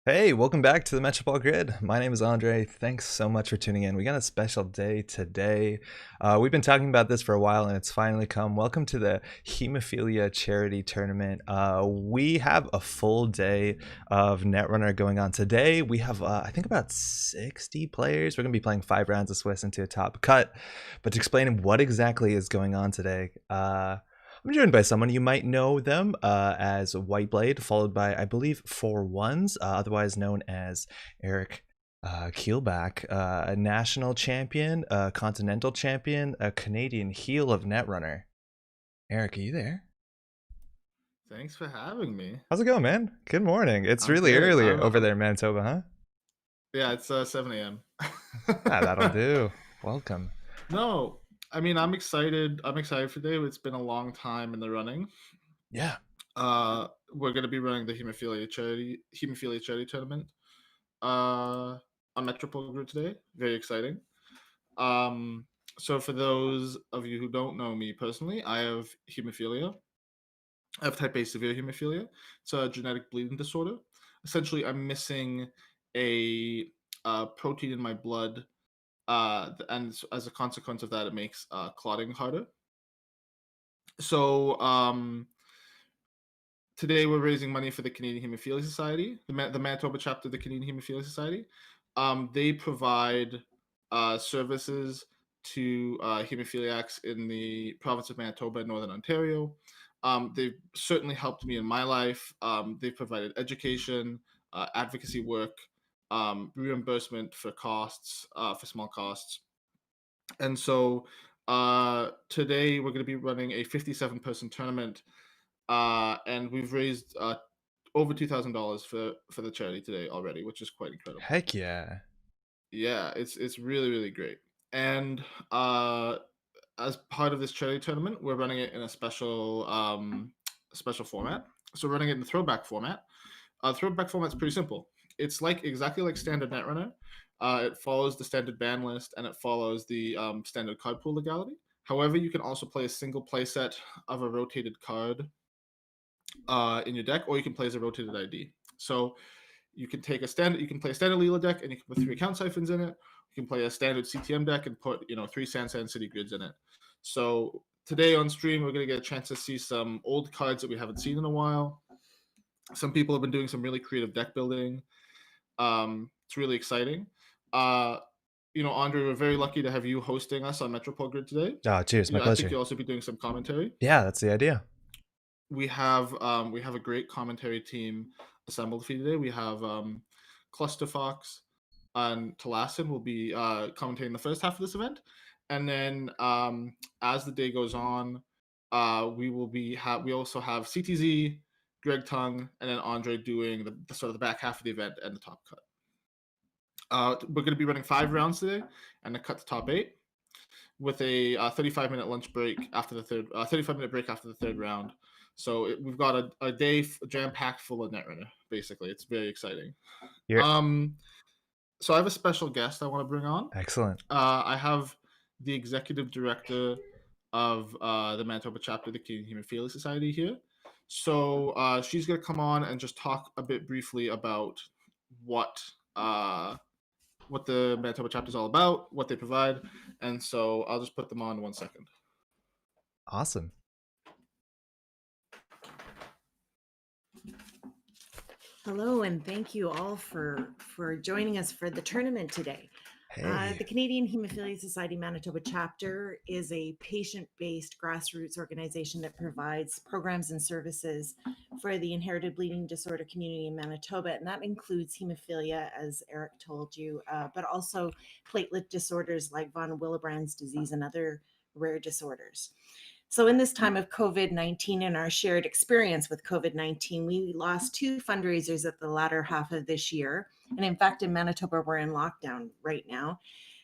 Hey, welcome back to the Metropole Grid. My name is Andre. Thanks so much for tuning in. We got a special day today. We've been talking about this for a while and it's finally come. Welcome to the Hemophilia Charity Tournament. We have a full day of Netrunner going on today. We have, I think, about 60 players. We're going to be playing 5 rounds of Swiss into a top cut. But to explain what exactly is going on today, I'm joined by someone you might know them as Whiteblade, followed by, I believe, 4 1s, otherwise known as Eric Keelback, a national champion, a continental champion, a Canadian heel of Netrunner. Eric, are you there? Thanks for having me. How's it going, man? Good morning. It's I'm really good. early I'm, over I'm there in Manitoba, huh? yeah, it's 7 a.m. Ah, that'll do. Welcome. No, I mean I'm excited. I'm excited for today. It's been a long time in the running. Yeah. We're gonna be running the Hemophilia Charity Tournament on Metropole Grid today. Very exciting. Um, so for those of you who don't know me personally, I have hemophilia. I have type A severe hemophilia. It's a genetic bleeding disorder. Essentially, I'm missing a protein in my blood, and as a consequence of that, it makes clotting harder. So today we're raising money for the Canadian Hemophilia Society, the Manitoba chapter of the Canadian Hemophilia Society. They provide services to hemophiliacs in the province of Manitoba and Northern Ontario. They've certainly helped me in my life. They've provided education, advocacy work, reimbursement for costs, for small costs. And so today we're going to be running a 57-person tournament, and we've raised over $2,000 for the charity today already, which is quite incredible. Heck yeah. Yeah, it's really really great. And as part of this charity tournament, we're running it in a special format. So we're running it in the throwback format. Throwback format's pretty simple. It's like exactly like standard Netrunner. It follows the standard ban list and it follows the standard card pool legality. However, you can also play a single play set of a rotated card in your deck, or you can play as a rotated ID. So you can play a standard Leela deck and you can put 3 account siphons in it. You can play a standard CTM deck and put 3 Sand City grids in it. So today on stream, we're gonna get a chance to see some old cards that we haven't seen in a while. Some people have been doing some really creative deck building. It's really exciting. Uh, Andre, we're very lucky to have you hosting us on Metropole Grid today. Oh, cheers. My I think pleasure. you'll also be doing some commentary. Yeah, that's the idea. We have a great commentary team assembled for you today. We have Clusterfox and Talasin will be commentating the first half of this event, and then as the day goes on, we also have CTZ, Greg Tongue, and then Andre doing the sort of the back half of the event and the top cut. We're going to be running 5 rounds today, and the cut to top 8 with a 35-minute lunch break after the 35-minute break after the third round. So we've got a day jam packed full of Netrunner. Basically, it's very exciting. You're Um, so I have a special guest I want to bring on. excellent. I have the executive director of the Manitoba chapter of the Canadian Hemophilia Society here. So she's going to come on and just talk a bit briefly about what uh, what the Manitoba chapter is all about, what they provide, and so I'll just put them on 1 second. Awesome. Hello, and thank you all for joining us for the tournament today. Hey. The Canadian Hemophilia Society Manitoba chapter is a patient-based grassroots organization that provides programs and services for the inherited bleeding disorder community in Manitoba, and that includes hemophilia, as Eric told you, but also platelet disorders like von Willebrand's disease and other rare disorders. So, in this time of COVID 19 and our shared experience with COVID 19, we lost 2 fundraisers at the latter half of this year. And in fact, in Manitoba, we're in lockdown right now.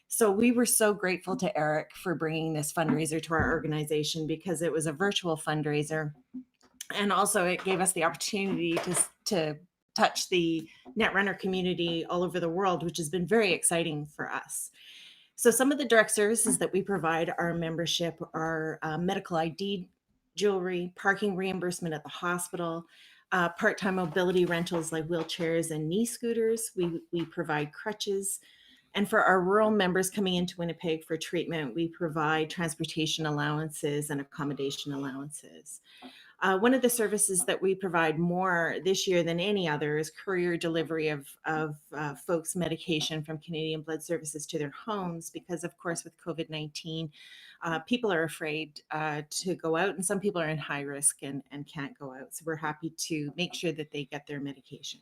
So, we were so grateful to Eric for bringing this fundraiser to our organization because it was a virtual fundraiser. And also, it gave us the opportunity to touch the Netrunner community all over the world, which has been very exciting for us. So some of the direct services that we provide our membership are medical ID, jewelry, parking reimbursement at the hospital, part-time mobility rentals like wheelchairs and knee scooters. We provide crutches. And for our rural members coming into Winnipeg for treatment, we provide transportation allowances and accommodation allowances. One of the services that we provide more this year than any other is courier delivery of folks' medication from Canadian Blood Services to their homes, because, of course, with COVID-19, people are afraid to go out, and some people are in high risk and can't go out. So we're happy to make sure that they get their medication.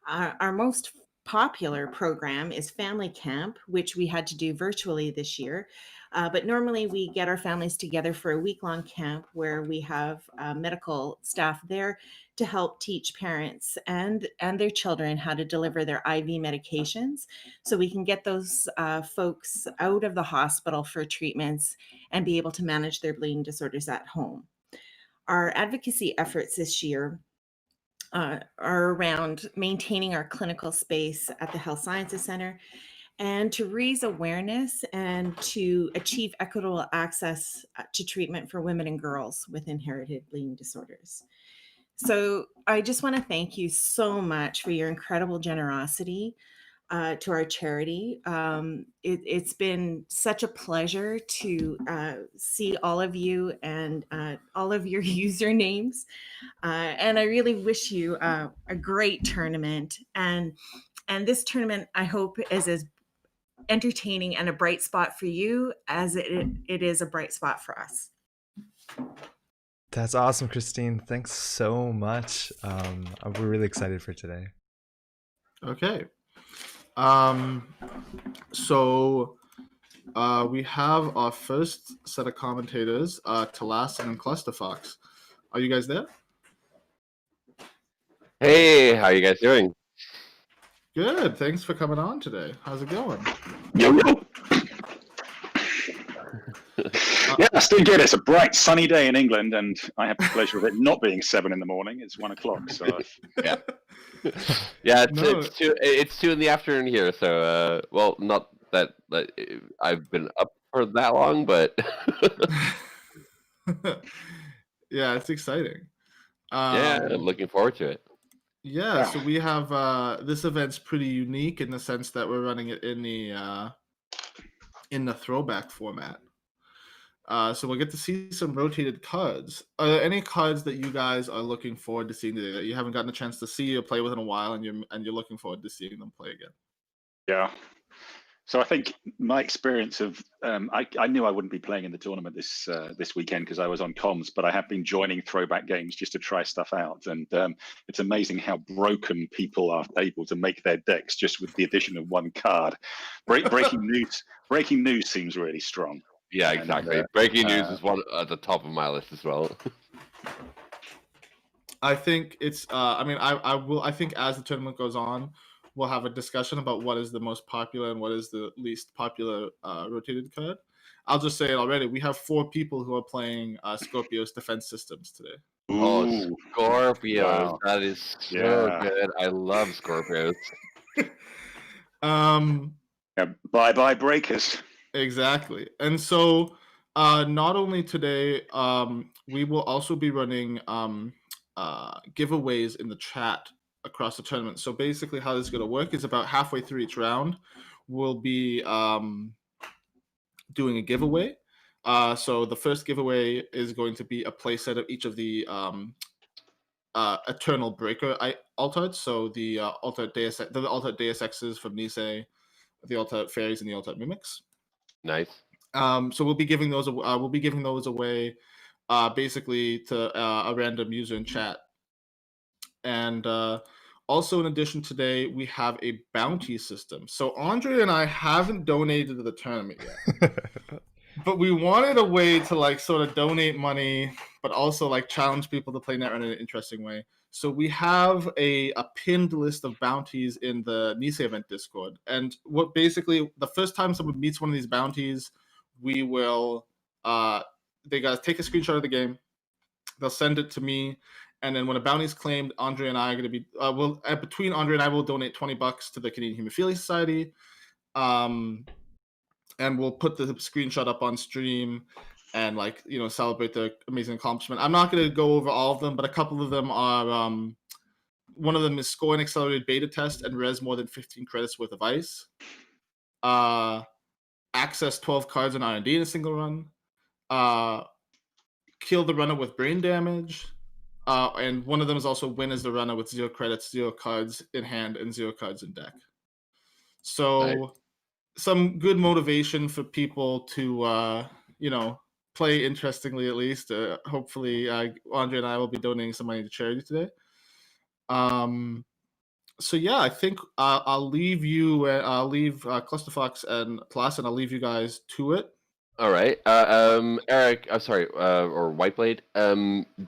Our most popular program is Family Camp, which we had to do virtually this year. But normally we get our families together for a week-long camp where we have medical staff there to help teach parents and their children how to deliver their IV medications, so we can get those folks out of the hospital for treatments and be able to manage their bleeding disorders at home. Our advocacy efforts this year are around maintaining our clinical space at the Health Sciences Center and to raise awareness and to achieve equitable access to treatment for women and girls with inherited bleeding disorders. So I just want to thank you so much for your incredible generosity to our charity. It's been such a pleasure to see all of you and all of your usernames. And I really wish you a great tournament. And this tournament, I hope, is as entertaining and a bright spot for you as it is a bright spot for us. That's awesome, Christine. Thanks so much. We're really excited for today. Okay. So we have our first set of commentators, Talass and Clusterfox. Are you guys there? Hey, how you guys doing? Good. Thanks for coming on today. How's it going? Yo. Yeah, still good. It's a bright, sunny day in England, and I have the pleasure of it not being 7 in the morning. It's 1 o'clock. So yeah, yeah. No. It's 2 in the afternoon here. So, well, not that I've been up for that long, but yeah, it's exciting. yeah, I'm looking forward to it. Yeah, so we have this event's pretty unique in the sense that we're running it in the throwback format. So we'll get to see some rotated cards. Are there any cards that you guys are looking forward to seeing today that you haven't gotten a chance to see or play with in a while, and you're looking forward to seeing them play again? yeah. So I think my experience of I knew I wouldn't be playing in the tournament this weekend because I was on comms, but I have been joining throwback games just to try stuff out, and it's amazing how broken people are able to make their decks just with the addition of 1 card. Breaking news seems really strong. Yeah, exactly. And, breaking news is one at the top of my list as well. I think it's. I think as the tournament goes on, we'll have a discussion about what is the most popular and what is the least popular rotated card. I'll just say it already. We have 4 people who are playing Scorpio's defense systems today. Oh, Scorpios. Wow. That is so good. I love Scorpios. Bye breakers. Exactly. And so not only today, we will also be running giveaways in the chat across the tournament. So basically how this is going to work is about halfway through each round, we'll be doing a giveaway. So the first giveaway is going to be a playset of each of the Eternal Breaker Altards. So the Altart Deus Exes from Nisei, the Altart Fairies, and the Altart Mimics. Nice. So we'll be giving those away basically to a random user in chat. And also, in addition, today we have a bounty system. So Andre and I haven't donated to the tournament yet, but we wanted a way to like sort of donate money, but also like challenge people to play Netrunner in an interesting way. So we have a pinned list of bounties in the Nisei event Discord. And what basically the first time someone meets one of these bounties, we will they guys take a screenshot of the game, they'll send it to me, and then when a bounty is claimed, Andre and I are going to be between Andre and I will donate $20 to the Canadian Hemophilia Society, and we'll put the screenshot up on stream. and celebrate their amazing accomplishment. I'm not going to go over all of them, but a couple of them are one of them is score an accelerated beta test and res more than 15 credits worth of ice. Access 12 cards on R&D in a single run. Kill the runner with brain damage. And one of them is also win as the runner with 0 credits, 0 cards in hand, and 0 cards in deck. So Nice. some good motivation for people to, play interestingly at least. Hopefully, Andre and I will be donating some money to charity today. So yeah, I think I'll leave you. I'll leave Clusterfox and Plus, and I'll leave you guys to it. All right. Eric, sorry, or Whiteblade.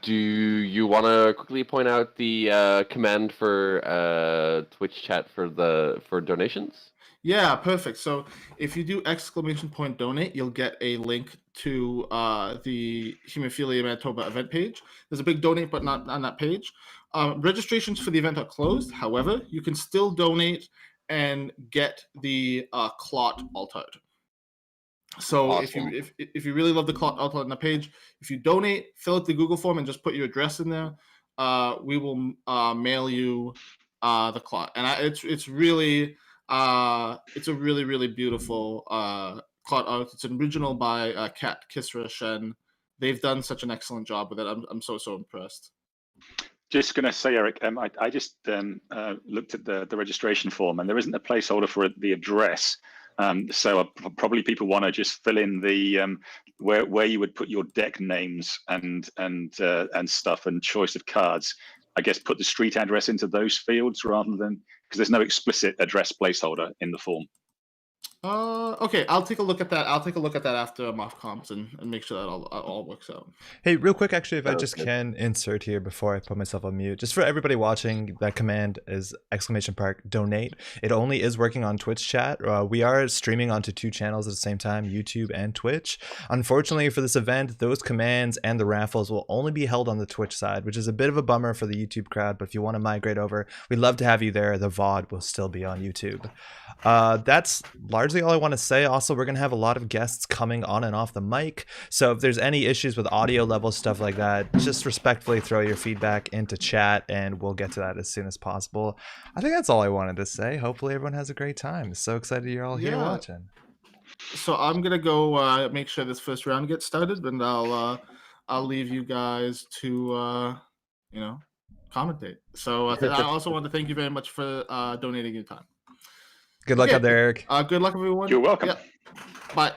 Do you want to quickly point out the command for Twitch chat for donations? Yeah, perfect. So if you do !donate, you'll get a link to the Hemophilia Manitoba event page. There's a big donate button on that page. Registrations for the event are closed. However, you can still donate and get the clot altered. So Awesome. if you really love the clot outlet on the page, if you donate, fill out the Google form and just put your address in there. We will mail you the clot, and it's really it's a really, really beautiful clot art. It's original by Kat Kisrish, and they've done such an excellent job with it. I'm so impressed. Just going to say, Eric, I just looked at the registration form, and there isn't a placeholder for the address. So probably people want to just fill in the where you would put your deck names and stuff and choice of cards. I guess put the street address into those fields rather than, because there's no explicit address placeholder in the form. Okay, I'll take a look at that. I'll take a look at that after I'm off comps and make sure that all works out. Hey, real quick, actually, if I just can insert here before I put myself on mute, just for everybody watching, that command is !donate. It only is working on Twitch chat. We are streaming onto 2 channels at the same time, YouTube and Twitch. Unfortunately for this event, those commands and the raffles will only be held on the Twitch side, which is a bit of a bummer for the YouTube crowd, but if you want to migrate over, we'd love to have you there. The VOD will still be on YouTube. That's largely all I want to say. Also, we're going to have a lot of guests coming on and off the mic, so if there's any issues with audio level, stuff like that, just respectfully throw your feedback into chat and we'll get to that as soon as possible. I think that's all I wanted to say. Hopefully everyone has a great time. So excited you're all here watching. So I'm going to go make sure this first round gets started, and I'll leave you guys to commentate. So I also want to thank you very much for donating your time. Good luck out there, Eric. Good luck, everyone. You're welcome. Yep. Bye.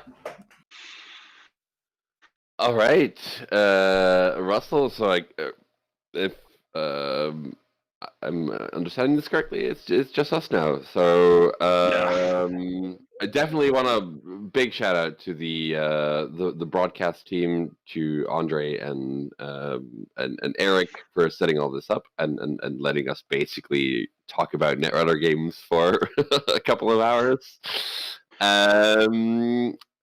All right, Russell. So, if I'm understanding this correctly, it's just us now. So, I definitely want a big shout out to the broadcast team, to Andre and Eric for setting all this up and letting us basically talk about Netrunner games for a couple of hours.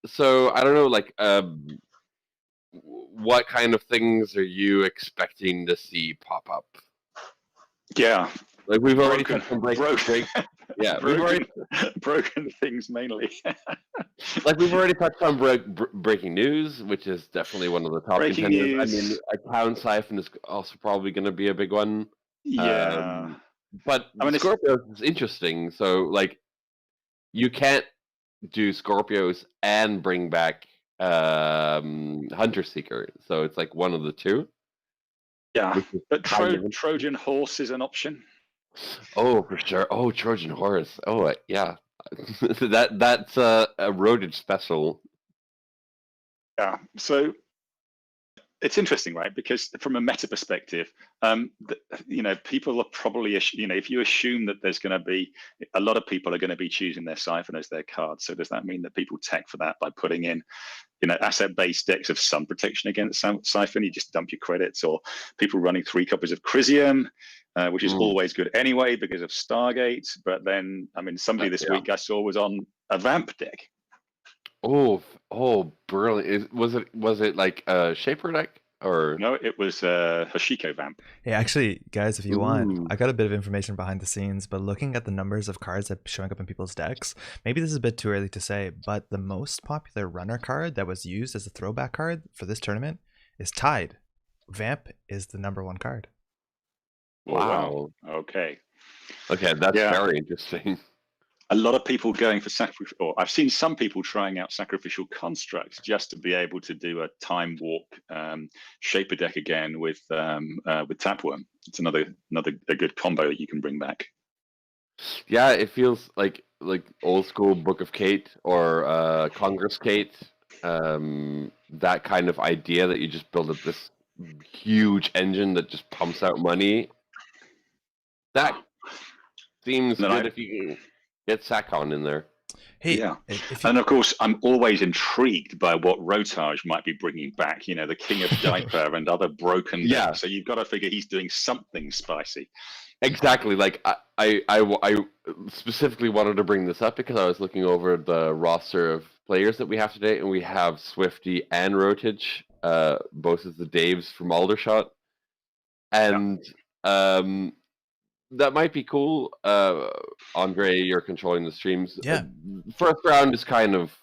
So I don't know, what kind of things are you expecting to see pop up? Yeah, we've already touched on yeah, broken things mainly. We've already touched on breaking news, which is definitely one of the top contenders. I mean, a town siphon is also probably going to be a big one. Yeah, but I mean, Scorpios is interesting. So you can't do Scorpios and bring back Hunter Seeker, so it's one of the two. Yeah, but Trojan Horse is an option. Oh, for sure. Oh, Trojan Horse. Oh, yeah. That's a roadage special. Yeah. So it's interesting, right? Because from a meta perspective, people are probably, if you assume that there's going to be a lot of people are going to be choosing their siphon as their card. So does that mean that people tech for that by putting in, asset-based decks of some protection against siphon? You just dump your credits, or people running 3 copies of Chrysium, which is always good anyway because of Stargate. But then, somebody this week I saw was on a Vamp deck. Oh, brilliant! Was it like a Shaper deck? or No, it was Hashiko Vamp. Hey, actually, guys, if you want, Ooh. I got a bit of information behind the scenes, but looking at the numbers of cards that showing up in people's decks, maybe this is a bit too early to say, but the most popular runner card that was used as a throwback card for this tournament is tied. Vamp is the #1 card. Wow. Okay. Okay, that's Yeah. very interesting. A lot of people going for sacrificial, or I've seen some people trying out sacrificial constructs just to be able to do a time warp shaper deck again with Tapworm. It's another a good combo that you can bring back. Yeah, it feels like old school Book of Kate or Congress Kate. That kind of idea that you just build up this huge engine that just pumps out money. That seems And then good if you can get Sakon in there. Hey, Yeah. if you, And of course, I'm always intrigued by what Rotage might be bringing back. You know, the King of Diaper and other broken decks. Yeah. So you've got to figure he's doing something spicy. Exactly. Like I specifically wanted to bring this up because I was looking over the roster of players that we have today, and we have Swifty and Rotage, both of the Daves from Aldershot, and that might be cool. Andre, you're controlling the streams. Yeah. First round is kind of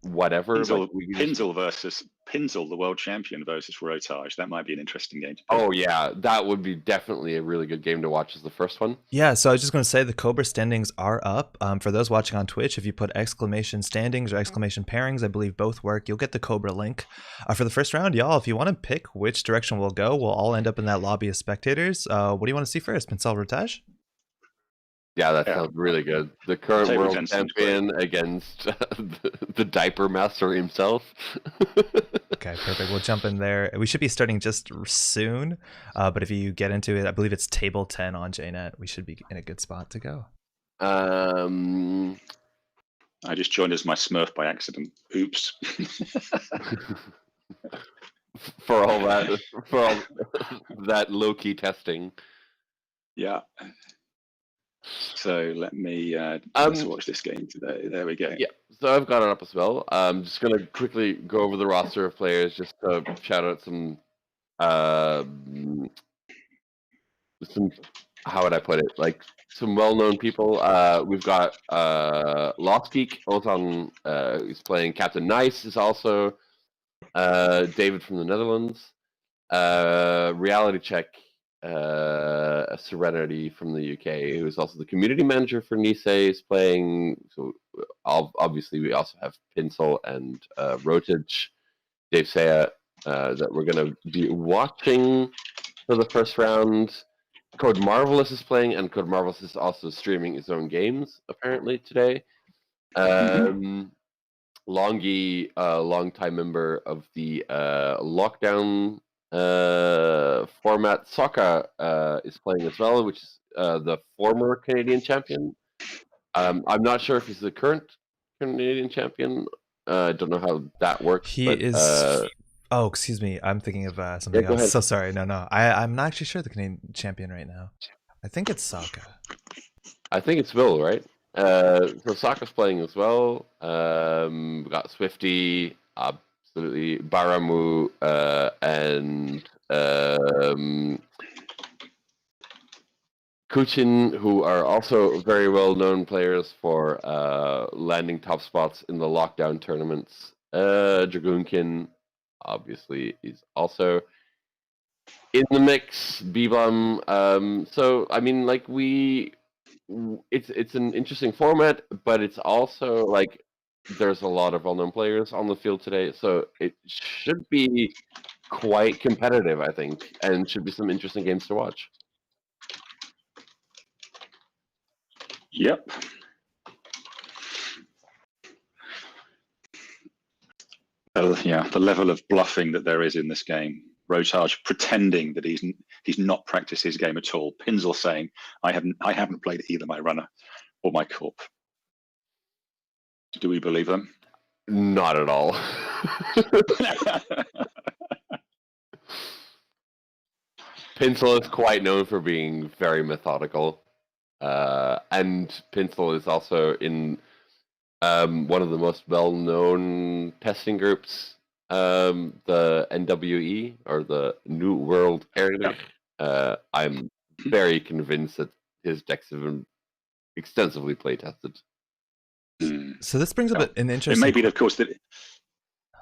whatever. Pinzel, Like we can just- versus Pinzel, the world champion, versus Rotage. That might be an interesting game to pick. Oh yeah, that would be definitely a really good game to watch as the first one. Yeah, so I was just going to say the Cobra standings are up. For those watching on Twitch, if you put exclamation standings or exclamation pairings, I believe both work, you'll get the Cobra link. For the first round, y'all, if you want to pick which direction we'll go, we'll all end up in that lobby as spectators. What do you want to see first, Pincel Rotage? Yeah, that sounds really good. The current Table world 10 seems champion against the diaper master himself. Okay, perfect. We'll jump in there. We should be starting just soon, but if you get into it, I believe it's table 10 on JNet. We should be in a good spot to go. I just joined as my Smurf by accident. Oops. for all that low-key testing. Yeah. So let's watch this game today. There we go. Yeah, so I've got it up as well. I'm just going to quickly go over the roster of players, just to shout out some, how would I put it? Like some well-known people. We've got Lost Geek, Ozan, who's playing Captain Nice, is also David from the Netherlands. Reality Check, Serenity from the UK, who is also the community manager for Nice, is playing. So obviously we also have Pinsel and Rotage, Dave Saya, that we're going to be watching for the first round. Code Marvelous is playing, and Code Marvelous is also streaming his own games apparently today. Longy, long-time member of the Lockdown format, Sokka, is playing as well, which is the former Canadian champion. I'm not sure if he's the current Canadian champion. I don't know how that works. He but, is. Oh, excuse me. I'm thinking of something go else. ahead. So sorry. No. I'm not actually sure the Canadian champion right now. I think it's Sokka. I think it's Will, right? So Sokka's playing as well. We got Swifty, absolutely, Baramu, and Kuchin, who are also very well-known players for landing top spots in the lockdown tournaments. Dragoonkin, obviously, is also in the mix. Bibam. So I mean, like it's an interesting format, but it's also like there's a lot of well-known players on the field today, so it should be quite competitive, I think, and should be some interesting games to watch. Yep. The level of bluffing that there is in this game. Rotage pretending that he's not practiced his game at all. Pinsel saying, I haven't played either my runner or my corp. Do we believe them? Not at all. Pinsel is quite known for being very methodical. And Pinsel is also in one of the most well-known testing groups the NWE or the New World Heritage, I'm very convinced that his decks have been extensively play tested. So this brings up Yeah. an It interesting. may be, of course, that.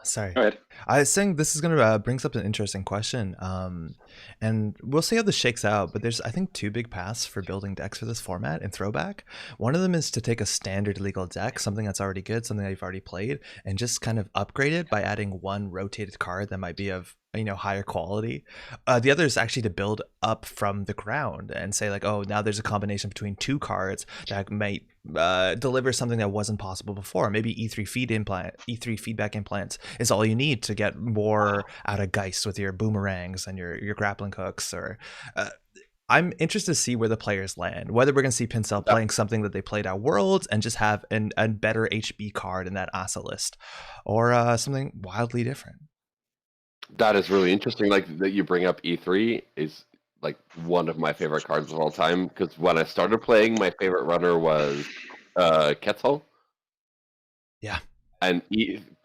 Sorry. Go ahead. I was saying this is gonna brings up an interesting question, and we'll see how this shakes out. But there's, I think, two big paths for building decks for this format in Throwback. One of them is to take a standard legal deck, something that's already good, something that you've already played, and just kind of upgrade it by adding one rotated card that might be of higher quality. The other is actually to build up from the ground and say like, oh, now there's a combination between two cards that might deliver something that wasn't possible before. Maybe E3 feedback implants is all you need to get more out of Geist with your boomerangs and your grappling hooks. Or I'm interested to see where the players land, whether we're going to see Pincel playing something that they played at Worlds and just have a better HB card in that Asa list, or something wildly different. That is really interesting. Like that you bring up E3 is like one of my favorite cards of all time, because when I started playing, my favorite runner was Quetzal. Yeah. And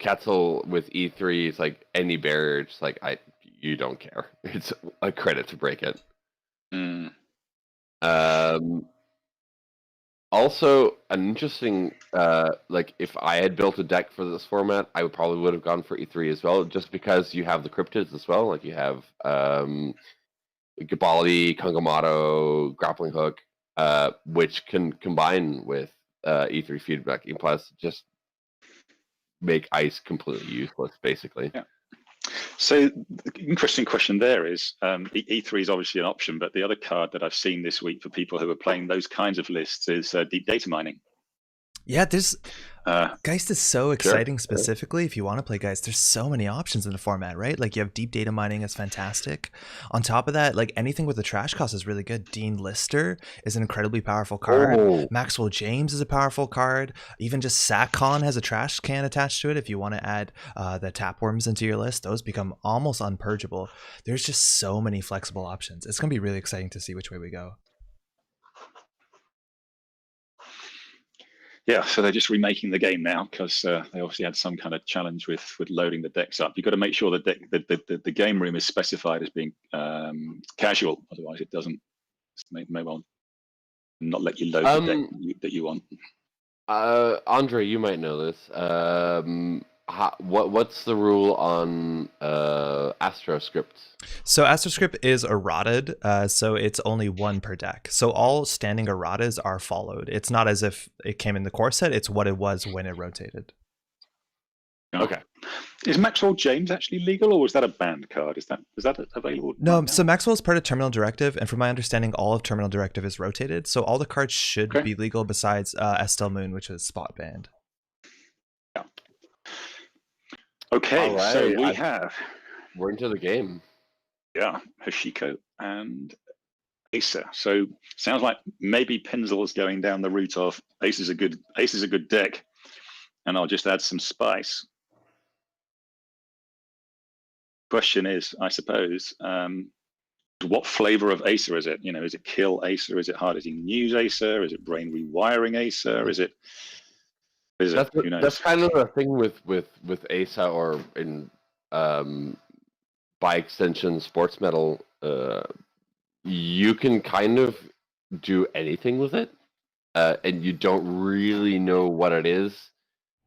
Quetzal with E3 is like any barrier, just like you don't care. It's a credit to break it. Also, an interesting, like if I had built a deck for this format, I probably would have gone for E3 as well, just because you have the cryptids as well. Like you have Gabali, Kangamato, Grappling Hook, which can combine with E3 feedback, and plus just make ice completely useless, basically. Yeah. So the interesting question there is, E3 is obviously an option, but the other card that I've seen this week for people who are playing those kinds of lists is deep data mining. Yeah, there's Geist is so exciting. Specifically, if you want to play Geist, there's so many options in the format, right? Like you have deep data mining is fantastic. On top of that, like anything with the trash cost is really good. Dean Lister is an incredibly powerful card. Maxwell James is a powerful card. Even just Sakon has a trash can attached to it. If you want to add the Tapworms into your list, those become almost unpurgeable. There's just so many flexible options. It's going to be really exciting to see which way we go. Yeah, so they're just remaking the game now because they obviously had some kind of challenge with loading the decks up. You've got to make sure the game room is specified as being casual, otherwise it doesn't may well not let you load the deck that you want. Andre, you might know this. What's the rule on AstroScript? So AstroScript is errated, so it's only one per deck. So all standing erratas are followed. It's not as if it came in the core set, it's what it was when it rotated. Okay. Is Maxwell James actually legal, or is that a banned card? Is that available? No, right so Maxwell is part of Terminal Directive, and from my understanding, all of Terminal Directive is rotated. So all the cards should be legal besides Estelle Moon, which is spot banned. Yeah. Okay, right, so we're into the game. Yeah, Hashiko and Acer. So sounds like maybe Pinsel is going down the route of Ace is a good deck, and I'll just add some spice. Question is, I suppose, what flavor of Acer is it? Is it kill Acer? Is it hard hitting news Acer? Is it brain rewiring Acer? Is it? Who knows? That's kind of the thing with Acer, or in by extension sports metal. You can kind of do anything with it, and you don't really know what it is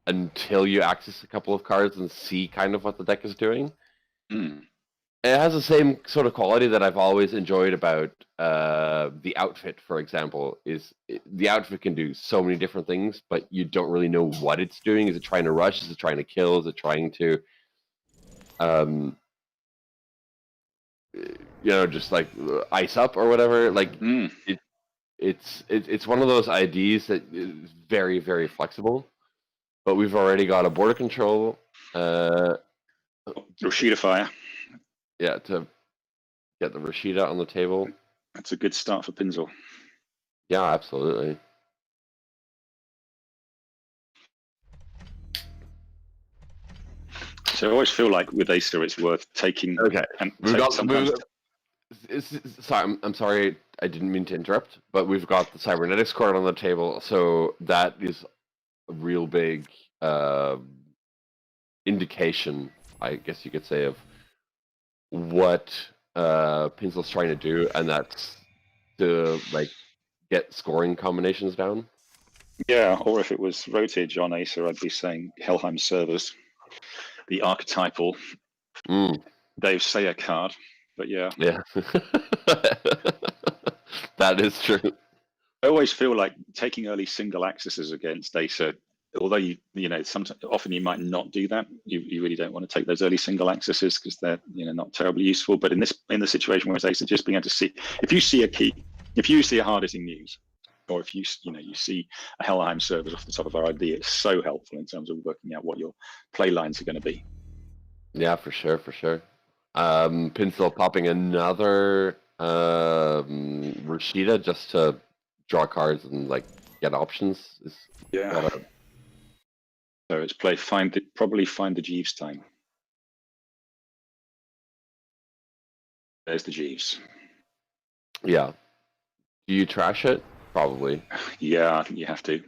until you access a couple of cards and see kind of what the deck is doing. It has the same sort of quality that I've always enjoyed about the outfit, for example. The outfit can do so many different things, but you don't really know what it's doing. Is it trying to rush? Is it trying to kill? Is it trying to just like ice up or whatever? Like it's one of those IDs that is very, very flexible. But we've already got a border control. Rashida Fire. Yeah, to get the Rashida on the table. That's a good start for Pinsel. Yeah, absolutely. So I always feel like with Acer, it's worth taking. Okay. And sorry, I'm sorry, I didn't mean to interrupt, but we've got the cybernetics card on the table, so that is a real big indication I guess you could say, of what Pinsel's trying to do, and that's to like get scoring combinations down. Yeah, or if it was Rotage on Acer, I'd be saying Helheim servers, the archetypal Dave Sayer card. But yeah, that is true. I always feel like taking early single accesses against Acer, although you know, sometimes often you might not do that. You really don't want to take those early single accesses because they're, you know, not terribly useful. But in the situation where it's Acer, just being able to see, if you see a key, if you see a hard hitting news, or if you see a Helheim servers off the top of our ID, it's so helpful in terms of working out what your play lines are going to be. Yeah, for sure. Pinsel popping another Rashida just to draw cards and like get options. So it's probably find the Jeeves time. There's the Jeeves. Yeah. Do you trash it? Probably. Yeah, I think you have to.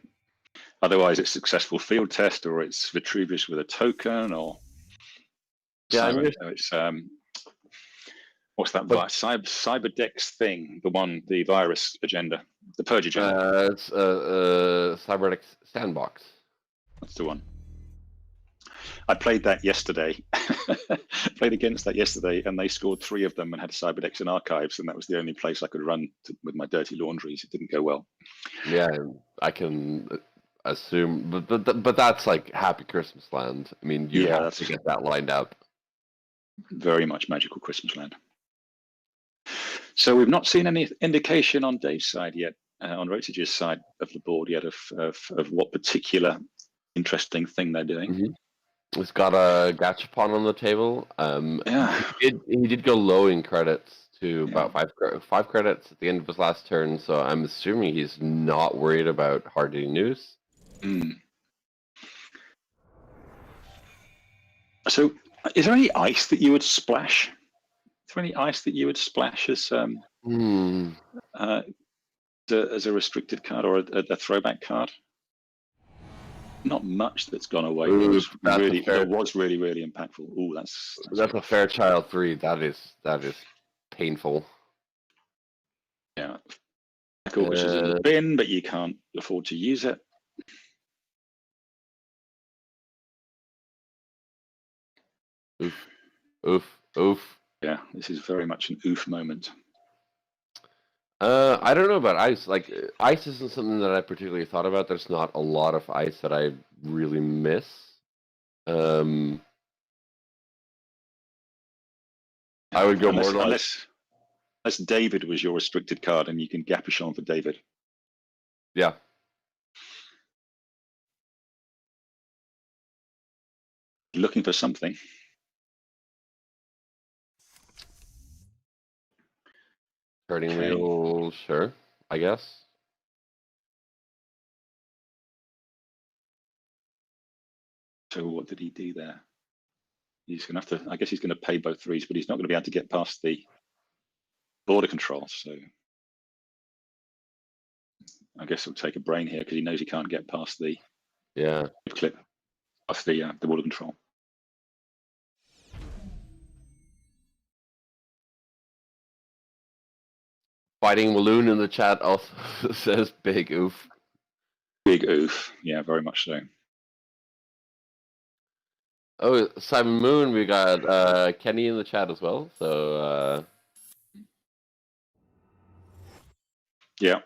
Otherwise, it's successful field test, or it's Vitruvius with a token, or it's what's that? Cyberdex thing, the virus agenda, the purge agenda. It's Cyberdex Sandbox. That's the one. I played that yesterday. Played against that yesterday, and they scored 3 of them and had Cyberdex in archives, and that was the only place I could run with my dirty laundries. It didn't go well. Yeah, I can assume, but that's like Happy Christmas Land. I mean, you have to get that lined up. Very much magical Christmas Land. So we've not seen any indication on Dave's side yet, on Rotage's side of the board yet, of what particular interesting thing they're doing. Mm-hmm. He's got a Gachapon on the table. He did go low in credits to about 5 credits at the end of his last turn, so I'm assuming he's not worried about hard-hitting news. So, is there any ice that you would splash? Is there any ice that you would splash as a restricted card or a throwback card? Not much that's gone away. It was really, really impactful. Oh, that's a Fairchild 3. That is painful. Yeah, which is in the bin, but you can't afford to use it. Oof. Yeah, this is very much an oof moment. I don't know about ice. Like, ice isn't something that I particularly thought about. There's not a lot of ice that I really miss. I would go unless David was your restricted card and you can Gapichon for David. Yeah. Looking for something. Starting wheel, sure, I guess. So what did he do there? He's going to have to, I guess he's going to pay both 3s, but he's not going to be able to get past the border control. So I guess he'll take a brain here because he knows he can't get past the clip off the border control. Fighting Walloon in the chat also says big oof. Big oof. Yeah, very much so. Oh, Simon Moon, we got Kenny in the chat as well. So yeah.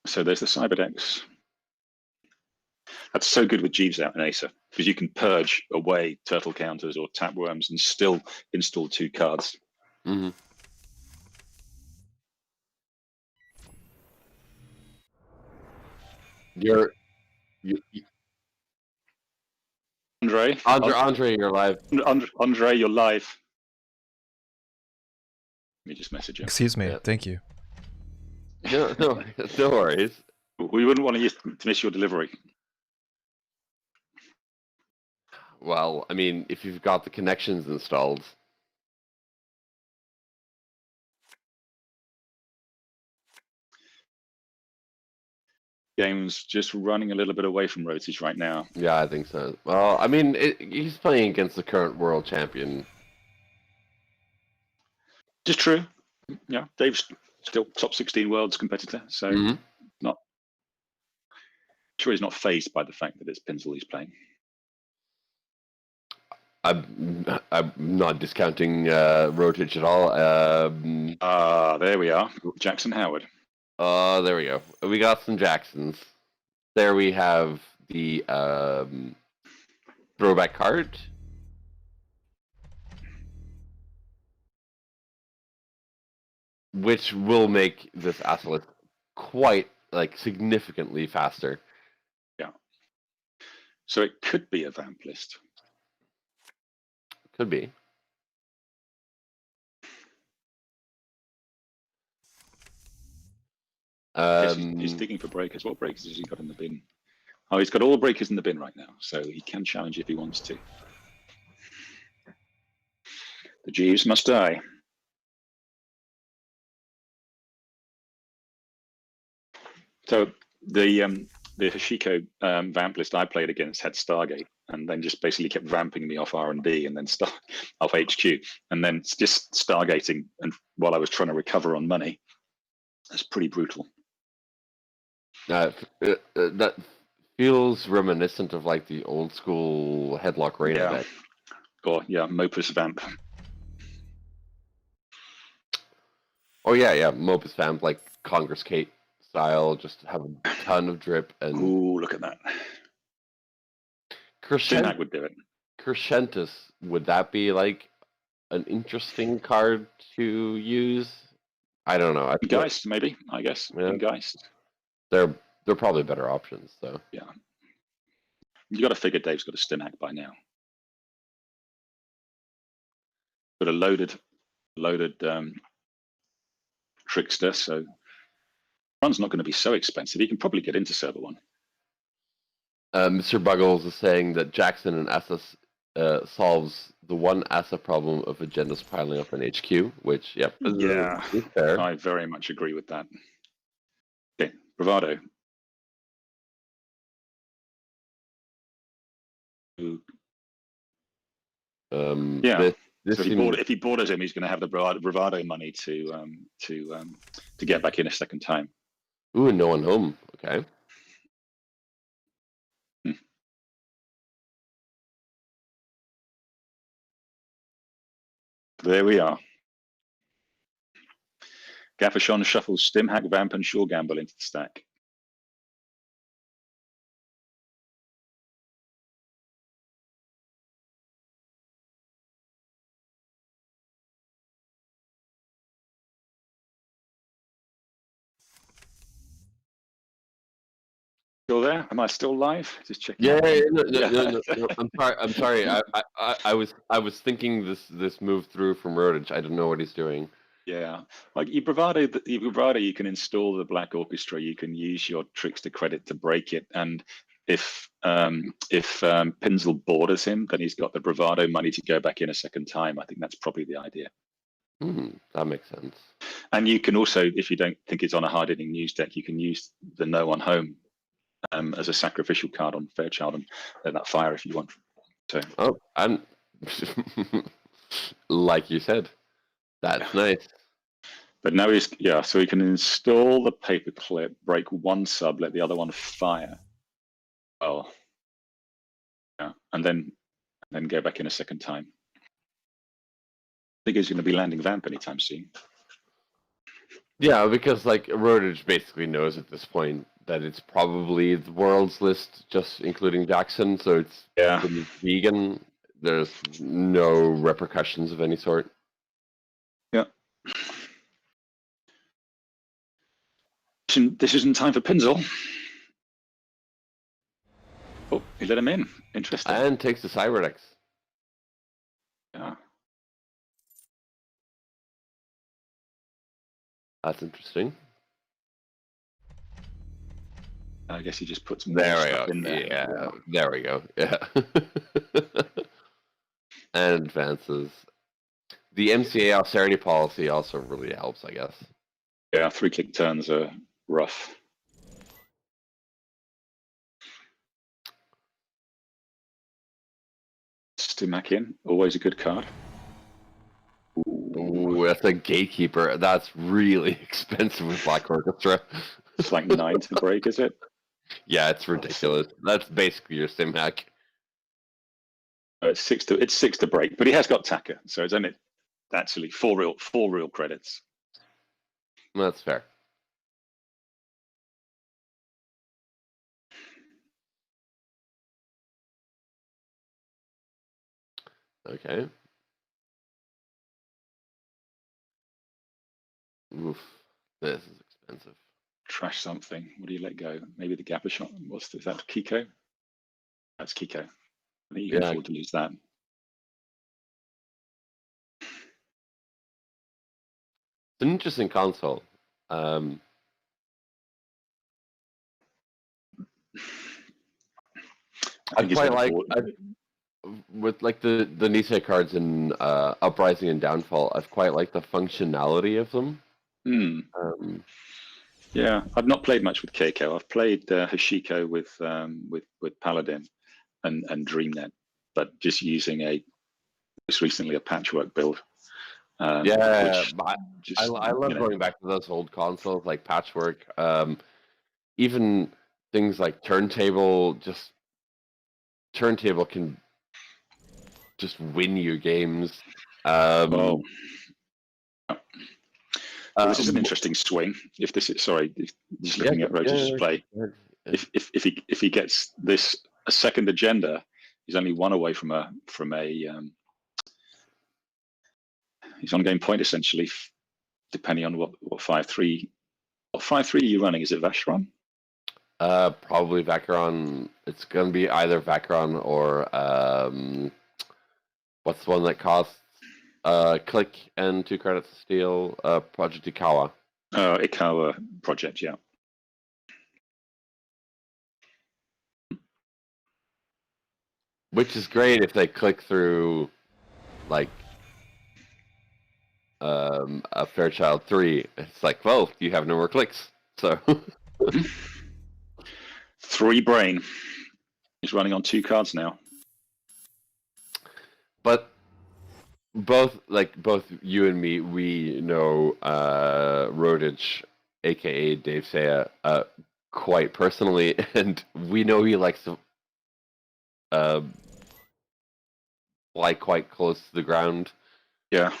So there's the Cyberdex. That's so good with Jeeves out in Acer because you can purge away turtle counters or tapworms and still install 2 cards. Mm-hmm. Andre, you're live. Andre, you're live. Let me just message you. Excuse me. Thank you. No worries. We wouldn't want to miss your delivery. Well, I mean, if you've got the connections installed. Game's just running a little bit away from Rotage right now. Yeah, I think so. Well, I mean, he's playing against the current world champion. Just true. Yeah, Dave's still top 16 worlds competitor, so not sure he's not phased by the fact that it's Pinsel he's playing. I'm not discounting Rotage at all. There we are. Jackson Howard. There we go. We got some Jacksons. There we have the throwback card. Which will make this Atlas quite, like, significantly faster. Yeah. So it could be a vamp list. Could be. He's digging for breakers. What breakers has he got in the bin? Oh, he's got all the breakers in the bin right now, so he can challenge if he wants to. The Jeeves must die. So the Hashiko vamp list I played against had Stargate, and then just basically kept vamping me off R&D and then off HQ, and then just Stargating, and while I was trying to recover on money. That's pretty brutal. That feels reminiscent of, like, the old school headlock raid. Yeah. I bet. Or Mopus vamp. Oh yeah, Mopus vamp, like Congress Kate style, just have a ton of drip and. Ooh, look at that. That would do it. Crescentus, would that be like an interesting card to use? I don't know. Geist, maybe, I guess. Yeah. Geist. They're probably better options, though. Yeah. You got to figure Dave's got a stim hack by now. Got a loaded trickster, so run's not going to be so expensive. He can probably get into server one. Mr. Buggles is saying that Jackson and Asas solves the one Asa problem of agendas piling up in HQ, which, yep, is fair. I very much agree with that. Okay, Bravado. Yeah. So if he borders him, he's going to have the bravado money to get back in a second time. Ooh, no one home. Okay. There we are. Gaffershon shuffles Stim Hack, Vamp, and Shore Gamble into the stack. Still there? Am I still live? Just checking. Yeah, no. I'm sorry. I was thinking this move through from Rodage. I don't know what he's doing. Yeah, like your bravado, you can install the Black Orchestra. You can use your trickster credit to break it, and if Pinsel borders him, then he's got the bravado money to go back in a second time. I think that's probably the idea. That makes sense. And you can also, if you don't think it's on a hard hitting news deck, you can use the No One Home as a sacrificial card on Fairchild and let that fire if you want. So. And like you said, that's nice. But now so he can install the paperclip, break one sub, let the other one fire. Oh, yeah, and then go back in a second time. I think he's going to be landing Vamp anytime soon. Yeah, because like Rodage basically knows at this point that it's probably the world's list, just including Jackson. So it's vegan. There's no repercussions of any sort. Yeah. This isn't time for Pinsel. Oh, he let him in. Interesting. And takes the Cyberdex. Yeah. That's interesting. I guess he just puts more stuff in there. Yeah, there we go. Yeah. And advances. The MCA austerity policy also really helps, I guess. Yeah, 3-click turns are rough. Stimakin, always a good card. Ooh, that's a gatekeeper. That's really expensive with Black Orchestra. It's like 9 to break, is it? Yeah, it's ridiculous. That's basically your sim hack. It's 6 to break, but he has got Taka, so it's only actually four real credits. That's fair. Okay. Oof, this is expensive. Trash something. What do you let go? Maybe the Gapper shot. Is that Kiko? That's Kiko. I think you can afford to lose that. It's an interesting console. I quite like with like the Nisei cards in Uprising and Downfall. I've quite liked the functionality of them. Yeah, I've not played much with Keiko. I've played Hashiko with Paladin and DreamNet, but just using most recently a patchwork build. I love going back to those old consoles like Patchwork. Even things like Turntable can just win you games. Well, this is an interesting swing. If this is just looking at Roach's play. If he gets this a second agenda, he's only one away from a his on-game point essentially, depending on what 5-3. What 5-3 are you running? Is it Vacheron? Probably Vacheron. It's gonna be either Vacheron or what's the one that costs click and 2 credits to steal? Project Ikawa. Ikawa project, yeah. Which is great if they click through like a Fairchild 3. It's like, well, you have no more clicks. So 3 brain. He's running on 2 cards now. But both you and me, we know Rodich, aka Dave Saya, quite personally, and we know he likes to fly quite close to the ground. Yeah.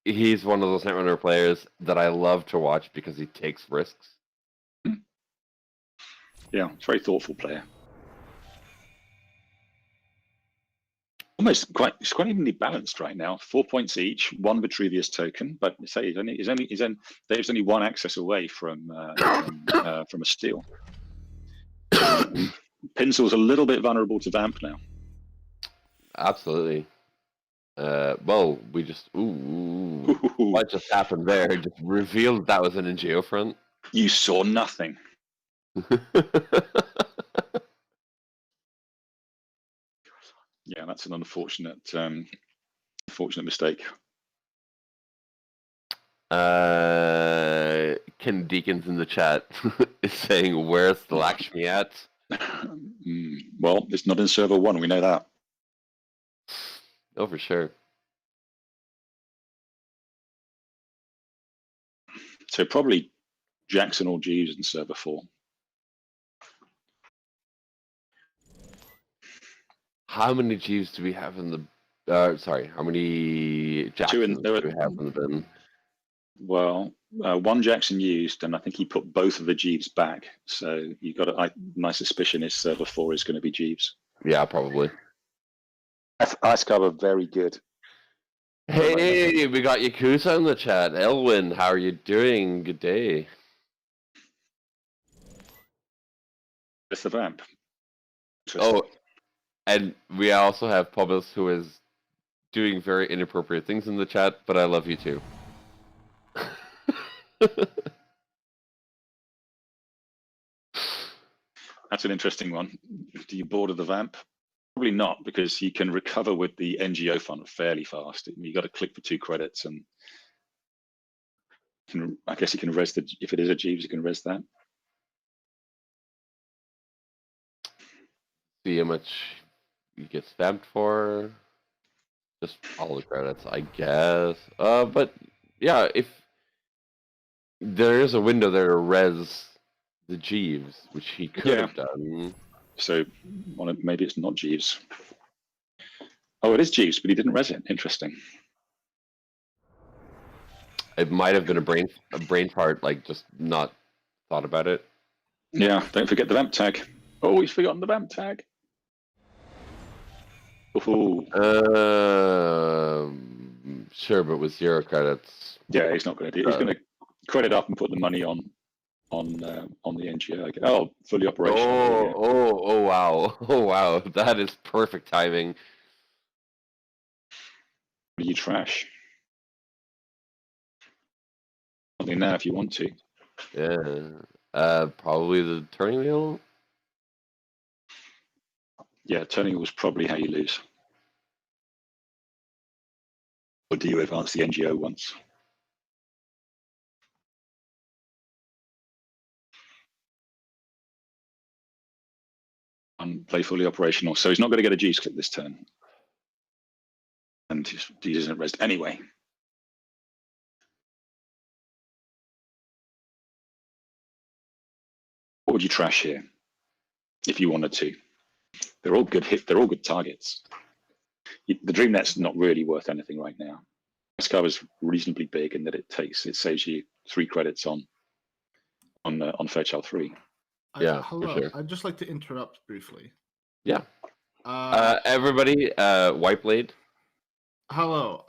He's one of those Netrunner players that I love to watch because he takes risks. Yeah, it's a very thoughtful player. It's quite evenly balanced right now. 4 points each, 1 Vitruvius token, but say Dave's only 1 access away from a steal. Pinsel's a little bit vulnerable to Vamp now. Absolutely. Well, we just what just happened there? Just revealed that was an NGO front. You saw nothing. Yeah, that's an unfortunate mistake. Ken Deacons in the chat is saying, "Where's the Lakshmi at?" Well, it's not in server 1. We know that. Oh, for sure. So probably Jackson or Jeeves in server 4. How many Jeeves do we have in the? How many Jacksons do we have in the bin? Well, 1 Jackson used, and I think he put both of the Jeeves back. So you got my suspicion is server 4 is going to be Jeeves. Yeah, probably. Ice cover, very good. Hey, we got Yakuza in the chat. Elwin, how are you doing? Good day. It's the Vamp. Oh, and we also have Pobus, who is doing very inappropriate things in the chat, but I love you too. That's an interesting one. Do you border the Vamp? Probably not, because you can recover with the NGO fund fairly fast. You got to click for 2 credits, and I guess you can res if it is a Jeeves, you can res that. See how much you get stamped for. Just all the credits, I guess. But yeah, if there is a window there to res the Jeeves, which he could Yeah. have done. So maybe it's not Jeeves. Oh, it is Jeeves, but he didn't res it. Interesting. It might have been a brain fart, like just not thought about it. Yeah, don't forget the vamp tag. Oh, he's forgotten the vamp tag. Ooh. Sure, but with 0 credits. Yeah, he's not going to do it. He's going to credit up and put the money on the NGO. Oh, fully operational. Oh wow. Oh wow. That is perfect timing. You trash. Something now if you want to. Yeah. Probably the turning wheel. Yeah, turning was probably how you lose. Or do you advance the NGO once? Play fully operational. So he's not going to get a G's click this turn. And he isn't rest anyway. What would you trash here? If you wanted to. They're all good hit. They're all good targets. The Dream Net's not really worth anything right now. Escar is reasonably big in that it saves you 3 credits on Fairchild 3. Yeah, hello. for sure. I'd just like to interrupt briefly. Yeah. Everybody, White Blade. Hello.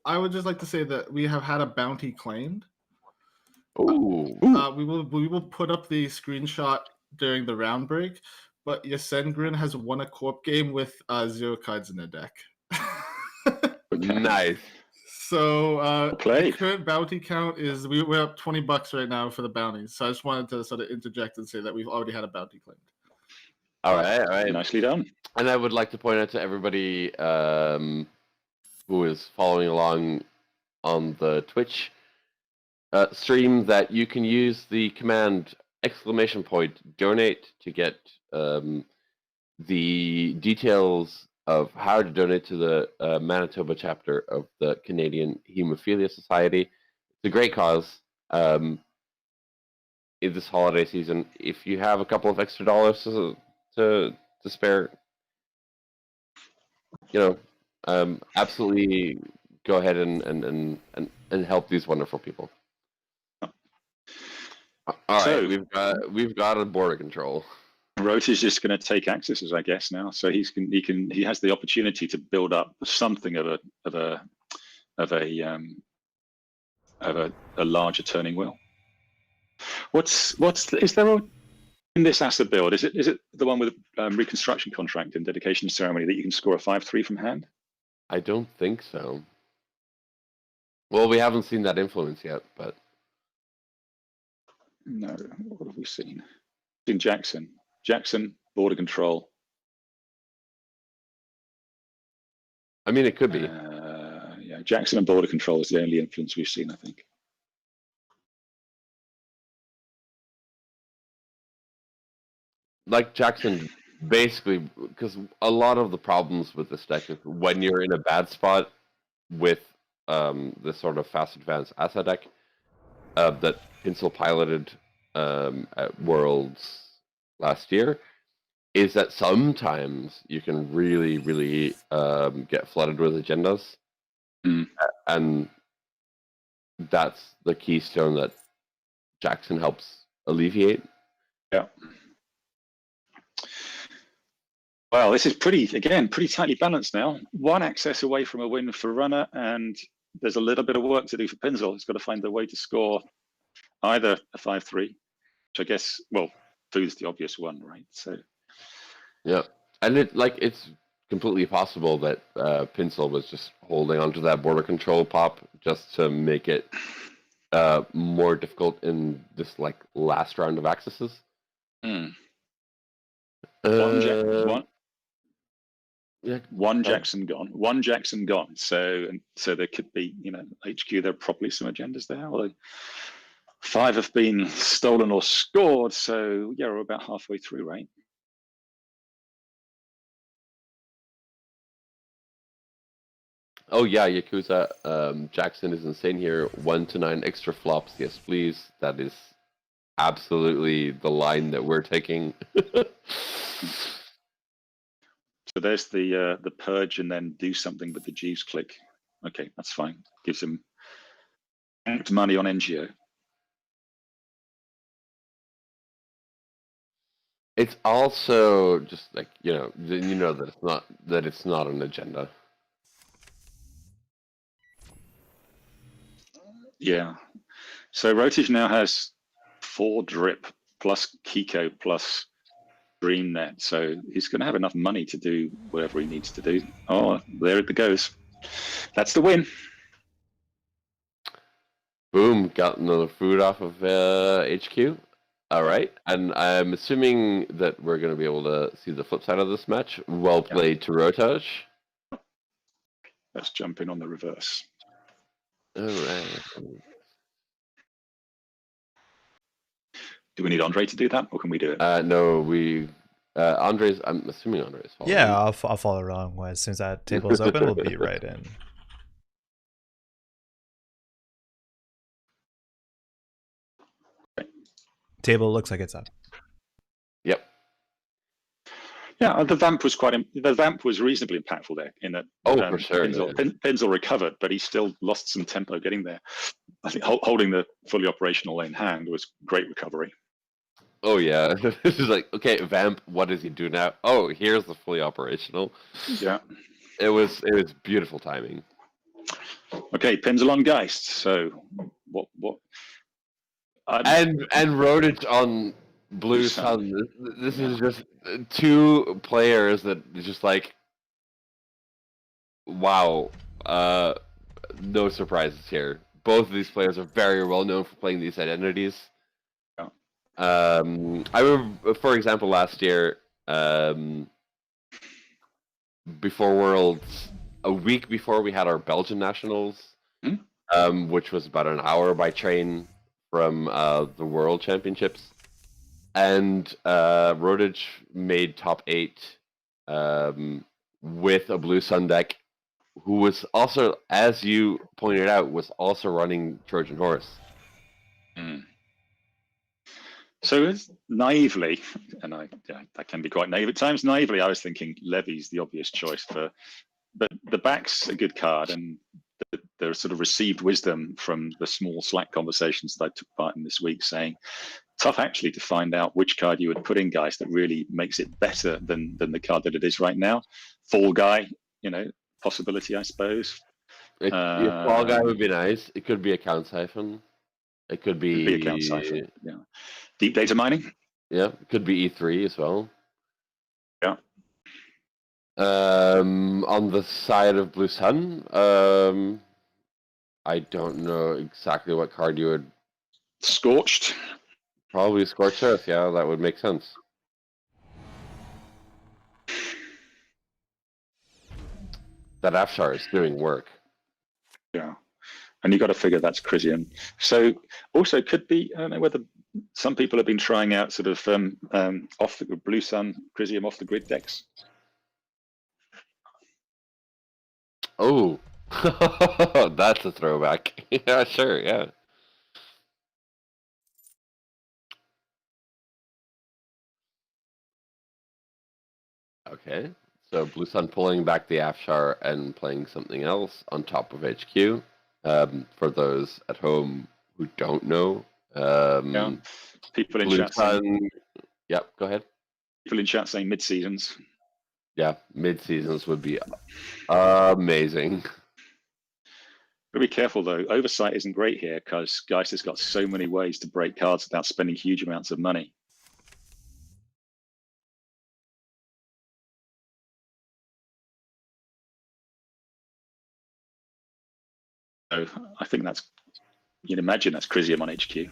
I would just like to say that we have had a bounty claimed. Ooh. We will put up the screenshot during the round break, but Yasengrin has won a corp game with 0 cards in their deck. Nice. So Play. the current bounty count is we're up $20 right now for the bounties. So I just wanted to sort of interject and say that we've already had a bounty claimed. All right. Nicely done. And I would like to point out to everybody who is following along on the Twitch stream that you can use the command !donate to get the details of how to donate to the Manitoba chapter of the Canadian Hemophilia Society. It's a great cause. In this holiday season, if you have a couple of extra dollars to spare, absolutely go ahead and help these wonderful people. All right, we've got a border control. Rote is just going to take accesses, I guess, now. So he has the opportunity to build up something of a larger turning wheel. Is there in this asset build? Is it the one with reconstruction contract and dedication ceremony that you can score a 5/3 from hand? I don't think so. Well, we haven't seen that influence yet, but no. What have we seen? In Jackson, border control. I mean, it could be. Yeah, Jackson and border control is the only influence we've seen, I think. Like Jackson, basically, because a lot of the problems with this deck is when you're in a bad spot with this sort of fast advanced asset deck that Pinsel piloted at Worlds last year, is that sometimes you can really, really get flooded with agendas. And that's the keystone that Jackson helps alleviate. Yeah. Well, this is pretty tightly balanced now. 1 access away from a win for Runner, and there's a little bit of work to do for Pinsel. He's got to find a way to score either a 5/3, which I guess, well, Food's the obvious one, right? So. Yeah, and it's completely possible that Pinsel was just holding onto that border control pop just to make it more difficult in this last round of accesses. One Jackson gone. One Jackson gone. So there could be, HQ. There are probably some agendas there. Although 5 have been stolen or scored. So yeah, we're about halfway through, right? Oh yeah, Yakuza. Jackson is insane here. 1 to 9 extra flops. Yes, please. That is absolutely the line that we're taking. So there's the purge and then do something with the juice click. Okay, that's fine. Gives him money on NGO. It's also just like that it's not an agenda. Yeah. So Rotage now has 4 drip plus Kiko plus DreamNet. So he's going to have enough money to do whatever he needs to do. Oh, there it goes. That's the win. Boom, got another food off of HQ. All right, and I'm assuming that we're going to be able to see the flip side of this match. Well played to Rotage. Let's jump in on the reverse. All right. Do we need Andre to do that, or can we do it? No, we. Andre's. I'm assuming Andre's following. Yeah, I'll follow along. As soon as that table is open, we'll be right in. Table looks like it's up. Yep. Yeah, the vamp was reasonably impactful there. In that, for sure. Pinzel recovered, but he still lost some tempo getting there. I think holding the fully operational lane hand was great recovery. Oh yeah, this is like, okay, vamp. What does he do now? Oh, here's the fully operational. Yeah, it was beautiful timing. Okay, Pinzel on Geist. So what? And Rodich on Blue Sun. This is just 2 players that just like, wow. No surprises here. Both of these players are very well known for playing these identities. Yeah. I remember, for example, last year, before Worlds, a week before we had our Belgian nationals, which was about an hour by train from the World Championships, and Rodich made top 8 with a Blue Sun deck, who was also, as you pointed out, was also running Trojan Horse. So it's naively, and that can be quite naive at times. Naively, I was thinking Levy's the obvious choice but the back's a good card, and the sort of received wisdom from the small Slack conversations that I took part in this week, saying tough actually to find out which card you would put in, guys, that really makes it better than the card that it is right now. Fall Guy, possibility, I suppose. Fall Guy would be nice. It could be a count siphon. It could be a count siphon. Yeah. Deep data mining. Yeah, it could be E3 as well. Yeah. On the side of Blue Sun, I don't know exactly what card you would. Scorched. Probably Scorched Earth. Yeah, that would make sense. That Afshar is doing work. Yeah. And you got to figure that's Crisium. So also could be, I don't know whether some people have been trying out sort of off the Blue Sun Crisium off the grid decks. Oh, that's a throwback. Yeah, sure, yeah. Okay, so Blue Sun pulling back the Afshar and playing something else on top of HQ. For those at home who don't know, Yeah. People in chat saying, yep, go ahead. People in chat saying mid-seasons. Yeah, mid-seasons would be amazing. Be careful though. Oversight isn't great here because Geist has got so many ways to break cards without spending huge amounts of money. So I think you'd imagine that's Crisium on HQ.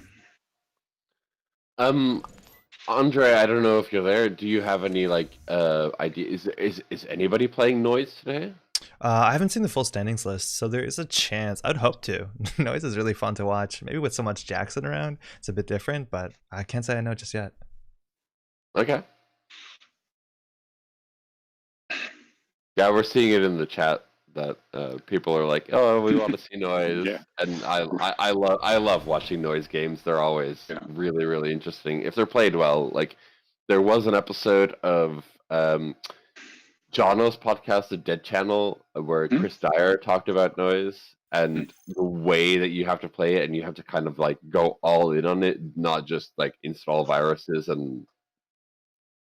Andre, I don't know if you're there. Do you have any idea? Is anybody playing Noise today? I haven't seen the full standings list, so there is a chance. I'd hope to. Noise is really fun to watch. Maybe with so much Jackson around, it's a bit different, but I can't say I know just yet. Okay. Yeah, we're seeing it in the chat that people are like, oh, we want to see noise, Yeah. and I love watching noise games. They're always really, really interesting if they're played well. Like there was an episode of Jono's podcast, The Dead Channel, where Chris Dyer talked about noise and the way that you have to play it, and you have to kind of like go all in on it, not just like install viruses and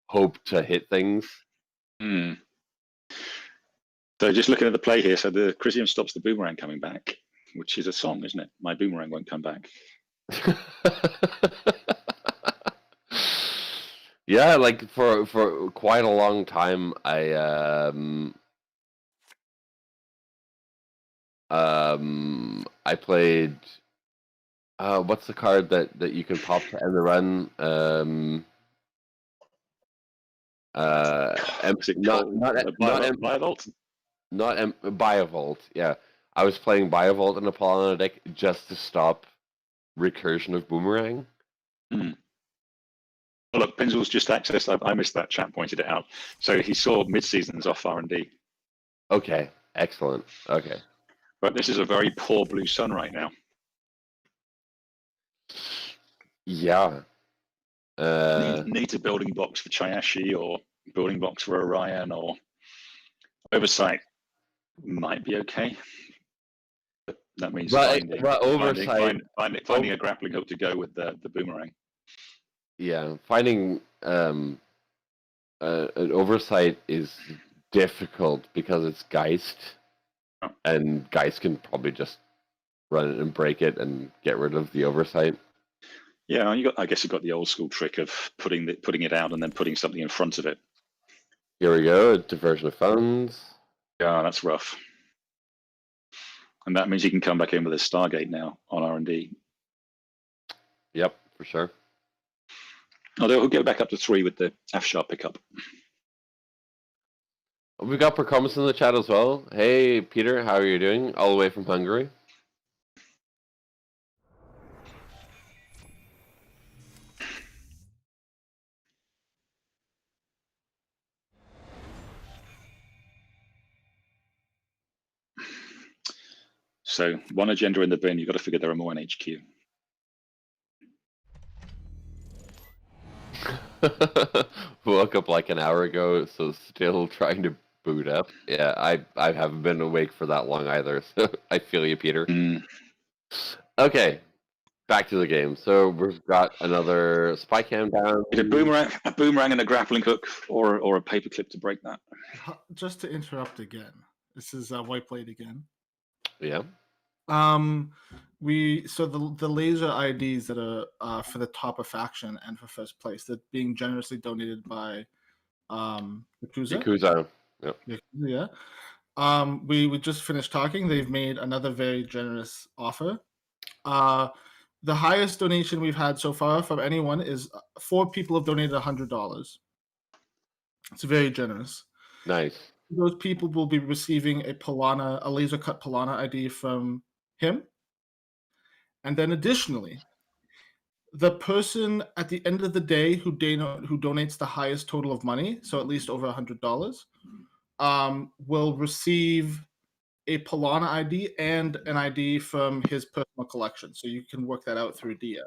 hope to hit things. So just looking at the play here, so the Crisium stops the boomerang coming back, which is a song, isn't it? My boomerang won't come back. Yeah, like for quite a long time, I played. What's the card that you can pop to end the run? Biovolt. Yeah, I was playing Biovolt in a Polana deck just to stop recursion of boomerang. Oh, look, Pinsel's just accessed. I missed that. Chat pointed it out. So he saw mid-seasons off R&D. Okay, excellent. Okay, but this is a very poor blue sun right now. Yeah. Needs a building box for Chayashi or building box for Orion or Oversight might be okay. But that means finding a grappling hook to go with the boomerang. Yeah, finding an Oversight is difficult because it's Geist, and Geist can probably just run it and break it and get rid of the Oversight. Yeah, I guess you got the old school trick of putting it out and then putting something in front of it. Here we go, diversion of funds. Yeah, that's rough. And that means you can come back in with a Stargate now on R&D. Yep, for sure. Although he'll get back up to 3 with the F-sharp pickup. We got Percomus in the chat as well. Hey, Peter, how are you doing? All the way from Hungary. So, one agenda in the bin, you've got to figure there are more in HQ. Woke up like an hour ago, so still trying to boot up. Yeah, I haven't been awake for that long either, so I feel you, Peter. Okay, back to the game. So we've got another spy cam down. Is a boomerang and a grappling hook, or a paperclip to break that? Just to interrupt again, this is White Blade again. Yeah. So the laser IDs that are for the top of faction and for first place, that being generously donated by Yakuza. Yep. Yeah. We just finished talking. They've made another very generous offer. The highest donation we've had so far from anyone is 4 people have donated $100. It's very generous. Nice. Those people will be receiving a laser cut Polana ID from him. And then additionally, the person at the end of the day who donates the highest total of money, so at least over $100, will receive a Polana ID and an ID from his personal collection. So you can work that out through DM.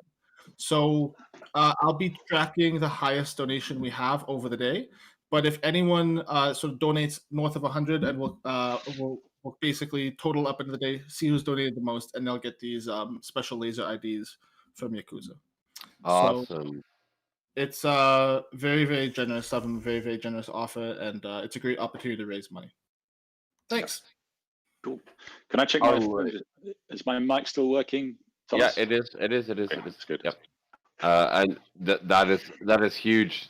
So I'll be tracking the highest donation we have over the day. But if anyone sort of donates north of 100, and we'll basically total up into the day, see who's donated the most, and they'll get these special laser IDs from Yakuza. Awesome. So it's very, very generous of them, very, very generous offer, and it's a great opportunity to raise money. Thanks. Cool. Can I check is my mic still working, Thomas? Yeah, it is. Okay, It's good. Yep. And that is huge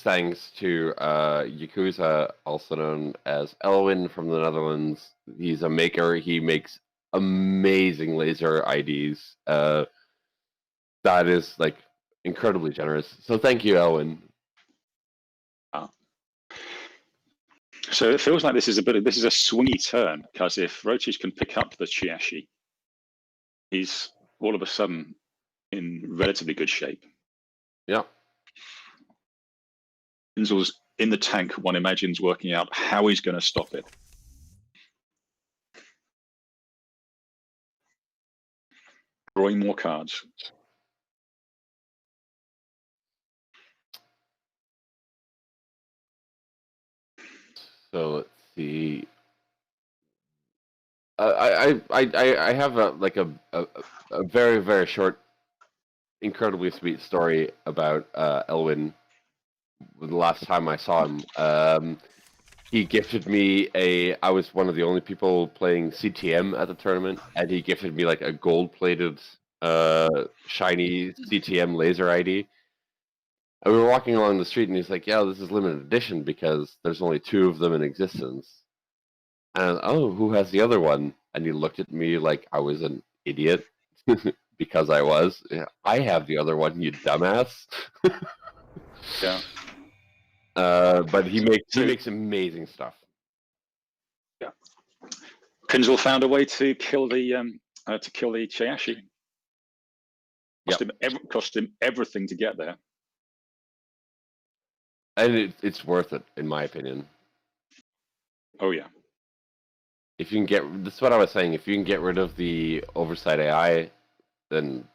thanks to Yakuza, also known as Elwin from the Netherlands. He's a maker. He makes amazing laser IDs. That is like incredibly generous. So thank you, Elwin. So it feels like this is a swingy turn, because if Rochis can pick up the Chiashi, he's all of a sudden in relatively good shape. Yeah. Pinsel's in the tank, one imagines working out how he's going to stop it. drawing more cards. So let's see. I have a very, very short, incredibly sweet story about Elwin. The last time I saw him, he gifted me I was one of the only people playing CTM at the tournament, and he gifted me like a gold-plated, shiny CTM laser ID. And we were walking along the street, and he's like, "Yeah, this is limited edition because there's only 2 of them in existence." And I was, "Oh, who has the other one?" And he looked at me like I was an idiot because I was. "Yeah, I have the other one, you dumbass." Yeah. But he makes amazing stuff. Yeah. Kinzel found a way to kill the Chayashi. Cost him everything to get there. And it's worth it, in my opinion. Oh yeah. If you can that's what I was saying. If you can get rid of the oversight AI, then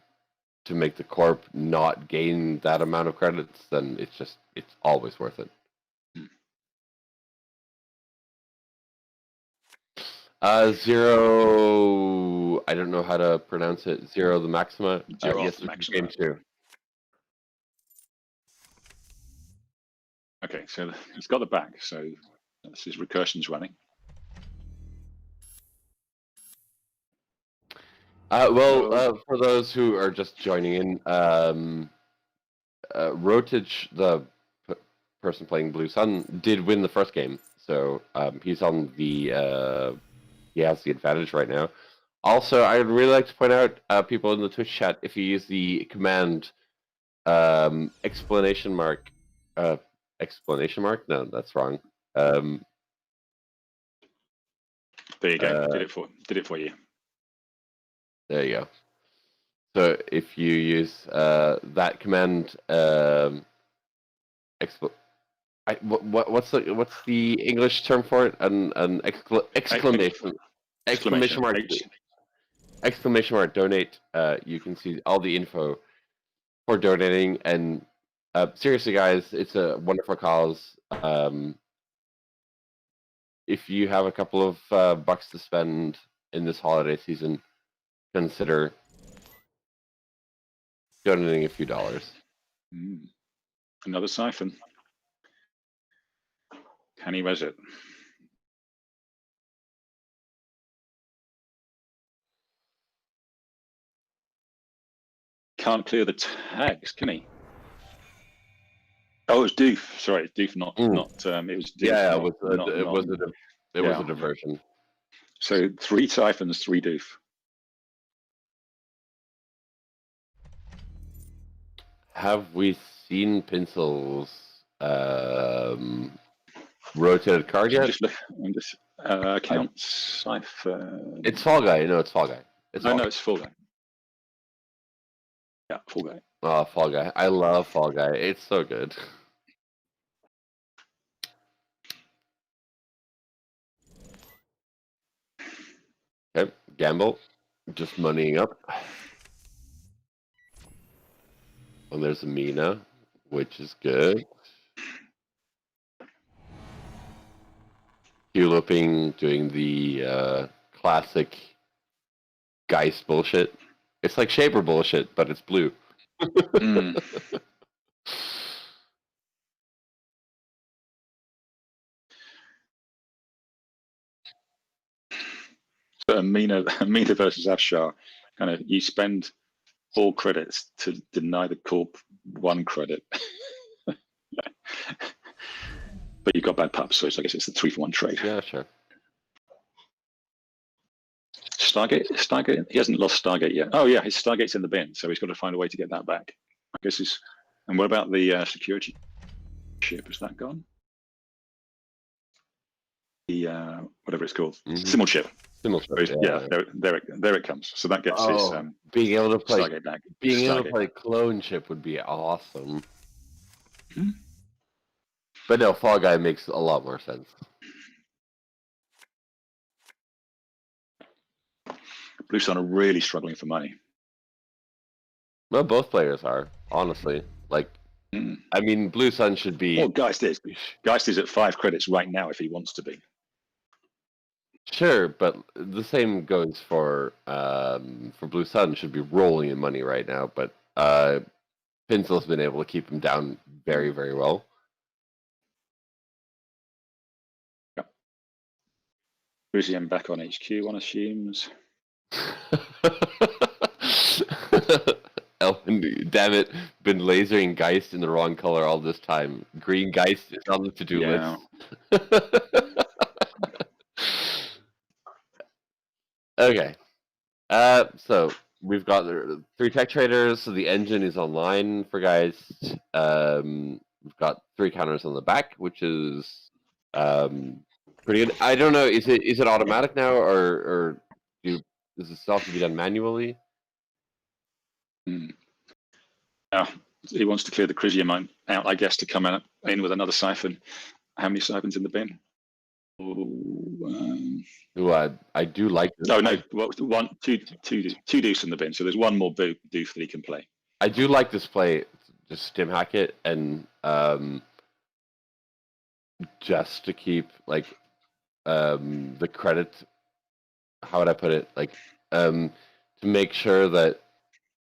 to make the corp not gain that amount of credits, then it's always worth it. Zero. I don't know how to pronounce it. Zero the Maxima. Yes, the Maxima. Game 2. Okay, so he's got the back. So that's his recursion's running. For those who are just joining in, Rotage, the person playing Blue Sun, did win the first game, so he's on the he has the advantage right now. Also, I'd really like to point out, people in the Twitch chat, if you use the command exclamation mark. No, that's wrong. There you go. Did it for you. There you go. So if you use that command, what's the English term for it? An exclamation mark donate. You can see all the info for donating, and seriously, guys, it's a wonderful cause. If you have a couple of bucks to spend in this holiday season, consider donating a few dollars. Another siphon. Can he res it? Can't clear the tags, can he? Oh, it's Doof. Sorry, Doof, not. It was Doof. Yeah, it was a diversion. So 3 siphons, 3 Doof. Have we seen Pinsel's rotated card yet? Count siphon. It's Fall Guy. No, it's Fall Guy. It's Fall Guy. Yeah, Fall Guy. Oh, Fall Guy. I love Fall Guy. It's so good. Okay, gamble. Just moneying up. And there's a Mina, which is good. Huloping, doing the classic Geist bullshit. It's like Shaper bullshit, but it's blue. So Mina versus Afshar, kind of, you spend 4 credits to deny the corp 1 credit. But you got bad pups, so I guess it's the 3-for-1 trade. Yeah, sure. Stargate. He hasn't lost Stargate yet. Oh yeah, his Stargate's in the bin, so he's got to find a way to get that back. I guess he's. And what about the security ship? Is that gone? The whatever it's called, Simmel ship. Simmel ship. Yeah, there it comes. So that gets his being able to play Stargate back. Able to play clone ship would be awesome. But no, Fall Guy makes a lot more sense. Blue Sun are really struggling for money. Well, both players are, honestly. Like, Mm. I mean, Blue Sun should be... Well, Geist is. Geist is at 5 credits right now if he wants to be. Sure, but the same goes for Blue Sun. Should be rolling in money right now, but Pinsel's been able to keep him down very, very well. Cruzium back on HQ, one assumes. Elvin, damn it, been lasering Geist in the wrong color all this time. Green Geist is on the to-do Yeah. list. Okay. So we've got the 3 tech traders. So the engine is online for Geist. We've got 3 counters on the back, which is pretty good. I don't know. Is it automatic now, or does this have to be done manually? Yeah, he wants to clear the Cruzium out, I guess, to come in with another siphon. How many siphons in the bin? Ooh, I do like this. Oh no, well, two deuce in the bin. So there's one more doof that he can play. I do like this play. Just stim hack it and just to keep like the credit. How would I put it? Like to make sure that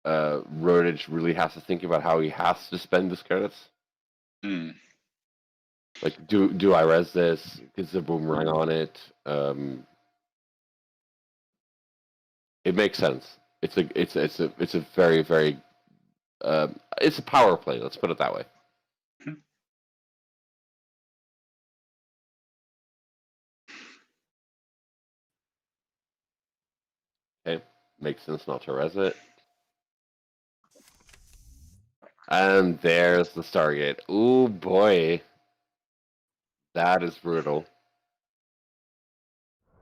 Rodage really has to think about how he has to spend his credits. Like, do I res this? Is the boomerang on it? It makes sense. It's a very, very it's a power play. Let's put it that way. Okay, makes sense not to res it. And there's the Stargate. Ooh boy, that is brutal.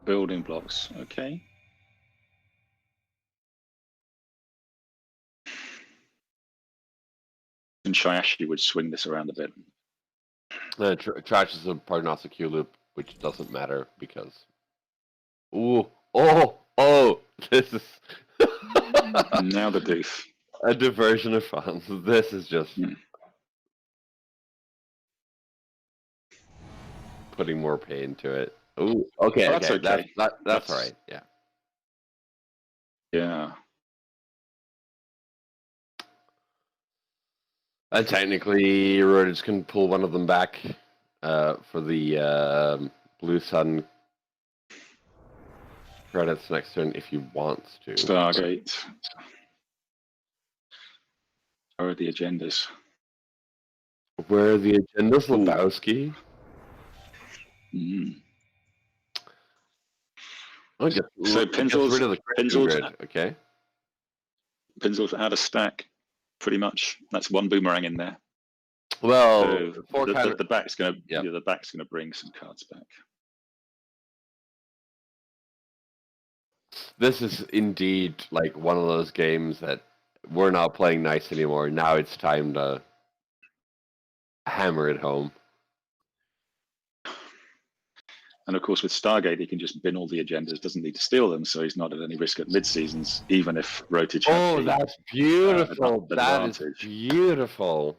Building blocks, okay. And Shayashi would swing this around a bit. Trash is a prognostic Q loop, which doesn't matter because. Ooh, oh, this is. Now the doof. A diversion of funds. This is just putting more pain to it. Ooh, okay, Oh, that's okay. That's all right. Yeah. Yeah. And technically, Rodage can pull one of them back for the Blue Sun credits next turn if he wants to. Stargate. Where are the agendas? Where are the agendas, Lebowski? So Pinsel's rid of the grid, okay. Pinsel's out of stack, pretty much. That's one boomerang in there. Well, so the back's gonna bring some cards back. This is indeed like one of those games that we're not playing nice anymore. Now it's time to hammer it home. And of course, with Stargate, he can just bin all the agendas, doesn't need to steal them, so he's not at any risk at mid-seasons, even if Rotage has Oh, that's beautiful. That is beautiful.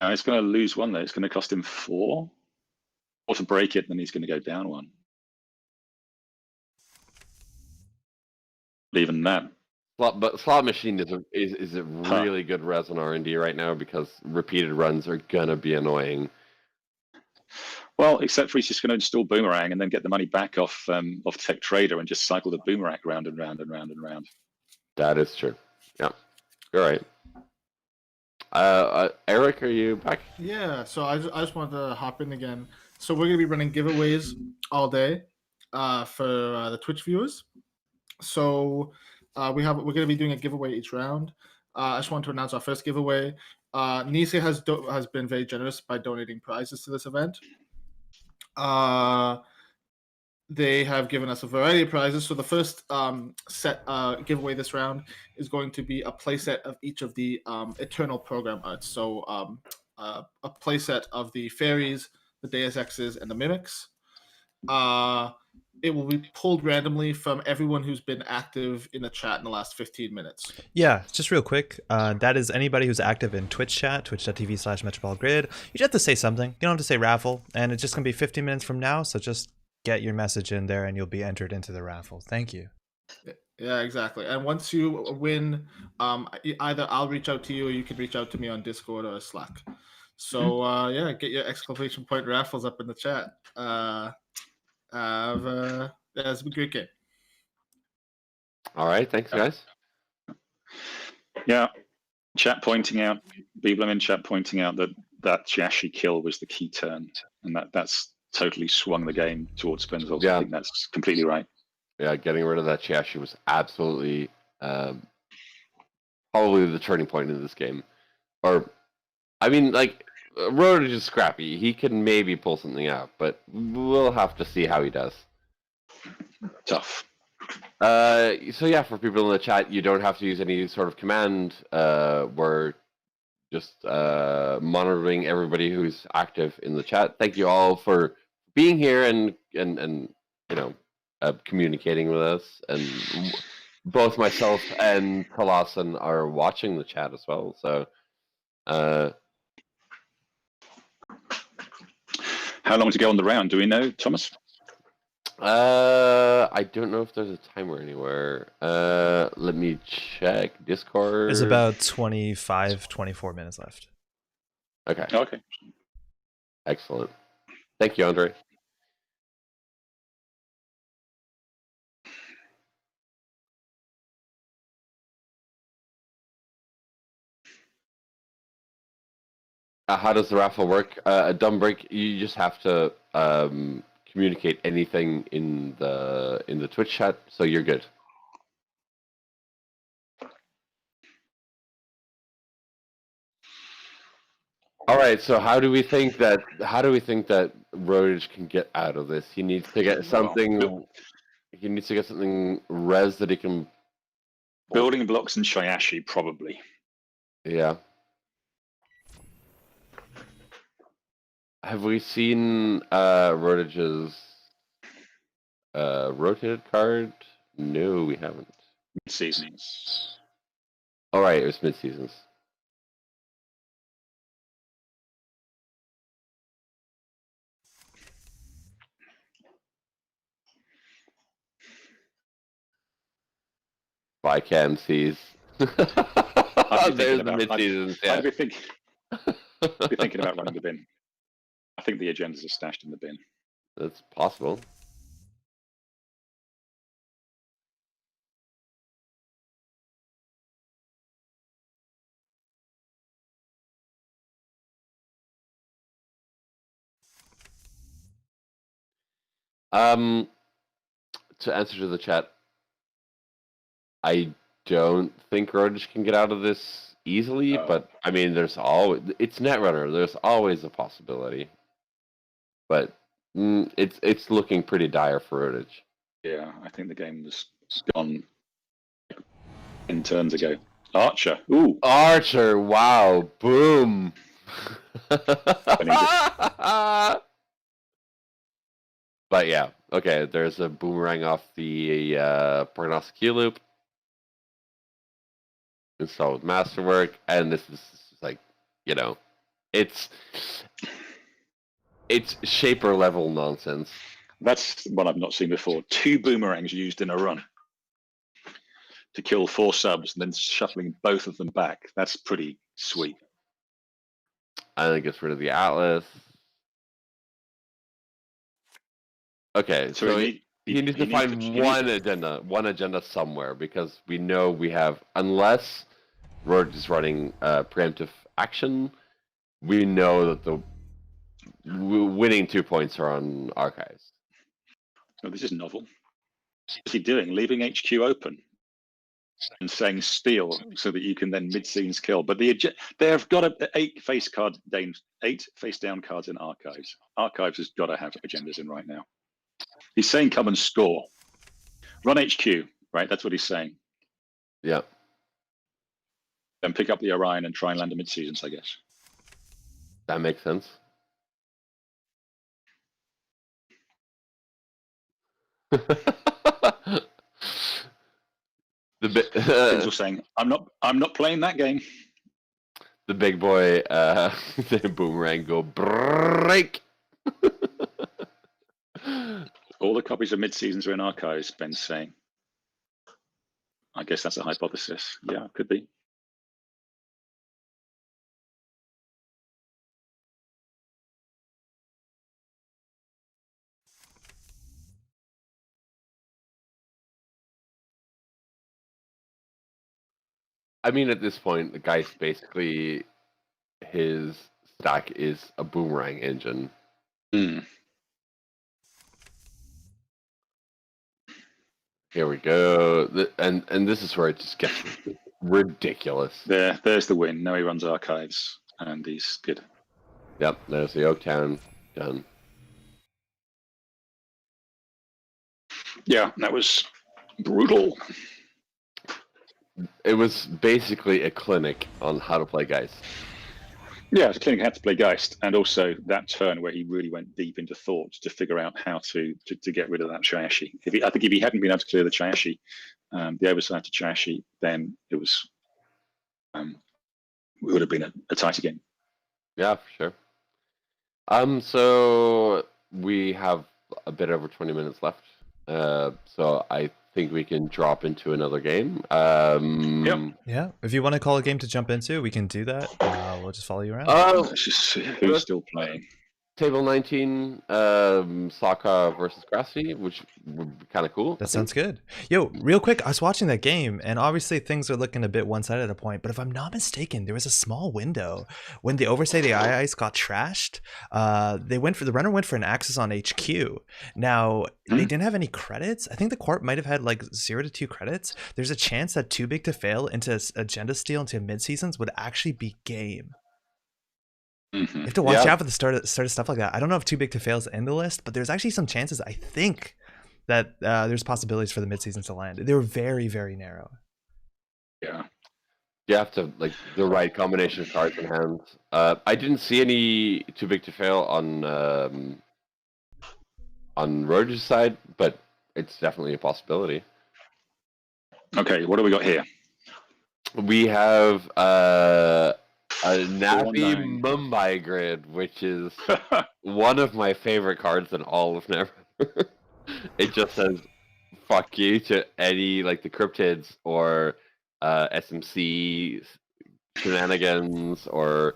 Now he's going to lose one, though. It's going to cost him 4. Or to break it, then he's going to go down 1. But even that. But Slot Machine is a really good res on R&D right now because repeated runs are going to be annoying. Well, except for he's just going to install Boomerang and then get the money back off Tech Trader and just cycle the Boomerang round and round and round and round. That is true. Yeah, you're right. Eric, are you back? Yeah, so I just wanted to hop in again. So we're going to be running giveaways all day for the Twitch viewers. So we're going to be doing a giveaway each round. I just want to announce our first giveaway. Nise has been very generous by donating prizes to this event. They have given us a variety of prizes. So the first set giveaway this round is going to be a playset of each of the Eternal program arts. So a playset of the fairies, the Deus Exes, and the Mimics. it will be pulled randomly from everyone who's been active in the chat in the last 15 minutes. Yeah, just real quick. That is anybody who's active in Twitch chat, twitch.tv/MetropoliGrid. You just have to say something. You don't have to say raffle. And it's just going to be 15 minutes from now. So just get your message in there and you'll be entered into the raffle. Thank you. Yeah, exactly. And once you win, either I'll reach out to you or you can reach out to me on Discord or Slack. So yeah, get your exclamation point raffles up in the chat. It's been a great game. All right, thanks, guys. Yeah, chat pointing out, people in chat pointing out that Jashi kill was the key turn, and that's totally swung the game towards Spinzels. Yeah. I think that's completely right. Yeah, getting rid of that Chiashi was absolutely probably the turning point in this game. Or, I mean, like, Rodage is scrappy. He can maybe pull something out, but we'll have to see how he does. Tough. So yeah, for people in the chat, you don't have to use any sort of command. We're just monitoring everybody who's active in the chat. Thank you all for being here and you know, communicating with us. And both myself and Kalasan are watching the chat as well. So how long to go on the round? Do we know, Thomas? I don't know if there's a timer anywhere. Let me check Discord. There's about 25, 24 minutes left. Okay. Okay. Excellent. Thank you, Andre. How does the raffle work? A dumb break. You just have to communicate anything in the Twitch chat, so you're good. All right. So how do we think that Rodage can get out of this? He needs to get something. He needs to get something res that he can. Building blocks and Shayashi, probably. Yeah. Have we seen Rodage's rotated card? No, we haven't. Mid-seasons. All right, it was mid-seasons. By KMCs. There's the mid-seasons. Yeah. I'd be thinking about running the bin. I think the agendas are stashed in the bin. That's possible. To answer to the chat, I don't think Rodage can get out of this easily, but I mean, it's Netrunner. There's always a possibility, but it's looking pretty dire for Rodage. Yeah, I think the game was gone in turns ago. Archer. Ooh. Archer. Wow. Boom. But yeah, okay. There's a boomerang off the prognostic key loop. Installed with Masterwork, and this is like, you know, it's shaper level nonsense. That's what I've not seen before. 2 boomerangs used in a run to kill 4 subs, and then shuffling both of them back. That's pretty sweet. I think it's rid of the Atlas. Okay, so he needs to find one agenda somewhere, because we know we have, unless Rodage is running preemptive action, we know that the winning 2 points are on Archives. Oh, this is novel. What's he doing? Leaving HQ open and saying steal so that you can then mid-scenes kill. But they've got 8 face down cards in Archives. Archives has got to have agendas in right now. He's saying come and score. Run HQ, right? That's what he's saying. Yeah. Then pick up the Orion and try and land a mid-seasons, I guess. That makes sense. The Tinsel saying, "I'm not playing that game." the big boy the boomerang go break. All the copies of mid-seasons are in archives, Ben's saying. I guess that's a hypothesis. Yeah, could be. I mean, at this point, the guy's basically his stack is a boomerang engine. Mm. Here we go, and this is where it just gets ridiculous. There's the win. Now he runs archives, and he's good. Yep, there's the Oaktown done. Yeah, that was brutal. It was basically a clinic on how to play Geist. Yeah, it's clinic had to play Geist, and also that turn where he really went deep into thought to figure out how to get rid of that Chayashi. I think if he hadn't been able to clear the Chayashi, the oversight to Chayashi, then it was it would have been a tighter game. Yeah, for sure. So we have a bit over 20 minutes left. So I think we can drop into another game. Yep. Yeah, if you want to call a game to jump into, we can do that. We'll just follow you around. Let's just see who's still playing. Table 19, Sokka versus Grassy, which would be kind of cool. That sounds good. Yo, real quick, I was watching that game, and obviously things are looking a bit one-sided at a point, but if I'm not mistaken, there was a small window when the Oversay the Ice got trashed. The runner went for an Axis on HQ. Now, they didn't have any credits. I think the Corp might have had like 0 to 2 credits. There's a chance that Too Big to Fail into Agenda Steal into mid-seasons would actually be game. You have to watch out for the start of stuff like that. I don't know if Too Big to Fail is in the list, but there's actually some chances, I think, that there's possibilities for the mid-seasons to land. They were very, very narrow. Yeah. You have to like the right combination of cards in hand. I didn't see any Too Big to Fail on Roger's side, but it's definitely a possibility. Okay, what do we got here? We have a Navi Mumbai grid, which is one of my favorite cards in all of Netrunner. It just says "fuck you" to any like the cryptids or SMC shenanigans or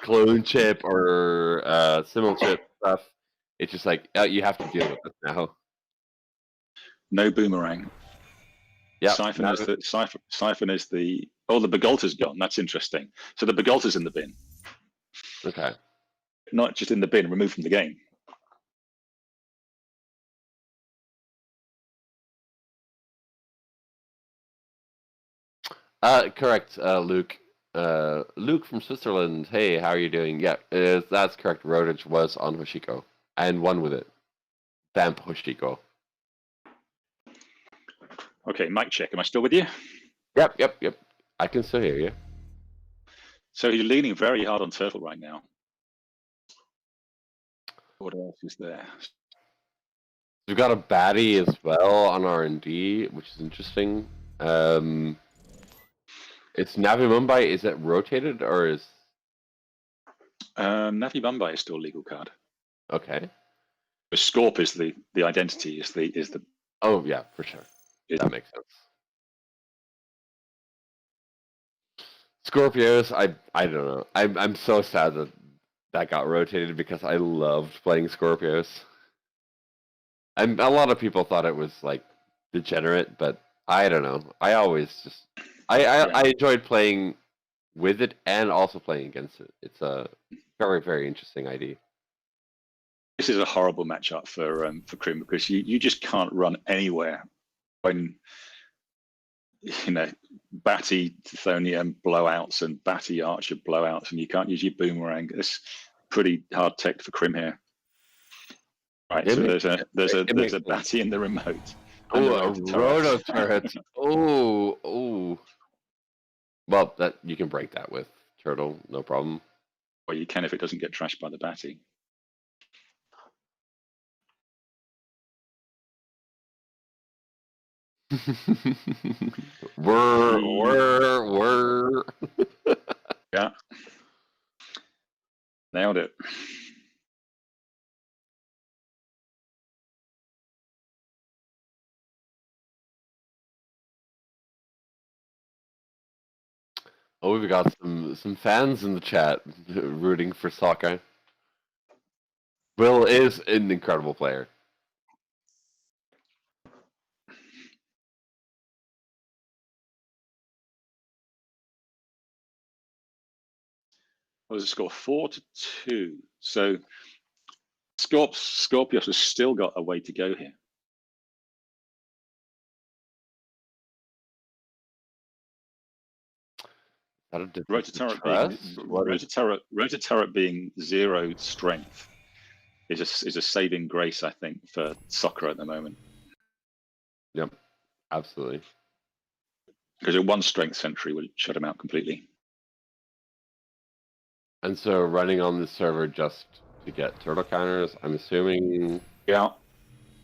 clone chip or simul chip stuff. It's just like you have to deal with it now. No boomerang. Yeah, Siphon is the the Begolta's gone. That's interesting. So the Begolta's in the bin. Okay. Not just in the bin, removed from the game. Correct, Luke. Luke from Switzerland. Hey, how are you doing? Yeah, that's correct. Rodage was on Hoshiko and won with it. Vamp Hoshiko. Okay, mic check. Am I still with you? Yep. I can still hear you. So he's leaning very hard on Turtle right now. What else is there? We've got a baddie as well on R&D, which is interesting. It's Navi Mumbai. Is it rotated or is Navi Mumbai is still a legal card. Okay. The Scorp is the identity is the. Oh yeah, for sure. That makes sense. Scorpios, I don't know. I'm so sad that got rotated because I loved playing Scorpios. And a lot of people thought it was like degenerate, but I don't know. I always just I enjoyed playing with it and also playing against it. It's a very, very interesting ID. This is a horrible matchup for Krim because you just can't run anywhere when Batty Thonium blowouts and Batty Archer blowouts, and you can't use your boomerang. It's pretty hard tech for Krim here. Right, so there's a Batty in the remote. Oh, a roto turret. Oh. Well, that you can break that with Turtle, no problem. Well, you can if it doesn't get trashed by the Batty. We're. Yeah. Nailed it. Oh, we've got some fans in the chat rooting for soccer. Will is an incredible player. What was the score? 4-2. So Scorpios has still got a way to go here. Rototurret being 0 strength is a saving grace, I think, for soccer at the moment. Yep, absolutely. Because a 1 strength sentry would shut him out completely. And so running on the server just to get turtle counters, I'm assuming. Yeah.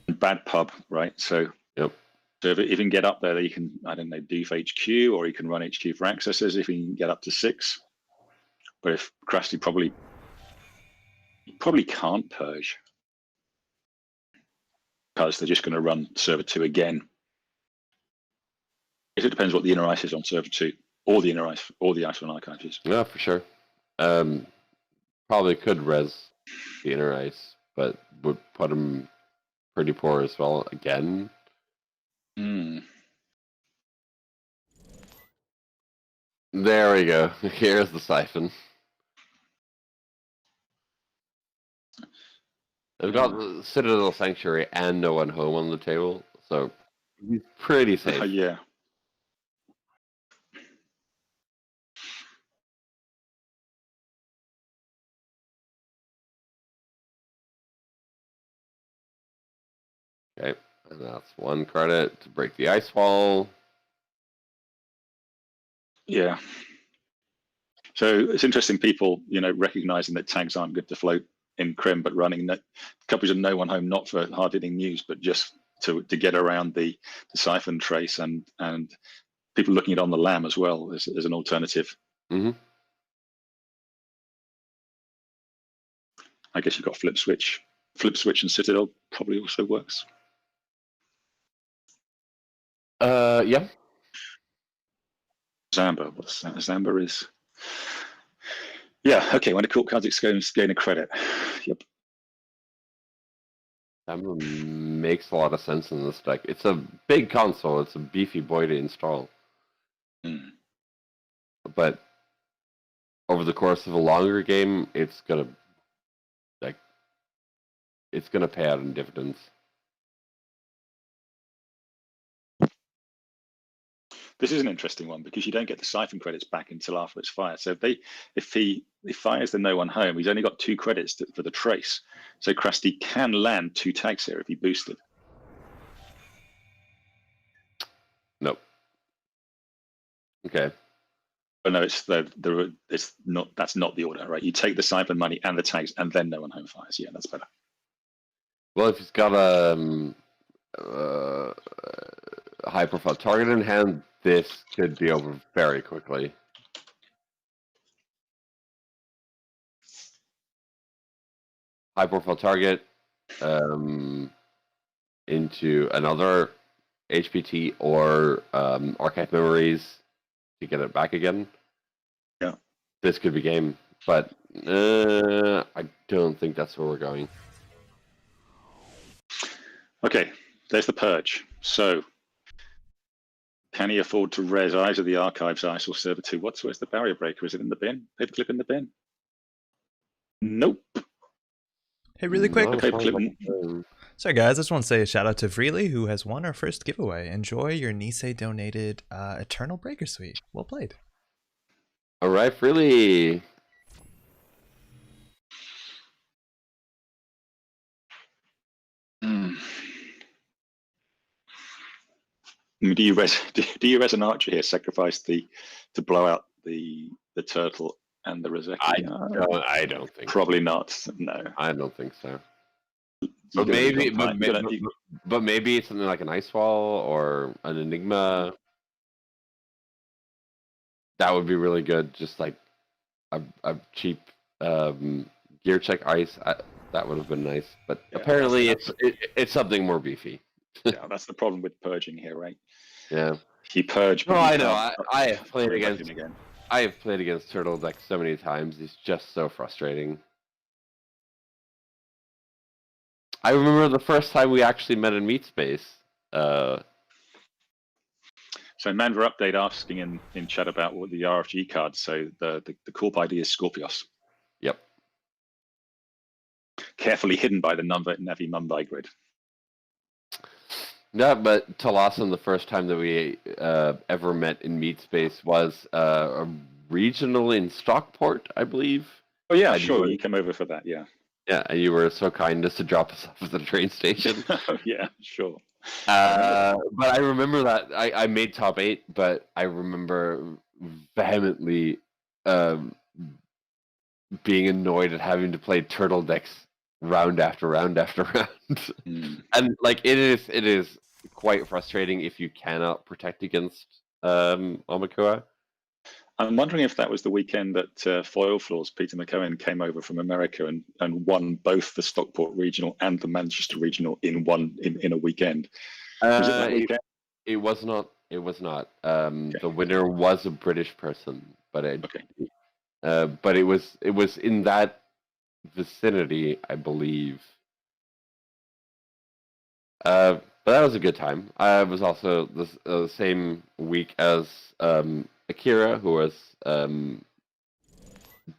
Bad pub, right? So yep. So if you can get up there, you can, I don't know, do for HQ, or you can run HQ for accesses if you can get up to 6. But if Krusty probably can't purge, because they're just going to run server 2 again. It depends what the inner ice is on server 2, or the inner ice, or the Ice-One Archives is. Yeah, for sure. Probably could res the inner ice, but would put him pretty poor as well again. There we go. Here's the siphon. They've got the Citadel Sanctuary and No One Home on the table, so he's pretty safe. Yeah. Okay, and that's 1 credit to break the ice wall. Yeah. So it's interesting, people, recognizing that tags aren't good to float in Crim, but running copies of No One Home, not for hard-hitting news, but just to get around the siphon trace, and people looking at it on the LAM as well as an alternative. Mm-hmm. I guess you've got flip switch. Flip switch and Citadel probably also works. Yeah. Zamba, what's that? Zamba is. Yeah, okay, when a court card exchange, gain a credit. Yep. That makes a lot of sense in this deck. It's a big console. It's a beefy boy to install. But over the course of a longer game, it's gonna pay out in dividends. This is an interesting one because you don't get the siphon credits back until after it's fired. So if he fires the No One Home, he's only got 2 credits for the trace. So Krusty can land 2 tags here if he boosted. Nope. Okay. But no, it's not. That's not the order, right? You take the siphon money and the tags, and then No One Home fires. Yeah, that's better. Well, if he's got a high-profile target in hand, this could be over very quickly. High-profile target into another HPT or Archive Memories to get it back again. Yeah. This could be game, but I don't think that's where we're going. Okay, there's the purge. So, can he afford to res either the Archives Ice or Server 2? Where's the barrier breaker? Is it in the bin? Paperclip in the bin? Nope. Hey, really quick. Sorry, guys. I just want to say a shout out to Freely, who has won our first giveaway. Enjoy your Nisei donated Eternal Breaker Suite. Well played. All right, Freely. Do you res an archer here? Sacrifice to blow out the turtle and the Roseki? I don't think. Probably not. No. I don't think so. But gonna maybe, become but, but maybe it's something like an ice wall or an enigma. That would be really good. Just like a cheap gear check ice. That would have been nice. But Yeah, apparently, it's something more beefy. yeah, that's the problem with purging here, right? Yeah. You purge. No, But you I know. can't I have played go back against. in again. I have played against Turtle Deck so many times. It's just so frustrating. I remember the first time we actually met in Meat Space. So Mandra update asking in chat about what the RFG cards. So the Corp ID is Scorpios, Yep. carefully hidden by the Navi Mumbai grid. Yeah, but Talasan, the first time that we ever met in Meat Space was a regional in Stockport, I believe. Oh yeah, And sure. You came over for that, yeah. Yeah, and you were so kind as to drop us off at the train station. Yeah, sure. But I remember that I made top 8, but I remember vehemently being annoyed at having to play Turtle Decks round after round after round. And like it is quite frustrating if you cannot protect against Omakua. I'm wondering if that was the weekend that Foil Floors Peter McCohen came over from America and won both the Stockport Regional and the Manchester Regional in a weekend. Was it that weekend? It was not. It was not. Okay. The winner was a British person, but Okay. But it was in that vicinity, I believe. But that was a good time. I was also the same week as Akira, who was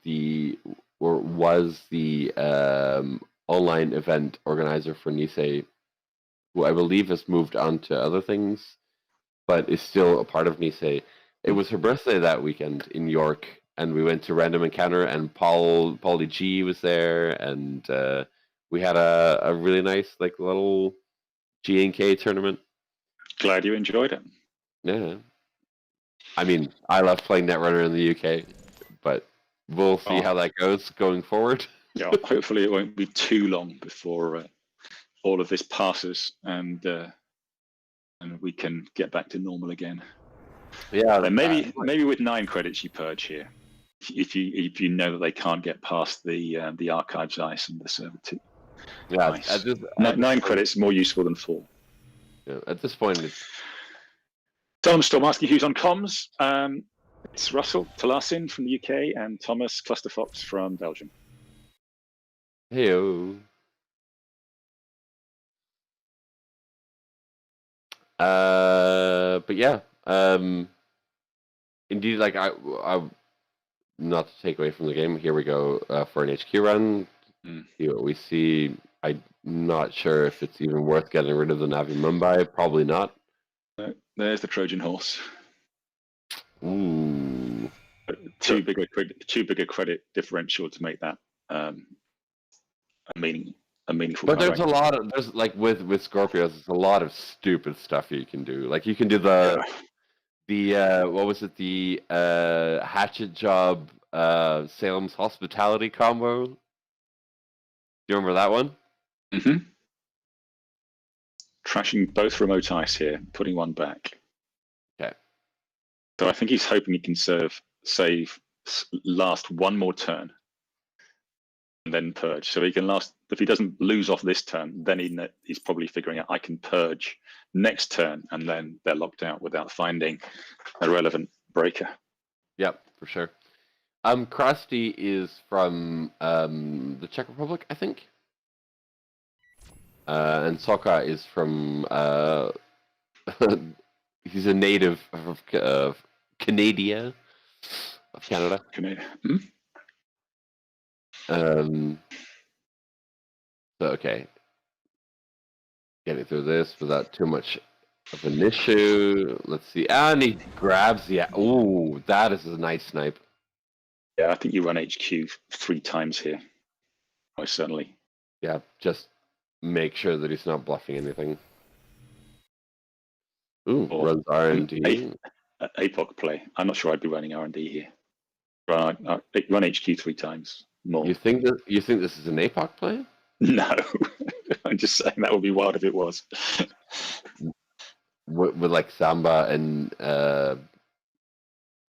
the online event organizer for Nisei, who I believe has moved on to other things, but is still a part of Nisei. It was her birthday that weekend in York, and we went to Random Encounter, and Paulie G was there, and we had a really nice like little G&K tournament. Glad you enjoyed it. Yeah. I mean, I love playing Netrunner in the UK, but we'll see how that goes going forward. Yeah, hopefully it won't be too long before all of this passes and we can get back to normal again. Yeah, and maybe with 9 credits you purge here, if you know that they can't get past the archives ice and the server 2. Yeah, nice. At 9 credits more useful than 4. Yeah, at this point, it's Tom Storm asking who's on comms. It's Russell Talasin from the UK and Thomas Clusterfox from Belgium. Heyo. But yeah, indeed, like I not to take away from the game. Here we go for an HQ run. See what we see. I'm not sure if it's even worth getting rid of the Navi Mumbai. Probably not. There's the Trojan horse. Ooh. Too big a credit differential to make that a meaningful. But there's like with Scorpios, there's a lot of stupid stuff you can do. Like you can do the what was it, the hatchet job Salem's hospitality combo. Do you remember that one? Mm-hmm. Trashing both remote ice here, putting one back. Okay. So I think he's hoping he can last one more turn and then purge. So he can last, if he doesn't lose off this turn, then he's probably figuring out I can purge next turn, and then they're locked out without finding a relevant breaker. Yep, for sure. Krusty is from the Czech Republic, I think. And Soka is from he's a native of Canada. So okay, getting through this without too much of an issue. Let's see, and he grabs the. Ooh, that is a nice snipe. Yeah, I think you run HQ 3 times here. Most certainly. Yeah, just make sure that he's not bluffing anything. Ooh, runs R&D. APOC play. I'm not sure I'd be running R&D here. Run HQ 3 times more. You think this is an APOC play? No, I'm just saying that would be wild if it was. With like Samba and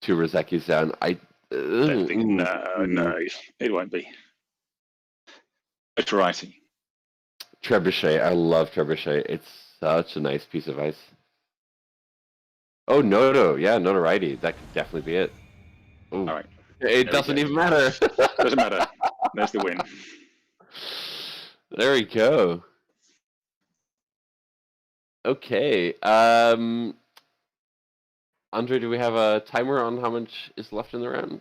two Rozekis down, I don't think, no, it won't be. Notoriety. Trebuchet. I love Trebuchet. It's such a nice piece of ice. Oh, Noto. Yeah, Notoriety. That could definitely be it. Ooh. All right. It doesn't even matter. Doesn't matter. There's the win. There we go. Okay. Andre, do we have a timer on how much is left in the round?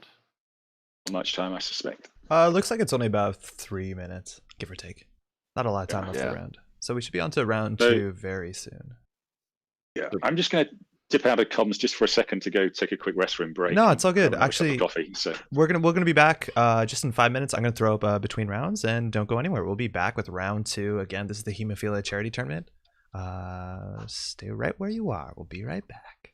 Not much time, I suspect. Looks like it's only about 3 minutes, give or take. Not a lot of time left Yeah. the round. So we should be on to round So- 2 very soon. Yeah. I'm just going to dip out of comms just for a second to go take a quick restroom break. No, it's all good. Grab another cup of Actually, coffee. So We're gonna be back just in 5 minutes. I'm gonna throw up between rounds, and don't go anywhere. We'll be back with round 2. Again, this is the Hemophilia charity tournament. Stay right where you are. We'll be right back.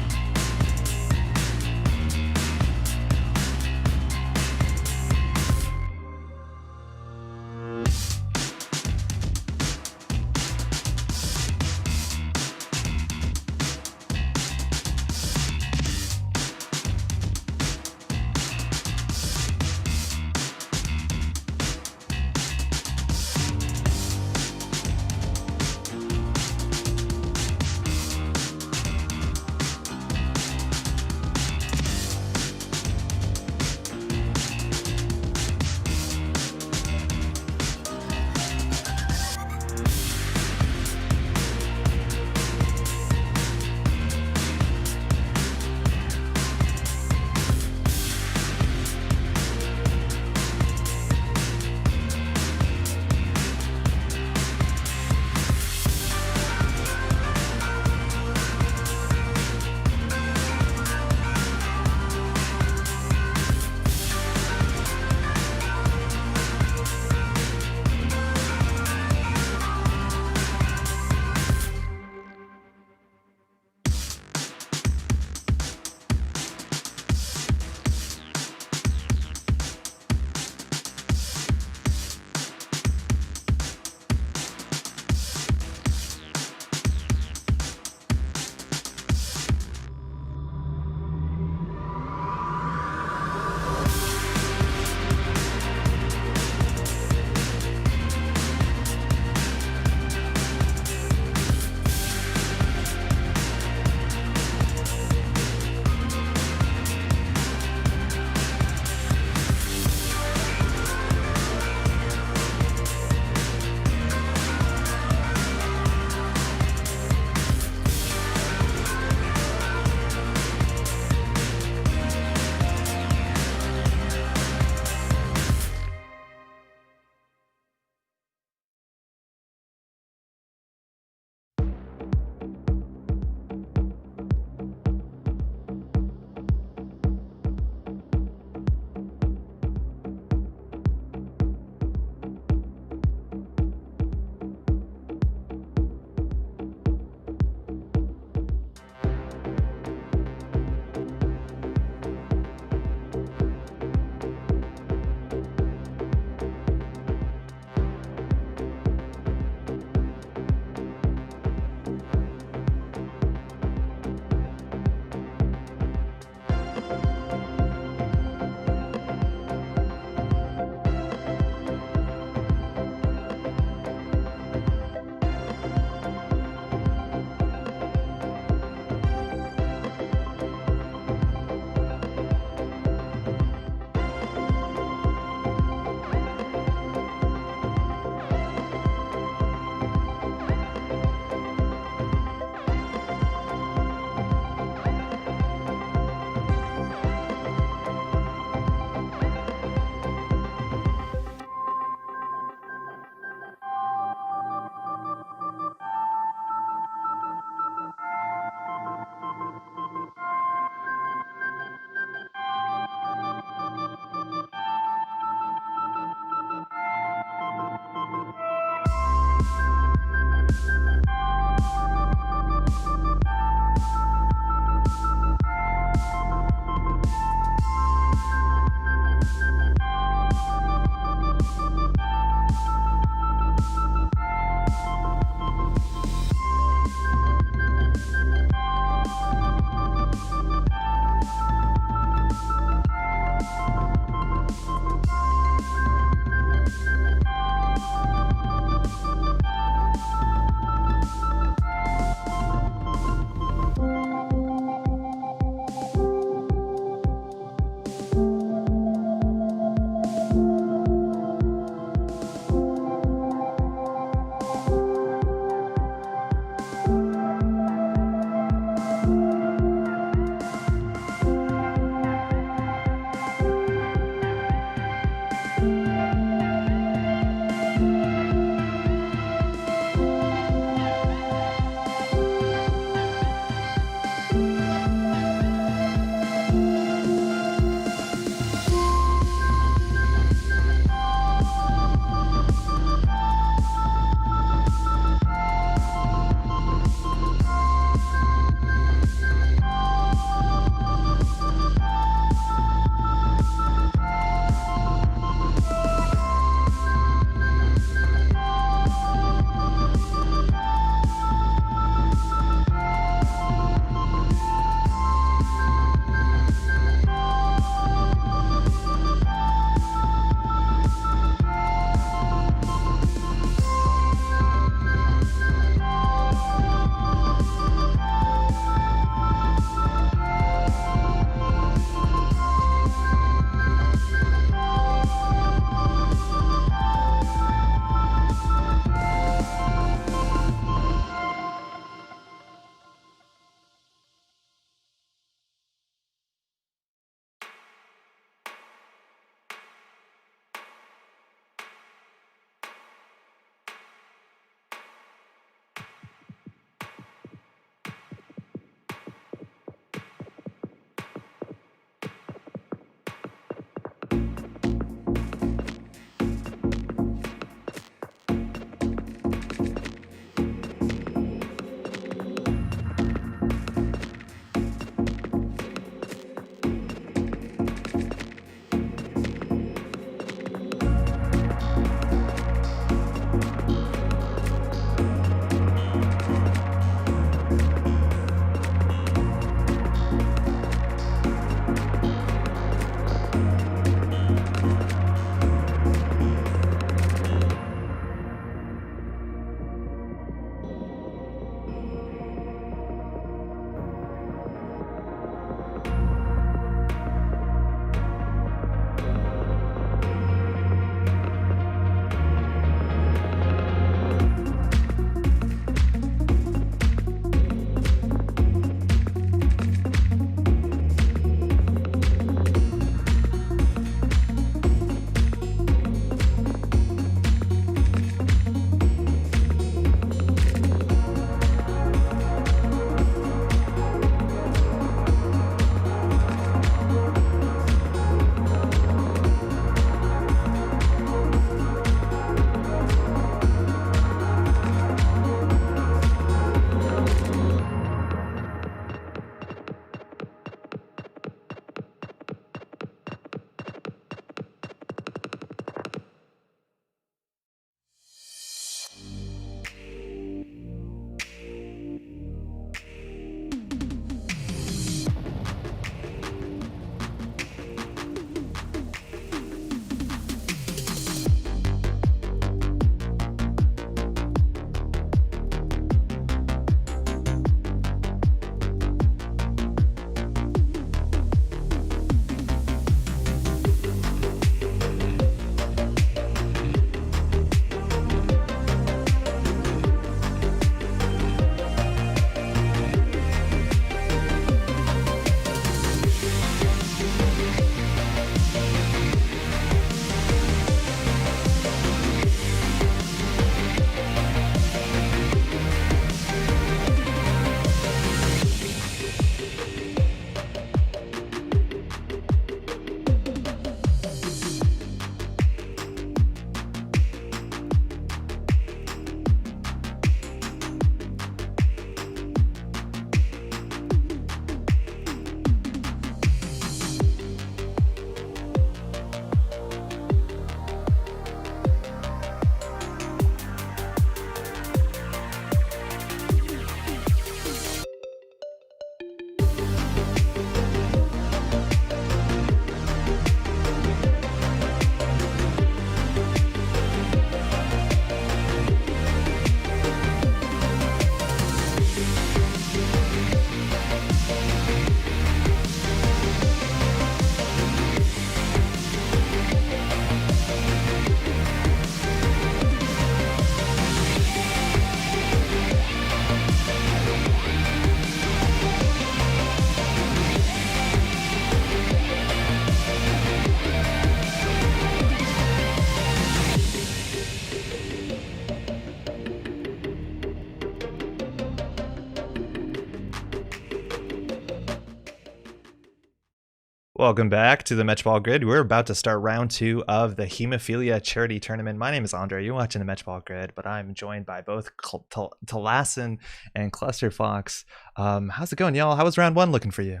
Welcome back to the Matchball Grid. We're about to start round 2 of the Hemophilia Charity Tournament. My name is Andre. You're watching the Matchball Grid, but I'm joined by both Talassen and Clusterfox. How's it going, y'all? How was round 1 looking for you?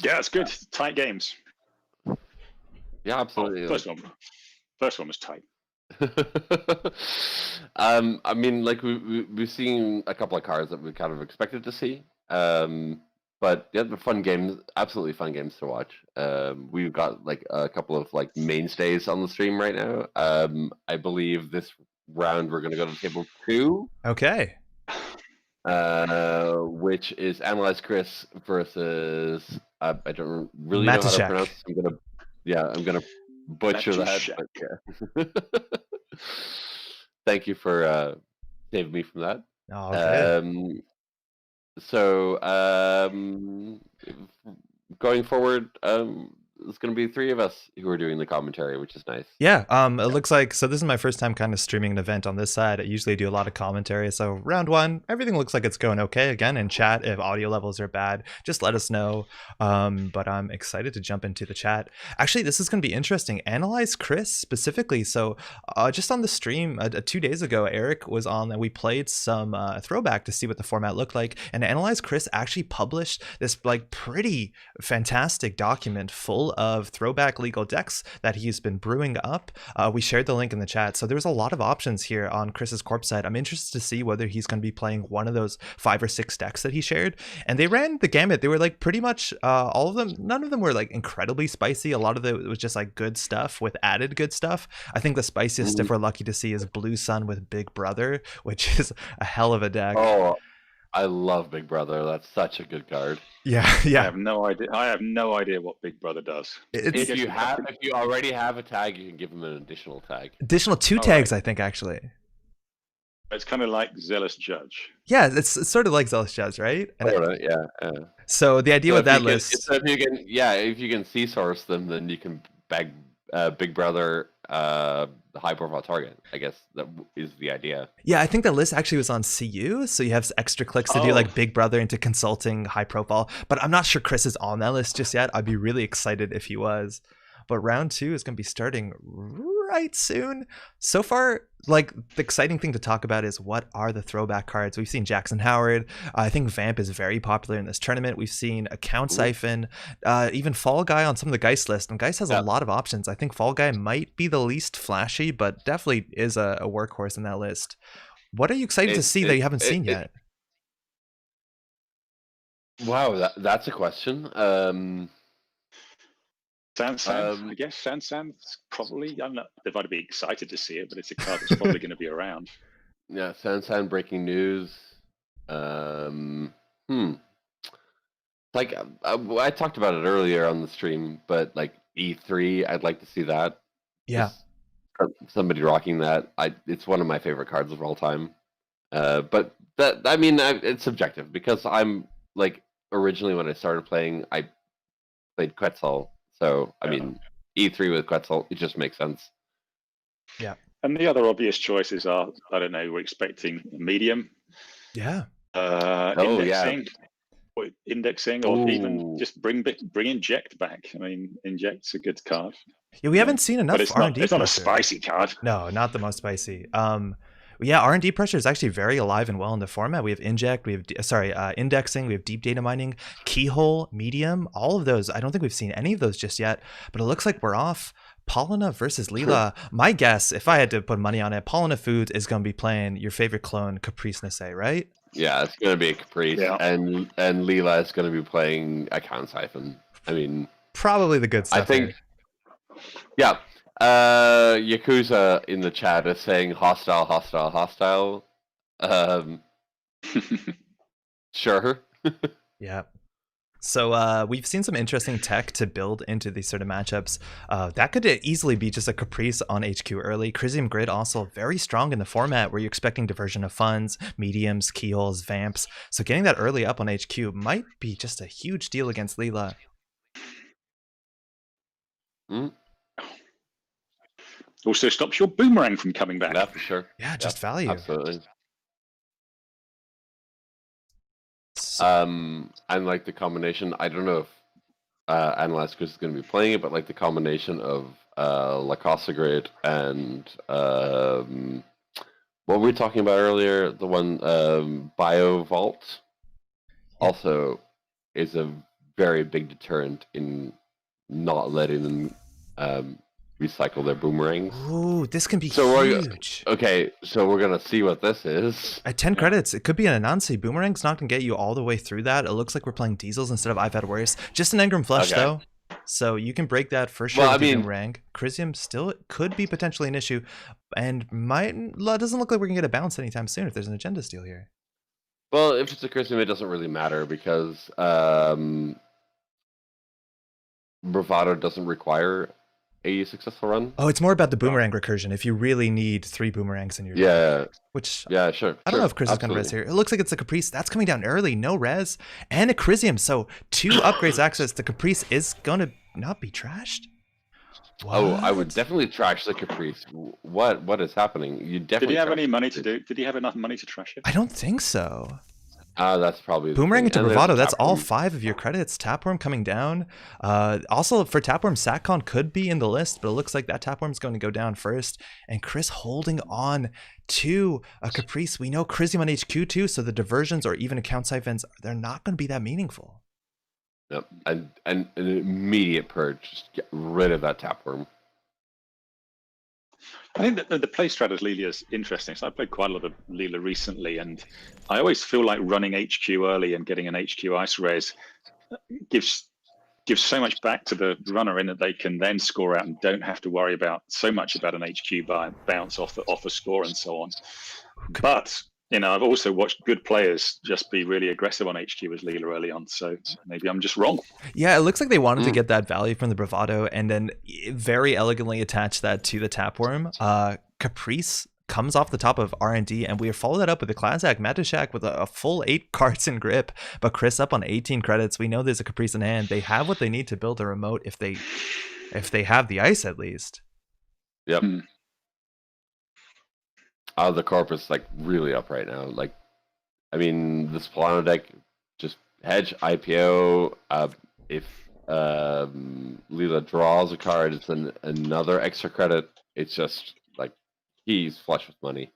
Yeah, it's good. Tight games. Yeah, absolutely. Oh, first one was tight. I mean, like we've seen a couple of cards that we kind of expected to see. But yeah, the fun games, absolutely fun games to watch. We've got like a couple of like mainstays on the stream right now. I believe this round we're gonna go to table 2. Okay. Which is Analyze Chris versus I don't really know how to Matashek. pronounce this. I'm gonna butcher that. But yeah. Thank you for saving me from that. Oh, good. So going forward, it's going to be 3 of us who are doing the commentary, which is nice. Yeah, it looks like, so this is my first time kind of streaming an event on this side. I usually do a lot of commentary. So round 1, everything looks like it's going okay. Again, in chat, if audio levels are bad, just let us know. But I'm excited to jump into the chat. Actually, this is going to be interesting. Analyze Chris specifically. So just on the stream 2 days ago, Eric was on and we played some throwback to see what the format looked like. And Analyze Chris actually published this like pretty fantastic document full of throwback legal decks that he's been brewing up. We shared the link in the chat. So there's a lot of options here on Chris's Corp site. I'm interested to see whether he's going to be playing one of those 5 or 6 decks that he shared. And they ran the gamut. They were like pretty much all of them. None of them were like incredibly spicy. A lot of it was just like good stuff with added good stuff. I think the spiciest stuff we're lucky to see is Blue Sun with Big Brother, which is a hell of a deck. Oh, I love Big Brother. That's such a good card. Yeah. I have no idea what Big Brother does. If you already have a tag, you can give him an additional tag. Additional 2 tags, right. I think, actually. It's kind of like Zealous Judge. Yeah, it's sort of like Zealous Judge, right? Yeah. So the idea with that list, if you can C-source them, then you can bag Big Brother high profile target. I guess that is the idea. Yeah, I think that list actually was on CU, so you have extra clicks to do like Big Brother into consulting high profile. But I'm not sure Chris is on that list just yet. I'd be really excited if he was. But round 2 is going to be starting right soon. So far, like the exciting thing to talk about is what are the throwback cards. We've seen Jackson Howard. I think Vamp is very popular in this tournament. We've seen Account Siphon, even Fall Guy on some of the Geist list. And Geist has a lot of options. I think Fall Guy might be the least flashy, but definitely is a workhorse in that list. What are you excited to see that you haven't seen yet? Wow, that's a question. Sand, I guess Sand's probably. I'm not. If I'd be excited to see it, but it's a card that's probably going to be around. Yeah, Sand breaking news. Like I talked about it earlier on the stream, but like E3, I'd like to see that. Yeah, somebody rocking that. It's one of my favorite cards of all time. But that it's subjective because I'm like originally when I started playing, I played Quetzal. So, I mean, E3 with Quetzal, it just makes sense. Yeah. And the other obvious choices are, I don't know, we're expecting medium. Yeah. Indexing, or even just bring Inject back. I mean, Inject's a good card. Yeah, we haven't seen enough R&D. It's not a spicy card. No, not the most spicy. Yeah, R&D pressure is actually very alive and well in the format. We have Inject, we have indexing, we have deep data mining, Keyhole, Medium, all of those. I don't think we've seen any of those just yet, but it looks like we're off. Paulina versus Leela. My guess, if I had to put money on it, Paulina Foods is going to be playing your favorite clone, Caprice Nisse, right? Yeah, it's going to be a Caprice, and Leela is going to be playing Account Siphon. I mean, probably the good stuff. I think, yeah. Yakuza in the chat is saying hostile. Sure. Yeah. So we've seen some interesting tech to build into these sort of matchups. That could easily be just a Caprice on HQ early. Crisium Grid also very strong in the format where you're expecting diversion of funds, mediums, keyholes, vamps. So getting that early up on HQ might be just a huge deal against Leela. Also stops your boomerang from coming back. Yeah, for sure. Yeah, just value. Absolutely. And like the combination, I don't know if analyze Chris is going to be playing it, but like the combination of Lacoste Grid and what were we talking about earlier? The one Bio Vault also is a very big deterrent in not letting them recycle their boomerangs. Ooh, this can be So huge. Okay, so we're gonna see what this is. At 10 credits, it could be an Anansi. Boomerang's not going to get you all the way through that. It looks like we're playing diesels instead of I've Had Worse. Just an Engram Flush, Okay. though. So you can break that for sure Well, with I your mean- Boomerang. Crisium still could be potentially an issue. And doesn't look like we're going to get a bounce anytime soon if there's an agenda steal here. Well, if it's a Christian, it doesn't really matter because Bravado doesn't require a successful run. Oh, it's more about the Boomerang recursion. If you really need 3 Boomerangs in your Yeah, which yeah, sure. I don't know if Chris is going to res here. It looks like it's a Caprice. That's coming down early. No res. And a Crisium. So 2 upgrades access. The Caprice is going to not be trashed. Oh, I would What? definitely trash the Caprice. What is happening? You definitely. Did he have trash any the money to Caprice. do? Did he have enough money to trash it? I don't think so. That's probably the Boomerang thing. into And there's Bravado, that's all Taproom. 5 of your credits. Tapworm coming down. Also, for Tapworm, Satcon could be in the list, but it looks like that Tapworm's going to go down first. And Chris holding on to a Caprice. We know Crisium on HQ too, so the diversions or even account siphons, they're not going to be that meaningful. Yep. And an immediate purge. Just get rid of that Taproom. I think that the play strat as Leela is interesting. So I played quite a lot of Leela recently, and I always feel like running HQ early and getting an HQ ice res gives so much back to the runner in that they can then score out and don't have to worry about so much about an HQ bounce off a score and so on. But I've also watched good players just be really aggressive on HQ as Leela early on. So maybe I'm just wrong. Yeah, it looks like they wanted to get that value from the Bravado and then very elegantly attach that to the Tapworm. Caprice comes off the top of R&D, and we follow that up with the Class Act Matishak with a full 8 cards in grip. But Chris up on 18 credits. We know there's a Caprice in hand. They have what they need to build a remote if they have the ice at least. Yep. The corpus like really up right now. Like, I mean, this Polano deck just hedge IPO. If Leela draws a card, it's another extra credit. It's just like he's flush with money.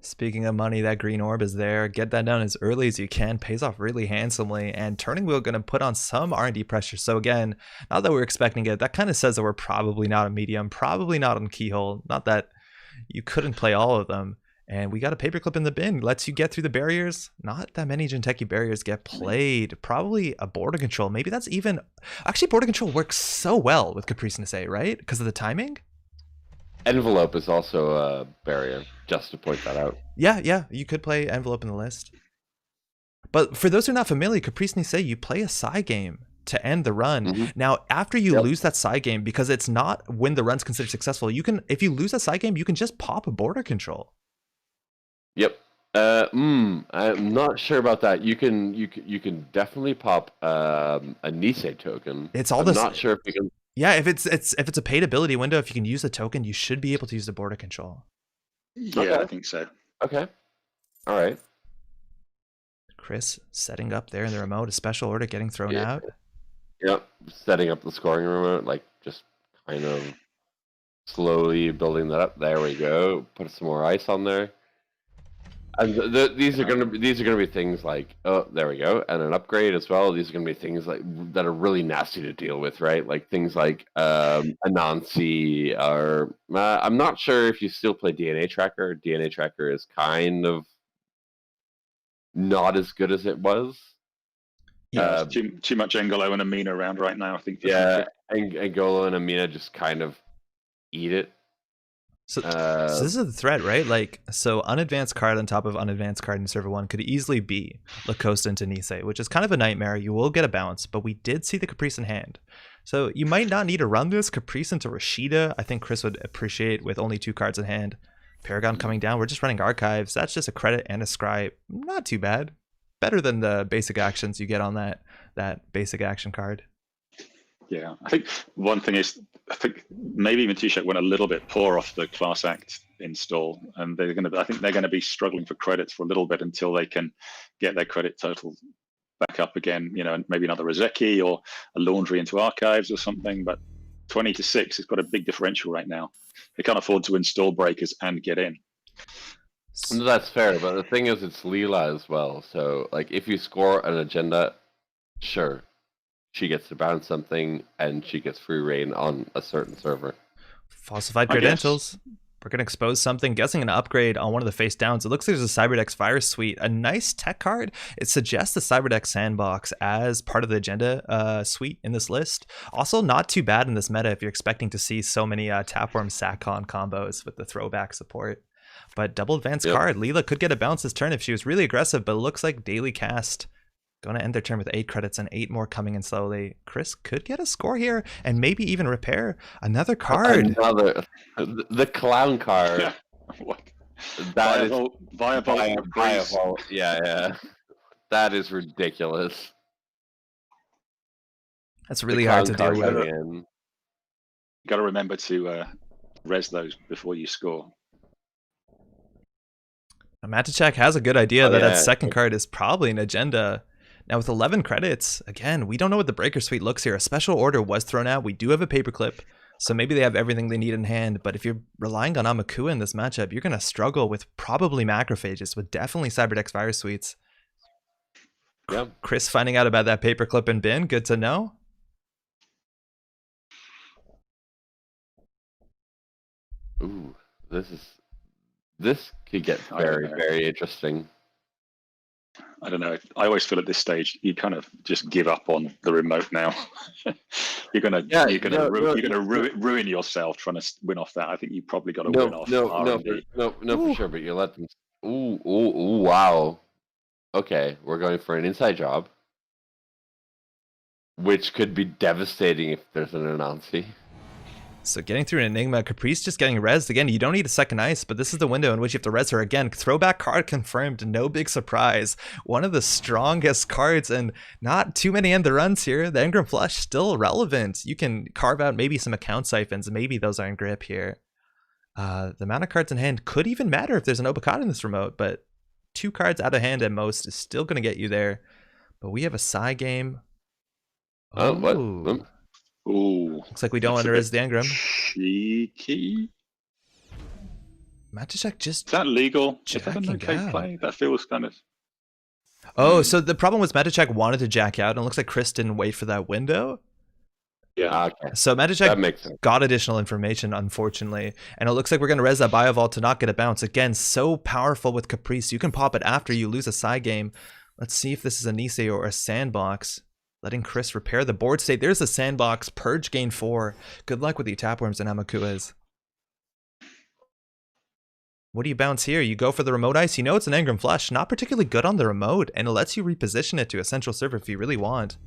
Speaking of money, that green orb is there. Get that done as early as you can. Pays off really handsomely. And Turning Wheel going to put on some R&D pressure. So again, not that we're expecting it. That kind of says that we're probably not a medium. Probably not on Keyhole. Not that you couldn't play all of them. And we got a paperclip in the bin. Lets you get through the barriers. Not that many Jinteki barriers get played. Probably a border control. Maybe that's even... Actually, border control works so well with Caprice Nisei, right? Because of the timing? Envelope is also a barrier, just to point that out. Yeah, you could play Envelope in the list. But for those who are not familiar, Caprice Nisei, you play a side game to end the run. Mm-hmm. Now, after you lose that side game, because it's not when the run's considered successful, you can, if you lose that side game, you can just pop a border control. Yep. I'm not sure about that. You can definitely pop a Nisei token. It's all I'm this. not sure if you can. Yeah, if it's a paid ability window, if you can use the token, you should be able to use the border control. Yeah, Okay. I think so. Okay. All right. Chris setting up there in the remote, a special order getting thrown out. Yep. Setting up the scoring remote, like just kind of slowly building that up. There we go. Put some more ice on there. And these are gonna be things like, oh, there we go, and an upgrade as well. These are gonna be things like that are really nasty to deal with, right? Like things like Anansi, or I'm not sure if you still play DNA Tracker. DNA Tracker is kind of not as good as it was. Yeah, too much Engolo and Amina around right now, I think. Yeah, Angolo and Amina just kind of eat it. So this is the threat, right? Like, so unadvanced card on top of unadvanced card in server 1 could easily be Lacoste into Nisei, which is kind of a nightmare. You will get a bounce, but we did see the Caprice in hand. So you might not need to run this Caprice into Rashida. I think Chris would appreciate with only 2 cards in hand. Paragon coming down. We're just running archives. That's just a credit and a scry. Not too bad. Better than the basic actions you get on that basic action card. Yeah, I think one thing is, I think maybe Matishak went a little bit poor off the Class Act install, and I think they're going to be struggling for credits for a little bit until they can get their credit total back up again, and maybe another Rozeki or a laundry into archives or something. But 20-6 has got a big differential right now. They can't afford to install breakers and get in. No, that's fair, but the thing is, it's Leela as well. So, like, if you score an agenda, sure, she gets to bounce something, and she gets free reign on a certain server. Falsified credentials. We're going to expose something, guessing an upgrade on one of the face downs. It looks like there's a Cyberdex Virus Suite, a nice tech card. It suggests the Cyberdex Sandbox as part of the agenda suite in this list. Also, not too bad in this meta if you're expecting to see so many Tapworm Satcon combos with the throwback support. But double advanced card. Leela could get a bounce this turn if she was really aggressive, but it looks like daily cast going to end their turn with 8 credits and 8 more coming in slowly. Chris could get a score here and maybe even repair another card. The clown card. Yeah. What? That is Viable. Yeah. That is ridiculous. That's really hard to deal with. You got to remember to res those before you score. Matichak has a good idea that second card is probably an agenda. Now with 11 credits, again, we don't know what the breaker suite looks here. A special order was thrown out. We do have a paperclip, so maybe they have everything they need in hand. But if you're relying on Amakua in this matchup, you're going to struggle with probably macrophages, with definitely Cyberdex Virus Suites. Yep. Chris finding out about that paperclip and bin, good to know. Ooh, this could get very, very interesting. I don't know. I always feel at this stage you kind of just give up on the remote now. you're gonna ruin yourself trying to win off that. I think you probably got to win off. For sure. But you let them. Ooh, wow. Okay, we're going for an inside job, which could be devastating if there's an Anansi. So getting through an Enigma, Caprice just getting rezzed. Again, you don't need a second ice, but this is the window in which you have to res her. Again, throwback card confirmed, no big surprise. One of the strongest cards and not too many end the runs here. The Engram Flush still relevant. You can carve out maybe some account siphons. Maybe those are in grip here. The amount of cards in hand could even matter if there's an Obakata in this remote, but 2 cards out of hand at most is still going to get you there. But we have a Psy game. Oh, what? Ooh, looks like we don't want to res the Engram. Cheeky. Matichak just is that legal? Is that an okay play? That feels kind of. Oh, so the problem was Matichak wanted to jack out, and it looks like Chris didn't wait for that window. Yeah. Okay. So Matichak got additional information, unfortunately, and it looks like we're going to res that Biovault to not get a bounce. Again, so powerful with Caprice. You can pop it after you lose a side game. Let's see if this is a Nisei or a Sandbox. Letting Chris repair the board state. There's a Sandbox. Purge gain 4. Good luck with the Tapworms and Amakuas. What do you bounce here? You go for the remote ice. You know it's an Engram Flush. Not particularly good on the remote, and it lets you reposition it to a central server if you really want.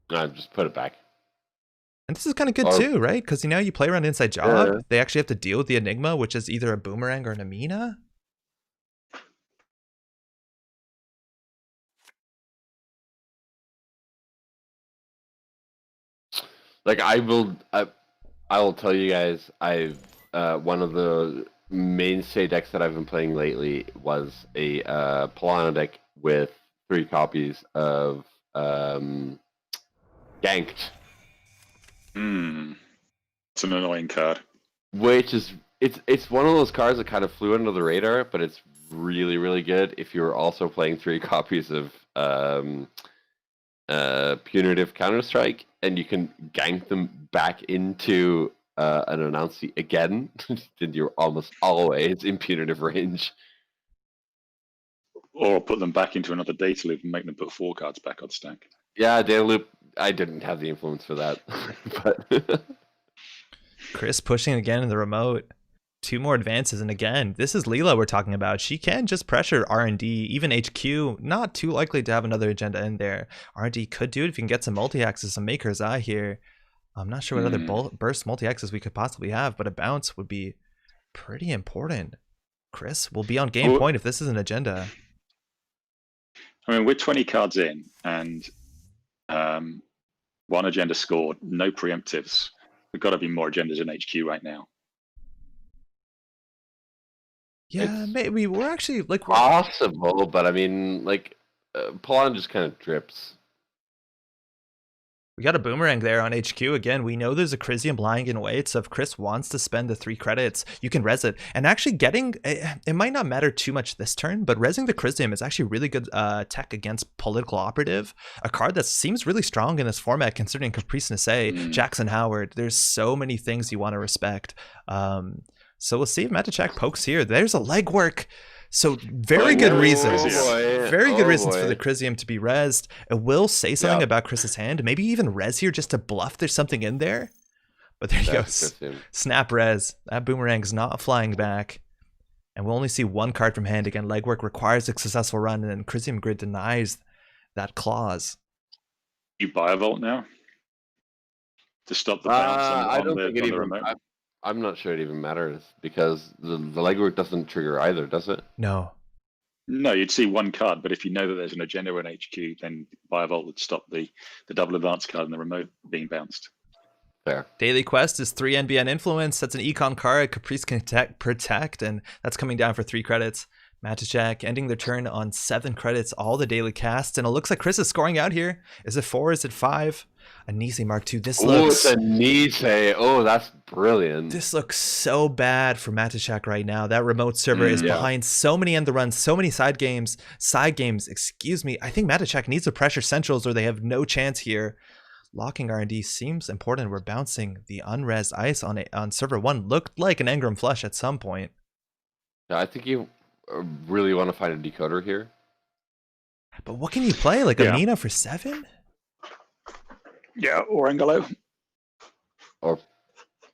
Just put it back. And this is kind of good too, right? Because you play around inside job. They actually have to deal with the Enigma, which is either a Boomerang or an Amina. Like I will tell you guys, I've one of the mainstay decks that I've been playing lately was a Polano deck with 3 copies of Ganked. It's an annoying card. Which is it's one of those cards that kind of flew under the radar, but it's really, really good if you're also playing 3 copies of Punitive Counter-Strike, and you can gank them back into an Anansi again, then you're almost always in punitive range. Or put them back into another data loop and make them put 4 cards back on stack. Yeah, data loop, I didn't have the influence for that. But Chris pushing again in the remote. 2 more advances, and again, this is Leela we're talking about. She can just pressure R&D, even HQ. Not too likely to have another agenda in there. R&D could do it if you can get some multi-axis, some Maker's Eye here. I'm not sure what other burst multi-axis we could possibly have, but a bounce would be pretty important. Chris will be on game point if this is an agenda. I mean, we're 20 cards in, and 1 agenda scored, no preemptives. There've got to be more agendas in HQ right now. Yeah, maybe we're actually like possible, but I mean, like Pawn just kind of drips. We got a boomerang there on HQ. Again, we know there's a Crisium lying in wait, so if Chris wants to spend the 3 credits, you can res it. And actually getting, it might not matter too much this turn, but resing the Crisium is actually really good tech against Political Operative, a card that seems really strong in this format considering Caprice Nassé, Jackson Howard. There's so many things you want to respect. So we'll see if Matachak pokes here. There's a legwork. So very good reasons. Very good reasons for the Crisium to be rezzed. It will say something about Chris's hand. Maybe even res here just to bluff there's something in there. But there you go. Snap res. That boomerang's not flying back. And we'll only see 1 card from hand. Again, legwork requires a successful run, and then Crisium Grid denies that clause. You buy a vault now? To stop the bounce on the remote? I'm not sure it even matters because the legwork doesn't trigger either, does it? No. No, you'd see 1 card, but if you know that there's an agenda in HQ, then Firebolt would stop the double advance card and the remote being bounced. Fair. Daily quest is 3 NBN influence. That's an econ card. Caprice can protect, and that's coming down for 3 credits. Matachak ending their turn on 7 credits, all the daily casts, and it looks like Chris is scoring out here. Is it 4? Is it 5? A Nisei Mark II. This looks... Oh, it's a Nisei. Oh, that's brilliant. This looks so bad for Matachak right now. That remote server is behind so many end the runs, so many side games, excuse me. I think Matachak needs to pressure centrals or they have no chance here. Locking R&D seems important. We're bouncing the unres ice on server 1. Looked like an Engram flush at some point. Yeah, I think you really want to find a decoder here. But what can you play? Like Amina for 7? Yeah, or Angelo. Or,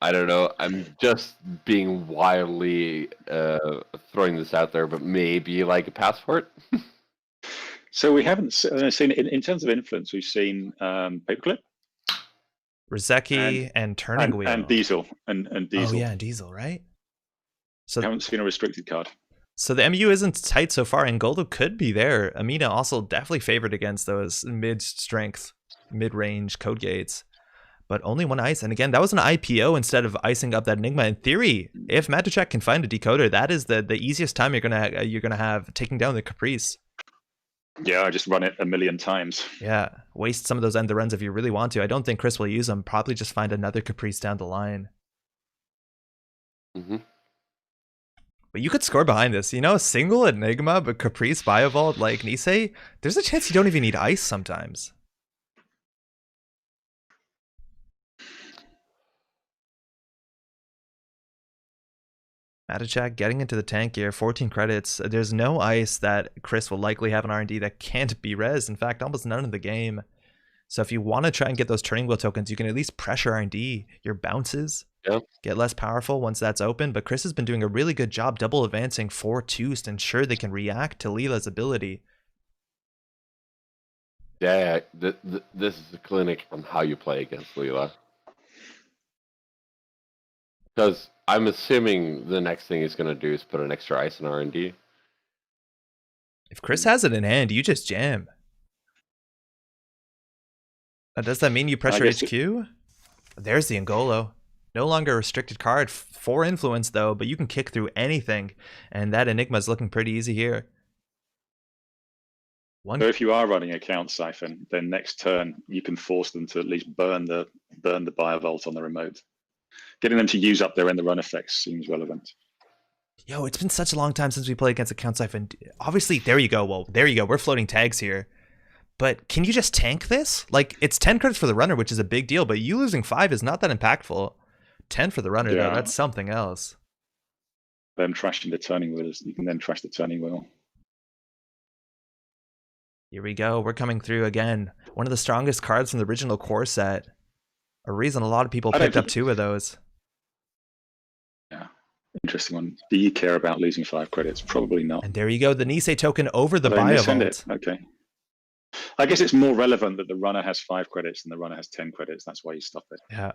I don't know. I'm just being wildly throwing this out there, but maybe like a passport. So we haven't seen, in terms of influence, we've seen Paperclip. Rizeki and Turning Wheel. And Diesel. And Diesel. Oh yeah, and Diesel, right? So we haven't seen a restricted card. So the MU isn't tight so far, and Goldo could be there. Amina also definitely favored against those mid-strength, mid-range code gates. But only 1 ice. And again, that was an IPO instead of icing up that Enigma. In theory, if Matachak can find a decoder, that is the easiest time you're gonna have taking down the Caprice. Yeah, I just run it a million times. Yeah, waste some of those end the runs if you really want to. I don't think Chris will use them. Probably just find another Caprice down the line. Mm-hmm. But you could score behind this. You know, a single Enigma, but Caprice, Biovault, like Nisei, there's a chance you don't even need ice sometimes. Matachak getting into the tank here, 14 credits. There's no ice that Chris will likely have an R&D that can't be res. In fact, almost none in the game. So if you want to try and get those turning wheel tokens, you can at least pressure R&D your bounces. Yep. Get less powerful once that's open. But Chris has been doing a really good job double advancing 4-2s to ensure they can react to Leela's ability. Yeah, this is a clinic on how you play against Leela. Because I'm assuming the next thing he's going to do is put an extra ice in R&D. If Chris has it in hand, you just jam. Does that mean you pressure HQ? There's the Ngolo. No longer a restricted card. 4 influence though, but you can kick through anything. And that Enigma's looking pretty easy here. So if you are running a count siphon, then next turn you can force them to at least burn the Biovault on the remote. Getting them to use up their end the run effects seems relevant. Yo, it's been such a long time since we played against a count siphon. Obviously, there you go. Well, there you go. We're floating tags here. But can you just tank this? Like, it's 10 credits for the runner, which is a big deal, but you losing 5 is not that impactful. 10 for the runner, though, that's something else. Them trashing the turning wheel, you can then trash the turning wheel. Here we go. We're coming through again. One of the strongest cards from the original core set. A reason a lot of people picked up 2 of those. Yeah, interesting one. Do you care about losing 5 credits? Probably not. And there you go, the Nisei token over the Biovault. Okay. I guess it's more relevant that the runner has 5 credits and the runner has 10 credits. That's why you stop it. Yeah.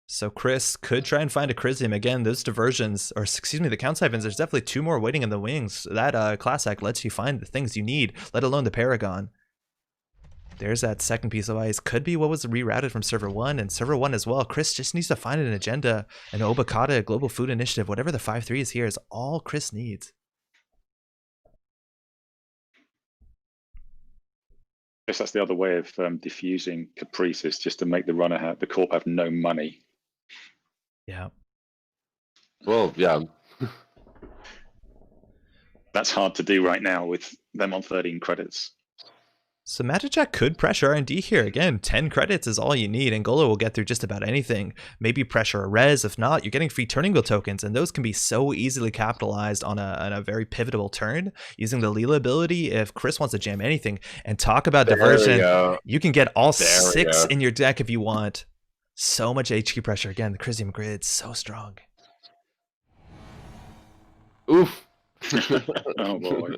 So Chris could try and find a Crisium. Again, those diversions, or excuse me, the count siphons, there's definitely 2 more waiting in the wings. That class act lets you find the things you need, let alone the Paragon. There's that second piece of ice. Could be what was rerouted from server 1 and server 1 as well. Chris just needs to find an agenda, an Obokata, a global food initiative, whatever the 5-3 is here is all Chris needs. guess that's the other way of diffusing caprices, just to make the corp have no money. Yeah. Well, yeah. That's hard to do right now with them on 13 credits. So Magic Jack could pressure R&D here. Again, 10 credits is all you need. Angola will get through just about anything. Maybe pressure a res. If not, you're getting free turning wheel tokens, and those can be so easily capitalized on a very pivotal turn using the Leela ability. If Chris wants to jam anything, and talk about diversion, you can get all 6 in your deck if you want. So much HQ pressure. Again, the Crisium grid, so strong. Oof. Oh boy.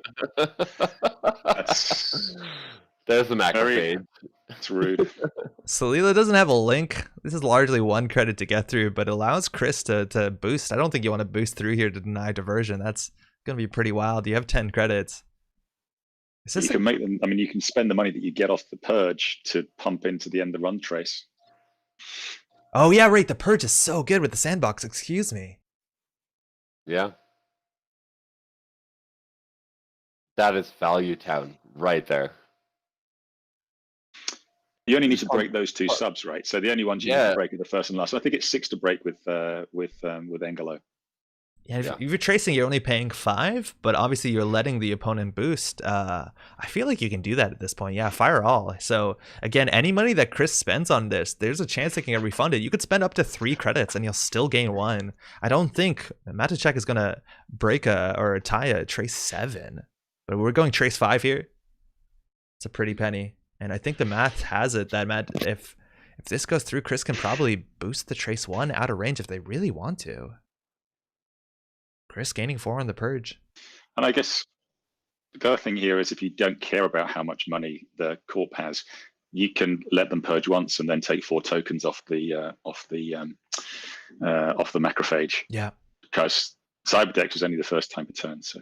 There's the macrophage. It's rude. So Leela doesn't have a link. This is largely 1 credit to get through, but it allows Chris to boost. I don't think you want to boost through here to deny diversion. That's going to be pretty wild. You have 10 credits. You can make them. I mean, you can spend the money that you get off the purge to pump into the end of run trace. Oh yeah, right. The purge is so good with the sandbox. Excuse me. Yeah. That is value town right there. You only need to break those 2 subs, right? So the only ones you need to break are the first and last. So I think it's 6 to break with Engelo. Yeah, if you're tracing, you're only paying 5, but obviously you're letting the opponent boost. I feel like you can do that at this point. Yeah, fire all. So again, any money that Chris spends on this, there's a chance it can get refunded. You could spend up to 3 credits and you'll still gain 1. I don't think Matacek is gonna break or tie a trace 7, but we're going trace 5 here. It's a pretty penny, and I think the math has it that if this goes through, Chris can probably boost the trace 1 out of range if they really want to. Chris gaining 4 on the purge. And I guess the other thing here is if you don't care about how much money the corp has, you can let them purge once and then take 4 tokens off the macrophage. Yeah. Because Cyberdex is only the first time per turn, so.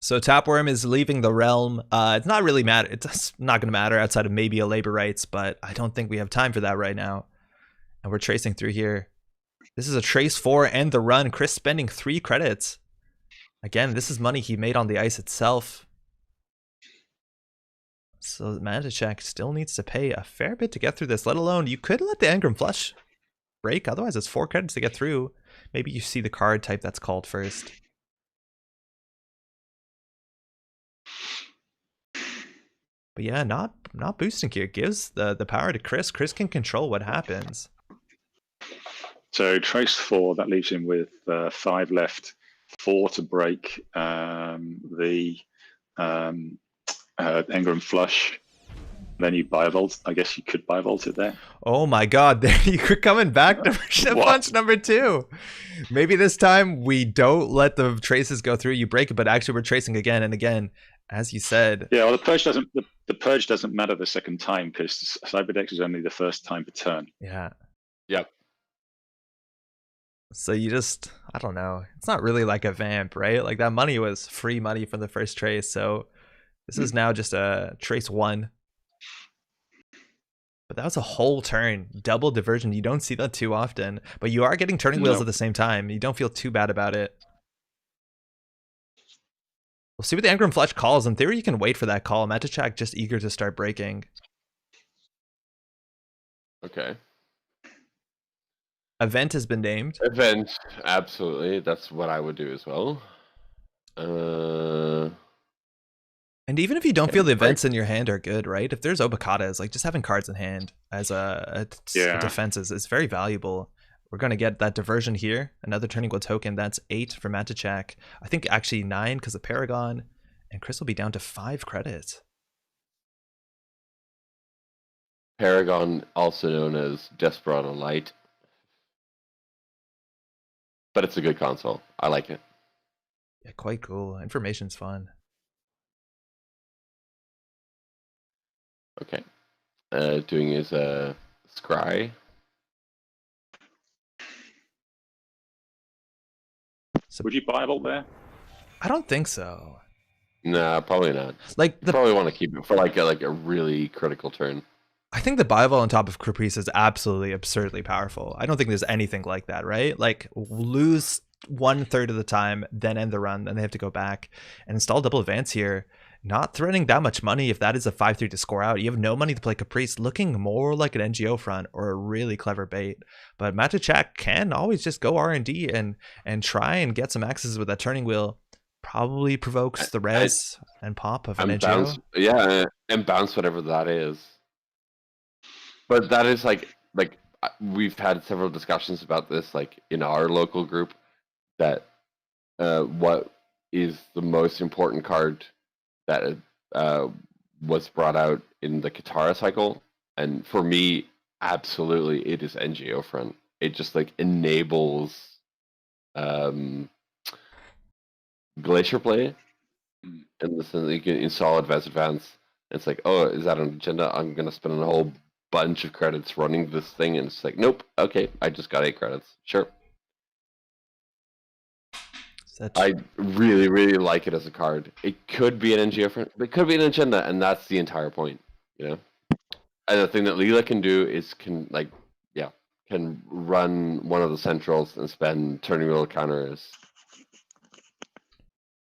So Tapworm is leaving the realm. It's not really matter. It's not going to matter outside of maybe a labor rights, but I don't think we have time for that right now. And we're tracing through here. This is a trace 4 and the run. Chris spending 3 credits. Again, this is money he made on the ice itself. So Matacek still needs to pay a fair bit to get through this, let alone you could let the Engram Flush break. Otherwise, it's 4 credits to get through. Maybe you see the card type that's called first. But yeah, not boosting here. Gives the power to Chris. Chris can control what happens. So trace 4, that leaves him with 5 left, 4 to break the Engram Flush. Then you Biovolt. I guess you could Biovolt it there. Oh my god, there you're coming back to punch number 2. Maybe this time we don't let the traces go through, you break it, but actually we're tracing again and again, as you said. Yeah, well the purge doesn't matter the second time because Cyberdex is only the first time per turn. Yeah. Yep. So you just, I don't know. It's not really like a vamp, right? Like that money was free money from the first trace. So this is now just a trace 1. But that was a whole turn. Double diversion. You don't see that too often. But you are getting turning wheels at the same time. You don't feel too bad about it. We'll see what the Engram Flush calls. In theory, you can wait for that call. Matacek just eager to start breaking. Okay. Event has been named. Event, absolutely. That's what I would do as well. And even if you don't feel the events in your hand are good, right? If there's Obacatas, like just having cards in hand as a defense is very valuable. We're going to get that diversion here. Another turning wheel token. That's 8 for Matacek. I think actually 9 because of Paragon. And Chris will be down to 5 credits. Paragon, also known as Desperado Light. But it's a good console. I like it. Yeah, quite cool. Information's fun. Okay. Doing his scry. So, would you buy a vault there? I don't think so. Nah, probably not. Like probably want to keep it for like a really critical turn. I think the Bioval on top of Caprice is absolutely absurdly powerful. I don't think there's anything like that, right? Like lose 1/3 of the time, then end the run, then they have to go back and install double advance here. not threatening that much money if that is a 5-3 to score out. You have no money to play Caprice, looking more like an NGO front or a really clever bait. But Matachak can always just go R&D and try and get some access with that turning wheel. Probably provokes the res and pop of an and NGO. bounce, yeah, and bounce whatever that is. But that is like we've had several discussions about this, like in our local group, that what is the most important card that was brought out in the Katara cycle, and for me, absolutely, it is NGO front. It just like enables glacier play, in the sense that you can install advance. It's like, oh, is that an agenda? I'm gonna spend a whole bunch of credits running this thing, and it's like, nope, okay, I just got 8 credits, sure. I really, really like it as a card. It could be an NGO front, but it could be an agenda, and that's the entire point, you know. And the thing that Leela can do is can run one of the centrals and spend turning wheel counters,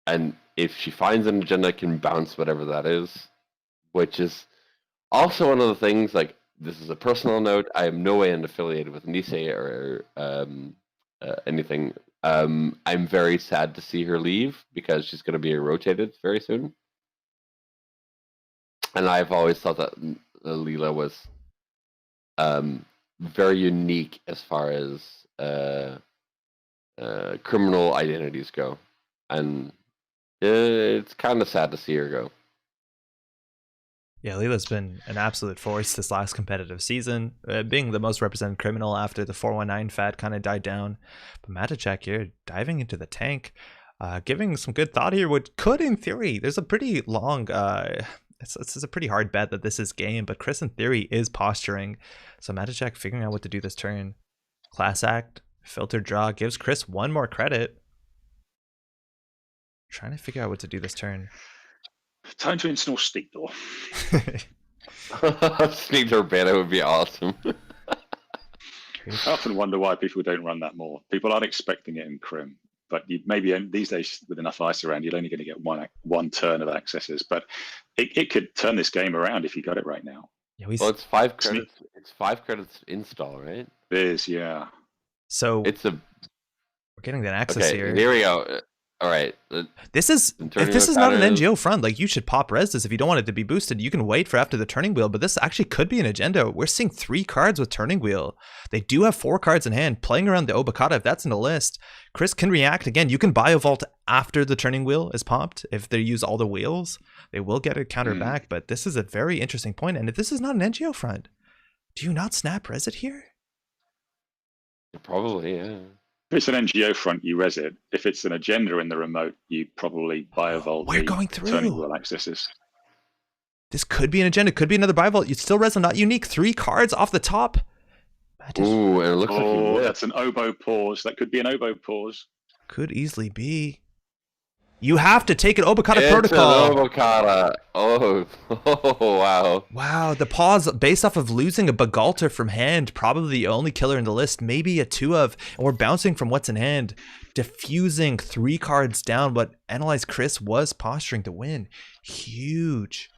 and if she finds an agenda, can bounce whatever that is, which is also one of the things. Like, this is a personal note. I am no way affiliated with Nisei or anything. I'm very sad to see her leave because she's going to be rotated very soon. And I've always thought that Leela was very unique as far as criminal identities go. And it's kind of sad to see her go. Yeah, Leela's been an absolute force this last competitive season, being the most represented criminal after the 419 fad kind of died down. But Matachak here diving into the tank, giving some good thought here, what could, in theory, there's a pretty long, it's a pretty hard bet that this is game, but Chris, in theory, is posturing. So Matachak figuring out what to do this turn. Class act, filter draw, gives Chris 1 more credit. Trying to figure out what to do this turn. Time to install Sneak Door. Sneak Door beta would be awesome. I often wonder why people don't run that more. People aren't expecting it in Crim, but maybe these days with enough ice around, you're only going to get one turn of accesses. But it could turn this game around if you got it right now. Yeah, well, it's 5 credits. It's 5 credits install, right? It is, yeah. So we're getting that access here. Here we go. All right. This is, if this is not an NGO front, like, you should pop res this if you don't want it to be boosted. You can wait for after the turning wheel, but this actually could be an agenda. We're seeing 3 cards with turning wheel. They do have 4 cards in hand. Playing around the Obokata, if that's in the list, Chris can react again. You can Biovault after the turning wheel is popped. If they use all the wheels, they will get a counter back. But this is a very interesting point. And if this is not an NGO front, do you not snap res it here? Probably, yeah. If it's an NGO front, you res it. If it's an agenda in the remote, you probably Biovault. We're going through turning wheel accesses. This could be an agenda, could be another Biovault. You'd still res a not unique. 3 cards off the top. Ooh, and it looks like that's an oboe pause. That could be an oboe pause. Could easily be. You have to take an Obokata it's protocol. An Obokata. Oh, wow. Wow, the pause based off of losing a Bagalter from hand, probably the only killer in the list, maybe a 2 of, and we're bouncing from what's in hand, diffusing 3 cards down, but Analyze Chris was posturing to win. Huge.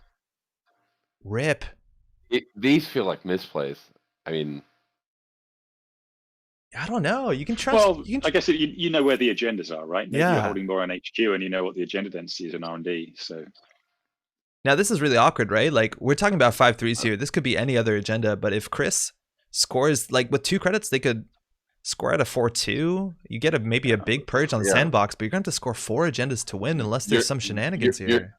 Rip. These feel like misplays. I mean, I don't know. You can trust. Well, I guess you know where the agendas are, right? Maybe yeah. You're holding more on HQ, and you know what the agenda density is in R&D. So now this is really awkward, right? Like, we're talking about 5-3s here. This could be any other agenda, but if Chris scores, like, with 2 credits, they could score at a 4-2. You get maybe a big purge on the sandbox, but you're going to have to score 4 agendas to win unless there's some shenanigans here.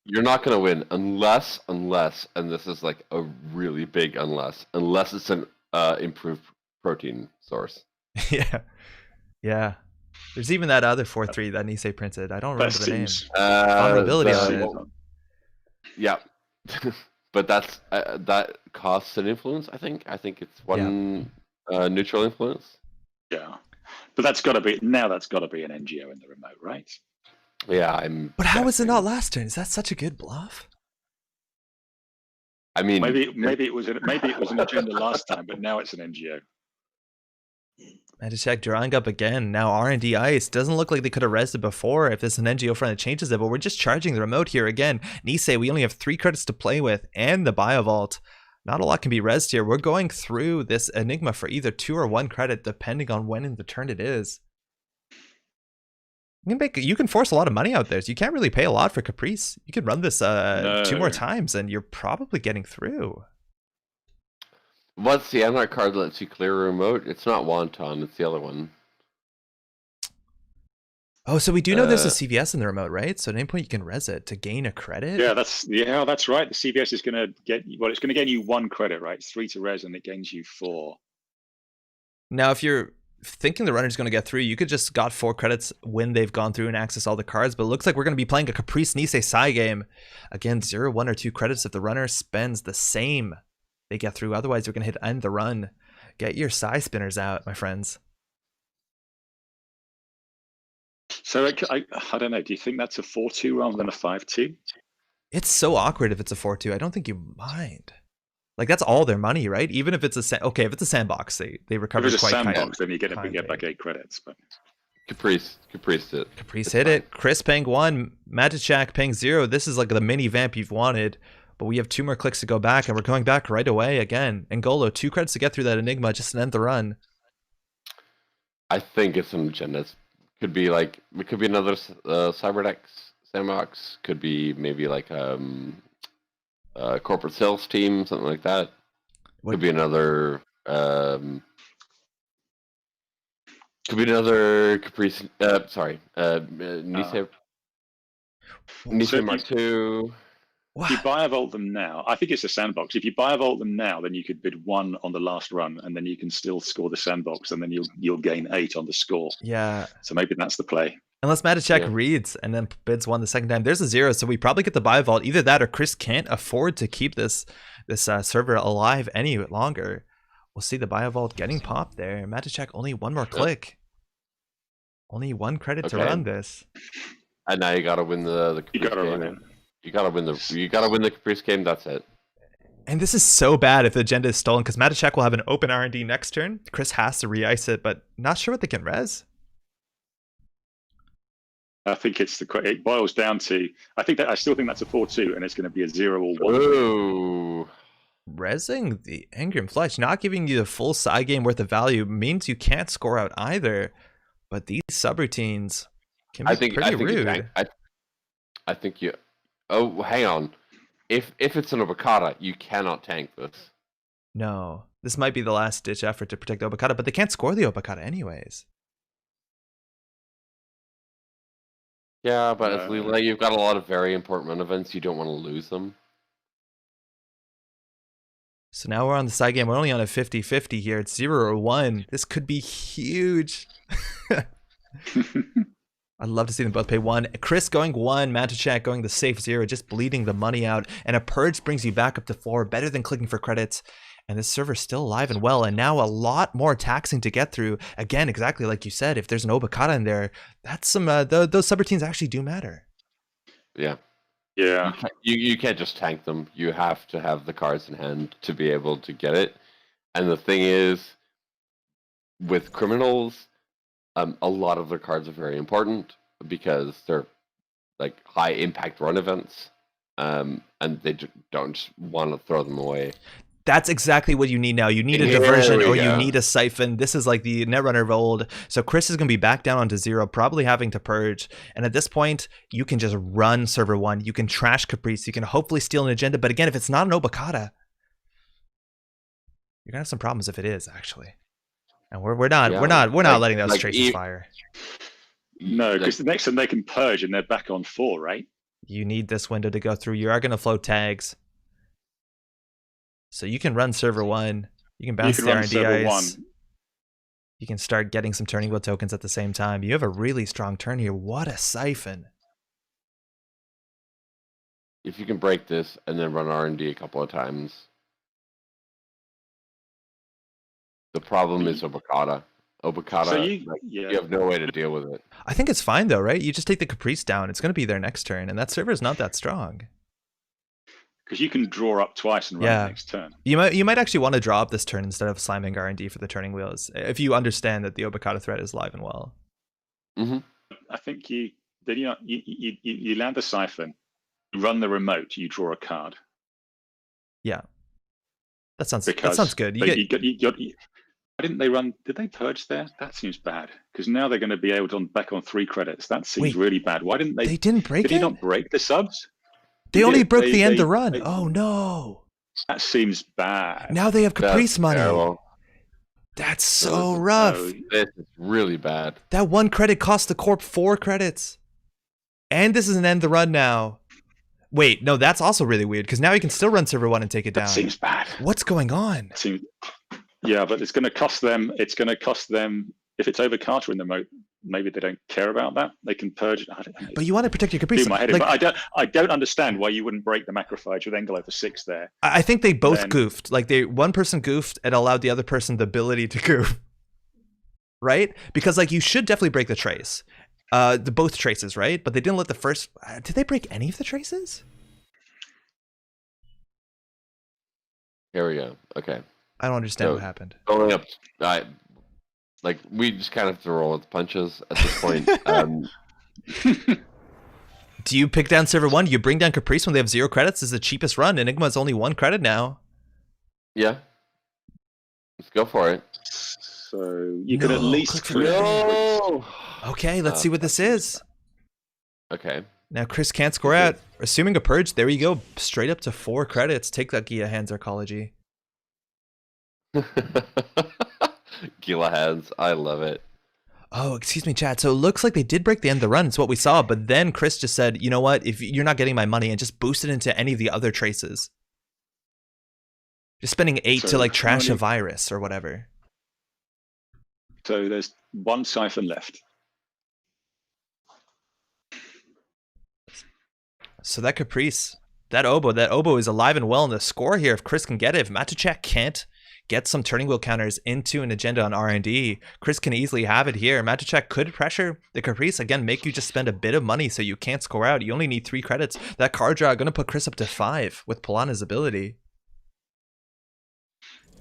You're not going to win unless, and this is like a really big unless it's an improved protein source. Yeah. There's even that other 4-3 that Nisei printed. I don't remember the name. Vulnerability on it. Yeah. But that's that costs an influence, I think. I think it's 1 neutral influence. Yeah. But that's got to be an NGO in the remote, right? Yeah, But how was it not last turn? Is that such a good bluff? I mean, maybe it was an agenda last time, but now it's an NGO. Magic drawing up again. Now R&D Ice. Doesn't look like they could have rested before if there's an NGO front that changes it, but we're just charging the remote here again. Nisei, we only have 3 credits to play with, and the Biovault. Not a lot can be rezzed here. We're going through this Enigma for either 2 or 1 credit, depending on when in the turn it is. You can force a lot of money out there, so you can't really pay a lot for Caprice. You can run this 2 more times, and you're probably getting through. What's the other card that lets you clear a remote? It's not Wonton, it's the other one. Oh, so we do know there's a CVS in the remote, right? So at any point you can res it to gain a credit? Yeah, that's right. The CVS is going to it's going to gain you 1 credit, right? It's 3 to res, and it gains you 4. Now, if you're thinking the runner's going to get through, you could just got 4 credits when they've gone through and access all the cards, but it looks like we're going to be playing a Caprice Nisei Sai game. Again, 0, 1, or 2 credits if the runner spends the same. They get through, otherwise you're going to hit end the run. Get your Sai spinners out, my friends. So I don't know, do you think that's a 4-2 rather than a 5-2? It's so awkward if it's a 4-2. I don't think you mind. Like, that's all their money, right? Even if it's a if it's a sandbox, they recover if it's quite a sandbox, then you get back 8 credits. But Caprice it. Caprice hit it. Chris paying 1, Magic Shack paying 0. This is like the mini vamp you've wanted. But we have 2 more clicks to go back, and we're going back right away again. Ngolo, 2 credits to get through that Enigma just to end the run. I think it's some agendas. Could be like, it could be another Cyberdex sandbox. Could be maybe like corporate sales team, something like that. Could be another Caprice. Nisei. Nisei Mark II. If you Biovault them now, I think it's a sandbox. If you Biovault them now, then you could bid 1 on the last run, and then you can still score the sandbox, and then you'll gain 8 on the score. Yeah. So maybe that's the play. Unless Magic reads and then bids 1 the second time. There's a 0, so we probably get the Biovault. Either that or Chris can't afford to keep this server alive any longer. We'll see the Biovault getting popped there. Magic only 1 more click. Only 1 credit to run this. And now you gotta win the Caprice game. You gotta win the Caprice game, that's it. And this is so bad if the agenda is stolen, because Magic will have an open R&D next turn. Chris has to re-ice it, but not sure what they can res. I think it boils down to, I still think that's a 4-2, and it's going to be a 0 or 1. Ooh. Resing the Engram Fletch, not giving you the full side game worth of value, means you can't score out either. But these subroutines can be pretty rude. I think you... Oh, hang on. If it's an Obokata, you cannot tank this. No. This might be the last ditch effort to protect the Obokata, but they can't score the Obokata anyways. Yeah, but as Leela, you've got a lot of very important run events. You don't want to lose them. So now we're on the side game. We're only on a 50-50 here. It's 0 or 1. This could be huge. I'd love to see them both pay 1. Chris going 1, Magic going the safe 0, just bleeding the money out. And a Purge brings you back up to 4, better than clicking for credits. And this server's still alive and well, and now a lot more taxing to get through. Again, exactly like you said, if there's an Obokata in there, that's some those subroutines actually do matter. Yeah. Yeah. You can't just tank them. You have to have the cards in hand to be able to get it. And the thing is, with criminals, a lot of their cards are very important because they're like high impact run events, and they don't want to throw them away. That's exactly what you need now. You need a diversion or you need a siphon. This is like the Netrunner of old. So Chris is going to be back down onto 0, probably having to purge. And at this point, you can just run server 1. You can trash Caprice. You can hopefully steal an agenda. But again, if it's not an Obokata, you're going to have some problems if it is, actually. And we're not letting those traces fire. No, because the next time they can purge and they're back on 4, right? You need this window to go through. You are going to float tags. So you can run server 1. You can bounce the R&D ice. You can start getting some turning wheel tokens at the same time. You have a really strong turn here. What a siphon. If you can break this and then run R&D a couple of times. The problem is Obokata. So you have no way to deal with it. I think it's fine though, right? You just take the Caprice down. It's going to be their next turn, and that server is not that strong. Because you can draw up twice and run Yeah. the next turn. You might actually want to draw up this turn instead of slamming R&D for the turning wheels, if you understand that the Obokata threat is live and well. I think you land the siphon, you run the remote, you draw a card. Yeah. That sounds good. Why didn't they run? Did they purge there? That seems bad. Because now they're going to be able to back on 3 credits. That seems really bad. Why didn't they? They didn't break it? Did he not break the subs? They only broke the end to run. Oh no. That seems bad. Now they have Caprice money. Terrible. That's so rough. This is really bad. That 1 credit cost the Corp 4 credits. And this is an end the run now. Wait, no, that's also really weird because now you can still run server 1 and take it down. That seems bad. What's going on? Yeah, but it's going to cost them. It's going to cost them if it's over Carter in the mode. Maybe they don't care about that. They can purge. I don't know. But you want to protect your Caprice. My head in, but I don't understand why you wouldn't break the macrophage with Engelo for 6 there. I think they both goofed. Like one person goofed and allowed the other person the ability to goof. Right? Because like you should definitely break the trace. Both traces, right? But they didn't let the first. Did they break any of the traces? Here we go. Okay. I don't understand what happened. Going up. Like we just kind of have to roll with the punches at this point. Do you pick down server 1? Do you bring down Caprice when they have 0 credits? This is the cheapest run. Enigma's only 1 credit now. Yeah. Let's go for it. So you could at least clear. Okay, let's see what this is. Okay. Now Chris can't score out. Assuming a purge, there you go. Straight up to 4 credits. Take that Gia Hands Arcology. Gila Hands. I love it. Oh, excuse me, chat. So it looks like they did break the end of the run. It's what we saw. But then Chris just said, you know what? If you're not getting my money, and just boost it into any of the other traces. Just spending 8 to like trash a virus or whatever. So there's 1 siphon left. So that Caprice, that Obo is alive and well in the score here if Chris can get it. If Matuchak can't get some turning wheel counters into an agenda on R&D, Chris can easily have it here. Matuchak could pressure the Caprice, again, make you just spend a bit of money so you can't score out. You only need 3 credits. That card draw going to put Chris up to 5 with Polana's ability.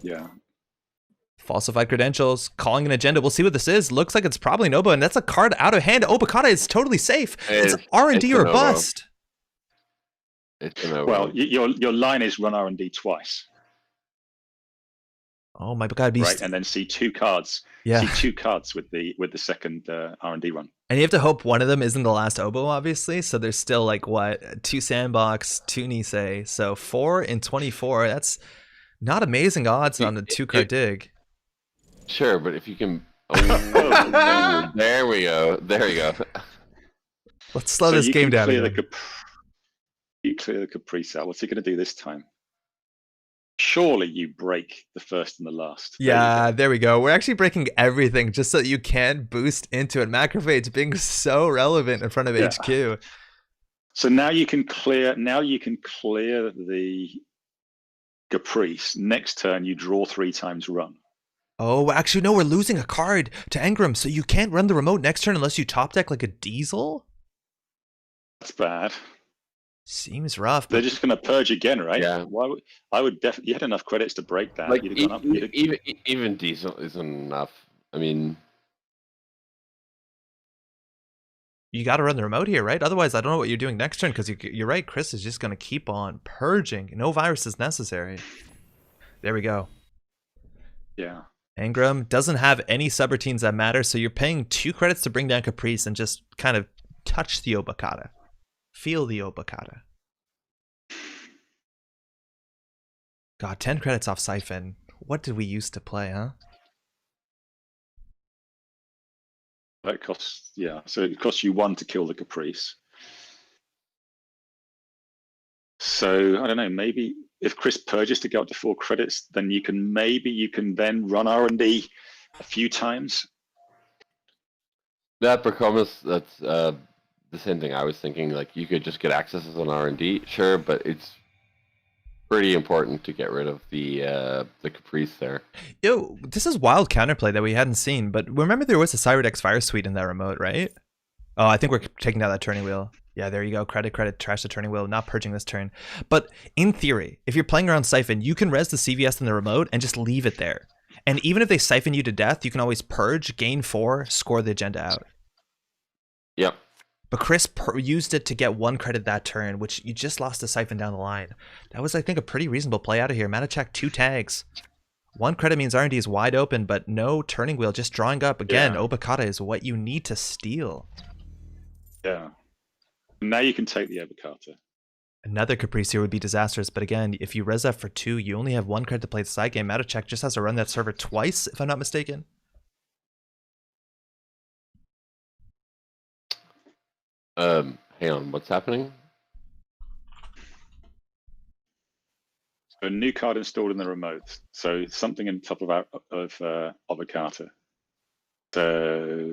Yeah. Falsified credentials, calling an agenda. We'll see what this is. Looks like it's probably an Obo, and that's a card out of hand. Obokata is totally safe. It's R&D or bust. It's an Obo. Well, your line is run R&D twice. Oh my god! Right, and then see 2 cards. Yeah. See 2 cards with the second R&D run. And you have to hope one of them isn't the last Obo, obviously. So there's still like what 2 Sandbox, 2 Nisei, so 4 in 24. That's not amazing odds on a 2-card dig. Sure, but if you can. Oh, there we go. There you go. Let's slow this game down. You clear the Caprice out. What's he going to do this time? Surely you break the first and the last. Yeah, there we go. We're actually breaking everything just so you can boost into it. Macrophage being so relevant in front of HQ. So now you can clear. Now you can clear the Caprice. Next turn, you draw 3 times run. Oh, actually, no. We're losing a card to Engram, so you can't run the remote next turn unless you top deck like a Diesel. That's bad. Seems rough. They're just going to purge again, right? Yeah. Why? I would definitely. You had enough credits to break that. Like You'd have gone up. Even Diesel isn't enough. I mean, you got to run the remote here, right? Otherwise, I don't know what you're doing next turn because you're right. Chris is just going to keep on purging. No virus is necessary. There we go. Yeah. Engram doesn't have any subroutines that matter, so you're paying 2 credits to bring down Caprice and just kind of touch the Obokata. Feel the Obokata. God, 10 credits off Siphon. What did we used to play, huh? That costs, yeah. So it costs you 1 to kill the Caprice. So I don't know. Maybe if Chris purges to go up to 4 credits, then you can then run R&D a few times. that becomes the same thing I was thinking. Like you could just get accesses on R&D, sure, but it's pretty important to get rid of the Caprice there. Yo, this is wild counterplay that we hadn't seen, but remember there was a Cyberdex Fire Suite in that remote, right? Oh, I think we're taking down that turning wheel. Yeah, there you go. Credit, credit, trash the turning wheel, not purging this turn. But in theory, if you're playing around Siphon, you can res the CVS in the remote and just leave it there. And even if they siphon you to death, you can always purge, gain 4, score the agenda out. Yep. But Chris used it to get 1 credit that turn, which you just lost to Siphon down the line. That was, I think, a pretty reasonable play out of here. Matachak 2 tags. 1 credit means R&D is wide open, but no turning wheel, just drawing up. Again, Obokata is what you need to steal. Yeah. Now you can take the Obokata. Another Caprice here would be disastrous, but again, if you res that for 2, you only have 1 credit to play the side game. Matachak just has to run that server twice, if I'm not mistaken. Hang on, what's happening? So a new card installed in the remote. So something on top of Obokata. So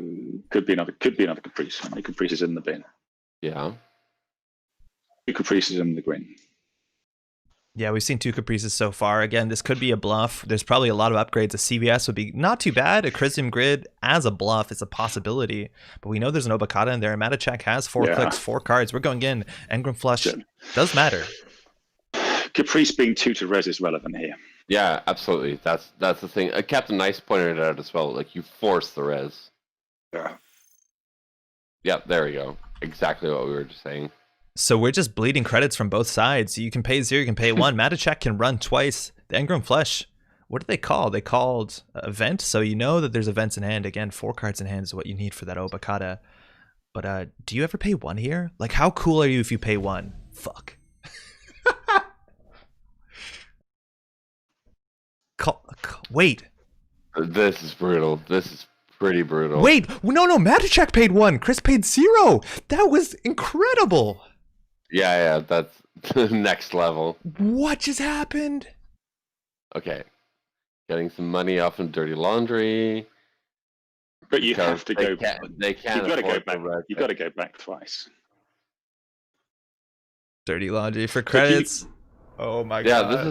could be another Caprice. How many Caprices in the bin? Yeah. 2 Caprices in the green. Yeah, we've seen 2 Caprices so far. Again, this could be a bluff. There's probably a lot of upgrades. A CVS would be not too bad. A Crisium Grid as a bluff is a possibility. But we know there's an Obokata in there. Matachak has 4 clicks, 4 cards. We're going in. Engram Flush does matter. Caprice being 2 to res is relevant here. Yeah, absolutely. That's the thing. Captain Nice pointed it out as well. Like, you force the res. Yeah. Yep, there we go. Exactly what we were just saying. So we're just bleeding credits from both sides. You can pay 0, you can pay 1. Matachak can run twice. The Engram Flesh, what did they call? They called event. So you know that there's events in hand. Again, 4 cards in hand is what you need for that Obokata. But do you ever pay 1 here? Like, how cool are you if you pay 1? Fuck. Wait. This is brutal. This is pretty brutal. Wait, no, Matachak paid 1. Chris paid 0. That was incredible. Yeah, that's the next level. What just happened? Okay. Getting some money off in Dirty Laundry. But you have to go. They can't. You've got to go back. You've got to go back twice. Dirty Laundry for credits. Oh my god. Yeah,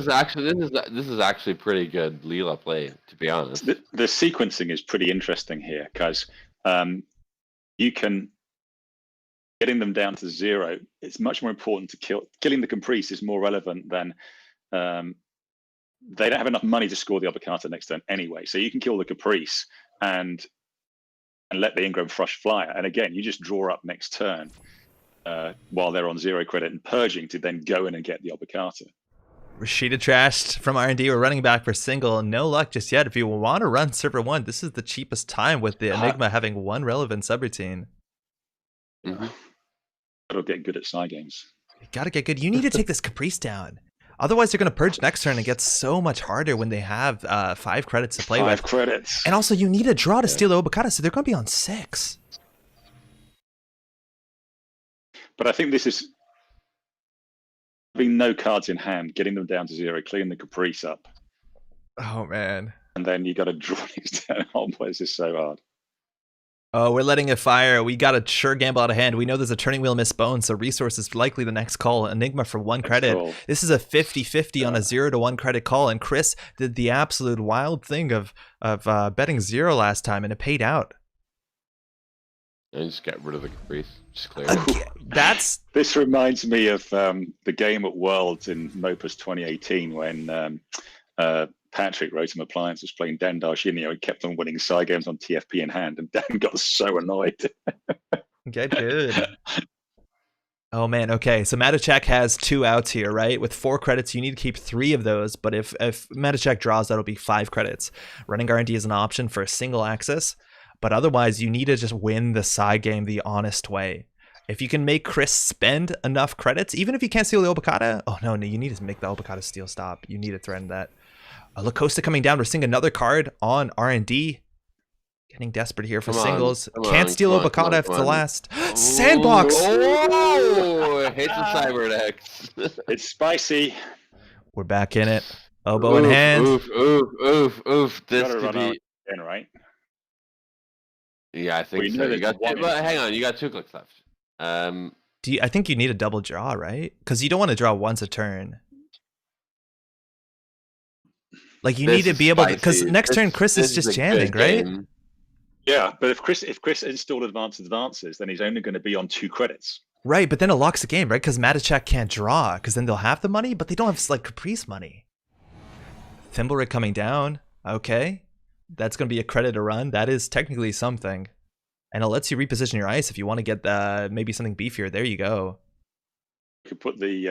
this is actually pretty good Leela play, to be honest. The sequencing is pretty interesting here because you can getting them down to 0. It's much more important to killing the Caprice is more relevant than they don't have enough money to score the Obokata next turn anyway. So you can kill the Caprice and let the Engram Flush fly. And again, you just draw up next turn while they're on 0 credit and purging to then go in and get the Obokata. Rashida trashed from R&D. We're running back for single. No luck just yet. If you want to run server 1, this is the cheapest time with the Enigma having 1 relevant subroutine. Mm-hmm. It'll get good at side games. You gotta get good. You need to take this Caprice down. Otherwise, they're going to purge next turn and get so much harder when they have 5 credits to play with. 5 credits. And also, you need a draw to steal the Obokata, so they're going to be on 6. But I think this is having no cards in hand, getting them down to 0, clearing the Caprice up. Oh, man. And then you got to draw next turn. Oh, boy, this is so hard. Oh, we're letting it fire. We got a sure gamble out of hand. We know there's a turning wheel missbone, so resource is likely the next call. Enigma for 1 credit. Cool. This is a 50-50 on a 0 to 1 credit call, and Chris did the absolute wild thing of betting 0 last time, and it paid out. And just get rid of the Caprice. Just clear it. This reminds me of the game at Worlds in Mopus 2018 when Patrick Rotem Appliance was playing Dan Darginio and kept on winning side games on TFP in hand, and Dan got so annoyed. Get good. Oh man, okay. So Matachak has 2 outs here, right? With 4 credits, you need to keep 3 of those, but if Matachak draws, that'll be 5 credits. Running guarantee is an option for a single access, but otherwise you need to just win the side game the honest way. If you can make Chris spend enough credits, even if you can't steal the Obokata, oh no, you need to make the Obokata steal stop. You need to threaten that. Lacosta coming down. We're seeing another card on R&D. Getting desperate here for singles. Can't steal Obokata if it's the last. Sandbox! Oh, hit the Cyberdex. It's spicy. We're back in it. Elbow in hand. Oof. This could be... in, right? Yeah, I think so. Hang on, you got 2 clicks left. I think you need a double draw, right? Because you don't want to draw once a turn. Like you need to be able to, because next turn Chris is just jamming, right? Yeah, but if Chris installed advances, then he's only going to be on 2 credits. Right, but then it locks the game, right? Because Matachek can't draw, because then they'll have the money, but they don't have like Caprice money. Thimblerig coming down. Okay. That's going to be a credit to run. That is technically something. And it lets you reposition your ice if you want to get maybe something beefier. There you go. You could put the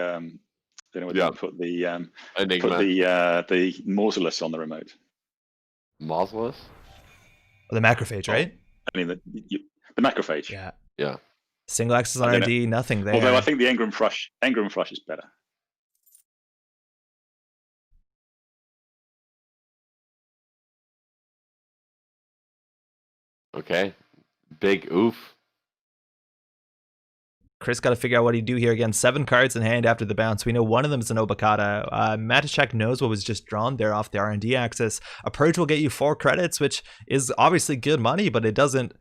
don't know whether Yeah. you put the Enigma. put the Mausolus on the remote. Mausolus? The macrophage, right? I mean the macrophage. Yeah. Yeah. Single axis on I don't RD, nothing there. Although I think the Engram Flush is better. Okay. Big oof. Chris got to figure out what he'd do here. Again, 7 cards in hand after the bounce. We know one of them is an Obokata. Matachek knows what was just drawn there off the R&D axis. A Purge will get you 4 credits, which is obviously good money, but it doesn't...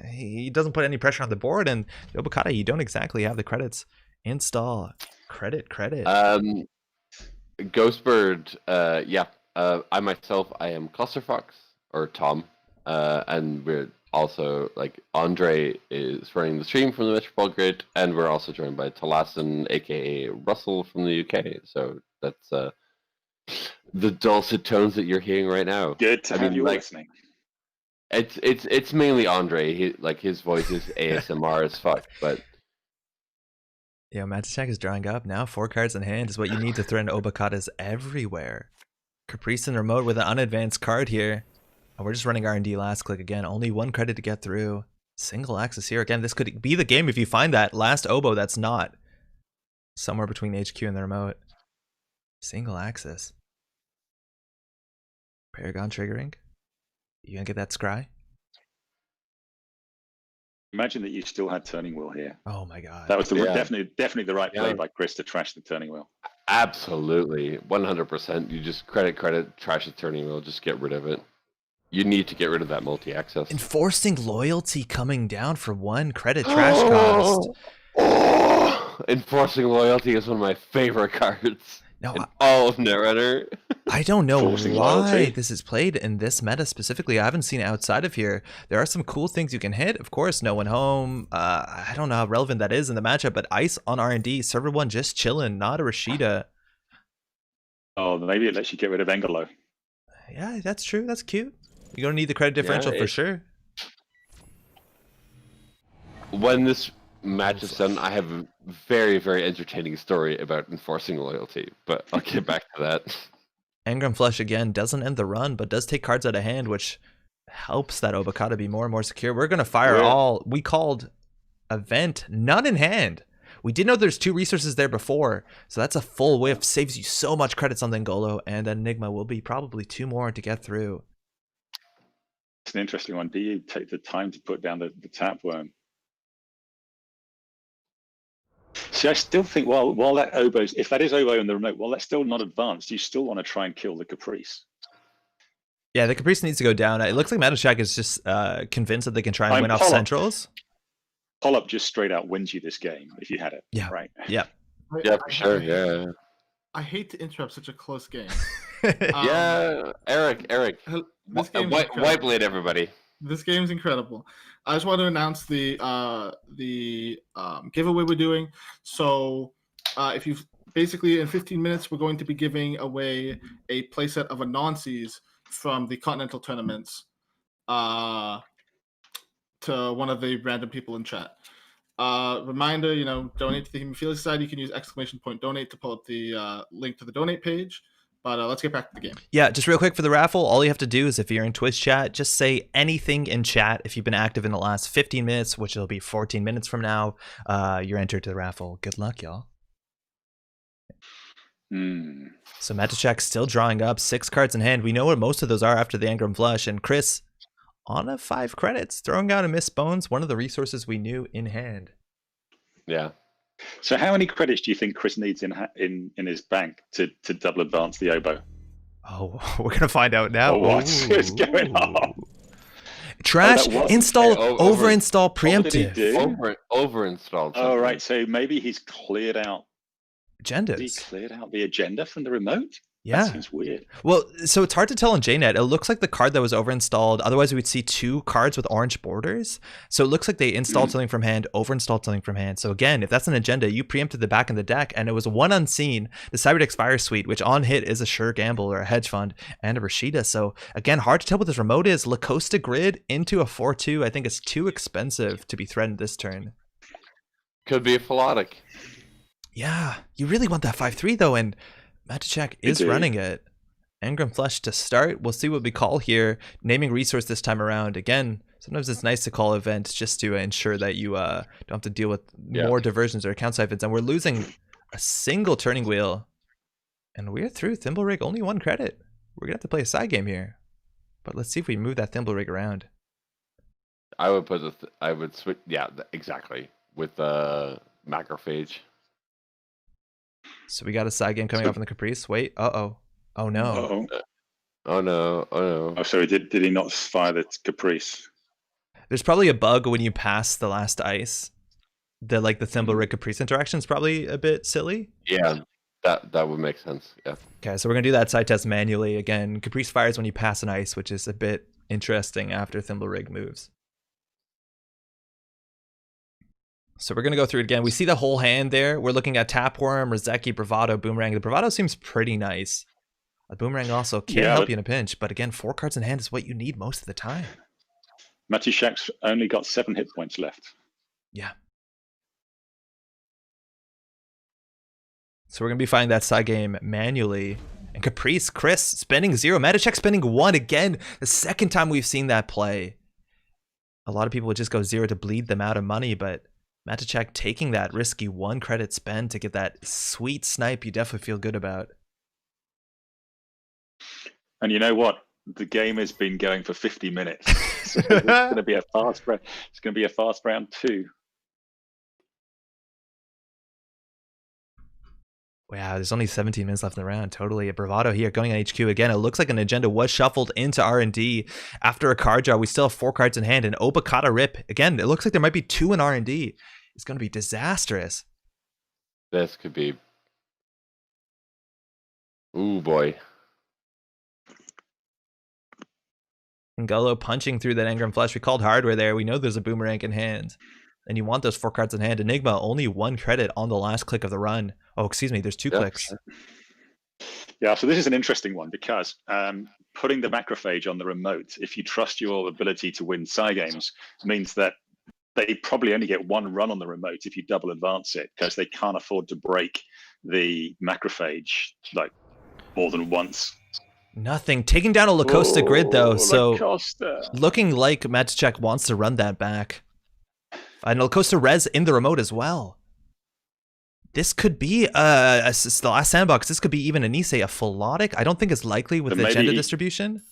He doesn't put any pressure on the board, and the Obokata, you don't exactly have the credits. Install. Credit. Ghostbird, yeah. I myself, I am Clusterfox, or Tom, and we're also, like, Andre is running the stream from the Metropole Grid, and we're also joined by Talassen, aka Russell from the UK, so that's the dulcet tones that you're hearing right now. Good to have you all listening. It's mainly Andre. His voice is ASMR as fuck, but yeah, Matachek is drawing up now. 4 cards in hand is what you need to threaten Obokatas everywhere. Caprice and Remote with an unadvanced card here. And we're just running R&D last click again. Only 1 credit to get through. Single axis here. Again, this could be the game if you find that last Obo that's not somewhere between HQ and the Remote. Single axis. Paragon triggering. You gonna get that scry? Imagine that you still had turning wheel here. Oh my god. That was definitely the right play Yeah. by Chris to trash the turning wheel. absolutely 100%. You just credit, trash the turning wheel, just get rid of it. You need to get rid of that multi-access. Enforcing loyalty coming down for 1 credit trash cost. Enforcing loyalty is one of my favorite cards. No, in all of Netrunner. I don't know Enforcing why loyalty. this is played in this meta specifically. I haven't seen it outside of here. There are some cool things you can hit. Of course, no one home. I don't know how relevant that is in the matchup, but Ice on R&D, server 1 just chilling, not a Rashida. Oh, maybe it lets you get rid of Engelo. Yeah, that's true. That's cute. You're going to need the credit differential for sure. When this match is done, I have a very, very entertaining story about enforcing loyalty, but I'll get back to that. Engram Flush again doesn't end the run, but does take cards out of hand, which helps that Obokata be more and more secure. We're going to fire all. We called event none in hand. We did know there's 2 resources there before, so that's a full whiff. Saves you so much credits on Dengolo, and Enigma will be probably 2 more to get through. It's an interesting one. Do you take the time to put down the tapworm? See, I still think while that obo's, if that is obo in the remote, while that's still not advanced, you still want to try and kill the Caprice. Yeah, the Caprice needs to go down. It looks like Matachek is just convinced that they can try and win off Pollup. Centrals. Pollup just straight out wins you this game if you had it. Yeah. Right. Yeah. Yeah, for sure. Yeah. I hate to interrupt such a close game. Yeah, Eric. This game is White incredible. blade, everybody. This game's incredible. I just want to announce the giveaway we're doing. So if you basically in 15 minutes, we're going to be giving away a playset of Anansi's from the Continental tournaments to one of the random people in chat. Reminder, donate to the Hemophilia Society. You can use !donate to pull up the link to the donate page. But let's get back to the game. Yeah, just real quick for the raffle, all you have to do is if you're in Twitch chat, just say anything in chat. If you've been active in the last 15 minutes, which will be 14 minutes from now, you're entered to the raffle. Good luck, y'all. So Matachek still drawing up 6 cards in hand. We know what most of those are after the Engram Flush. And Chris, on a 5 credits, throwing out a Miss Bones, one of the resources we knew in hand. Yeah. So how many credits do you think Chris needs in his bank to double advance the obo? Oh, we're gonna find out now. What's going on? Trash, install, overinstall, What did he preemptive. do? Overinstalled. Oh, right. So maybe he's cleared out. Agendas. He cleared out the agenda from the remote. Yeah. That seems weird. Well, so it's hard to tell on JNet. It looks like the card that was overinstalled. Otherwise, we would see 2 cards with orange borders. So it looks like they installed something from hand, overinstalled something from hand. So again, if that's an agenda, you preempted the back in the deck, and it was one unseen, the Cyberdex Fire Suite, which on hit is a sure gamble or a hedge fund, and a Rashida. So again, hard to tell what this remote is. Lacosta Grid into a 4-2. I think it's too expensive to be threatened this turn. Could be a Philotic. Yeah, you really want that 5-3 though, and Matachek is running it. Engram Flesh to start. We'll see what we call here. Naming resource this time around. Again, sometimes it's nice to call events just to ensure that you don't have to deal with more diversions or account siphons. And we're losing a single turning wheel. And we're through. Thimble Rig, only 1 credit. We're going to have to play a side game here. But let's see if we move that Thimble Rig around. I would put I would switch. Yeah, exactly. With the Macrophage. So we got a side game coming up in the Caprice. Wait. Uh-oh. Oh, no. Uh-oh. Oh, no. Oh, no. Oh, sorry. Did he not fire the Caprice? There's probably a bug when you pass the last ice. The Thimble Rig Caprice interaction is probably a bit silly. Yeah, that would make sense. Yeah. Okay, so we're going to do that side test manually. Again, Caprice fires when you pass an ice, which is a bit interesting after Thimble Rig moves. So we're going to go through it again. We see the whole hand there. We're looking at Tapworm, Rozeki, Bravado, Boomerang. The Bravado seems pretty nice. The Boomerang also can help you in a pinch, but again, 4 cards in hand is what you need most of the time. Matishak's only got 7 hit points left. Yeah. So we're going to be fighting that side game manually. And Caprice, Chris spending 0. Matishak spending 1 again. The second time we've seen that play. A lot of people would just go 0 to bleed them out of money, but Matishak taking that risky 1 credit spend to get that sweet snipe you definitely feel good about. And you know what? The game has been going for 50 minutes. So it's going to be a fast round. It's going to be a fast round 2. Wow, there's only 17 minutes left in the round. Totally a Bravado here going on HQ. Again, it looks like an agenda was shuffled into R&D after a card draw. We still have 4 cards in hand. And Obakata Rip. Again, it looks like there might be 2 in R&D. It's going to be disastrous. This could be... Ooh, boy. Ngolo punching through that Engram Flesh. We called hardware there. We know there's a Boomerang in hand. And you want those 4 cards in hand. Enigma, only 1 credit on the last click of the run. Oh, excuse me, there's 2 clicks. Yeah, so this is an interesting one because putting the Macrophage on the remote, if you trust your ability to win side games, means that they probably only get 1 run on the remote if you double advance it, because they can't afford to break the Macrophage like more than once. Nothing. Taking down a Lacosta Grid, though, so Lacosta. Looking like Matchcheck wants to run that back. And Lacosta Res in the remote as well. This could be the last sandbox. This could be even a Nisei, a Philotic. I don't think it's likely with the agenda distribution.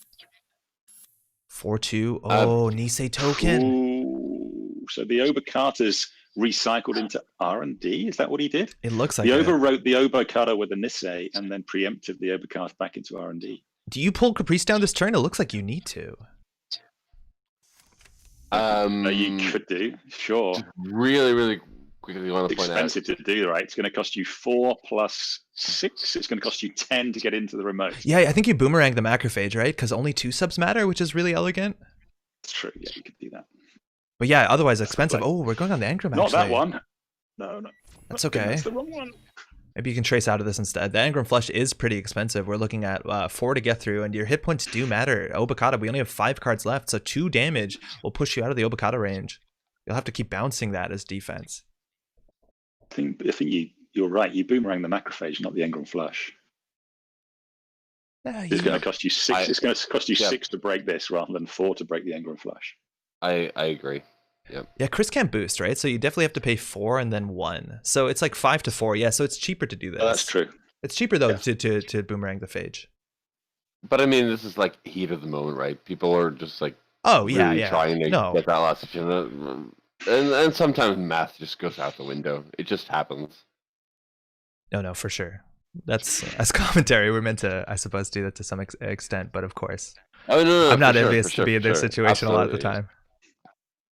4-2. Oh, Nisei token. Ooh, so the Obakata's recycled into R&D? Is that what he did? It looks like he it. overwrote the Obakata with the Nisei and then preempted the Obakata back into R&D. Do you pull Caprice down this turn? It looks like you need to. You could do, sure. Really, really quickly want to point out. Expensive to do, right? It's going to cost you 4 plus 6. It's going to cost you 10 to get into the remote. Yeah, I think you boomerang the Macrophage, right? Because only 2 subs matter, which is really elegant. That's true. Yeah, you could do that. But yeah, otherwise expensive. Oh, we're going on the Engram. Not that one. No. That's okay. That's the wrong one. Maybe you can trace out of this instead. The Engram Flush is pretty expensive. We're looking at 4 to get through, and your hit points do matter. Obakata, we only have 5 cards left, so 2 damage will push you out of the Obakata range. You'll have to keep bouncing that as defense. I think you're right. You boomerang the Macrophage, not the Engram Flush. It's going to cost you 6. It's going to cost you 6 to break this rather than 4 to break the Engram Flush. I agree. Yep. Yeah, Chris can't boost, right? So you definitely have to pay 4 and then 1. So it's like 5 to 4. Yeah, so it's cheaper to do this. Oh, that's true. It's cheaper though to boomerang the Phage. But I mean, this is like heat of the moment, right? People are just like, really trying to get that last agenda. And sometimes math just goes out the window. It just happens. No, for sure. That's as commentary. We're meant to, I suppose, do that to some extent, but of course. Oh no, I'm not envious to be in their situation. Absolutely. A lot of the time.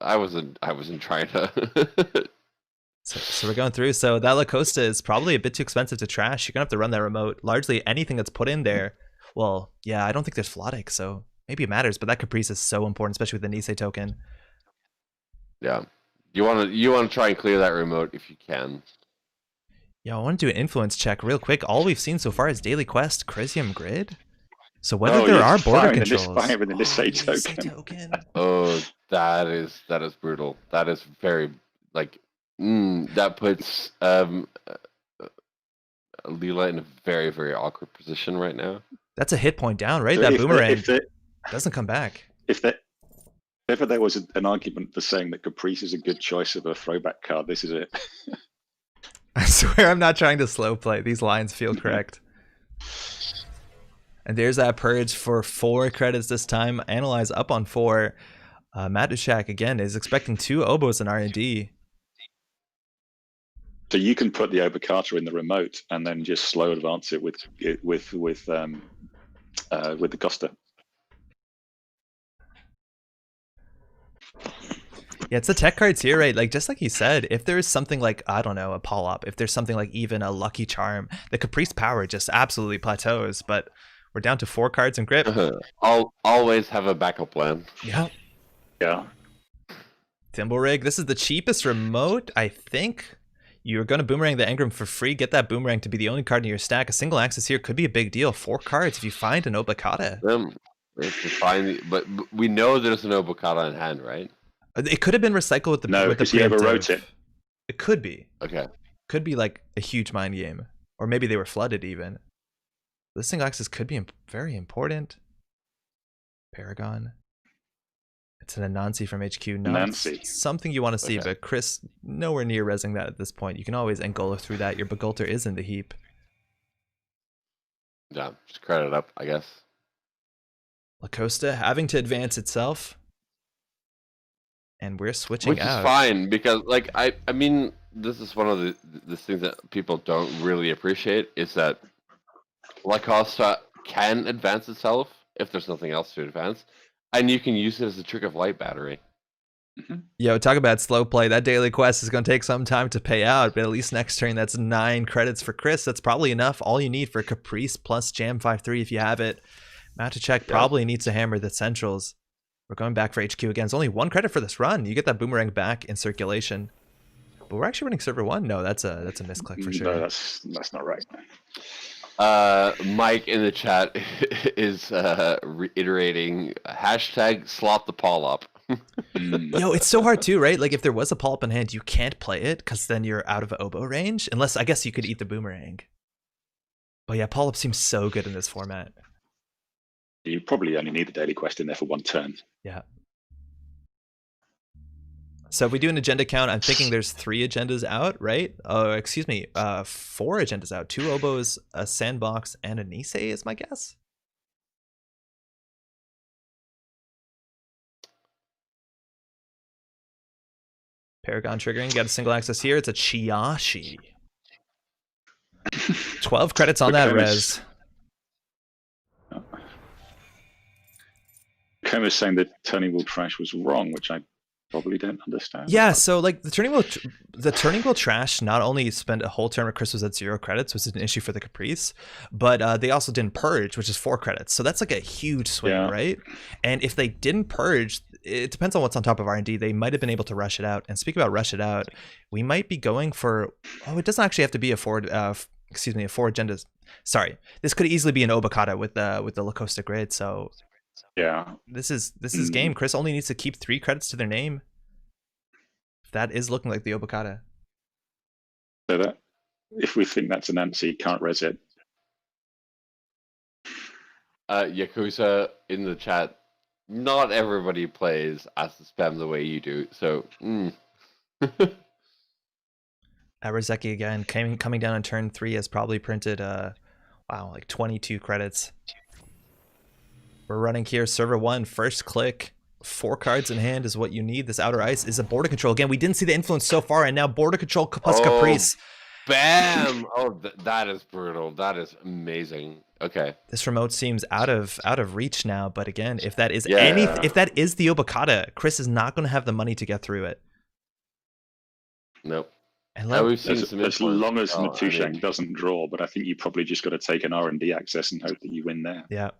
I wasn't trying to So we're going through. So that La Costa is probably a bit too expensive to trash. You're gonna have to run that remote. Largely anything that's put in there. Well, yeah, I don't think there's Floodic, so maybe it matters. But that Caprice is so important, especially with the Nisei token. Yeah, you want to try and clear that remote if you can. Yeah, I want to do an influence check real quick. All we've seen so far is daily quest, Crisium Grid. So whether there are border controls. Firing the Nisei token. Oh, that is brutal. That is very like that puts Leela in a very, very awkward position right now. That's a hit point down, right? So that boomerang doesn't come back. If ever there was an argument for saying that Caprice is a good choice of a throwback card, this is it. I swear I'm not trying to slow play. These lines feel correct. And there's that purge for 4 credits this time. Analyze up on 4. Matushak again is expecting 2 oboes in R&D. So you can put the Obokata in the remote and then just slow advance it with the Costa. Yeah, it's the tech cards here, right? Like, just like you said, if there's something like, I don't know, a Polop, if there's something like even a Lucky Charm, the Caprice power just absolutely plateaus, but we're down to 4 cards in grip. I'll always have a backup plan. Yeah. Yeah. Thimble Rig, this is the cheapest remote, I think. You're going to boomerang the Engram for free. Get that boomerang to be the only card in your stack. A single access here could be a big deal. 4 cards if you find an Obokata. But we know there's an Obokata in hand, right? It could have been recycled with the because he overwrote it. It could be. Okay. Could be like a huge mind game, or maybe they were flooded even. This single access could be very important. Paragon. It's an Anansi from HQ. Not something you want to see, but Chris nowhere near resing that at this point. You can always Angola through that. Your Bagulter is in the heap. Yeah, just credit up, I guess. La Costa having to advance itself. And we're switching out. Which is fine, because like I mean, this is one of the things that people don't really appreciate is that La Costa can advance itself if there's nothing else to advance, and you can use it as a trick of light battery. Yo, talk about slow play. That daily quest is going to take some time to pay out, but at least next turn, that's 9 credits for Chris. That's probably enough. All you need for Caprice plus Jam 5-3 if you have it. Matuchek probably needs to hammer the centrals. We're going back for HQ again. It's only 1 credit for this run. You get that boomerang back in circulation. But we're actually running server 1. No, that's a misclick for sure. No, that's not right. Mike in the chat is reiterating hashtag slot the Polop. Yo, it's so hard too, right? Like if there was a Polop in hand, you can't play it because then you're out of oboe range. Unless I guess you could eat the boomerang. But yeah, Polop seems so good in this format. You probably only need the daily quest in there for 1 turn. Yeah. So if we do an agenda count, I'm thinking there's 3 agendas out, right? Excuse me, 4 agendas out. 2 oboes, a sandbox, and a Nisei is my guess. Paragon triggering, got a single access here. It's a Chiashi. 12 credits on that res. Ken was saying that turning wheel trash was wrong, which I probably don't understand. Yeah, so like the turning wheel trash not only spent a whole turn where Chris was at 0 credits, which is an issue for the Caprice, but they also didn't purge, which is 4 credits. So that's like a huge swing, right? And if they didn't purge, it depends on what's on top of R&D. They might have been able to rush it out. And speaking about rush it out, we might be going for, it doesn't actually have to be a 4 agendas. Sorry, this could easily be an Obokata with the La Costa grid. So yeah, this is game. Chris only needs to keep 3 credits to their name. That is looking like the Obokata. So that if we think that's an Nancy, can't res it. Yakuza in the chat. Not everybody plays as the spam the way you do. So. Arazeki again coming down on turn 3 has probably printed like 22 credits. We're running here server 1 first click. 4 cards in hand is what you need. This outer ice is a border control. Again, we didn't see the influence so far, and now border control plus Caprice. Bam! Oh, that is brutal. That is amazing. Okay. This remote seems out of reach now, but again, if that is if that is the Obokata, Chris is not going to have the money to get through it. Nope. And we've seen As some long as influence. Oh, I Matushak mean, doesn't draw, but I think you probably just got to take an R&D access and hope that you win there. yeah.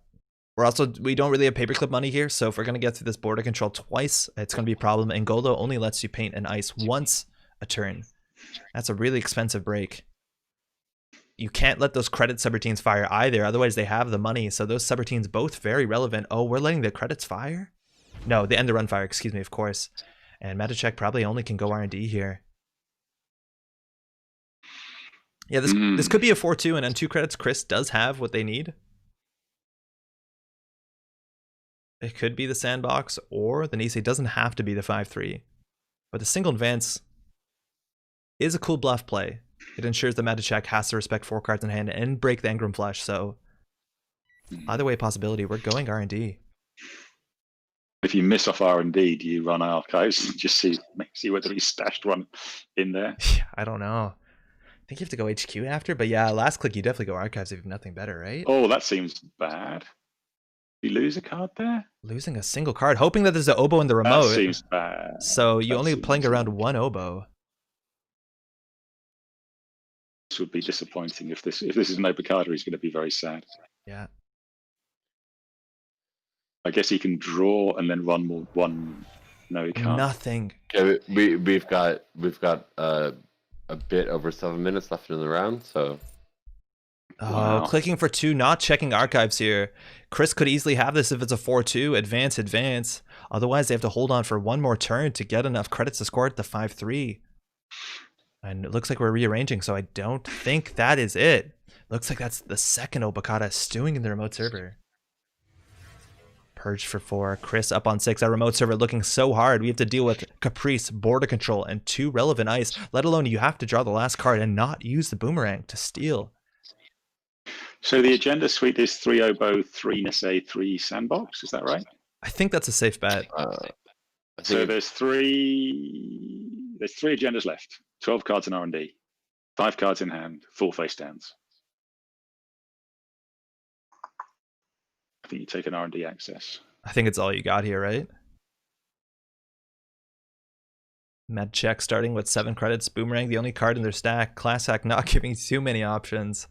We don't really have paperclip money here, so if we're going to get through this border control twice, it's going to be a problem. And Golo only lets you paint an ice once a turn. That's a really expensive break. You can't let those credit subroutines fire either, otherwise they have the money. So those subroutines both very relevant. Oh, we're letting the credits fire? No, the end the run fire, excuse me, of course. And Matushak probably only can go R&D here. Yeah, this could be a 4-2, and on 2 credits, Chris does have what they need. It could be the sandbox, or the Nisei doesn't have to be the 5-3. But the single advance is a cool bluff play. It ensures that Matushak has to respect 4 cards in hand and break the Engram Flush, so either way possibility, we're going R&D. If you miss off R&D, do you run archives and just see whether he stashed one in there? I don't know. I think you have to go HQ after, but yeah, last click you definitely go archives if you have nothing better, right? Oh, that seems bad. You lose a card there? Losing a single card, hoping that there's an oboe in the remote. That seems bad. So you only playing around 1 oboe. This would be disappointing. If this is an Obokada, he's going to be very sad. Yeah. I guess he can draw and then run one. No, he can't. Nothing. Okay, we've got a bit over 7 minutes left in the round, so. Oh, clicking for 2, not checking archives here. Chris could easily have this if it's a 4-2, advance. Otherwise, they have to hold on for 1 more turn to get enough credits to score at the 5-3. And it looks like we're rearranging, so I don't think that is it. Looks like that's the second Obokada stewing in the remote server. Purge for 4. Chris up on 6. Our remote server looking so hard. We have to deal with Caprice, Border Control, and 2 relevant ice. Let alone you have to draw the last card and not use the boomerang to steal. So the agenda suite is 3 oboe, 3 Nisei, 3 sandbox. Is that right? I think that's a safe bet. So there's three agendas left. 12 cards in R&D, 5 cards in hand, 4 face downs. I think you take an R&D access. I think it's all you got here, right? Matushak starting with 7 credits. Boomerang, the only card in their stack. Class Hack not giving too many options.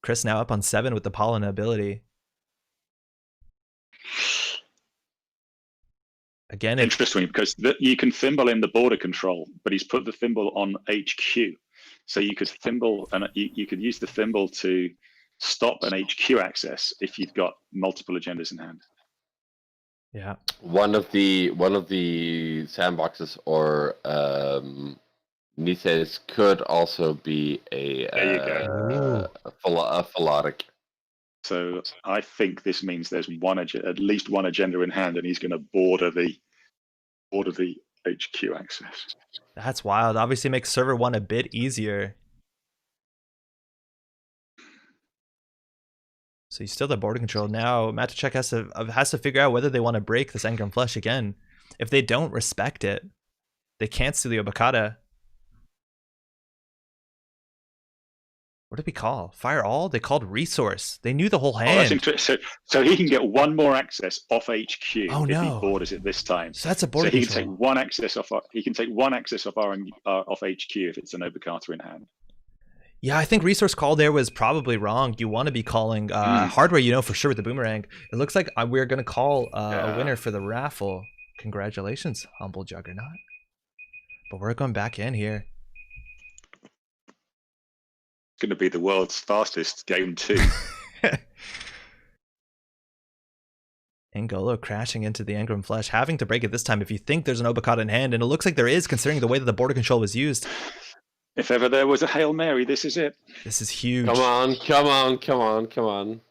Chris now up on 7 with the Pollen ability. Again, interesting because you can thimble in the border control, but he's put the thimble on HQ. So you could thimble and you could use the thimble to stop an HQ access if you've got multiple agendas in hand. Yeah. One of the sandboxes or Niseis could also be a philotic. So I think this means there's at least one agenda in hand, and he's going to border the HQ access. That's wild. Obviously makes server 1 a bit easier. So you still have border control. Now Matushak has to figure out whether they want to break this Engram Flush again. If they don't respect it, they can't steal the Obokada. What did we call? Fire all? They called resource. They knew the whole hand. Oh, that's interesting. So he can get 1 more access off HQ if he borders it this time. So that's a border control. control. Can take 1 access off. He can take 1 access off off HQ if it's an Obokata in hand. Yeah, I think resource call there was probably wrong. You want to be calling hardware, you know for sure with the boomerang. It looks like we're going to call a winner for the raffle. Congratulations, Humble Juggernaut. But we're going back in here. Going to be the world's fastest game 2. Angolo crashing into the Engram Flush, having to break it this time if you think there's an Obokata in hand, and it looks like there is considering the way that the border control was used. If ever there was a Hail Mary, this is it. This is huge. Come on, come on, come on, come on.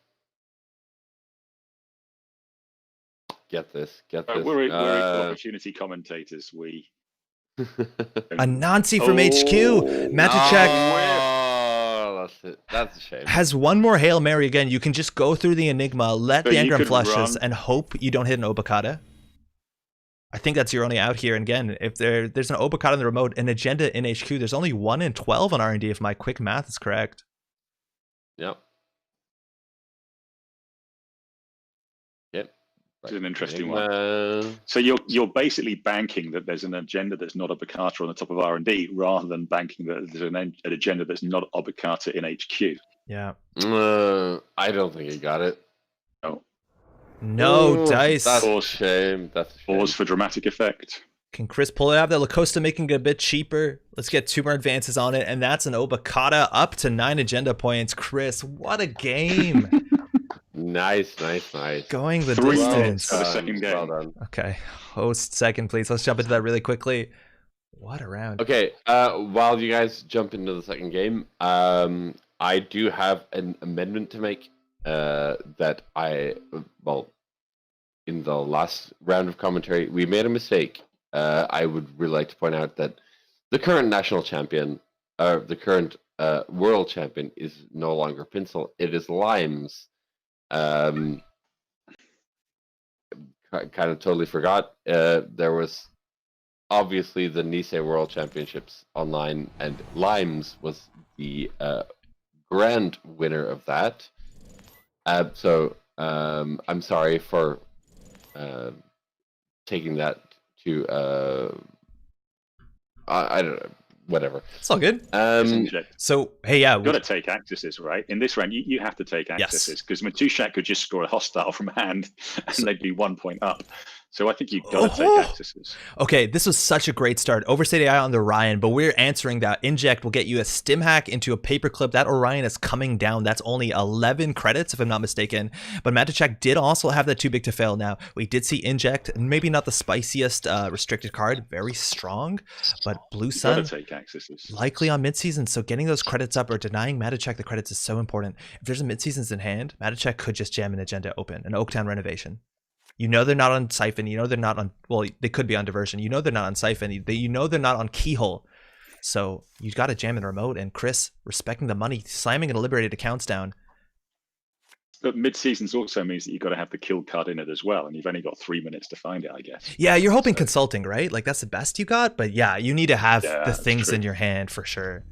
Get this, get this. We're equal opportunity commentators. A Nancy from HQ. Matushak that's a shame. has 1 more Hail Mary again. You can just go through the Enigma, let the Engram Flushes, and hope you don't hit an Obokata. I think that's your only out here. And again, if there's an Obokata in the remote, an agenda in HQ, there's only 1 in 12 on R&D if my quick math is correct. Yep. This is an interesting Enigma. one. So you're basically banking that there's an agenda that's not Obicata on the top of R&D, rather than banking that there's an agenda that's not Obicata in HQ. Yeah. I don't think he got it. Oh, No dice. That's a Pause. shame. That's a shame. pause for dramatic effect. Can Chris pull it out? The Lacosta making it a bit cheaper. Let's get 2 more advances on it, and that's an Obicata up to 9 agenda points. Chris, what a game. Nice. Going the 3 distance. minutes for the second game. Well done. Okay, host second, please. Let's jump into that really quickly. What a round. Okay, while you guys jump into the second game, I do have an amendment to make that in the last round of commentary, we made a mistake. I would really like to point out that the current national champion, the current world champion is no longer Pinsel, it is Limes. Kind of totally forgot. There was obviously the Nice World Championships online, and Limes was the grand winner of that. So I'm sorry for taking that to I don't know, whatever. It's all good. You So, hey, yeah. got to take accesses, right? In this round, you have to take accesses, because Matushak could just score a hostile from hand and they'd be 1 point up. So I think you've got to take accesses. Okay, this was such a great start. Overstate AI on the Orion, but we're answering that. Inject will get you a stim hack into a paperclip. That Orion is coming down. That's only 11 credits, if I'm not mistaken. But Matushak did also have that too big to fail now. We did see Inject, maybe not the spiciest restricted card, very strong, but Blue Sun Got to take accesses. likely on midseason. So getting those credits up or denying Matushak the credits is so important. If there's a midseasons in hand, Matushak could just jam an agenda open, an Oaktown renovation. You know they're not on Siphon. You know they're not on, well, they could be on Diversion. You know they're not on Siphon. You know they're not on Keyhole. So you got to jam in remote. And Chris, respecting the money, slamming and liberated accounts down. But mid-seasons also means that you've got to have the kill card in it as well, and you've only got 3 minutes to find it, I guess. Yeah, you're hoping consulting, right? Like that's the best you got. But yeah, you need to have the things true. in your hand for sure.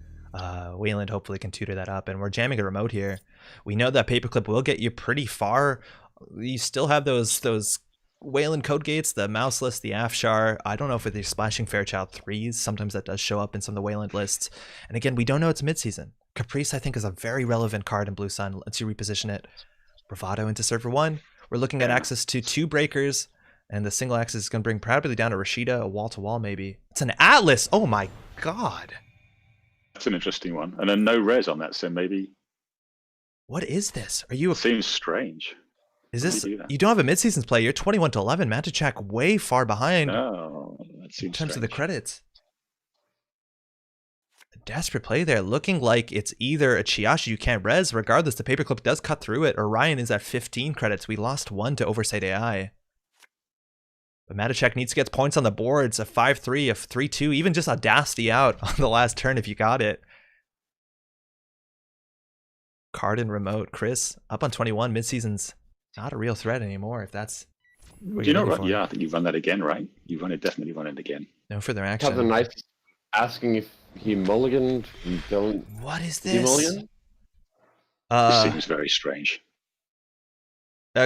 Wayland hopefully can tutor that up. And we're jamming a remote here. We know that paperclip will get you pretty far. You still have those Wayland code gates, the mouse list, the Afshar. I don't know if they're splashing Fairchild 3s. Sometimes that does show up in some of the Wayland lists. And again, we don't know it's midseason. Caprice, I think, is a very relevant card in Blue Sun. Let's you reposition it. Bravado into server 1. We're looking at access to 2 breakers, and the single access is going to bring probably down to Rashida, a wall-to-wall maybe. It's an Atlas! Oh my god! That's an interesting one. And then no res on that, so maybe... What is this? Are you... Seems strange. Is this... You don't have a mid-seasons play. You're 21 to 11. Matushak way far behind No, that seems in terms of the strange. credits. A desperate play there. Looking like it's either a Chiashi you can't res. Regardless, the paperclip does cut through it. Orion is at 15 credits. We lost 1 to Oversight AI. But Matushak needs to get points on the boards. A 5-3, a 3-2, even just Audacity out on the last turn if you got it. Card and remote. Chris, up on 21. Mid-seasons. Not a real threat anymore, if that's what Do you know you're what? looking for. Yeah, I think you've run that again, right? You've definitely run it again. No further action. Have a nice asking if he mulliganed. We don't. What is Did he this? mulligan? This seems very strange.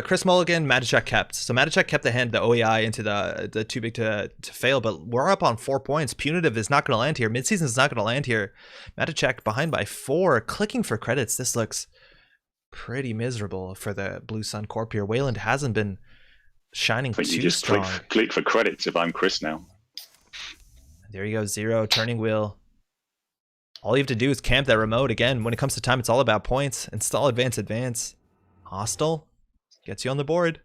Chris Mulligan, Matushak kept. So Matushak kept the hand, the OEI into the too big to fail, but we're up on 4 points. Punitive is not going to land here. Midseason is not going to land here. Matushak behind by 4, clicking for credits. This looks pretty miserable for the Blue Sun Corp here. Wayland hasn't been shining But you too just strong. click for credits if I'm Chris now. There you go, 0, turning wheel. All you have to do is camp that remote. Again, when it comes to time, it's all about points. Install advance. Hostile gets you on the board.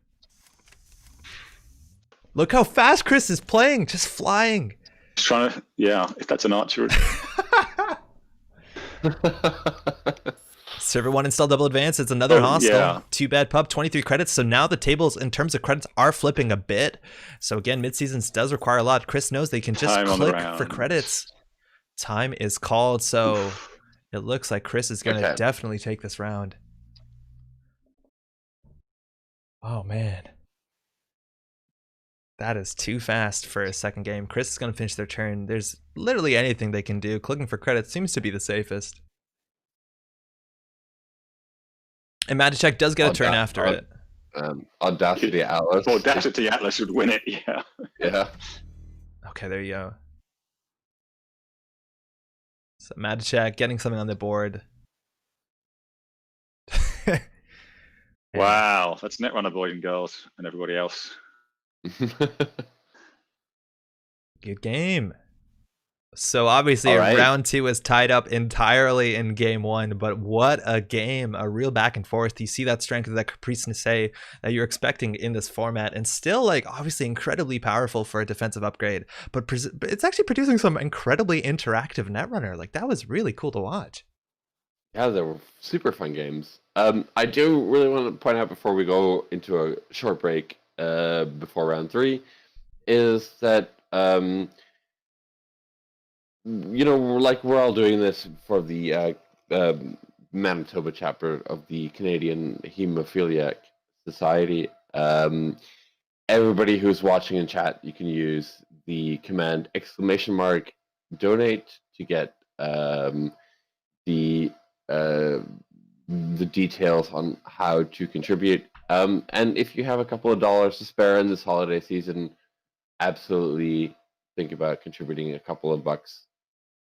Look how fast Chris is playing, just flying. Just trying to, yeah, if that's an archer. Server 1 install double advance. It's another hostile. Yeah. Too bad pub, 23 credits. So now the tables in terms of credits are flipping a bit. So again, mid-seasons does require a lot. Chris knows they can just Time on the click for round. credits. Time is called. So it looks like Chris is going to definitely take this round. Oh, man. That is too fast for a second game. Chris is going to finish their turn. There's literally anything they can do. Clicking for credits seems to be the safest. And Matushak does get a turn after it. Audacity Atlas. Audacity Atlas would win it. Yeah. Yeah. Okay, there you go. So Mad Chat getting something on the board. Wow, that's Netrunner boys and girls and everybody else. Good game. So obviously All right. round 2 is tied up entirely in game 1, but what a game, a real back and forth. You see that strength of that Caprice Nisei that you're expecting in this format, and still like obviously incredibly powerful for a defensive upgrade, but it's actually producing some incredibly interactive Netrunner. Like that was really cool to watch. Yeah, they were super fun games. I do really want to point out before we go into a short break before round 3 is that we're all doing this for the Manitoba chapter of the Canadian Hemophilia Society. Everybody who's watching in chat, you can use the command !donate to get the details on how to contribute. And if you have a couple of dollars to spare in this holiday season, absolutely think about contributing a couple of bucks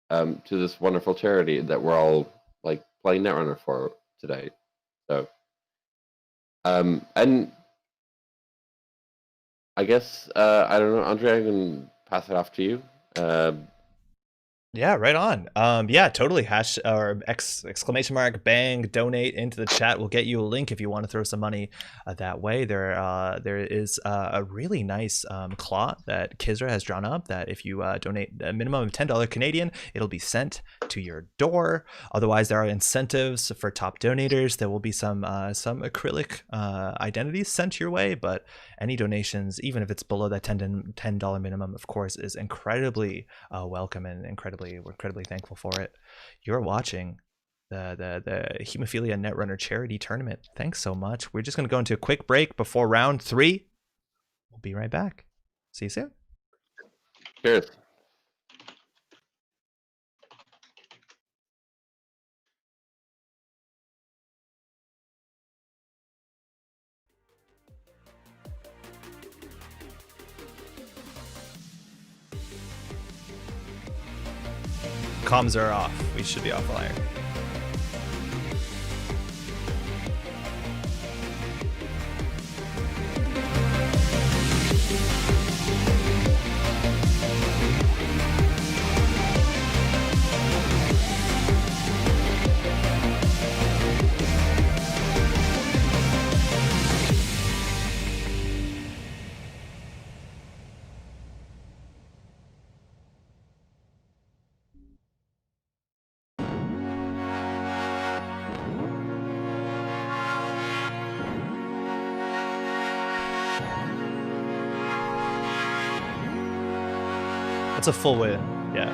to this wonderful charity that we're all like playing Netrunner for today. So, and I guess I don't know, Andre, I can pass it off to you. Yeah, right on. Yeah, totally. Hash or exclamation mark bang donate into the chat. We'll get you a link if you want to throw some money that way. There is a really nice claw that Kizra has drawn up that if you donate a minimum of $10 Canadian, it'll be sent to your door. Otherwise, there are incentives for top donators. There will be some acrylic identities sent your way, but any donations, even if it's below that $10 minimum, of course, is incredibly welcome and we're incredibly thankful for it. You're watching the Hemophilia Netrunner charity tournament. Thanks so much. We're just going to go into a quick break before round 3. We'll be right back. See you soon. Cheers. Comms are off. We should be off fire. That's a full win. Yeah.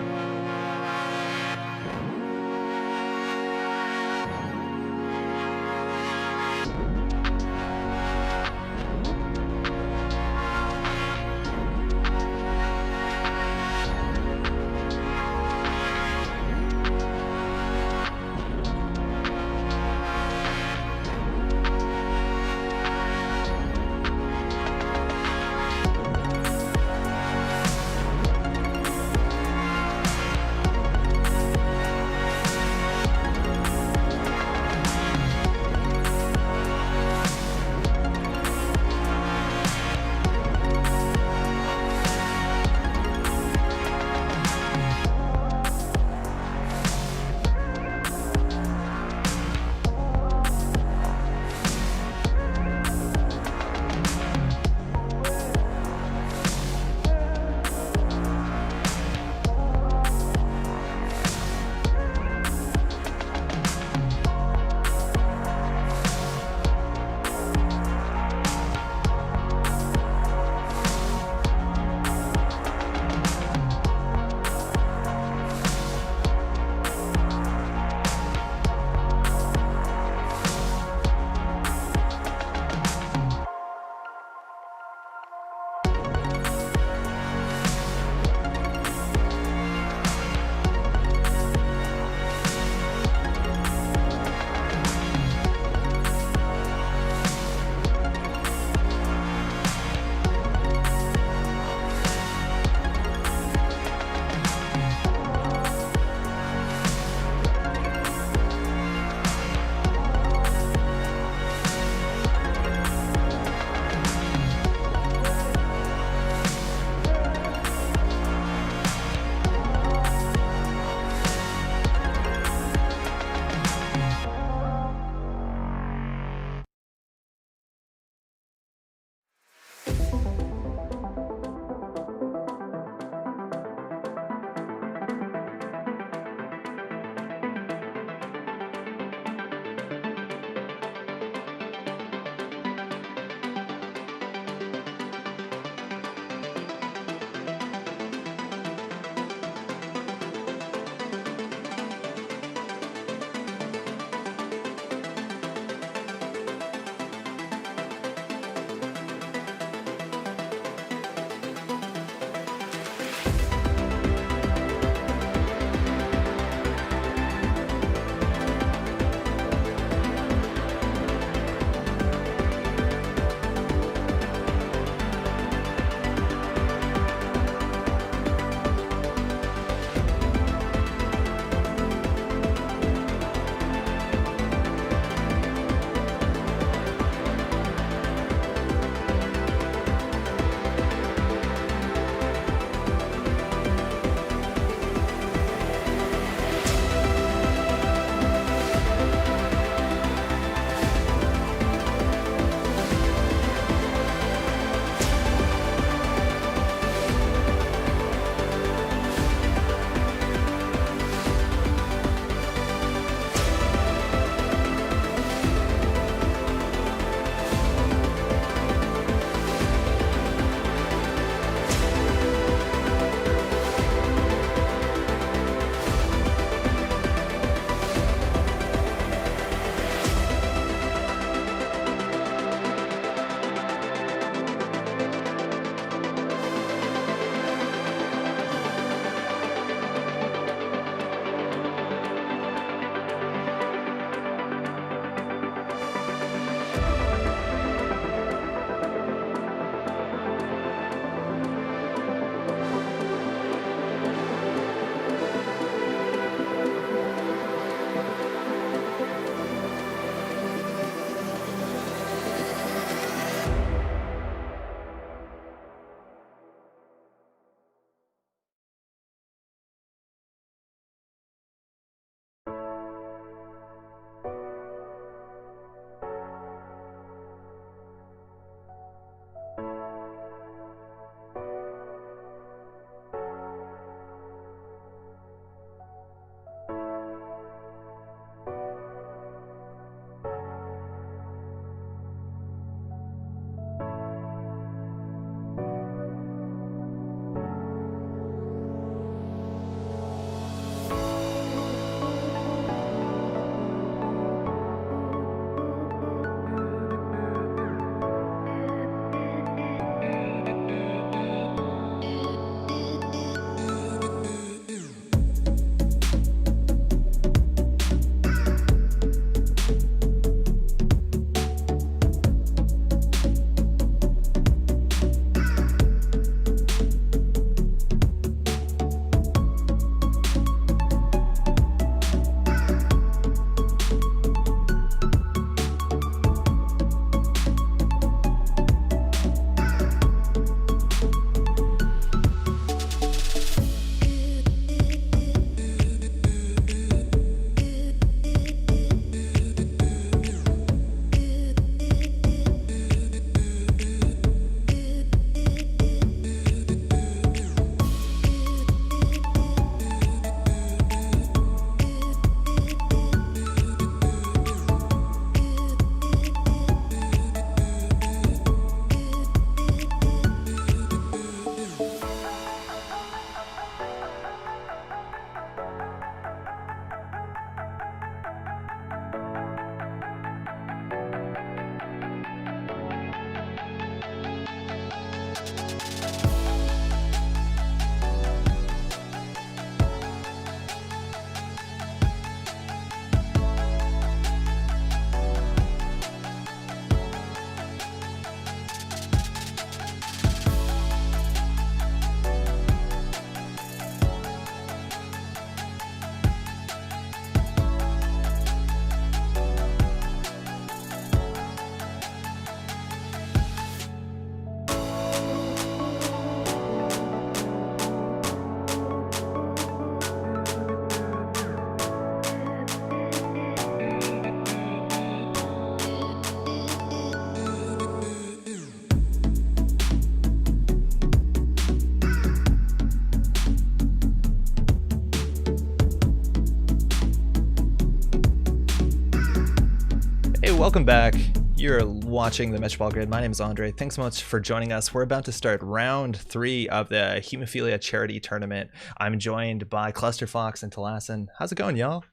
Welcome back. You're watching the Metro Ball Grid. My name is Andre. Thanks so much for joining us. We're about to start round 3 of the Hemophilia charity tournament. I'm joined by Clusterfox and Talassen. How's it going, y'all?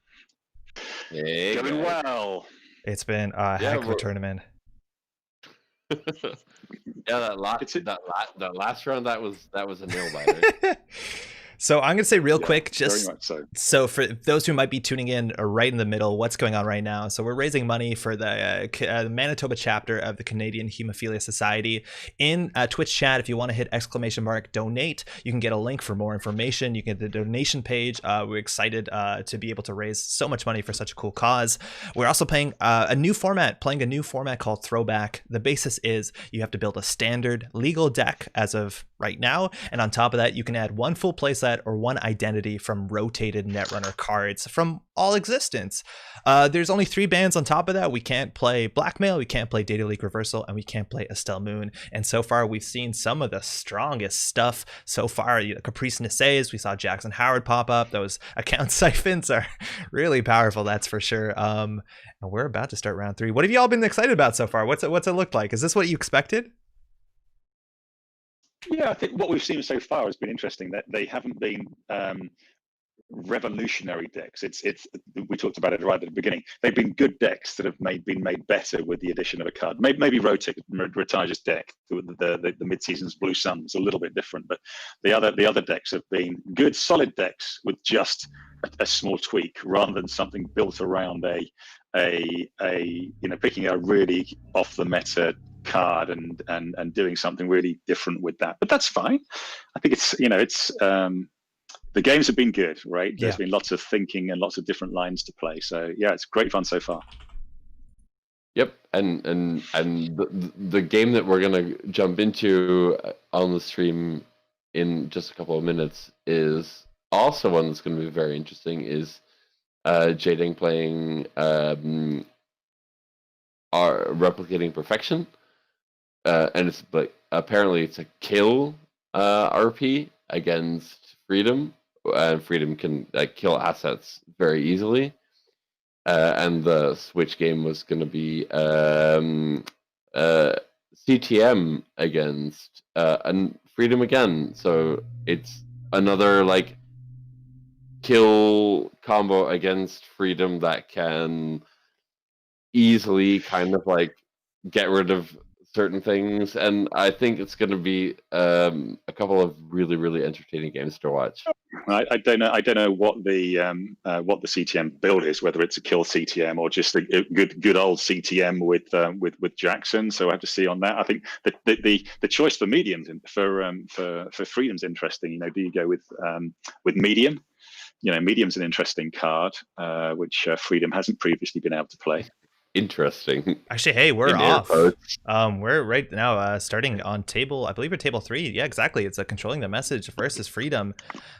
Hey, Going guys. well. It's been a heck of a we're- tournament. that last round that was a nail biter. So I'm going to say real Yeah, quick, very just much so. so for those who might be tuning in right in the middle, what's going on right now? So we're raising money for the Manitoba chapter of the Canadian Hemophilia Society. In Twitch chat, if you want to hit !donate, you can get a link for more information. You can get the donation page. We're excited to be able to raise so much money for such a cool cause. We're also playing a new format called Throwback. The basis is you have to build a standard legal deck as of right now, and on top of that, you can add one full playset or one identity from rotated Netrunner cards from all existence. There's only 3 bans on top of that. We can't play Blackmail, we can't play Data Leak Reversal, and we can't play Estelle Moon. And so far, we've seen some of the strongest stuff so far. Caprice Nissays, we saw Jackson Howard pop up. Those account siphons are really powerful, that's for sure. And we're about to start round 3. What have you all been excited about so far? What's it looked like? Is this what you expected? Yeah, I think what we've seen so far has been interesting. That they haven't been revolutionary decks. It's we talked about it right at the beginning. They've been good decks that have been made better with the addition of a card. Maybe Rotage's deck, the mid-season's Blue Sun's a little bit different, but the other decks have been good, solid decks with just a small tweak rather than something built around picking a really off the meta card and doing something really different with that. But that's fine. I think it's the games have been good, right? There's been lots of thinking and lots of different lines to play. So yeah, it's great fun so far. Yep, and the game that we're gonna jump into on the stream in just a couple of minutes is also one that's gonna be very interesting. Is Jading playing Replicating Perfection, and it's like apparently it's a kill RP against Freedom, and Freedom can kill assets very easily. And the Switch game was going to be CTM against and Freedom again. So it's another like kill combo against Freedom that can easily kind of like get rid of certain things, and I think it's going to be a couple of really, really entertaining games to watch. I don't know what the CTM build is, whether it's a kill CTM or just a good old CTM with Jackson. So I have to see on that. I think the choice for mediums for Freedom's interesting. Do you go with medium? Medium's an interesting card, which Freedom hasn't previously been able to play. Interesting. Actually, hey, we're off. We're right now starting on table, I believe we're table 3. Yeah, exactly. It's Controlling the Message versus Freedom.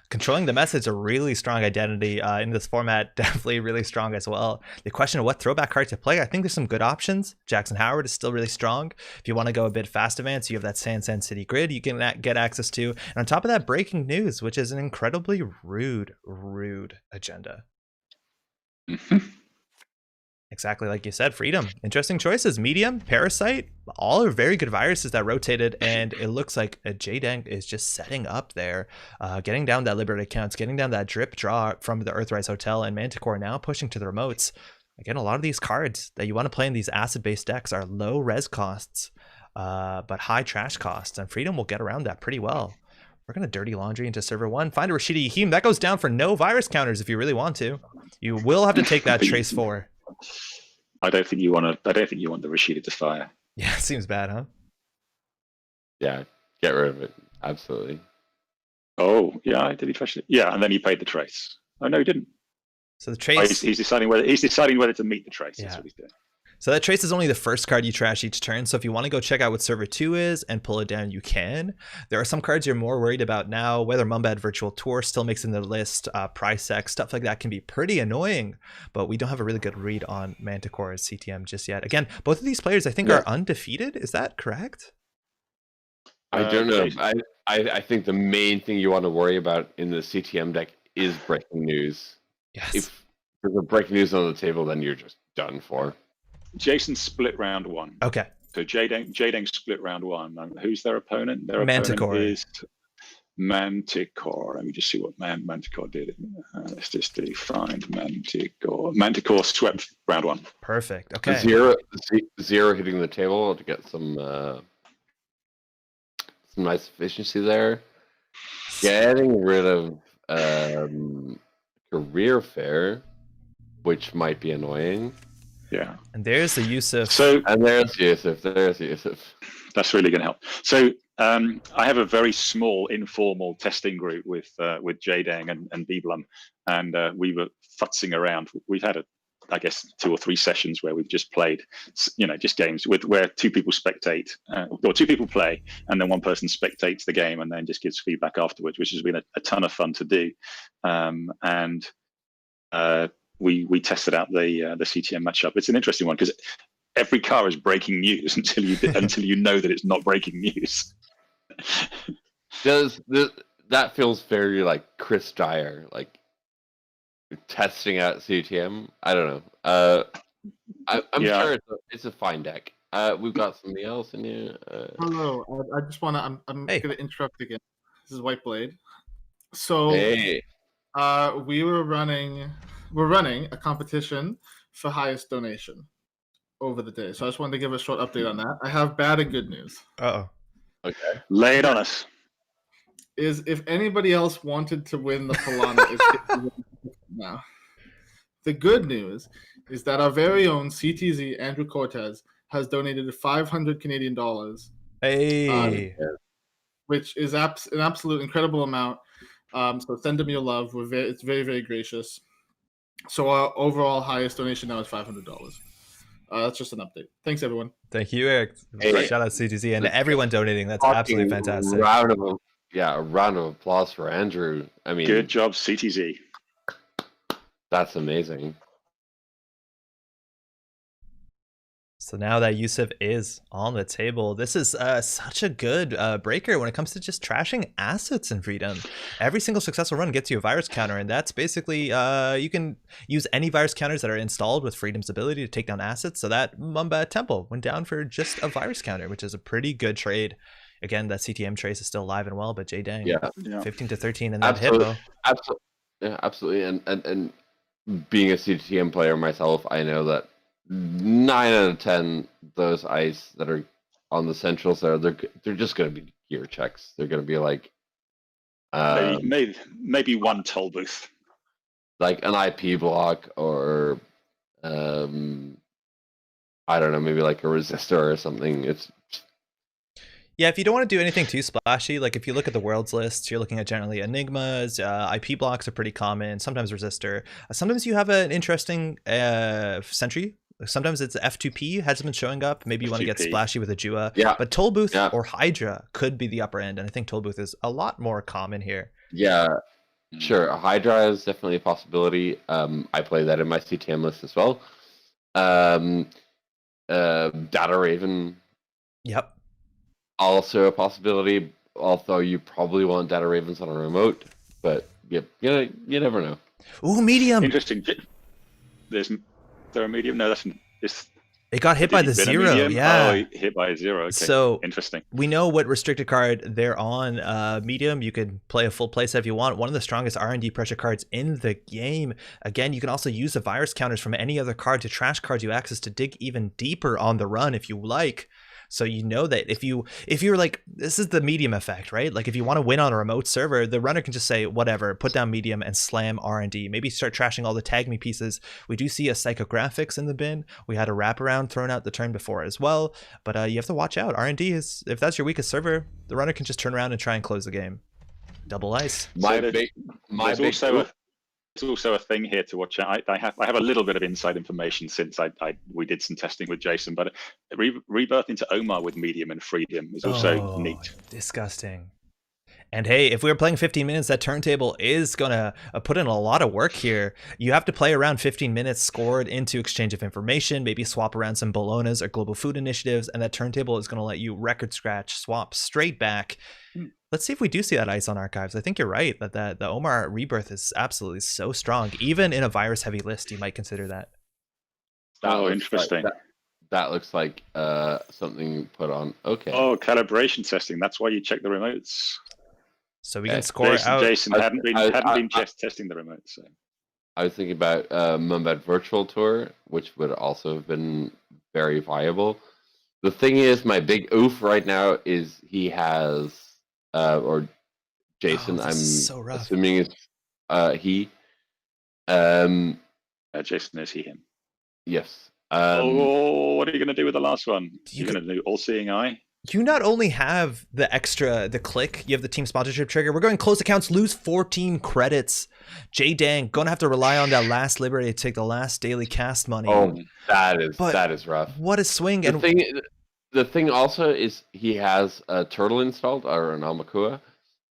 Controlling the Message, a really strong identity in this format, definitely really strong as well. The question of what throwback card to play, I think there's some good options. Jackson Howard is still really strong. If you want to go a bit fast advance, you have that Sand City Grid you can get access to. And on top of that, Breaking News, which is an incredibly rude agenda. Exactly like you said, Freedom. Interesting choices. Medium, Parasite, all are very good viruses that rotated, and it looks like a Jadang is just setting up there, getting down that Liberated Accounts, getting down that drip draw from the Earthrise Hotel, and Manticore now pushing to the remotes. Again, a lot of these cards that you want to play in these acid-based decks are low res costs, but high trash costs, and Freedom will get around that pretty well. We're going to dirty laundry into server 1. Find a Rashidi Yahim. That goes down for no virus counters if you really want to. You will have to take that Trace 4. I don't think you want the Rashida to fire. Yeah, it seems bad, huh? Yeah, get rid of it. Absolutely. Oh, yeah, did he trash it? Yeah, and then he paid the trace. Oh no, he didn't. So the trace. He's deciding whether to meet the trace. Yeah. That's what he's doing. So that trace is only the first card you trash each turn. So if you want to go check out what server 2 is and pull it down, you can. There are some cards you're more worried about now. Whether Mumbad Virtual Tour still makes in the list, Price X, stuff like that can be pretty annoying. But we don't have a really good read on Manticore's CTM just yet. Again, both of these players I think are undefeated. Is that correct? I don't know. I think the main thing you want to worry about in the CTM deck is breaking news. Yes. If there's a breaking news on the table, then you're just done for. Jason split round one. Okay. So Jadeng split round one. Who's their opponent? Their Manticore. opponent is Manticore. Let me just see what Manticore did. Let's just find Manticore. Manticore swept round one. Perfect. Okay. Zero hitting the table to get some nice efficiency there. Getting rid of career fair, which might be annoying. Yeah. And there's the Yusuf. And there's Yusuf. That's really going to help. So I have a very small informal testing group with Jadang and Biblum, and we were futzing around. We've had I guess 2 or 3 sessions where we've just played, just games where 2 people spectate, or 2 people play, and then 1 person spectates the game and then just gives feedback afterwards, which has been a ton of fun to do. We tested out the CTM matchup. It's an interesting one because every car is breaking news until you know that it's not breaking news. That feels very like Chris Dyer, like testing out CTM. I don't know. I'm sure it's a fine deck. We've got something else in here. Hello, I just want to. I'm Hey. going to interrupt again. This is White Blade. So, Hey. we're running a competition for highest donation over the day. So I just wanted to give a short update on that. I have bad and good news. Uh-oh. Okay. Lay it on us. Is if anybody else wanted to win the Polana, it's now. The good news is that our very own CTZ Andrew Cortez has donated 500 Canadian dollars. Hey. Which is an absolute incredible amount. So send him your love. It's very, very gracious. So our overall highest donation now is $500. That's just an update. Thanks, everyone. Thank you, Eric. Hey. Shout out CTZ and everyone donating. That's absolutely fantastic. A round of applause for Andrew. I mean, Good job, CTZ. That's amazing. So now that Yusuf is on the table, this is such a good breaker when it comes to just trashing assets in Freedom. Every single successful run gets you a virus counter, and that's basically you can use any virus counters that are installed with Freedom's ability to take down assets. So that Mumba Temple went down for just a virus counter, which is a pretty good trade. Again, that CTM trace is still alive and well, but Jadang, 15-13 in that Hippo. Absolutely. And being a CTM player myself, I know that 9 out of 10 those ice that are on the centrals there, they're just going to be gear checks. They're going to be like maybe 1 toll booth, like an IP block, or I don't know, maybe like a resistor or something. Yeah, if you don't want to do anything too splashy, like if you look at the worlds list, you're looking at generally Enigmas, IP blocks are pretty common, sometimes resistor. Sometimes you have an interesting sentry. Sometimes it's F2P has been showing up. Maybe you want to get splashy with a Jua. Yeah. But Toll Booth or Hydra could be the upper end, and I think Toll Booth is a lot more common here. Yeah, sure. Hydra is definitely a possibility. I play that in my CTM list as well. Data Raven. Yep. Also a possibility, although you probably want Data Ravens on a remote, but you never know. Ooh, medium. Interesting. Is there a medium? No, it got hit by the 0. Yeah. Oh, hit by a 0. Okay. So interesting. We know what restricted card they're on. Medium, you could play a full playset if you want. One of the strongest R&D pressure cards in the game. Again, you can also use the virus counters from any other card to trash cards you access to dig even deeper on the run if you like. So you know that if you're like, this is the medium effect, right? Like if you want to win on a remote server, the runner can just say, whatever, put down medium and slam R&D. Maybe start trashing all the tag me pieces. We do see a psychographics in the bin. We had a wraparound thrown out the turn before as well. But you have to watch out. R&D is, if that's your weakest server, the runner can just turn around and try and close the game. Double ice. There's also a thing here to watch out. I have a little bit of inside information since we did some testing with Jason, but rebirth into Omar with medium and freedom is also neat. Disgusting. And hey, if we were playing 15 minutes, that turntable is gonna put in a lot of work here. You have to play around 15 minutes scored into exchange of information, maybe swap around some Bolognas or global food initiatives, and that turntable is gonna let you record scratch swap straight back. Let's see if we do see that ice on archives. I think you're right that the Omar rebirth is absolutely so strong. Even in a virus heavy list, you might consider that. Oh, interesting. that looks like something put on. Okay. Oh, calibration testing. That's why you check the remotes. So we can score out. Jason hadn't been just testing the remotes. So. I was thinking about Mumbat Virtual Tour, which would also have been very viable. The thing is, my big oof right now is he has, or Jason, I'm so assuming it's he. Jason is he, him. Yes. What are you going to do with the last one? You're going to do all-seeing eye? You not only have the click, you have the team sponsorship trigger. We're going close accounts, lose 14 credits. J Dang gonna have to rely on that last liberty to take the last daily cast money. Oh, that is rough. What a swing! The thing also is he has a turtle installed or an Amakua,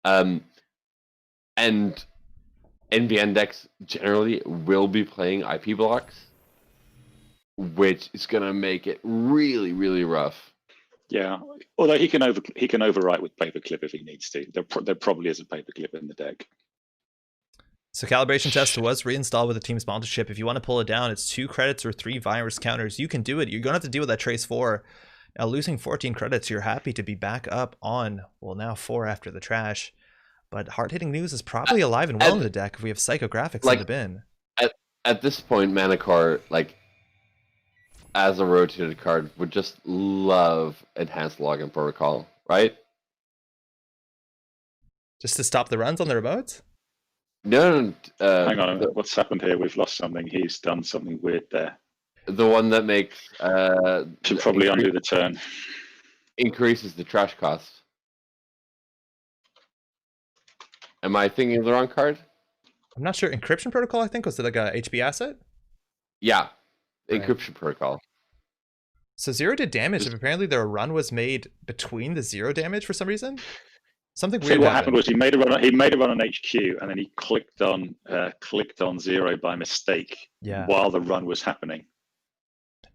and NBN decks generally will be playing IP blocks, which is gonna make it really, really rough. Yeah, although he can overwrite with paperclip if he needs to. There probably is a paperclip in the deck. So calibration test was reinstalled with a team sponsorship. If you want to pull it down, it's 2 credits or 3 virus counters. You can do it. You're gonna have to deal with that trace 4. Now losing 14 credits, you're happy to be back up on, well, now 4 after the trash. But hard-hitting news is probably alive and well in the deck if we have psychographics in the bin. At this point, Manticore, as a rotated card, would just love enhanced login protocol, right? Just to stop the runs on the remotes? No. Hang on, what's happened here? We've lost something. He's done something weird there. The one that makes should probably undo the turn. Increases the trash cost. Am I thinking of the wrong card? I'm not sure. Encryption protocol, I think, was it like a HP asset? Yeah, right. Encryption protocol. So 0 did damage. If apparently their run was made between the 0 damage for some reason. Something weird. So what happened was he made a run on HQ and then he clicked on 0 by mistake while the run was happening.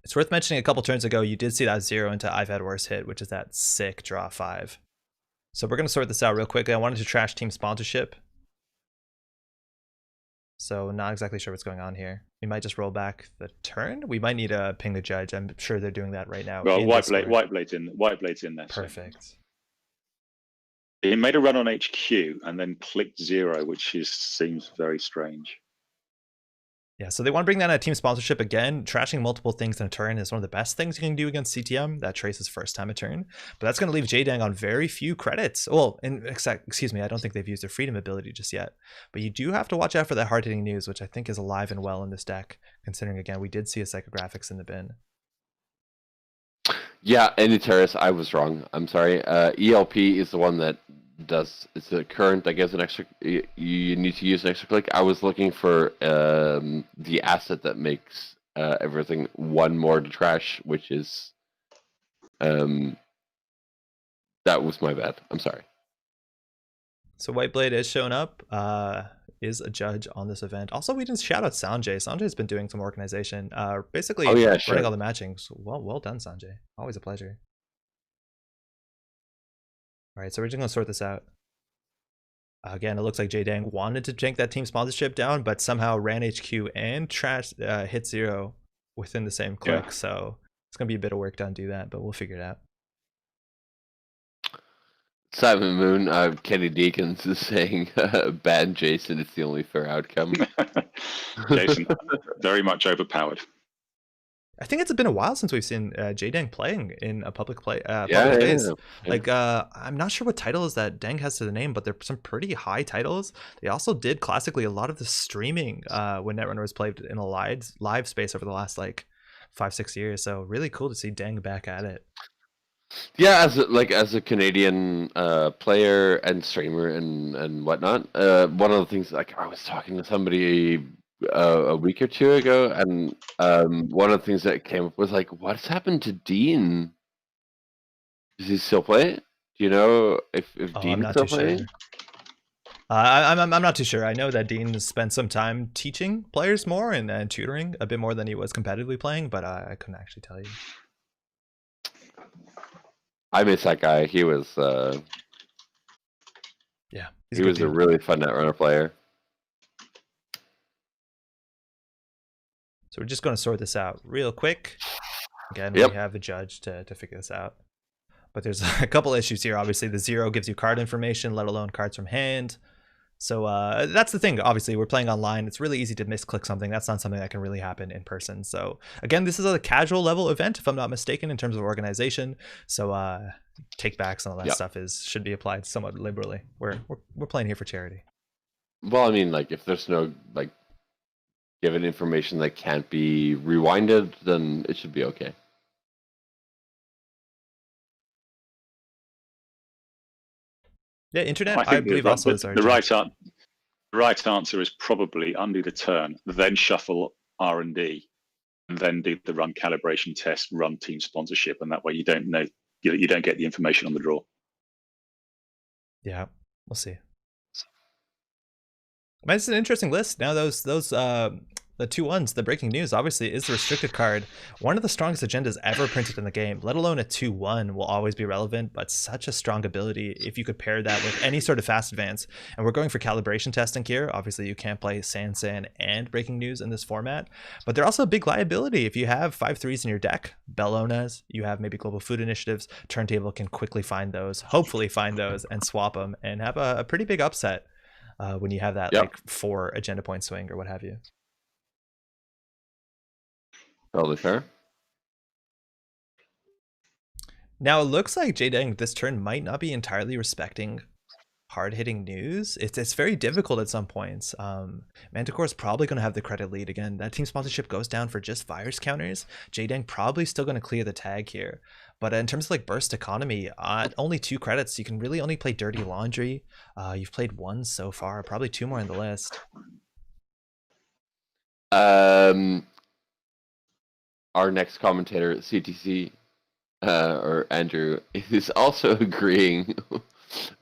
It's worth mentioning a couple turns ago, you did see that 0 into I've had worse hit, which is that sick draw 5. So we're going to sort this out real quickly. I wanted to trash team sponsorship. So not exactly sure what's going on here. We might just roll back the turn. We might need to ping the judge. I'm sure they're doing that right now. Well, Whiteblade's in there. Perfect. So. He made a run on HQ and then clicked 0, which seems very strange. Yeah, so they want to bring that team sponsorship again. Trashing multiple things in a turn is one of the best things you can do against CTM. That traces first time a turn. But that's going to leave J-Dang on very few credits. Well, excuse me, I don't think they've used their freedom ability just yet. But you do have to watch out for that hard-hitting news, which I think is alive and well in this deck, considering, again, we did see a psychographics in the bin. Yeah, Terrace, I was wrong. I'm sorry. ELP is the one that does, it's a current, I guess, an extra, you need to use an extra click. I was looking for the asset that makes everything 1 more to trash, which is, that was my bad. I'm sorry. So Whiteblade is showing up, is a judge on this event. Also, we didn't shout out Sanjay. Sanjay's been doing some organization, basically running all the matchings. Well done, Sanjay. Always a pleasure. All right, so we're just going to sort this out. Again, it looks like J-Dang wanted to jank that team sponsorship down, but somehow ran HQ and trash hit 0 within the same click. Yeah. So it's going to be a bit of work done to do that, but we'll figure it out. Simon Moon, Kenny Deacons is saying, ban Jason, it's the only fair outcome. Jason, very much overpowered. I think it's been a while since we've seen J-Dang playing in a public space. Yeah. Like, I'm not sure what titles that Dang has to the name, but they're some pretty high titles. They also did classically a lot of the streaming when Netrunner was played in a live space over the last 5-6 years. So really cool to see Dang back at it. Yeah, as a Canadian player and streamer and whatnot, one of the things, I was talking to somebody a week or 2 ago, and one of the things that came up was what's happened to Dean? Does he still play? Do you know if Dean still plays? Sure. I'm not too sure. I know that Dean has spent some time teaching players more and tutoring a bit more than he was competitively playing, but I couldn't actually tell you. I miss that guy. He was he was a really fun Netrunner player. So we're just going to sort this out real quick. Again, Yep. we have a judge to figure this out. But there's a couple issues here. Obviously, the 0 gives you card information, let alone cards from hand. So that's the thing. Obviously, we're playing online. It's really easy to misclick something. That's not something that can really happen in person. So again, this is a casual level event, if I'm not mistaken, in terms of organization. So take backs and all that Yep. stuff should be applied somewhat liberally. We're playing here for charity. Well, I mean, like if there's no like given information that can't be rewinded, then it should be okay. Yeah, internet, I I think believe also is our the judge. right answer is probably undo the turn, then shuffle R&D, and then do the run calibration test, run team sponsorship, and that way you don't know, you don't get the information on the draw. Yeah, we'll see. But it's an interesting list. Now those the 2-1s, the breaking news obviously is the restricted card. One of the strongest agendas ever printed in the game, let alone a 2-1 will always be relevant, but such a strong ability if you could pair that with any sort of fast advance. And we're going for calibration testing here. Obviously you can't play Sansan and breaking news in this format, but they're also a big liability. If you have 5-3s in your deck, Bellonas, you have maybe global food initiatives, Turntable can quickly find those, hopefully find those and swap them and have a pretty big upset. When you have that like 4 agenda point swing or what have you. Totally fair. Now it looks like Jaydeng this turn might not be entirely respecting hard-hitting news. It's very difficult at some points. Manticore is probably going to have the credit lead again. That team sponsorship goes down for just virus counters. Jaydeng probably still going to clear the tag here. But in terms of like burst economy, only 2 credits. You can really only play Dirty Laundry. You've played 1 so far, probably 2 more in the list. Our next commentator, CTC, or Andrew, is also agreeing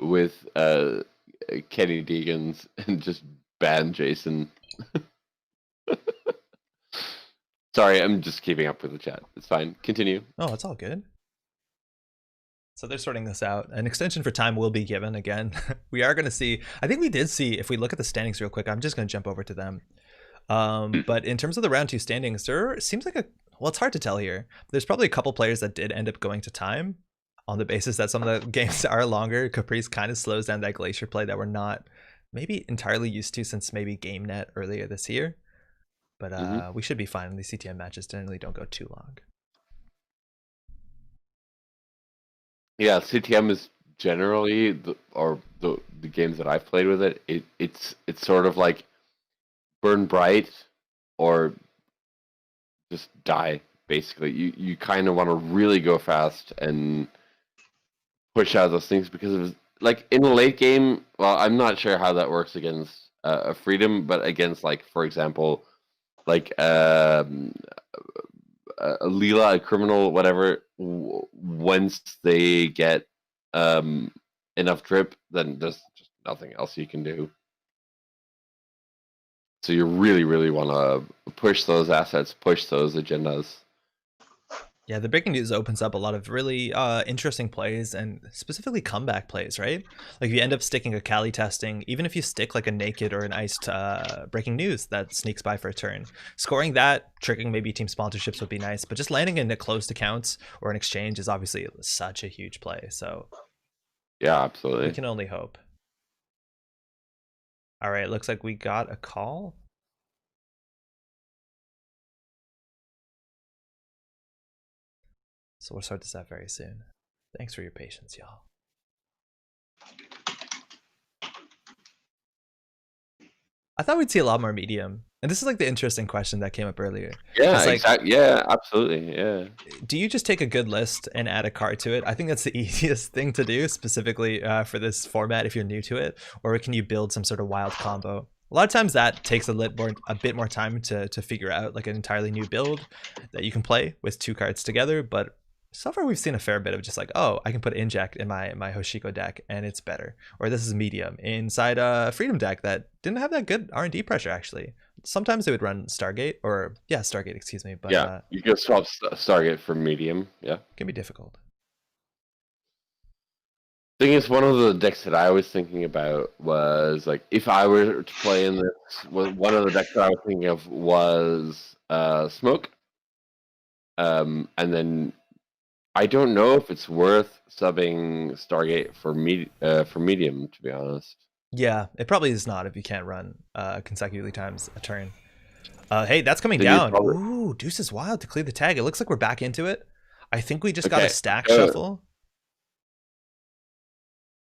with Kenny Deegan's and just ban Jason. Sorry, I'm just keeping up with the chat. It's fine. Continue. Oh, it's all good. So they're sorting this out. An extension for time will be given again. We are going to see, I think we did see, if we look at the standings real quick, I'm just going to jump over to them. But in terms of the round 2 standings, there seems like well, it's hard to tell here. There's probably a couple players that did end up going to time on the basis that some of the games are longer. Caprice kind of slows down that Glacier play that we're not maybe entirely used to since maybe GameNet earlier this year. But we should be fine. These CTM matches generally don't go too long. Yeah, CTM is generally the games that I've played with it's sort of like burn bright or just die. Basically, you kind of want to really go fast and push out those things because of like in the late game. Well, I'm not sure how that works against a Freedom, but against like for example, like a Leela, a criminal, whatever. Once they get enough drip, then there's just nothing else you can do. So you really, really want to push those assets, push those agendas. Yeah, the breaking news opens up a lot of really interesting plays and specifically comeback plays, right? Like if you end up sticking a Cali testing, even if you stick like a naked or an iced breaking news that sneaks by for a turn, scoring that, triggering maybe team sponsorships would be nice, but just landing in a closed accounts or an exchange is obviously such a huge play. So yeah, absolutely. We can only hope. All right, looks like we got a call. So we'll start this out very soon. Thanks for your patience, y'all. I thought we'd see a lot more medium. And this is like the interesting question that came up earlier. Yeah, like, exactly. Yeah, absolutely. Yeah. Do you just take a good list and add a card to it? I think that's the easiest thing to do, specifically for this format if you're new to it. Or can you build some sort of wild combo? A lot of times that takes a bit more time to figure out like an entirely new build that you can play with 2 cards together. But so far we've seen a fair bit of just like, oh, I can put Inject in my Hoshiko deck and it's better. Or this is medium inside a Freedom deck that didn't have that good R&D pressure actually. Sometimes they would run Stargate or Stargate, excuse me. But yeah, you can swap Stargate for medium. Yeah, it can be difficult. Thing is, one of the decks that I was thinking about was like if I were to play in this. One of the decks that I was thinking of was Smoke. And then I don't know if it's worth subbing Stargate for medium, to be honest. Yeah, it probably is not if you can't run consecutively times a turn. Hey, that's coming Then you'd down. probably- Ooh, Deuce is wild to clear the tag. It looks like we're back into it. I think we just got a Okay, stack shuffle.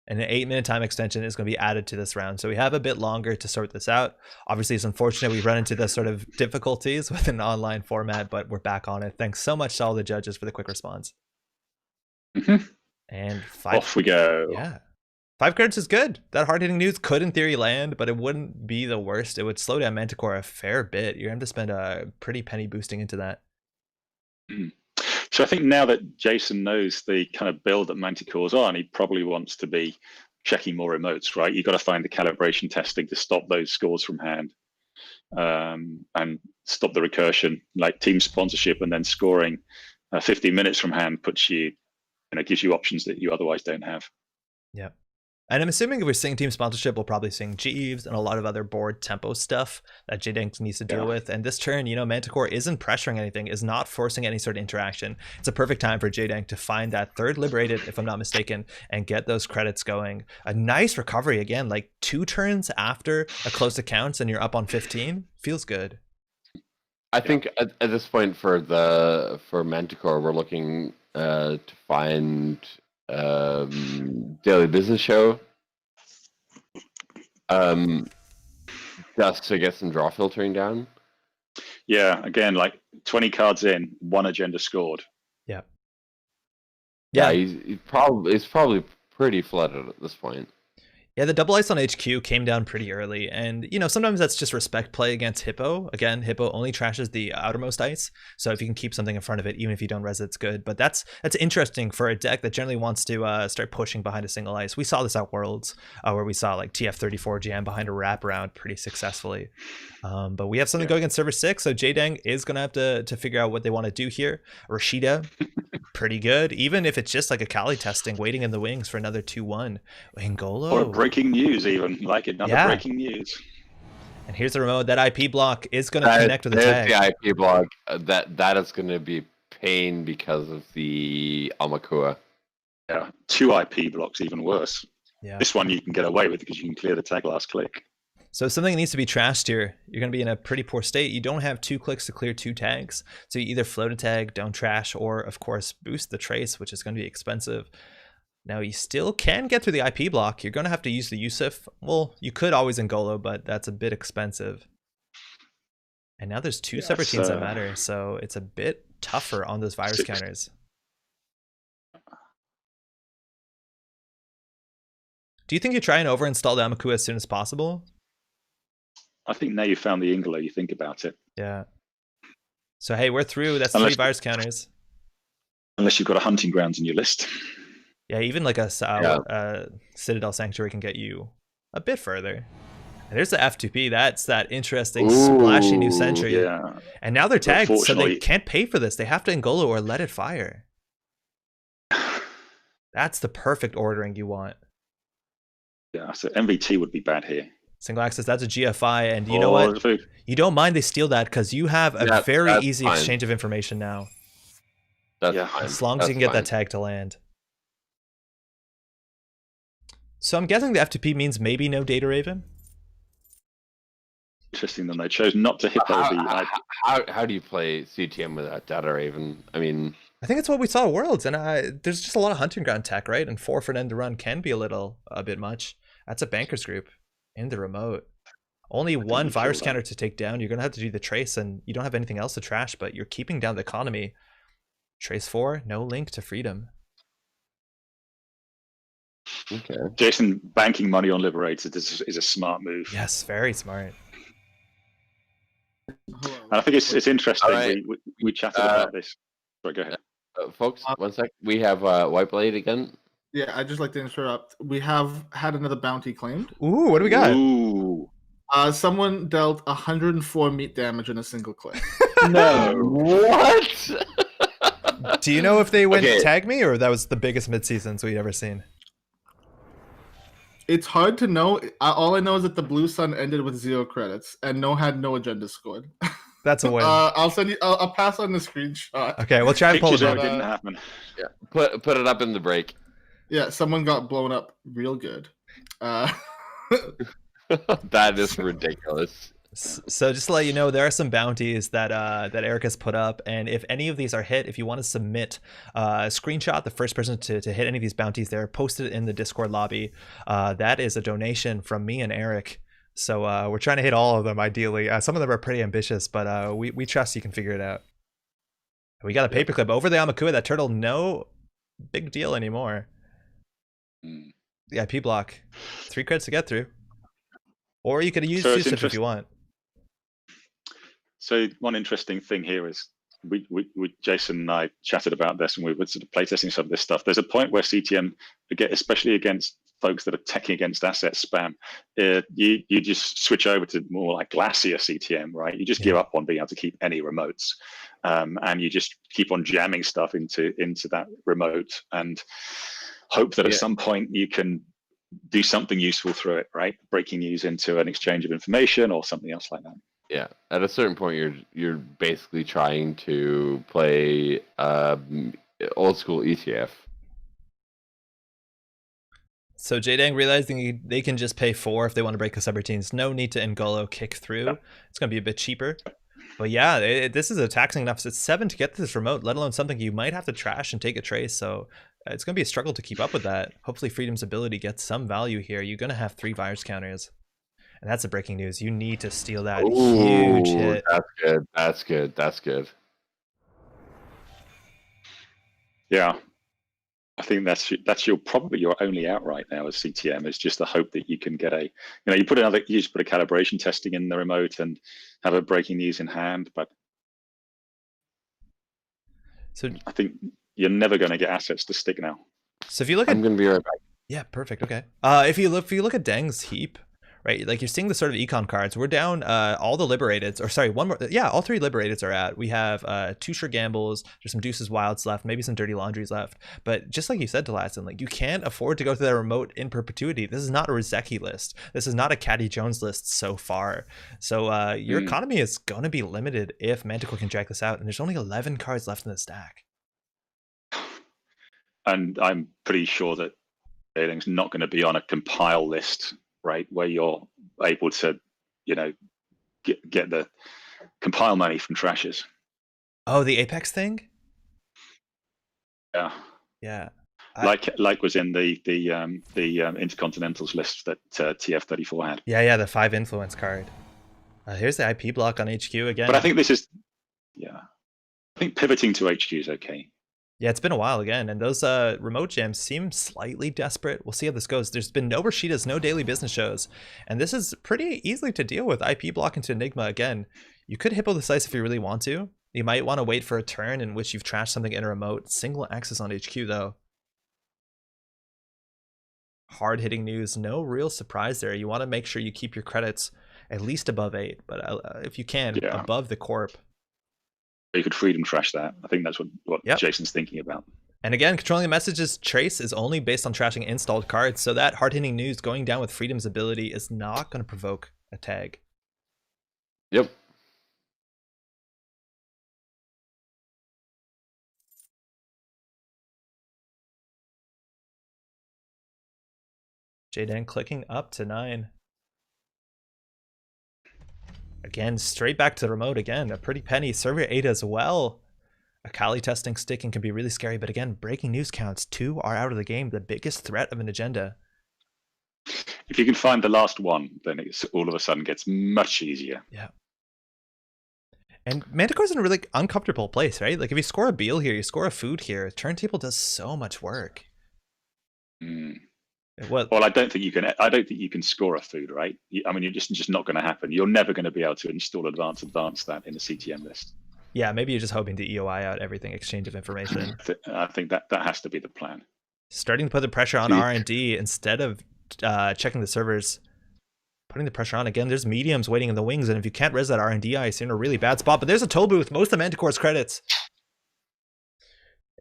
And an 8-minute time extension is going to be added to this round. So we have a bit longer to sort this out. Obviously, it's unfortunate we run into this sort of difficulties with an online format, but we're back on it. Thanks so much to all the judges for the quick response. Mhm. And 5. Off we go. Yeah. 5 cards is good. That hard-hitting news could, in theory, land, but it wouldn't be the worst. It would slow down Manticore a fair bit. You're going to have to spend a pretty penny boosting into that. So I think now that Jason knows the kind of build that Manticore's on, he probably wants to be checking more emotes, right? You've got to find the calibration testing to stop those scores from hand, and stop the recursion. Like team sponsorship and then scoring 15 minutes from hand puts you, gives you options that you otherwise don't have. Yeah. And I'm assuming if we're seeing team sponsorship, we'll probably sing Jeeves and a lot of other board tempo stuff that JDank needs to deal with. And this turn, Manticore isn't pressuring anything, is not forcing any sort of interaction. It's a perfect time for JDank to find that third liberated, if I'm not mistaken, and get those credits going. A nice recovery again, like 2 turns after a close accounts and you're up on 15. Feels good. I think at this point for Manticore, we're looking to find Daily Business Show, just to get some draw filtering down. Yeah, again, like 20 cards in, 1 agenda scored. Yeah, he's probably pretty flooded at this point. Yeah, the double ice on HQ came down pretty early, and sometimes that's just respect play against Hippo. Again, Hippo only trashes the outermost ice, so if you can keep something in front of it, even if you don't res it, it's good. But that's interesting for a deck that generally wants to start pushing behind a single ice. We saw this at Worlds, where we saw like TF34 jam behind a wraparound pretty successfully. But we have something going against server 6, so JDang is going to have to figure out what they want to do here. Rashida, pretty good, even if it's just like a Kali testing, waiting in the wings for another 2-1. Ngolo. Or breaking news, even like another breaking news. And here's the remote. That IP block is going to connect with the tag. The IP block that is going to be pain because of the Amakua. Yeah, 2 IP blocks, even worse. Yeah. This one you can get away with because you can clear the tag last click. So something that needs to be trashed here. You're going to be in a pretty poor state. You don't have 2 clicks to clear 2 tags. So you either float a tag, don't trash, or of course boost the trace, which is going to be expensive. Now you still can get through the IP block. You're going to have to use the Yusuf. Well, you could always Ngolo, but that's a bit expensive. And now there's 2 separate teams that matter, so it's a bit tougher on those virus counters. Do you think you try and over-install the Amaku as soon as possible? I think now you found the Ingolo, you think about it. Yeah. So hey, we're through. That's 3 virus counters. Unless you've got a hunting grounds in your list. Yeah, even like a Citadel Sanctuary can get you a bit further. And there's the F2P. That's that interesting splashy new Sentry. Yeah. And now they're tagged, so they can't pay for this. They have to Ngolo or let it fire. That's the perfect ordering you want. Yeah, so MVT would be bad here. Single access, that's a GFI, and you know what? You don't mind they steal that because you have a very easy exchange of information now. That's as long as you can get that tag to land. So I'm guessing the F2P means maybe no Data Raven? Interesting that they chose not to hit the... How do you play CTM without Data Raven? I mean... I think it's what we saw at Worlds, and there's just a lot of hunting ground tech, right? And 4 for an end to run can be a bit much. That's a bankers group in the remote. Only 1 virus counter to take down. You're going to have to do the trace, and you don't have anything else to trash, but you're keeping down the economy. Trace 4, no link to freedom. Okay. Jason banking money on Liberated is a smart move. Yes, very smart. And I think it's interesting. Right. We chatted about this. Sorry, go ahead. Folks, 1 sec. We have White Blade again. Yeah, I'd just like to interrupt. We have had another bounty claimed. Ooh, what do we got? Ooh. Someone dealt 104 meat damage in a single click. No. What? Do you know if they went tag me, or that was the biggest mid-seasons we'd ever seen? It's hard to know. All I know is that the Blue Sun ended with 0 credits, and had no agenda scored. That's a win. I'll send you. I'll pass on the screenshot. Okay, we'll try and pull it Pictures up. of it didn't happen. Yeah, put it up in the break. Yeah, someone got blown up real good. That is ridiculous. So just to let you know, there are some bounties that that Eric has put up, and if any of these are hit, if you want to submit a screenshot, the first person to hit any of these bounties there, post it in the Discord lobby. That is a donation from me and Eric. So we're trying to hit all of them ideally. Some of them are pretty ambitious, but we trust you can figure it out. We got a paperclip over the Amakua. That turtle, no big deal anymore. The IP block, 3 credits to get through. Or you could use Yusuf if you want. So one interesting thing here is we Jason and I chatted about this, and we were sort of playtesting some of this stuff. There's a point where CTM, especially against folks that are teching against asset spam, you just switch over to more like Glacier CTM, right? You just give up on being able to keep any remotes, and you just keep on jamming stuff into that remote and hope that at some point you can do something useful through it, right? Breaking news into an exchange of information or something else like that. Yeah, at a certain point, you're basically trying to play old school ETF. So J-Dang realizing they can just pay 4 if they want to break the subroutines. No need to Ngolo kick through. It's going to be a bit cheaper. But yeah, this is a taxing enough. It's 7 to get to this remote, let alone something you might have to trash and take a trace. So it's going to be a struggle to keep up with that. Hopefully Freedom's ability gets some value here. You're going to have 3 virus counters. And that's a breaking news. You need to steal that. Ooh, huge hit. That's good. That's good. That's good. Yeah. I think that's probably your only out right now as CTM, is just the hope that you can get you just put a calibration testing in the remote and have a breaking news in hand, but so I think you're never going to get assets to stick now. So if you look at, I'm going to be right back. Yeah, perfect. Okay. If you look at Deng's heap, right? Like you're seeing the sort of econ cards. We're down all the Liberateds, or sorry, one more. Yeah, all 3 Liberateds are at. We have 2 Sure Gambles. There's some Deuces Wilds left, maybe some Dirty Laundries left. But just like you said, Delastin, like you can't afford to go through that remote in perpetuity. This is not a Rizeki list. This is not a Caddy Jones list so far. So your economy is going to be limited if Manticore can drag this out. And there's only 11 cards left in the stack. And I'm pretty sure that Ailing's not going to be on a compile list, right, where you're able to, get the compile money from trashes. Oh, the Apex thing? Yeah. Yeah. Like was in the Intercontinentals list that TF34 had. Yeah, the 5 influence card. Here's the IP block on HQ again. But I think I think pivoting to HQ is okay. Yeah, it's been a while again, and those remote jams seem slightly desperate. We'll see how this goes. There's been no Rashidas, no daily business shows, and this is pretty easily to deal with. IP block into Enigma again. You could Hippo the Slice if you really want to. You might want to wait for a turn in which you've trashed something in a remote. Single access on HQ though. Hard hitting news, no real surprise there. You want to make sure you keep your credits at least above 8, but if you can, above the corp. You could freedom trash that. I think that's what Jason's thinking about. And again, controlling the messages trace is only based on trashing installed cards, so that hard-hitting news going down with Freedom's ability is not going to provoke a tag. Yep. Jaden clicking up to 9. Again, straight back to the remote again. A pretty penny. Server 8 as well. A Kali testing sticking can be really scary, but again, breaking news counts. 2 are out of the game. The biggest threat of an agenda. If you can find the last one, then it's all of a sudden gets much easier. Yeah. And Manticore's in a really uncomfortable place, right? Like if you score a Beal here, you score a Food here, Turntable does so much work. Well, I don't think you can score a Food, right? I mean, you're just not going to happen. You're never going to be able to install advance that in a CTM list. Yeah, maybe you're just hoping to EOI out everything, exchange of information. I think that has to be the plan. Starting to put the pressure on R&D instead of checking the servers. Putting the pressure on again. There's mediums waiting in the wings, and if you can't res that R&D ice, you're in a really bad spot. But there's a toll booth. Most of Manticore's credits.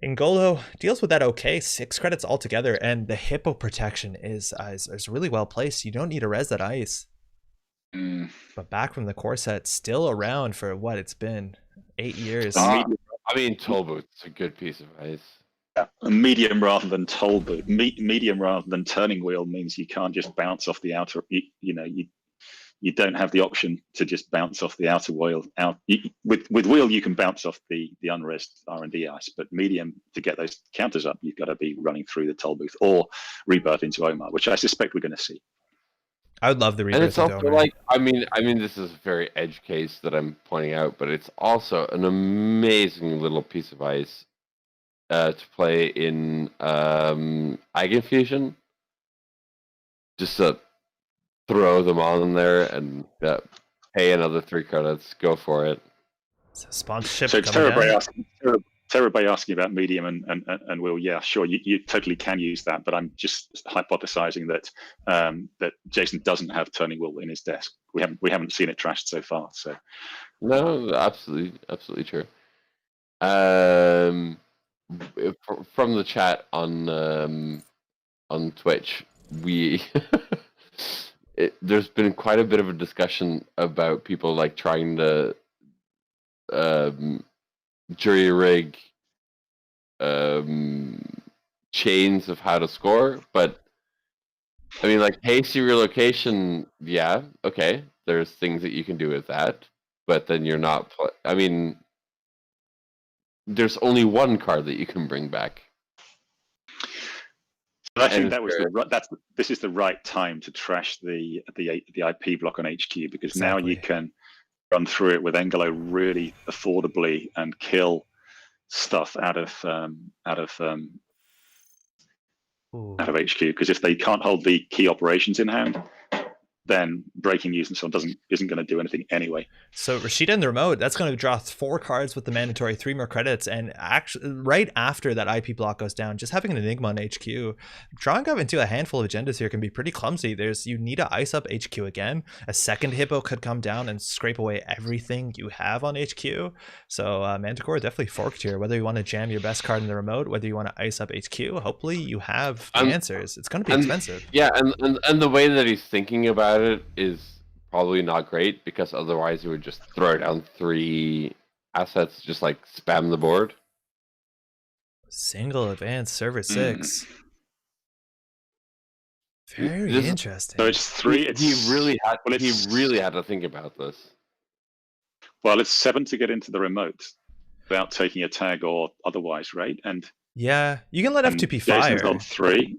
Ngolo deals with that okay. 6 credits altogether, and the Hippo protection is really well placed. You don't need to res that ice. But back from the core set, still around for what it's been 8 years. Medium, I mean, Tollbooth's a good piece of ice. a medium rather than toll boot. Medium rather than turning wheel means you can't just bounce off the outer. You don't have the option to just bounce off the outer wheel out. With wheel, you can bounce off the unrest R&D ice, but medium, to get those counters up, you've got to be running through the toll booth or rebirth into Omar, which I suspect we're going to see. I would love the rebirth. And it's also Omer. like, I mean, this is a very edge case that I'm pointing out, but it's also an amazing little piece of ice to play in Eigenfusion. Just to throw them on there and pay another 3 credits, go for it. So sponsorship. So Terabay asking about medium and Will, yeah, sure, you totally can use that, but I'm just hypothesizing that that Jason doesn't have turning wheel in his desk. We haven't seen it trashed so far. So no, absolutely true. From the chat on Twitch, we there's been quite a bit of a discussion about people like trying to jury rig chains of how to score, but I mean, like hasty relocation, yeah, okay, there's things that you can do with that, but then you're not. I mean, there's only one card that you can bring back. I think this is the right time to trash the IP block on HQ, because Exactly. now you can run through it with Engelo really affordably and kill stuff out of HQ. Because if they can't hold the key operations in hand, then breaking news and so on isn't going to do anything anyway. So Rashida in the remote, that's going to draw 4 cards with the mandatory 3 more credits, and actually right after that IP block goes down, just having an Enigma on HQ, drawing up into a handful of agendas here can be pretty clumsy. You need to ice up HQ again. A second Hippo could come down and scrape away everything you have on HQ. So Manticore definitely forked here. Whether you want to jam your best card in the remote, whether you want to ice up HQ, hopefully you have the answers. It's going to be expensive. Yeah, and the way that he's thinking about it is probably not great, because otherwise he would just throw down 3 assets, just like spam the board. Single advanced server 6. Very interesting. So it's 3. He really had to think about this. Well, it's 7 to get into the remote without taking a tag or otherwise, right? And yeah, you can let F2P fire. Jason's on 3.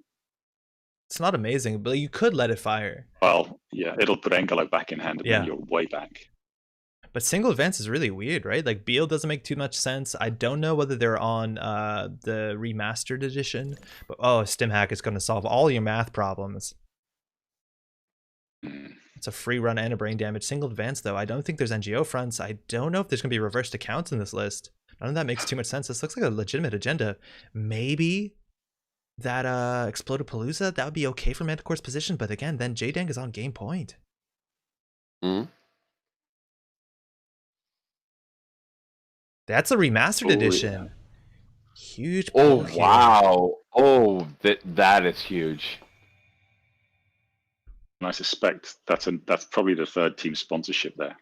It's not amazing, but you could let it fire. Well, yeah, it'll put Engelo back in hand, and then you're way back. But single advance is really weird, right? Like Beal doesn't make too much sense. I don't know whether they're on the remastered edition, but StimHack is going to solve all your math problems. It's a free run and a brain damage. Single advance, though, I don't think there's NGO fronts. I don't know if there's going to be reversed accounts in this list. None of that makes too much sense. This looks like a legitimate agenda. Maybe that Exploded Palooza, that would be okay for Manticore's position, but again, then J-Dang is on game point. That's a remastered edition. Yeah. Huge. Oh, wow. Oh, that is huge. And I suspect that's probably the 3rd team sponsorship there.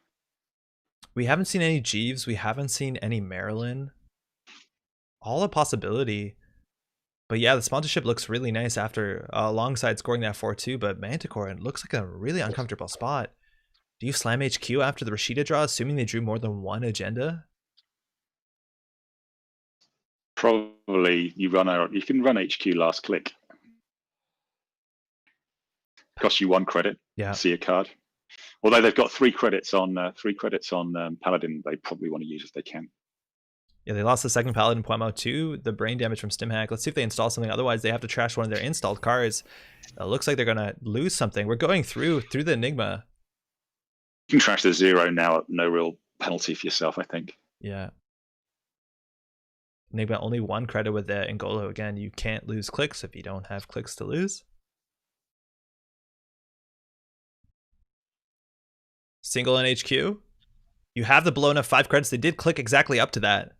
We haven't seen any Jeeves. We haven't seen any Maryland. All a possibility. But yeah, the sponsorship looks really nice after alongside scoring that 4-2, but Manticore, it looks like a really uncomfortable spot. Do you slam HQ after the Rashida draw, assuming they drew more than 1 agenda? Probably you can run HQ last click. Costs you 1 credit. Yeah. See a card. Although they've got 3 credits on Paladin, they probably want to use if they can. Yeah, they lost the second Paladin Puemo to the brain damage from StimHack. Let's see if they install something. Otherwise, they have to trash one of their installed cards. It looks like they're going to lose something. We're going through the Enigma. You can trash the 0 now at no real penalty for yourself, I think. Yeah. Enigma only 1 credit with the Ngolo. Again, you can't lose clicks if you don't have clicks to lose. Single in HQ. You have the blown up 5 credits. They did click exactly up to that.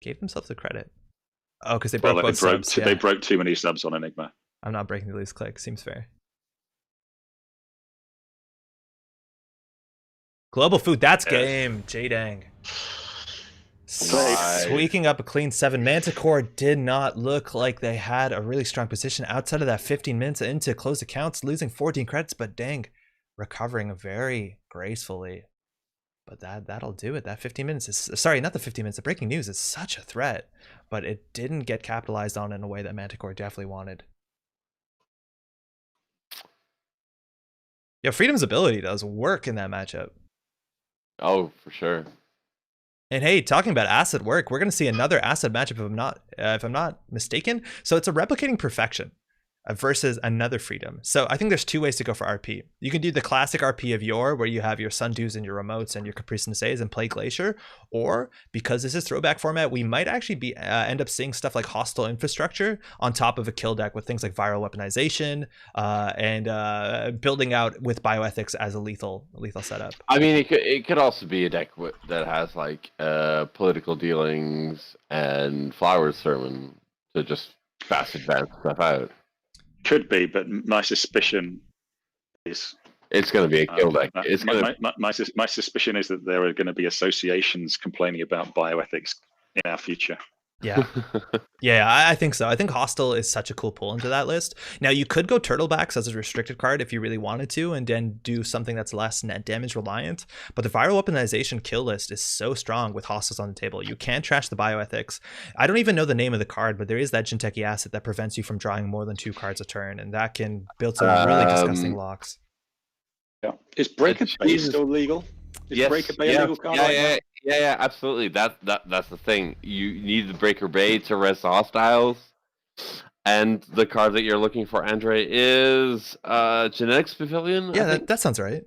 Gave themselves the credit. Oh, because they broke both subs. They broke too many subs on Enigma. I'm not breaking the loose click. Seems fair. Global food, that's Yes. game. J-Dang. Nice. Squeaking up a clean 7. Manticore did not look like they had a really strong position outside of that 15 minutes into close accounts, losing 14 credits, but dang, recovering very gracefully. But that'll do it. That 15 minutes is, sorry, not the 15 minutes. The breaking news is such a threat, but it didn't get capitalized on in a way that Manticore definitely wanted. Yeah, Freedom's ability does work in that matchup. Oh, for sure. And hey, talking about asset work, we're going to see another asset matchup if I'm not mistaken. So it's a replicating perfection versus another freedom. So I think there's two ways to go for RP. You can do the classic RP of yore, where you have your Sundews and your remotes and your Caprice and Says and play Glacier. Or because this is throwback format, we might actually be end up seeing stuff like hostile infrastructure on top of a kill deck with things like viral weaponization and building out with bioethics as a lethal setup. I mean, it could also be a deck that has like political dealings and flowers sermon to just fast advance stuff out. Could be, but my suspicion is it's going to be a kill deck. It's my suspicion is that there are going to be associations complaining about bioethics in our future. Yeah. Yeah, I think so. I think Hostile is such a cool pull into that list. Now, you could go Turtlebacks as a restricted card if you really wanted to, and then do something that's less net damage reliant. But the viral weaponization kill list is so strong with Hostiles on the table. You can't trash the bioethics. I don't even know the name of the card, but there is that Jinteki asset that prevents you from drawing more than 2 cards a turn, and that can build some really disgusting locks. Yeah. Is Breaker Bay still legal? Is Breaker Bay a legal card? Yeah, absolutely. That's the thing. You need the Breaker Bay to rest hostiles, and the card that you're looking for, Andre, is Genetics Pavilion. Yeah, that sounds right.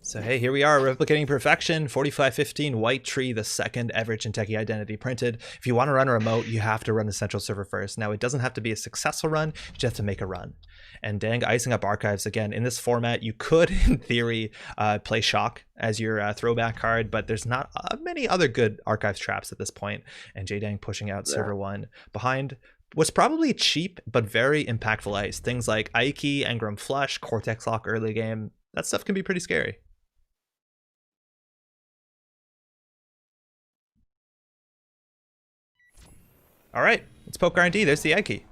So hey, here we are, replicating perfection, 4515 White Tree, the second ever Jinteki identity printed. If you want to run a remote, you have to run the central server first. Now, it doesn't have to be a successful run, you just have to make a run. And dang, icing up archives again. In this format, you could, in theory, play Shock as your throwback card, but there's not many other good archives traps at this point. And J-Dang pushing out server 1 behind what's probably cheap but very impactful ice. Things like Ike, Engram Flush, Cortex Lock early game. That stuff can be pretty scary. All right, it's poke R&D. There's the Ike.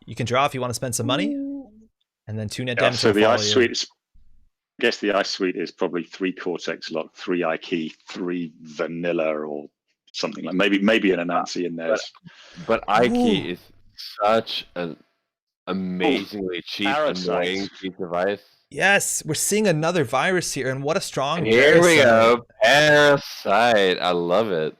You can draw if you want to spend some money, and then 2 net damage. So the ice suite is, I guess the ice suite is probably 3 Cortex Lock, 3 Ike, 3 Vanilla, or something like maybe an Anansi in there. But Ike is such an amazingly cheap, annoying piece of ice. Yes, we're seeing another virus here, and what a strong Here we go, Parasite. I love it.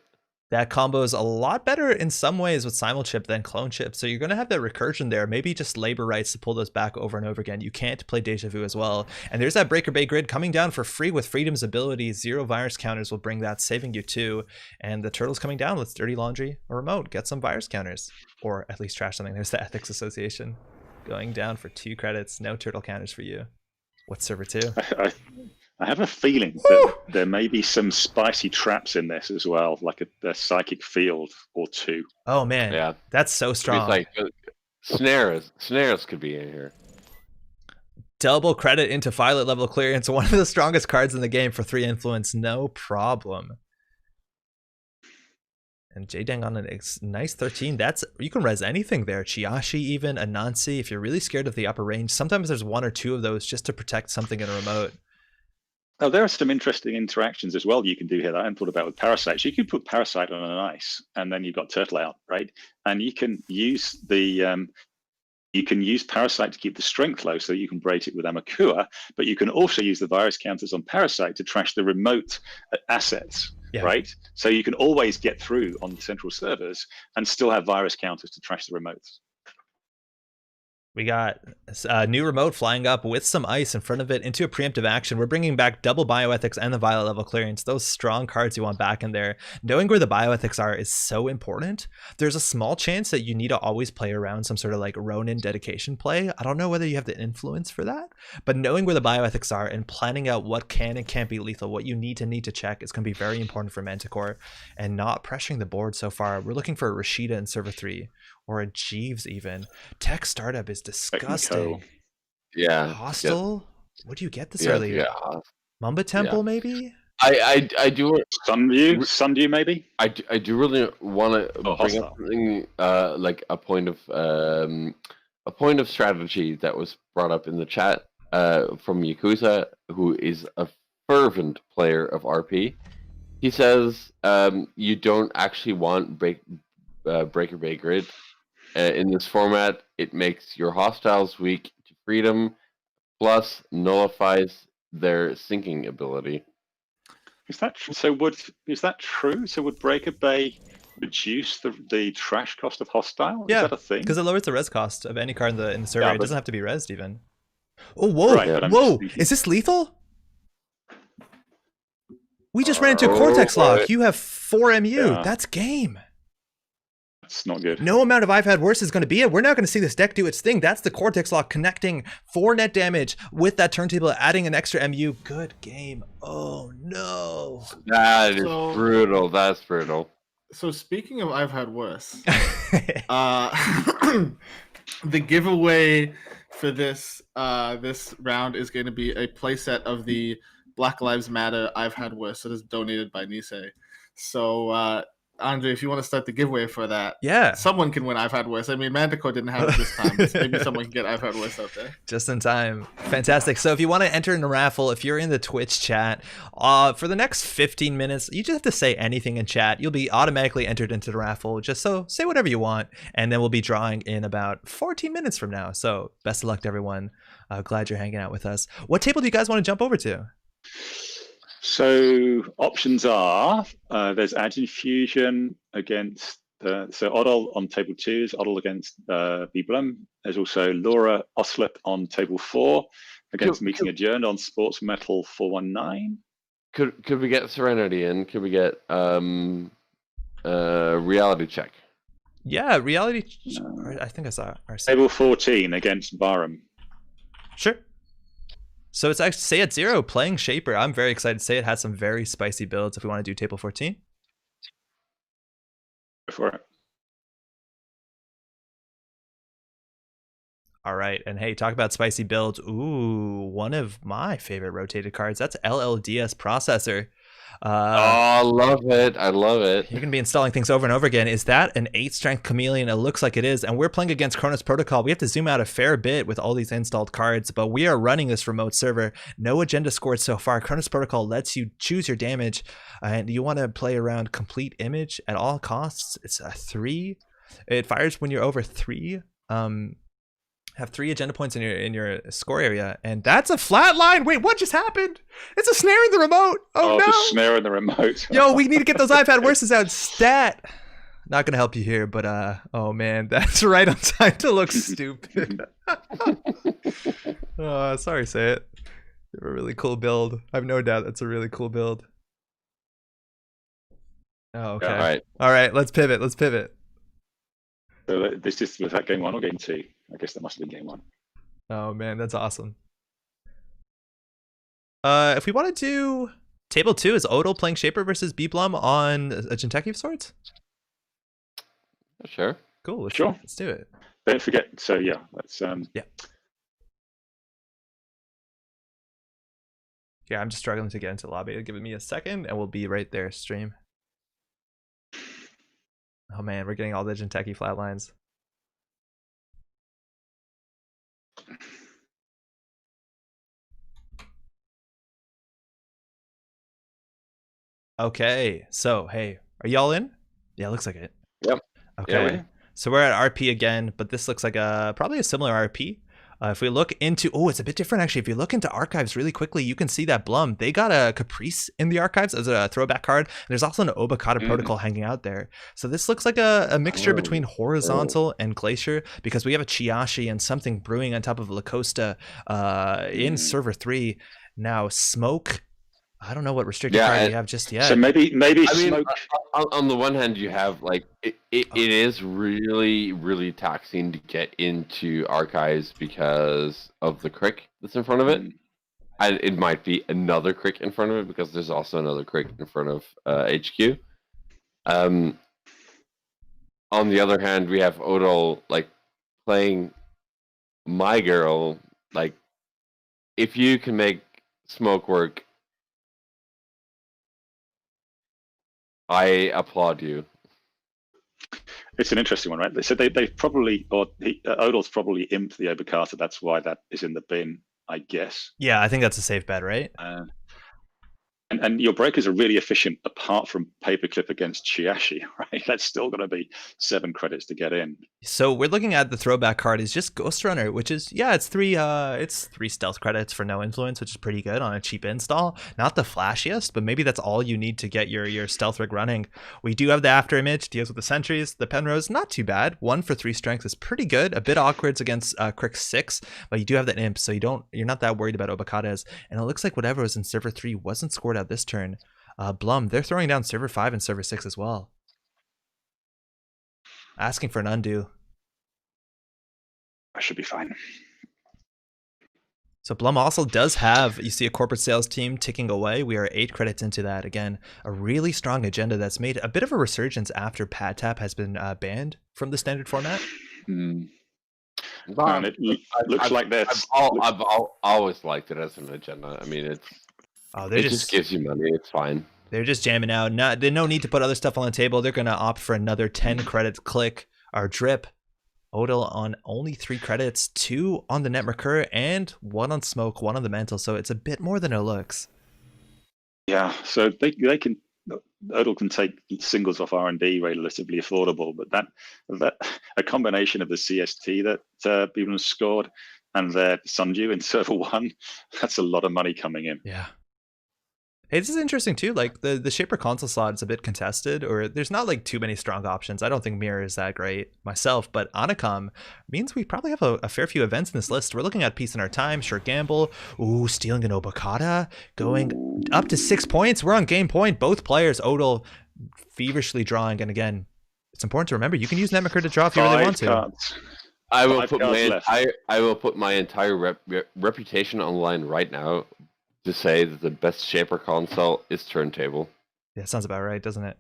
That combo is a lot better in some ways with Simulchip than Clone Chip, so you're going to have that recursion there. Maybe just labor rights to pull those back over and over again. You can't play Deja Vu as well. And there's that Breaker Bay grid coming down for free with Freedom's ability. 0 virus counters will bring that, saving you 2. And the Turtle's coming down with Dirty Laundry or Remote. Get some virus counters, or at least trash something. There's the Ethics Association going down for 2 credits. No turtle counters for you. What's server 2? I have a feeling that there may be some spicy traps in this as well, like a psychic field or 2. Oh man, yeah, that's so strong. It's like snares could be in here. Double credit into Violet level clearance, one of the strongest cards in the game for 3 influence, no problem. And J-Dang on a nice 13. That's, you can res anything there. Chiashi even, Anansi, if you're really scared of the upper range. Sometimes there's 1 or 2 of those just to protect something in a remote. Oh, there are some interesting interactions as well you can do here that I hadn't thought about with Parasite. So you can put Parasite on an ice, and then you've got Turtle out, right? And you can use the Parasite to keep the strength low, so you can braid it with Amakua. But you can also use the virus counters on Parasite to trash the remote assets, right? So you can always get through on the central servers and still have virus counters to trash the remotes. We got a new remote flying up with some ice in front of it into a preemptive action. We're bringing back double bioethics and the Violet level clearance. Those strong cards you want back in there. Knowing where the bioethics are is so important. There's a small chance that you need to always play around some sort of like Ronin dedication play. I don't know whether you have the influence for that, but knowing where the bioethics are and planning out what can and can't be lethal, what you need to check is going to be very important for Manticore, and not pressuring the board so far. We're looking for a Rashida in server 3. Or a Jeeves even. Tech startup is disgusting. Yeah. Hostile? What do you get this Yeah, early? yeah. Mamba Temple, maybe? I do Sundew maybe. I do really want to Oh, bring up hostile. something like a point of strategy that was brought up in the chat from Yakuza, who is a fervent player of RP. He says you don't actually want Breaker Bay Grid in this format. It makes your hostiles weak to freedom, plus nullifies their sinking ability. Is that true? So would Breaker Bay reduce the trash cost of hostile? Yeah, is that a thing? because it lowers the res cost of any card in the server. Yeah, It but- doesn't have to be resed even. Oh, whoa, Right, but I'm whoa! just thinking- Is this lethal? We just ran into a Cortex lock. right. You have 4 MU. Yeah. That's game. It's not good. No amount of I've had worse is going to be it. We're not going to see this deck do its thing. That's the Cortex lock connecting 4 net damage with that turntable, adding an extra MU. Good game. Oh no. That is So- brutal. That's brutal. So speaking of I've had worse, the giveaway for this this round is going to be a playset of the Black Lives Matter I've had worse. It is donated by Nisei. So Andre, if you want to start the giveaway for that, Yeah. someone can win I've had worse. I mean, Manticore didn't have it this time. But maybe someone can get I've had worse out there. Just in time. Fantastic. So if you want to enter in the raffle, if you're in the Twitch chat, for the next 15 minutes, you just have to say anything in chat. You'll be automatically entered into the raffle. Just so say whatever you want, and then we'll be drawing in about 14 minutes from now. So best of luck to everyone. Glad you're hanging out with us. What table do you guys want to jump over to? So options are there's Agent Fusion against so Oddle on table 2 is Oddle against Beblum. There's also Laura Oslip on table 4 against Meeting Adjourned on Sports Metal 419. Could we get Serenity in? Could we get Reality Check? Yeah, reality. I think I saw RC. Table 14 against Barham. Sure. So it's actually Say It Zero playing Shaper. I'm very excited. Say It has some very spicy builds if we want to do table 14. Go for it. All right. And hey, talk about spicy builds. Ooh, one of my favorite rotated cards. That's LLDS Processor. I love it. I love it. You're going to be installing things over and over again. Is that an 8 strength chameleon? It looks like it is. And we're playing against Chronos Protocol. We have to zoom out a fair bit with all these installed cards, but we are running this remote server. No agenda scored so far. Chronos Protocol lets you choose your damage, and you want to play around complete image at all costs. It's a 3. It fires when you're over 3. Have 3 agenda points in your score area, and that's a flat line. Wait, what just happened? It's a snare in the remote. Oh no! The snare in the remote. Yo, we need to get those I've had worses out. Stat. Not gonna help you here, but oh man, that's right on time to look stupid. Oh, sorry, Say It. You have a really cool build. I have no doubt that's a really cool build. Oh, okay. Yeah, All right, let's pivot. Let's pivot. So this is was that game 1 or game 2? I guess that must have been game 1. Oh man, that's awesome. If we want to do table 2, is Odal playing Shaper versus Beblum on a Jinteki of Swords? Sure. Cool. Sure. Let's do it. Don't forget. So yeah, let's Yeah, I'm just struggling to get into the lobby. Give me a second, and we'll be right there. Stream. Oh man, we're getting all the Jinteki flatlines. Okay, so hey, are y'all in? Yeah, looks like it. Yep. Okay, Yeah, so we're at RP again, but this looks like probably a similar RP. If we look into, it's a bit different actually. If you look into archives really quickly, you can see that Blum, they got a Caprice in the archives as a throwback card. There's also an Obokata Protocol hanging out there. So this looks like a mixture between Horizontal and Glacier, because we have a Chiashi and something brewing on top of La Costa in server 3. Now Smoke, I don't know what restricted card we have just yet. So maybe I mean, Smoke. on the one hand, you have like it is really, really taxing to get into archives because of the crick that's in front of it. And it might be another crick in front of it because there's also another crick in front of HQ. On the other hand, we have Odal like playing My Girl like if you can make smoke work, I applaud you. It's an interesting one, right? They said they've probably, Odal's probably imped the Obokata. That's why that is in the bin, I guess. Yeah, I think that's a safe bet, right? And your breakers are really efficient apart from paperclip against Chiashi, right? That's still going to be 7 credits to get in. So we're looking at the throwback card is just Ghost Runner, which is, yeah, it's three stealth credits for no influence, which is pretty good on a cheap install. Not the flashiest, but maybe that's all you need to get your stealth rig running. We do have the after image, deals with the sentries. The Penrose, not too bad. 1 for 3 strength is pretty good. A bit awkward against Crick 6, but you do have that imp, so you're not that worried about Obokata's. And it looks like whatever was in server 3 wasn't scored out this turn. Blum, they're throwing down server 5 and server 6 as well. Asking for an undo. I should be fine. So Blum also does have, you see a corporate sales team ticking away. We are 8 credits into that. Again, a really strong agenda that's made a bit of a resurgence after Pad Tap has been banned from the standard format. Well, it looks like this. I've always liked it as an agenda. I mean, it just gives you money. It's fine. They're just jamming out. There's no need to put other stuff on the table. They're going to opt for another 10 credit click or drip. Odal on only 3 credits, 2 on the net recur, and 1 on smoke, 1 on the mental. So it's a bit more than it looks. Yeah, so they can. Odal can take singles off R&D relatively affordable, but that a combination of the CST that people have scored and their Sundew in server 1, that's a lot of money coming in. Yeah. Hey, this is interesting too. Like the Shaper console slot is a bit contested, or there's not like too many strong options. I don't think Mirror is that great myself, but Onacom means we probably have a fair few events in this list. We're looking at Peace in Our Time, Short Gamble, stealing an Obokata, going up to 6 points. We're on game point. Both players, Odal feverishly drawing, and again, it's important to remember you can use Netmaker to draw if you really want to. Cards. I will put my entire reputation online right now to say that the best Shaper console is Turntable. Yeah, sounds about right, doesn't it?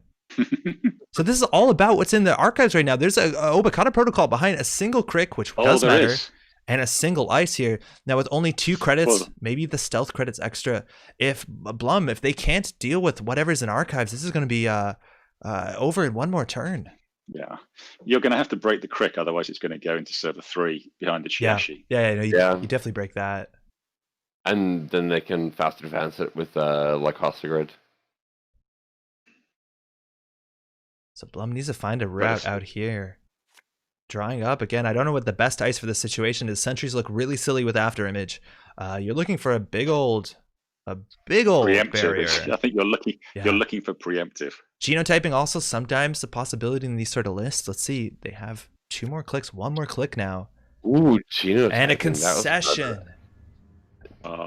So this is all about what's in the archives right now. There's a Obokata protocol behind a single crick, which does matter, and a single ice here. Now with only 2 credits, maybe the stealth credits extra. If Blum, if they can't deal with whatever's in archives, this is going to be over in 1 more turn. Yeah, you're going to have to break the crick, otherwise it's going to go into server 3 behind the Chiashi. You definitely break that. And then they can fast advance it with Lycosa Grid. So Blum needs to find a route out here. Drawing up again. I don't know what the best ice for this situation is. Sentries look really silly with after image. You're looking for a big old preemptive barrier. I think you're looking for preemptive. Genotyping also sometimes a possibility in these sort of lists. Let's see. They have 2 more clicks, 1 more click now. Ooh, genotyping. And a concession.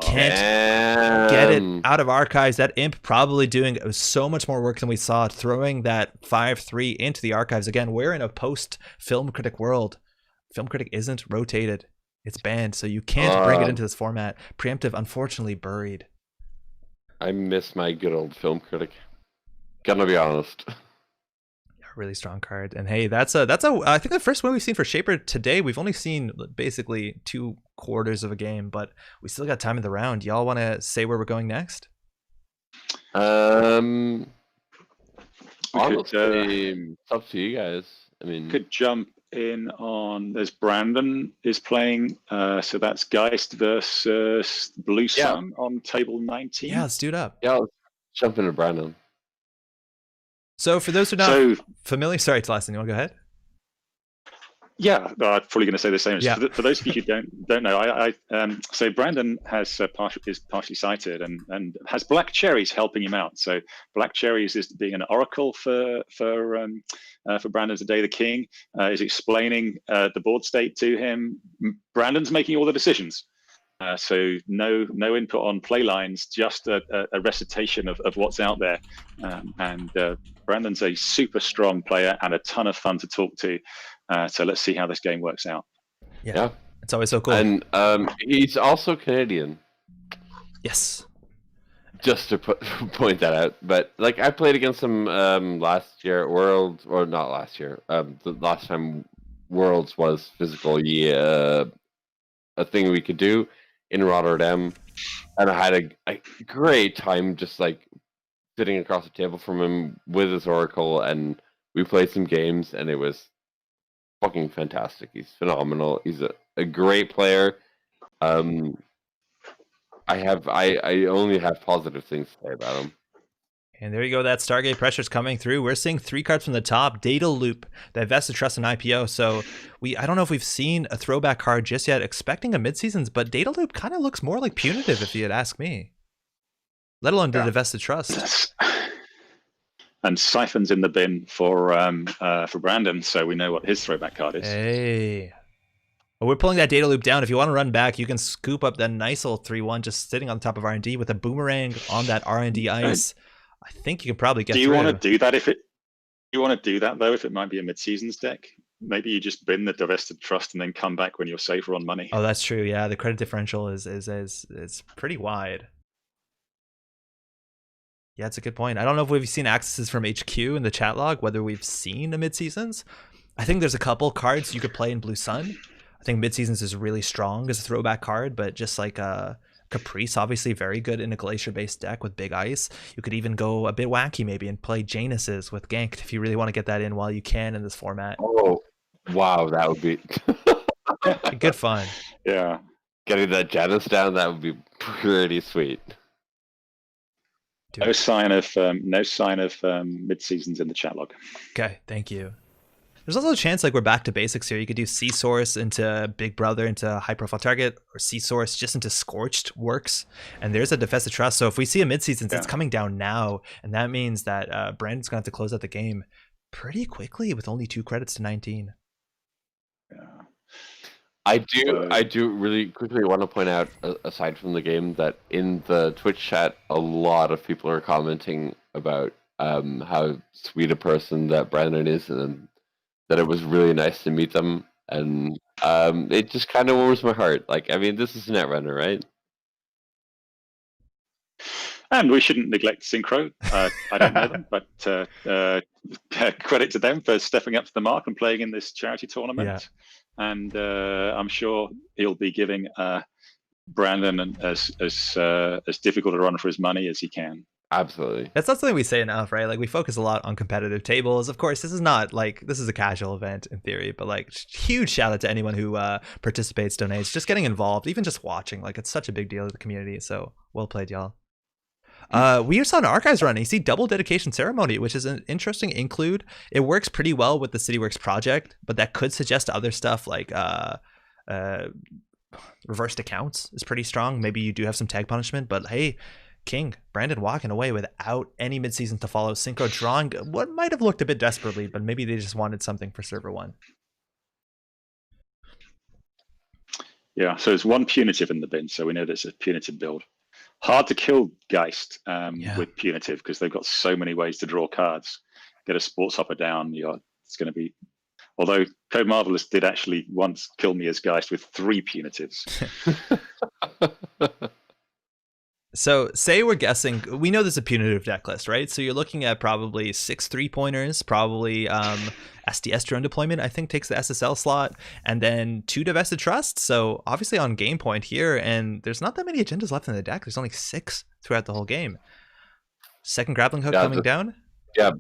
Can't get it out of archives. That imp probably doing so much more work than we saw, throwing that 5-3 into the archives. Again, we're in a post Film Critic world. Film Critic isn't rotated, it's banned, so you can't bring it into this format. Preemptive, unfortunately, buried. I miss my good old Film Critic, gonna be honest. Really strong card. And hey, that's I think the first one we've seen for Shaper today. We've only seen basically 2 quarters of a game, but we still got time in the round. Y'all want to say where we're going next? Honestly, it's up to you guys. I mean, could jump in on. There's Brandon is playing, so that's Geist versus Blue Sun on table 19. Yeah, let's do it up. Yeah, let's jump into Brandon. So for those who are not familiar, sorry, Talasin, you want to go ahead? Yeah, I'm probably going to say the same. Yeah. For those of you who don't know, so Brandon is partially sighted and has Black Cherries helping him out. So Black Cherries is being an oracle for Brandon today. The king is explaining the board state to him. Brandon's making all the decisions. So no input on play lines, just a recitation of what's out there. And Brandon's a super strong player and a ton of fun to talk to. So let's see how this game works out. Yeah. It's always so cool. And he's also Canadian. Yes. Just to point that out. But like I played against him last year, Worlds, or not last year. The last time Worlds was physical, a thing we could do. in Rotterdam, and I had a great time just like sitting across the table from him with his Oracle, and we played some games, and it was fucking fantastic. He's phenomenal. He's a great player. I only have positive things to say about him. And there you go. That Stargate pressure's coming through. We're seeing 3 cards from the top. Data Loop, Divested Trust, and IPO. So I don't know if we've seen a throwback card just yet, expecting a mid-seasons, but Data Loop kind of looks more like punitive if you had asked me. Let alone the Divested Trust. And Siphon's in the bin for Brandon, so we know what his throwback card is. Hey. Well, we're pulling that Data Loop down. If you want to run back, you can scoop up that nice old 3-1 just sitting on top of R&D with a boomerang on that R&D ice. I think you can probably get through. Do you want to do that though, if it might be a mid-seasons deck? Maybe you just bin the Divested Trust and then come back when you're safer on money. Oh, that's true. Yeah, the credit differential is pretty wide. Yeah, it's a good point. I don't know if we've seen accesses from HQ in the chat log, whether we've seen a mid-seasons. I think there's a couple cards you could play in Blue Sun. I think mid-seasons is really strong as a throwback card, but just like Caprice, obviously very good in a Glacier-based deck with big ice. You could even go a bit wacky maybe and play Janus's with Ganked if you really want to get that in while you can in this format. Oh, wow, that would be good fun. Yeah, getting that Janus down, that would be pretty sweet. No sign of mid-seasons in the chat log. Okay, thank you. There's also a chance like we're back to basics here. You could do C-Source into Big Brother into High Profile Target, or C-Source just into Scorched works. And there's a Defensive Trust. So if we see a mid-seasons, it's coming down now. And that means that Brandon's going to have to close out the game pretty quickly with only 2 credits to 19. Yeah. I do really quickly want to point out, aside from the game, that in the Twitch chat, a lot of people are commenting about how sweet a person that Brandon is, and that it was really nice to meet them, and it just kind of warms my heart. Like, I mean, this is Netrunner, right? And we shouldn't neglect Synchro. I don't know them, but credit to them for stepping up to the mark and playing in this charity tournament. Yeah. And I'm sure he'll be giving Brandon as difficult a run for his money as he can. Absolutely. That's not something we say enough, right? Like, we focus a lot on competitive tables. Of course, this is not like, this is a casual event in theory, but like, huge shout out to anyone who participates, donates, just getting involved, even just watching. Like, it's such a big deal to the community. So well played, y'all. We just saw an Archives run. You see Double Dedication Ceremony, which is an interesting include. It works pretty well with the CityWorks project, but that could suggest other stuff like reversed accounts is pretty strong. Maybe you do have some tag punishment, but hey, King, Brandon walking away without any mid-season to follow. Synchro drawing what might have looked a bit desperately, but maybe they just wanted something for server 1. Yeah, so there's 1 punitive in the bin, so we know there's a punitive build. Hard to kill Geist with punitive because they've got so many ways to draw cards. Get a Sports Hopper down, it's going to be... Although Code Marvelous did actually once kill me as Geist with 3 punitives. So say we're guessing, we know there's a punitive deck list, right? So you're looking at probably 6 3-pointers, probably SDS drone deployment, I think takes the SSL slot, and then 2 Divested Trust. So obviously on game point here, and there's not that many agendas left in the deck. There's only 6 throughout the whole game. Second grappling hook coming down? Yeah,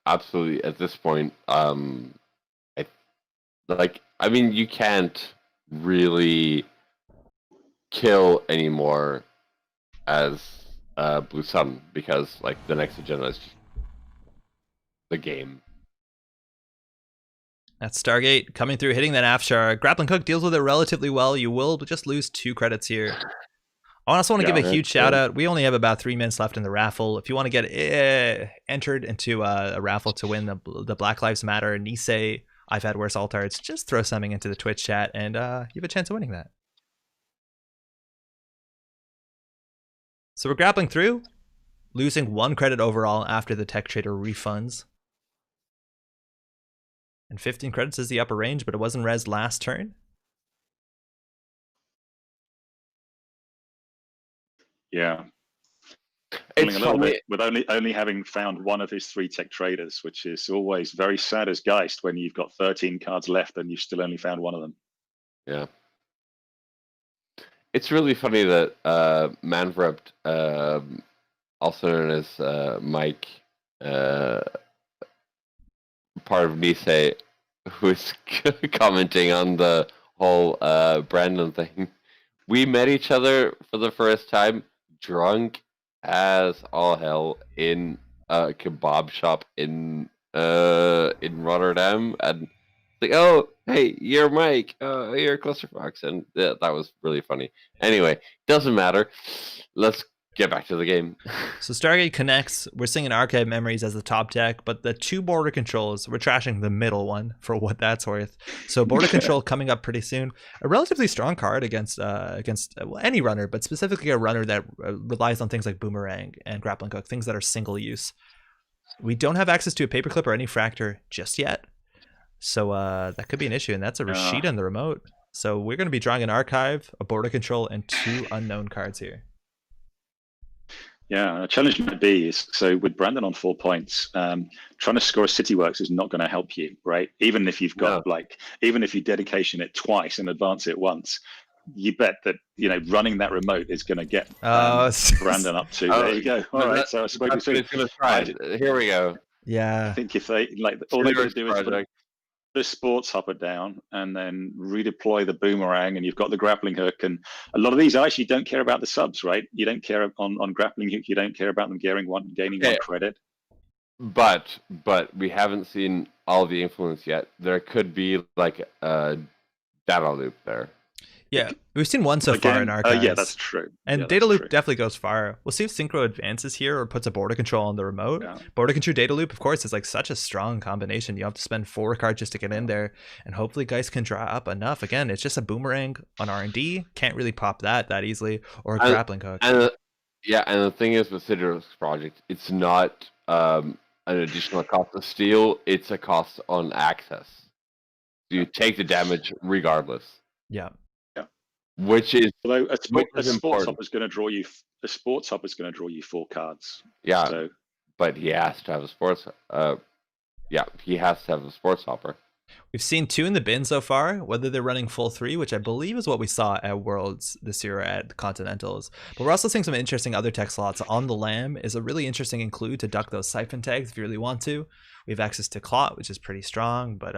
absolutely. At this point, I mean, you can't really kill anymore as Blue Sun, because like the next agenda is just the game. That's Stargate coming through, hitting that Afshar. Grappling Hook deals with it relatively well. You will just lose 2 credits here. I also want to give a huge shout out. We only have about 3 minutes left in the raffle. If you want to get entered into a raffle to win the Black Lives Matter Nisei I've Had Worse Altards, just throw something into the Twitch chat and you have a chance of winning that. So we're grappling through, losing 1 credit overall after the Tech Trader refunds. And 15 credits is the upper range, but it wasn't res last turn. Yeah. Feeling a little bit with only having found 1 of his 3 Tech Traders, which is always very sad as Geist when you've got 13 cards left and you've still only found 1 of them. Yeah. It's really funny that Manfred, also known as Mike, part of Nisei, who's commenting on the whole Brandon thing. We met each other for the first time drunk as all hell in a kebab shop in Rotterdam, and like, oh, hey, you're Mike, you're Clusterfox, and that was really funny. Anyway, doesn't matter. Let's get back to the game. So Stargate connects. We're singing Archive Memories as the top deck, but the two border controls, we're trashing the middle one for what that's worth. So border control coming up pretty soon. A relatively strong card against any runner, but specifically a runner that relies on things like Boomerang and Grappling Hook, things that are single use. We don't have access to a Paperclip or any Fractor just yet. So that could be an issue, and that's a Rashida in the remote. So we're going to be drawing an Archive, a border control, and 2 unknown cards here. Yeah, a challenge might be is, so with Brandon on 4 points, trying to score a City Works is not going to help you, right? Even if you've got even if you dedication it twice and advance it once, you bet that running that remote is going to get Brandon up to. There you go. All right, so I spoke to going to try. Here we go. Yeah, I think if they all they got to do is put the sports hopper down and then redeploy the boomerang, and you've got the grappling hook. And a lot of these actually don't care about the subs, right? You don't care on grappling hook. You don't care about them gaining one credit. But we haven't seen all the influence yet. There could be like a data loop there. Yeah, we've seen one so far in Archives. Yeah, that's true. And Data Loop definitely goes far. We'll see if Synchro advances here or puts a border control on the remote. Yeah. Border control Data Loop, of course, is like such a strong combination. You have to spend 4 cards just to get in there. And hopefully Geist can draw up enough. Again, it's just a Boomerang on R&D. Can't really pop that easily. Or a Grappling Hook. And the thing is with Citrus Project, it's not an additional cost of steal. It's a cost on access. You take the damage regardless. Yeah. Which is, although a sports hop is going to draw you, 4 cards. Yeah, so, but he has to have a sports. He has to have a sports hopper. We've seen 2 in the bin so far. Whether they're running full 3, which I believe is what we saw at Worlds this year at Continentals, but we're also seeing some interesting other tech slots. On the Lamb is a really interesting include to duck those siphon tags if you really want to. We have access to Clot, which is pretty strong, but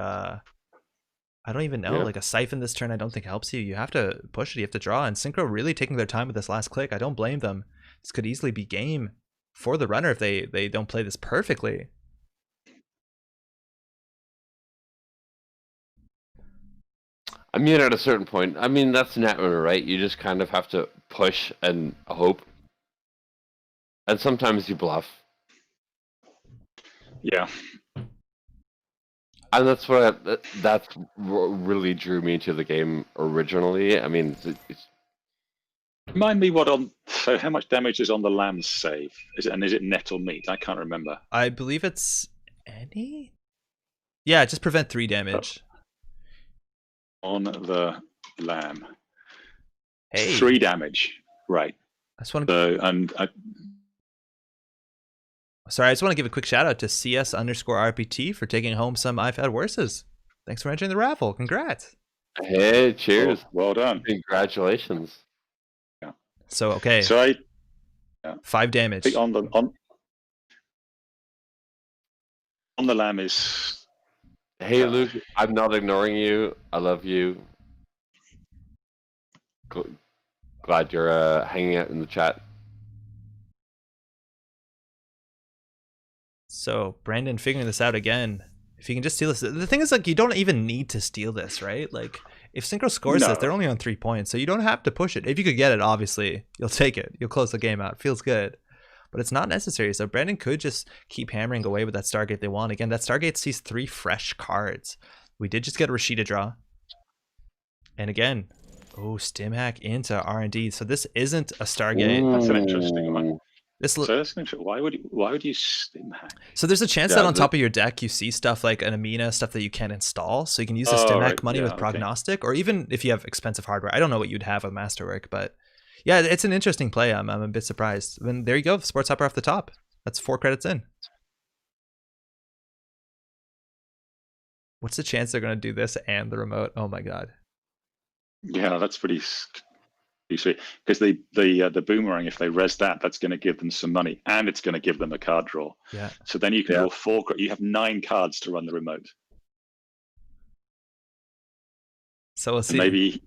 I don't even know. Like a siphon this turn I don't think helps you. You have to push it, you have to draw. And Synchro really taking their time with this last click. I don't blame them. This could easily be game for the runner if they don't play this perfectly. I mean, at a certain point, I mean, that's Netrunner, right? You just kind of have to push and hope. And sometimes you bluff. Yeah. And that's what really drew me to the game originally. I mean, remind me so how much damage is on the Lamb's save? Is it net or meat? I can't remember. I believe it's any. Yeah, just prevent 3 damage. On the Lamb. Hey. 3 damage. Right. I just want to. Sorry, I just want to give a quick shout out to CS_RPT for taking home some I've Had Worses. Thanks for entering the raffle. Congrats. Hey, cheers. Well done. Congratulations. Yeah. So, okay. So 5 damage. On the Lamb is... Hey, Luke, I'm not ignoring you. I love you. Glad you're hanging out in the chat. So Brandon figuring this out again. If you can just steal this, the thing is, like, you don't even need to steal this, right? Like, if Synchro scores this, they're only on 3 points, so you don't have to push it. If you could get it, obviously, you'll take it. You'll close the game out. Feels good, but it's not necessary. So Brandon could just keep hammering away with that Stargate they want. Again, that Stargate sees 3 fresh cards. We did just get a Rashida draw, and again, Stim hack into R&D. So this isn't a Stargate. That's an interesting one. So that's interesting. Why would you stim hack? So there's a chance that on top of your deck you see stuff like an Amina, stuff that you can't install. So you can use the stim hack money with prognostic, or even if you have expensive hardware. I don't know what you'd have with Masterwork, but yeah, it's an interesting play. I'm a bit surprised. And there you go, Sports Hopper off the top. That's 4 credits in. What's the chance they're going to do this and the remote? Oh my god. Yeah, that's pretty. You see, because the boomerang, if they res that, that's going to give them some money, and it's going to give them a card draw. Yeah. So then you can draw 4. You have 9 cards to run the remote. So we'll see. Maybe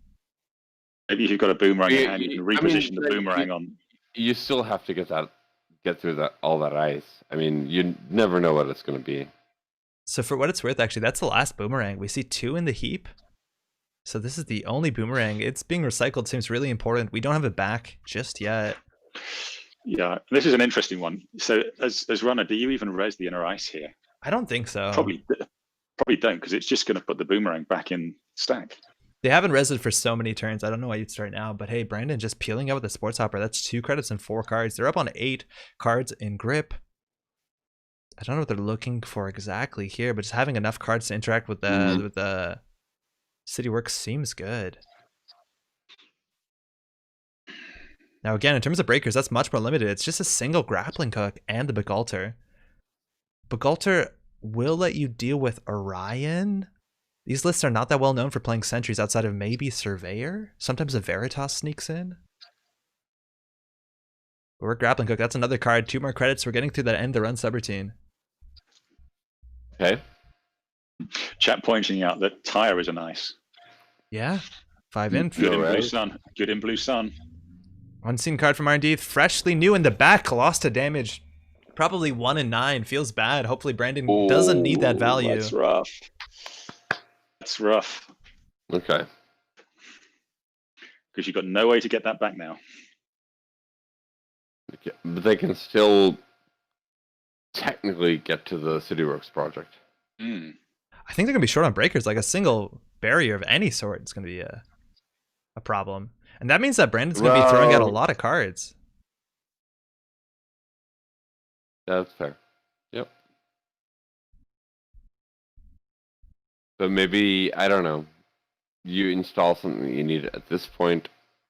if you've got a boomerang in hand, you can reposition the boomerang on. You still have to get through all that ice. I mean, you never know what it's going to be. So for what it's worth, actually, that's the last boomerang. We see 2 in the heap. So this is the only boomerang. It's being recycled. Seems really important. We don't have it back just yet. Yeah, this is an interesting one. So as runner, do you even res the inner ice here? I don't think so. Probably don't, because it's just going to put the boomerang back in stack. They haven't resed for so many turns. I don't know why you'd start now. But hey, Brandon just peeling out with the Sports Hopper. That's 2 credits and 4 cards. They're up on 8 cards in grip. I don't know what they're looking for exactly here, but just having enough cards to interact with the City Works seems good. Now again, in terms of breakers, that's much more limited. It's just a single grappling hook and the Begalter. Begalter will let you deal with Orion. These lists are not that well known for playing sentries outside of maybe Surveyor. Sometimes a Veritas sneaks in. But we're grappling hook. That's another card. 2 more credits. We're getting through that end the run subroutine. Okay. Chat pointing out that Tire is a nice. Yeah. 5 in. Good in Blue Sun. Good in Blue Sun. Unseen card from R&D. Freshly new in the back. Lost to damage. Probably 1 in 9. Feels bad. Hopefully Brandon doesn't need that value. That's rough. That's rough. Okay. Because you've got no way to get that back now. But they can still technically get to the CityWorks project. I think they're going to be short on breakers. Like a single barrier of any sort is going to be a problem. And that means that Brandon's going to be throwing out a lot of cards. That's fair. Yep. So maybe, I don't know, you install something you need at this point.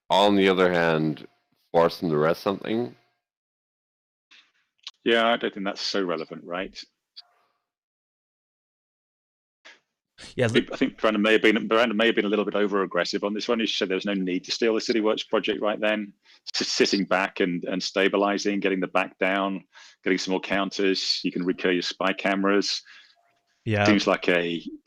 On the other hand, force them to rest something. Yeah, I don't think that's so relevant, right? Yeah, I think Brandon may have been a little bit over aggressive on this one. He said there was no need to steal the CityWorks project right then. Just sitting back and stabilizing, getting the back down, getting some more counters. You can recur your spy cameras. Yeah, seems like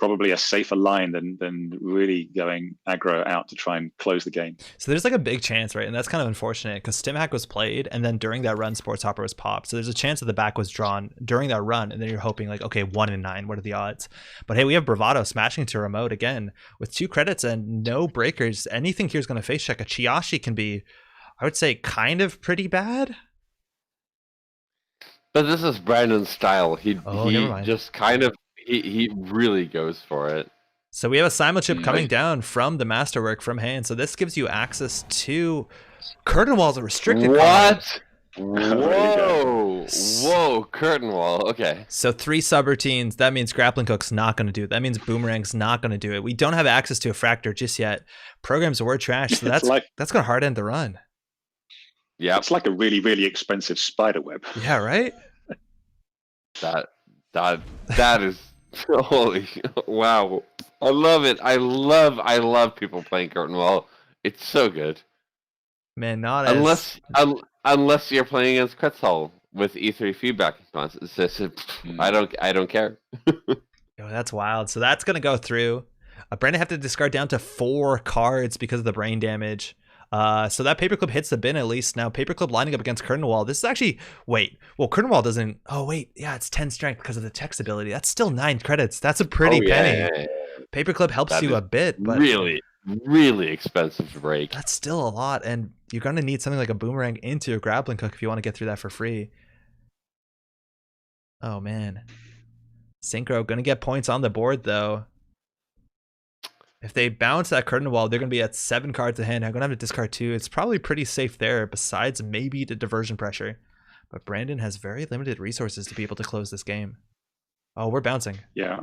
probably a safer line than really going aggro out to try and close the game. So there's like a big chance, right? And that's kind of unfortunate because StimHack was played, and then during that run, Sports Hopper was popped. So there's a chance that the back was drawn during that run, and then you're hoping like, okay, 1 in 9, what are the odds? But hey, we have Bravado smashing to remote again with 2 credits and no breakers. Anything here is going to face check. A Chiashi can be, I would say, kind of pretty bad. But this is Brandon's style. He just kind of, he really goes for it. So we have a Simochip coming down from the Masterwork from hand. So this gives you access to Curtain Wall's a restricted card. Whoa, Curtain Wall. Okay. So 3 subroutines. That means Grappling Hook's not going to do it. That means Boomerang's not going to do it. We don't have access to a Fractor just yet. Programs were trashed, so that's going to hard end the run. Yeah, it's like a really, really expensive spider web. Yeah, right? That is holy wow. I love it. I love people playing Curtain Wall. It's so good. Man, not unless you're playing against Quetzal with E3 feedback response. It's just, I don't care. Yo, that's wild. So that's gonna go through. Brandon have to discard down to 4 cards because of the brain damage. So that Paperclip hits the bin at least. Now Paperclip lining up against Curtain Wall. This is actually well, Curtain Wall doesn't. Oh wait, yeah, it's 10 strength because of the text ability. That's still 9 credits. That's a pretty penny. Yeah. Paperclip helps you a bit, but really expensive to break. That's still a lot, and you're gonna need something like a Boomerang into your Grappling Hook if you want to get through that for free. Oh man, Synchro gonna get points on the board though. If they bounce that Curtain Wall, they're going to be at 7 cards in hand. I'm going to have to discard 2. It's probably pretty safe there, besides maybe the diversion pressure. But Brandon has very limited resources to be able to close this game. Oh, we're bouncing. Yeah.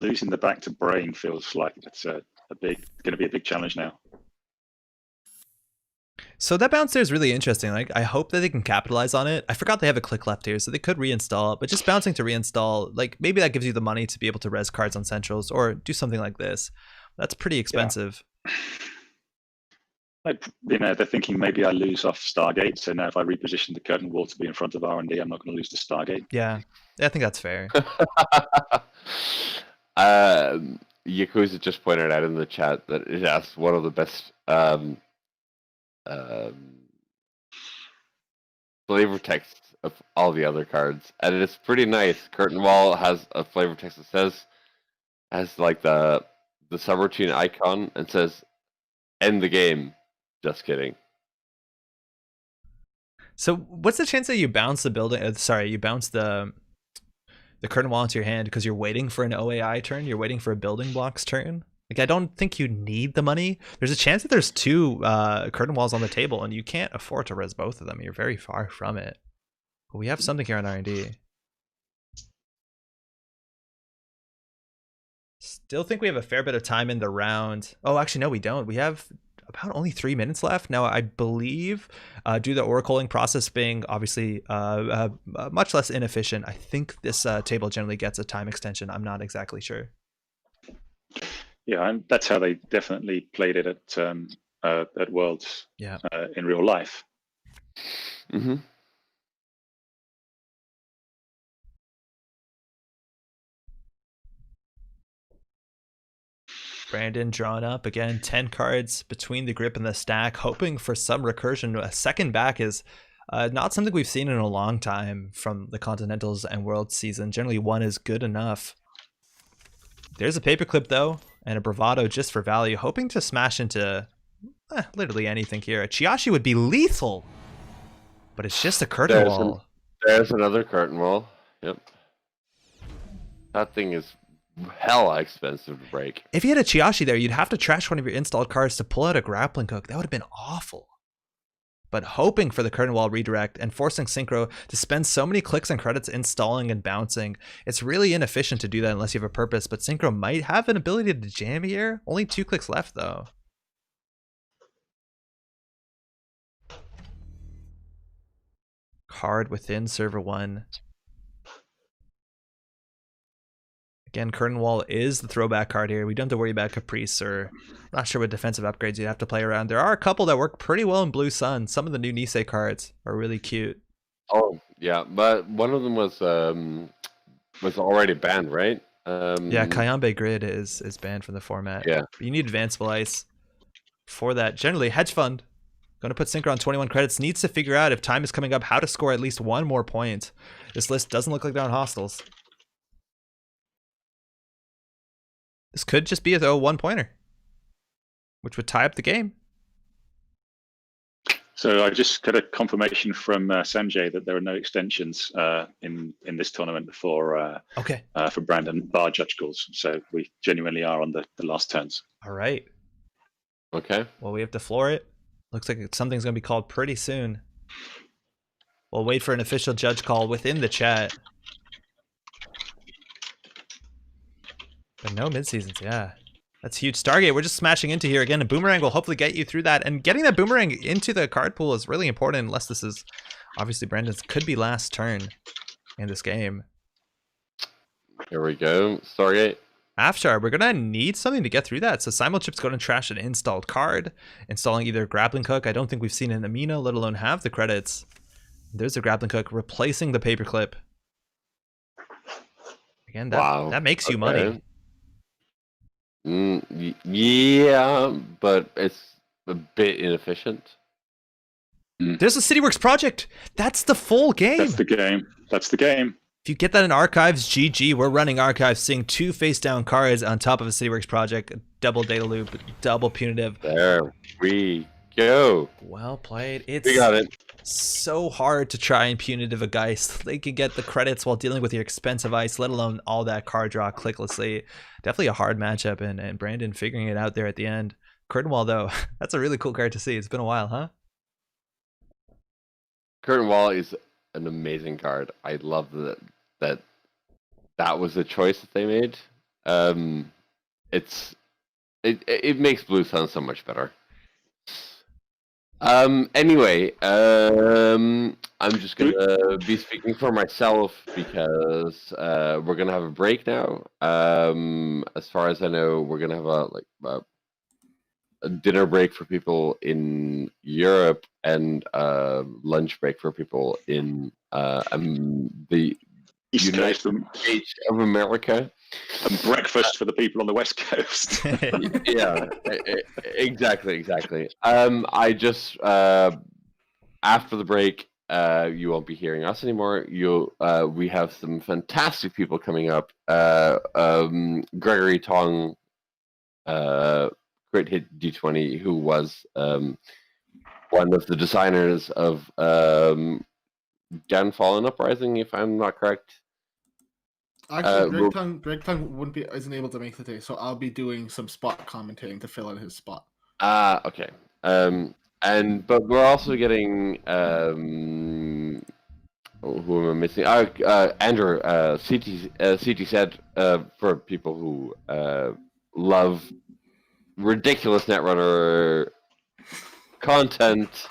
Losing the back to Brain feels like it's going to be a big challenge now. So that bounce there is really interesting. Like, I hope that they can capitalize on it. I forgot they have a click left here, so they could reinstall it. But just bouncing to reinstall, like maybe that gives you the money to be able to res cards on centrals or do something like this. That's pretty expensive. Yeah. they're thinking maybe I lose off Stargate, so now if I reposition the curtain wall to be in front of R&D, I'm not going to lose to Stargate. Yeah, I think that's fair. Yakuza just pointed out in the chat that it has one of the best flavor text of all the other cards, and it's pretty nice. Curtain Wall has a flavor text that has like the subroutine icon and says "End the game." Just kidding. So what's the chance that you bounce the building? You bounce the curtain wall into your hand because you're waiting for an OAI turn. You're waiting for a building blocks turn. Like, I don't think you need the money. There's a chance that there's two curtain walls on the table, and you can't afford to res both of them. You're very far from it. But we have something here on R&D. Still think we have a fair bit of time in the round. Oh, actually, no, we don't. We have about only 3 minutes left. Now, I believe, due to the oracling process being obviously much less inefficient, I think this table generally gets a time extension. I'm not exactly sure. Yeah, and that's how they definitely played it at Worlds. Yeah. In real life. Mm-hmm. Brandon drawn up again, 10 cards between the grip and the stack, hoping for some recursion. A second back is not something we've seen in a long time from the Continentals and World season. Generally, one is good enough. There's a paperclip though, and a bravado just for value, hoping to smash into literally anything here. A Chiashi would be lethal, but it's just a curtain wall. There's another curtain wall. Yep. That thing is hella expensive to break. If you had a Chiashi there, you'd have to trash one of your installed cards to pull out a grappling hook. That would have been awful. But hoping for the curtain wall redirect and forcing Synchro to spend so many clicks and credits installing and bouncing, it's really inefficient to do that unless you have a purpose. But Synchro might have an ability to jam here. Only 2 clicks left though. Card within server 1. Again, Curtain Wall is the throwback card here. We don't have to worry about Caprice or not sure what defensive upgrades you'd have to play around. There are a couple that work pretty well in Blue Sun. Some of the new Nisei cards are really cute. Oh, yeah, but one of them was already banned, right? Yeah, Kayambe Grid is banned from the format. Yeah. But you need Advancable Ice for that. Generally, Hedge Fund, going to put Synchro on 21 credits, needs to figure out if time is coming up how to score at least one more point. This list doesn't look like they're on Hostiles. This could just be a one-pointer, which would tie up the game. So I just got a confirmation from Sanjay that there are no extensions in this tournament for Brandon bar judge calls. So we genuinely are on the last turns. All right. Okay. Well, we have to floor it. Looks like something's going to be called pretty soon. We'll wait for an official judge call within the chat. But no mid-seasons, yeah. That's huge. Stargate, we're just smashing into here again. A boomerang will hopefully get you through that. And getting that boomerang into the card pool is really important unless this is obviously Brandon's could be last turn in this game. Here we go. Stargate. Afshar, we're going to need something to get through that. So Simulchip's going to trash an installed card, installing either Grappling Hook. I don't think we've seen an Amino, let alone have the credits. There's a Grappling Hook replacing the Paperclip. Again, that makes you money. Yeah, but it's a bit inefficient. There's a CityWorks project. That's the full game. That's the game. That's the game. If you get that in Archives, GG. We're running Archives, seeing 2 face-down cards on top of a CityWorks project. Double data loop, double punitive. There we go. Well played. We got it. So hard to try and punitive a Geist. They can get the credits while dealing with your expensive ice, let alone all that card draw clicklessly. Definitely a hard matchup, and Brandon figuring it out there at the end. Curtain Wall, though, that's a really cool card to see. It's been a while, huh? Curtain Wall is an amazing card. I love that was the choice that they made. It makes Blue Sun so much better. Anyway, I'm just gonna be speaking for myself because we're gonna have a break now. As far as I know, we're gonna have a dinner break for people in Europe and a lunch break for people in the East United Coast and States of America. breakfast for the people on the West Coast. Yeah, exactly. I just after the break, you won't be hearing us anymore. We have some fantastic people coming up. Gregory Tong, Great Hit D20, who was one of the designers of Downfall and Uprising, if I'm not correct. Actually, Greg Tung isn't able to make the day, so I'll be doing some spot commentating to fill in his spot. Okay. But we're also getting who am I missing? Andrew, CT said for people who love ridiculous Netrunner content.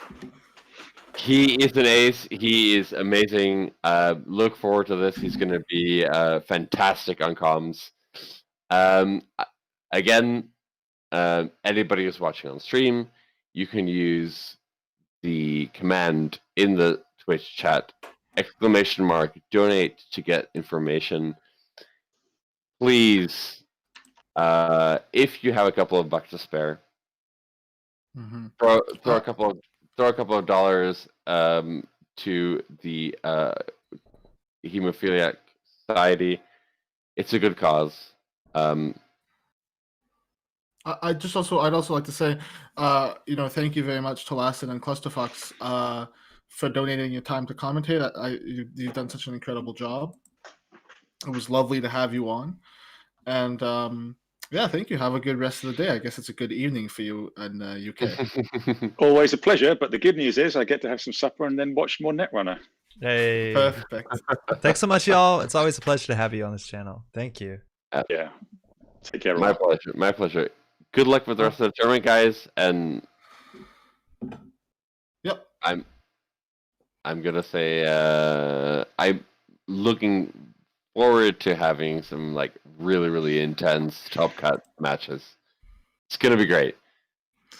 He is an ace. He is amazing. Look forward to this. He's going to be fantastic on comms. Again, anybody who's watching on stream, you can use the command in the Twitch chat, !donate to get information. Please, if you have a couple of bucks to spare, throw a couple of dollars to the Hemophilia Society. It's a good cause. I'd also like to say, thank you very much to Lassen and Clusterfox for donating your time to commentate. You've done such an incredible job. It was lovely to have you on, and thank you. Have a good rest of the day. I guess it's a good evening for you in UK. Always a pleasure, but the good news is I get to have some supper and then watch more Netrunner. Hey, perfect. Thanks so much, y'all. It's always a pleasure to have you on this channel. Thank you. Yeah. Take care. My pleasure. My pleasure. Good luck with the rest of the tournament, guys. And yep, I'm gonna say I'm looking forward to having some like really intense top cut matches. It's gonna be great.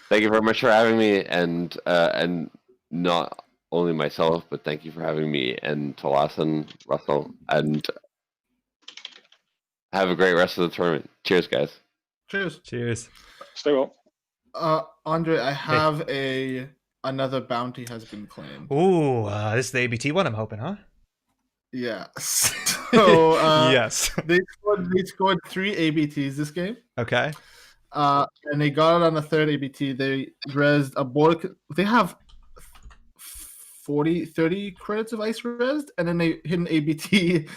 Thank you very much for having me, and not only myself, but thank you for having me and Talassen, Russell, and have a great rest of the tournament. Cheers, guys. Cheers. Stay well. Andre, I have another bounty has been claimed. Ooh, this is the ABT one, I'm hoping, huh? Yeah. So yes. They scored 3 ABTs this game. Okay. And they got it on the third ABT. They rezzed a board. They have 30 credits of ice rezzed, and then they hit an ABT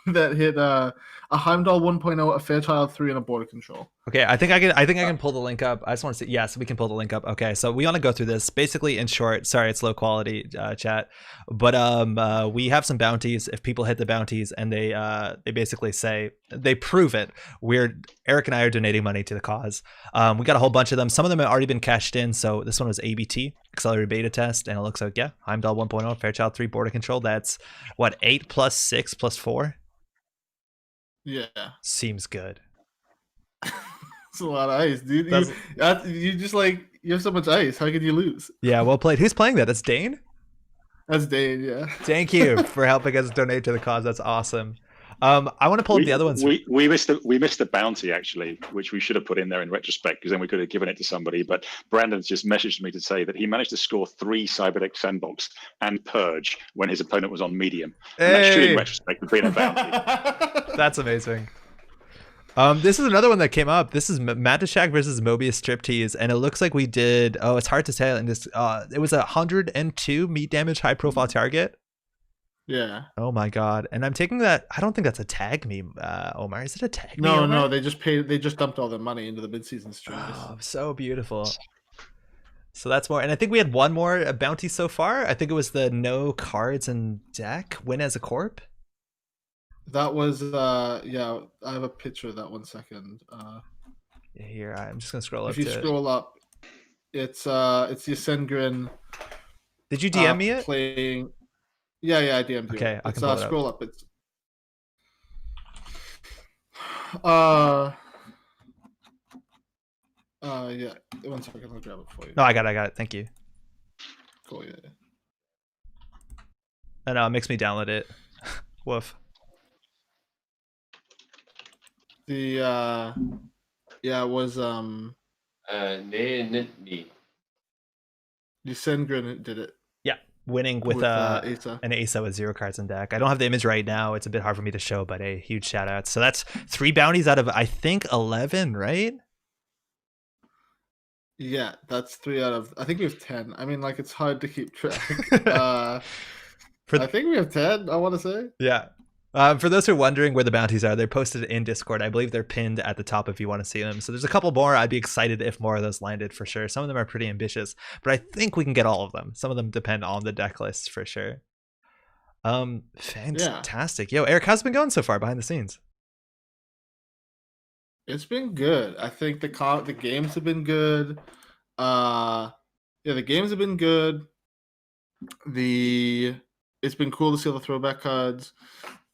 that hit a Heimdall 1.0, a Fairchild 3, and a border control. Okay, I think I can pull the link up. I just want to see. Yes, we can pull the link up. Okay, so we want to go through this. Basically, in short, sorry, it's low quality chat, but we have some bounties. If people hit the bounties and they basically say they prove it, Eric and I are donating money to the cause. We got a whole bunch of them. Some of them have already been cashed in. So this one was ABT, accelerated beta test, and it looks like Heimdall 1.0, Fairchild 3, border control. That's what 8 plus 6 plus 4. Yeah, seems good. It's a lot of ice, dude. You just you have so much ice. How could you lose? Yeah, well played. Who's playing that? That's Dane? That's Dane, yeah. Thank you for helping us donate to the cause. That's awesome. I want to pull up the other ones. We missed the bounty, actually, which we should have put in there in retrospect, because then we could have given it to somebody. But Brandon's just messaged me to say that he managed to score 3 Cyberdeck Sandbox and Purge when his opponent was on medium. And that should, in retrospect, have been a bounty. That's amazing. This is another one that came up. This is Matashak versus Mobius Striptease, and it looks like we did. Oh, it's hard to tell. And this, it was 102 meat damage, high profile target. Yeah. Oh my god. And I'm taking that. I don't think that's a tag meme, Omar. Is it a tag meme? No, no. They just dumped all their money into the mid-season streams. Oh, so beautiful. So that's more. And I think we had one more bounty so far. I think it was the no cards and deck win as a corp. That was yeah. I have a picture of that. 1 second. Here, I'm just gonna scroll up. If you scroll up, it's the Sengrin. Did you DM me it? Playing. Yeah, I DM'd you. Okay, I it's, can pull it scroll up. It's Yeah. 1 second, I'll grab it for you. No, I got it. Thank you. Cool. Yeah. And it makes me download it. Woof. The yeah, it was Nitni. the Sengrin did it Yeah, winning with Asa. an Asa with 0 cards in deck. I don't have the image right now. It's a bit hard for me to show, but a huge shout out. So that's 3 bounties out of, I think, 11, right? Yeah, that's 3 out of. I think we have 10. I mean, like, it's hard to keep track. I think we have 10. I want to say. Yeah. For those who are wondering where the bounties are, they're posted in Discord. I believe they're pinned at the top if you want to see them. So there's a couple more. I'd be excited if more of those landed for sure. Some of them are pretty ambitious, but I think we can get all of them. Some of them depend on the deck list for sure. Fantastic. Yo, Eric, how's it been going so far behind the scenes? It's been good. I think the games have been good. Yeah, the games have been good. It's been cool to see all the throwback cards.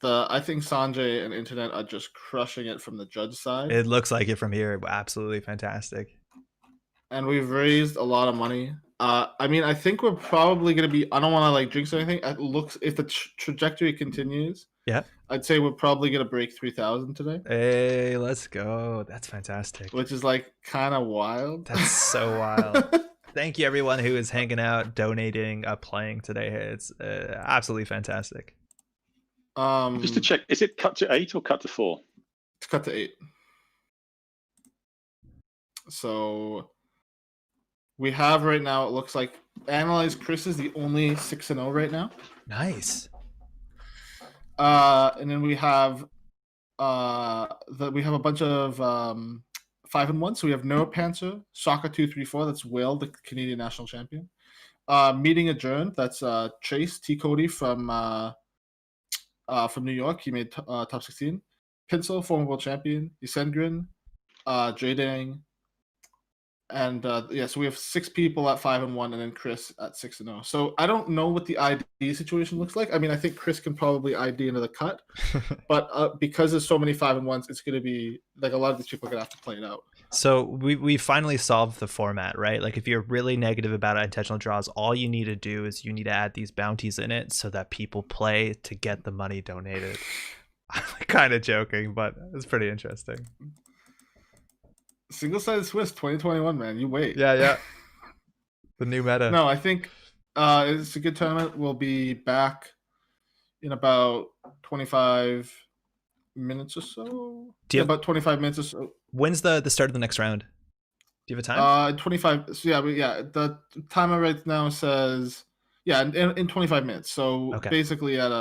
I think Sanjay and Internet are just crushing it from the judge side. It looks like it from here. Absolutely fantastic. And we've raised a lot of money. I mean, I think we're probably going to be. I don't want to like jinx anything. It looks, if the trajectory continues, yeah, I'd say we're probably going to break 3,000 today. Hey, let's go. That's fantastic. Which is like kind of wild. That's so wild. Thank you, everyone who is hanging out, donating, playing today. It's absolutely fantastic. Just to check, is it cut to 8 or cut to 4? It's cut to 8. So we have right now, it looks like Analyze Chris is the only 6-0 right now. Nice. And then we have we have a bunch of 5-1. So we have Neuropanzer, Soccer 234, that's Will, the Canadian national champion. Meeting Adjourned, that's Chase T. Cody from New York. He made top 16. Pinsel, former world champion. Isengrin, J-Dang. And so we have 6 people at 5-1, and then Chris at 6-0. So I don't know what the ID situation looks like. I mean, I think Chris can probably ID into the cut, but because there's so many 5-1s, it's going to be like a lot of these people are going to have to play it out. So we finally solved the format, right? Like if you're really negative about intentional draws, all you need to do is you need to add these bounties in it so that people play to get the money donated. I'm kind of joking, but it's pretty interesting. Single-sided Swiss 2021, man. You wait. Yeah. The new meta. No, I think it's a good tournament. We'll be back in about 25 minutes or so. About 25 minutes or so. When's the start of the next round? Do you have a time? 25. So yeah. The timer right now says in 25 minutes. So basically at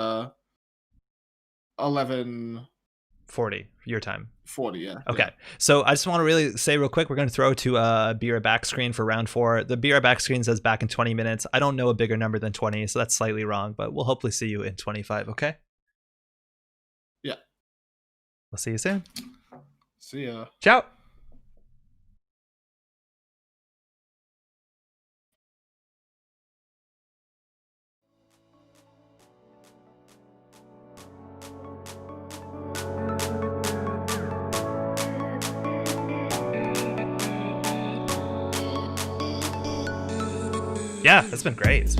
11:40 your time. 40, yeah. Okay. So I just want to really say real quick, we're going to throw to a Be Right Back screen for round 4. The Be Right Back screen says back in 20 minutes. I don't know a bigger number than 20, so that's slightly wrong, but we'll hopefully see you in 25, okay? Yeah. We'll see you soon. See ya. Ciao. Yeah, that's been great.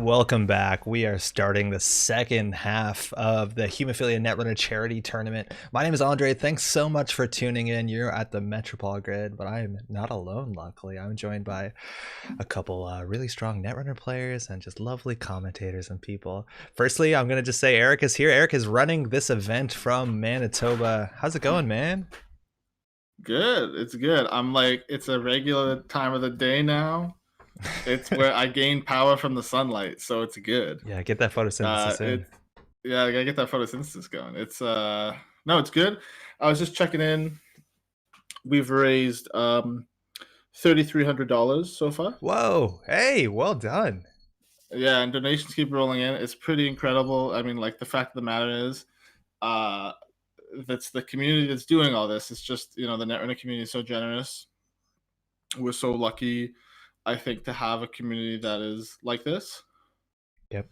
Welcome back. We are starting the second half of the Hemophilia Netrunner charity tournament. My name is Andre. Thanks so much for tuning in. You're at the Metropole Grid, but I am not alone, luckily. I'm joined by a couple really strong Netrunner players and just lovely commentators and people. Firstly, I'm going to just say Eric is here. Eric is running this event from Manitoba. How's it going, man? Good. It's good. I'm like, it's a regular time of the day now. It's where I gain power from the sunlight, so it's good. Yeah, get that photosynthesis in. Yeah, I gotta get that photosynthesis going. It's no, it's good. I was just checking in. We've raised $3,300 so far. Whoa! Hey, well done. Yeah, and donations keep rolling in. It's pretty incredible. I mean, like, the fact of the matter is, that's the community that's doing all this. It's just, the Netrunner community is so generous. We're so lucky, I think, to have a community that is like this. Yep.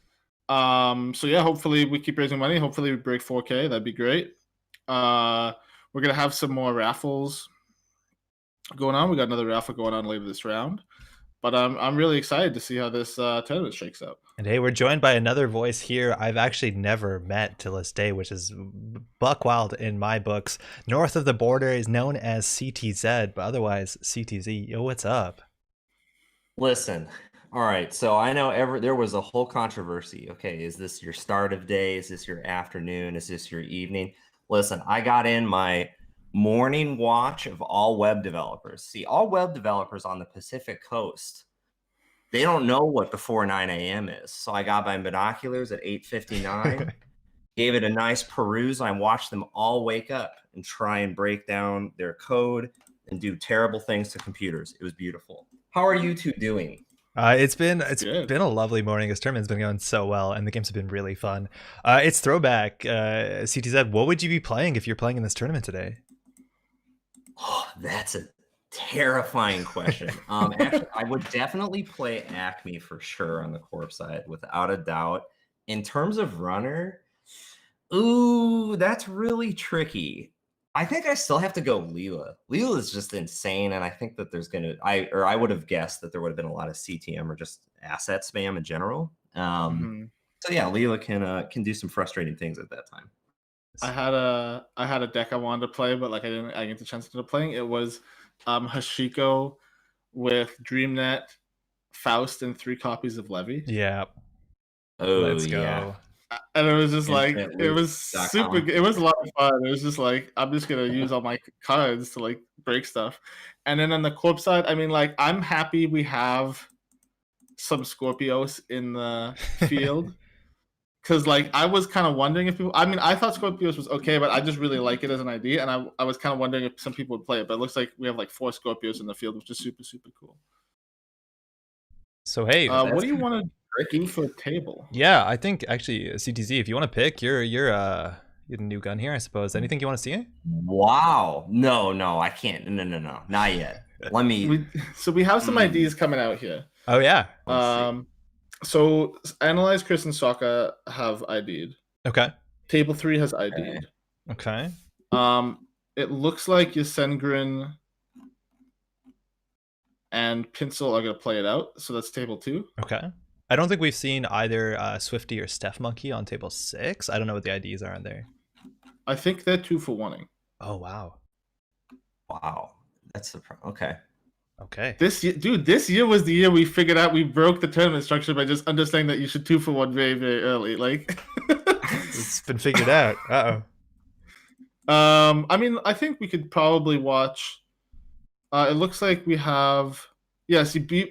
So yeah, hopefully we keep raising money. Hopefully we break 4K. That'd be great. We're gonna have some more raffles going on. We got another raffle going on later this round. But I'm really excited to see how this tournament shakes out. And hey, we're joined by another voice here I've actually never met till this day, which is buck wild in my books. North of the border is known as CTZ, but otherwise CTZ. Yo, what's up? Listen, all right. So I know there was a whole controversy. Okay, is this your start of day? Is this your afternoon? Is this your evening? Listen, I got in my morning watch of all web developers. See, all web developers on the Pacific Coast, they don't know what before 9 a.m. is. So I got my binoculars at 8:59, gave it a nice peruse. I watched them all wake up and try and break down their code and do terrible things to computers. It was beautiful. How are you two doing? It's been a lovely morning. This tournament's been going so well, and the games have been really fun. It's throwback. CTZ, what would you be playing if you're playing in this tournament today? Oh, that's a terrifying question. Actually, I would definitely play Acme for sure on the corp side, without a doubt. In terms of runner, ooh, that's really tricky. I think I still have to go Leela. Leela is just insane, and I think that there's I would have guessed that there would have been a lot of CTM or just asset spam in general. So yeah, Leela can do some frustrating things at that time. I had a deck I wanted to play, but like I didn't get the chance to playing. It was Hashiko with DreamNet, Faust, and 3 copies of Levy. Yeah. Oh, let's go. Yeah. And it was just like, it was super good. It was a lot of fun. It was just like, I'm just going to use all my cards to like break stuff. And then on the corp side, I mean, like, I'm happy we have some Scorpios in the field. Because like, I was kind of wondering if people, I mean, I thought Scorpios was okay, but I just really like it as an idea. And I was kind of wondering if some people would play it, but it looks like we have like 4 Scorpios in the field, which is super, super cool. So, hey, what do you want to do for a table? Yeah, I think actually CTZ, if you want to pick, you're a new gun here, I suppose. Anything you want to see? Wow. No, I can't. No, not yet. Let me. So we have some ideas coming out here. Oh yeah. So Analyze, Chris, and Sokka have ID'd. Okay. Table 3 has ID'd. Okay. It looks like Yasengrin and Pinsel are gonna play it out. So that's table 2. Okay. I don't think we've seen either Swifty or Steph Monkey on table 6. I don't know what the IDs are on there. I think they're 2 for 1-ing. Oh wow. Wow. That's okay. Okay. This year was the year we figured out we broke the tournament structure by just understanding that you should 2 for 1 very, very early. Like it's been figured out. I mean, I think we could probably watch. It looks like we have. Yeah, see, the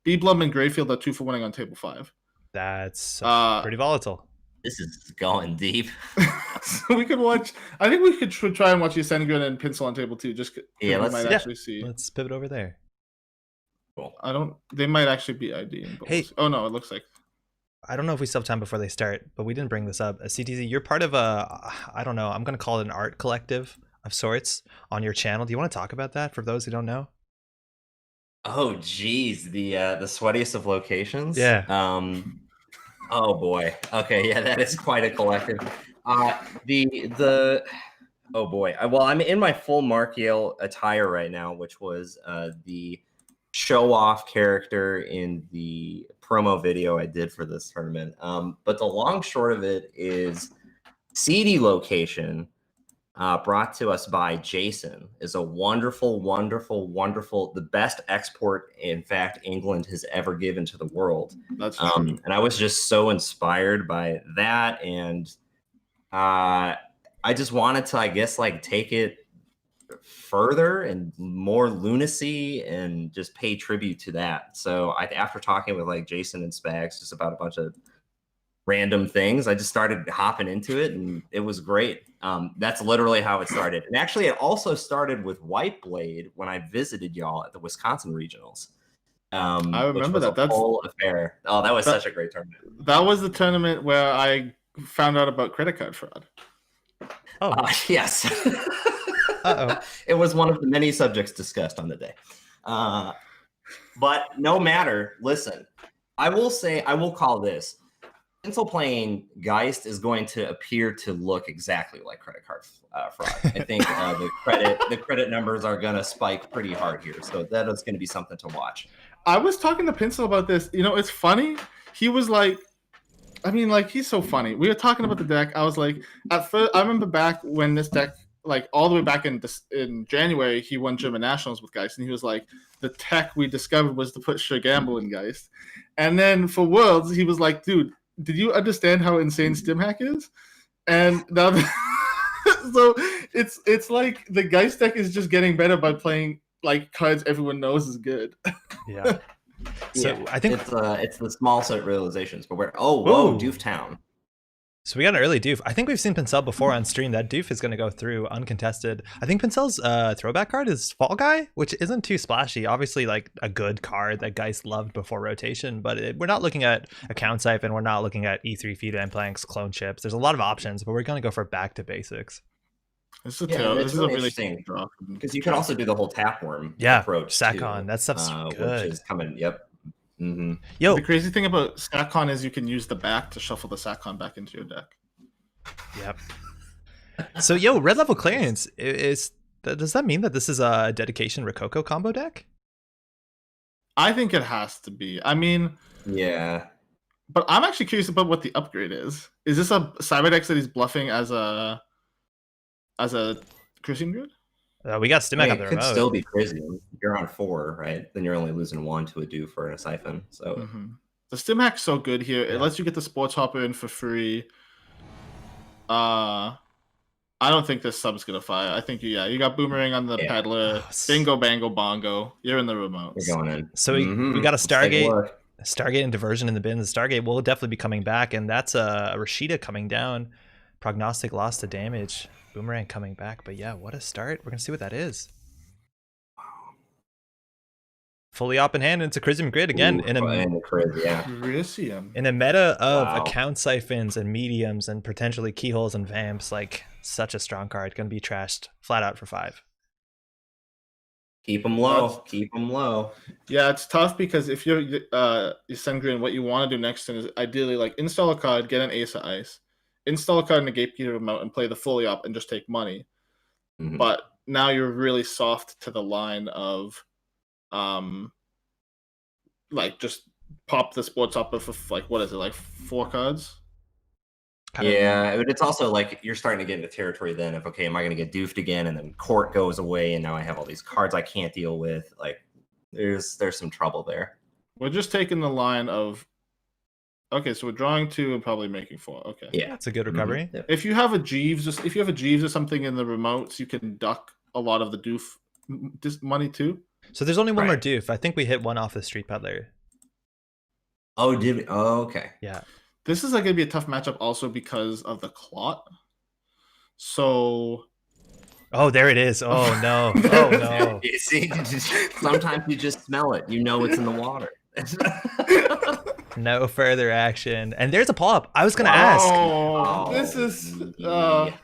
Beeblum and Greyfield are 2 for 1-ing on table 5. That's pretty volatile. This is going deep. So we could watch. I think we could try and watch Yasengrin and Pinsel on table 2. Just actually see. Let's pivot over there. Cool. They might actually be ID in both. Hey. Oh no, it looks like. I don't know if we still have time before they start, but we didn't bring this up. CTZ, you're part of I don't know, I'm going to call it an art collective of sorts on your channel. Do you want to talk about that for those who don't know? Oh, geez. The sweatiest of locations. Yeah. Oh boy. Okay. Yeah, that is quite a collective. Oh boy. Well, I'm in my full Markiel attire right now, which was the show-off character in the promo video I did for this tournament. But the long short of it is CD location, brought to us by Jason, is a wonderful, the best export, in fact, England has ever given to the world. That's true. And I was just so inspired by that. And I just wanted to, I guess, like take it further and more lunacy and just pay tribute to that. So after talking with like Jason and Spags just about a bunch of random things, I just started hopping into it, and it was great. That's literally how it started. And actually it also started with White Blade when I visited y'all at the Wisconsin regionals. I remember that. That's a whole affair. Oh, that was such a great tournament. That was the tournament where I found out about credit card fraud. Oh, yes. uh-oh. It was one of the many subjects discussed on the day. But no matter, listen, I will call this. Pencil playing Geist is going to appear to look exactly like credit card fraud. I think the credit numbers are going to spike pretty hard here. So that is going to be something to watch. I was talking to Pencil about this. You know, it's funny. He was like, I mean, like, he's so funny. We were talking about the deck. I was like, at first, I remember back when this deck, like all the way back in January, he won German Nationals with Geist, and he was like, the tech we discovered was to put Gamble in Geist. And then for Worlds, he was like, dude, did you understand how insane StimHack is? And now, so it's like the Geist deck is just getting better by playing like cards everyone knows is good. Yeah. So yeah, I think it's the small set realizations, but whoa, Doof Town. So we got an early Doof. I think we've seen Pincel before on stream. That Doof is going to go through uncontested. I think Pincel's throwback card is Fall Guy, which isn't too splashy. Obviously, like a good card that Geist loved before rotation, but we're not looking at account siphon. We're not looking at E3 feed and planks, clone chips. There's a lot of options, but we're going to go for back to basics. This is a really interesting draw because you can also do the whole tapworm approach. Sakon, that stuff's good. Which is coming. Yep. Mm-hmm. Yo, the crazy thing about Sakon is you can use the back to shuffle the Sakon back into your deck. Yep. So red level clearance does that mean that this is a dedication Rococo combo deck? I think it has to be. I mean, yeah. But I'm actually curious about what the upgrade is. Is this a cyber deck that he's bluffing as a Crucian Grid? We got Stimac on the remote. It could still be crazy. You're on 4, right? Then you're only losing 1 to a Doof or a Siphon. So the StimHack's so good here. It lets you get the Sports Hopper in for free. I don't think this sub's gonna fire. I think you got Boomerang on the Peddler. Bingo, bango, bongo. You're in the remote. You're going in. So we got a Stargate. Stargate and Diversion in the bin. The Stargate will definitely be coming back, and that's a Rashida coming down. Prognostic loss to damage. Boomerang coming back, but what a start. We're gonna see what that is. Fully op in hand into Crisium Grid again. In a meta of account siphons and mediums and potentially keyholes and vamps, like such a strong card. Gonna be trashed flat out for 5. Keep them low. Keep them low. Yeah, it's tough because if you're Sengrin, what you want to do next is ideally like install a card, get an Ace of Ice, install a card in the Gatekeeper remote, and play the fully up and just take money. But now you're really soft to the line of like just pop the Sports Hopper for like what is it, like 4 cards? Yeah, but it's also like you're starting to get into territory then of am I going to get doofed again, and then Court goes away, and now I have all these cards I can't deal with. Like there's some trouble there. We're just taking the line of so we're drawing 2 and probably making 4. Okay, yeah, it's a good recovery. If you have a Jeeves, or something in the remotes, you can duck a lot of the doof money too. So there's only one more doof. I think we hit one off the Street Peddler. Oh, did we? Oh, okay. Yeah. This is like going to be a tough matchup also because of the clot. So. Oh, there it is. Oh, no. Oh, no. You see, sometimes you just smell it. You know it's in the water. No further action. And there's a pull-up. I was going to ask. This is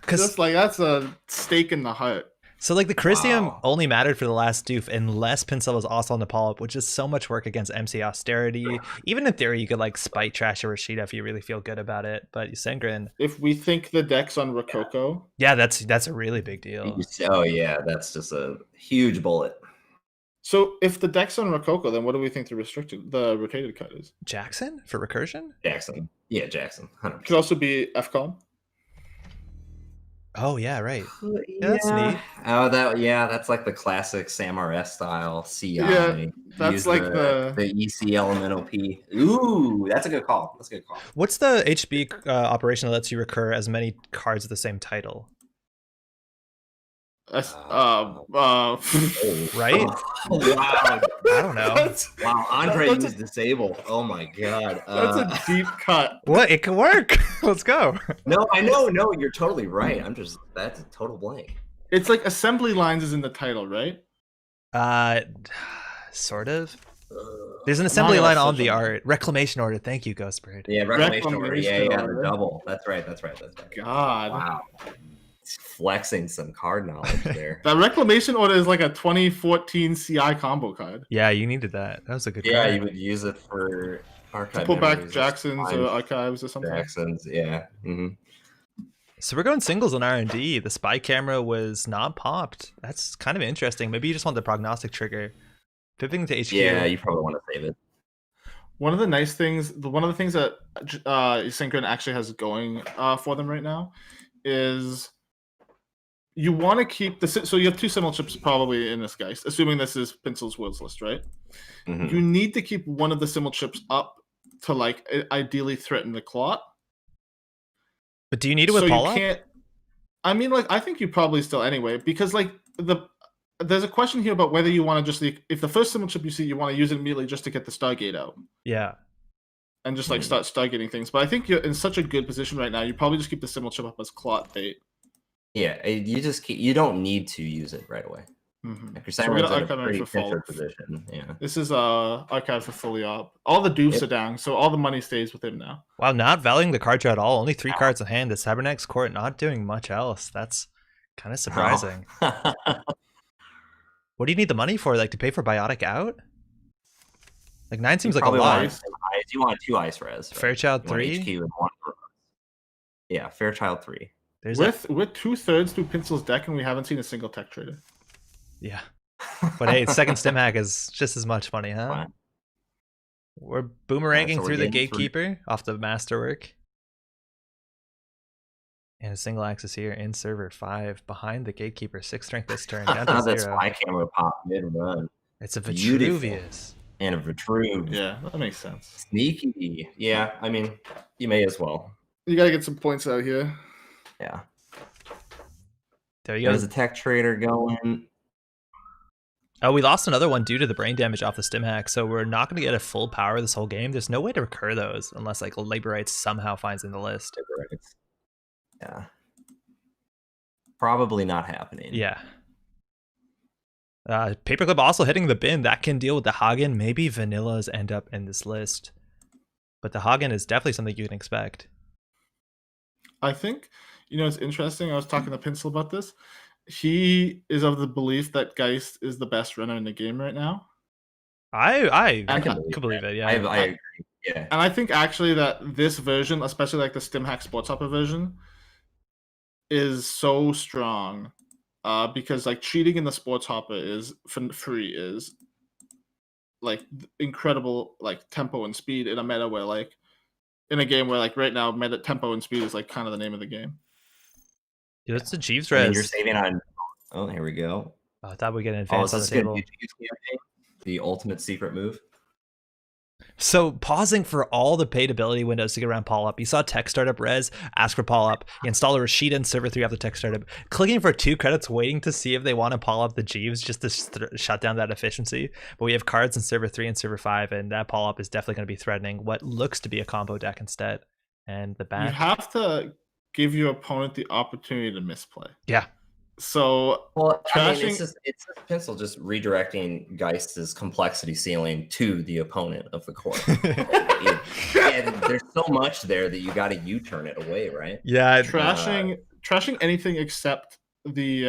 just like that's a stake in the heart. So like the Crisium only mattered for the last doof unless Pincel was also on the pull-up, which is so much work against MC Austerity. Even in theory, you could like spite trash a Rashida if you really feel good about it. But Sengrin. If we think the deck's on Rococo. Yeah, that's a really big deal. Oh yeah, that's just a huge bullet. So if the deck's on Rococo, then what do we think the rotated card is? Jackson for recursion? Jackson. Yeah, Jackson. 100%. Could also be FCOM. Oh yeah, right. Yeah, that's neat. Oh, that's like the classic SamRS style CI. Yeah, that's Use like the EC Elemental P. Ooh, that's a good call. That's a good call. What's the HB operation that lets you recur as many cards of the same title? Right? Oh, wow. I don't know. Wow, Andre used disable. Oh my god. That's a deep cut. What? It can work. Let's go. No, I know. No, you're totally right. That's a total blank. It's like assembly lines is in the title, right? Sort of. There's an assembly Not line on such the a- art. Reclamation order. Thank you, Ghostbird. Yeah, reclamation order. Yeah, Reclamation the order. double. That's right. God. Wow. It's flexing some card knowledge there. That reclamation order is like a 2014 CI combo card. Yeah, you needed that. That was a good Yeah, card. you would use it for archive. Pull back memories, Jacksons find or archives or something. Jacksons. Yeah. Mm-hmm. So we're going singles on R&D. The spy camera was not popped. That's kind of interesting. Maybe you just want the prognostic trigger. Pivoting to HQ. Yeah, you probably want to save it. One of the nice things, one of the things that Synchron actually has going for them right now is you want to keep the. So you have 2 symbol chips probably in this guy, assuming this is Pencil's Worlds list, right? Mm-hmm. You need to keep one of the symbol chips up to like ideally threaten the clot. But do you need it with so Paula? You can't. I mean, like I think you probably still anyway because like there's a question here about whether you want to just if the first symbol chip you see, you want to use it immediately just to get the Stargate out. Yeah. And just like start Stargating things. But I think you're in such a good position right now. You probably just keep the symbol chip up as clot bait. Yeah, you don't need to use it right away. Mm-hmm. If you're So saying we it's got in a archive pretty for full. pincer position, yeah. This is archive for fully up. All the doofs are down, so all the money stays with him now. Wow, not valuing the card draw at all. Only 3 cards in hand. The Cybernetics Court not doing much else. That's kind of surprising. What do you need the money for? Like to pay for Biotic out? Like 9 seems like a lot. You want 2 ice res. Right? Fairchild You want 3? HQ and 1 for us. Yeah, Fairchild 3. We're 2/3 through Pencil's deck, and we haven't seen a single tech trader. Yeah. But hey, second stim hack is just as much money, huh? Fine. We're boomeranging so we're through the getting Gatekeeper off the Masterwork. And a single axis here in server 5 behind the Gatekeeper. 6 strength this turn. Down to That 0. spy camera pop mid run. It's a Beautiful. Vitruvius. And a Vitruve. Yeah, that makes sense. Sneaky. Yeah, I mean, you may as well. You gotta get some points out here. Yeah. There you go. There's a tech trader going. Oh, we lost another one due to the brain damage off the stim hack, so we're not going to get a full power this whole game. There's no way to recur those unless like Labor Rights somehow finds in the list. Yeah. Probably not happening. Yeah. Paperclip also hitting the bin. That can deal with the Hagen. Maybe Vanillas end up in this list. But the Hagen is definitely something you can expect. I think, it's interesting. I was talking to Pencil about this. He is of the belief that Geist is the best runner in the game right now. I can believe it, yeah. I agree. Yeah. And I think actually that this version, especially like the Stim Hack Sports Hopper version, is so strong. Because like cheating in the Sports Hopper is free is like incredible like tempo and speed in a meta where like in a game where like right now meta tempo and speed is like kind of the name of the game. Dude, it's a Jeeves res. You're saving on. Oh, here we go. I thought we'd get an Oh, advance on is the this table. good campaign? The ultimate secret move. So pausing for all the paid ability windows to get around Paul Up. You saw Tech Startup res, ask for Paul Up. You install a Rashida in server 3 after Tech Startup. Clicking for 2 credits, waiting to see if they want to Paul Up the Jeeves just to shut down that efficiency. But we have cards in server 3 and server 5, and that Paul Up is definitely going to be threatening what looks to be a combo deck instead. And the You back. have to give your opponent the opportunity to misplay. Yeah. So Well, I mean, Trashing- it's a pencil just redirecting Geist's complexity ceiling to the opponent of the court. And there's so much there that you got to U-turn it away, right? Yeah. trashing anything except the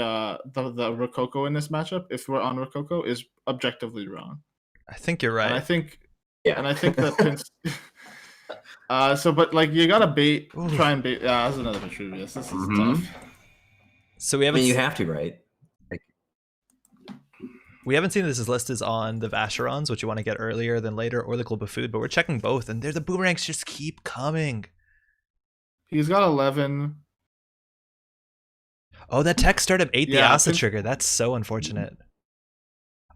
Rococo in this matchup, if we're on Rococo, is objectively wrong. I think you're right. And I think Yeah. that so but like you gotta bait, Ooh. try and bait. Yeah, that's another Vitruvius. This is Mhm. tough. So we I have mean, you have to, right? Like, We haven't seen this list is on the Vacherons, which you want to get earlier than later, or the Global Food, but we're checking both, and the boomerangs just keep coming. He's got 11. Oh, that tech startup ate the Yeah, acid trigger. That's so unfortunate.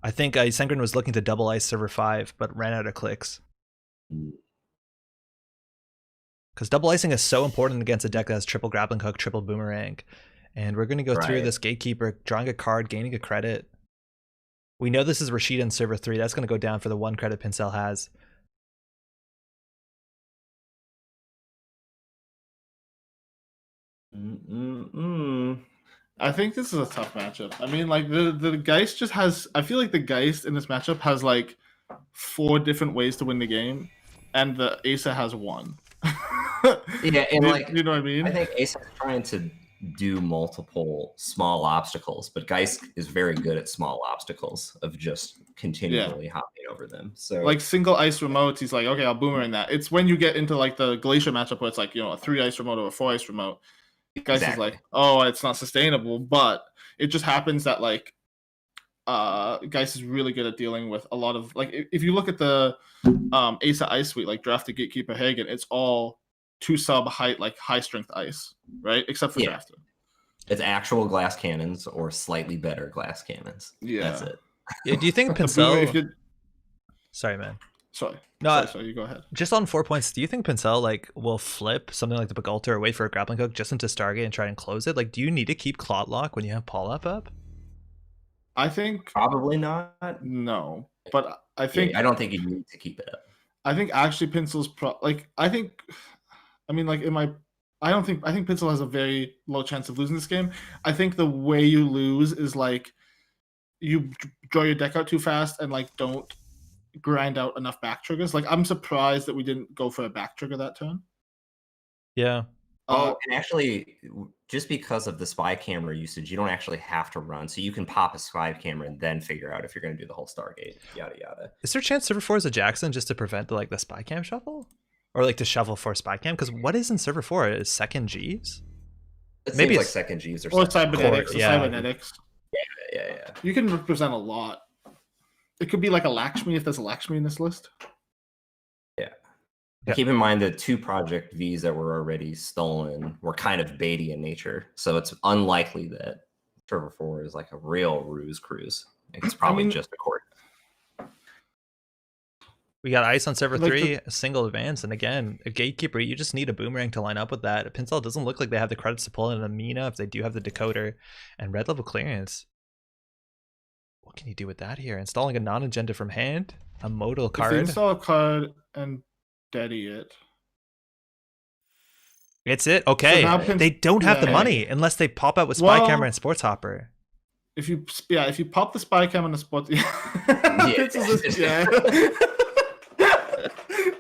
I think Sengren was looking to double ice server 5, but ran out of clicks. Because double icing is so important against a deck that has triple grappling hook, triple boomerang. And we're going to go through this Gatekeeper, drawing a card, gaining a credit. We know this is Rashida in server 3. That's going to go down for the 1 credit Pincel has. I think this is a tough matchup. I mean, like the Geist just has. I feel like the Geist in this matchup has like 4 different ways to win the game, and the Asa has 1. Yeah, and you know what I mean? I think Asa is trying to do multiple small obstacles, but Geist is very good at small obstacles of just continually hopping over them. So like single ice remotes, he's like, okay, I'll boomerang that. It's when you get into like the Glacier matchup where it's like, a 3 ice remote or a 4 ice remote. Geist is like, oh, it's not sustainable, but it just happens that like Geist is really good at dealing with a lot of like if you look at the Asa Ice Suite, like Drafted Gatekeeper Hagen, it's all 2 sub height, like high strength ice, right? Except for Drafted. It's actual glass cannons or slightly better glass cannons. Yeah. That's it. Yeah, do you think Pincel... Sorry, man. Sorry, you go ahead. Just on 4 points, do you think Pincel like will flip something like the Begalter or wait for a grappling hook just into Stargate and try and close it? Like, do you need to keep Clot Lock when you have Paul up? I think probably not. No, but I think I don't think you need to keep it up. I think actually Pincel's I think Pincel has a very low chance of losing this game. I think the way you lose is like you draw your deck out too fast and like don't grind out enough back triggers. Like I'm surprised that we didn't go for a back trigger that turn. Yeah. And actually, just because of the spy camera usage, you don't actually have to run. So you can pop a spy camera and then figure out if you're going to do the whole Stargate, yada yada. Is there a chance server 4 is a Jackson just to prevent the spy cam shuffle? Or like to shuffle for spy cam? Because what is in server 4? Is second G's? Maybe it's like second G's or cybernetics. Cybernetics. Yeah. You can represent a lot. It could be like a Lakshmi if there's a Lakshmi in this list. Yeah. Keep in mind the 2 Project Vs that were already stolen were kind of baity in nature. So it's unlikely that server 4 is like a real ruse cruise. It's probably just a court. We got ice on server 3, a single advance, and again, a Gatekeeper, you just need a boomerang to line up with that. Pincel doesn't look like they have the credits to pull in a Mina if they do have the decoder, and red level clearance. What can you do with that here? Installing a non-agenda from hand, a modal card. If they install a card and daddy it. It's it. Okay. So they don't have the money unless they pop out with Spy Camera and Sports Hopper. If you pop the Spy Camera and the Sports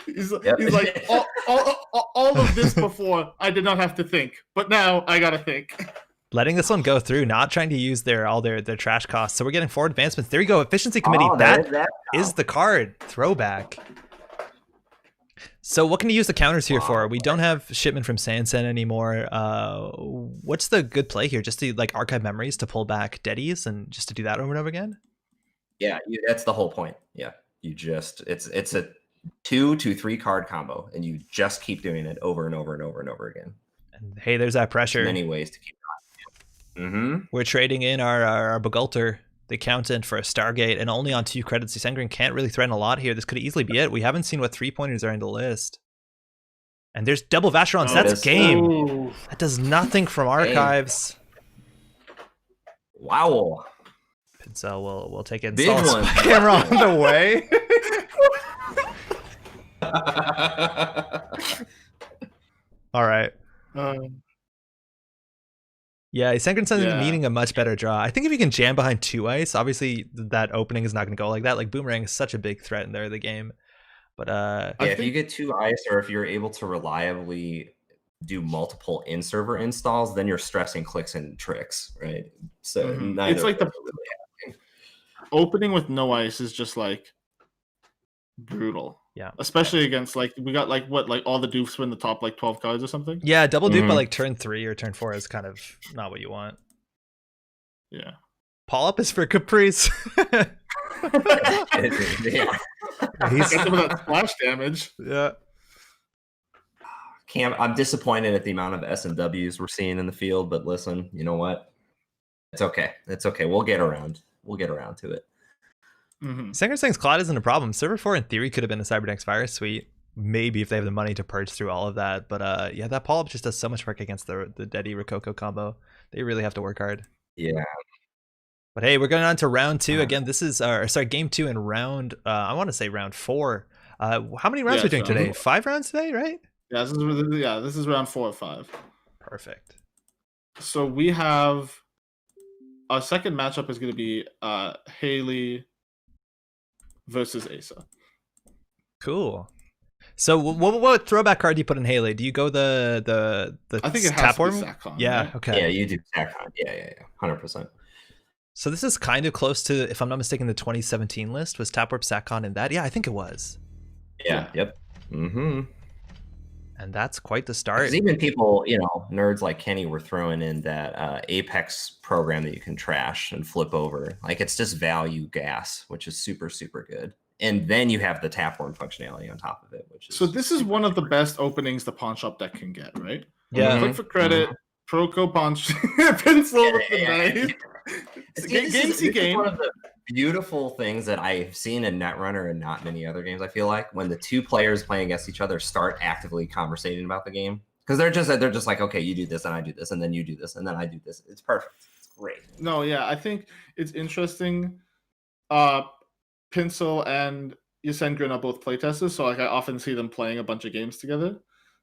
He's like all of this before I did not have to think, but now I gotta think. Letting this one go through, not trying to use all their trash costs. So we're getting forward advancements. There you go, Efficiency Committee. That is the card. Throwback. So what can you use the counters here for? We don't have shipment from Sansen anymore. What's the good play here? Just to like archive memories to pull back deadies and just to do that over and over again? Yeah, that's the whole point. Yeah, you just it's a 2 to 3 card combo, and you just keep doing it over and over and over and over again. And hey, there's that pressure. Many ways to keep going. We're trading in our Begalter, the accountant, for a Stargate, and only on 2 credits. Sengren can't really threaten a lot here. This could easily be it. We haven't seen what 3-pointers are in the list. And there's double Vacherons. That's game. Ooh. That does nothing from archives. Wow. Pincel will take it. Big one. Camera on the way. All right. Yeah, Sengren's needing a much better draw. I think if you can jam behind 2 ice, obviously that opening is not going to go like that. Like Boomerang is such a big threat in there of the game. But if you get 2 ice, or if you're able to reliably do multiple in-server installs, then you're stressing clicks and tricks, right? So it's like the opening with no ice is just like brutal. Yeah, especially against we got all the doofs win the top 12 cards or something. Yeah, double dupe by turn 3 or turn 4 is kind of not what you want. Yeah. Paul up is for Caprice. Yeah. He's Get some of that splash damage. yeah. Cam, I'm disappointed at the amount of SMWs we're seeing in the field, but listen, you know what? It's okay. It's okay. We'll get around. We'll get around to it. Mm-hmm. Sanger saying Claude isn't a problem. Server 4 in theory could have been a Cyberdex Virus Suite. Maybe if they have the money to purge through all of that. But yeah, that Paul just does so much work against the Dedi Rococo combo. They really have to work hard. Yeah. But hey, we're going on to round 2. Again, this is game 2 in round I want to say round 4. How many rounds are we doing today? 5 rounds today, right? Yeah, this is round 4 or 5. Perfect. So we have our second matchup is going to be Haley versus Asa. Cool. So what throwback card do you put in Haley? Do you go the I think it has to be Tapworm? Sakon, Yeah, right? okay. Yeah, you do Sakon. Yeah. 100%. So this is kind of close to, if I'm not mistaken, the 2017 list. Was Tapworm Sakon in that? Yeah, I think it was. Yeah. Yep. Mm-hmm. And that's quite the start. Because even people, nerds like Kenny were throwing in that Apex program that you can trash and flip over. Like, it's just value gas, which is super, super good. And then you have the Tapworm functionality on top of it, which is So this is one of the best openings the pawn shop deck can get, right? Yeah. Click for credit, Proco punch, pencil with the knife. This is one of the beautiful things that I've seen in Netrunner and not many other games. I feel like when the two players playing against each other start actively conversating about the game, because they're just like, okay, you do this and I do this, and then you do this and then I do this. It's perfect. It's great. No, yeah, I think it's interesting. Pencil and Yasengrin are both playtesters, so like I often see them playing a bunch of games together.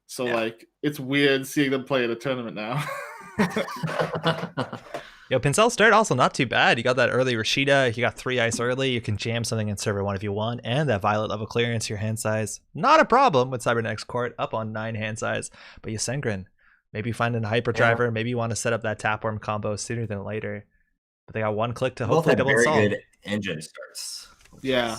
So like it's weird seeing them play at a tournament now. Yo, Pincel's start also not too bad. You got that early Rashida. You got 3 ice early. You can jam something in server 1 if you want, and that violet level clearance your hand size. Not a problem with Cybernex Court up on 9 hand size. But Yasengrin, maybe find a hyperdriver. Maybe you want to set up that Tapworm combo sooner than later. But they got 1 click to hopefully double very install. good engine starts. Yeah.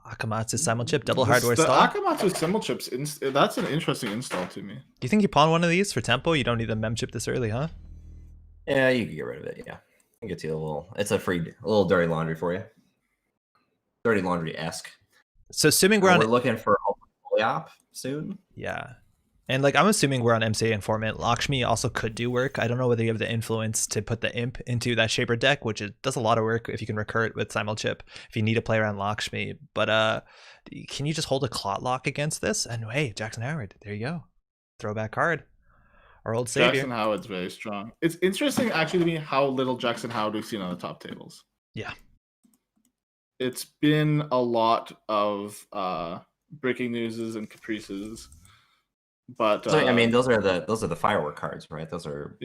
Akamatsu Simulchip, double The hardware stall. Akamatsu Simulchips, that's an interesting install to me. Do you think you pawn one of these for tempo? You don't need the mem chip this early, huh? Yeah, you can get rid of it. Yeah, it gets you a little. It's a little dirty laundry for you. Dirty laundry-esque. So assuming we're looking for a op soon. Yeah. And like I'm assuming we're on MCA informant. Lakshmi also could do work. I don't know whether you have the influence to put the imp into that shaper deck, which does a lot of work if you can recur it with Simulchip if you need to play around Lakshmi. But can you just hold a Clot Lock against this? And hey, Jackson Howard, there you go. Throwback card. Our old savior. Jackson Howard's very strong. It's interesting actually to me how little Jackson Howard we've seen on the top tables. Yeah. It's been a lot of breaking newses and caprices. But So, I mean, those are the firework cards, right? Those are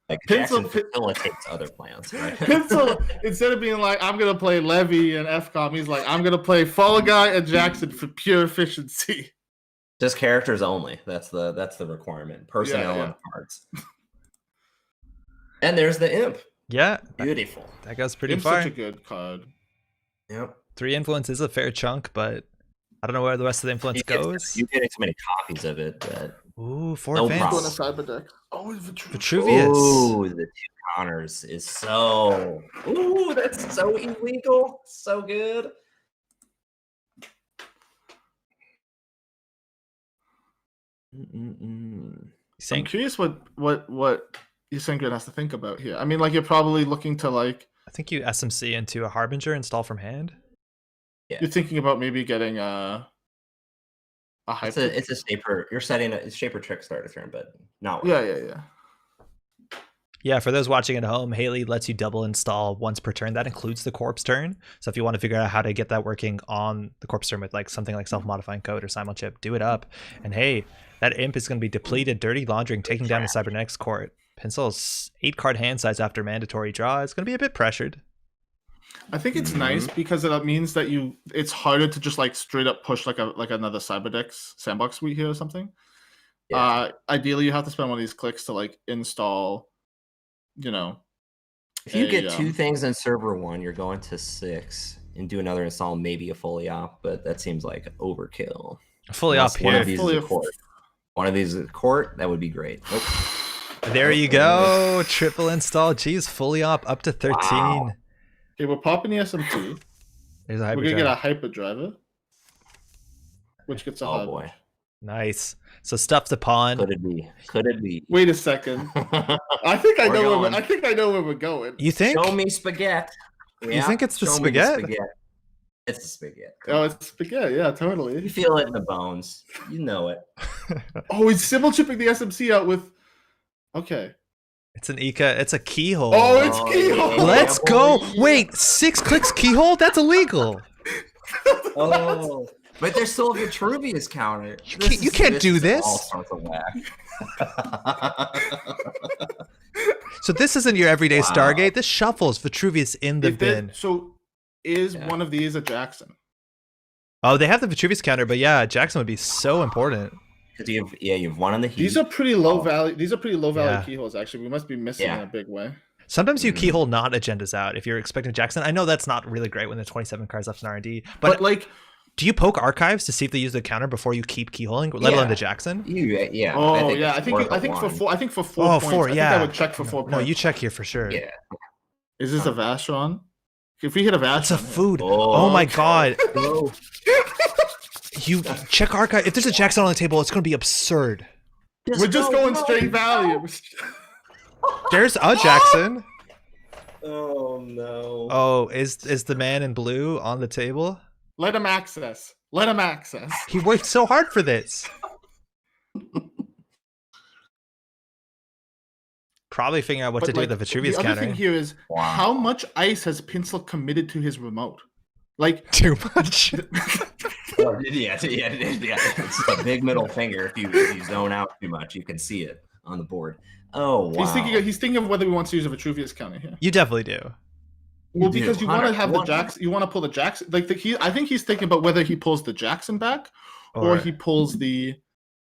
like Pencil Jackson facilitates other plans, right? Pencil, instead of being like, I'm gonna play Levy and FCOM, he's like, I'm gonna play Fall Guy and Jackson for pure efficiency. Just characters only. That's the requirement. Personnel and cards. And there's the imp. Yeah. Beautiful. That goes pretty Imp's far. such a good card. Yep. 3 influence is a fair chunk, but I don't know where the rest of the influence goes. You're getting so many copies of it, but ooh, 4 no advance. problem. Going to cyber deck. Oh, Vitruvius. Ooh, the 2 counters is so. Ooh, that's so illegal. So good. I'm curious what Yasengrin has to think about here. I mean, like you're probably looking to like. I think you SMC into a Harbinger, install from hand. Yeah. You're thinking about maybe getting a hype. It's a shaper. You're setting a shaper trick start a turn, but not. Yeah. Yeah, for those watching at home, Haley lets you double install once per turn. That includes the corpse turn. So if you want to figure out how to get that working on the corpse turn with like something like self-modifying code or Simulchip, do it up. And hey, that imp is going to be depleted, dirty laundering, taking down the Cybernetics court. Pencil's 8-card hand size after mandatory draw. It's going to be a bit pressured. I think it's nice because it means that it's harder to just like straight up push like another Cyberdex sandbox suite here or something. Yeah. Ideally, you have to spend one of these clicks to like install. If you get 2 things in server 1, you're going to 6 and do another install, maybe a fully op, but that seems like overkill. Fully op here. One of these is a court. That would be great. Nope. There you go. Triple install. Geez, fully up to 13. Wow. Okay, we're popping the SMT. There's a We're gonna get a hyperdrive. hyperdriver, which gets a Oh hybrid. boy. Nice. So stuff's a pawn. Could it be? Could it be? Wait a second. I think I We're know going. I think I know where we're going. You think? Show me spaghetti. You think it's the show me spaghetti? It's the spaghetti. Come Oh, on. it's spaghetti. Yeah, You totally. feel it in the bones. You know it. Oh, he's symbol chipping the SMC out with. Okay. It's an Ika. It's a keyhole. Oh, it's keyhole. yeah, Let's go. boy. Wait, 6 clicks keyhole? That's illegal. Oh, but there's still a Vitruvius counter. You can't do is this. All sorts of whack. So this isn't your everyday Wow. Stargate. This shuffles Vitruvius in the If there- bin. So, is Yeah. one of these a Jackson? Oh, they have the Vitruvius counter, but yeah, Jackson would be so important. Because you've one on the heat. These are pretty low value. These are pretty low value Yeah. keyholes. Actually, we must be missing Yeah. in a big way. Sometimes you Mhm. keyhole not agendas out if you're expecting Jackson. I know that's not really great when there's 27 cards left in R&D, But but like, do you poke archives to see if they use the counter before you keep keyholing, let alone Yeah. the Jackson? Yeah. oh I yeah, I it's think worth I think a for one. four. I think for 4 Oh, points. 4, I yeah. think I would check for 4 points. No, you check here for sure. Yeah. Is this a Vashon? If we hit a Vashon, It's a yeah. food. Oh my god. Go. You check archive. If there's a Jackson on the table, it's going to be absurd. We're just going straight value. There's a Jackson. Oh no. Oh, is the man in blue on the table? Let him access. Let him access. He worked so hard for this. Probably figuring out what to do with the Vitruvius the other counter. thing here is Wow. how much ice has Pinsel committed to his remote? Like, Too much. Oh, yeah. It's a big middle finger. If you zone out too much, you can see it on the board. Oh wow. he's thinking of whether he wants to use a Vitruvius counter here. You definitely do. Well, do. because you want to have the 100. Jackson, you want to pull the Jackson. Like I think he's thinking about whether he pulls the Jackson back or he pulls the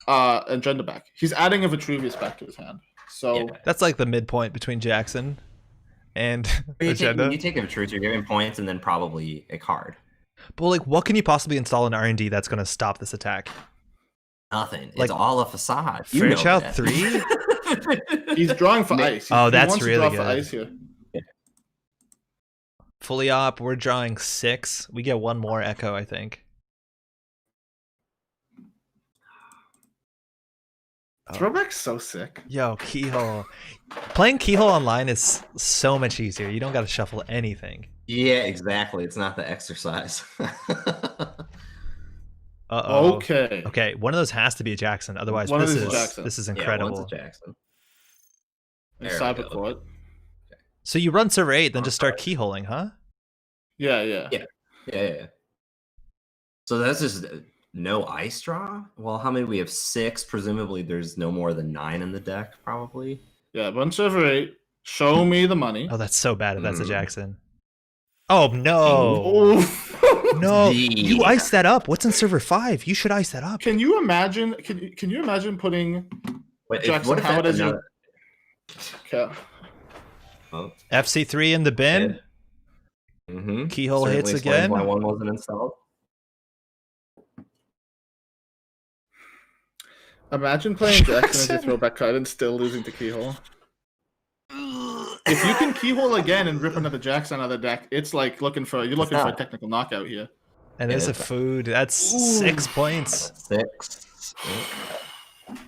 agenda back. He's adding a Vitruvius back to his hand. So Yeah. That's like the midpoint between Jackson and You agenda. take a truth, you're giving points, and then probably a card. But like, what can you possibly install in R&D that's going to stop this attack? Nothing. Like, It's all a facade. You know Fairchild that. 3? he's drawing for ice. Oh, He that's wants to really draw for good. ice here. Fully op, we're drawing 6. We get one more echo, I think. Throwback's so sick. Yo, keyhole. Playing keyhole online is so much easier. You don't got to shuffle anything. Yeah, exactly. It's not the exercise. Uh-oh. Okay. Okay, one of those has to be a Jackson. Otherwise, One of this these is is Jackson. this is Yeah, incredible. one's a Jackson. And There we go. Cybercourt. So you run server 8, then just start keyholing, huh? Yeah. Yeah. So that's just no ice draw? Well, how many? We have 6. Presumably there's no more than 9 in the deck, probably. Yeah, run server 8. Show me the money. Oh, that's so bad if that's a Mm. Jackson. Oh no. Oh. No. You Yeah. ice that up. What's in server 5? You should ice that up. Can you imagine? Can you imagine putting Wait, Jackson what if Howard that's as your? another- Okay. Oh, FC3 in the bin. mm-hmm. Keyhole Certainly hits explains again. why one wasn't installed. Imagine playing Jackson as your throwback card and still losing to Keyhole. If you can Keyhole again and rip another Jackson out of the deck, it's like looking for a not. technical knockout here. And Yeah, there's a it's- food. That's 6 points. 6.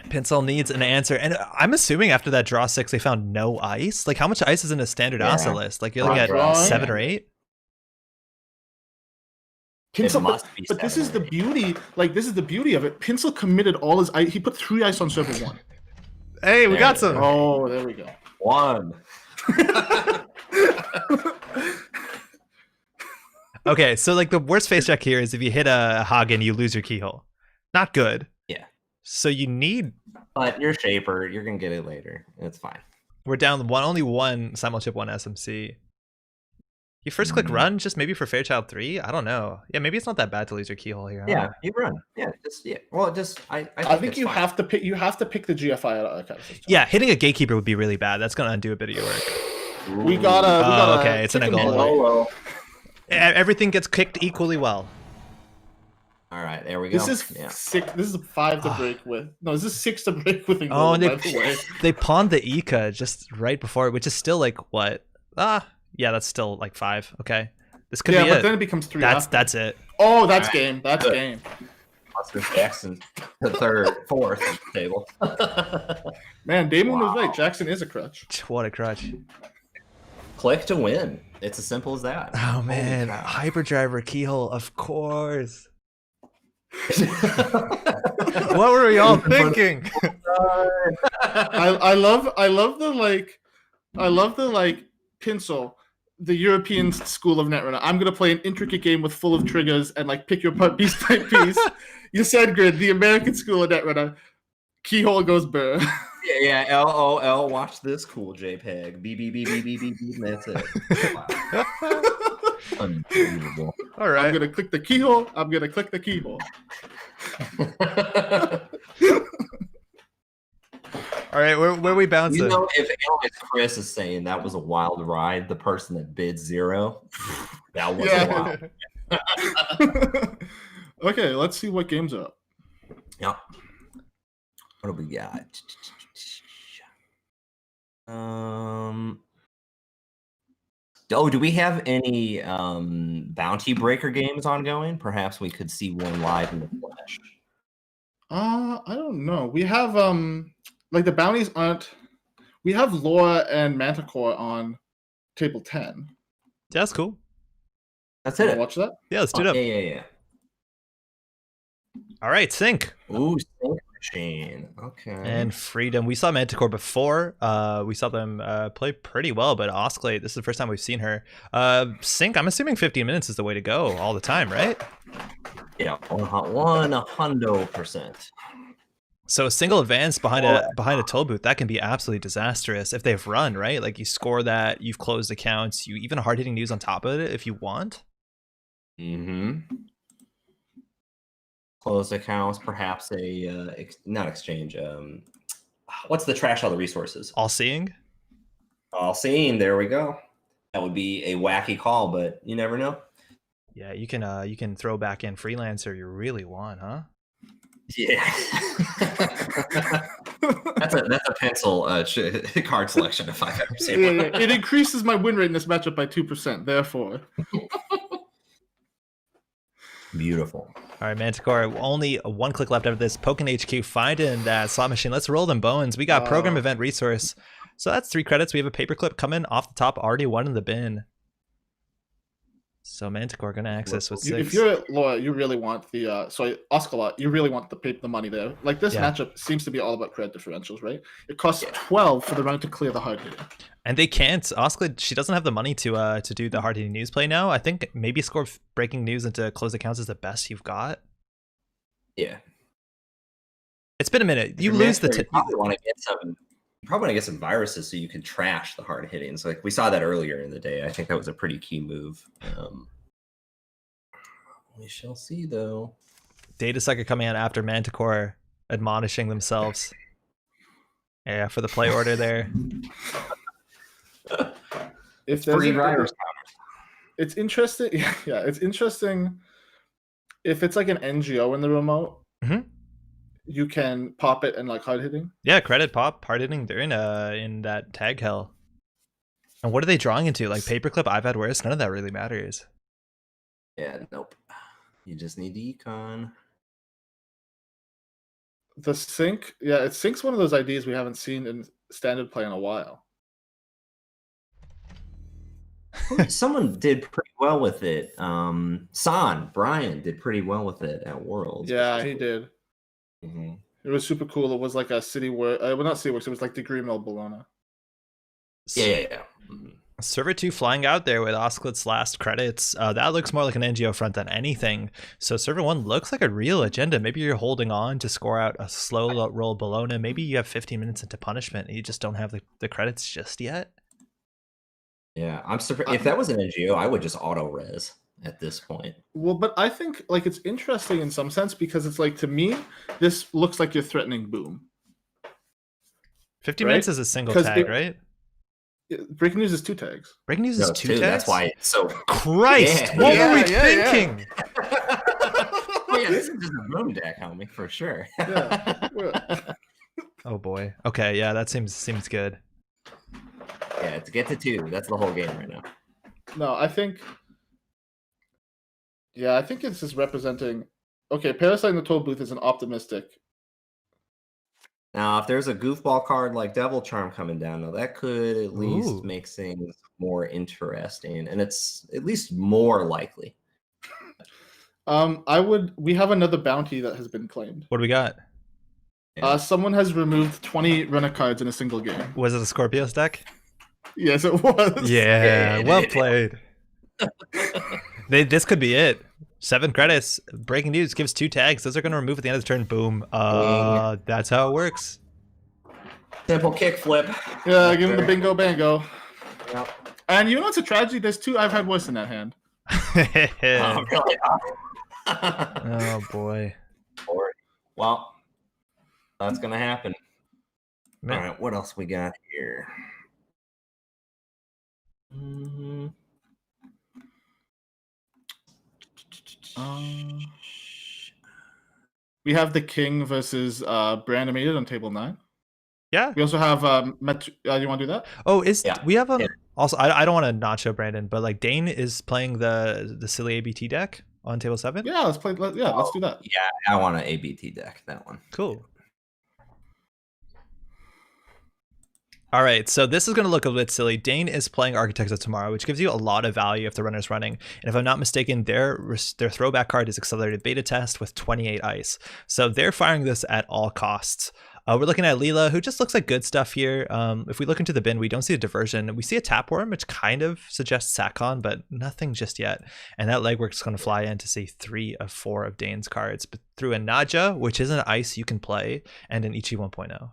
Pinsel needs an answer. And I'm assuming after that draw 6, they found no ice. Like, how much ice is in a standard Yeah. Asa list? Like, you're looking Not at drawing. 7 or 8? Pinsel, must be but this 7 is the or 8. beauty. Like this is the beauty of it. Pinsel committed all his ice. He put 3 ice on server 1. Hey, we There got it some. Oh, there we go. 1. Okay, so like the worst face check here is if you hit a Hagen, you lose your keyhole. Not good. Yeah. So you need. But you're Shaper. You're going to get it later. It's fine. We're down only one simulchip, 1 SMC. You first click run, just maybe for Fairchild 3? I don't know. Yeah, maybe it's not that bad to lose your keyhole here. Yeah, you run. Yeah, just Well, I I think it's you fine. have to pick. You have to pick the GFI out of archive system. Yeah, hitting a gatekeeper would be really bad. That's gonna undo a bit of your work. We gotta. Okay, it's an kick him Angola. away. Hello. Everything gets kicked equally well. All right, there we go. This is six. This is 5 to break with. No, this is 6 to break with. Oh, Angola, and by the way. they pawned the Ika just right before it, which is still like what? Yeah, that's still like 5. Okay, this could be but it. then it becomes 3. That's it. Oh, that's game. That's game. Monster Jackson, the 3rd, 4th on the table. Man, Damon was right. Jackson is a crutch. What a crutch. Click to win. It's as simple as that. Oh man, Hyperdriver keyhole, of course. What were we all thinking? I love the pencil, the European school of Netrunner. I'm gonna play an intricate game with full of triggers and like pick your part piece by piece. You said grid, the American school of Netrunner. Keyhole goes burr. Yeah, LOL, watch this cool JPEG. B, and that's it. Wow. Unbelievable. All right. I'm gonna click the keyhole. All right, where we bouncing? You know, if Elvis Chris is saying that was a wild ride, the person that bid 0, that was wild. Okay, let's see what games are up. Yeah. What do we got? Do we have any bounty breaker games ongoing? Perhaps we could see one live in the flesh. I don't know. We have like the bounties aren't. We have Laura and Manticore on table 10. Yeah, that's cool. That's Wanna it. watch that? Yeah, let's do it up. Yeah. All right, sync. Ooh, sync machine. Okay. And Freedom. We saw Manticore before. We saw them play pretty well, but Oscillate, this is the first time we've seen her. Sync, I'm assuming 15 minutes is the way to go all the time, right? Yeah, 100%. So a single advance behind a toll booth, that can be absolutely disastrous if they've run, right? Like you score that, you've closed accounts, you even hard-hitting news on top of it if you want. Mm-hmm. Closed accounts, perhaps not exchange. What's the trash all the resources? All seeing. All seeing. There we go. That would be a wacky call, but you never know. Yeah, you can throw back in freelancer you really want, huh? Yeah. that's a pencil card selection if I've ever seen one. It increases my win rate in this matchup by 2%. Therefore. Beautiful. All right, Manticore, only 1 click left after this. Pokin HQ, finding that slot machine. Let's roll them bones. We got program event resource. So that's 3 credits. We have a paperclip coming off the top, already 1 in the bin. So Manticore gonna access with 6. If you're Laura, you really want the Oscalot, you really want the money there. Like this matchup seems to be all about credit differentials, right? It costs 12 for the runner to clear the hard hitting. And they can't. Oscillate, she doesn't have the money to do the hard hitting news play now. I think maybe score breaking news into closed accounts is the best you've got. Yeah. It's been a minute. You lose the you probably want to get some viruses so you can trash the hard hittings. Like we saw that earlier in the day. I think that was a pretty key move. We shall see though. Data Sucker coming out after Manticore admonishing themselves. Yeah, for the play order there. If there's free virus, it's interesting. Yeah, it's interesting. If it's like an NGO in the remote, you can pop it and like hard hitting. Yeah, credit pop, hard hitting. They're in that tag hell. And what are they drawing into? Like paperclip, I've had worse. None of that really matters. Yeah, nope. You just need the econ. The sync, sync's one of those ideas we haven't seen in standard play in a while. Someone did pretty well with it. Brian did pretty well with it at Worlds. Yeah, he did. Mm-hmm. It was super cool. It was like a city work. Well, not city works. It was like Degree Mill Bologna. Yeah. Mm-hmm. Server 2 flying out there with Osclate's last credits. That looks more like an NGO front than anything. So Server 1 looks like a real agenda. Maybe you're holding on to score out a slow roll Bologna. Maybe you have 15 minutes into punishment and you just don't have the credits just yet. Yeah, I'm surprised. If that was an NGO, I would just auto-res at this point. Well, but I think like it's interesting in some sense because it's like, to me, this looks like you're threatening boom. 50 minutes is a single tag, right? Breaking news is 2 tags. Breaking news is 2 tags? That's why it's so... Christ! What were we thinking? yeah, this is just a boom deck, homie, for sure. Yeah. Oh boy. Okay, yeah, that seems good. Yeah, to get to 2. That's the whole game right now. No, I think it's just representing. Okay, Parasite in the Toll Booth is an optimistic. Now, if there's a goofball card like Devil Charm coming down, now that could at least Ooh. make things more interesting, and it's at least more likely. We have another bounty that has been claimed. What do we got? Yeah. Someone has removed 20 runner cards in a single game. Was it a Scorpios deck? Yes, it was. Yeah, Yeah. well played. This could be it. 7 credits. Breaking news gives 2 tags. Those are going to remove at the end of the turn. Boom. That's how it works. Simple kick flip. Yeah, give him the bingo bango. Yep. And you know what's a tragedy? There's 2 I've had worse in that hand. Oh, really? Oh boy. Well, that's gonna happen. Man. All right, what else we got here? Mm-hmm. We have the King versus Brand Animated on table 9. Yeah. We also have you want to do that? Oh, Yeah. we have Yeah. also I don't want to not show Brandon, but like Dane is playing the silly ABT deck on table 7. Yeah, let's play. Let's do that. Yeah, I want an ABT deck. That one. Cool. All right, so this is going to look a bit silly. Dane is playing Architects of Tomorrow, which gives you a lot of value if the runner's running. And if I'm not mistaken, their throwback card is Accelerated Beta Test with 28 ice. So they're firing this at all costs. We're looking at Leela, who just looks like good stuff here. If we look into the bin, we don't see a diversion. We see a Tapworm, which kind of suggests Satcon, but nothing just yet. And that legwork's going to fly in to see 3 of 4 of Dane's cards. But through a Naja, which is an ice you can play, and an Ichi 1.0.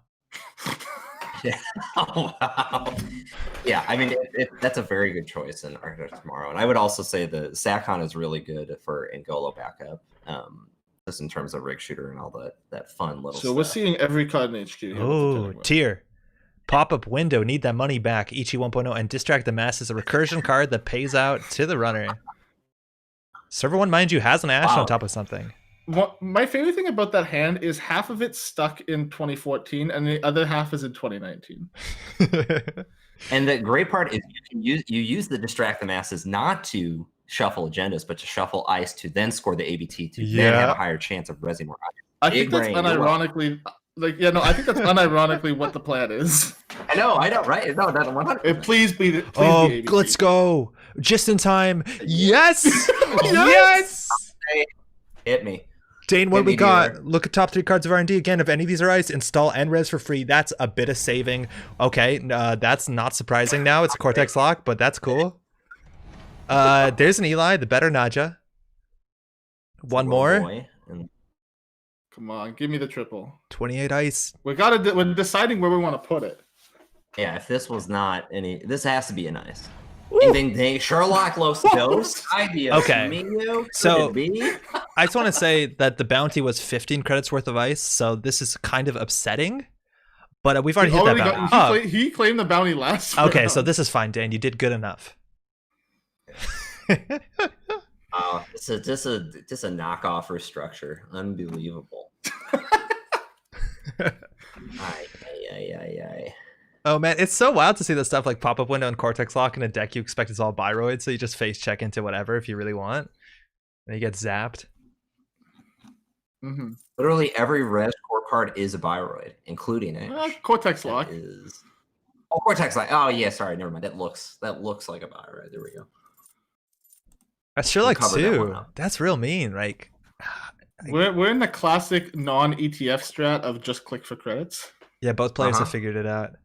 Yeah. Oh, wow. Yeah, I mean, that's a very good choice in Architect Tomorrow. And I would also say the Satcon is really good for Ngolo backup, just in terms of rig shooter and all that fun little So stuff. we're seeing every card in HQ here. Oh, tier. Pop-up window, need that money back. Ichi 1.0 and Distract the Masses, a recursion card that pays out to the runner. Server 1, mind you, has an Ash on top of something. My favorite thing about that hand is half of it's stuck in 2014 and the other half is in 2019. And the great part is you use the Distract the Masses not to shuffle agendas, but to shuffle ice to then score the ABT to then have a higher chance of resing more ice. I think that's unironically, I think that's unironically what the plan is. I know, right? No, that's 100%. Please be ABC. Let's go. Just in time. Yes! Yes! Hit me. Dane, what we got? Look at top 3 cards of R&D. Again, if any of these are ice, install and res for free. That's a bit of saving. Okay, that's not surprising now. It's a Cortex lock, but that's cool. There's an Eli, the better Naja. One more. Come on, give me the triple. 28 ice. We're deciding where we want to put it. Yeah, if this was not any, this has to be an ice. Ding, ding, Sherlock Los Dos. Okay. So I just want to say that the bounty was 15 credits worth of ice, so this is kind of upsetting. But we've already hit that bounty. He claimed the bounty last. Okay, round. So this is fine, Dan. You did good enough. It's just a knockoff restructure. Unbelievable. Aye. Oh man, it's so wild to see this stuff like pop-up window and Cortex lock in a deck you expect is all Biroid, so you just face check into whatever if you really want. And you get zapped. Mm-hmm. Literally every res core card is a Biroid, including Ash. Cortex lock. Cortex lock. Oh yeah, sorry, never mind. That looks like a Biroid. There we go. That's Sherlock too. That's real mean. Like we're in the classic non-ETF strat of just click for credits. Yeah, both players have figured it out.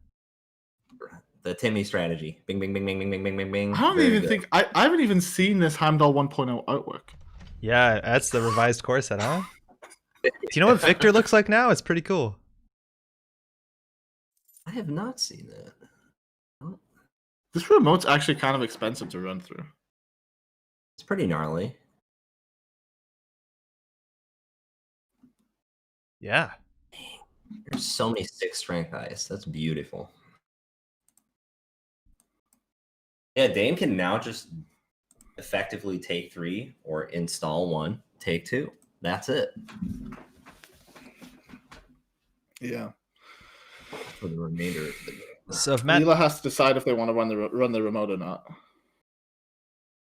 The Timmy strategy. Bing, bing, bing, bing, bing, bing, bing, bing, bing. I don't even think I haven't even seen this Heimdall 1.0 artwork. Yeah, that's the revised core set, huh? Do you know what Victor looks like now? It's pretty cool. I have not seen that. Oh. This remote's actually kind of expensive to run through. It's pretty gnarly. Yeah. There's so many 6 strength ice. That's beautiful. Yeah, Dane can now just effectively take 3 or install 1, take 2. that's it Yeah. for the remainder of the game. So if Matt, Leela has to decide if they want to run the remote or not.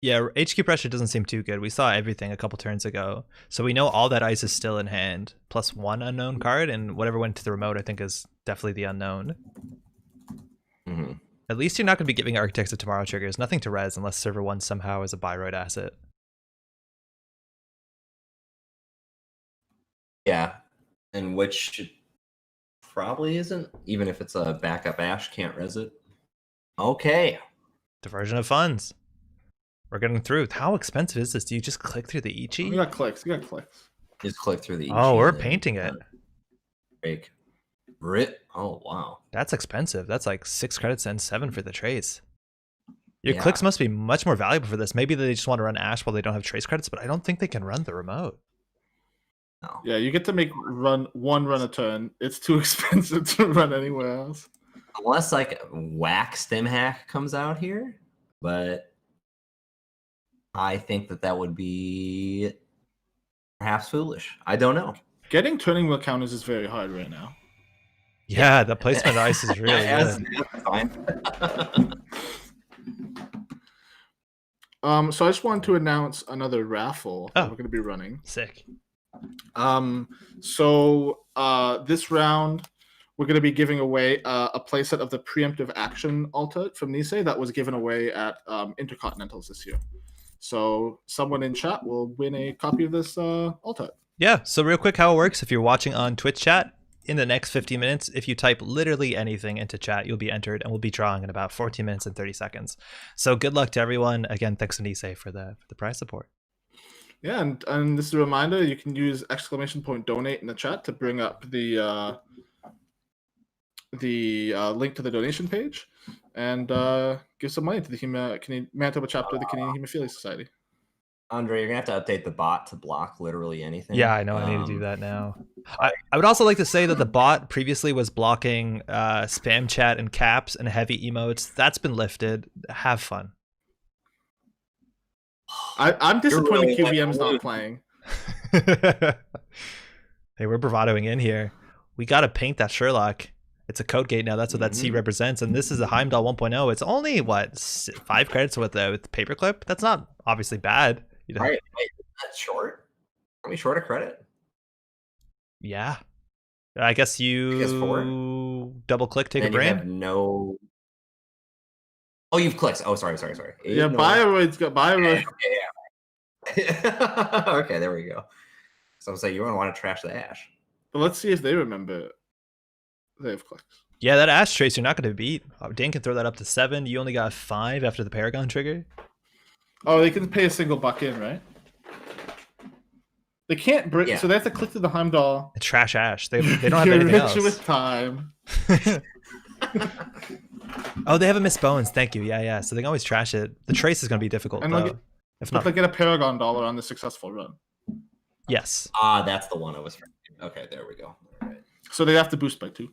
yeah, HQ pressure doesn't seem too good. We saw everything a couple turns ago, so we know all that ice is still in hand, plus one unknown card, and whatever went to the remote, I think, is definitely the unknown. Mm-hmm. At least you're not going to be giving Architects of Tomorrow triggers. Nothing to res unless server 1 somehow is a Byroid asset. Yeah, and which probably isn't, even if it's a backup Ash, can't res it. Okay. Diversion of funds. We're getting through. How expensive is this? Do you just click through the You Ichi? got clicks. You got clicks. Just click through the Oh, Ichi we're and then, painting it. Break. Rit. Oh, wow. That's expensive. That's like 6 credits and 7 for the trace. Your Yeah. clicks must be much more valuable for this. Maybe they just want to run Ash while they don't have trace credits, but I don't think they can run the remote. No. Yeah, you get to make one run a turn. It's too expensive to run anywhere else. Unless like whack stem hack comes out here, but I think that would be perhaps foolish. I don't know. Getting turning wheel counters is very hard right now. Yeah, the placement of ice is really good. That's fine. So I just wanted to announce another raffle that Oh. we're going to be running. Sick. This round we're going to be giving away a playset of the preemptive action altar from Nisei that was given away at Intercontinentals this year. So someone in chat will win a copy of this altar. Yeah, so real quick how it works, if you're watching on Twitch chat, in the next 50 minutes, if you type literally anything into chat, you'll be entered, and we'll be drawing in about 14 minutes and 30 seconds. So good luck to everyone. Again, thanks to Nisei for the prize support. Yeah, and this is a reminder, you can use !donate in the chat to bring up the link to the donation page and give some money to the Manitoba chapter of the Canadian Hemophilia Society. Andre, you're gonna have to update the bot to block literally anything. Yeah, I know. I need to do that now. I would also like to say that the bot previously was blocking spam chat and caps and heavy emotes. That's been lifted. Have fun. I'm disappointed really QBM's not playing. Hey, we're bravadoing in here. We got to paint that Sherlock. It's a code gate now. That's what that C represents. And this is a Heimdall 1.0. It's only, what, 5 credits with paperclip? That's not obviously bad. You know? All right, wait, is that short? Are we short a credit? Yeah. I guess you double click, take a Then you brain. have no. Oh, you've clicked. Oh, sorry. Yeah, Ignore. Byroid's got Byroid. Yeah. Okay, there we go. So I'm saying you don't want to trash the Ash. But let's see if they remember it. They have clicks. Yeah, that Ash trace you're not going to beat. Dan can throw that up to 7. You only got 5 after the Paragon trigger. Oh, they can pay a single buck in, right? They can't bring, Yeah. so they have to click to the Heimdall. It's trash Ash. They don't have You're anything rich else. with time. Oh, they have a missed bones. Thank you. Yeah. So they can always trash it. The trace is going to be difficult, And though. they'll If But not, they get a Paragon dollar on the successful run. yes. Ah, that's the one I was trying to. Okay, there we go. All right. So they have to boost by 2.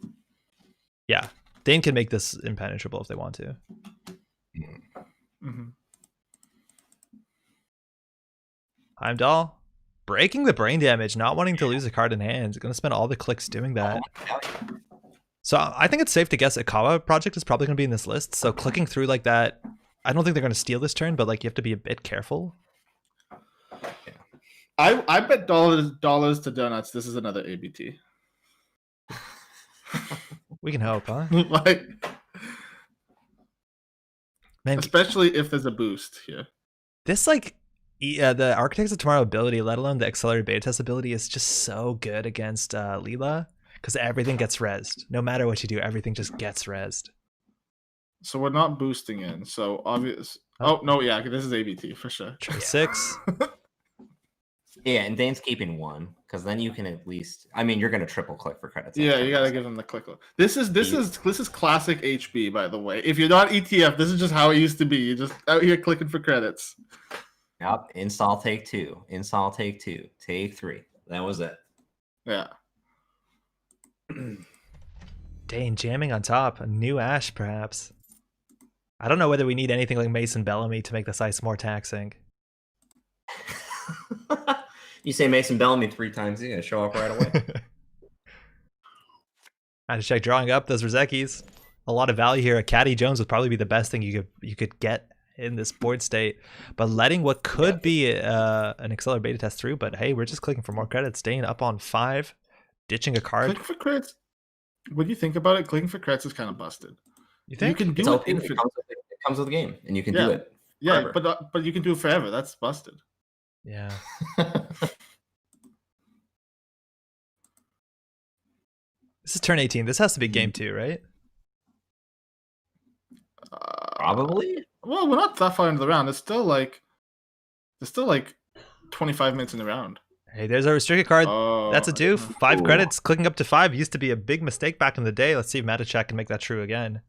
Yeah. Dane can make this impenetrable if they want to. Mm-hmm. Heimdall, breaking the brain damage, not wanting to lose a card in hand. Going to spend all the clicks doing that. So I think it's safe to guess Akawa project is probably going to be in this list. So clicking through like that, I don't think they're going to steal this turn, but like you have to be a bit careful. I bet dollars to donuts. This is another ABT. We can hope, huh? Like, Man, especially if there's a boost here. this like the Architects of Tomorrow ability, let alone the accelerated beta test ability, is just so good against Leela because everything gets rezzed. No matter what you do, everything just gets rezzed. So we're not boosting in. So obvious. Oh no, yeah, this is ABT for sure. Try 6. Yeah, and Dane's keeping 1 because then you can at least. I mean, you're going to triple click for credits. Yeah, you gotta give them the click. This is classic HB, by the way. If you're not ETF, this is just how it used to be. You're just out here clicking for credits. Yep. Install take 2. Install take 2. Take 3. That was it. Yeah. Dane jamming on top. A new Ash, perhaps. I don't know whether we need anything like Mason Bellamy to make this ice more taxing. You say Mason Bellamy 3 times, he's gonna show up right away. I had to check drawing up those Rozekis. A lot of value here. A Caddy Jones would probably be the best thing you could get in this board state, but letting what could be an Accelerate beta test through. But hey, we're just clicking for more credits, staying up on 5, ditching a card. Clicking for crits. When you think about it, clicking for crits is kind of busted. You think? You can do It's it open, infinite. it comes with the game, and you can do it. Yeah, forever. but you can do it forever. That's busted. Yeah. This is turn 18. This has to be game 2, right? Probably. Well, we're not that far into the round. There's still like 25 minutes in the round. Hey, there's our restricted card. Oh, That's a doof. 5 Ooh. credits. Clicking up to 5 used to be a big mistake back in the day. Let's see if Matachak can make that true again.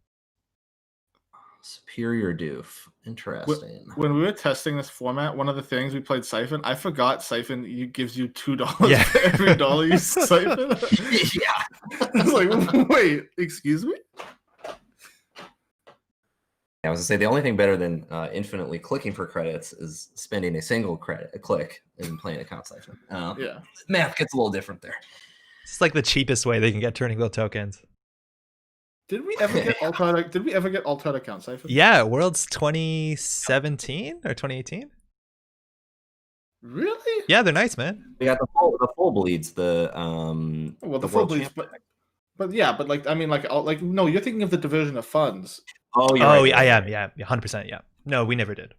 Superior doof. Interesting. When we were testing this format, one of the things we played Siphon. I forgot Siphon gives you $2 Yeah. for every dollar you siphon. Yeah. I was like, wait, excuse me? I was gonna say the only thing better than infinitely clicking for credits is spending a single click and playing account siphon. Yeah. Math gets a little different there. It's like the cheapest way they can get turning wheel tokens. Did we ever get alt-art? Did we ever get alt-art account Siphon? Yeah, Worlds 2017 or 2018. Really? Yeah, they're nice, man. We got the full bleeds. The Well, the full World bleeds, Champ- but yeah, but like I mean, like no, you're thinking of the division of funds. Oh, you're Oh, right, yeah, I you're am. right. Yeah, 100%. Yeah. No, we never did.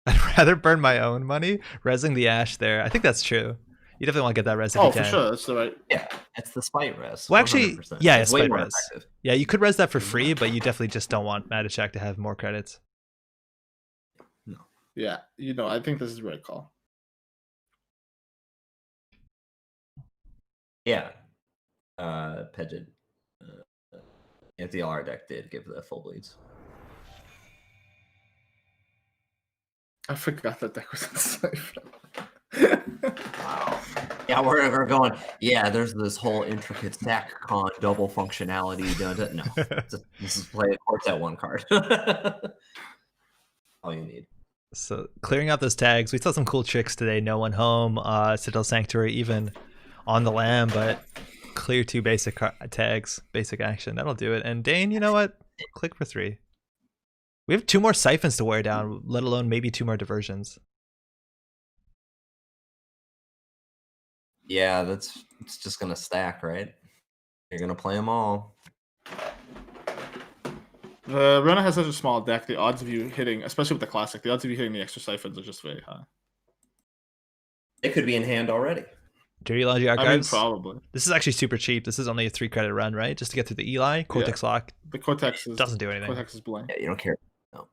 I'd rather burn my own money resing the ash there. I think that's true. You definitely want to get that res if Oh, you for can. sure, that's the right. Yeah, it's the spite res. Well, actually, 100%. yeah, It's it's way spite more res. effective. Yeah, you could res that for free, but you definitely just don't want Matachak to have more credits. Yeah, I think this is the right call. Yeah, Pedget. The LR deck did give the full bleeds. I forgot that deck was in Siphon. Wow. Yeah, we're going. Yeah, there's this whole intricate stack con double functionality. No, this is play a Quartet 1 card. All you need. So clearing out those tags, we saw some cool tricks today. No one home, Citadel Sanctuary even on the lamb, but clear 2 basic tags, basic action. That'll do it. And Dane, you know what? Click for 3. We have 2 more siphons to wear down, let alone maybe 2 more diversions. Yeah, it's just gonna stack, right? You're gonna play them all. The runner has such a small deck. The odds of you hitting, especially with the classic, the odds of you hitting the extra siphons are just very high. It could be in hand already. Dirty Laundry I mean, Archives. probably. This is actually super cheap. This is only a 3 credit run, right? Just to get through the Eli. Cortex Lock The Cortex doesn't do anything. Cortex is blank. Yeah, you don't care. No.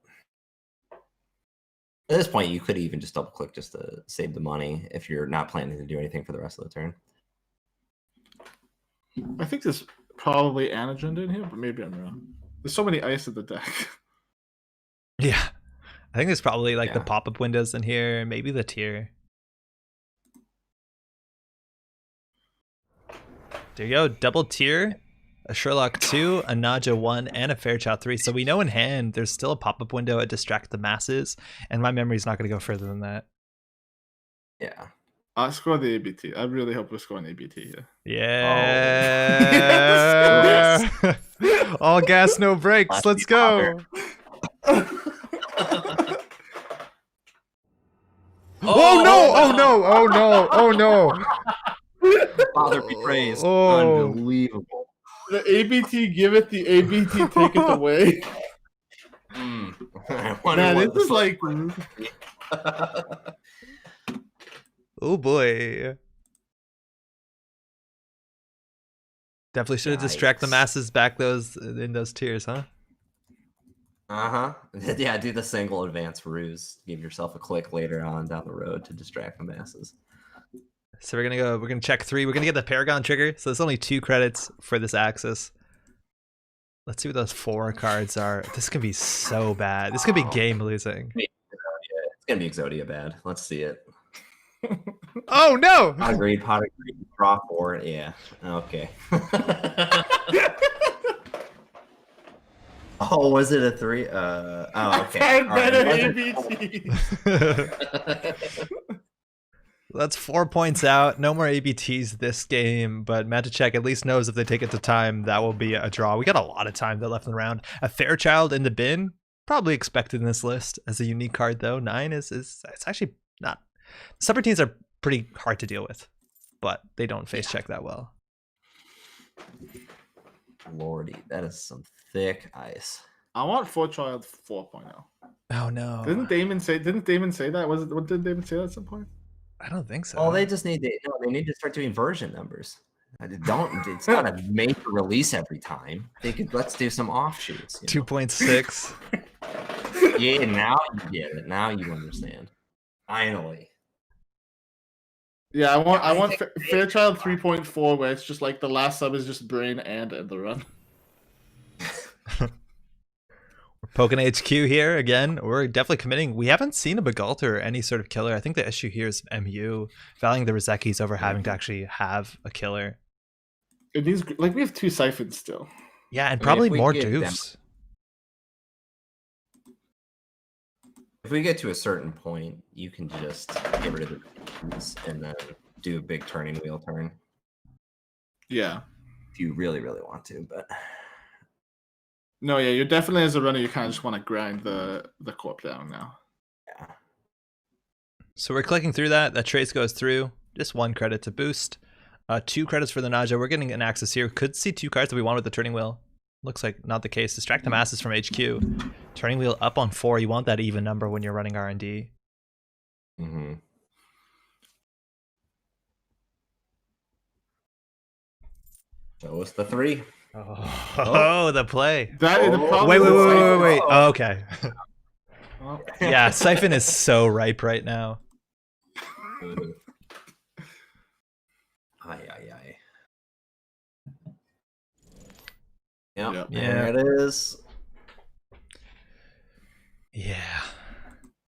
At this point, you could even just double click just to save the money if you're not planning to do anything for the rest of the turn. I think there's probably an agenda in here, but maybe I'm wrong. There's so many ice in the deck. Yeah. I think there's probably like the Yeah. pop-up windows in here, maybe the tier. There you go, double tier, a Sherlock 2, a Naja 1, and a Fairchild 3. So we know in hand there's still a pop-up window at Distract the Masses, and my memory's not going to go further than that. Yeah. I score the ABT. I really hope we're scoring ABT here. Yeah. All gas, no brakes. Last Let's beat go. Oh no! Oh no! Oh no! Oh no! Father be praised. Oh. Unbelievable. The ABT give it, the ABT take it away. I wonder Man, what this is the- like Oh boy. Definitely should have distract the Yikes. masses back those in those tiers, huh? Uh-huh. Yeah, do the single advance ruse. Give yourself a click later on down the road to distract the masses. So we're gonna check 3. We're gonna get the Paragon trigger. So there's only 2 credits for this axis. Let's see what those 4 cards are. This could be so bad. This could be game losing. It's gonna be Exodia bad. Let's see it. Oh no! Pot agreed, draw 4. Yeah. Okay. Oh, was it a 3? Oh, okay. I've All right, better it wasn't- ABTs. That's 4 points out. No more ABTs this game, but Magic at least knows if they take it to time, that will be a draw. We got a lot of time that left in the round. A Fairchild in the bin, probably expected in this list as a unique card though. 9 is it's actually not. Subroutines are pretty hard to deal with, but they don't face check that well. Lordy, that is some thick ice. I want Fairchild 4.0. Oh no. Didn't Damon say that? What did Damon say at some point? I don't think so. Oh, they just need to. No, they need to start doing version numbers. Don't. It's not a major release every time. They could. Let's do some offshoots. 2.6. Yeah, now you get it. Now you understand. Finally. Yeah, I want Fairchild 3.4, where it's just like the last sub is just brain and the run. We're poking HQ here again. We're definitely committing. We haven't seen a Begalter or any sort of killer. I think the issue here is MU valuing the Rizekis over having to actually have a killer. It needs, like, we have 2 siphons still. Yeah, and I mean, probably if we more get them- doofs. If we get to a certain point, you can just get rid of the keys and then do a big turning wheel turn Yeah. if you really, really want to. But No, yeah, you're definitely, as a runner, you kind of just want to grind the corp down now. yeah, So we're clicking through that. That trace goes through. Just 1 credit to boost. 2 credits for the Naja. We're getting an access here. Could see 2 cards that we want with the turning wheel. Looks like not the case. Distract the masses from HQ. Turning wheel up on 4. You want that even number when you're running R&D. mm-hmm. Show us the 3. Oh, the play. That is the Oh. problem. Wait. with Siphon. Wait. Oh, okay. Oh, Yeah, Siphon is so ripe right now. Aye. Yep, Yep. Yeah. there it is. Yeah.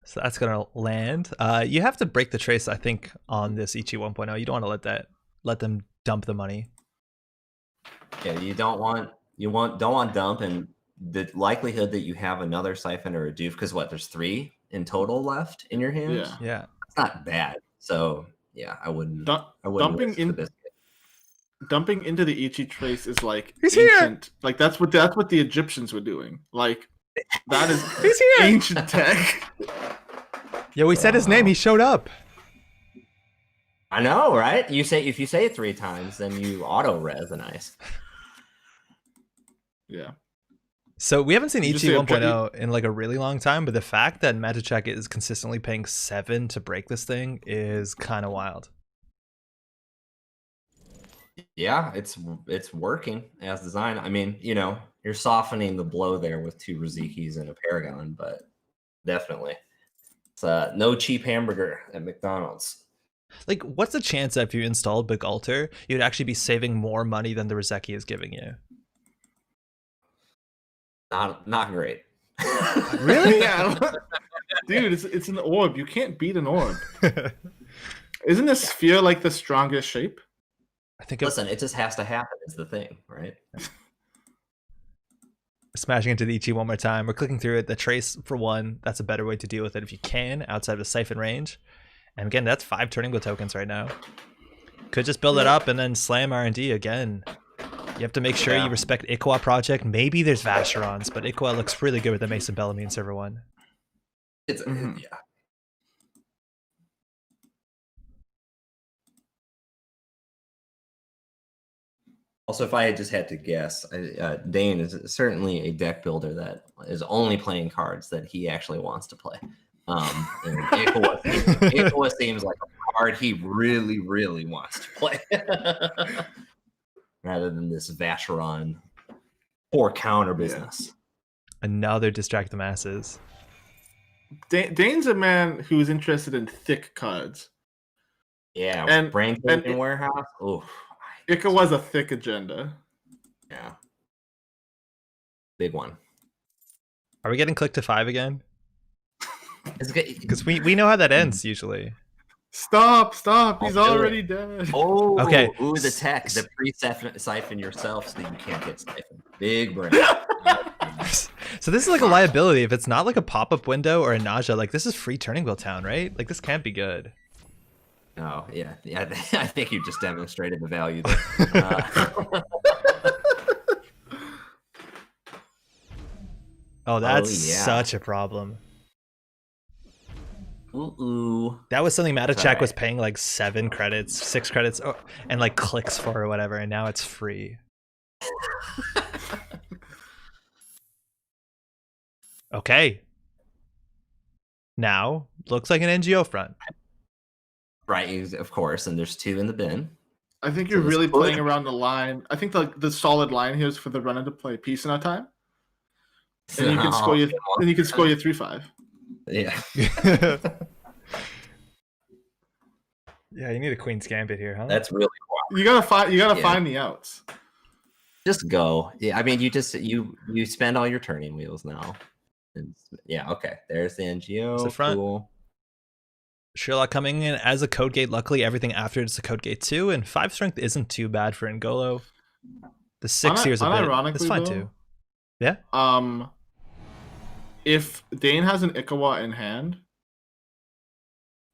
So that's gonna land. You have to break the trace, I think, on this Ichi 1.0. You don't want to let them dump the money. Yeah, you don't want dump, and the likelihood that you have another siphon or a doof, because there's 3 in total left in your hand. Yeah. Yeah. It's not bad. So yeah, I wouldn't. I wouldn't dumping risk in- the biscuit. Dumping into the Ichi trace is like He's here! ancient. Like that's what the Egyptians were doing. Like that is He's here! ancient tech. Yeah, we said his name. He showed up. I know, right? If you say it 3 times, then you auto res an ice. Yeah. So we haven't seen You just Ichi say 1.0 in like a really long time, but the fact that Magic is consistently paying 7 to break this thing is kind of wild. Yeah, it's working as designed. I mean, you're softening the blow there with 2 Rizikis and a Paragon, but definitely, it's no cheap hamburger at McDonald's. Like, what's the chance that if you installed Big Alter, you'd actually be saving more money than the Rizeki is giving you? Not great. Really? Yeah. Dude, it's an orb. You can't beat an orb. Isn't a sphere like the strongest shape? I think Listen, it just has to happen is the thing, right? smashing into the Ichi one more time. We're clicking through it. The trace, for one, that's a better way to deal with it if you can, outside of the siphon range. And again, that's 5 turning wheel tokens right now. Could just build it up and then slam R&D again. You have to make sure you respect Iqua project. Maybe there's Vacherons, but Iqua looks really good with the Mason Bellamy in server 1. It's yeah. Also, if I had just had to guess, Dane is certainly a deck builder that is only playing cards that he actually wants to play. And Iqua seems like a card he really, really wants to play. Rather than this Vacheron or counter business. Another distract the masses. Dane's a man who's interested in thick cards. Yeah, And- Brain and- Token Warehouse. Oof. Ica was a thick agenda. Yeah. Big one. Are we getting click to 5 again? It's good. Because we know how that ends usually. Stop! He's I'll do already dead. Oh, Okay. Ooh, the tech. The pre-siphon yourself so that you can't get siphoned. Big brain. So this is like a liability. If it's not like a pop-up window or a nausea, like this is free turning wheel town, right? Like this can't be good. Oh yeah. I think you just demonstrated the value there. Oh, that's yeah. such a problem. Ooh. That was something Matachak Right. was paying like 7 credits, 6 credits, and like clicks for or whatever, and now it's free. Okay. Now looks like an NGO front. Right, of course, and there's 2 in the bin. I think you're this really could- playing around the line. I think the solid line here is for the runner to play peace in our time, and you can score your 3-5. Yeah. Yeah, you need a Queen's Gambit here, huh? That's really You gotta find Yeah. find the outs. just go. Yeah, I mean, you spend all your turning wheels now. And, yeah, okay. There's the NGO. There's the front. Cool. Sherlock coming in as a code gate. Luckily, everything after it's a code gate too, and 5 strength isn't too bad for N'Golo. The 6 here is a bit. It's fine though, too. Yeah. If Dane has an Ikawa in hand,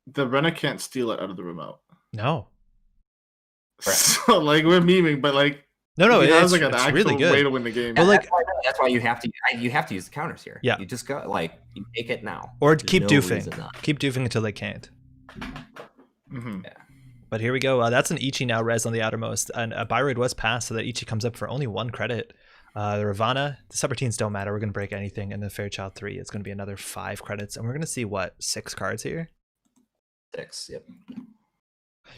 the runner can't steal it out of the remote. No. So like we're memeing, but like No, he has it's, like an it's actual really good. way to win the game. Well, like- that's why you have to use the counters here. Yeah. You just go you take it now. Or There's keep no doofing. reason not. Keep doofing until they can't. Mm-hmm. But here we go. That's an Ichi now res on the outermost. And a Byroid was passed, so that Ichi comes up for only 1 credit. The Ravana, the subroutines don't matter. We're going to break anything. And the Fairchild 3, it's going to be another 5 credits. And we're going to see, what, 6 cards here? 6, yep.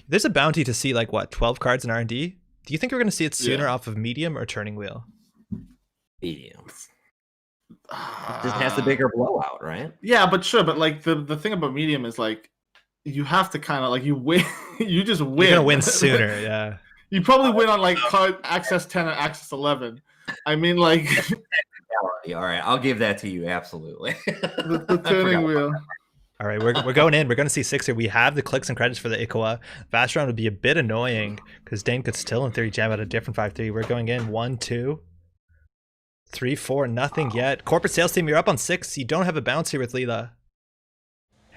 There's a bounty to see, like, what, 12 cards in R&D? Do you think we're going to see it sooner Yeah. off of medium or turning wheel? Medium. Just has the bigger blowout, right? Yeah, but sure, but like the thing about medium is like you have to kind of like you win. You just win. You're going to win sooner, yeah. You probably win on like card access 10 or access 11. I mean, like All right, I'll give that to you. Absolutely. the turning wheel. All right, we're going in. We're going to see 6 here. We have the clicks and credits for the Ikawa. Fast round would be a bit annoying because Dane could still, in theory, jam out a different 5-3. We're going in 1, 2, 3, 4, nothing yet. Corporate sales team, you're up on 6. You don't have a bounce here with Leela.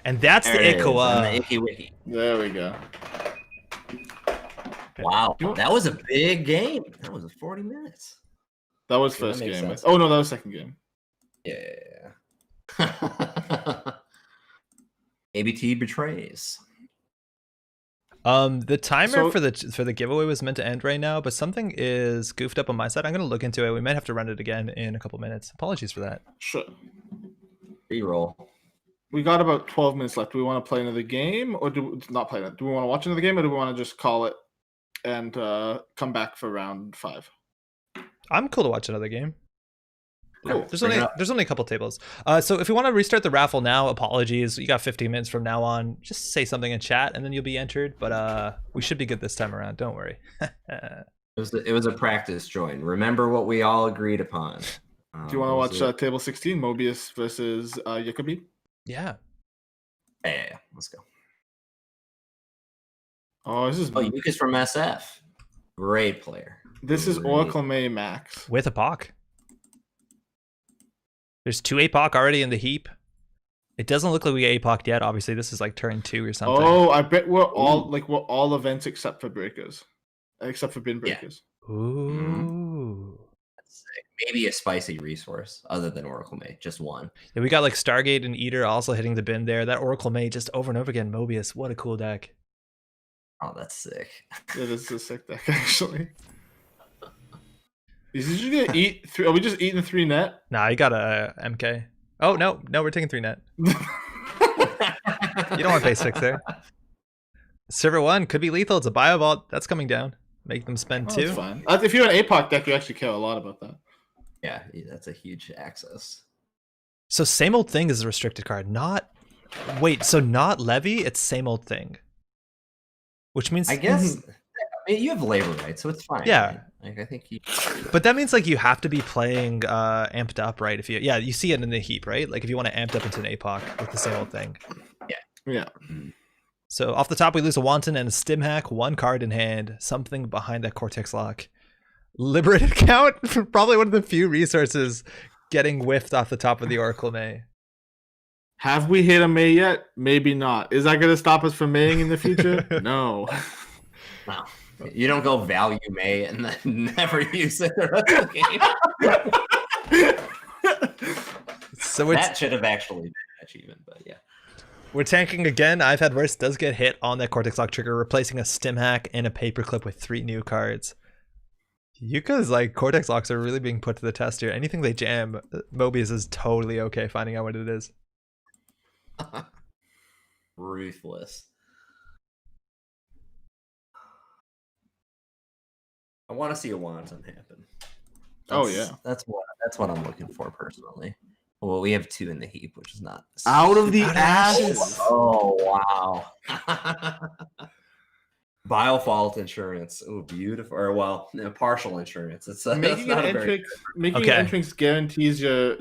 And that's There the it is, Ikawa. and the Icky Wiki. There we go. Wow, that was a big game. That was 40 minutes. That was Okay, that first makes game. sense. Oh no, that was second game. Yeah. ABT betrays. The timer So- for the giveaway was meant to end right now, but something is goofed up on my side. I'm going to look into it. We might have to run it again in a couple minutes. Apologies for that. Sure. Reroll. We got about 12 minutes left. Do we want to play another game or do not play that? Do we want to watch another game or do we want to just call it and come back for round 5? I'm cool to watch another game. Cool. There's only a couple tables. So if we want to restart the raffle now, apologies. You got 15 minutes from now on. Just say something in chat and then you'll be entered. But we should be good this time around. Don't worry. It was a practice join. Remember what we all agreed upon. Do you want to watch table 16, Mobius versus Jacobi? Yeah. Yeah, let's go. Oh, this is Yuka's from SF. Great player. This is Oracle May Max. With a POC. There's 2 APOC already in the heap. It doesn't look like we APOC'd yet. Obviously, this is like turn 2 or something. Oh, I bet we're all events except for breakers, except for bin breakers. Ooh. That's sick. Maybe a spicy resource other than Oracle May. Just one. Yeah, we got like Stargate and Eater also hitting the bin there. That Oracle May just over and over again. Mobius, what a cool deck. Oh, that's sick. It is a sick deck, actually. Is he just gonna eat 3? Are we just eating 3 net? Nah, you got a MK. Oh, no, we're taking 3 net. You don't want to pay 6 there. Server 1 could be lethal. It's a Biovault. That's coming down. Make them spend 2. That's fine. If you're an APOC deck, you actually care a lot about that. Yeah, that's a huge access. So same old thing is a restricted card. Not Levy, it's same old thing. Which means I guess I mean, you have labor rights, so it's fine. Yeah. Right? Like I think But that means like you have to be playing amped up, right? If you see it in the heap, right? Like if you want to amped up into an APOC with the same old thing. Yeah. So off the top, we lose a Wanton and a Stim Hack, 1 card in hand, something behind that Cortex lock. Liberated count, probably one of the few resources getting whiffed off the top of the Oracle May. Have we hit a May yet? Maybe not. Is that going to stop us from Maying in the future? No. No. You don't go value May and then never use it the rest of the game. So that should have actually been an achievement, but yeah. We're tanking again. I've had worse. Does get hit on that Cortex Lock trigger, replacing a Stim Hack and a Paperclip with 3 new cards. Yuka's like Cortex Locks are really being put to the test here. Anything they jam, Mobius is totally okay finding out what it is. Ruthless. I want to see a Wanton happen. That's what I'm looking for personally. Well, we have 2 in the heap, which is not out of the ashes. Oh wow! Biofault insurance. Oh, beautiful. Or partial insurance. It's making an entrance guarantees your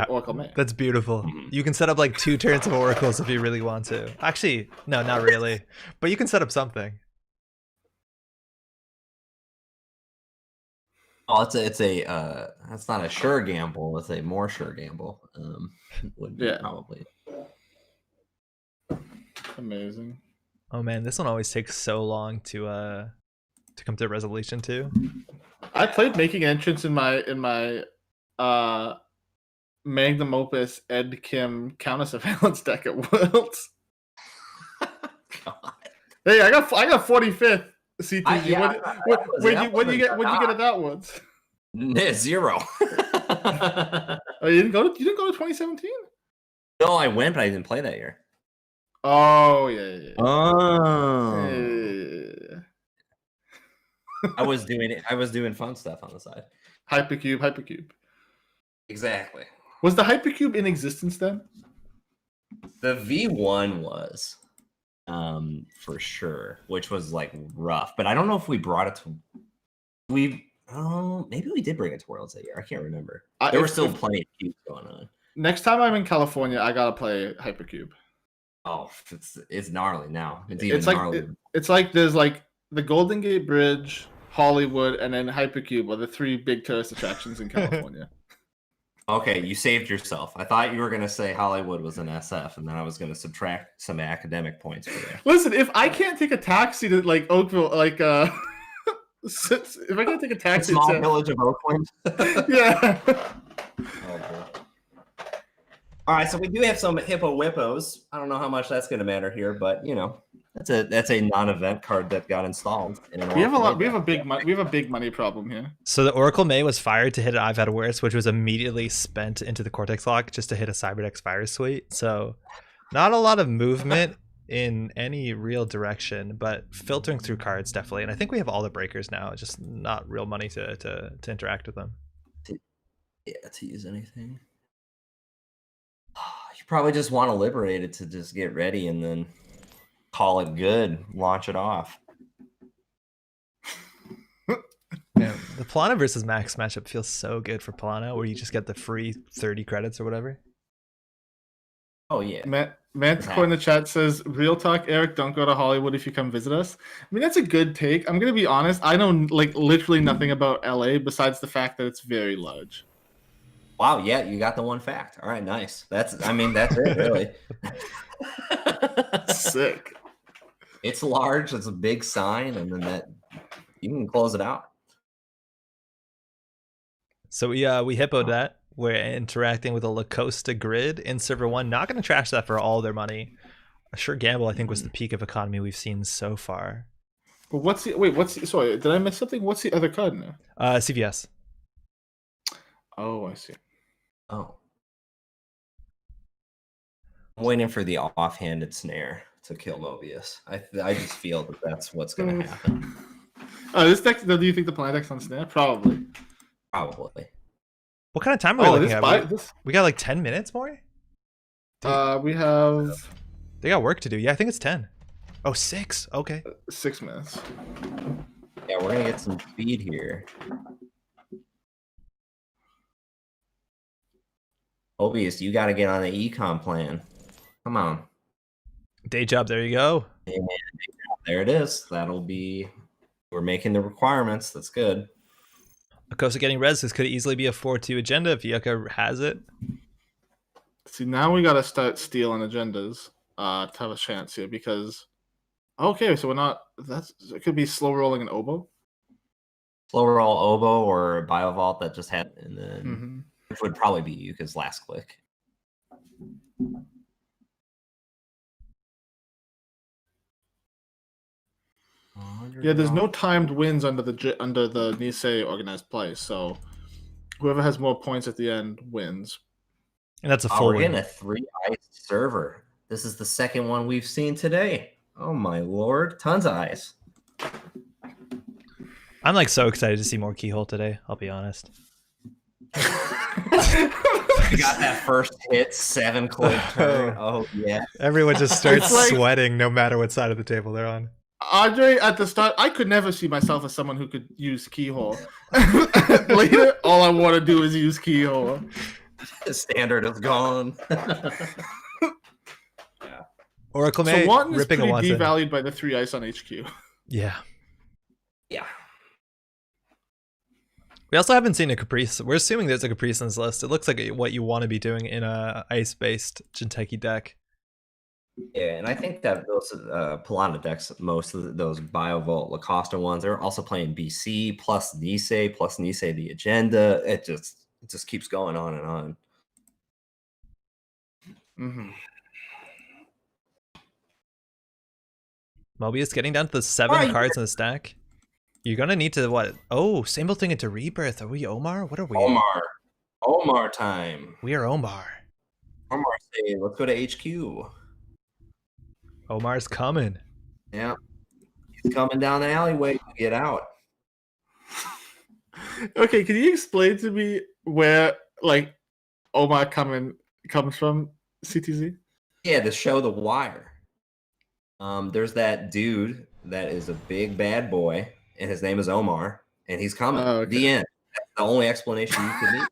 Oracle May. That's beautiful. You can set up like 2 turns of Oracles if you really want to. Actually, no, not really. But you can set up something. Oh, it's not a sure gamble. It's a more sure gamble. Would be probably amazing. Oh man, this one always takes so long to come to a resolution too. I played Making Entrance in my Magnum Opus Ed Kim Counter Surveillance deck at Worlds. Hey, I got 45th. CTG. What did you get at that one? 0. Oh, you didn't go to 2017? No, I went, but I didn't play that year. Oh yeah. Oh. Yeah. I was doing fun stuff on the side. Hypercube. Exactly. Was the Hypercube in existence then? The V1 was. For sure, which was like rough, but I don't know if we brought it to. Maybe we did bring it to Worlds that year. I can't remember. There were still plenty of cubes going on. Next time I'm in California, I gotta play Hypercube. Oh, it's gnarly now. It's even gnarly. It's like there's like the Golden Gate Bridge, Hollywood, and then Hypercube are the 3 big tourist attractions in California. Okay, you saved yourself. I thought you were going to say Hollywood was an SF, and then I was going to subtract some academic points for you. Listen, if I can't take a taxi to like Oakville, like if I can't take a taxi, small village of Oakland. Yeah. All right, so we do have some Hippo Whippos. I don't know how much that's going to matter here, but that's a non-event card that got installed. We have a big money problem here. So the Oracle May was fired to hit an I've Had Worse, which was immediately spent into the Cortex Lock just to hit a Cyberdex Fire Suite. So not a lot of movement in any real direction, but filtering through cards definitely. And I think we have all the breakers now, just not real money to interact with them. To use anything. You probably just want to liberate it to just get ready and then call it good, launch it off. Man, the Plana versus Max matchup feels so good for Plana, where you just get the free 30 credits or whatever. Oh yeah. Manticore in the chat says, "Real talk, Eric. Don't go to Hollywood if you come visit us." I mean, that's a good take. I'm gonna be honest. I know like literally nothing about LA besides the fact that it's very large. Wow, yeah, you got the one fact. All right, nice. That's it, really. Sick. It's large. It's a big sign, and then that you can close it out. So we hippoed that. We're interacting with a La Costa grid in server 1. Not going to trash that for all their money. A sure gamble, I think, was the peak of economy we've seen so far. But sorry, did I miss something? What's the other card now? CVS. Oh, I see. Oh. I'm waiting for the offhanded snare to kill Mobius. I just feel that that's what's going to happen. This deck, do you think the Planet deck's on snare? Probably. What kind of time are we looking at? We got like 10 minutes more? We have... They got work to do. Yeah, I think it's 10. Oh, 6. Okay. 6 minutes. Yeah, we're going to get some speed here. Mobius, you got to get on the econ plan. Come on. Day job, there you go. And there it is. We're making the requirements. That's good. Kosa getting res. This could easily be a 4-2 agenda if Yucca has it. See, now we gotta start stealing agendas to have a chance here because. Okay, so we're not. It could be slow rolling an oboe. Slow roll oboe or biovault that just had, and then which would probably be Yuka's last click. Yeah, there's no timed wins under the Nisei organized play, so whoever has more points at the end wins. And that's a full we're win. getting a 3 ice server. This is the second one we've seen today. Oh my lord, tons of ice. I'm like so excited to see more Keyhole today, I'll be honest. You got that first hit, 7 click turn. Oh yeah. Everyone just starts It's like- sweating no matter what side of the table they're on. Andre, at the start, I could never see myself as someone who could use Keyhole. Later, all I want to do is use Keyhole. The standard is gone. Oracle So May Wanton is ripping a pretty Wanton. devalued by the 3 ice on HQ. Yeah. Yeah. We also haven't seen a Caprice. We're assuming there's a Caprice in this list. It looks like what you want to be doing in a ice-based Jinteki deck. Yeah, and I think that those Pilana decks, most of those Biovolt Lacosta ones, they're also playing BC plus Nisei the agenda. It just keeps going on and on. Mm-hmm. Mobius getting down to the 7 Right. cards in the stack. You're gonna need to what? Oh, same thing into Rebirth. Are we Omar? What are we? Omar time. We are Omar. Omar saying, let's go to HQ. Omar's coming. Yeah. He's coming down the alleyway to get out. Okay, can you explain to me where like Omar comes from, CTZ? Yeah, to show the wire. There's that dude that is a big bad boy, and his name is Omar, and he's coming. Oh, okay. The end. That's the only explanation you could need.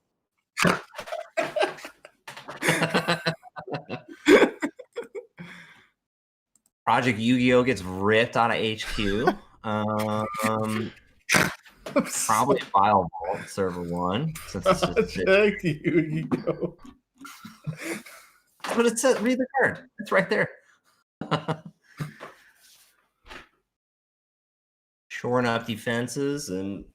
Project Yu-Gi-Oh gets ripped out of HQ. Probably File Vault server 1, since it's just Project Yu-Gi-Oh. but it says read the card. It's right there. Shoring up defenses, and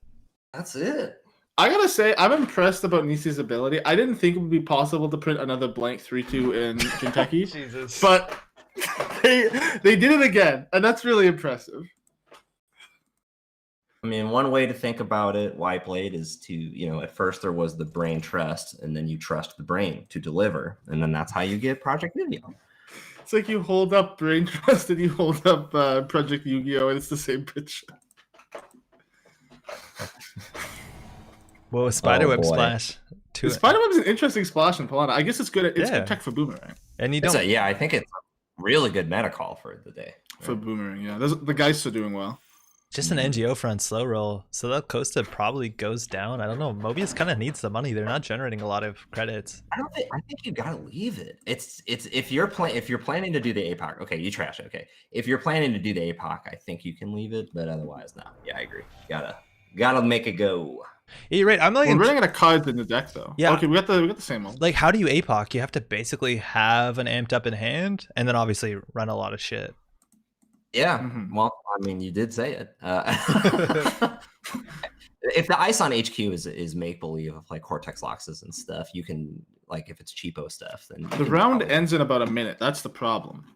that's it. I gotta say, I'm impressed about Nisei's ability. I didn't think it would be possible to print another blank 3/2 in Kentucky, Jesus. but they did it again, and that's really impressive. I mean, one way to think about it, White Blade, is to, at first there was the brain trust, and then you trust the brain to deliver, and then that's how you get Project Yu-Gi-Oh. It's like you hold up Brain Trust and you hold up Project Yu-Gi-Oh, and it's the same picture. Whoa, Spiderweb boy. splash. The Spiderweb's an interesting splash in Pilana. I guess it's good. It's Yeah. good tech for Boomerang. And you don't. I think it's a really good meta call for the day. For Boomerang, yeah. The guys are doing well. Just an NGO front slow roll. So that Costa probably goes down. I don't know. Mobius kind of needs the money. They're not generating a lot of credits. I think you gotta leave it. It's if you're planning to do the APOC, okay, you trash it. Okay. If you're planning to do the APOC, I think you can leave it, but otherwise no. Yeah, I agree. Gotta make it go. You're right. I'm like, We're running out of cards in the deck though. Yeah. Okay, we got the same one. like, how do you APOC? You have to basically have an amped up in hand, and then obviously run a lot of shit. Yeah. Mhm. Well, I mean, you did say it. If the ice on HQ is make believe of like Cortex Loxes and stuff, you can, like, if it's cheapo stuff, then The round ends in about a minute. That's the problem.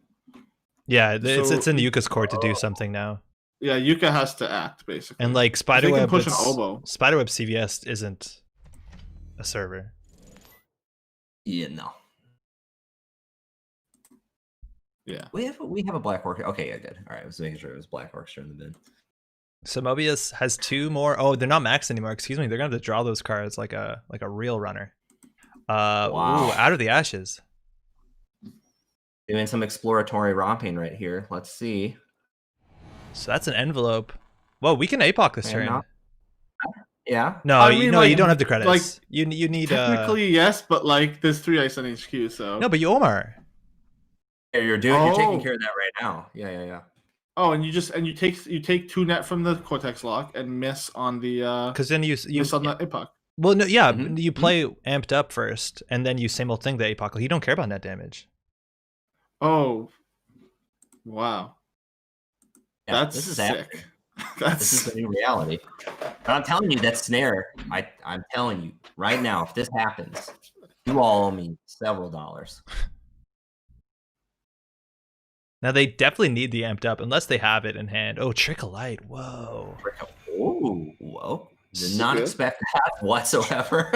Yeah, it's So- in Yuka's court to do something now. Yeah, Yuka has to act basically. And like If they can Spiderweb, push an oboe. Spiderweb CVS isn't a server. Yeah, no. Yeah. We have a Black Orchestra. Okay, yeah, good. All right, I was making sure it was Black Orchestra in the mid. So Mobius has 2 more. Oh, they're not maxed anymore. Excuse me. They're gonna have to draw those cards like a real runner. Wow. Ooh, Out of the Ashes. Doing some exploratory romping right here. Let's see. So that's an envelope. Whoa, we can APOC this Fair turn. enough. Yeah. No, I you mean, no, like- you don't have the credits. like, you need Technically, yes, but like there's 3 ice on HQ, so no, but you Omar. You're taking Oh. care of that right now. Yeah. Oh, and you take 2 net from the Cortex lock and miss on the Because then you miss on the APOC. well, no, yeah, Mhm. you play amped up first, and then you same old thing the APOC. Like, you don't care about net damage. Oh, wow, Yeah, that's this is sick. happening. That's This is the new reality. But I'm telling you, that snare, I'm telling you right now, if this happens, you all owe me several dollars. Now they definitely need the amped up unless they have it in hand. Oh, Trickle Light. Whoa. Oh, whoa. Did So not good. expect that whatsoever.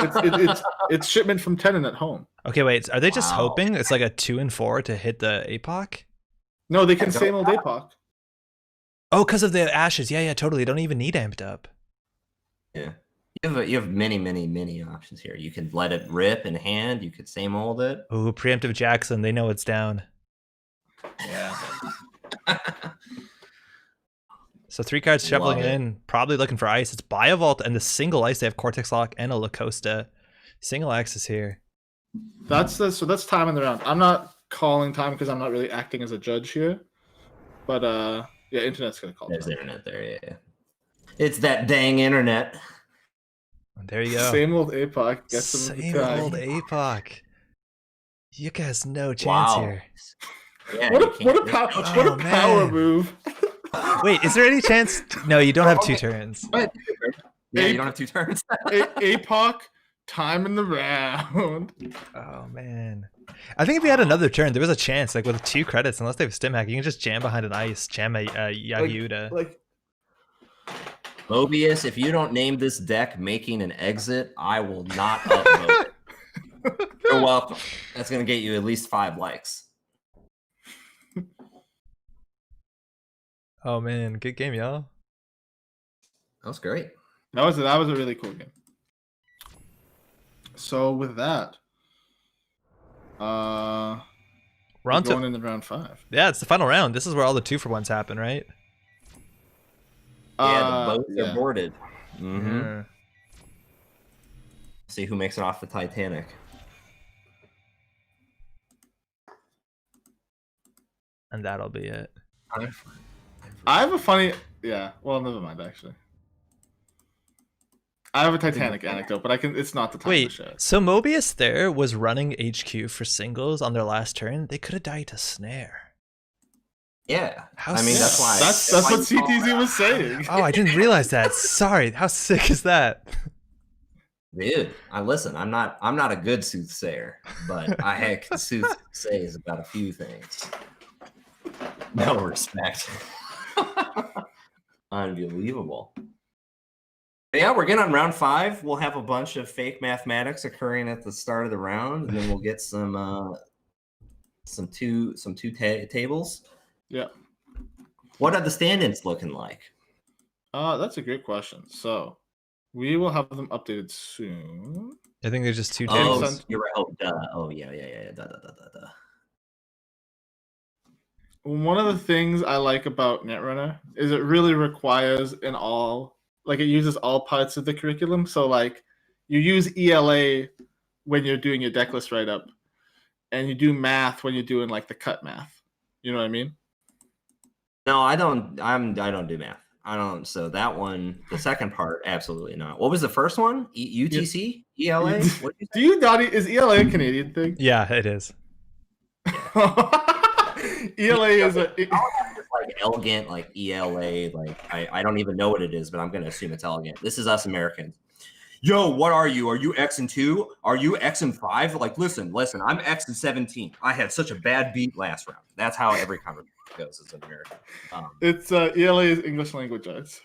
It's shipment from Tenon at home. Okay, wait. Are they just Wow. hoping it's like a 2 and 4 to hit the APOC? No, they can Yeah, same old APOC. Oh, because of the ashes. Yeah, totally. You don't even need amped up. Yeah. You have many options here. You can let it rip in hand. You could same old it. Oh, preemptive Jackson. They know it's down. Yeah. So 3 cards shuffling Love it. in, probably looking for ice. It's Biovault and the single ice. They have Cortex Lock and a Lacosta. Single access here. That's time in the round. I'm not calling time because I'm not really acting as a judge here. But yeah, internet's gonna call There's time. internet there, yeah. It's that dang internet. There you go. Same old APOC. Get some of the Same time. old APOC. You guys no chance Wow. here. Yeah, What you a can't just- power man. move. Wait, is there any chance? No, you don't have 2 turns. But- yeah, you don't have 2 turns. APOC, time in the round. Oh man. I think if you had another turn, there was a chance, like with 2 credits, unless they have stim hack, you can just jam behind an ice, jam a Yagiuda. Like Mobius, if you don't name this deck Making an Exit, I will not upvote it. You're welcome. That's going to get you at least 5 likes. Oh man, good game, y'all. That was great. that was a really cool game. So with that, We're we're on going to, into round 5. yeah, it's the final round. This is where all the 2-for-1s happen, right? Yeah, the boats yeah. are boarded. Mm-hmm. Yeah. See who makes it off the Titanic. And that'll be it. I have a funny, yeah. Well, never mind. Actually, I have a Titanic anecdote, but it's not the time to Wait, share it. so Mobius there was running HQ for singles on their last turn. They could have died to snare. Yeah. How I mean, that's sick. why. That's why what you call CTZ that. was saying. Oh, I didn't realize that. Sorry. How sick is that? Dude, listen. I'm not a good soothsayer, but I can soothsays about a few things. No respect. Unbelievable. But yeah, we're getting on round 5. We'll have a bunch of fake mathematics occurring at the start of the round, and then we'll get some two tables. Yeah. What are the stand-ins looking like? That's a great question. So we will have them updated soon. I think there's just 2 Okay, Oh, tables. son. you're right. Oh, duh. Oh, yeah. Duh. One of the things I like about Netrunner is it really requires it uses all parts of the curriculum. So like you use ELA when you're doing your deck list write-up, and you do math when you're doing like the cut math. You know what I mean? No, I don't. I don't do math. I don't. So that one, the second part, absolutely not. What was the first one? UTC, ELA. What did Do you not? Is ELA a Canadian thing? Yeah, it is. ELA is a. It's like elegant, like ELA. Like I don't even know what it is, but I'm gonna assume it's elegant. This is us Americans. Yo, what are you? Are you X and 2? Are you X and 5? Like, listen. I'm X and 17. I had such a bad beat last round. That's how every conversation goes as an American. It's ELA is English language arts.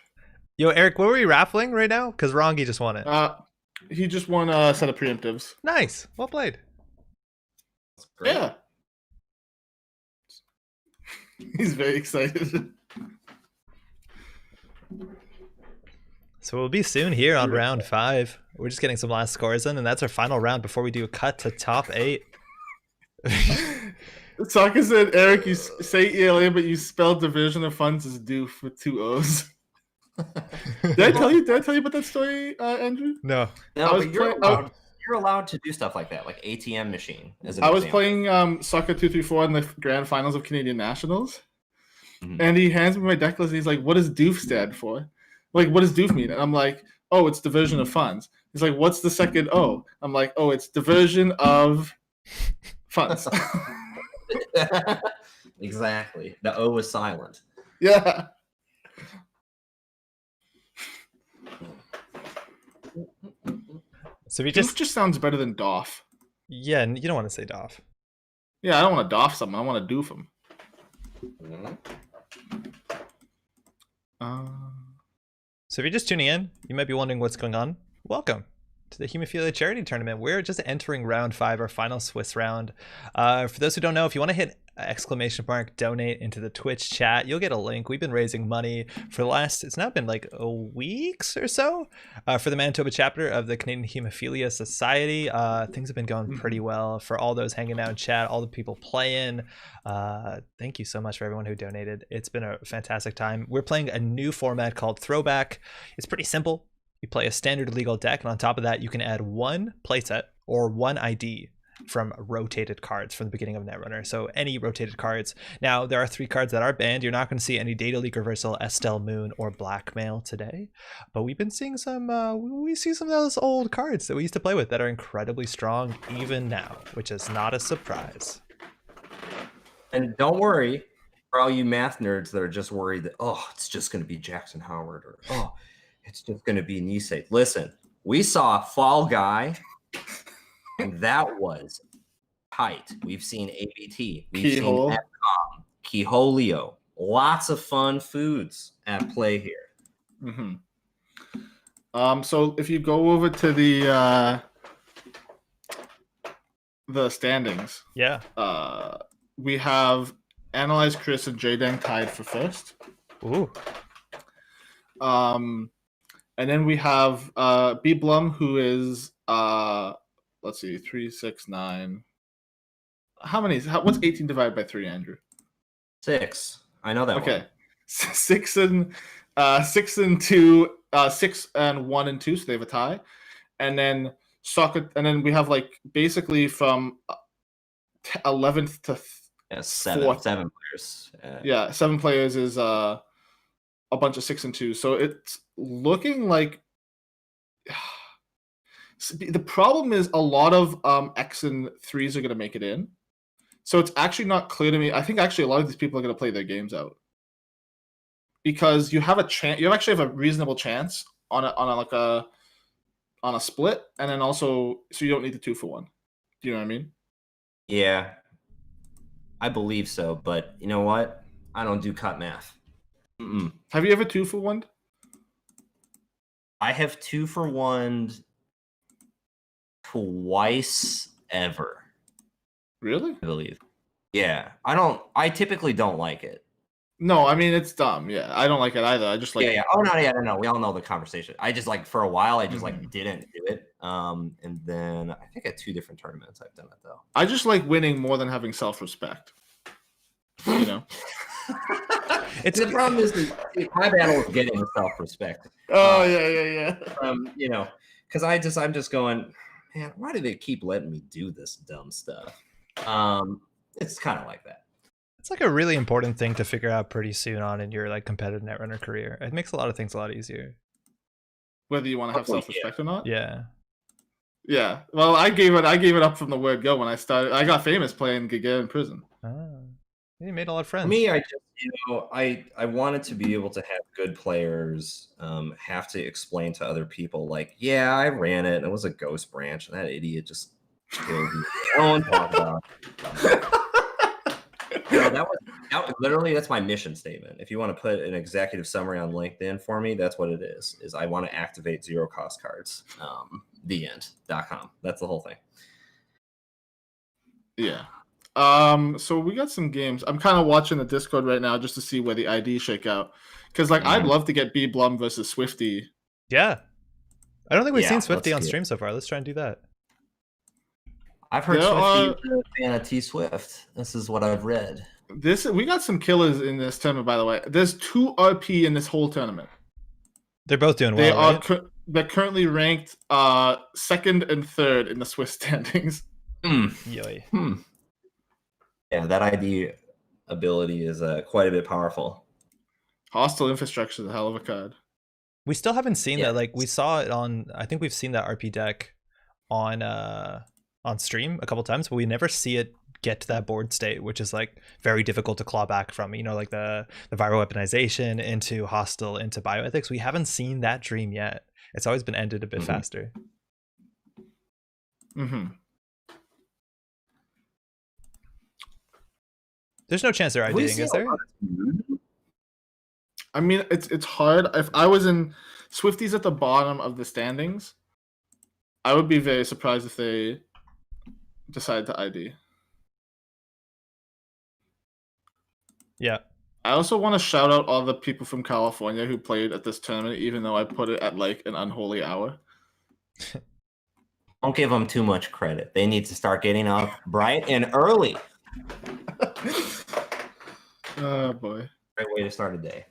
Yo, Eric, what were we raffling right now? Because Rongi just won it. He just won a set of preemptives. Nice. Well played. That's great. Yeah. He's very excited. So we'll be soon here on round 5. We're just getting some last scores in, and that's our final round before we do a cut to top 8. Saka said, Eric, you say ELA, but you spell division of funds as doof with 2 O's. Did I tell you about that story, Andrew? No. No, I was but you're playing- allowed to do stuff like that, like ATM machine. As an I was example. playing Soccer 234 in the grand finals of Canadian Nationals. And he hands me my deck list and he's like, what does doof stand for? Like, what does doof mean? And I'm like, oh, it's diversion of funds. He's like, what's the second O? I'm like, oh, it's diversion of funds. Exactly. The O was silent. Yeah. So if you Doof just sounds better than doff. yeah, and you don't want to say doff. Yeah, I don't want to doff someone. I want to doof them. So if you're just tuning in, you might be wondering what's going on. Welcome to the Hemophilia Charity Tournament. We're just entering round 5, our final Swiss round. For those who don't know, if you want to hit !donate into the Twitch chat, you'll get a link. We've been raising money for the last, it's now been like a weeks or so, for the Manitoba chapter of the Canadian Hemophilia Society. Things have been going pretty well for all those hanging out in chat, all the people playing. Thank you so much for everyone who donated. It's been a fantastic time. We're playing a new format called Throwback. It's pretty simple. You play a standard legal deck, and on top of that, you can add one playset or one ID from rotated cards from the beginning of Netrunner. So any rotated cards. Now, there are 3 cards that are banned. You're not going to see any Data Leak Reversal, Estelle Moon, or Blackmail today. But we've been seeing some, we see some of those old cards that we used to play with that are incredibly strong even now, which is not a surprise. And don't worry, for all you math nerds that are just worried that, oh, it's just going to be Jackson Howard, or, oh, it's just going to be Nisei. Listen, we saw Fall Guy, and that was tight. We've seen ABT. We've Keyhole. seen Epcom, Keyholio. Lots of fun foods at play here. So if you go over to the standings, Yeah. we have Analyze Chris and J-Dang tied for first. Ooh. And then we have B Blum, who is let's see, 3, 6, 9. How many? What's 18 divided by 3, Andrew? 6. I know that Okay, one. 6 and 2, 6 and 1 and 2, so they have a tie. And then soccer, and then we have like basically from 11th to 4th. 7 players. Yeah, 7 players is a bunch of 6 and 2. So it's looking like the problem is a lot of X and 3s are going to make it in. So it's actually not clear to me. I think actually a lot of these people are going to play their games out because you have a chance. You actually have a reasonable chance on a split, and then also so you don't need the 2-for-1. Do you know what I mean? Yeah, I believe so. But you know what? I don't do cut math. Have you ever 2-for-1? I have 2-for-1 twice ever. Really? I believe. Yeah, I typically don't like it. No, I mean it's dumb. Yeah, I don't like it either. I just like yeah. Oh no, yeah, no. We all know the conversation. I just like for a while, I just like didn't do it. And then I think at 2 different tournaments I've done it though. I just like winning more than having self-respect. You know. It's the problem is my battle is getting self-respect. Oh yeah. You know, because I'm just going, man, why do they keep letting me do this dumb stuff? It's kind of like that. It's like a really important thing to figure out pretty soon on in your like competitive Netrunner career. It makes a lot of things a lot easier. Whether you want to have self-respect or not. Yeah. Yeah. Well, I gave it up from the word go when I started. I got famous playing Giga in prison. Oh. You made a lot of friends. For me, I just I wanted to be able to have good players have to explain to other people like, yeah, I ran it and it was a ghost branch and that idiot just killed me. Don't talk about it. That was literally that's my mission statement. If you want to put an executive summary on LinkedIn for me, that's what it is I want to activate 0 cost cards. TheEnd.com. That's the whole thing. Yeah. So we got some games. I'm kind of watching the Discord right now just to see where the IDs shake out. Because like I'd love to get B Blum versus Swifty. Yeah. I don't think we've seen Swifty on stream so far. Let's try and do that. I've heard Swifty is a fan of T Swift. This is what I've read. We got some killers in this tournament, by the way. There's 2 RP in this whole tournament. They're both doing well. They're currently ranked 2nd and 3rd in the Swiss standings. Yoy. Yeah, that ID ability is quite a bit powerful. Hostile infrastructure is a hell of a card. We still haven't seen Yeah. that. Like we saw it on. I think we've seen that RP deck on stream a couple times, but we never see it get to that board state, which is like very difficult to claw back from. You know, like the viral weaponization into hostile into bioethics. We haven't seen that dream yet. It's always been ended a bit faster. Mm-hmm. There's no chance they're IDing, is there? I mean, it's hard. If I was in Swifties at the bottom of the standings, I would be very surprised if they decide to ID. Yeah. I also want to shout out all the people from California who played at this tournament, even though I put it at like an unholy hour. Don't give them too much credit. They need to start getting up bright and early. Oh boy. Great way to start a day.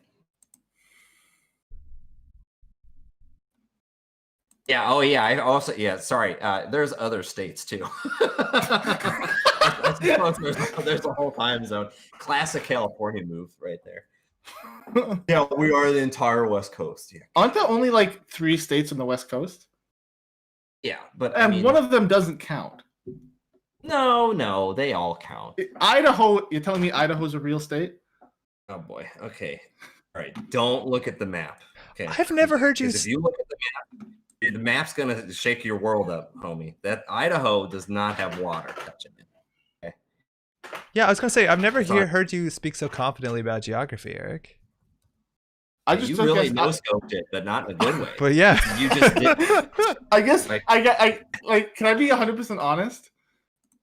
Yeah. Oh, yeah. I also, yeah. Sorry. There's other states too. I suppose there's a whole time zone. Classic California move right there. Yeah, we are the entire West Coast. Yeah. Aren't there only like 3 states on the West Coast? Yeah, but And I mean, one of them doesn't count. no, they all count. Idaho, you're telling me Idaho's a real state? Oh boy. Okay. All right. Don't look at the map. Okay. I've never heard you. If you look at the map's gonna shake your world up, homie. That Idaho does not have water touching it. Okay. Yeah, I was gonna say I've never Sorry. heard you speak so confidently about geography, Eric. I just You don't really guess- no scoped it, but not in a good way. But yeah, You just did. I guess Like- I like. Can I be 100% honest?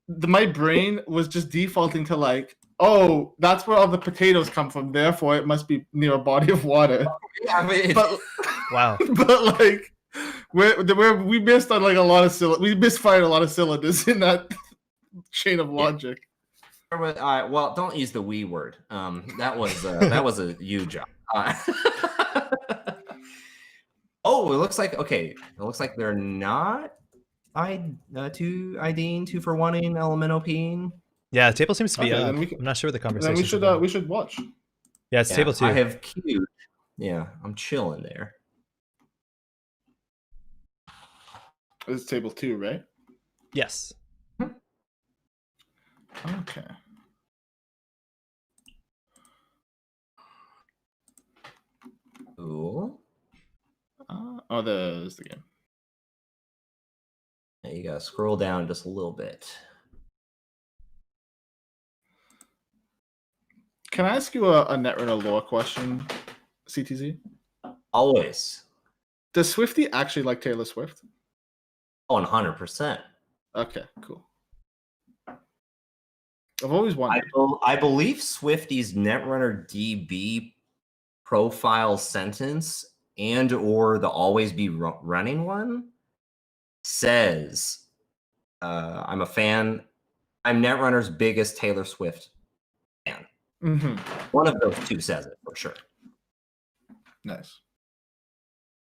My brain was just defaulting to like, oh, that's where all the potatoes come from. Therefore, it must be near a body of water. I mean, But wow. but like, we missed on like a lot of we misfired a lot of cylinders in that chain of logic. well, don't use the we word. That was a you job. Oh, it looks like It looks like they're not IDing 2-for-1ing Elemental. Yeah, table seems to be Okay, up. then we can- I'm not sure what the Then conversation. we should watch. Yeah, it's table 2. I have queued. Yeah, I'm chilling there. It's table 2, right? Yes. Okay. Cool. Oh, there's the game. Yeah, you gotta scroll down just a little bit. Can I ask you a Netrunner lore question, CTZ? Always. Does Swifty actually like Taylor Swift? Oh, 100%. Okay, cool. I've always wondered. I believe Swifty's Netrunner DB profile sentence and or the always be running one says, I'm a fan. I'm Netrunner's biggest Taylor Swift fan. Mm-hmm. One of those two says it for sure. Nice.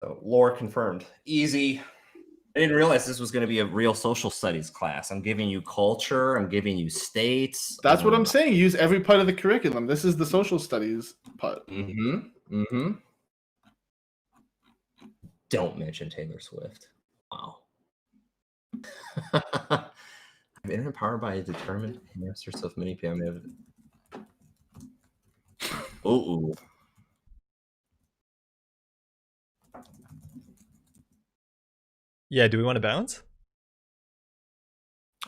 So lore confirmed. Easy. I didn't realize this was going to be a real social studies class. I'm giving you culture. I'm giving you states. That's what I'm saying. Use every part of the curriculum. This is the social studies part. Mm-hmm. Don't mention Taylor Swift. Wow. I'm empowered by a determined master self many PM. Ooh. Yeah, do we want to bounce?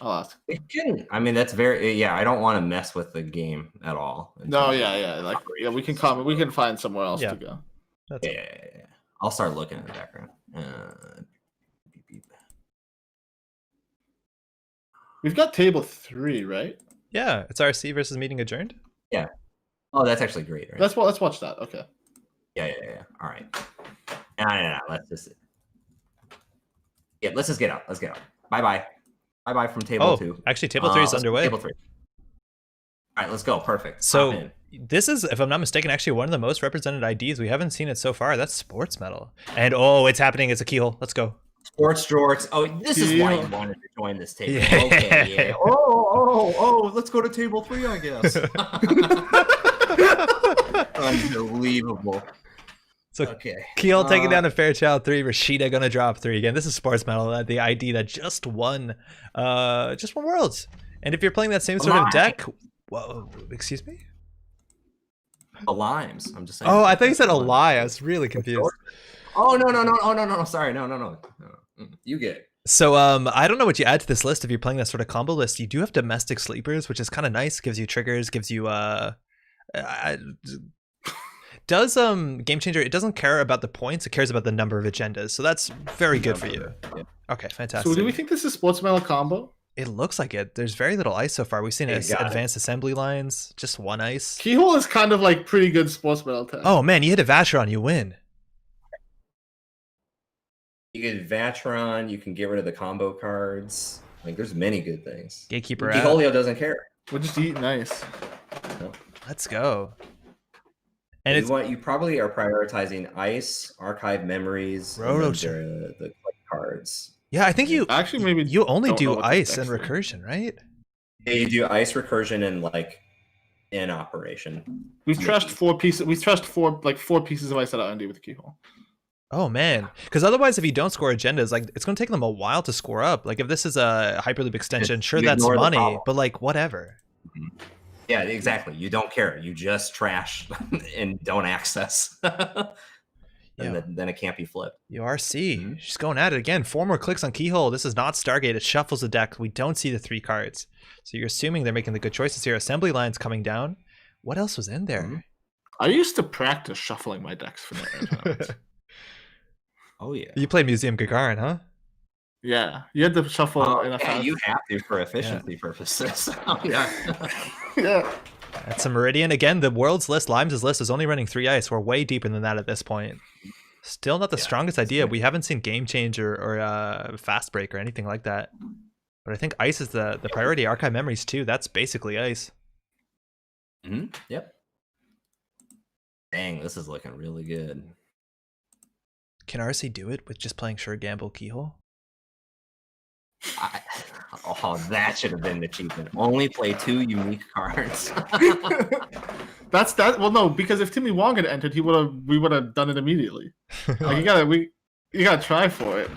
I'll ask. We can. I mean, that's very. Yeah, I don't want to mess with the game at all. No, yeah. Like, yeah, we can comment. We can find somewhere else Yeah. to go. That's Yeah. I'll start looking in the background. We've got table 3, right? Yeah, it's RC versus meeting adjourned. Oh, that's actually great. Right? Let's watch that. Okay. Yeah. All right. No. Let's just. Yeah, let's just get out. Let's get out. Bye bye from table 2. Actually, table 3 is let's go underway. Table 3. All right, let's go. Perfect. So Hop in. this is, if I'm not mistaken, actually one of the most represented IDs. We haven't seen it so far. That's sports metal. And oh, it's happening. It's a keyhole. Let's go. Sports jorts. Oh, this is why you wanted to join this table. Yeah. Okay, yeah. Oh, let's go to table 3, I guess. Unbelievable. So Okay. Keel taking down a Fairchild 3, Rashida gonna drop 3 again. This is Sports Metal, the ID that just won Worlds. And if you're playing that same sort of deck, whoa, excuse me? The limes. I'm just saying. Oh, I thought you said a lie. I was really confused. Oh no. Sorry, no. You get it. So I don't know what you add to this list if you're playing that sort of combo list. You do have domestic sleepers, which is kind of nice. Gives you triggers, gives you does Game Changer, it doesn't care about the points, it cares about the number of agendas. So that's very good for you. Yeah. Okay, fantastic. So do we think this is Sports Metal combo? It looks like it. There's very little ice so far. We've seen advanced assembly lines, just 1 ice. Keyhole is kind of like pretty good Sports Metal tech. Oh man, you hit a Vacheron, you win. You get Vacheron, you can get rid of the combo cards. Like, there's many good things. Gatekeeper Holio doesn't care. We're just eating ice. No. Let's go. And you probably are prioritizing ice, archive memories, and the cards. Yeah, I think you actually maybe you only do ice and recursion, right? Yeah, you do ice, recursion, and like in operation. We've trashed 4 pieces. We've trashed 4 pieces of ice out of ND with the keyhole. Oh man, because otherwise, if you don't score agendas, like it's going to take them a while to score up. Like if this is a Hyperloop extension, sure that's money, but like whatever. Yeah, exactly. You don't care. You just trash and don't access. And then it can't be flipped. URC, she's going at it again. 4 more clicks on Keyhole. This is not Stargate. It shuffles the deck. We don't see the 3 cards. So you're assuming they're making the good choices here. Assembly lines coming down. What else was in there? I used to practice shuffling my decks for that. Oh yeah. You played Museum Gagarin, huh? Yeah, you had to shuffle in a fast. You have to for efficiency purposes. Yeah. Yeah. That's a Meridian. Again, the world's list, Limes' list, is only running 3 ice. We're way deeper than that at this point. Still not the strongest idea. We haven't seen Game Changer or Fast Break or anything like that. But I think ice is the priority. Archive Memories too. That's basically ice. Yep. Dang, this is looking really good. Can RC do it with just playing Sure Gamble Keyhole? That should have been the achievement. Only play 2 unique cards. That's that. Well, no, because if Timmy Wong had entered, we would have done it immediately. Like, you gotta try for it.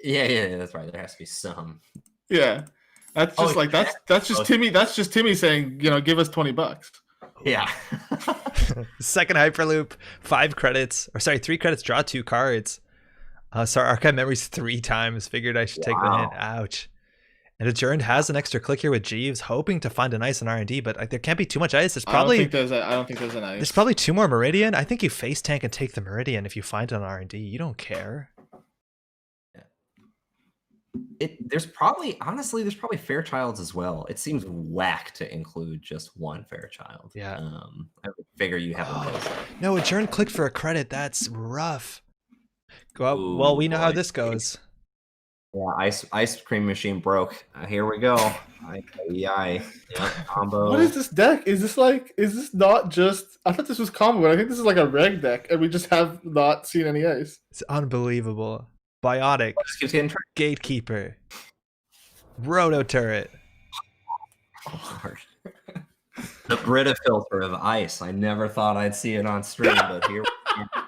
Yeah, that's right. There has to be some. Yeah, that's just that's just Timmy. That's just Timmy saying, give us $20. Yeah. Second Hyperloop, 5 credits, or sorry, 3 credits, draw 2 cards. Sorry, Archive Memories 3 times. Figured I should take the hint. Ouch. And Adjourned has an extra click here with Jeeves, hoping to find an ice in R&D, but there can't be too much ice. There's probably I don't think there's an ice. There's probably 2 more Meridian. I think you face tank and take the Meridian if you find it on R&D. You don't care. There's probably Fairchilds as well. It seems whack to include just 1 Fairchild. Yeah. I would figure you have a miss. No, Adjourn clicked for a credit. That's rough. Well, we know how this goes. Yeah, ice cream machine broke. Here we go. Combo. What is this deck? Is this not just? I thought this was combo, but I think this is like a reg deck, and we just have not seen any ice. It's unbelievable. Biotic, Gatekeeper, Roto Turret. Oh, Lord. The Brita filter of ice. I never thought I'd see it on stream, but here we go.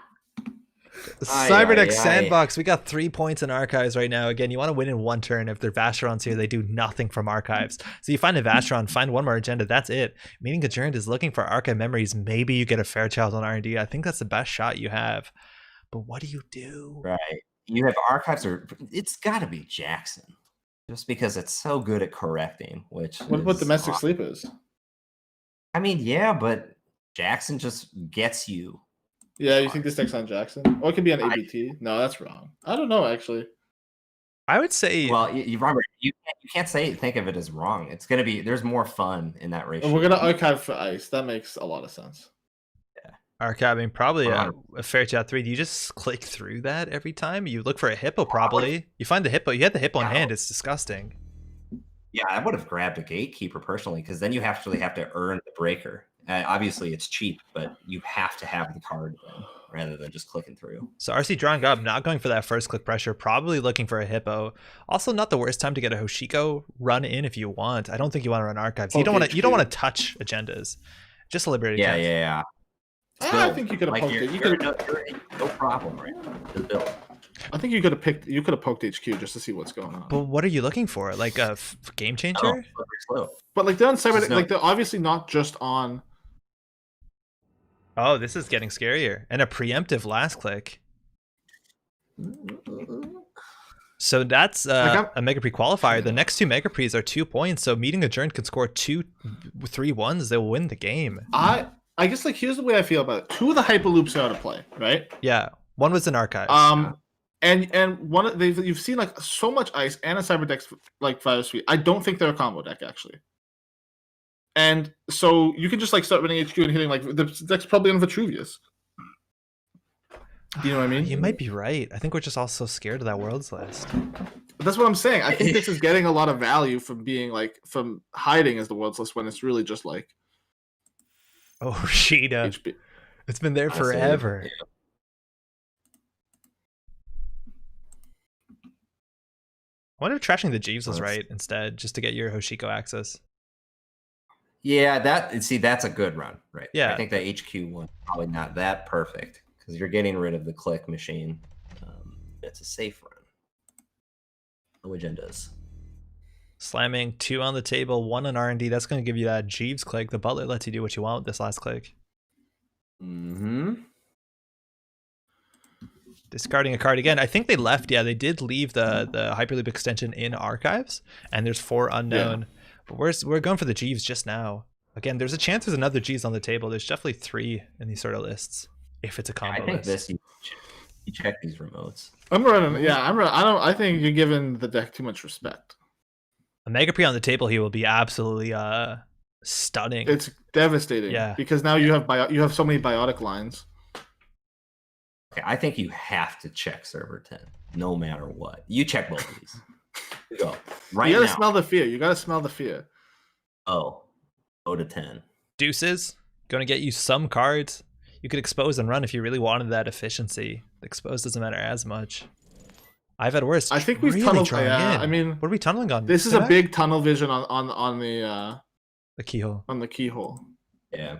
Cyberdeck Sandbox. We got 3 points in Archives right now. Again, you want to win in 1 turn. If they're Vacherons here, they do nothing from Archives. So you find a Vacheron, find 1 more agenda. That's it. Meaning Adjourned is looking for Archive Memories. Maybe you get a Fairchild on R&D. I think that's the best shot you have. But what do you do? Right. You have Archives, or it's got to be Jackson, just because it's so good at correcting. What about domestic sleepers? I mean, yeah, but Jackson just gets you. Yeah, you think this deck's on Jackson? Or it could be on ABT? No, that's wrong. I don't know, actually. I would say... Well, you can't think of it as wrong. It's going to be... There's more fun in that ratio. We're going to archive for ice. That makes a lot of sense. Archiving, probably a Fairchild 3. Do you just click through that every time? You look for a Hippo, probably. You find the Hippo. You had the Hippo in hand. It's disgusting. Yeah, I would have grabbed a Gatekeeper personally, because then you actually have to earn the breaker. Obviously, it's cheap, but you have to have the card then, rather than just clicking through. So RC drawing up, not going for that first click pressure, probably looking for a Hippo. Also, not the worst time to get a Hoshiko run in if you want. I don't think you want to run archives. You don't want to touch agendas. Just a liberated Yeah, cast. yeah. I think you could have poked it. You could have no problem, right? The build. I think you could have picked. You could have poked HQ just to see what's going on. But what are you looking for? Like a game changer? Slow. But like they're on cyber, like they're obviously not just on. Oh, this is getting scarier. And a preemptive last click. So that's a Mega Pre qualifier. The next two Mega Pre's are 2 points. So Meeting Adjourned can score 2-3-1s. They'll win the game. I guess like here's the way I feel about it. 2 of the Hyperloops are out of play, right? Yeah. One was an archive. And one of you've seen like so much ice and a cyber deck like Virus Suite. I don't think they're a combo deck actually. And so you can just like start running HQ and hitting like the deck's probably on Vitruvius. Do you know what I mean? You might be right. I think we're just all so scared of that Worlds list. That's what I'm saying. I think this is getting a lot of value from being like from hiding as the Worlds list when it's really just like. Oh, Rashida. HP. It's been there forever. Yeah. I wonder if trashing the Jeeves was right instead, just to get your Hoshiko access. Yeah, that's a good run, right? Yeah. I think that HQ one probably not that perfect because you're getting rid of the click machine. It's a safe run. No agendas. Slamming 2 on the table, 1 on R&D. That's going to give you that Jeeves click. The Butler lets you do what you want with this last click. Discarding a card again. I think they left. Yeah, they did leave the Hyperloop extension in archives, and there's 4 unknown. Yeah. But we're going for the Jeeves just now. Again, there's a chance there's another Jeeves on the table. There's definitely 3 in these sort of lists if it's a combo I think list. You check these remotes. I'm running. Yeah, I'm running. I think you're giving the deck too much respect. A Mega Pre on the table here will be absolutely stunning. It's devastating. Yeah, because now you have so many biotic lines. Okay, I think you have to check server 10, no matter what. You check both of these. Go right now. You gotta smell the fear. You gotta smell the fear. Oh, 0-10. Deuces gonna get you some cards. You could expose and run if you really wanted that efficiency. Expose doesn't matter as much. I've had worse. I think we've tunneled. Yeah, I mean, what are we tunneling on? This is a big tunnel vision on the keyhole. On the keyhole. Yeah.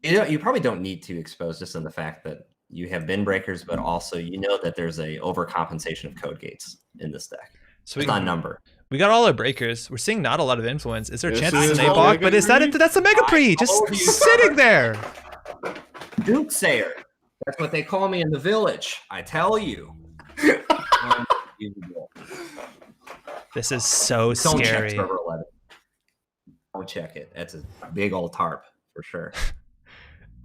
You probably don't need to expose just in the fact that you have bin breakers, but also you know that there's a overcompensation of code gates in this deck. So it's not number. We got all our breakers. We're seeing not a lot of influence. Is there a chance it's an APOC? But is that it? That's a Mega Pre just sitting there. Duke Sayer. That's what they call me in the village. I tell you. This is so scary. Don't check server 11. Don't check it. That's a big old tarp for sure.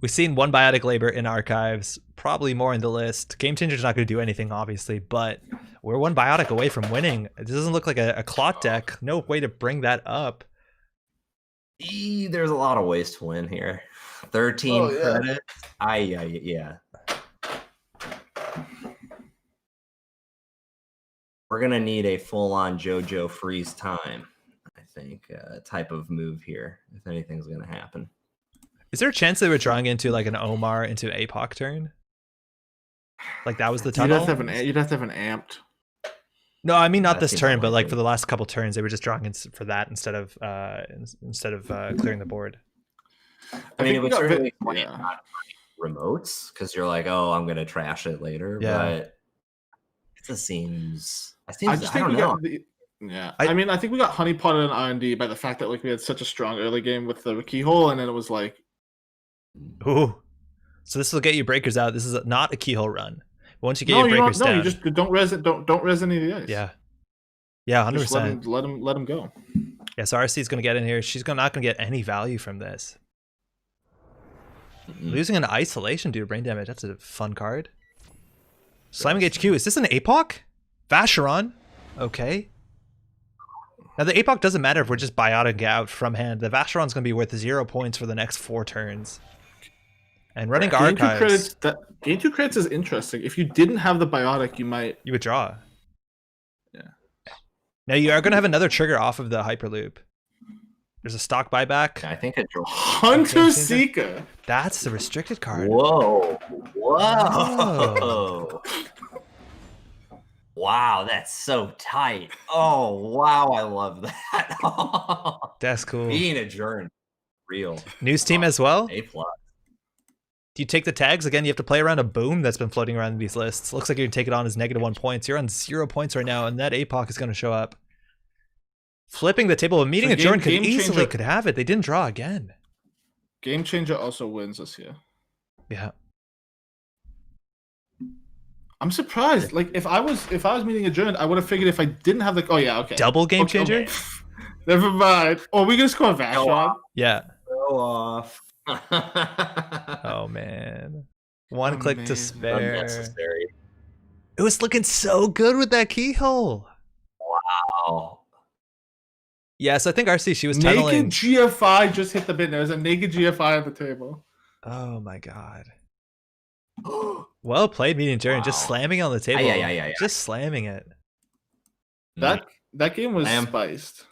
We've seen 1 Biotic Labor in archives, probably more in the list. Game Changer's not going to do anything, obviously, but we're 1 Biotic away from winning. It doesn't look like a clot deck. No way to bring that up. There's a lot of ways to win here. 13 credits. Yeah. We're going to need a full-on JoJo freeze time, I think, type of move here, if anything's going to happen. Is there a chance they were drawing into like an Omar into APOC turn? Like that was the tunnel? You'd have to have an amped. No, I mean not this turn, but like for the last couple turns, they were just drawing in for that instead of clearing the board. I mean, it was certainly not remotes because you're like, oh, I'm gonna trash it later. Yeah. But it just seems. I don't know. I mean, I think we got honeypotted in R&D by the fact that like we had such a strong early game with the keyhole, and then it was like, ooh. So this will get you breakers out. This is not a keyhole run. Once you get your breakers down, you just don't res it. Don't res any of the ice. Yeah, 100%. Let him go. Yeah, so RC is gonna get in here. She's not gonna get any value from this. Losing an isolation due to brain damage. That's a fun card. Slamming HQ. Is this an APOC? Vacheron. Okay. Now the APOC doesn't matter if we're just biotic out from hand. The Vacheron's gonna be worth 0 points for the next 4 turns. And running archives. Gain 2 credits is interesting. If you didn't have the biotic, you would draw. Yeah. Now you are gonna have another trigger off of the Hyperloop. There's a stock buyback. I think a draw. Hunter Changer? Seeker. That's the restricted card. Whoa. Whoa. Wow, that's so tight. Oh, wow, I love that. That's cool. Being adjourned. Real. News team as well? A+. Do you take the tags? Again, you have to play around a boom that's been floating around in these lists. Looks like you can take it on as -1 points. You're on 0 points right now, and that APOC is going to show up. Flipping the table, a meeting So adjourned could Game easily Changer- could have it. They didn't draw again. Game Changer also wins us here. Yeah. I'm surprised. Like if I was meeting adjourned, I would have figured if I didn't have the okay. Double Game Okay, Changer? okay. Never mind. Oh, we gonna score Vashon? Yeah. Go off. Oh, man. One click to Amazing. spare. Unnecessary. It was looking so good with that keyhole. Wow. Yeah, so I think RC, she was Naked tunneling. GFI just hit the bin. There's a naked GFI on the table. Oh, my God. Well played, medium Jaren. Just Wow. slamming on the table. Yeah. Just slamming it. That game was Lamb. spiced.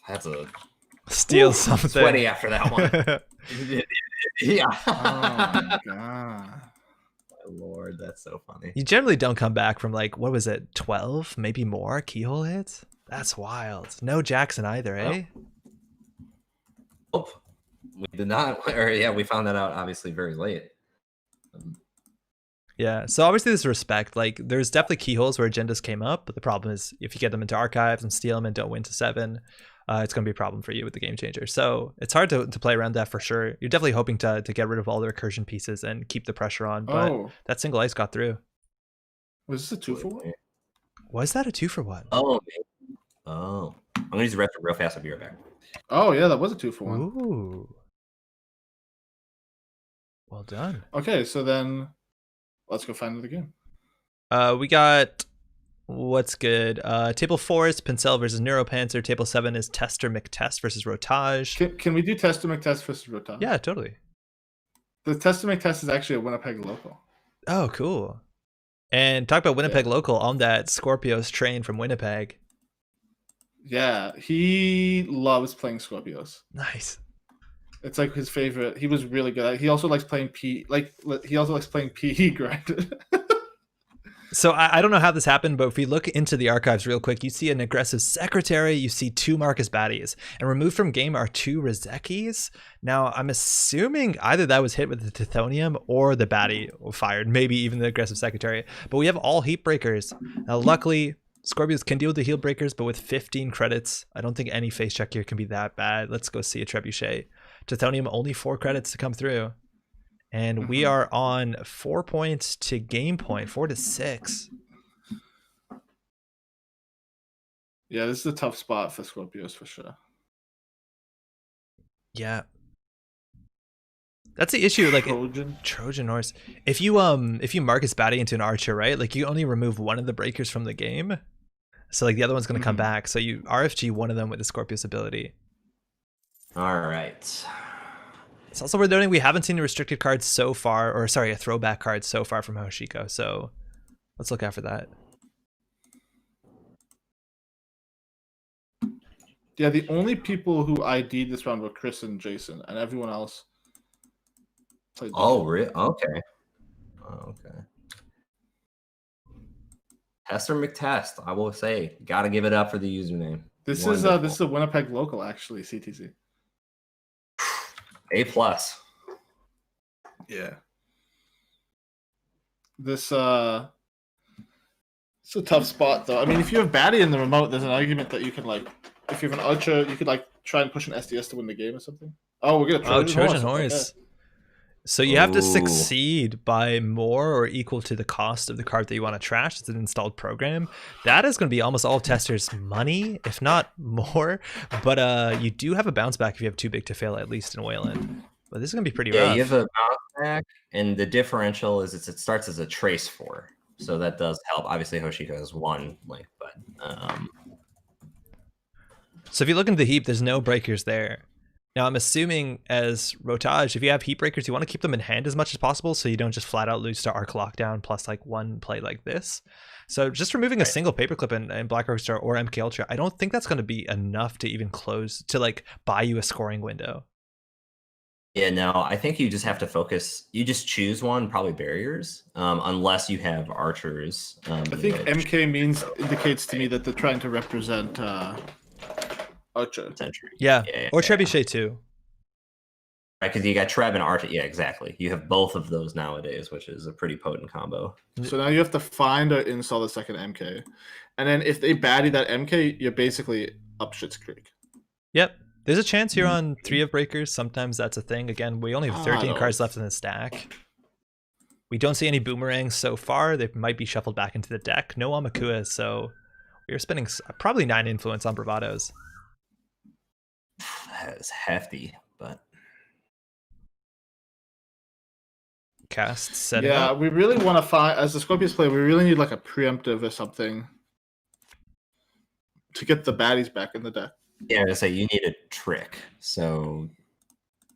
That's a Steal something. sweaty after that one. Yeah. Oh my god. My lord, that's so funny. You generally don't come back from like, what was it, 12, maybe more keyhole hits? That's wild. No Jackson either, eh? Oh, we did not. Or yeah, we found that out obviously very late. Yeah, so obviously there's respect. Like, there's definitely keyholes where agendas came up, but the problem is if you get them into archives and steal them and don't win to 7, it's going to be a problem for you with the game changer. So it's hard to play around that for sure. You're definitely hoping to get rid of all the recursion pieces and keep the pressure on, but that single ice got through. Was this a 2-for-1? Was that a 2-for-1? Oh, oh. I'm gonna use the rest real fast. I'll be right back. Oh yeah, that was a 2-for-1. Ooh. Well done. Okay, so then let's go find the game. We got what's good. Table 4 is Pincel versus Neuropanzer. Table 7 is Tester McTest versus Rotage. Can we do Tester McTest versus Rotage? Yeah, totally. The Tester McTest is actually a Winnipeg local. Oh, cool. And talk about Winnipeg local on that Scorpios train from Winnipeg. Yeah, he loves playing Scorpios. Nice. It's like his favorite. He was really good at it. He also likes playing he also likes playing PE grinded. So I don't know how this happened, but if we look into the archives real quick, you see an aggressive secretary, you see 2 Marcus Baddies, and removed from game are 2 Rizekis. Now, I'm assuming either that was hit with the Tithonium or the Baddie fired, maybe even the aggressive secretary. But we have all heat breakers. Now, luckily, Scorpios can deal with the heal breakers, but with 15 credits, I don't think any face check here can be that bad. Let's go see a Trebuchet. Tithonium, only 4 credits to come through. And we are on 4 points to game point, 4 to 6. Yeah, this is a tough spot for Scorpios for sure. Yeah. That's the issue, like Trojan horse. If you Marcus Baddie into an archer, right? Like you only remove one of the breakers from the game. So like the other one's gonna come back. So you RFG one of them with the Scorpius ability. All right. It's also worth noting we haven't seen a restricted card so far, or sorry, a throwback card so far from Hoshiko. So let's look out for that. Yeah, the only people who ID'd this round were Chris and Jason, and everyone else played. Oh, really? Okay. Okay. Tester McTest, I will say, gotta give it up for the username. This is a Winnipeg local, actually, CTZ. A+. Yeah. This it's a tough spot though. I mean, if you have Baddie in the remote, there's an argument that you can like, if you have an archer, you could like try and push an SDS to win the game or something. Oh, we're gonna Trojan horse. Okay. So you have to succeed by more or equal to the cost of the card that you want to trash. It's an installed program. That is going to be almost all testers' money, if not more. But you do have a bounce back if you have too big to fail, at least in Wayland. But this is going to be pretty rough. Yeah, you have a bounce back, and the differential is it starts as a trace 4. So that does help. Obviously, Hoshiko has 1 link, but... So if you look into the heap, there's no breakers there. Now, I'm assuming as Rotage, if you have heat breakers, you want to keep them in hand as much as possible so you don't just flat out lose to Arc Lockdown plus like one play like this. So just removing a single paperclip in Black Orchestra or MK Ultra, I don't think that's going to be enough to even close to like buy you a scoring window. Yeah, no, I think you just have to focus. You just choose one, probably barriers, unless you have archers. I think MK indicates to me that they're trying to represent Archer. Century. Yeah, or Trebuchet too. Right, because you got Treb and Archer. Yeah, exactly. You have both of those nowadays, which is a pretty potent combo. So now you have to find or install the second MK. And then if they baddie that MK, you're basically up Shit's Creek. Yep. There's a chance you're on 3 of breakers. Sometimes that's a thing. Again, we only have 13 cards left in the stack. We don't see any boomerangs so far. They might be shuffled back into the deck. No Amakua, so we're spending probably 9 influence on bravados. That is hefty, but Cast setting Yeah, up. we really want to find, as the Scorpius player, we really need like a preemptive or something to get the baddies back in the deck. yeah, I say you need a trick. So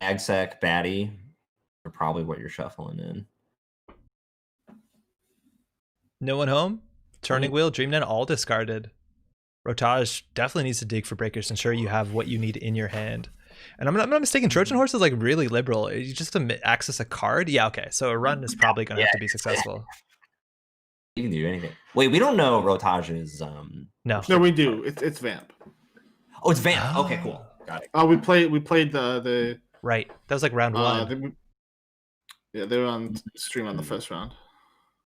Agsec, baddie are probably what you're shuffling in. No one home. Turning Wheel, Dreamnet, all discarded. Rotage definitely needs to dig for breakers to ensure you have what you need in your hand. And I'm not mistaken, Trojan Horse is like really liberal. You just have to access a card. Yeah, okay. So a run is probably going to have to be successful. You can do anything. Wait, we don't know Rotage's. No, we do. It's Vamp. Oh, it's Vamp. Okay, cool. Got it. Oh, we played the right. That was like round 1. They were on stream on the first round.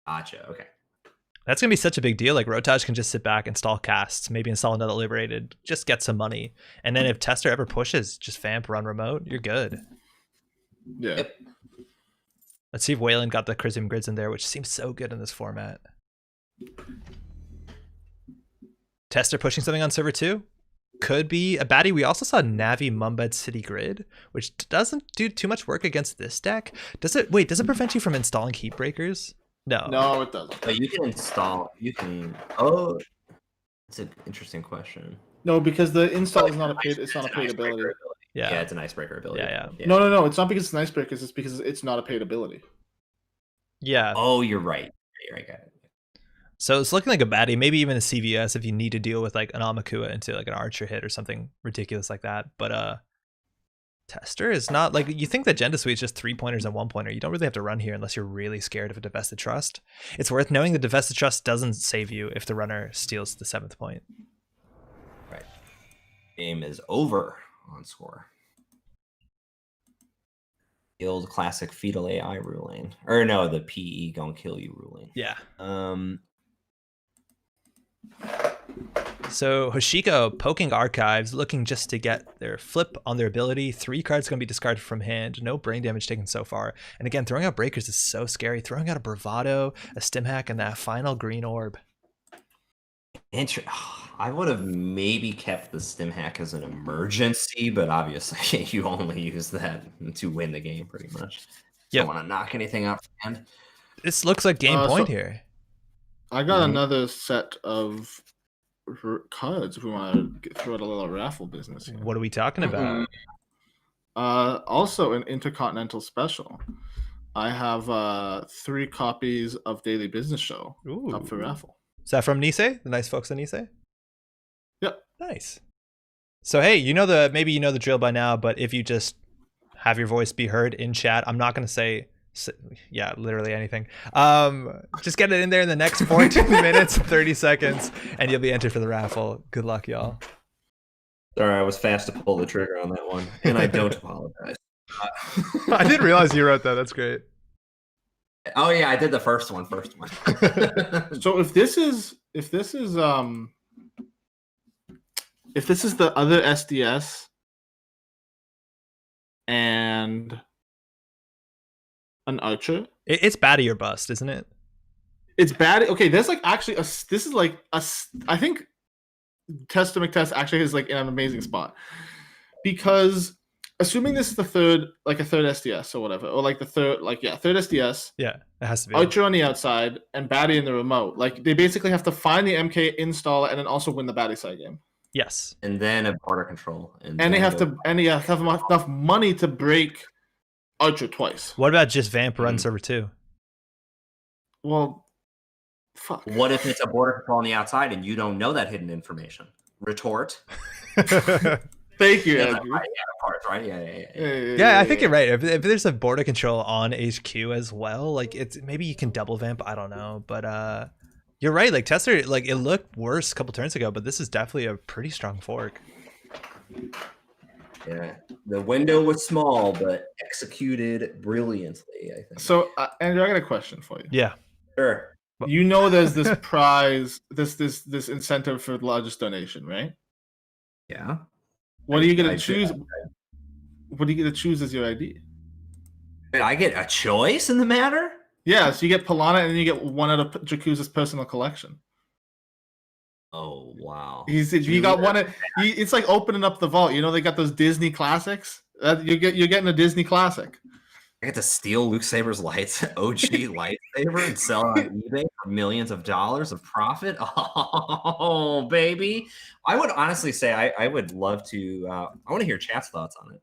Gotcha. Okay. That's going to be such a big deal. Like Rotage can just sit back, install casts, maybe install another Liberated, just get some money. And then if Tester ever pushes, just Vamp, run remote, you're good. Yeah. Yep. Let's see if Wayland got the Chrism Grids in there, which seems so good in this format. Tester pushing something on server 2? Could be a baddie. We also saw Navi Mumbed City Grid, which doesn't do too much work against this deck. Does it prevent you from installing heat breakers? No, it doesn't. But you can install. You can. Oh, that's an interesting question. No, because the install is not a paid. It's not a paid ability. Yeah. Yeah, it's an icebreaker ability. Yeah. No. It's not because it's an icebreaker. It's because it's not a paid ability. Yeah. Oh, you're right. You're right. Got it. So it's looking like a baddie, maybe even a CVS if you need to deal with like an Amakua into like an Archer hit or something ridiculous like that. But Tester is not like, you think that Agenda Suite is just 3-pointers and 1-pointer. You don't really have to run here unless you're really scared of a Divested Trust. It's worth knowing that Divested Trust doesn't save you if the runner steals the 7th point. Right. Game is over on score. The old classic fetal AI ruling. Or no, the PE gonna kill you ruling. Yeah. So Hoshiko poking archives, looking just to get their flip on their ability. 3 cards going to be discarded from hand. No brain damage taken so far. And again, throwing out breakers is so scary. Throwing out a Bravado, a Stim Hack, and that final green orb. I would have maybe kept the Stim Hack as an emergency, but obviously you only use that to win the game pretty much. Don't want to knock anything out from hand. This looks like game point here. I got another set of cards if we want to throw out a little raffle business here. What are we talking about? Also an Intercontinental Special. I have 3 copies of Daily Business Show up for raffle. Is that from Nisei? The nice folks at Nisei? Yep. Nice. So hey, maybe you know the drill by now, but if you just have your voice be heard in chat, I'm not going to say literally anything. Just get it in there in the next 14 minutes and 30 seconds, and you'll be entered for the raffle. Good luck, y'all. Sorry, I was fast to pull the trigger on that one, and I don't apologize. I didn't realize you wrote that. That's great. Oh yeah, I did the first one. So if this is the other SDS and an Archer, it's baddie or bust, isn't it? It's bad. Okay, there's like actually this is like I think Tester McTest actually is like in an amazing spot, because assuming this is the third SDS or whatever, or like the third SDS. Yeah, it has to be. Archer on the outside and baddie in the remote. Like they basically have to find the MK, install it, and then also win the baddie side game. Yes. and then a border control, And then they have go- to, and you have enough money to break Archer twice. What about just Vamp run server 2? Well, fuck. What if it's a border control on the outside and you don't know that hidden information? Retort. Thank you, Yeah, Andrew. right, yeah, of course, right? Yeah. Yeah, I think you're right. If there's a border control on HQ as well, like it's maybe you can double vamp. I don't know, but you're right. Like Tester, like it looked worse a couple turns ago, but this is definitely a pretty strong fork. Yeah, the window was small, but executed brilliantly, I think. So, Andrew, I got a question for you. Yeah. Sure. You know, there's this prize, this incentive for the largest donation, right? Yeah. What are you gonna I- choose? What are you gonna choose as your ID? Wait, I get a choice in the matter? Yeah, so you get Polana, and then you get one out of Jakuz's personal collection. Oh wow! You got one. It's like opening up the vault. You know, they got those Disney classics. You're getting a Disney classic. I get to steal Luke Saber's lights, OG lightsaber, and sell it on eBay for millions of dollars of profit. Oh, baby! I would honestly say I would love to. I want to hear chat's thoughts on it.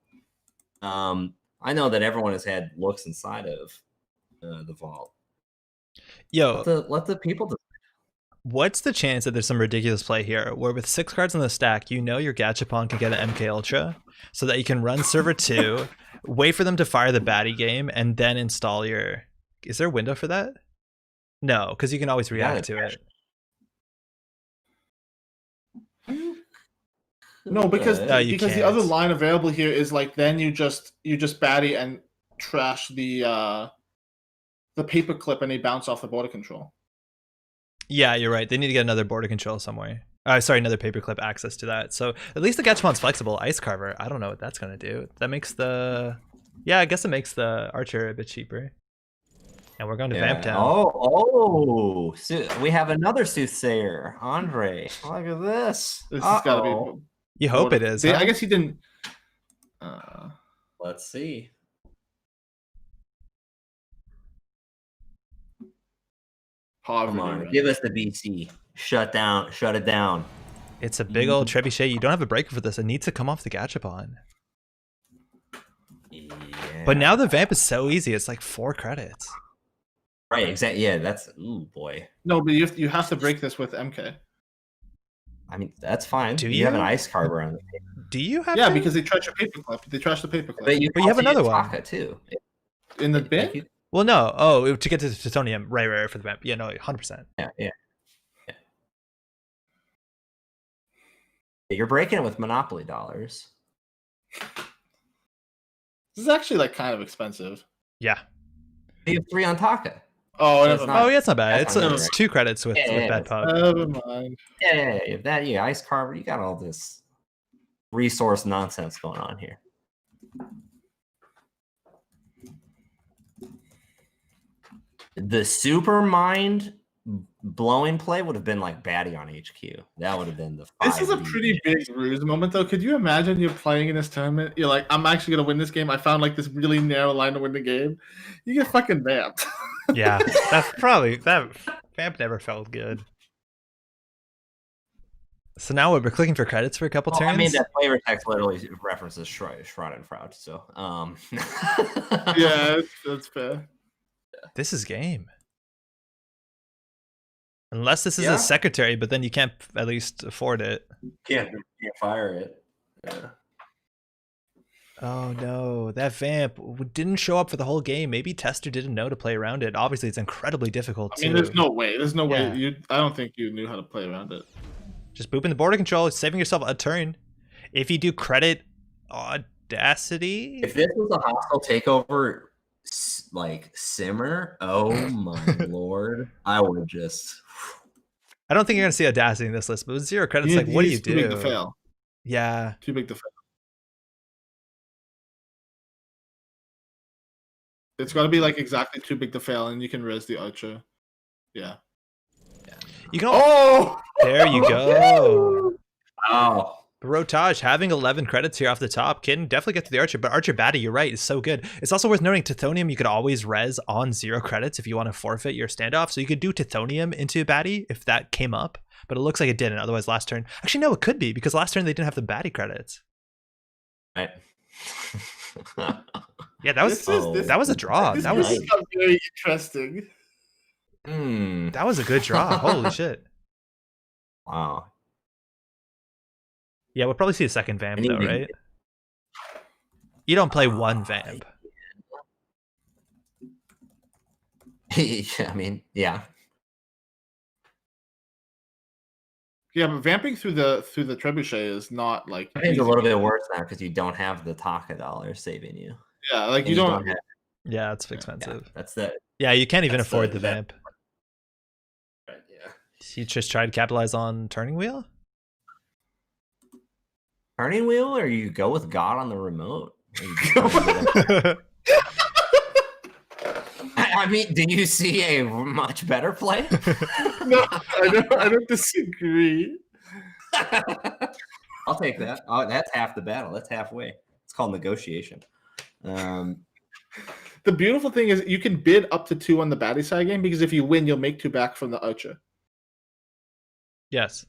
I know that everyone has had looks inside of the vault. Yo, Let the people. what's the chance that there's some ridiculous play here where with 6 cards in the stack, you know your Gachapon can get an MK Ultra so that you can run server 2, wait for them to fire the baddie game, and then install your... Is there a window for that? No, because you can always react to it. No, because you the other can't. line available here is like then you just baddie and trash the paperclip and they bounce off the border control. Yeah, you're right. They need to get another border control somewhere. Sorry, another paperclip access to that. So at least the Gachapon's flexible. Ice Carver, I don't know what that's going to do. That makes the... Yeah, I guess it makes the Archer a bit cheaper. And we're going to Vamp down. Oh, we have another soothsayer, Andre. Look at this. This has got to be... You hope it is, I huh? guess he didn't... Let's see. Poverty, Come on, right? give us the BC. Shut it down. It's a big old trebuchet. You don't have a breaker for this. It needs to come off the Gachapon. Yeah. But now the Vamp is so easy. It's like 4 credits. Right, exactly. Yeah, that's ooh boy. No, but you have to break this with MK. I mean, that's fine. Do you have an you? ice carver on the Do you have Yeah, to? because they trash your paperclip. They trash the paperclip. But you have another one. Taka too. In the Like bin? Well, no. Oh, to get to Titanium. Right, for the Vamp. Yeah, no, 100%. Yeah. You're breaking it with Monopoly dollars. This is actually like kind of expensive. Yeah. You have 3 on Taka. Oh, So never it's mind. Oh, yeah, it's not bad. That's It's, not it's right. 2 credits with Yeah, Bad Pug. Never mind. Yeah, that you ice carver, you got all this resource nonsense going on here. The super mind blowing play would have been like baddie on HQ. That would have been the This is a 5D. pretty big ruse moment, though. Could you imagine you're playing in this tournament? You're like, I'm actually gonna win this game. I found like this really narrow line to win the game. You get fucking vamped. Yeah, that's probably... That Vamp never felt good. So now we're clicking for credits for a couple turns? I mean, that flavor text literally references Shroud and Fraud. So, Yeah, that's fair. This is game. Unless this is Yeah. a secretary, but then you can't at least afford it. can't fire it. Yeah. Oh no, that Vamp didn't show up for the whole game. Maybe Tester didn't know to play around it. Obviously, it's incredibly difficult I mean, to there's no way. There's no Yeah. way. I don't think you knew how to play around it. just booping the border control, saving yourself a turn. If you do credit Audacity, If this was a hostile takeover, like Simmer, oh my lord, I would just. I don't think you're gonna see Audacity in this list. But with 0 credits, He- like, what do you he's too big to do? fail. Yeah, Too big to fail. It's got to be like exactly too big to fail, and you can res the Archer. Yeah. you can. Oh, There you go. Oh, Rotage having 11 credits here off the top can definitely get to the Archer, but Archer Baddie, you're right, is so good. It's also worth noting Tithonium you could always res on 0 credits if you want to forfeit your standoff. So you could do Tithonium into Baddie if that came up, but it looks like it didn't. Otherwise, last turn. Actually, no, it could be because last turn they didn't have the baddie credits. Right. Yeah, that was that was a draw. This That was got very interesting. that was a good draw. Holy shit. Wow. Yeah, we'll probably see a second vamp I need though, to- right? You don't play one vamp. I mean, yeah. Yeah, but vamping through the trebuchet is not like I think it's a easy. little bit worse now because you don't have the Taka dollar saving you. Yeah, like And you don't. have, Yeah, it's yeah, expensive. that's the Yeah, you can't even that's afford the that- vamp. yeah. You just tried to capitalize on turning wheel? Turning wheel, or you go with God on the remote? Or you just try to get it- I mean, do you see a much better play? No, I don't disagree. I'll take that. Oh, that's half the battle. That's halfway. It's called negotiation. The beautiful thing is you can bid up to 2 on the baddie side game because if you win, you'll make 2 back from the archer. Yes.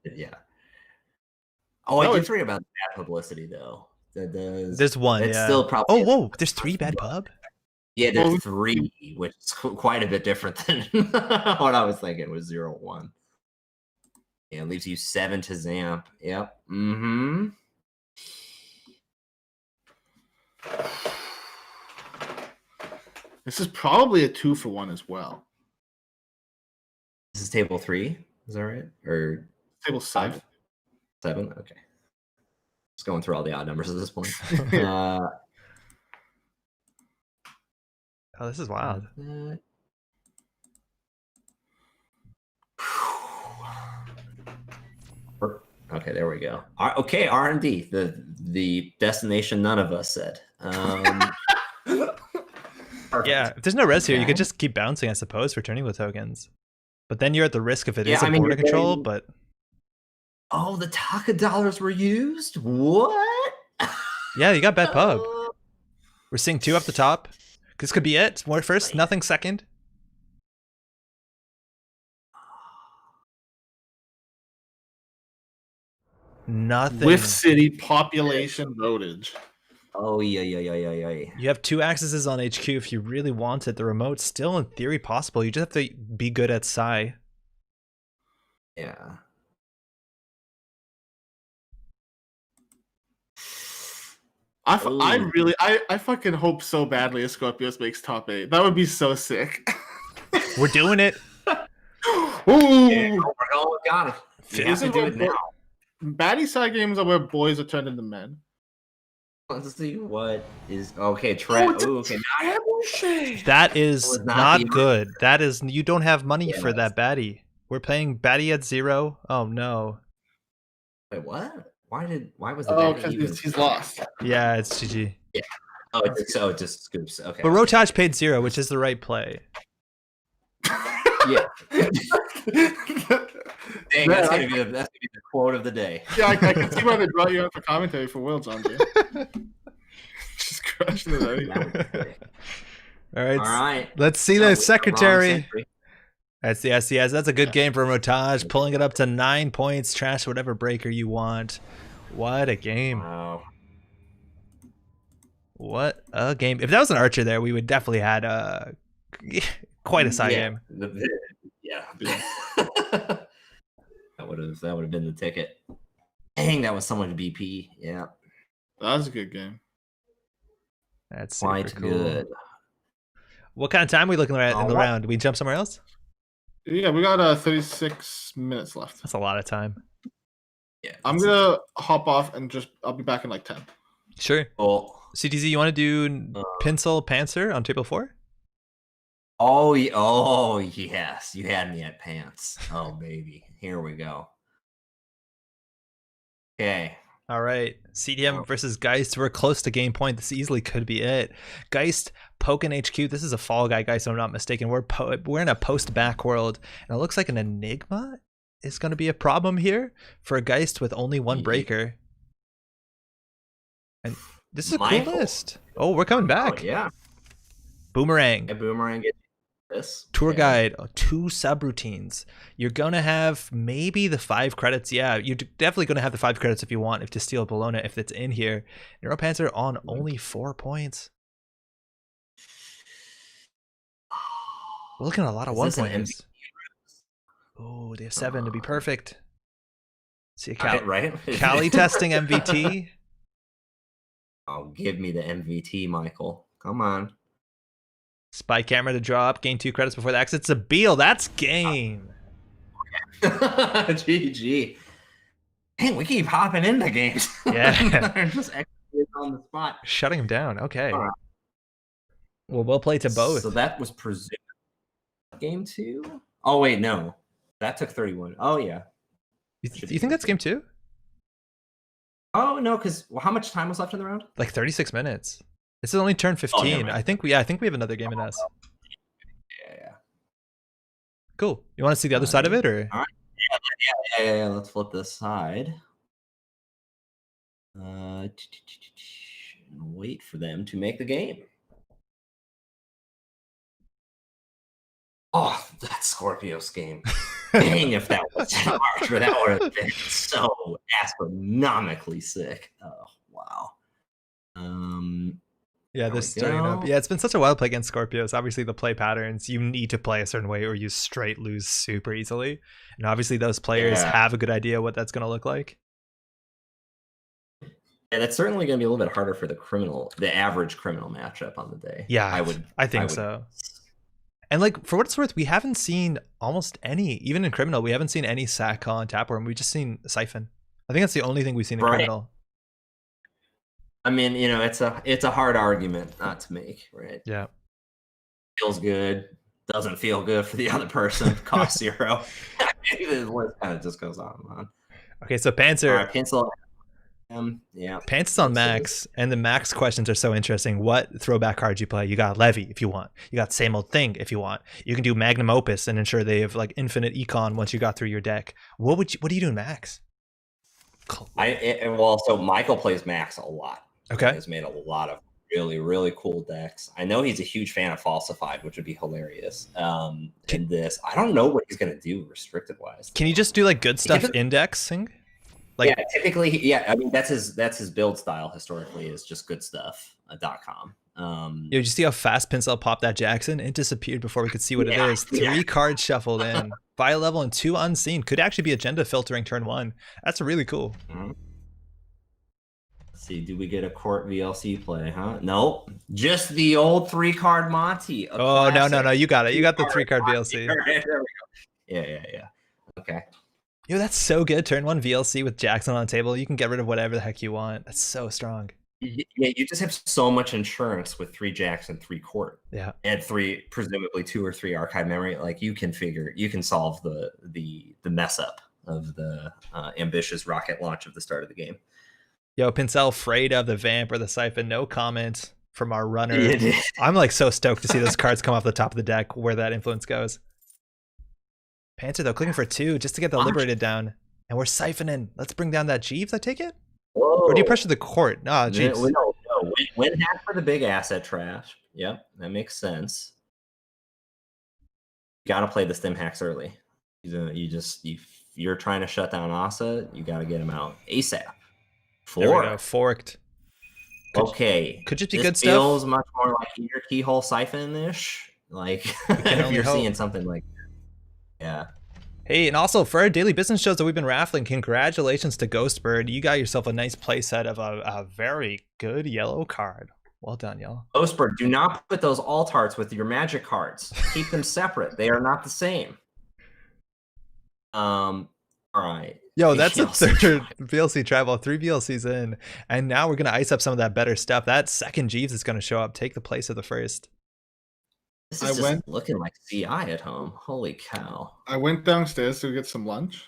Yeah. Oh, No, I did it's- forget about bad publicity though. There's one. It's Yeah. still probably. Oh, whoa! There's 3 bad pub. Yeah, there's Well, 3, which is quite a bit different than what I was thinking. It was 0-1. Yeah, it leaves you 7 to Zamp. Yep. Mm-hmm. This is probably a 2 for 1 as well. This is table 3. Is that right? Or Table 7. 7? Okay. Just going through all the odd numbers at this point. Oh, this is wild. Okay, there we go. Okay, R&D, the destination none of us said. Perfect. Yeah, if there's no res here, you could Okay. just keep bouncing, I suppose, for turning with tokens. But then you're at the risk if it Yeah, is a I mean, border you're control, getting- but Oh, the Taka dollars were used? What? yeah, you got bad pub. We're seeing 2 up the top. This could be it. More first, nothing second. Nothing. With city population roadage. Oh, yeah. You have 2 accesses on HQ if you really want it. The remote's still in theory possible. You just have to be good at Psi. Yeah. I fucking hope so badly a Scorpius makes top 8. That would be so sick. We're doing it. Ooh. Yeah, we're going with God. We have to do it now. Baddie side games are where boys are turned into men. Let's see what is okay. it's a Okay, now That is was not not the- good. That is, you don't have money Yeah, for that baddie. We're playing baddie at 0. Oh no. wait, what? Why was the Oh, bet even? because he's lost. Yeah, it's GG. Oh, it just scoops. Okay. But Rotage paid 0, which is the right play. Yeah. Dang, Yeah, that's gonna be the quote of the day. Yeah, I can see why they brought you out for commentary for Worlds, Andre. Just crushing it out. That was great. All right. All right. Let's see No, the we got wrong secretary. century. That's the SCS. That's a good game for Rotage. Pulling it up to 9 points. Trash whatever breaker you want. What a game. Wow. What a game. If that was an archer there, we would definitely had quite a side game. Yeah. that would have been the ticket. Dang, that was so much BP. Yeah. That was a good game. That's super Quite cool. good. What kind of time are we looking at in the What? round? Do we jump somewhere else? Yeah, we got 36 minutes left. That's a lot of time. Yeah. I'm gonna hop off and I'll be back in like 10. Sure. Oh, CTZ, you want to do Pinsel Panzer on table 4? oh, yes. You had me at pants. Oh, baby. Here we go. Okay. All right. CDM versus Geist. We're close to game point. This easily could be it. Geist poking HQ. This is a fall guy, Geist, if I'm not mistaken. We're in a post back world, and it looks like an Enigma is going to be a problem here for a Geist with only 1 breaker. And this is a cool Michael. list. Oh, we're coming back. Oh, yeah. Boomerang. A boomerang. This Tour okay. guide, 2 subroutines. You're gonna have maybe the 5 credits. Yeah, you're definitely gonna have the 5 credits if you want, if to steal Bologna, if it's in here. Neuropanzer on only 4 points. We're looking at a lot of Is 1 this an pointers. Oh, they have 7 to be on. perfect. See a Right? Cali testing MVT. Oh, give me the MVT, Michael. Come on. Spy camera to draw up. Gain 2 credits before the exit. Sabille, that's game. GG. Dang, we keep hopping into games. Yeah. Just executing on the spot. Shutting him down. Okay. All right. Well, we'll play to both. So that was presumed game 2? Oh, wait, no. That took 31. Oh, yeah. You think that's game 2? Oh, no, because how much time was left in the round? Like 36 minutes. This is only turn 15. I think we have another game in us. Yeah. Cool. You want to see the other side of it, or? All right. Yeah. Let's flip this side. Wait for them to make the game. Oh, that Scorpios game. Dang, if that was in March, that would have been so astronomically sick. Oh, wow. Yeah, they're starting up. Yeah, it's been such a while to play against Scorpios. Obviously, the play patterns, you need to play a certain way or you straight lose super easily. And obviously, those players have a good idea what that's going to look like. And it's certainly going to be a little bit harder for the average criminal matchup on the day. Yeah, I think so. And like, for what it's worth, we haven't seen almost any, even in criminal, we haven't seen any sack on Tapeworm. We've just seen Siphon. I think that's the only thing we've seen in criminal. I mean, it's a hard argument not to make, right? Yeah. Feels good, doesn't feel good for the other person, cost 0. The list kind of just goes on and on. Okay, so Panzer. Right, pencil. Yeah. Pants on max, and the max questions are so interesting. What throwback cards you play? You got Levy if you want. You got Same Old Thing if you want. You can do Magnum Opus and ensure they have like infinite econ once you got through your deck. What do you do in max? So Michael plays max a lot. Okay. He's made a lot of really, really cool decks. I know he's a huge fan of Falsified, which would be hilarious. In this, I don't know what he's gonna do restricted wise. Can you just do like good stuff indexing? Like, yeah, typically, I mean, that's his build style historically is just good stuff.com. Did you see how fast Pincel popped that Jackson? It disappeared before we could see what it is. 3 cards shuffled in. Bio level and 2 unseen. Could actually be agenda filtering turn 1. That's really cool. Mm-hmm. Let's see, do we get a court VLC play, huh? Nope. Just the old 3-card Monty. Oh, no. You got it. You got the 3-card VLC. There we go. Yeah. Okay. Yo, that's so good. Turn 1 VLC with Jackson on the table. You can get rid of whatever the heck you want. That's so strong. Yeah, you just have so much insurance with 3 Jackson, 3 court. Yeah. And 3, presumably 2 or 3 archive memory. Like you can solve the mess up of the ambitious rocket launch of the start of the game. Yo, Pincel afraid of the Vamp or the Siphon. No comment from our runner. I'm like so stoked to see those cards come off the top of the deck where that influence goes. Panther though, clicking for 2 just to get the Liberated down. And we're siphoning. Let's bring down that Jeeves, I take it? Whoa. Or do you pressure the court? No, Jeeves. No. Win half for the big asset trash. Yep, that makes sense. You got to play the stem hacks early. You're trying to shut down Asa, you got to get him out ASAP. 4. There we go, forked. Could just be good stuff. Feels much more like your keyhole siphon-ish. Like if you're seeing something like that. Yeah. Hey, and also for our daily business shows that we've been raffling, congratulations to Ghostbird. You got yourself a nice playset of a very good yellow card. Well done, y'all. Ghostbird, do not put those alt arts with your magic cards. Keep them separate. They are not the same. All right. Yo, that's the 3rd VLC travel, 3 VLCs in. And now we're going to ice up some of that better stuff. That second Jeeves is going to show up, take the place of the first. This is just looking like CI at home. Holy cow. I went downstairs to get some lunch.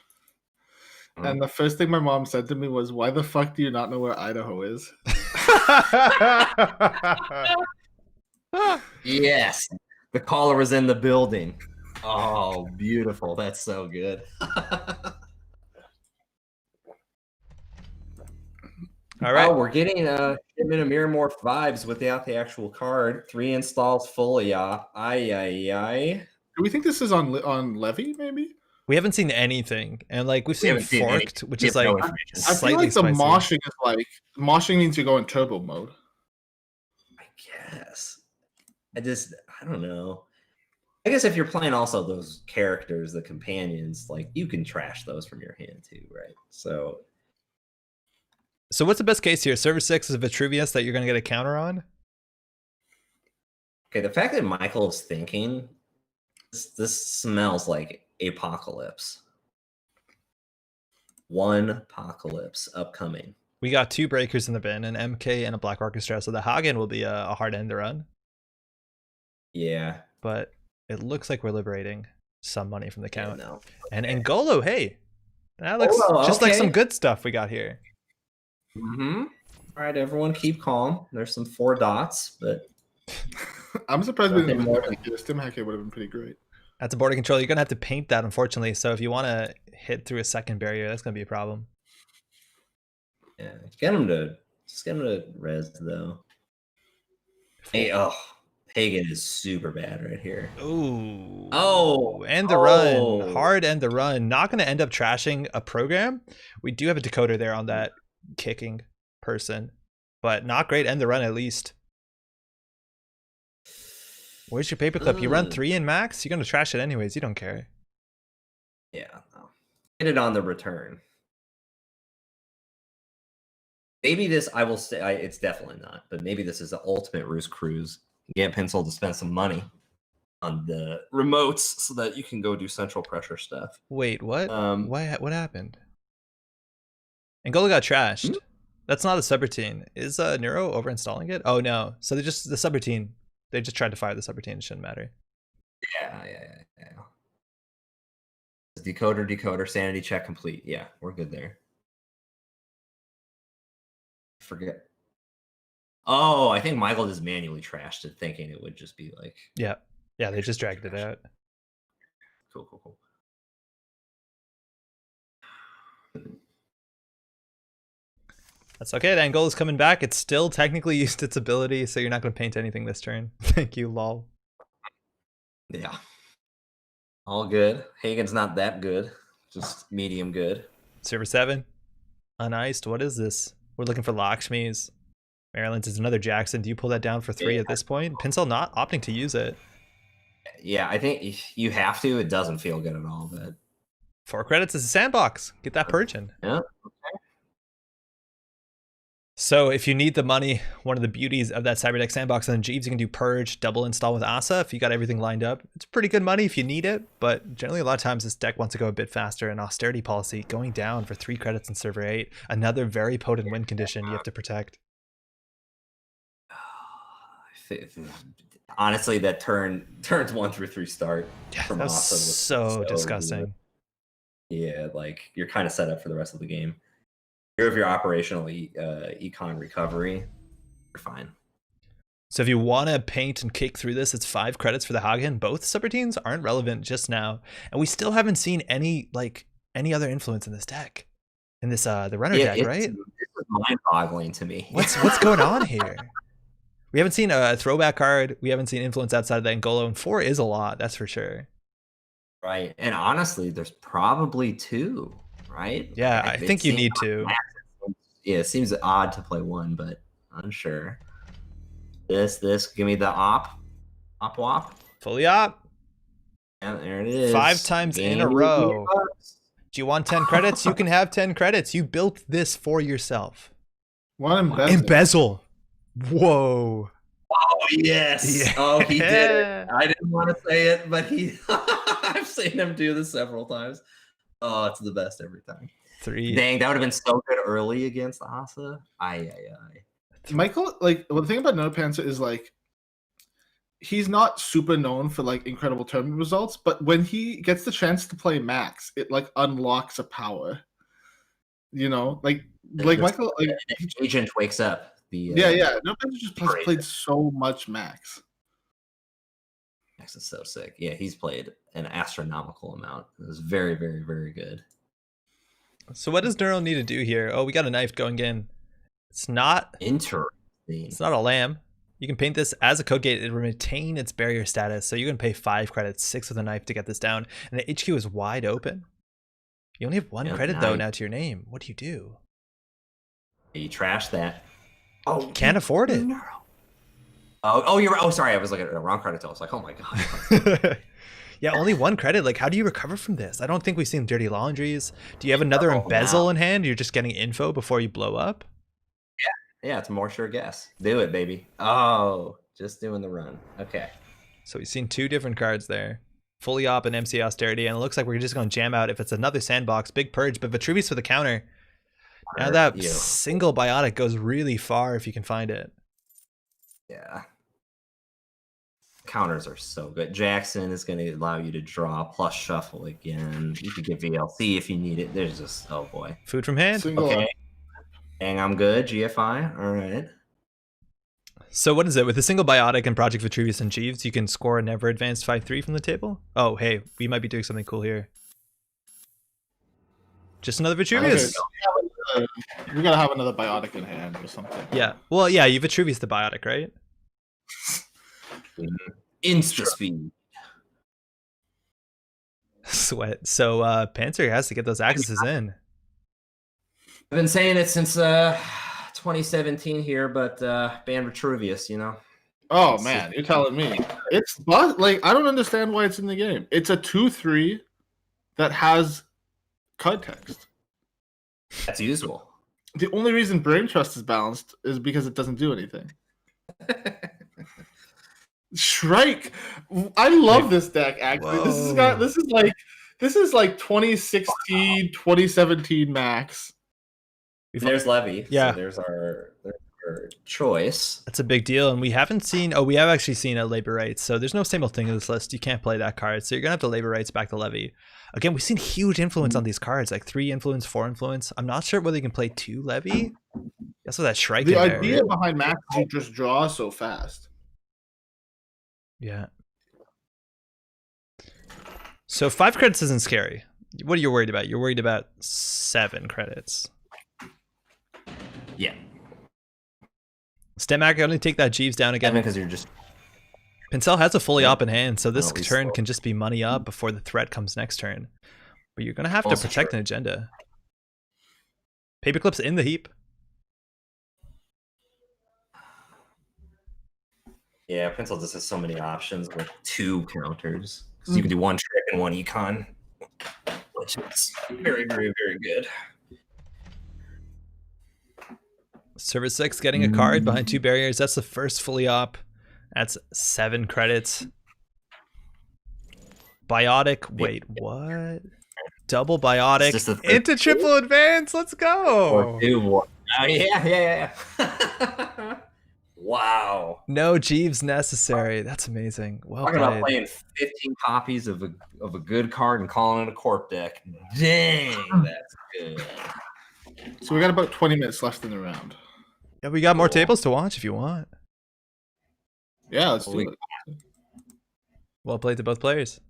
And the first thing my mom said to me was, "Why the fuck do you not know where Idaho is?" Yes. The caller was in the building. Oh, beautiful. That's so good. All right. Oh, we're getting Been a Miramorph vibes without the actual card. 3 installs fully off. Ay. Do we think this is on Levy? Maybe. We haven't seen anything, and like we've We seen haven't seen any- forked, which we is have no like information. I feel slightly like the spicy. moshing is like moshing means you go in turbo mode. I guess. I don't know. I guess if you're playing also those characters, the companions, like you can trash those from your hand too, right? So what's the best case here? Server 6 is Vitruvius that you're going to get a counter on? okay, the fact that Michael is thinking this smells like apocalypse. One apocalypse upcoming. We got 2 breakers in the bin, an MK and a Black Orchestra, so the Hagen will be a hard end to run. Yeah. But it looks like we're liberating some money from the count. No. And Ngolo, hey, that looks just like some good stuff we got here. Mm-hmm. All right, everyone, keep calm. There's some 4 dots, but I'm surprised we didn't more. get a stim hack. It would have been pretty great. That's a border control. You're going to have to paint that, unfortunately. So if you want to hit through a second barrier, that's going to be a problem. yeah, get him to res though. Hey, Hagen is super bad right here. Ooh. Oh, and the run. Hard end the run. Not going to end up trashing a program. We do have a decoder there on that kicking person, but not great end the run at least. Where's your paperclip? You run 3 in max? You're going to trash it anyways. You don't care. Yeah, no. Get it on the return. Maybe this, I will say, it's definitely not, but maybe this is the ultimate Roost Cruise. Get Pencil to spend some money on the remotes so that you can go do central pressure stuff. Wait, what? What happened? Angola got trashed. That's not a subroutine. Is Neuro overinstalling it? Oh no. So they just the subroutine. They just tried to fire the subroutine. It shouldn't matter. Yeah. Decoder, sanity check complete. Yeah, we're good there. Forget. Oh, I think Michael just manually trashed it, thinking it would just be like. Yeah, they just dragged it out. Cool. That's okay. The Angola's coming back. It's still technically used its ability, so you're not going to paint anything this turn. Thank you, lol. Yeah. All good. Hagen's not that good. Just medium good. Server 7. Uniced. What is this? We're looking for Lakshmi's. Maryland's is another Jackson. Do you pull that down for 3 at this point? Pincel not opting to use it. Yeah, I think you have to. It doesn't feel good at all, but 4 credits is a sandbox. Get that purging. yeah. So if you need the money, one of the beauties of that Cyberdeck sandbox and Jeeves, you can do purge, double install with Asa if you got everything lined up. It's pretty good money if you need it, but generally a lot of times this deck wants to go a bit faster, and austerity policy going down for 3 credits in server 8. Another very potent win condition you have to protect. Honestly, that turns 1 through 3 start from Asa was so disgusting. Yeah, like you're kind of set up for the rest of the game. If you're operational econ recovery, you're fine. So if you want to paint and kick through this, it's 5 credits for the Hagen. Both subroutines aren't relevant just now, and we still haven't seen any other influence in this deck, in this the runner deck, right? It's mind-boggling to me. What's going on here? We haven't seen a throwback card. We haven't seen influence outside of the Angolo, and 4 is a lot, that's for sure. Right, and honestly, there's probably 2, right? Yeah, I think you need to. Yeah, it seems odd to play 1, but unsure. This, give me the op wop. Fully op. Yeah, there it is. 5 times in a row. Do you want 10 credits? You can have 10 credits. You built this for yourself. One embezzle. Whoa. Oh, yes. Yeah. Oh, he did it. I didn't want to say it, but I've seen him do this several times. Oh, it's the best every time. 3. Dang, that would have been so good early against Asa. Michael, like, well, the thing about No Panther is like he's not super known for like incredible tournament results, but when he gets the chance to play Max, it like unlocks a power. You know, like Michael, like agent wakes up. No Panther just has played so much Max. Max is so sick. Yeah, he's played an astronomical amount. It was very, very, very good. So what does Neuro need to do here? Oh, we got a knife going in. It's not interesting. It's not a lamb. You can paint this as a code gate and retain its barrier status. So you're going to pay 5 credits, 6 with a knife to get this down. And the HQ is wide open. You only have 1 credit, though, now to your name. What do you do? You trash that. Oh, can't afford it. No. Oh, you're right. Oh, sorry. I was looking at the wrong credit. I was like, oh, my God. Yeah, only 1 credit. Like, how do you recover from this? I don't think we've seen dirty laundries. Do you have another embezzle in hand? You're just getting info before you blow up? Yeah, it's a more sure guess. Do it, baby. Oh, just doing the run. Okay. So we've seen 2 different cards there. Fully Op and MC Austerity, and it looks like we're just going to jam out if it's another Sandbox, Big Purge, but Vitruvius for the counter. Now that single Biotic goes really far if you can find it. Yeah. Counters are so good. Jackson is going to allow you to draw plus shuffle again. You could get VLC if you need it. There's just, oh boy. Food from hand. Okay. Dang, I'm good. GFI. All right. So what is it? With a single Biotic and Project Vitruvius and Jeeves, you can score a never advanced 5-3 from the table? Oh, hey, we might be doing something cool here. Just another Vitruvius. Okay, we gotta have another Biotic in hand or something. Yeah. Well, yeah, you Vitruvius the Biotic, right? Insta speed. Sweat. So Panzer has to get those accesses in. I've been saying it since 2017 here, but ban Vitruvius, you know. Oh man, you're telling me it's like I don't understand why it's in the game. It's a 2/3 that has card text. That's useful. The only reason Brain Trust is balanced is because it doesn't do anything. Shrike, I love this deck. Actually, this is like 2016, 2017 max. There's Levy. Yeah. So there's our choice. That's a big deal, and we haven't seen. Oh, we have actually seen a labor rights. So there's no single thing in this list. You can't play that card. So you're gonna have to labor rights back to Levy. Again, we've seen huge influence on these cards, like 3 influence, 4 influence. I'm not sure whether you can play 2 Levy. That's what that Shrike. The idea behind max is you just draw so fast. Yeah. So 5 credits isn't scary. What are you worried about? You're worried about 7 credits. Yeah. Stemac can only take that Jeeves down again. Because you're just. Pincel has a fully op in hand, so this turn can just be money up before the threat comes next turn. But you're gonna have to protect an agenda. Paperclip's in the heap. Yeah, Pencil just has so many options with 2 counters. So you can do 1 trick and 1 econ, which is very, very, very good. Server 6 getting a card behind 2 barriers. That's the first fully op. That's 7 credits. Biotic. Wait, what? Double Biotic into triple advance. Let's go. Yeah. Wow. No Jeeves necessary. That's amazing. Well Talking played. about playing 15 copies of a good card and calling it a corp deck. Dang, that's good. So we got about 20 minutes left in the round. Yeah, we got more tables to watch if you want. Yeah, let's do it. Well played to both players.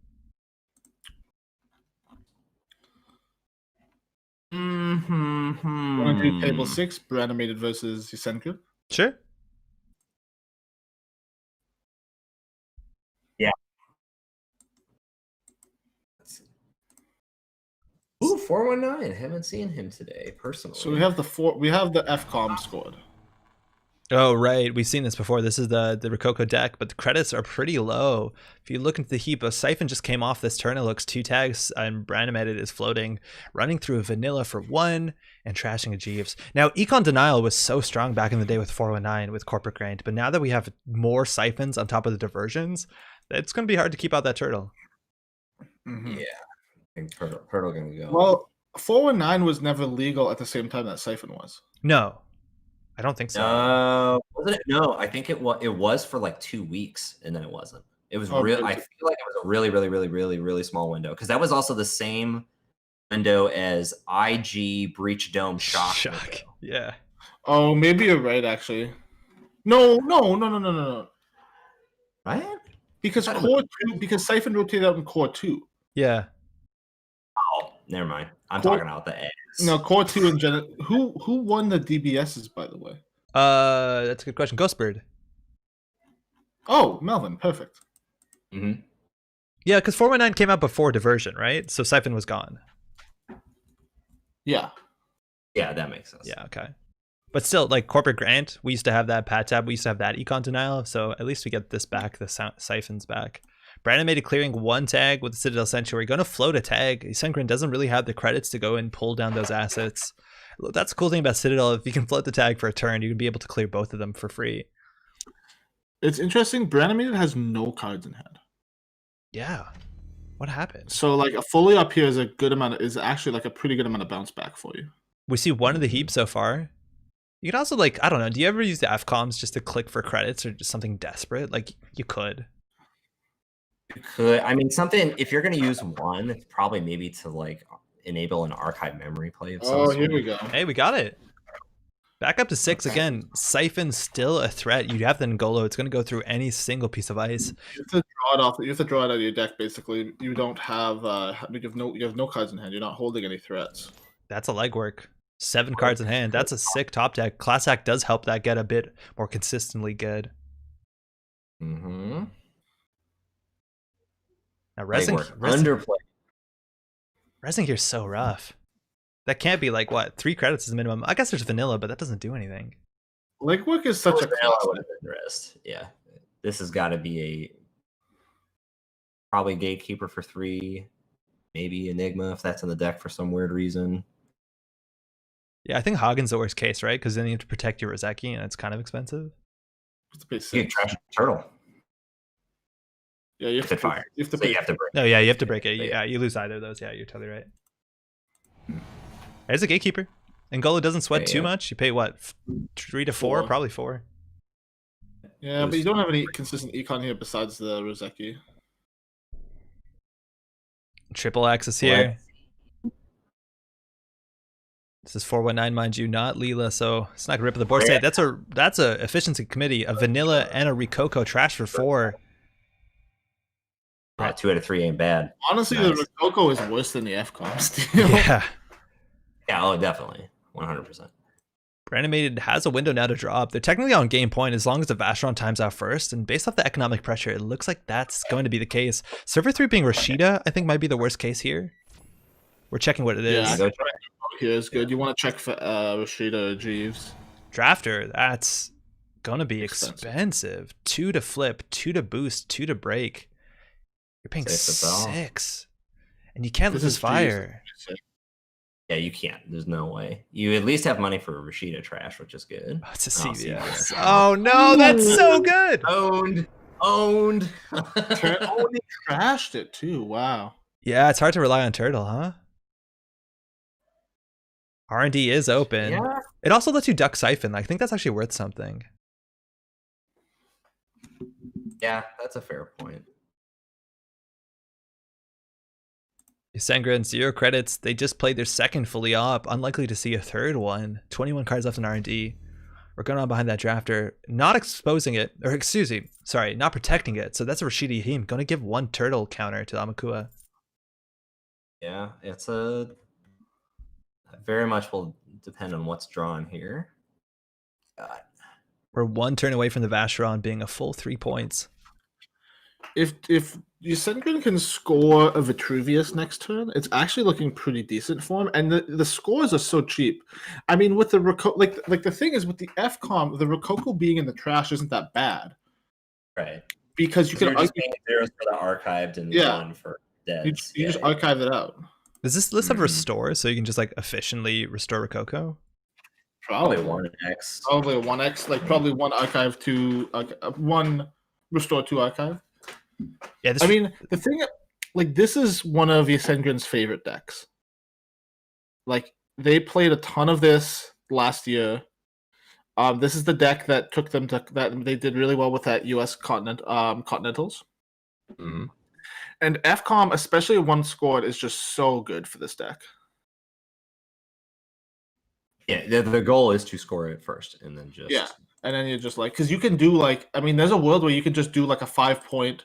Want to do table 6, Reanimated versus Yusenku? Sure. Yeah. Ooh, 419. Haven't seen him today personally. So we have the FCOM scored. Oh, right. We've seen this before. This is the Rococo deck, but the credits are pretty low. If you look into the heap, a Siphon just came off this turn. It looks 2 tags, and Branimated is floating, running through a Vanilla for 1, and trashing a Jeeves. Now, Econ Denial was so strong back in the day with 419 with Corporate Grind, but now that we have more Siphons on top of the diversions, it's going to be hard to keep out that turtle. Mm-hmm. Yeah. I think turtle going to go. Well, 419 was never legal at the same time that Siphon was. No. I don't think so. Wasn't it? No, I think it was for like 2 weeks, and then it wasn't. It was real. I feel like it was a really, really, really, really, really small window, because that was also the same window as IG Breach Dome Shock. Window. Yeah. Oh, maybe you're right. Actually, no. Right? Because Siphon rotated out in Core 2. Yeah. Oh, never mind. I'm talking about the eggs. No, Core 2 and Gen. Who won the DBSs, by the way? That's a good question. Ghostbird. Oh, Melvin, perfect. Mm-hmm. Yeah, because 419 came out before Diversion, right? So Siphon was gone. Yeah. Yeah, that makes sense. Yeah, okay. But still, like Corporate Grant, we used to have that Pat tab. We used to have that Econ Denial. So at least we get this back, the Siphons back. Brandon made a clearing 1 tag with the Citadel Sanctuary. Going to float a tag. Sengrin doesn't really have the credits to go and pull down those assets. That's the cool thing about Citadel. If you can float the tag for a turn, you can be able to clear both of them for free. It's interesting. Brand has no cards in hand. Yeah. What happened? So like a fully up here is actually like a pretty good amount of bounce back for you. We see one of the heaps so far. You could also like, I don't know, do you ever use the FCOMs just to click for credits or just something desperate? Like you could. You could. I mean, something, if you're going to use one, it's probably maybe to like enable an archive memory play of some Oh, sort. here we go. Hey, we got it. Back up to 6 again. Siphon still a threat. You have the Ngolo. It's going to go through any single piece of ice. You have to draw it off. You have to draw it out of your deck. Basically, you don't have. You have no cards in hand. You're not holding any threats. That's a legwork. 7 cards in hand. That's a sick top deck. Class Act does help that get a bit more consistently good. Mm-hmm. Now Resing here's so rough. That can't be like what 3 credits is the minimum. I guess there's vanilla, but that doesn't do anything. Legwork is such a classic. Yeah, this has got to be a probably Gatekeeper for 3, maybe Enigma if that's in the deck for some weird reason. Yeah, I think Hagen's the worst case, right? Because then you have to protect your Rozeki, and it's kind of expensive. You can trash Turtle. Yeah, you have to fire. You have to break. No, yeah, you have to break it. Yeah, you lose either of those. Yeah, you're totally right. There's a Gatekeeper. Ngolo doesn't sweat too much. You pay what, 3 to 4? Probably 4. Yeah, but you don't have any consistent econ here besides the Rozeki. Triple Axis here. This is 419, mind you, not Leela, so it's not gonna rip the board state. That's a efficiency committee, a vanilla and a Rikoko trash for 4. 2 out of 3 ain't bad. Honestly, Nice. the Rokoko is worse than the FCOM steal. Yeah. Yeah, oh, definitely. 100%. Reanimated has a window now to draw up. They're technically on game point as long as the Vashron times out first, and based off the economic pressure, it looks like that's going to be the case. Server 3 being Rashida, I think might be the worst case here. We're checking what it is. Yeah, here is good. You want to check for Rashida or Jeeves. Drafter, that's going to be expensive. 2 to flip, 2 to boost, 2 to break. You're paying 6. And you can't lose this fire. Jeeves. Yeah, you can't. There's no way. You at least have money for Rashida trash, which is good. Oh, it's a CVS. Oh no, that's so good. Owned. Oh, they trashed it too. Wow. Yeah, it's hard to rely on Turtle, huh? R&D is open. Yeah. It also lets you duck Siphon. I think that's actually worth something. Yeah, that's a fair point. Sengra 0 credits. They just played their second fully op. Unlikely to see a third one. 21 cards left in R&D. We're going on behind that drafter. Not exposing it. Or excuse me. Sorry, not protecting it. So that's a Rashidi Him. Going to give 1 turtle counter to Amakua. Yeah, it's a... Very much will depend on what's drawn here. God. We're 1 turn away from the Vacheron being a full 3 points. If Yusengrin can score a Vitruvius next turn, it's actually looking pretty decent for him. And the scores are so cheap. I mean, with the like the thing is with the FCOM, the Rokoko being in the trash isn't that bad. Right. Because you can just paying 0s for the archived and 1 for dead. You just archive it out. Does this list have restore so you can just like efficiently restore Rokoko? Probably 1x. Probably a 1x, like probably 1 archive to 1 restore 2 archive. Yeah, I mean, the thing, like, this is one of Yusengrin's favorite decks. Like, they played a ton of this last year. This is the deck that took them to that they did really well with that US Continentals. Mm-hmm. And FCOM, especially 1 scored, is just so good for this deck. Yeah, the goal is to score it first and then just... Yeah, and then you're just like... Because you can do, like... I mean, there's a world where you can just do, like, a 5-point...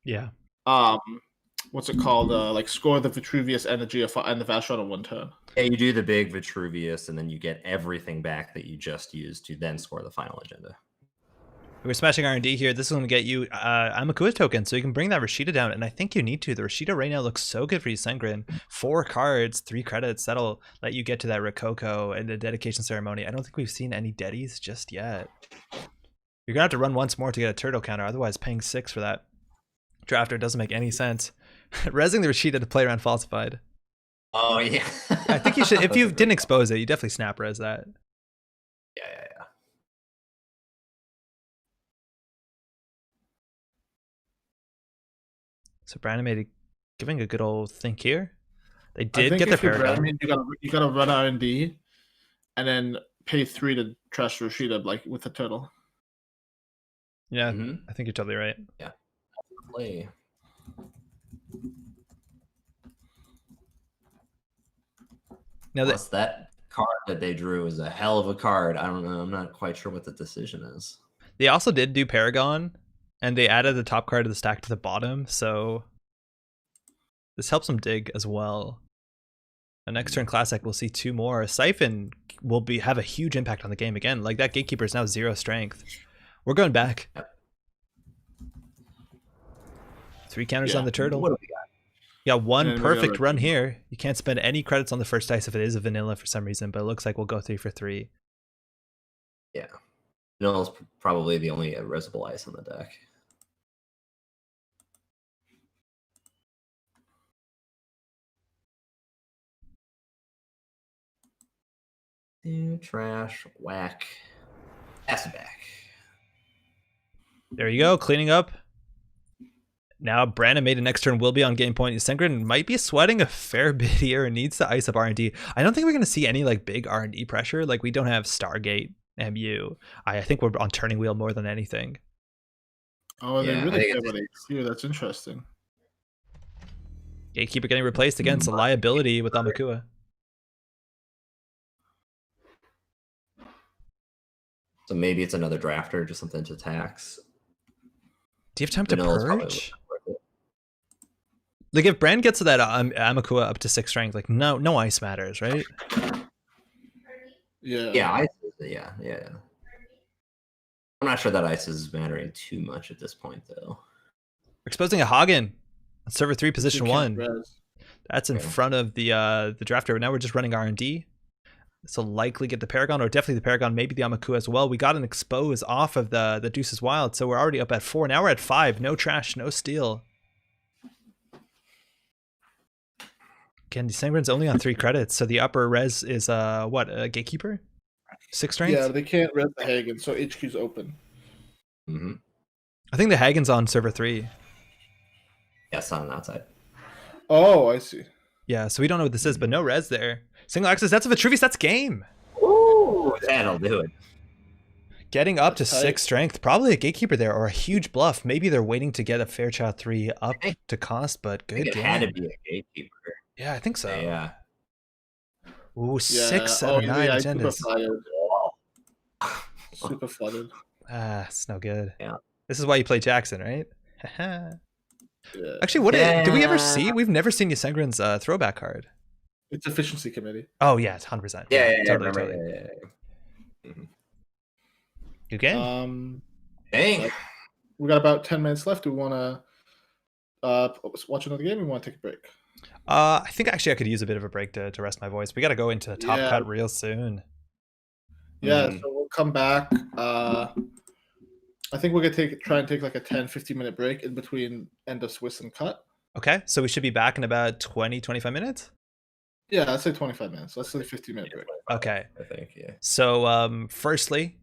Yeah. what's it called? Like score the Vitruvius energy and the fast shot on 1 turn. Yeah, you do the big Vitruvius, and then you get everything back that you just used to then score the final agenda. We're smashing R&D here. This is going to get you Amakua token, so you can bring that Rashida down, and I think you need to. The Rashida right now looks so good for you, Sengrin. 4 cards, 3 credits. That'll let you get to that Rococo and the dedication ceremony. I don't think we've seen any deddies just yet. You're going to have to run once more to get a turtle counter, otherwise paying 6 for that drafter doesn't make any sense. Resing the Rashida to play around Falsified. Oh, yeah. I think you should, if you didn't expose it, you definitely snap res that. Yeah. So Brandon giving a good old think here. They did get their Paragon. You gotta run R&D and then pay 3 to trash Rashida like with the turtle. Yeah, I think you're totally right. Yeah. Play. Now that card that they drew is a hell of a card. I don't know. I'm not quite sure what the decision is. They also did do Paragon, and they added the top card of the stack to the bottom, so this helps them dig as well. And next turn Classic, we'll see 2 more. Siphon will have a huge impact on the game again. Like that Gatekeeper is now 0 strength. We're going back. Yep. 3 counters on the turtle. What do we got? You got 1 perfect run here. You can't spend any credits on the first dice if it is a vanilla for some reason, but it looks like we'll go 3 for 3. Yeah. Vanilla's probably the only resible ice on the deck. Trash, whack, pass it back. There you go, cleaning up. Now Brandon made an next turn, will be on game point. Sengrin might be sweating a fair bit here and needs to ice up R&D. I don't think we're going to see any like big R&D pressure. Like we don't have Stargate, MU. I think we're on turning wheel more than anything. Oh, they really care about HQ. That's interesting. Gatekeeper getting replaced against a liability with Amakua. So maybe it's another drafter, just something to tax. Do you have time to purge? Like if Brand gets to that Amakua up to 6 strength, like no ice matters, right? Yeah. Ice. Yeah. I'm not sure that ice is mattering too much at this point, though. We're exposing a Hagen on server 3, position 1. That's in front of the drafter. Now we're just running R&D. This will likely get the Paragon, or definitely the Paragon, maybe the Amakua as well. We got an expose off of the Deuces Wild, so we're already up at 4. Now we're at 5. No trash, no steal. Again, the Sangren's only on 3 credits, so the upper res is a Gatekeeper? 6 strength? Yeah, they can't res the Hagen, so HQ's open. I think the Hagen's on server 3. Yes, on outside. Oh, I see. Yeah, so we don't know what this is, but no res there. Single access, that's a Vitruvius, that's game. Ooh, that'll do it. Getting up to 6 strength, probably a Gatekeeper there, or a huge bluff. Maybe they're waiting to get a Fairchild 3 up to cost, but good game. It had to be a Gatekeeper. Yeah, I think so. Yeah. Ooh, 6, 7, 9 agendas. Super flooded. It's no good. Yeah. This is why you play Jackson, right? Yeah. Actually, did we ever see? We've never seen Yasengrin's throwback card. It's efficiency committee. Oh yeah, 100%. Yeah, totally. Good game. Dang. We got about 10 minutes left. Do we want to watch another game? Or we want to take a break? I think actually I could use a bit of a break to rest my voice. We got to go into Top Cut real soon. Yeah, so we'll come back. I think we're gonna try and take like a 10-15 minute break in between end of Swiss and cut. Okay, so we should be back in about 20-25 minutes. Yeah, let's say 25 minutes. Let's say 15-minute break. Okay. I think, yeah. So, firstly,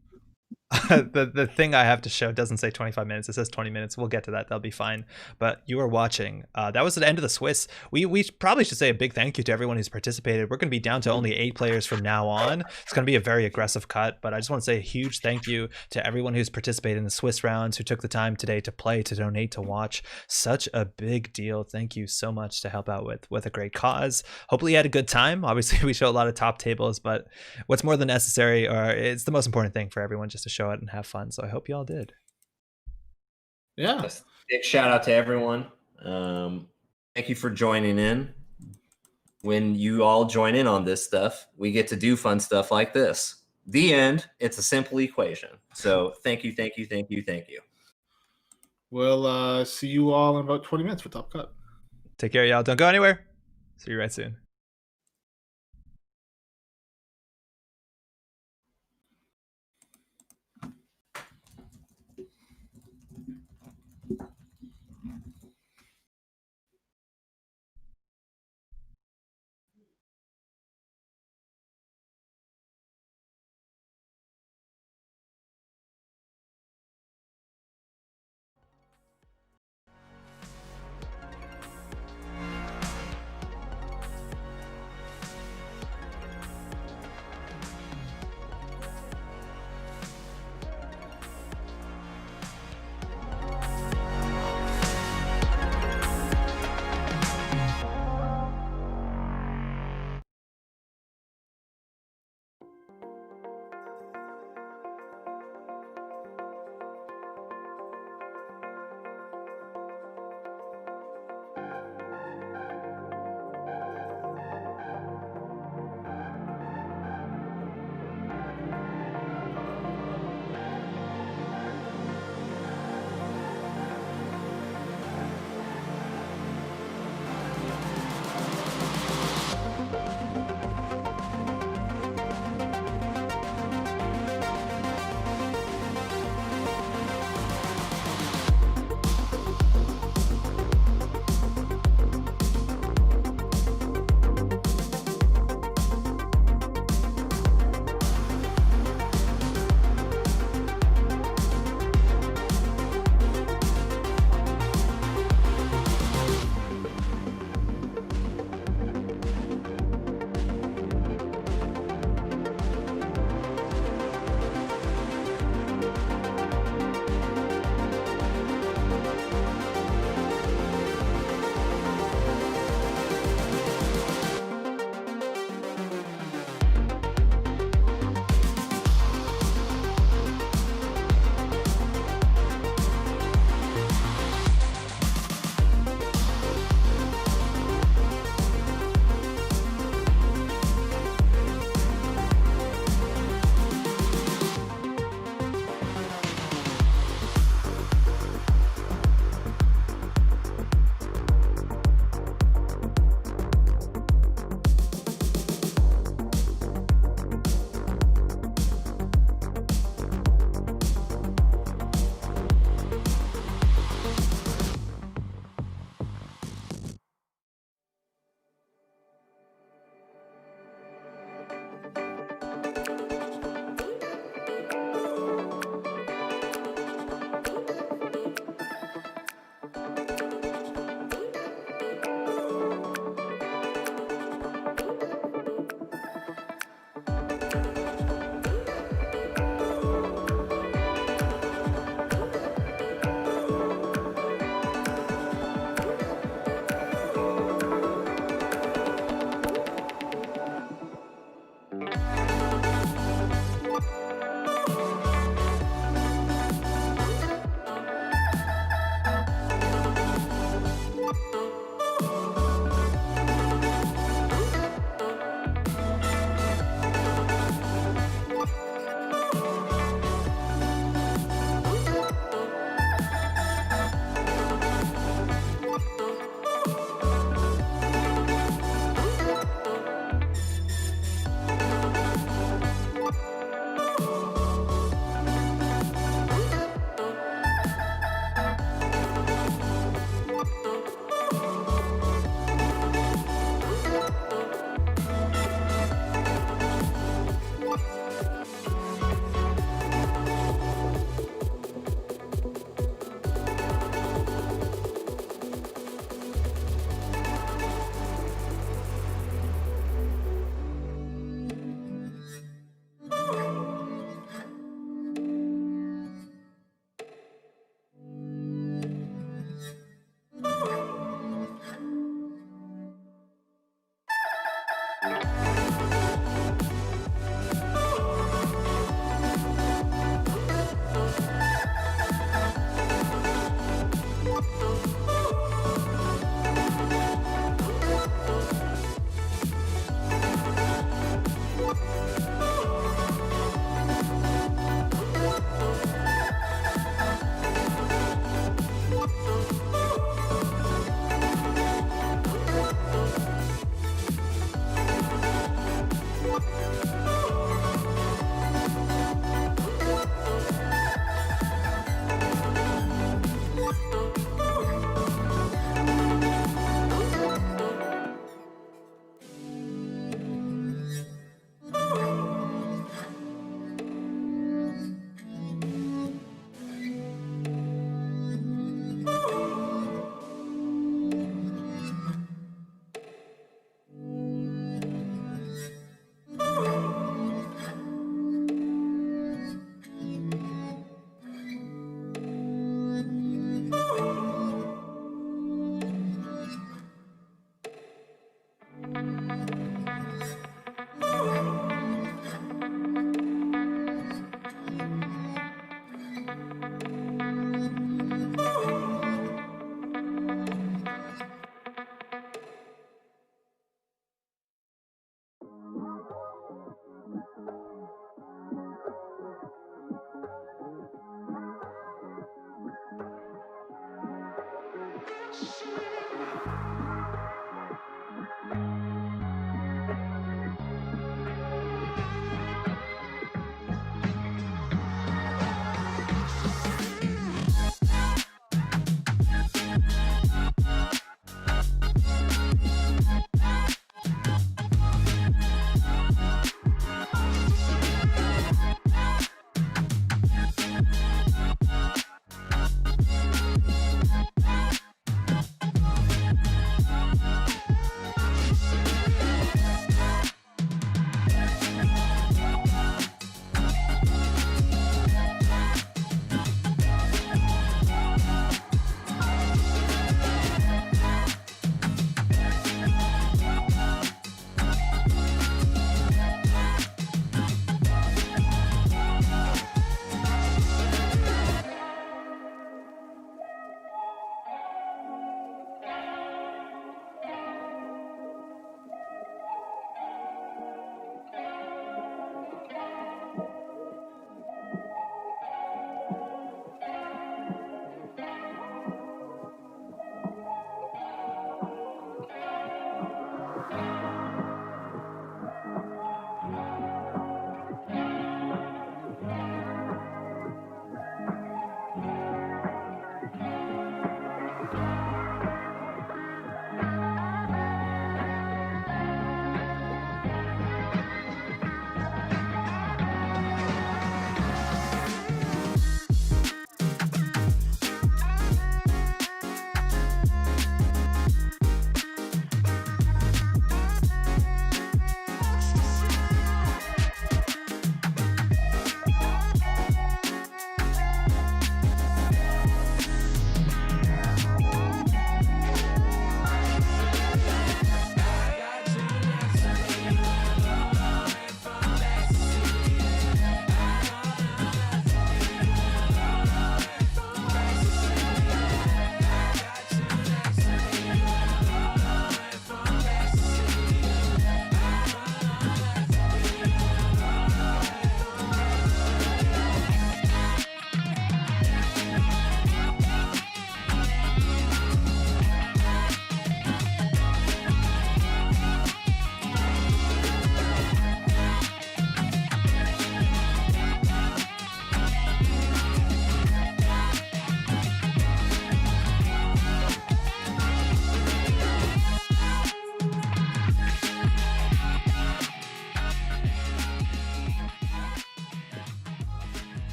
the thing I have to show doesn't say 25 minutes. It says 20 minutes. We'll get to that. That'll be fine. But you are watching. That was the end of the Swiss. We probably should say a big thank you to everyone who's participated. We're going to be down to only 8 players from now on. It's going to be a very aggressive cut, but I just want to say a huge thank you to everyone who's participated in the Swiss rounds, who took the time today to play, to donate, to watch. Such a big deal. Thank you so much to help out with a great cause. Hopefully you had a good time. Obviously we show a lot of top tables, but what's more than necessary, or it's the most important thing for everyone, just to show it and have fun. So I hope you all did. Yeah. Big shout out to everyone. Thank you for joining in. When you all join in on this stuff, we get to do fun stuff like this. The end. It's a simple equation. So thank you, thank you, thank you, thank you. We'll see you all in about 20 minutes for Top Cut. Take care, y'all. Don't go anywhere. See you right soon.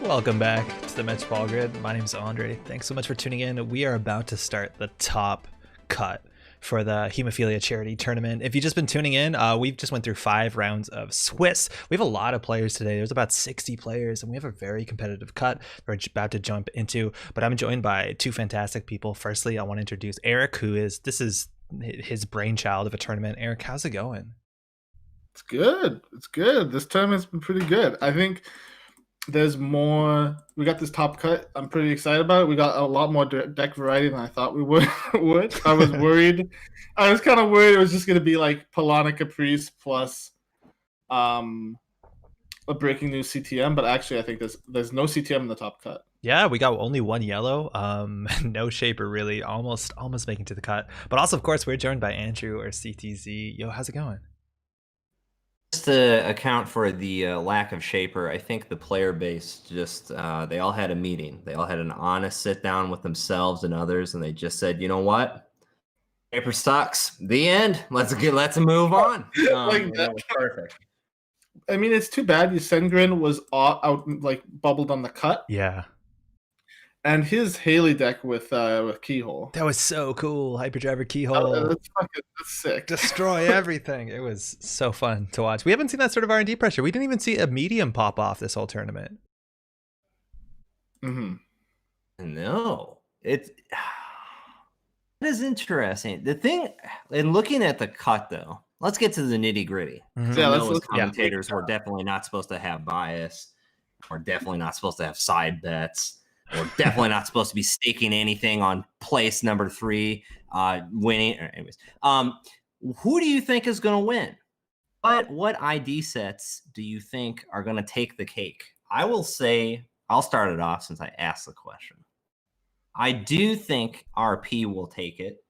Welcome back to the Match Ball Grid. My name is Andre. Thanks so much for tuning in. We are about to start the top cut for the Hemophilia charity tournament. If you've just been tuning in, we've just went through 5 rounds of Swiss. We have a lot of players today. There's about 60 players, and we have a very competitive cut we're about to jump into. But I'm joined by 2 fantastic people. Firstly, I want to introduce Eric, this is his brainchild of a tournament. Eric, how's it going? It's good. It's good. This tournament's been pretty good. I think there's more. We got this top cut. I'm pretty excited about it. We got a lot more deck variety than I thought we would. I was worried. I was kind of worried it was just going to be like Polana Caprice plus a breaking news CTM, but actually I think there's no CTM in the top cut. Yeah, we got only 1 yellow. No shaper really, almost making to the cut. But also, of course, we're joined by Andrew or CTZ. Yo, how's it going? Just to account for the lack of shaper, I think the player base just they all had a meeting. They all had an honest sit down with themselves and others, and they just said, you know what, shaper sucks. The end. Let's move on. Like that was perfect. I mean, it's too bad Yusengrin was out like bubbled on the cut. Yeah. And his Haley deck with Keyhole. That was so cool. Hyperdriver Keyhole. That's sick. Destroy everything. It was so fun to watch. We haven't seen that sort of R&D pressure. We didn't even see a medium pop off this whole tournament. Mm-hmm. No. It is interesting. The thing, in looking at the cut, though, let's get to the nitty-gritty. Mm-hmm. Yeah, as commentators, we're definitely not supposed to have bias. We're definitely not supposed to have side bets. We're definitely not supposed to be staking anything on place number 3, winning. Anyways, who do you think is going to win? What ID sets do you think are going to take the cake? I will say, I'll start it off since I asked the question. I do think RP will take it.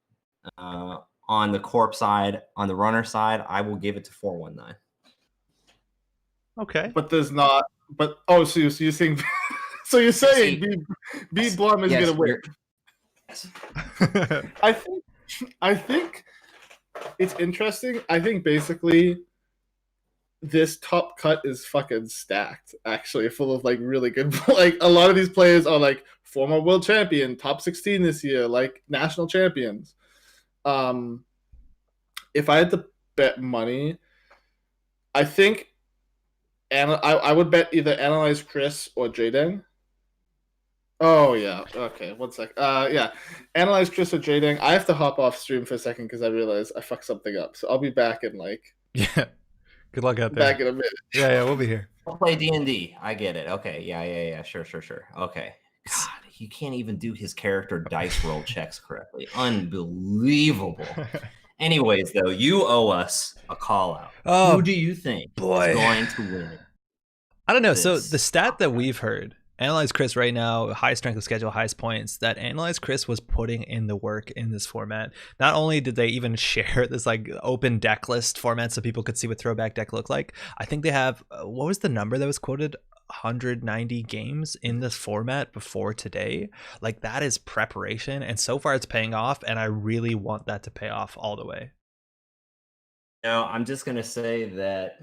On the corp side, on the runner side, I will give it to 419. Okay. But there's not. But so you think. So you're saying B Blum is going to win? Yes. I think it's interesting. I think basically this top cut is fucking stacked. Actually, full of like really good. Like a lot of these players are like former world champion, top 16 this year, like national champions. If I had to bet money, I think, and I would bet either Analyze Chris or Jaden. Oh, yeah. Okay, 1 sec. Yeah. Analyze Chris or Jaden. I have to hop off stream for a second because I realized I fucked something up. So I'll be back in like... Yeah. Good luck out there. Back in a minute. Yeah, we'll be here. I'll play D&D. I get it. Okay. Yeah. Sure. Okay. God, he can't even do his character dice roll checks correctly. Unbelievable. Anyways, though, you owe us a call out. Oh, who do you think is going to win? I don't know. So the stat that we've heard, Analyze Chris right now, highest strength of schedule, highest points, that Analyze Chris was putting in the work in this format. Not only did they even share this like open deck list format so people could see what throwback deck looked like, I think they have, what was the number that was quoted? 190 games in this format before today. Like that is preparation, and so far it's paying off, and I really want that to pay off all the way. I'm just going to say that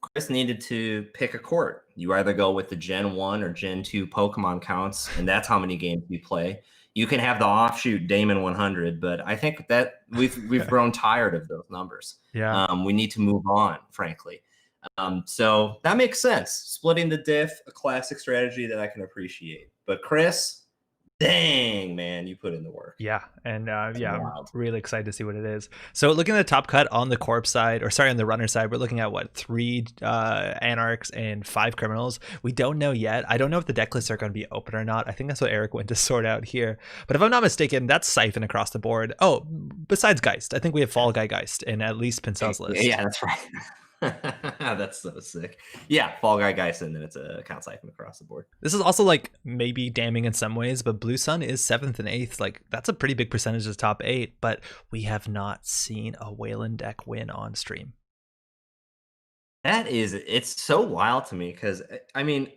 Chris needed to pick a court. You either go with the Gen 1 or Gen 2 Pokemon counts, and that's how many games you play. You can have the offshoot Damon 100, but I think that we've grown tired of those numbers. Yeah. We need to move on, frankly. So that makes sense. Splitting the diff, a classic strategy that I can appreciate. But Chris, dang, man, you put in the work. Yeah, and I'm really excited to see what it is. So looking at the top cut on the corp side, on the runner side, we're looking at what, 3 anarchs and 5 criminals. We don't know yet. I don't know if the deck lists are going to be open or not. I think that's what Eric went to sort out here. But if I'm not mistaken, that's Siphon across the board. Oh, besides Geist, I think we have Fall Guy Geist in at least Pincel's list. Yeah, that's right. That's so sick. Yeah, Fall Guy Geist, and then it's a count Siphon across the board. This is also like maybe damning in some ways, but Blue Sun is 7th and 8th. Like that's a pretty big percentage of the top 8, but we have not seen a Wayland deck win on stream. It's so wild to me because I mean,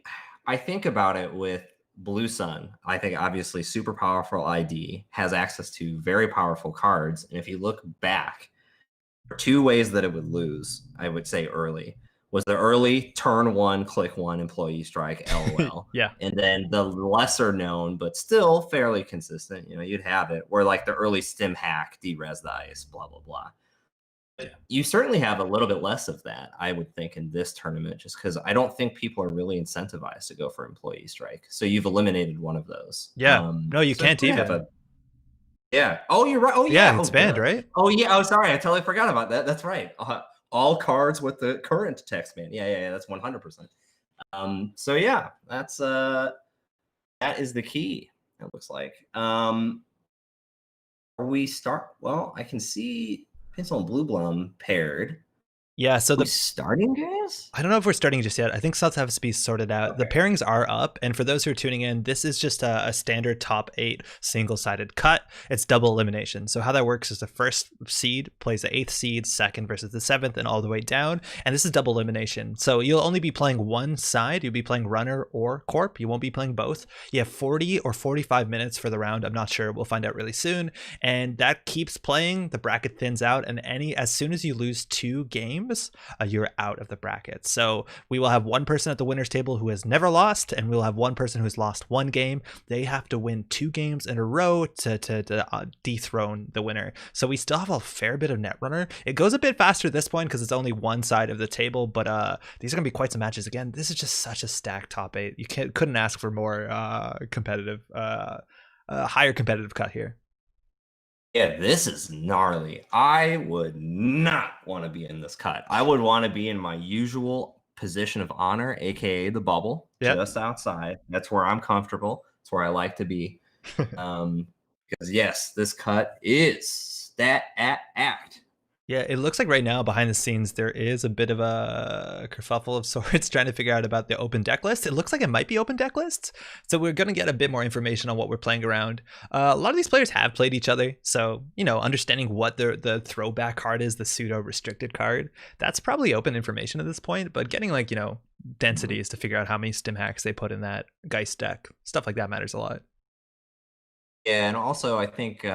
I think about it with Blue Sun. I think obviously super powerful ID, has access to very powerful cards, and if you look back, 2 ways that it would lose, I would say early. was the early turn 1, click 1 employee strike, LOL. Yeah. And then the lesser known, but still fairly consistent, you'd have it, where like the early stim hack, derez the ice, blah, blah, blah. But you certainly have a little bit less of that, I would think, in this tournament, just because I don't think people are really incentivized to go for employee strike. So you've eliminated one of those. Yeah. No, you so can't even. Yeah. Oh, you're right. Oh, yeah. It's banned, right? Oh, yeah. Oh, sorry. I totally forgot about that. That's right. All cards with the current text ban. Yeah. That's 100%. So yeah, that is the key. It looks like. We start. Well, I can see Pencil and Blue Blum paired. Yeah, so the starting guys? I don't know if we're starting just yet. I think South has to be sorted out. Okay. The pairings are up, and for those who are tuning in, this is just a standard top 8 single-sided cut. It's double elimination. So how that works is the first seed plays the 8th seed, second versus the 7th, and all the way down. And this is double elimination. So you'll only be playing one side. You'll be playing runner or corp. You won't be playing both. You have 40 or 45 minutes for the round. I'm not sure. We'll find out really soon. And that keeps playing. The bracket thins out, and as soon as you lose 2 games, you're out of the bracket. So we will have one person at the winner's table who has never lost, and we'll have one person who's lost 1 game. They have to win 2 games in a row to dethrone the winner. So we still have a fair bit of Netrunner. It goes a bit faster at this point because it's only one side of the table, but these are gonna be quite some matches. Again, this is just such a stacked top 8. You couldn't ask for more competitive, higher competitive cut here. Yeah, this is gnarly. I would not want to be in this cut. I would want to be in my usual position of honor, aka the bubble, just outside. That's where I'm comfortable. That's where I like to be. Because yes, this cut is stat act. Yeah, it looks like right now behind the scenes there is a bit of a kerfuffle of sorts trying to figure out about the open deck list. It looks like it might be open deck lists, so we're going to get a bit more information on what we're playing around. A lot of these players have played each other, so understanding what the throwback card is, the pseudo restricted card, that's probably open information at this point. But getting densities to figure out how many stim hacks they put in that Geist deck, stuff like that matters a lot. Yeah, and also I think.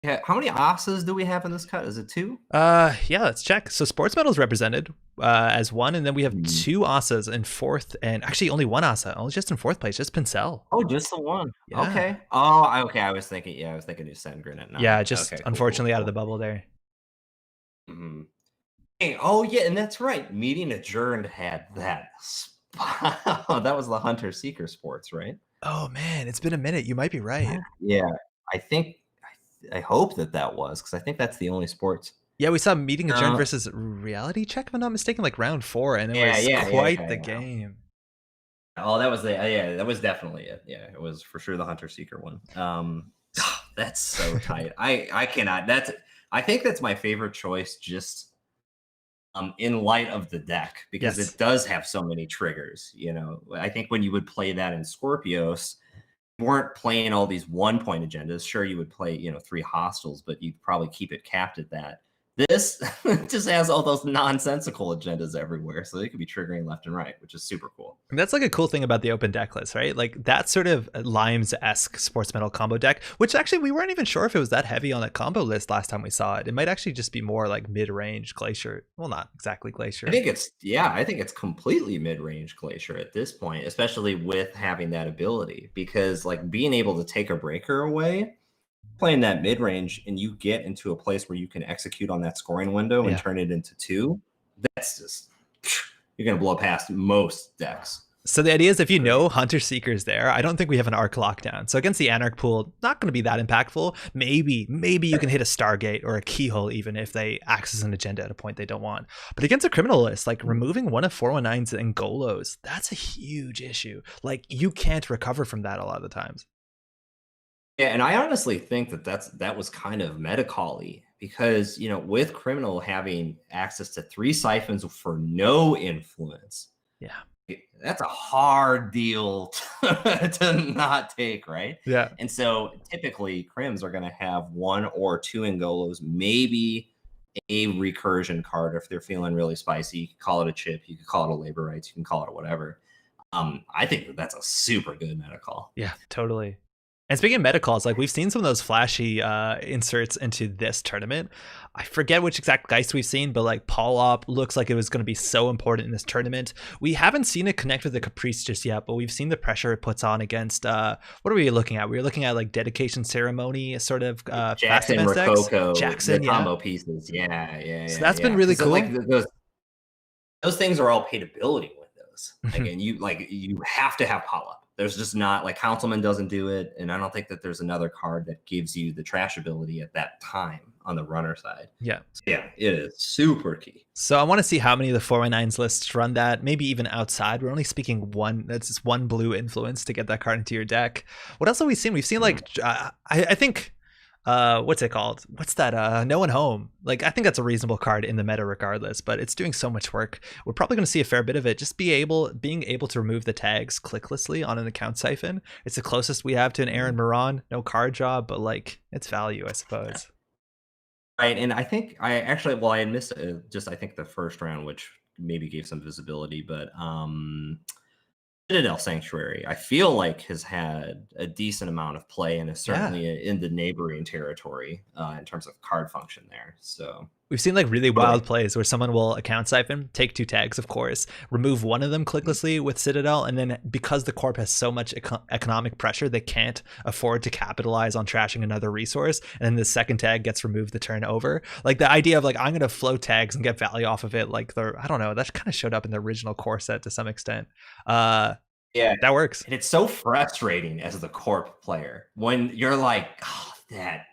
Yeah, how many Asas do we have in this cut? Is it 2? Yeah, let's check. So Sports Metal is represented as 1, and then we have 2 Asas in 4th, and actually only 1 Asa, only just in 4th place, just Pincel. Oh, just the 1. Yeah. Okay. Oh, okay. I was thinking to send Grin. Yeah, just unfortunately out of the bubble there. Mm-hmm. Hey, oh yeah, and that's right. Meeting Adjourned had that. That was the Hunter Seeker Sports, right? Oh man, it's been a minute. You might be right. Yeah, I hope that was, because I think that's the only sports. Yeah, we saw Meeting Adjourned versus Reality Check, if I'm not mistaken, like round 4, and it was quite the game. Oh, that was that was definitely it. Yeah, it was for sure the Hunter Seeker one. That's so tight. I cannot. I think that's my favorite choice, just in light of the deck, because it does have so many triggers. I think when you would play that in Scorpios, weren't playing all these 1-point agendas. Sure, you would play 3 hostiles, but you'd probably keep it capped at that. This just has all those nonsensical agendas everywhere, so they could be triggering left and right, which is super cool. And that's like a cool thing about the open deck list, right? Like that sort of Limes-esque Sports Metal combo deck, which actually we weren't even sure if it was that heavy on a combo list last time we saw it. It might actually just be more like mid-range Glacier. Well, not exactly Glacier. I think it's completely mid-range Glacier at this point, especially with having that ability, because like being able to take a breaker away, playing that mid-range, and you get into a place where you can execute on that scoring window and turn it into 2, that's just, you're going to blow past most decks. So the idea is if Hunter Seeker is there, I don't think we have an Arc lockdown. So against the Anarch pool, not going to be that impactful. Maybe you can hit a Stargate or a Keyhole even if they access an agenda at a point they don't want. But against a criminal list, like removing one of 419s and Golos, that's a huge issue. Like you can't recover from that a lot of the times. Yeah, and I honestly think that was kind of meta-call-y, because with criminal having access to 3 siphons for no influence, that's a hard deal to not take, right? Yeah. And so typically crims are going to have 1 or 2 Angolos, maybe a recursion card if they're feeling really spicy. You can call it a chip, you can call it a labor rights, you can call it whatever. I think that's a super good meta call. Yeah, totally. And speaking of meta calls, like we've seen some of those flashy inserts into this tournament. I forget which exact Geist we've seen, but like Paul Op looks like it was going to be so important in this tournament. We haven't seen it connect with the Caprice just yet, but we've seen the pressure it puts on against, what are we looking at? We were looking at like dedication ceremony sort of Jackson, fast decks. Rococo, Jackson, the yeah. combo pieces. Yeah. So that's been really cool. Like those things are all paidability windows. Again, you have to have Paul Up. There's just not, like, Councilman doesn't do it, and I don't think that there's another card that gives you the trash ability at that time on the runner side. Yeah. So yeah, it is super key. So I want to see how many of the 419s lists run that, maybe even outside. We're only speaking one, that's just one blue influence to get that card into your deck. What else have we seen? We've seen like, I think, what's it called? What's that? No One Home. Like, I think that's a reasonable card in the meta regardless, but it's doing so much work. We're probably going to see a fair bit of it. Just being able to remove the tags clicklessly on an account siphon. It's the closest we have to an Aaron Moran. No card job, but like it's value, I suppose. Right, and I think I had missed I think the first round, which maybe gave some visibility, but Citadel Sanctuary, I feel like has had a decent amount of play and is certainly in the neighboring territory in terms of card function there. So we've seen like really wild plays where someone will account siphon, take 2 tags, of course, remove one of them clicklessly with Citadel, and then because the corp has so much economic pressure, they can't afford to capitalize on trashing another resource, and then the second tag gets removed the turn over. Like the idea of like, I'm gonna float tags and get value off of it, like I don't know, that kind of showed up in the original core set to some extent. Yeah, that works. And it's so frustrating as the corp player when you're like, oh, that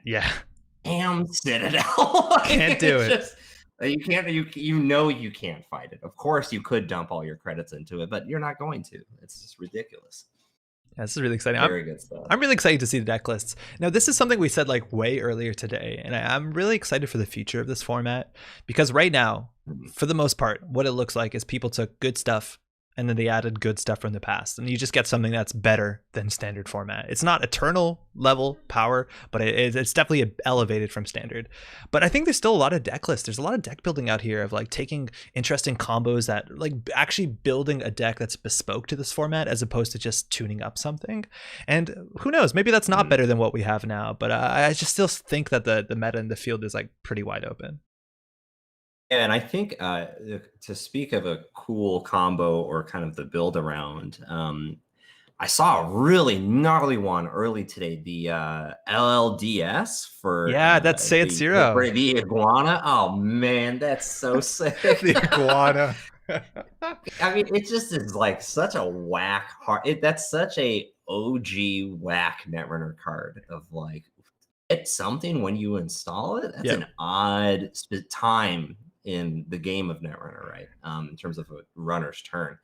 damn Citadel. Can't do it. Just, you can't. You can't fight it. Of course, you could dump all your credits into it, but you're not going to. It's just ridiculous. Yeah, this is really exciting. Very good stuff. I'm really excited to see the deck lists. Now, this is something we said like way earlier today, and I'm really excited for the future of this format because right now, for the most part, what it looks like is people took good stuff and then they added good stuff from the past, and you just get something that's better than standard format. It's not eternal level power, but it's definitely elevated from standard. But I think there's still a lot of deck lists. There's a lot of deck building out here of like taking interesting combos that like actually building a deck that's bespoke to this format as opposed to just tuning up something. And who knows, maybe that's not better than what we have now, but I just still think that the meta in the field is like pretty wide open. And I think to speak of a cool combo or kind of the build around, I saw a really gnarly one early today. The LLDS for that's Say It Zero. For the iguana. Oh man, that's so sick. The iguana. I mean, it just is like such a whack that's such a OG whack Netrunner card of like, it's something when you install it. That's an odd time in the game of Netrunner, right? In terms of a runner's turn.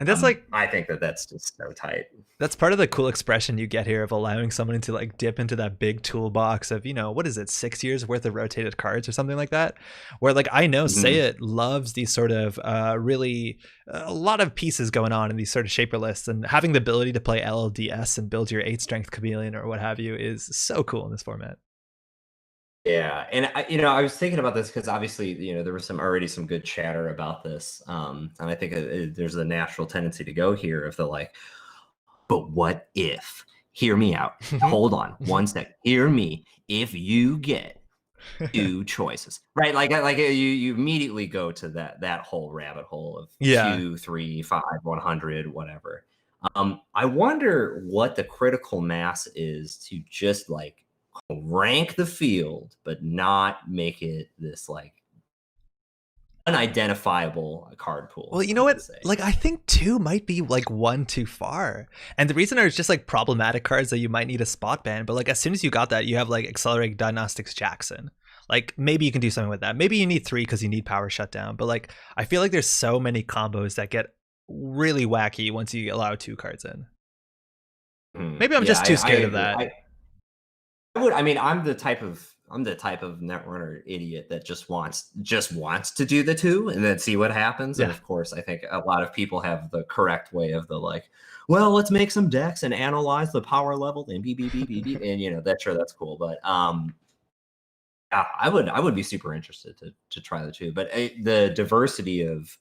And that's like, I think that's just so tight. That's part of the cool expression you get here of allowing someone to like dip into that big toolbox of, what is it, 6 years worth of rotated cards or something like that, where like I know Say It loves these sort of really a lot of pieces going on in these sort of shaper lists, and having the ability to play LLDS and build your 8 strength chameleon or what have you is so cool in this format. Yeah, and I was thinking about this because obviously, there was already some good chatter about this, and I think there's a natural tendency to go here of the like, but what if? Hear me out. Hold on one sec. Hear me. If you get 2 choices, right? Like you immediately go to that whole rabbit hole of 2, 3, 5, 100, whatever. I wonder what the critical mass is to just like rank the field, but not make it this like unidentifiable card pool. Well, you know what? Like, I think 2 might be like 1 too far. And the reason is just like problematic cards that you might need a spot ban. But like, as soon as you got that, you have like Accelerated Diagnostics Jackson. Like, maybe you can do something with that. Maybe you need 3 because you need Power Shutdown. But like, I feel like there's so many combos that get really wacky once you allow 2 cards in. Maybe I'm just too scared of that. I'm the type of Netrunner idiot that just wants to do the 2 and then see what happens. And of course, I think a lot of people have the correct way of the like, well, let's make some decks and analyze the power level and beep, and that's cool. But I would be super interested to try the 2. But the diversity of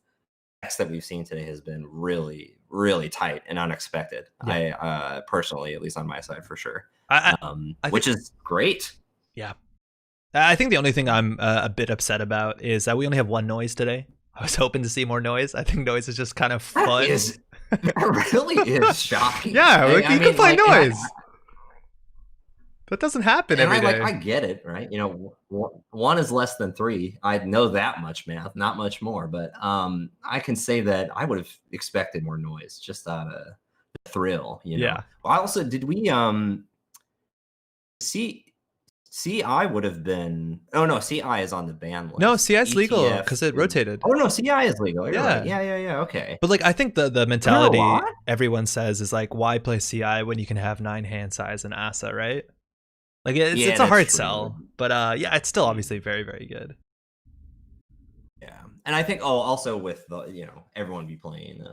decks that we've seen today has been really, really tight and unexpected. Yeah. I personally, at least on my side, for sure. I Which is great. Yeah. I think the only thing I'm a bit upset about is that we only have one noise today. I was hoping to see more noise. I think noise is just kind of fun. That really is shocking. Yeah, like, you can play noise. That doesn't happen every day. I get it, right? You know, one is less than 3. I know that much math, not much more, but I can say that I would have expected more noise just out of thrill. You know. Yeah. I also did we CI would have been. Oh no, CI is on the ban list. No, CI is legal because it rotated. Oh no, CI is legal. You're Yeah. right. Yeah. Okay. But like, I think the mentality everyone says is like, why play CI when you can have 9 hand size and ASA, right? Like it's a hard sell, but yeah, it's still obviously very, very good. Yeah, and I think also with the everyone be playing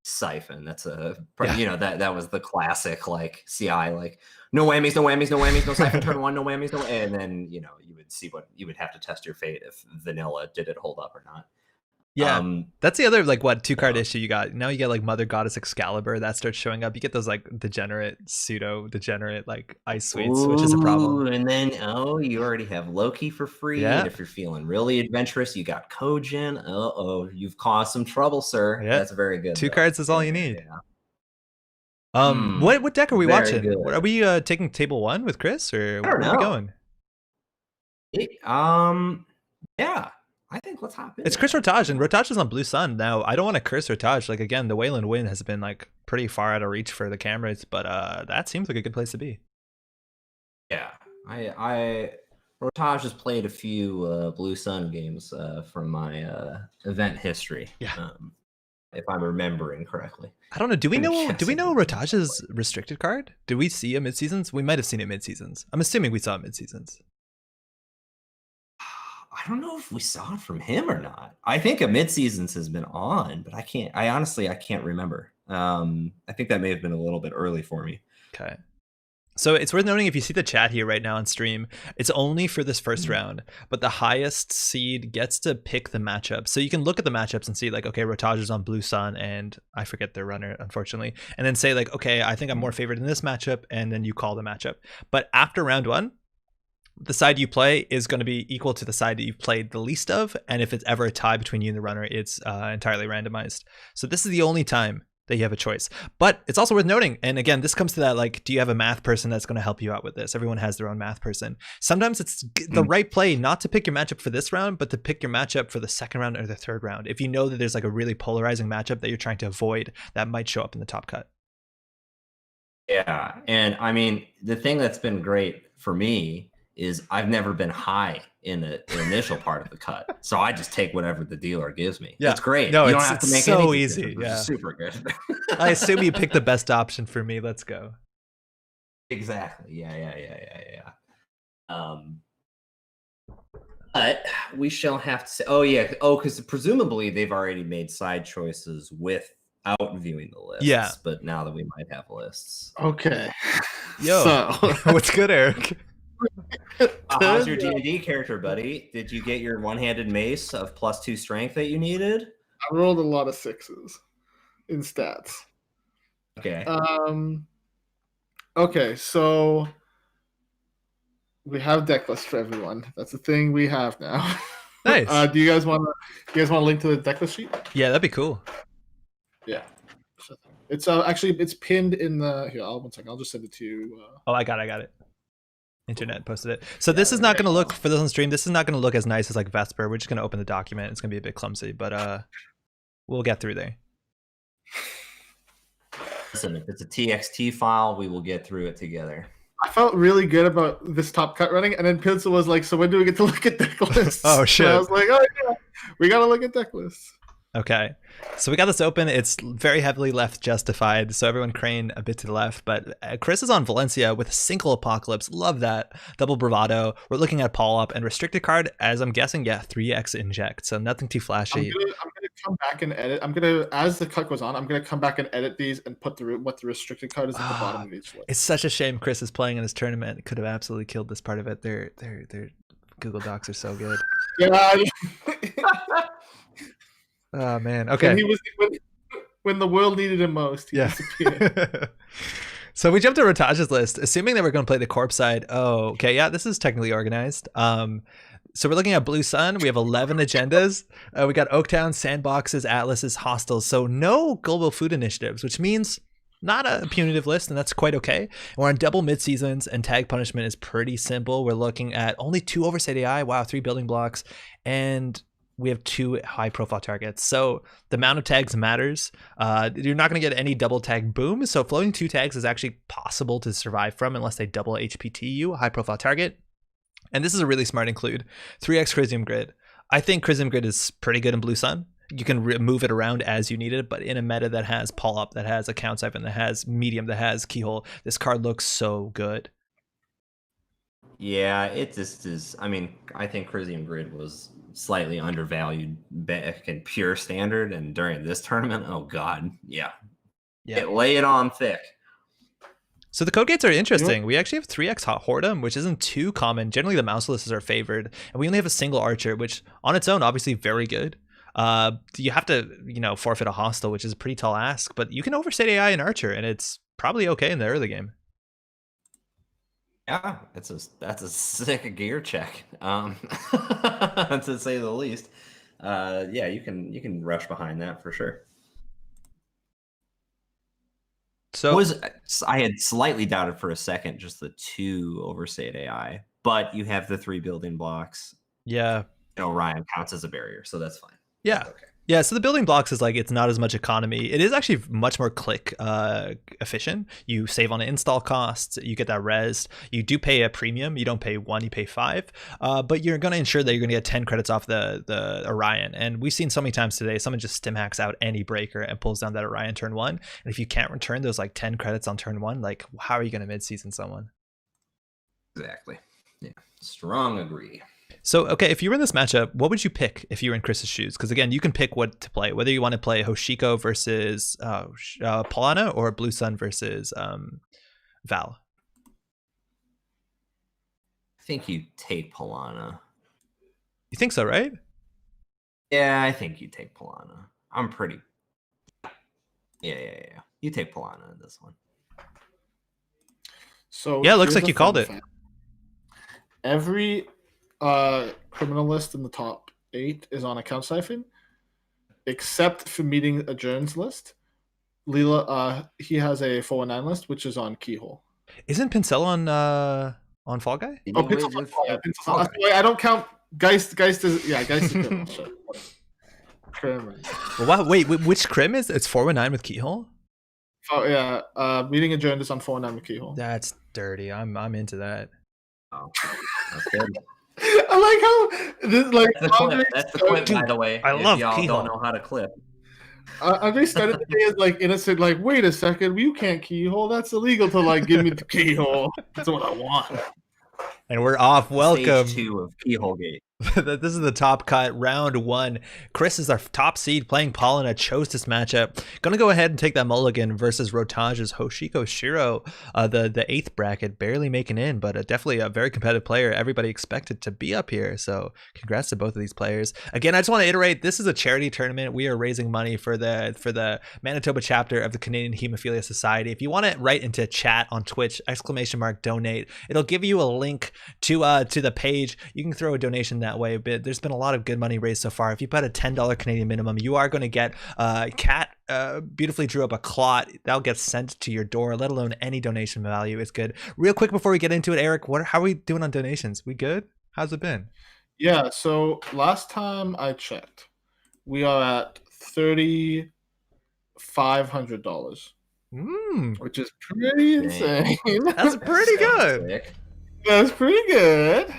Siphon. That's that was the classic like CI, like no whammies, no Siphon turn 1, no whammies, no, and then you would see what you would have to test your fate if vanilla did it hold up or not. Yeah, that's the other like 2-card issue you got. Now you get like Mother Goddess Excalibur that starts showing up. You get those like pseudo degenerate like ice suites, which is a problem. And then you already have Loki for free. Yeah. And if you're feeling really adventurous, you got Kojin. You've caused some trouble, sir. Yeah. That's very good. 2 cards is all you need. Yeah. What deck are we watching? Good. Are we taking table 1 with Chris, or where are we going? Yeah. I think let's hop in. It's Chris Rotage, and Rotage is on Blue Sun. Now, I don't want to curse Rotage. Like, again, the Wayland win has been, like, pretty far out of reach for the cameras, but that seems like a good place to be. Yeah. Rotage has played a few Blue Sun games from my event history. Yeah. If I'm remembering correctly. I don't know. Do we know Rotage's restricted card? Did we see it mid-seasons? We might have seen it mid-seasons. I'm assuming we saw it mid-seasons. I don't know if we saw it from him or not. I think a mid-seasons has been on, but I honestly can't remember. I think that may have been a little bit early for me. Okay. So it's worth noting, if you see the chat here right now on stream, it's only for this first round, but the highest seed gets to pick the matchup. So you can look at the matchups and see like, okay, Rotage is on Blue Sun, and I forget their runner, unfortunately. And then say like, okay, I think I'm more favored in this matchup, and then you call the matchup. But after round 1, the side you play is going to be equal to the side that you've played the least of, and if it's ever a tie between you and the runner, it's entirely randomized. So this is the only time that you have a choice. But it's also worth noting, and again, this comes to that, like, do you have a math person that's going to help you out with this? Everyone has their own math person. Sometimes it's the right play not to pick your matchup for this round, but to pick your matchup for the second round or the third round, if you know that there's like a really polarizing matchup that you're trying to avoid that might show up in the top cut. Yeah, and I mean, the thing that's been great for me is I've never been high in the initial part of the cut. So I just take whatever the dealer gives me. Yeah. It's great. No, you don't have to make so easy. Yeah. Super good. I assume you picked the best option for me. Let's go. Exactly. Yeah. But we shall have to say, because presumably they've already made side choices without viewing the lists. Yeah. But now that we might have lists. Okay. Yo, so. What's good, Eric? How's your D&D character, buddy? Did you get your one-handed mace of +2 strength that you needed? I rolled a lot of 6s in stats. Okay. Okay, so we have deck lists for everyone. That's the thing we have now. Nice. Do you guys want to link to the deck list sheet? Yeah, that'd be cool. Yeah. It's actually it's pinned in the here. One second. I'll just send it to you. Oh, I got it. Internet posted it. So this is not going to look, for those on stream, this is not going to look as nice as like Vesper. We're just going to open the document. It's going to be a bit clumsy, but we'll get through there. Listen, if it's a TXT file, we will get through it together. I felt really good about this top cut running, and then Pencil was like, so when do we get to look at deck lists? Oh, shit. And I was like, oh, yeah, we got to look at deck lists. Okay, so we got this open. It's very heavily left justified, so everyone crane a bit to the left. But Chris is on Valencia with a single Apocalypse. Love that. Double Bravado. We're looking at Paul Up and restricted card, as I'm guessing, 3x inject. So nothing too flashy. I'm gonna come back and edit. As the cut goes on, I'm gonna come back and edit these and put what the restricted card is at the bottom of each list. It's such a shame Chris is playing in his tournament. Could have absolutely killed this part of it. Their Google Docs are so good. Yeah. Oh man. When Okay. he was when the world needed him most, he Yeah. disappeared. So we jumped to Rataj's list, assuming that we're going to play the corp side. Oh, okay. Yeah, this is technically organized. So we're looking at Blue Sun. We have 11 agendas. We got Oaktown, Sandboxes, Atlases, Hostels. So no global food initiatives, which means not a punitive list, and that's quite okay. And we're on double mid-seasons, and tag punishment is pretty simple. We're looking at only 2 oversight AI. Wow, 3 building blocks. And we have 2 high-profile targets. So the amount of tags matters. You're not going to get any double tag boom. So floating 2 tags is actually possible to survive from unless they double HPTU, high-profile target. And this is a really smart include. 3x Crisium Grid. I think Crisium Grid is pretty good in Blue Sun. You can move it around as you need it, but in a meta that has Pull Up, that has Account Siphon, that has Medium, that has Keyhole, this card looks so good. Yeah, it just is. I mean, I think Crisium Grid was slightly undervalued back in pure standard, and during this tournament, oh god, yeah. Lay it on thick. So the code gates are interesting. We actually have 3x Whoredom, which isn't too common. Generally, the mouselesses are favored, and we only have a single archer, which on its own, obviously very good. You have to, forfeit a hostile, which is a pretty tall ask, but you can overstate AI and archer, and it's probably okay in the early game. Yeah, that's a sick gear check, to say the least. Yeah, you can rush behind that for sure. So I had slightly doubted for a second just the 2 overstate AI, but you have the 3 building blocks. Yeah, Orion counts as a barrier, so that's fine. Yeah. That's okay. Yeah, so the building blocks is like, it's not as much economy. It is actually much more click efficient. You save on install costs. You get that res. You do pay a premium. You don't pay 1, you pay 5. But you're going to ensure that you're going to get 10 credits off the Orion. And we've seen so many times today, someone just stim hacks out any breaker and pulls down that Orion turn 1. And if you can't return those like 10 credits on turn 1, like how are you going to mid-season someone? Exactly. Yeah, strong agree. So, okay, if you were in this matchup, what would you pick if you were in Chris's shoes? Because again, you can pick what to play, whether you want to play Hoshiko versus Polana or Blue Sun versus Val. I think you take Polana. You think so, right? Yeah, I think you take Polana. I'm pretty... Yeah. You take Polana in this one. So yeah, it looks like you called it. Every criminal list in the top 8 is on Account Siphon, except for meeting adjourns list. Leela, he has a 419 list, which is on Keyhole. Isn't Pincel on Fall Guy? Oh, Pincel's on Fall Guy. I don't count Geist is Geist is criminal. Criminal. Well, wait, which crim is it's 419 with Keyhole? Oh yeah, meeting adjourned is on 419 with Keyhole. That's dirty. I'm into that. Oh, that's good. I like how this, like that's the clip, by the way. I love y'all Keyhole. don't know how to clip. Andre started the day as like innocent, like, wait a second, you can't keyhole. That's illegal to like give me the keyhole. That's what I want. And we're off. Welcome. Stage 2 of Keyhole Gate. This is the top cut, round 1. Chris is our top seed playing Polana, chose this matchup. Gonna go ahead and take that mulligan versus Rotage's Hoshiko Shiro, the 8th bracket, barely making in, but definitely a very competitive player. Everybody expected to be up here, so congrats to both of these players. Again, I just want to iterate, this is a charity tournament. We are raising money for the Manitoba chapter of the Canadian Hemophilia Society. If you want to write into chat on Twitch, !donate, it'll give you a link to the page. You can throw a donation that way, but there's been a lot of good money raised so far. If you put a $10 Canadian minimum, you are going to get Kat beautifully drew up a clot that'll get sent to your door, let alone any donation value. It's good. Real quick before we get into it, Eric, how are we doing on donations? We good? How's it been? Yeah, so last time I checked, we are at $3,500, which is pretty insane. That's pretty good. That's pretty good.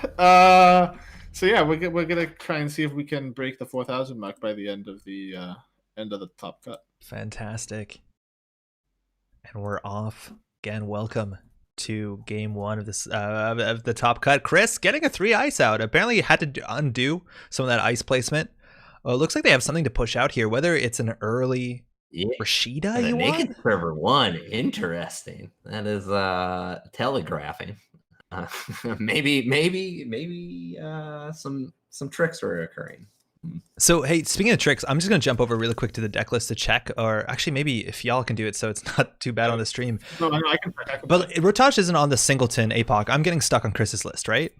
So yeah, we're gonna try and see if we can break the 4,000 mark by the end of the top cut. Fantastic. And we're off again. Welcome to game 1 of this of the top cut. Chris getting a 3 ice out. Apparently you had to undo some of that ice placement. It looks like they have something to push out here, whether it's an early Rashida you Naked want? Server 1, interesting. That is telegraphing. Maybe some tricks are occurring. So, hey, speaking of tricks, I'm just going to jump over really quick to the deck list to check, or actually maybe if y'all can do it so it's not too bad on the stream. No, I can. But Rotage isn't on the Singleton APOC. I'm getting stuck on Chris's list, right?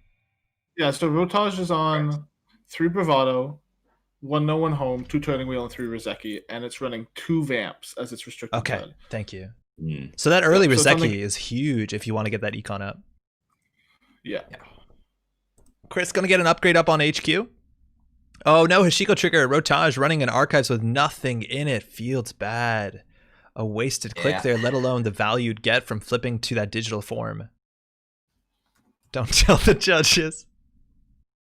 Yeah, so Rotage is on 3 Bravado, 1 No One Home, 2 Turning Wheel, and 3 Rozeki, and it's running 2 Vamps as its restricted Okay, card. thank you. So that early so Rozeki is huge if you want to get that econ up. Yeah. Chris going to get an upgrade up on HQ. Oh no, Hashiko trigger. Rotage running an archives with nothing in it. Feels bad. A wasted click there, let alone the value you'd get from flipping to that digital form. Don't tell the judges.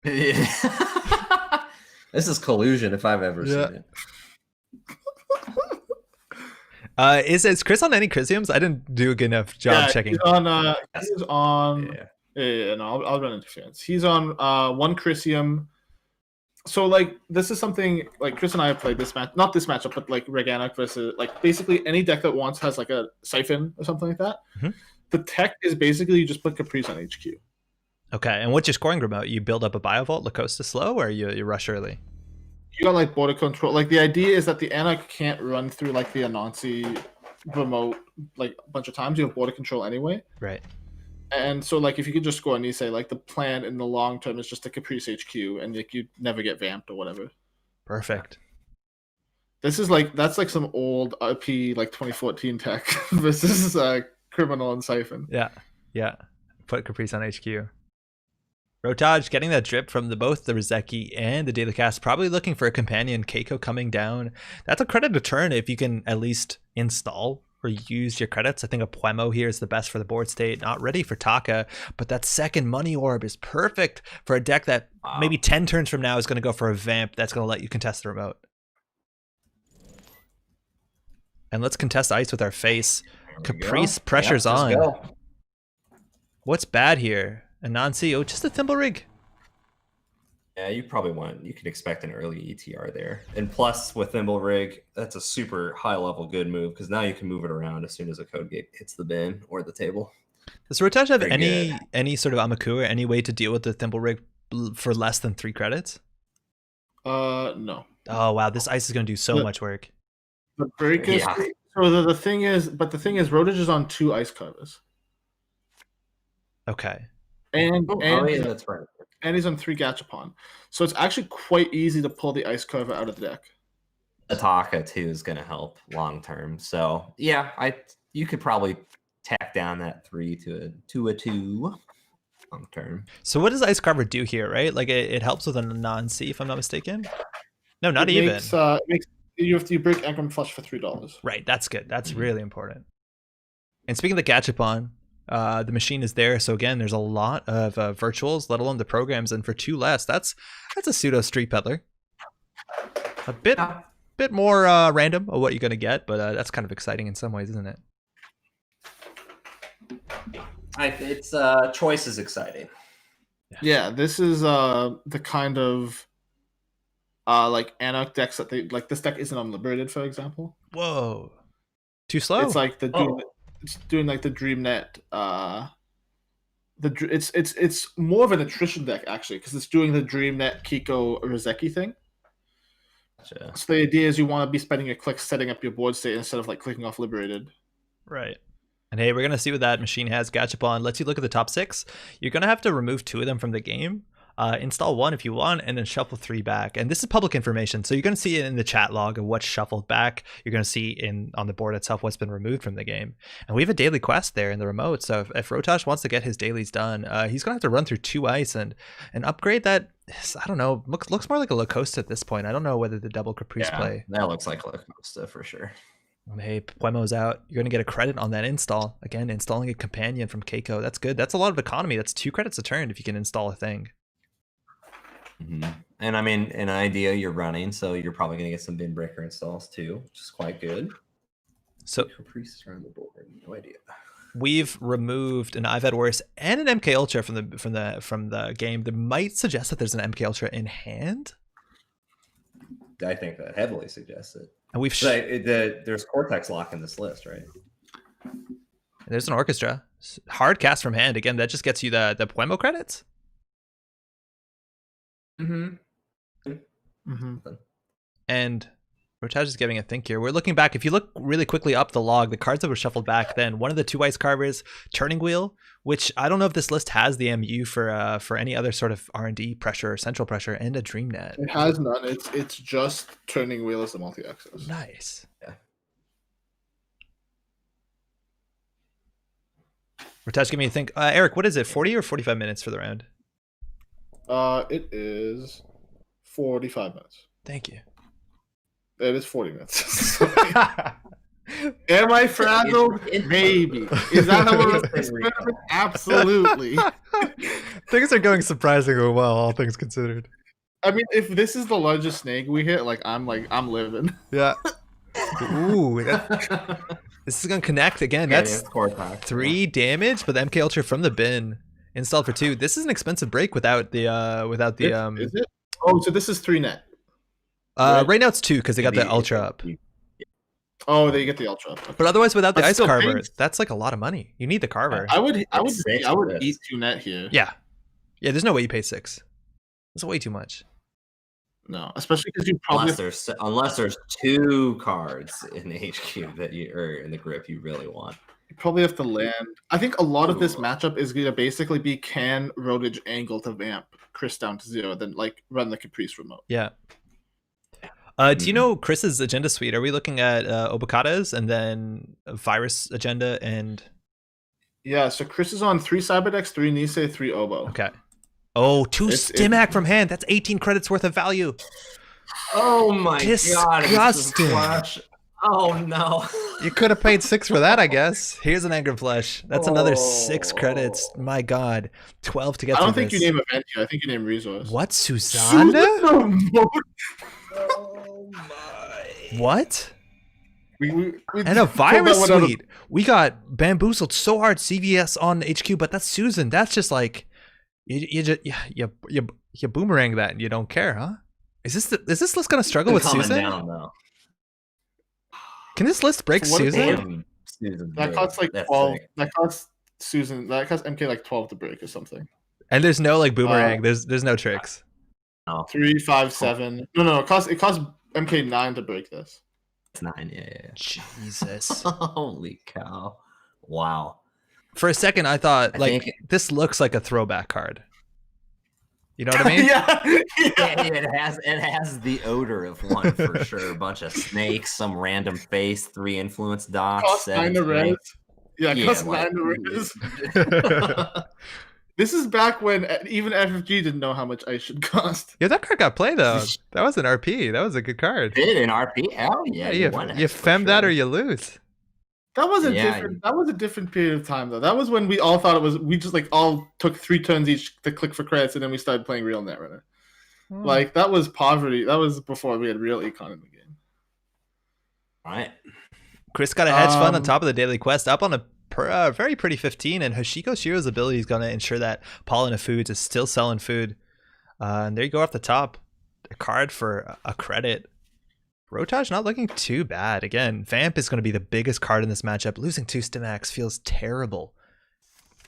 This is collusion if I've ever seen it. Is Chris on any Chrysiums? I didn't do a good enough job checking. He's on. No, I'll run interference. He's on 1 Chrysium. So like this is something like Chris and I have played this match, not this matchup, but like Reganic versus like basically any deck that wants has like a Siphon or something like that. Mm-hmm. The tech is basically you just put Caprice on HQ. Okay, and what's your scoring remote? You build up a Biovault, Lacosta slow, or you rush early? You got like border control. Like the idea is that the Anarch can't run through like the Anansi remote like a bunch of times. You have border control anyway. Right. And so like if you could just score and you say like the plan in the long term is just a Caprice HQ and like you never get vamped or whatever. Perfect. This is like that's like some old RP like 2014 tech versus Criminal and Siphon. Yeah. Put Caprice on HQ. Rotage getting that drip from both the Rozeki and the Daily Cast, probably looking for a companion. Keiko coming down. That's a credit to turn if you can at least install or use your credits. I think a Puemo here is the best for the board state. Not ready for Taka, but that second Money Orb is perfect for a deck that maybe 10 turns from now is going to go for a Vamp that's going to let you contest the remote. And let's contest ice with our face. Caprice pressure's on. Go. What's bad here? Anansi, just a Thimble Rig. Yeah, you can expect an early ETR there. And plus with Thimble Rig, that's a super high level good move because now you can move it around as soon as a code gate hits the bin or the table. Does Rotage have any sort of Amaku or any way to deal with the Thimble Rig for less than 3 credits? No. Oh wow, this ice is going to do so much work. The break is so the thing is Rotage is on 2 ice covers. Okay. And that's right. And he's on 3 Gachapon. So it's actually quite easy to pull the ice cover out of the deck. Ataka too is going to help long term. So yeah, you could probably tack down that 3 to a 2 long term. So what does Ice Carver do here, right? Like it helps with a non-C if I'm not mistaken. No, not even. You break Engram Flush for $3. Right, that's good. That's really important. And speaking of the Gachapon, the machine is there, so again there's a lot of virtuals, let alone the programs, and for 2 less that's a pseudo Street Peddler. A bit more random of what you're gonna get, but that's kind of exciting in some ways, isn't it? It's choice is exciting. Yeah, this is the kind of like Anarch decks that they like. This deck isn't unliberated, for example. Whoa, too slow. It's like it's doing like the DreamNet. It's more of an attrition deck actually because it's doing the DreamNet Kiko Rozeki thing. Gotcha. So the idea is you want to be spending your clicks setting up your board state instead of like clicking off liberated. Right. And hey, we're gonna see what that machine has. Gachapon lets you look at the top 6. You're gonna have to remove 2 of them from the game. Install 1 if you want, and then shuffle 3 back. And this is public information, so you're going to see it in the chat log of what's shuffled back. You're going to see on the board itself what's been removed from the game. And we have a daily quest there in the remote, so if Rotage wants to get his dailies done, he's going to have to run through 2 ice and upgrade that. I don't know, looks more like a Lacosta at this point. I don't know whether the double Caprice play. That looks like Lacosta for sure. And hey, Puemo's out. You're going to get a credit on that install. Again, installing a companion from Keiko. That's good. That's a lot of economy. That's 2 credits a turn if you can install a thing. Mm-hmm. And I mean, in idea you're running, so you're probably going to get some bin breaker installs too, which is quite good. So Caprice around the board, no idea. We've removed an I've Had Worse and an MK Ultra from the game. That might suggest that there's an MK Ultra in hand. I think that heavily suggests it. And we've there's Cortex lock in this list, right? There's an Orchestra. Hard cast from hand. Again, that just gets you the Puemo credits. Mm-hmm. And Rotage is giving a think here. We're looking back. If you look really quickly up the log, the cards that were shuffled back then, one of the 2 ice carvers, Turning Wheel, which I don't know if this list has the MU for any other sort of R&D pressure or central pressure, and a Dream Net. It has none. It's just Turning Wheel as the multi-access. Nice. Yeah. Rotage, give me a think. Eric, what is it, 40 or 45 minutes for the round? It is 45 minutes. Thank you. It is 40 minutes. Am I frazzled? Maybe. Is that how we're Absolutely. Things are going surprisingly well, all things considered. I mean, if this is the largest snake we hit, I'm living. Yeah. Ooh, this is gonna connect again. That's 3 damage, but the MK Ultra from the bin installed for 2. This is an expensive break without the Is it? Oh, so this is 3 net. Right now it's 2 because they got the Ultra up. Oh, they get the Ultra up. Okay. But otherwise, without the That's ice still carver, big. that's like a lot of money. You need the carver. I would eat 2 net here. Yeah. There's no way you pay 6. That's way too much. No, especially because you probably unless there's 2 cards in the HQ that or in the grip you really want. You probably have to land. I think a lot of this matchup is going to basically be can Rotage angle to vamp Chris down to 0, then run the Caprice remote. Yeah. Do you know Chris's agenda suite? Are we looking at Obokata's and then a Virus agenda and... Yeah, so Chris is on 3 Cyberdex, 3 Nisei, 3 Obo. Okay. Oh, 2 Stimac from hand. That's 18 credits worth of value. Oh my god. Disgusting. Oh no. You could have paid 6 for that, I guess. Here's an Anger Flesh. That's another 6 credits. My god. 12 to get I don't through think this. you name Event here. I think you name Resource. What? Susana? Oh my. What? We And a pulled that Virus one out of- suite. We got bamboozled so hard CVS on HQ, but that's Susan. That's just like you boomerang that and you don't care, huh? Is this list gonna struggle with Susan? Down, though. Can this list break So what is Susan? That costs like 12. That costs Susan. That costs MK like 12 to break or something. And there's no like boomerang. There's no tricks. No. 3, 5, 7. No. It costs MK 9 to break this. It's 9. Yeah. Jesus. Holy cow! Wow. For a second, I thought I like think- this looks like a throwback card. You know what I mean? yeah. It has the odor of one for sure. A bunch of snakes, some random face, 3 influence dots. Cost 9 to 7 res. snakes. Yeah, it costs 9 to res. This is back when even FFG didn't know how much ice should cost. Yeah, that card got played though. That was an RP. That was a good card. Did in RP? Hell yeah! You won it, for fem that sure. or you lose. That was a Yeah, different. That was a different period of time, though. That was when we all thought it was. We just all took 3 turns each to click for credits, and then we started playing real Netrunner. Like that was poverty. That was before we had real econ in the game. Right. Chris got a hedge fund on top of the daily quest, up on a very pretty 15, and Hoshiko Shiro's ability is going to ensure that Paulina Foods is still selling food. And there you go off the top. A card for a credit. Rotage not looking too bad. Again, Vamp is going to be the biggest card in this matchup. Losing 2 Stimax feels terrible.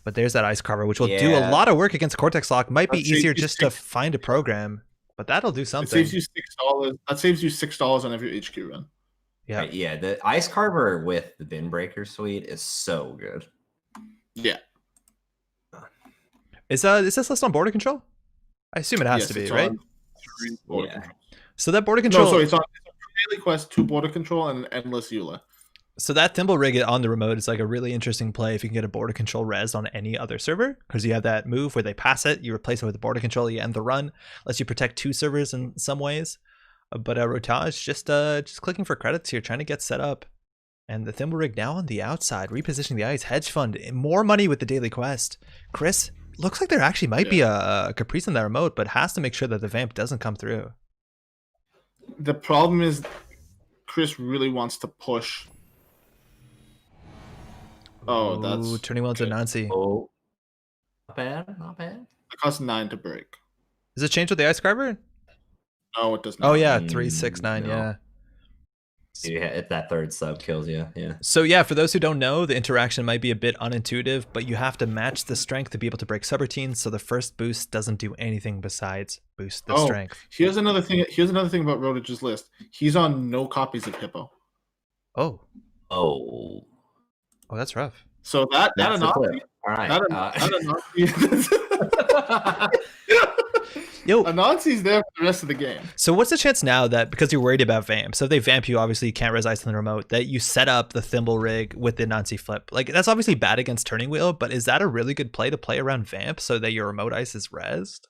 But there's that Ice Carver, which will do a lot of work against Cortex Lock. Might be easier just to find a program, but that'll do something. It saves you $6. That saves you $6 on every HQ run. Yeah. Right, yeah, the Ice Carver with the Bin Breaker suite is so good. Yeah. Is this list on border control? I assume it has Yes, to be, it's right? on border Yeah. control. So that border control. No, sorry, it's on daily quest, 2 border control, and an endless Eula. So that Thimble Rig on the remote is like a really interesting play if you can get a border control res on any other server, because you have that move where they pass it, you replace it with the border control, you end the run, lets you protect 2 servers in some ways. But Rotage just clicking for credits here, trying to get set up. And the Thimble Rig now on the outside, repositioning the ice, hedge fund, more money with the daily quest. Chris, looks like there actually might be a Caprice in that remote, but has to make sure that the Vamp doesn't come through. The problem is Chris really wants to push. Oh, that's Turning well into Nancy. Oh, not bad, not bad. it costs 9 to break. Does it change with the Ice Carver? No, it does not. Oh yeah, 3, 6, 9, no. yeah. If that third sub kills you, yeah. So yeah, for those who don't know, the interaction might be a bit unintuitive, but you have to match the strength to be able to break subroutines, so the first boost doesn't do anything besides boost the strength. Here's another thing. Here's another thing about Rotage's list. He's on no copies of Hippo. Oh, that's rough. So that That's the Anansi, clip. All right. Anansi's there for the rest of the game. So what's the chance now that, because you're worried about vamp, so if they vamp you, obviously you can't res ice on the remote, that you set up the thimble rig with the Anansi flip? Like, that's obviously bad against turning wheel, but is that a really good play to play around vamp so that your remote ice is resed?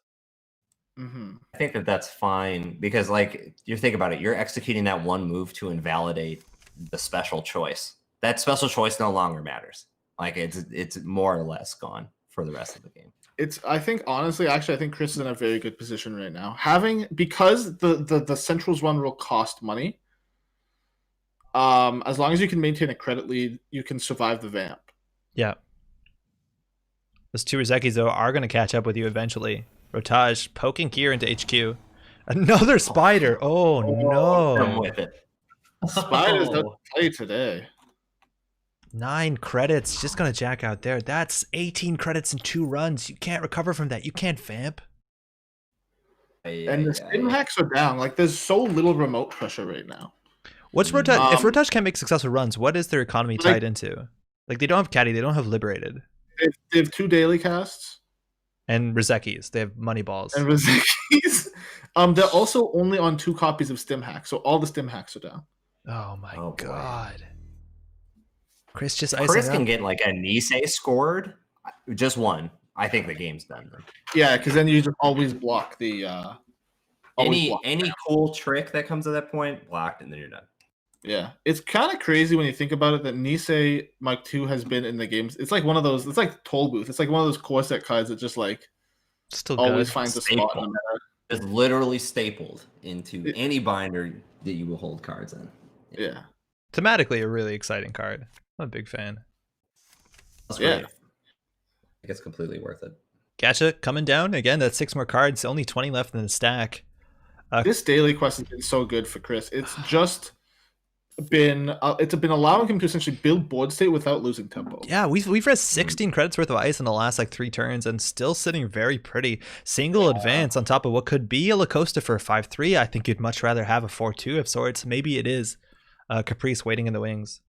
I think that's fine because, like, you think about it, you're executing that one move to invalidate the special choice. That special choice no longer matters. Like, it's more or less gone for the rest of the game. I think honestly, I think Chris is in a very good position right now. Because the Centrals run will cost money. As long as you can maintain a credit lead, you can survive the vamp. Yeah. Those two Rizekis, though, are going to catch up with you eventually. Rotage poking gear into HQ. Another spider. Oh no. I'm with it. Spiders don't play today. 9 credits, just gonna jack out there. That's 18 credits in 2 runs. You can't recover from that. You can't vamp. And the stim hacks are down. Like, there's so little remote pressure right now. What's Rotage? If Rotage can't make successful runs, what is their economy tied into? Like, they don't have caddy, they don't have liberated. They have 2 daily casts. And Rizekis, they have money balls. And Rizekis. They're also only on 2 copies of stim hacks, so all the stim hacks are down. Oh my god. Boy. Chris can get like a Nisei scored, just one. I think the game's done then. Yeah, because then you just always block the any cool trick that comes at that point, blocked, and then you're done. Yeah, it's kind of crazy when you think about it that Nisei Mike 2 has been in the games. It's like one of those. It's like Toll Booth. It's like one of those core set cards that just like still always finds a spot in the meta. It's literally stapled into any binder that you will hold cards in. Yeah. Thematically, a really exciting card. I'm a big fan. Yeah. I think it's completely worth it. Gacha coming down. Again, that's 6 more cards. Only 20 left in the stack. This daily quest has been so good for Chris. It's just been allowing him to essentially build board state without losing tempo. Yeah, we've read 16 credits worth of ice in the last like 3 turns and still sitting very pretty. Single advance on top of what could be a Lacosta for a 5-3. I think you'd much rather have a 4-2 of sorts. Maybe it is Caprice waiting in the wings.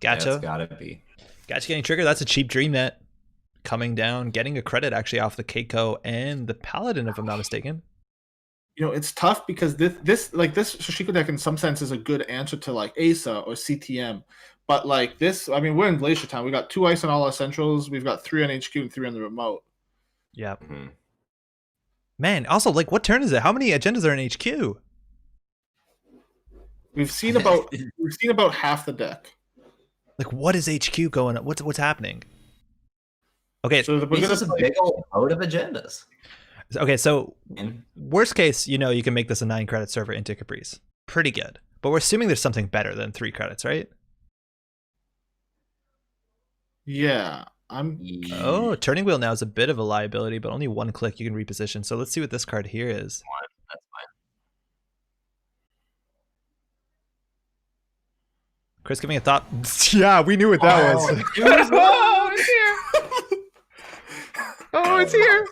Gacha. Yeah, it's gotta be. Gacha getting triggered. That's a cheap dream net coming down, getting a credit actually off the Keiko and the Paladin, if I'm not mistaken. You know, it's tough because this Shishiko deck in some sense is a good answer to like Asa or CTM. But like this, I mean, we're in Glacier Town. We got 2 ice on all our centrals. We've got 3 on HQ and 3 on the remote. Yeah. Mm-hmm. Man, also, like, what turn is it? How many agendas are in HQ? We've seen about half the deck. Like, what is HQ going on? What's happening? Okay, so this is a big old boat of agendas. Okay, so worst case, you know, you can make this a 9 credit server into Caprice. Pretty good. But we're assuming there's something better than 3 credits, right? Yeah. Oh, turning wheel now is a bit of a liability, but only 1 click you can reposition. So let's see what this card here is. That's fine. Chris giving a thought. Yeah, we knew what that was. Oh, it's here. Oh, it's here.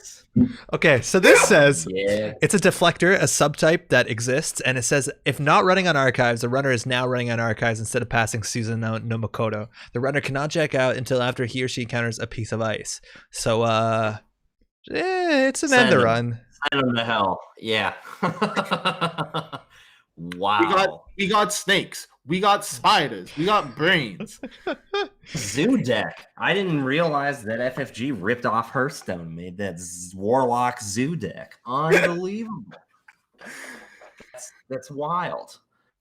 Okay, so this says it's a deflector, a subtype that exists, and it says if not running on archives, the runner is now running on archives instead of passing Susan no Makoto. The runner cannot jack out until after he or she encounters a piece of ice. So, it's an end run. Send him to hell. Yeah. Wow. We got snakes. We got spiders. We got brains. Zoo deck. I didn't realize that FFG ripped off Hearthstone, made that Warlock Zoo deck. Unbelievable. That's wild.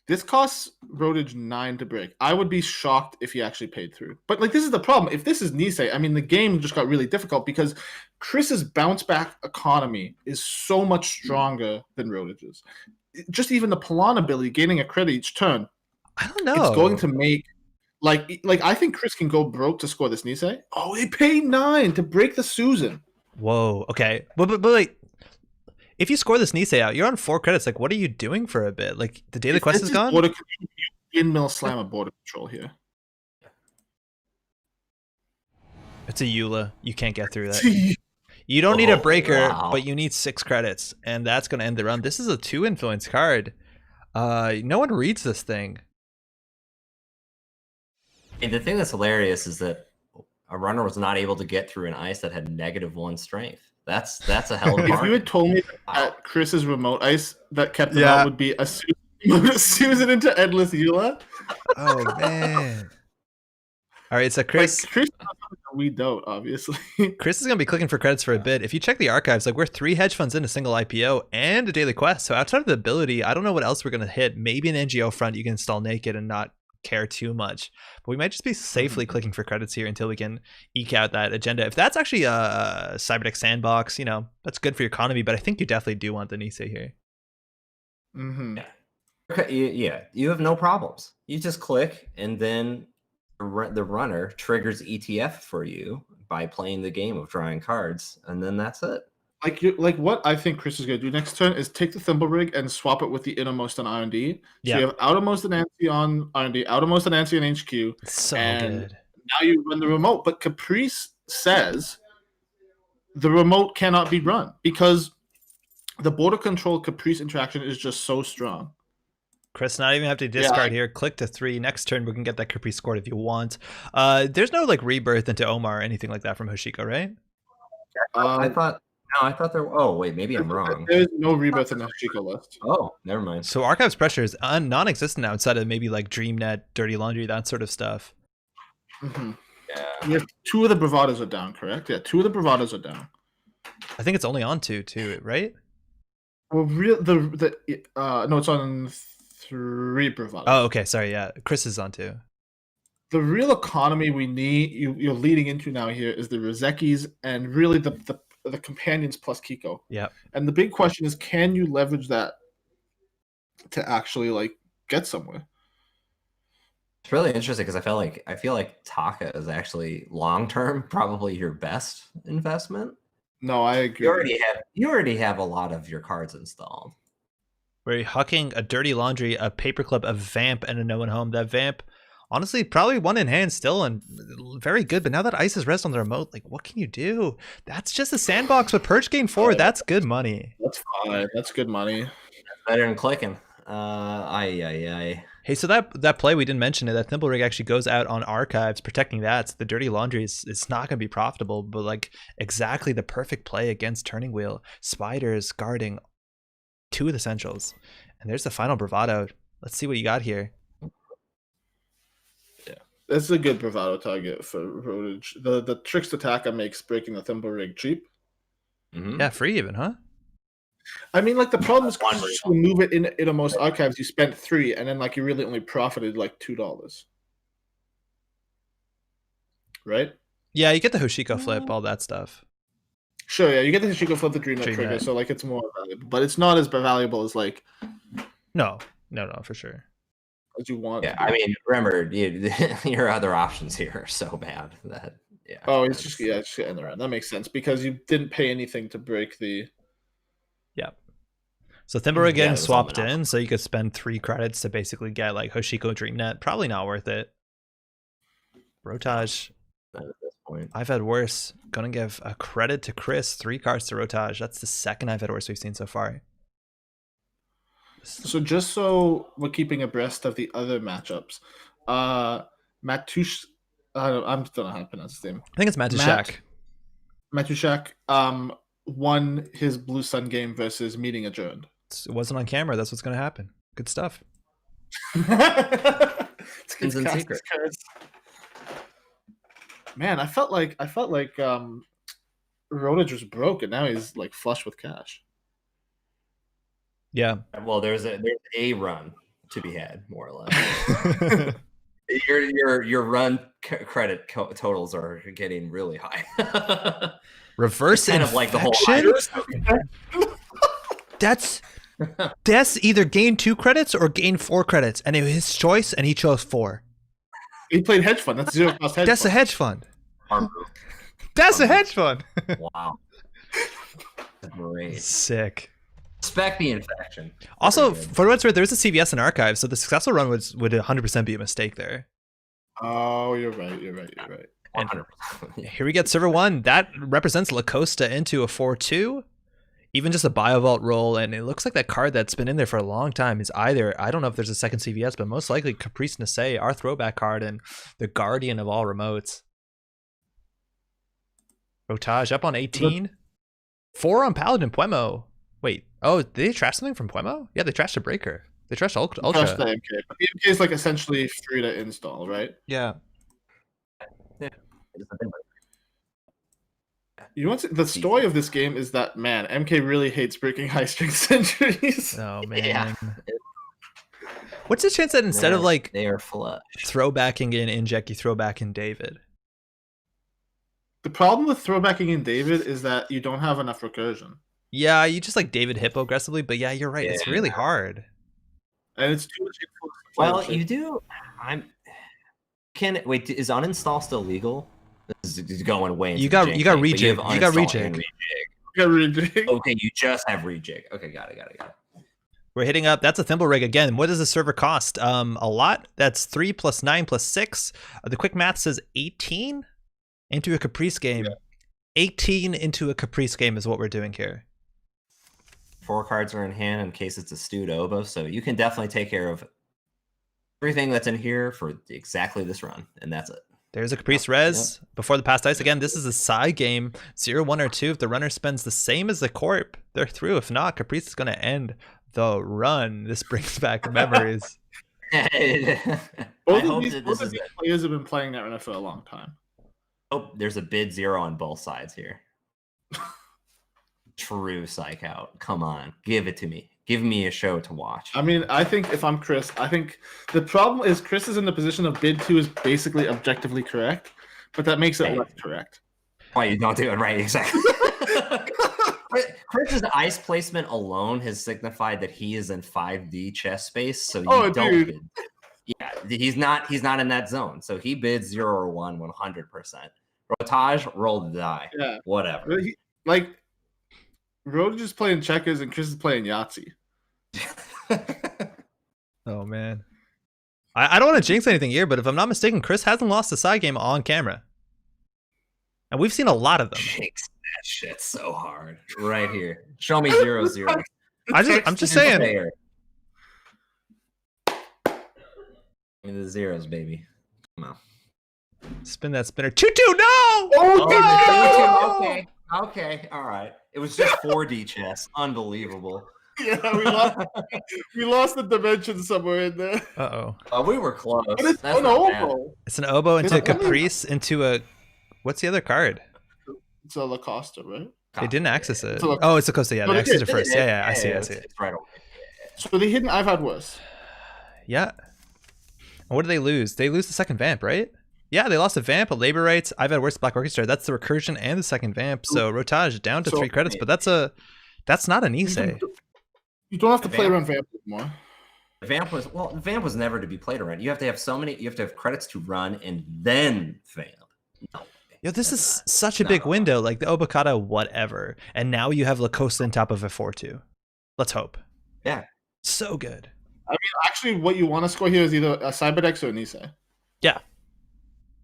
This costs Rotage 9 to break. I would be shocked if he actually paid through. But like, this is the problem. If this is Nisei, I mean, the game just got really difficult because Chris's bounce back economy is so much stronger than Rotage's. Just even the Palan ability, gaining a credit each turn. I don't know. It's going to make like I think Chris can go broke to score this Nisei. Oh, he paid 9 to break the Susan. Whoa. Okay. But wait. if you score this Nisei out, you're on 4 credits. Like, what are you doing for a bit? Like, the daily If quest this is gone. Windmill slam a border control here. It's a Eula. You can't get through that. You don't need a breaker, but you need 6 credits, and that's going to end the run. This is a 2 influence card. No one reads this thing. And the thing that's hilarious is that a runner was not able to get through an ice that had -1 strength. That's a hell of a If you had told me that Chris's remote ice that kept him out would be a Susan into Endless Eula. Oh, man. All right, so Chris. Like, Chris, we don't, obviously. Chris is going to be clicking for credits for a bit. If you check the archives, like, we're 3 hedge funds in a single IPO and a daily quest. So outside of the ability, I don't know what else we're going to hit. Maybe an NGO front you can install naked and not care too much. But we might just be safely clicking for credits here until we can eke out that agenda. If that's actually a Cyberdeck sandbox, you know, that's good for your economy. But I think you definitely do want the Nisei here. Mm-hmm. Yeah, you have no problems. You just click, and then the runner triggers ETF for you by playing the game of drawing cards, and then that's it. Like what I think Chris is going to do next turn is take the Thimble Rig and swap it with the Innermost on R&D. So you have Outermost and Nancy on R&D, Outermost and Nancy on HQ. It's so and good. Now you run the remote, but Caprice says the remote cannot be run because the border control Caprice interaction is just so strong. Chris, not even have to discard here. Click to 3. Next turn, we can get that Caprice scored if you want. There's no like rebirth into Omar or anything like that from Hoshiko, right? I thought there. Oh wait, maybe I'm wrong. There's no rebirth in the Hoshiko list. Oh, never mind. So Archives pressure is non-existent outside of maybe like DreamNet, Dirty Laundry, that sort of stuff. Mm-hmm. Yeah. You have 2 of the bravados are down, correct? Yeah, 2 of the bravados are down. I think it's only on 2 too, right? Well, no, it's on 3 bravados. Oh, okay. Sorry. Yeah, Chris is on 2. The real economy we need, you're leading into now here, is the Rozekis and really the companions plus Kiko. Yeah. And the big question is, can you leverage that to actually like get somewhere? It's really interesting because I feel like Taka is actually long term probably your best investment. No, I agree. You already have a lot of your cards installed. We're hucking a Dirty Laundry, a Paperclip, a Vamp, and a No One Home. That Vamp, honestly, probably 1 in hand still and very good. But now that Ice is rest on the remote, like, what can you do? That's just a sandbox with Purge Gain 4. That's good money. That's fine. That's good money. Better than clicking. Hey, so that play we didn't mention it. That Thimble Rig actually goes out on Archives, protecting that. So the Dirty Laundry is not going to be profitable, but like exactly the perfect play against Turning Wheel. Spiders guarding 2 of the essentials, and there's the final bravado. Let's see what you got here. Yeah, that's a good bravado target for Rotage. The Trickster Taka makes breaking the Thimble Rig cheap. Mm-hmm. Yeah, free even, huh? I mean, like the problem is to move it in most archives, you spent 3, and then like you really only profited like $2, right? Yeah, you get the Hoshiko flip, all that stuff. Sure, yeah, you get the Hoshiko flip, the DreamNet trigger, so like it's more valuable, but it's not as valuable as like. No, for sure. As you want. Yeah, I mean, remember, your other options here are so bad that Oh, it's just getting around. That makes sense because you didn't pay anything to break the. Yeah. So Thimble Rig getting swapped in, so you could spend 3 credits to basically get like Hoshiko DreamNet. Probably not worth it. Rotage. At this point, I've had worse. Gonna give a credit to Chris. 3 cards to Rotage. That's the second I've had worse we've seen so far. So just so we're keeping abreast of the other matchups, Matush. I'm still not how to pronounce his name. I think it's Matushak. Matushak won his Blue Sun game versus Meeting Adjourned. It wasn't on camera. That's what's going to happen. Good stuff. It's good in secret. Man, I felt like Rotage was broke, and now he's like flush with cash. Yeah. Well, there's a run to be had, more or less. Your run credit totals are getting really high. Reverse kind of like the whole. That's either gain 2 credits or gain 4 credits, and it was his choice, and he chose 4. He played hedge fund. That's 0 cost hedge. That's fund. A hedge fund. That's a hedge fund. Wow. Great. Sick. Respect the infection. Also, Very good. for what it's worth, there's a CVS in archive, so the successful run would 100% be a mistake there. Oh, you're right. You're right. You're right. And 100%. here we get server 1. That represents La Costa into a 4-2. Even just a Biovault roll, and it looks like that card that's been in there for a long time is either, I don't know if there's a second CVS, but most likely Caprice Nase, our throwback card, and the guardian of all remotes. Rotage up on 18. 4 on Paladin Puemo. Wait, oh, did they trash something from Puemo? Yeah, they trashed a breaker. They trashed Ultra. Trust the MK. But the MK is like essentially free to install, right? Yeah. You know what's the story of this game is that, man, MK really hates breaking high strength centuries. Oh man. Yeah. What's the chance that instead of like they are flush throwbacking in Inject, you throw back in David? The problem with throwbacking in David is that you don't have enough recursion. Yeah, you just like David Hippo aggressively, but yeah, you're right. It's really hard. And it's too much influence. Well, you do. Wait, is uninstall still legal? This is going way into You got rejig. rejig. You got rejig. Okay, you just have rejig. Okay, got it. We're hitting up. That's a thimble rig again. What does the server cost? A lot. That's 3 + 9 + 6. The quick math says 18 into a Caprice game. Yeah. 18 into a Caprice game is what we're doing here. 4 cards are in hand in case it's a stewed oboe, so you can definitely take care of everything that's in here for exactly this run, and that's it. There's a Caprice res before the past dice. Again, this is a side game, 0, 1, or 2. If the runner spends the same as the corp, they're through. If not, Caprice is going to end the run. This brings back memories. Both of these players have been playing Netrunner for a long time. Oh, there's a bid 0 on both sides here. True psych out. Come on, give it to me. Give me a show to watch. I mean, I think if I'm Chris, I think the problem is Chris is in the position of bid 2 is basically objectively correct, but that makes it less correct. Why you don't do it right, exactly. Chris's ice placement alone has signified that he is in 5D chess space, so you don't bid. Yeah, he's not in that zone. So he bids 0 or 1 100%. Rotage, roll the die. Yeah. Whatever. Rotage is playing checkers and Chris is playing Yahtzee. Oh man. I don't want to jinx anything here, but if I'm not mistaken, Chris hasn't lost a side game on camera. And we've seen a lot of them. Jinx that shit so hard. Right here. Show me 0 0. I'm just saying. Give me the zeros, baby. Come on. Spin that spinner. 2-2, no! Oh, no! Okay, all right. It was just 4D chess. Unbelievable. Yeah, we lost the dimension somewhere in there. Uh-oh. We were close. But it's an oboe. It's an oboe into a Caprice into a... What's the other card? It's a La Costa, right? They didn't access it. Oh, it's La Costa. Yeah, they accessed it first. Yeah, I see it. It's right away. So the hidden I've had worse. Yeah. And what did they lose? They lose the second vamp, right? Yeah, they lost a vamp, a labor rights. I've had worse Black Orchestra. That's the recursion and the second vamp. So Rotage down to 3 credits, but that's not an Issei. You don't have to play around vamp anymore. The vamp was never to be played around. You have to have credits to run and then vamp. No. Yo, this is such a big window, like the Obokata, whatever. And now you have La Costa on top of a 4-2. Let's hope. Yeah. So good. I mean, actually, what you want to score here is either a Cyberdex or an Issei. Yeah.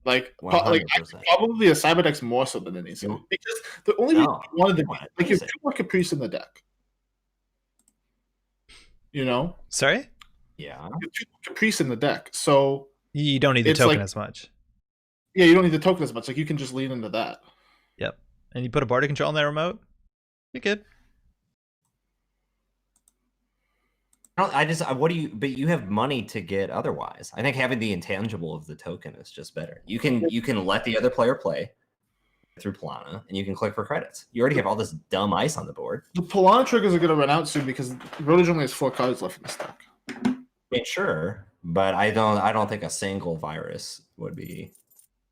Probably a Cyberdex more so than an Issei. Because the only reason you wanted to be, you have 2 more Caprice in the deck. You know? Sorry? Yeah. You have 2 Caprice in the deck, so... You don't need the token as much. Yeah, you don't need the token as much. Like, you can just lean into that. Yep. And you put a Bardic Control on that remote, you're good. But you have money to get otherwise. I think having the intangible of the token is just better. You can let the other player play through Polana, and you can click for credits. You already have all this dumb ice on the board. The Polana triggers are going to run out soon because Rotage only has 4 cards left in the stack. I mean, sure, but I don't think a single virus would be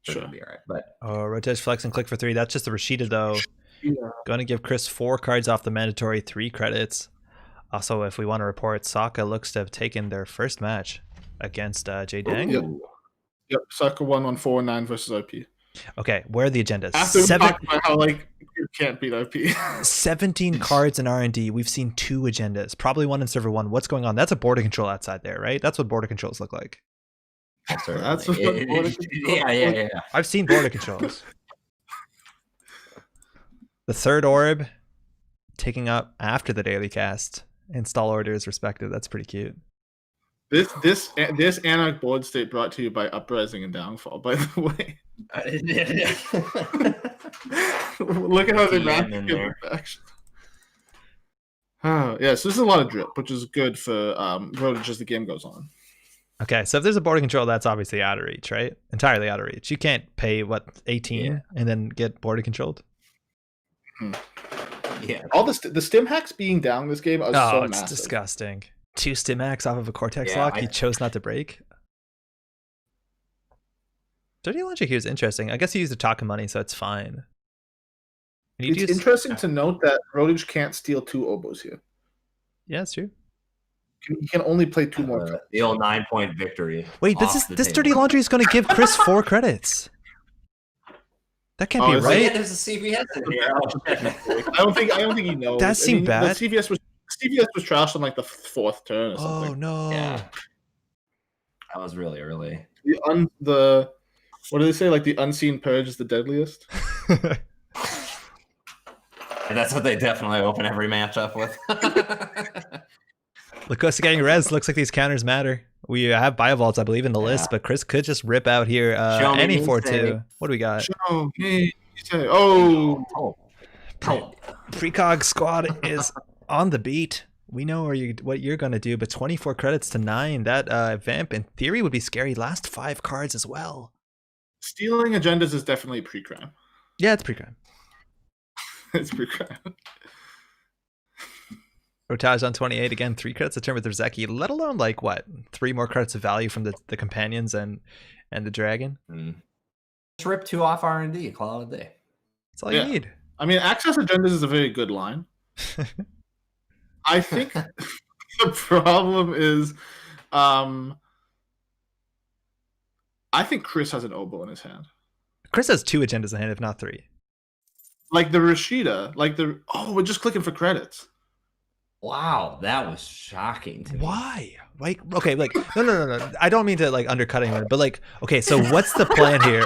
be all right. But Rotage flex and click for 3. That's just the Rashida though. Yeah. Going to give Chris 4 cards off the mandatory 3 credits. Also, if we want to report, Sokka looks to have taken their first match against J Dang. Yep, Sokka won on 4-9 versus OP. Okay, where are the agendas? After we talked about how like you can't beat IP. 17 cards in R&D. We've seen 2 agendas, probably one in server 1. What's going on? That's a border control outside there, right? That's what border controls look like. That's what border control. Yeah. I've seen border controls. The third orb taking up after the daily cast. Install orders respected. That's pretty cute. This Anarch board state brought to you by Uprising and Downfall, by the way. Look at how they map it back. Oh, yes, this is a lot of drip, which is good for Rotage as the game goes on. Okay, so if there's a border control, that's obviously out of reach, right? Entirely out of reach. You can't pay, what, 18 and then get border controlled? Yeah. All the stim hacks being down this game are so it's massive. Disgusting. 2 stim hacks off of a Cortex lock he chose not to break. Dirty Logic here is interesting. I guess he used a talk of money, so it's fine. It's interesting to note that Rotage can't steal 2 oboes here. Yeah, it's true. He can only play 2 more cards. The old 9-point victory. Wait, this Dirty Laundry is going to give Chris 4 credits. That can't be right. Yeah, there's a CVS in here. I don't think he knows. That seemed bad. The CVS was trashed on like the 4th turn or something. Oh no! Yeah, that was really early. The what do they say? Like the unseen purge is the deadliest. And that's what they definitely open every matchup with. Lacosta getting res. Looks like these counters matter. We have Biovaults, I believe, in the list, but Chris could just rip out here any 4-2. What do we got? Precog squad is on the beat. We know what you're going to do, but 24 credits to 9. That Vamp, in theory, would be scary. Last 5 cards as well. Stealing agendas is definitely pre-crime. Yeah, it's pre-crime. It's pre-crime. Rotage on 28 again, 3 credits a turn with Rzeki, let alone like what, 3 more credits of value from the companions and the dragon. Just rip 2 off R&D, call it a day. That's all you need. I mean, access agendas is a very good line. I think the problem is, I think Chris has an oboe in his hand. Chris has 2 agendas in hand, if not 3. Like the Rashida, we're just clicking for credits. Wow, that was shocking to me. Why? Like, okay, like, no. I don't mean to like undercut anyone, but like, okay, so what's the plan here?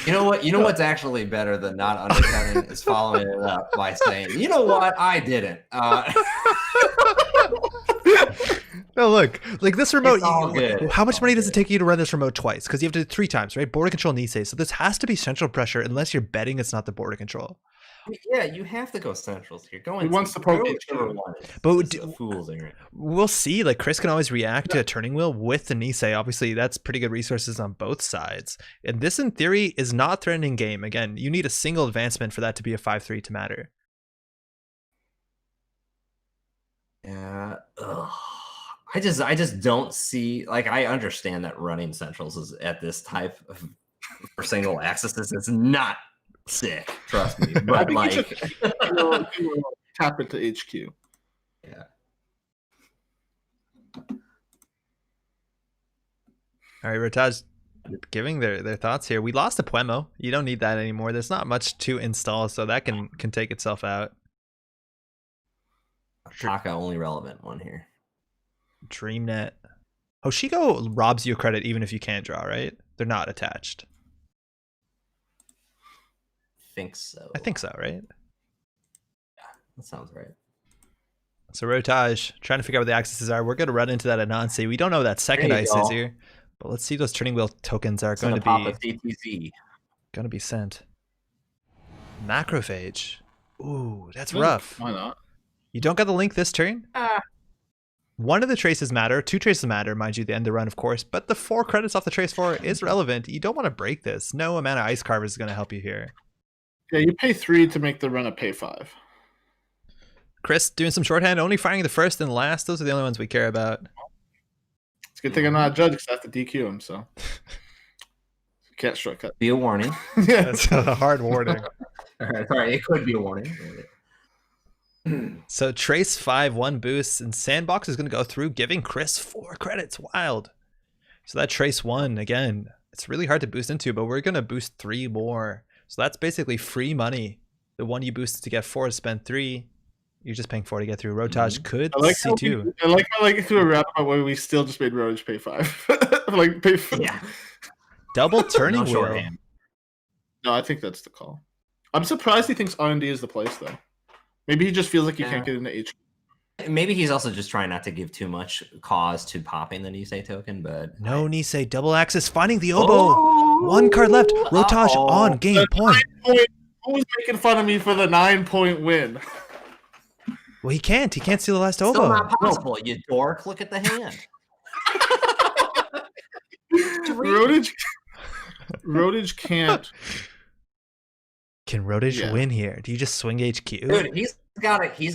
You know what? You know what's actually better than not undercutting is following it up by saying, you know what? I didn't. No, look, like this remote, how much money does it take you to run this remote twice? Because you have to do it 3 times, right? Border control Nisei. So this has to be central pressure unless you're betting it's not the border control. Yeah, you have to go centrals here. Go in. Once the poke we'll see. Like Chris can always react to a turning wheel with the Nisei. Obviously, that's pretty good resources on both sides. And this, in theory, is not threatening game. Again, you need a single advancement for that to be a 5-3 to matter. Yeah. I just don't see. Like, I understand that running centrals is at this type of for single accesses. It's not sick, trust me. But like, tap into HQ. Yeah. All right, Rotage giving their thoughts here. We lost a Puemo. You don't need that anymore. There's not much to install, so that can take itself out. Shaka only relevant one here. DreamNet. Hoshiko robs you a credit even if you can't draw, right? They're not attached. Think so. I think so, right? Yeah, that sounds right. So Rotage, trying to figure out what the accesses are. We're going to run into that Anansi. We don't know what that second ice is here, but let's see if those turning wheel tokens are going to be sent. Macrophage. Ooh, that's rough. Why not? You don't get the link this turn? One of the traces matter. 2 traces matter, mind you, the end of the run, of course, but the 4 credits off the trace 4 is relevant. You don't want to break this. No amount of Ice Carvers is going to help you here. Yeah, you pay 3 to make the run a pay 5. Chris doing some shorthand, only firing the first and last. Those are the only ones we care about. It's a good thing I'm not a judge because I have to DQ him, so can't shortcut. Be a warning. Yeah, that's a hard warning. All right, sorry, it could be a warning. So trace 5, 1 boost, and Sandbox is going to go through, giving Chris 4 credits. Wild. So that trace 1 again. It's really hard to boost into, but we're going to boost 3 more. So that's basically free money. The one you boosted to get 4 to spend 3. You're just paying 4 to get through. Rotage could I like C2. I like how through a roundabout where we still just made Rotage pay 5. Like pay 5. Yeah. Double turning No wheel. shorthand. No, I think that's the call. I'm surprised he thinks R&D is the place though. Maybe he just feels like he can't get into H. Maybe he's also just trying not to give too much cause to popping the Nisei token, but No Nisei, double axis, finding the oboe. 1 card left. Rotage on game point. Who's making fun of me for the 9-point win? Well, he can't. He can't steal the last still oboe. not possible, you dork. Look at the hand. Rotage can't. Can Rotage win here? Do you just swing HQ? Dude, he's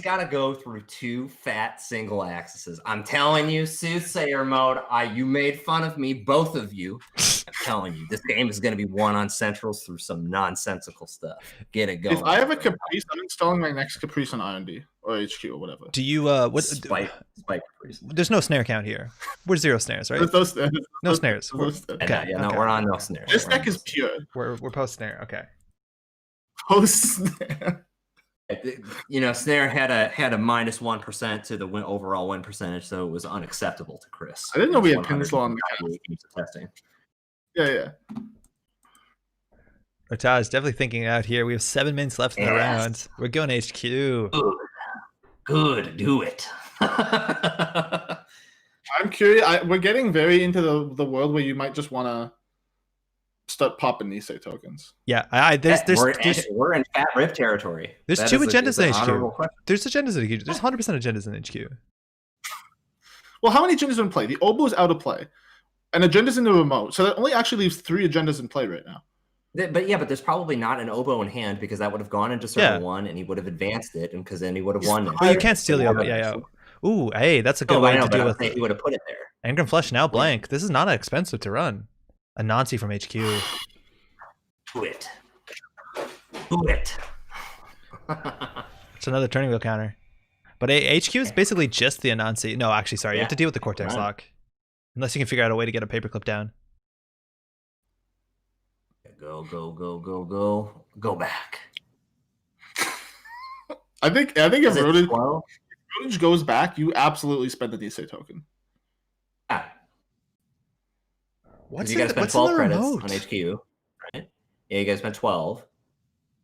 gotta go through 2 fat single axes. I'm telling you, soothsayer mode. You made fun of me, both of you. I'm telling you, this game is gonna be won on centrals through some nonsensical stuff. Get it going. If I have a Caprice, I'm installing my next Caprice on R&D or HQ or whatever. Do you what? Spike Caprice. There's no snare count here. We're 0 snares, right? There's no snares. No snares. Okay, no, we're on no snares. This deck is pure. We're post snare. Okay. Post snare. You know, snare had a -1% to the overall win percentage, so it was unacceptable to Chris. I didn't know we had Pinsel on the testing. Yeah. Rotage definitely thinking out here. We have 7 minutes left in the round. We're going HQ. Good, do it. I'm curious. We're getting very into the world where you might just want to start popping Nisei tokens. Yeah, we're in fat rip territory. There's 2 agendas in HQ. There's agendas in HQ. There's 100% agendas in HQ. Well, how many agendas are in play? The oboe is out of play, and agendas in the remote. So that only actually leaves 3 agendas in play right now. But there's probably not an oboe in hand because that would have gone into server 1 and he would have advanced it, and because then he would have won. Oh, you can't steal the oboe. Yeah. Ooh, hey, that's a good way to deal with it. He would have put it there. Engram Flush now blank. This is not expensive to run. A Nancy from HQ. Do it. Do it. It's another turning wheel counter. But HQ is basically just the Anansi. No, actually, sorry. You have to deal with the Cortex lock. Unless you can figure out a way to get a paperclip down. Go back. I think if Rotage goes back, you absolutely spend the Nisei token. Yeah. What's you guys spend 12 credits on HQ, right? Yeah, you guys spent 12.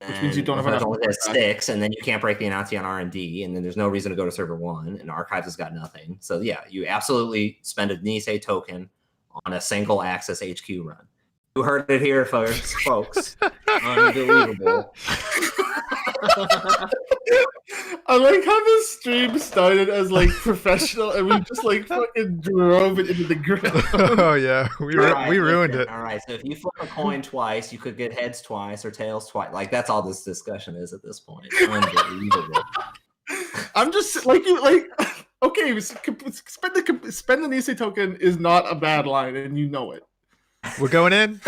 Which means you don't have enough. Only has 6, and then you can't break the Anansi on R&D, and then there's no reason to go to server 1, and Archives has got nothing. So yeah, you absolutely spend a Nisei token on a single access HQ run. You heard it here, folks. Unbelievable. I like how this stream started as like professional, and we just like fucking drove it into the ground. Oh yeah, we ruined it. All right, so if you flip a coin twice, you could get heads twice or tails twice. Like that's all this discussion is at this point. Unbelievable. I'm just okay. Spend the Nisei token is not a bad line, and you know it. We're going in.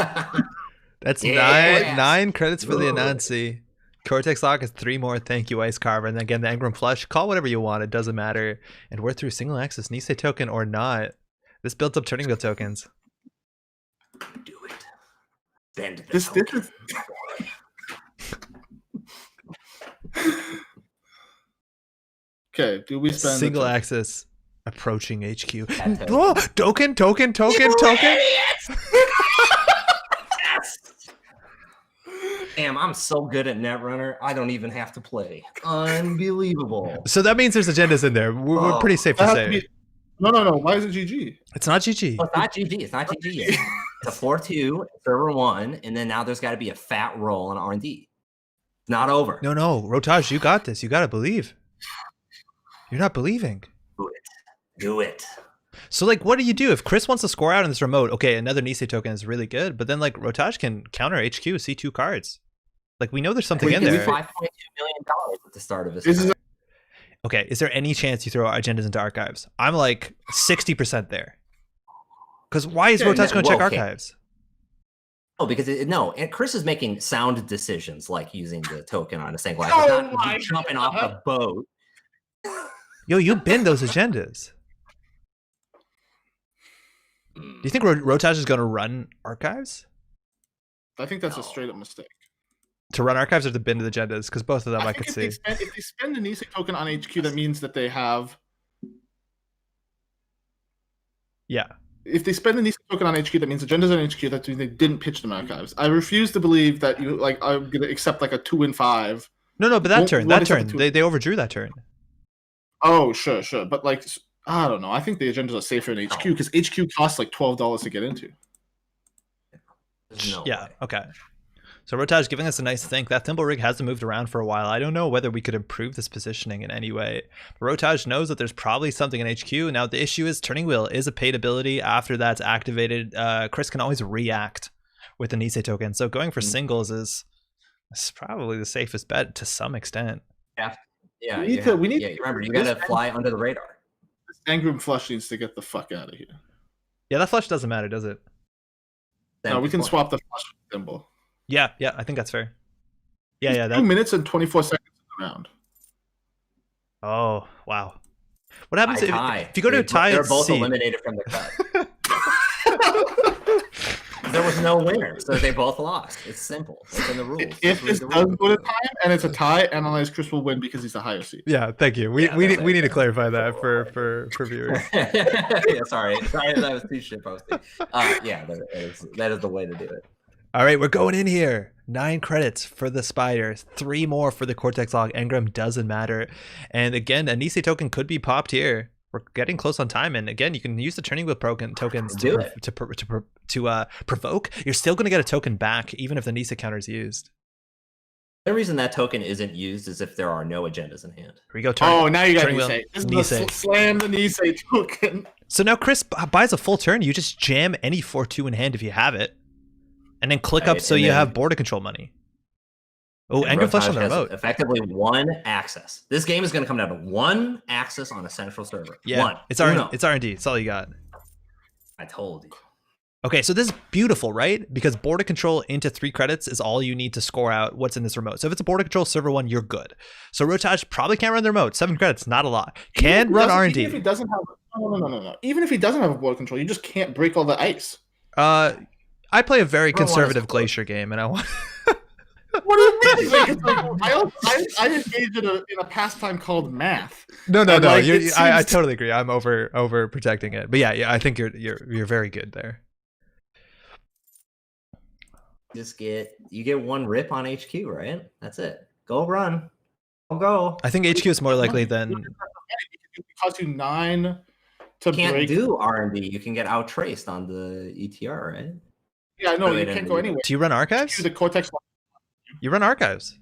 That's 9 credits for the Anansi. Cortex Lock is 3 more. Thank you, Ice Carver. And then again, the Engram Flush. Call whatever you want. It doesn't matter. And we're through single access Nisei token or not. This builds up turning wheel tokens. Do it. Bend the this is... Okay, do we spend single access approaching HQ? Oh, token. Yes! Damn, I'm so good at Netrunner, I don't even have to play. Unbelievable. So that means there's agendas in there. We're pretty safe to say. No. Why is it GG? It's not GG. Well, it's not GG yet. It's a 4-2, server 1, and then now there's got to be a fat roll in R&D. It's not over. No. Rotage, you got this. You got to believe. You're not believing. Do it. So, like, what do you do if Chris wants to score out in this remote? Okay, another Nisei token is really good, but then, like, Rotage can counter HQ, C2 cards. Like, we know there's something in there. $5.2 million at the start of this. Okay, is there any chance you throw agendas into Archives? I'm like 60% there. Because why is Rotage going to check Archives? Oh, because and Chris is making sound decisions, like using the token on a single access, not jumping off a boat. Yo, you bend those agendas. Do you think Rotage is going to run archives? I think that's a straight up mistake. To run archives or to bin to the agendas? Because both of them I could see. If they spend the Nisei token on HQ, that means that they have. Yeah. If they spend the Nisei token on HQ, that means agendas on HQ. That means they didn't pitch them archives. I refuse to believe that you like are going to accept like a 2-5. No, but that turn, they overdrew that turn. Oh, sure, but like I don't know. I think the agendas are safer in HQ because HQ costs like $12 to get into. No yeah. way. Okay. So Rotage giving us a nice think. That Thimble Rig hasn't moved around for a while. I don't know whether we could improve this positioning in any way. But Rotage knows that there's probably something in HQ. Now the issue is Turning Wheel is a paid ability. After that's activated, Chris can always react with the Nisei token. So going for singles is probably the safest bet to some extent. Yeah, remember, you gotta fly under the radar. This Engram flush needs to get the fuck out of here. Yeah, that flush doesn't matter, does it? No, we can swap the flush with Thimble. Yeah, I think that's fair. Yeah, 2 minutes and 24 seconds in the round. Oh, wow. What happens if you go to a tie? They're both eliminated from the cut. There was no winner, so they both lost. It's simple. It's in the rules. If this does go to time and it's a tie, Analyze Chris will win because he's the higher seed. Yeah, thank you. We need to clarify that for viewers. Yeah, sorry, that was too shit posting. Yeah, that is the way to do it. All right, we're going in here. 9 credits for the Spiders, 3 more for the Cortex Log. Engram doesn't matter. And again, a Nisei token could be popped here. We're getting close on time. And again, you can use the Turning Wheel tokens to provoke. You're still going to get a token back, even if the Nisei counter is used. The reason that token isn't used is if there are no agendas in hand. Here we go. Now you got Nisei. Nisei. Slam the Nisei token. So now Chris buys a full turn. You just jam any 4-2 in hand if you have it. And then click up so you have border control money. Oh, Engram flush on the remote. Effectively 1 access. This game is going to come down to 1 access on a central server. Yeah, 1. It's R&D. It's all you got. I told you. Okay, so this is beautiful, right? Because border control into 3 credits is all you need to score out what's in this remote. So if it's a border control server 1, you're good. So Rotage probably can't run the remote. 7 credits, not a lot. Can run R&D. Even if he doesn't have no. Even if he doesn't have a border control, you just can't break all the ice. I play a very conservative Glacier game, and I want. What do you mean? I engage in a pastime called math. No. I totally agree. I'm over protecting it, but yeah, I think you're very good there. You get 1 rip on HQ, right? That's it. Go run. Go. I think HQ is more likely than. It costs you 9 to break. You can't do R&D. You can get out traced on the ETR, right? Yeah, I know. You can't go anywhere. Do you run archives? The Cortex. You run archives.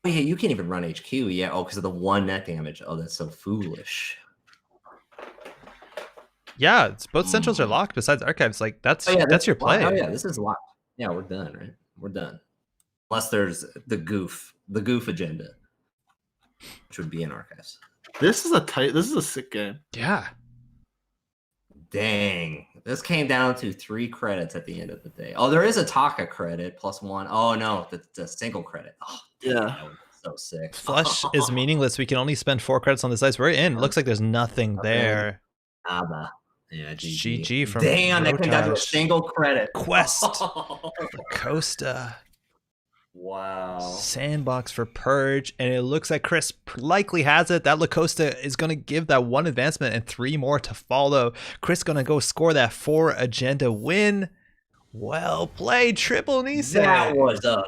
Oh yeah, you can't even run HQ. Yeah. Oh, because of the 1 net damage. Oh, that's so foolish. Yeah, it's both centrals are locked. Besides archives, like that's your play. Oh yeah, this is locked. Yeah, we're done. Right, we're done. Unless there's the goof agenda, which would be in archives. This is a sick game. Yeah. Dang. This came down to 3 credits at the end of the day. Oh, there is a Taka credit +1. Oh no, that's a single credit. Oh, yeah. So sick. Flush is meaningless. We can only spend 4 credits on this ice. We're in. Looks like there's nothing there. Yeah, GG from Damn, that came down to a single credit. Quest. Costa. Wow. Sandbox for Purge, and it looks like Chris likely has it. That Lacosta is going to give that 1 advancement and 3 more to follow. Chris going to go score that 4 agenda win. Well played, Triple Nisei. That was a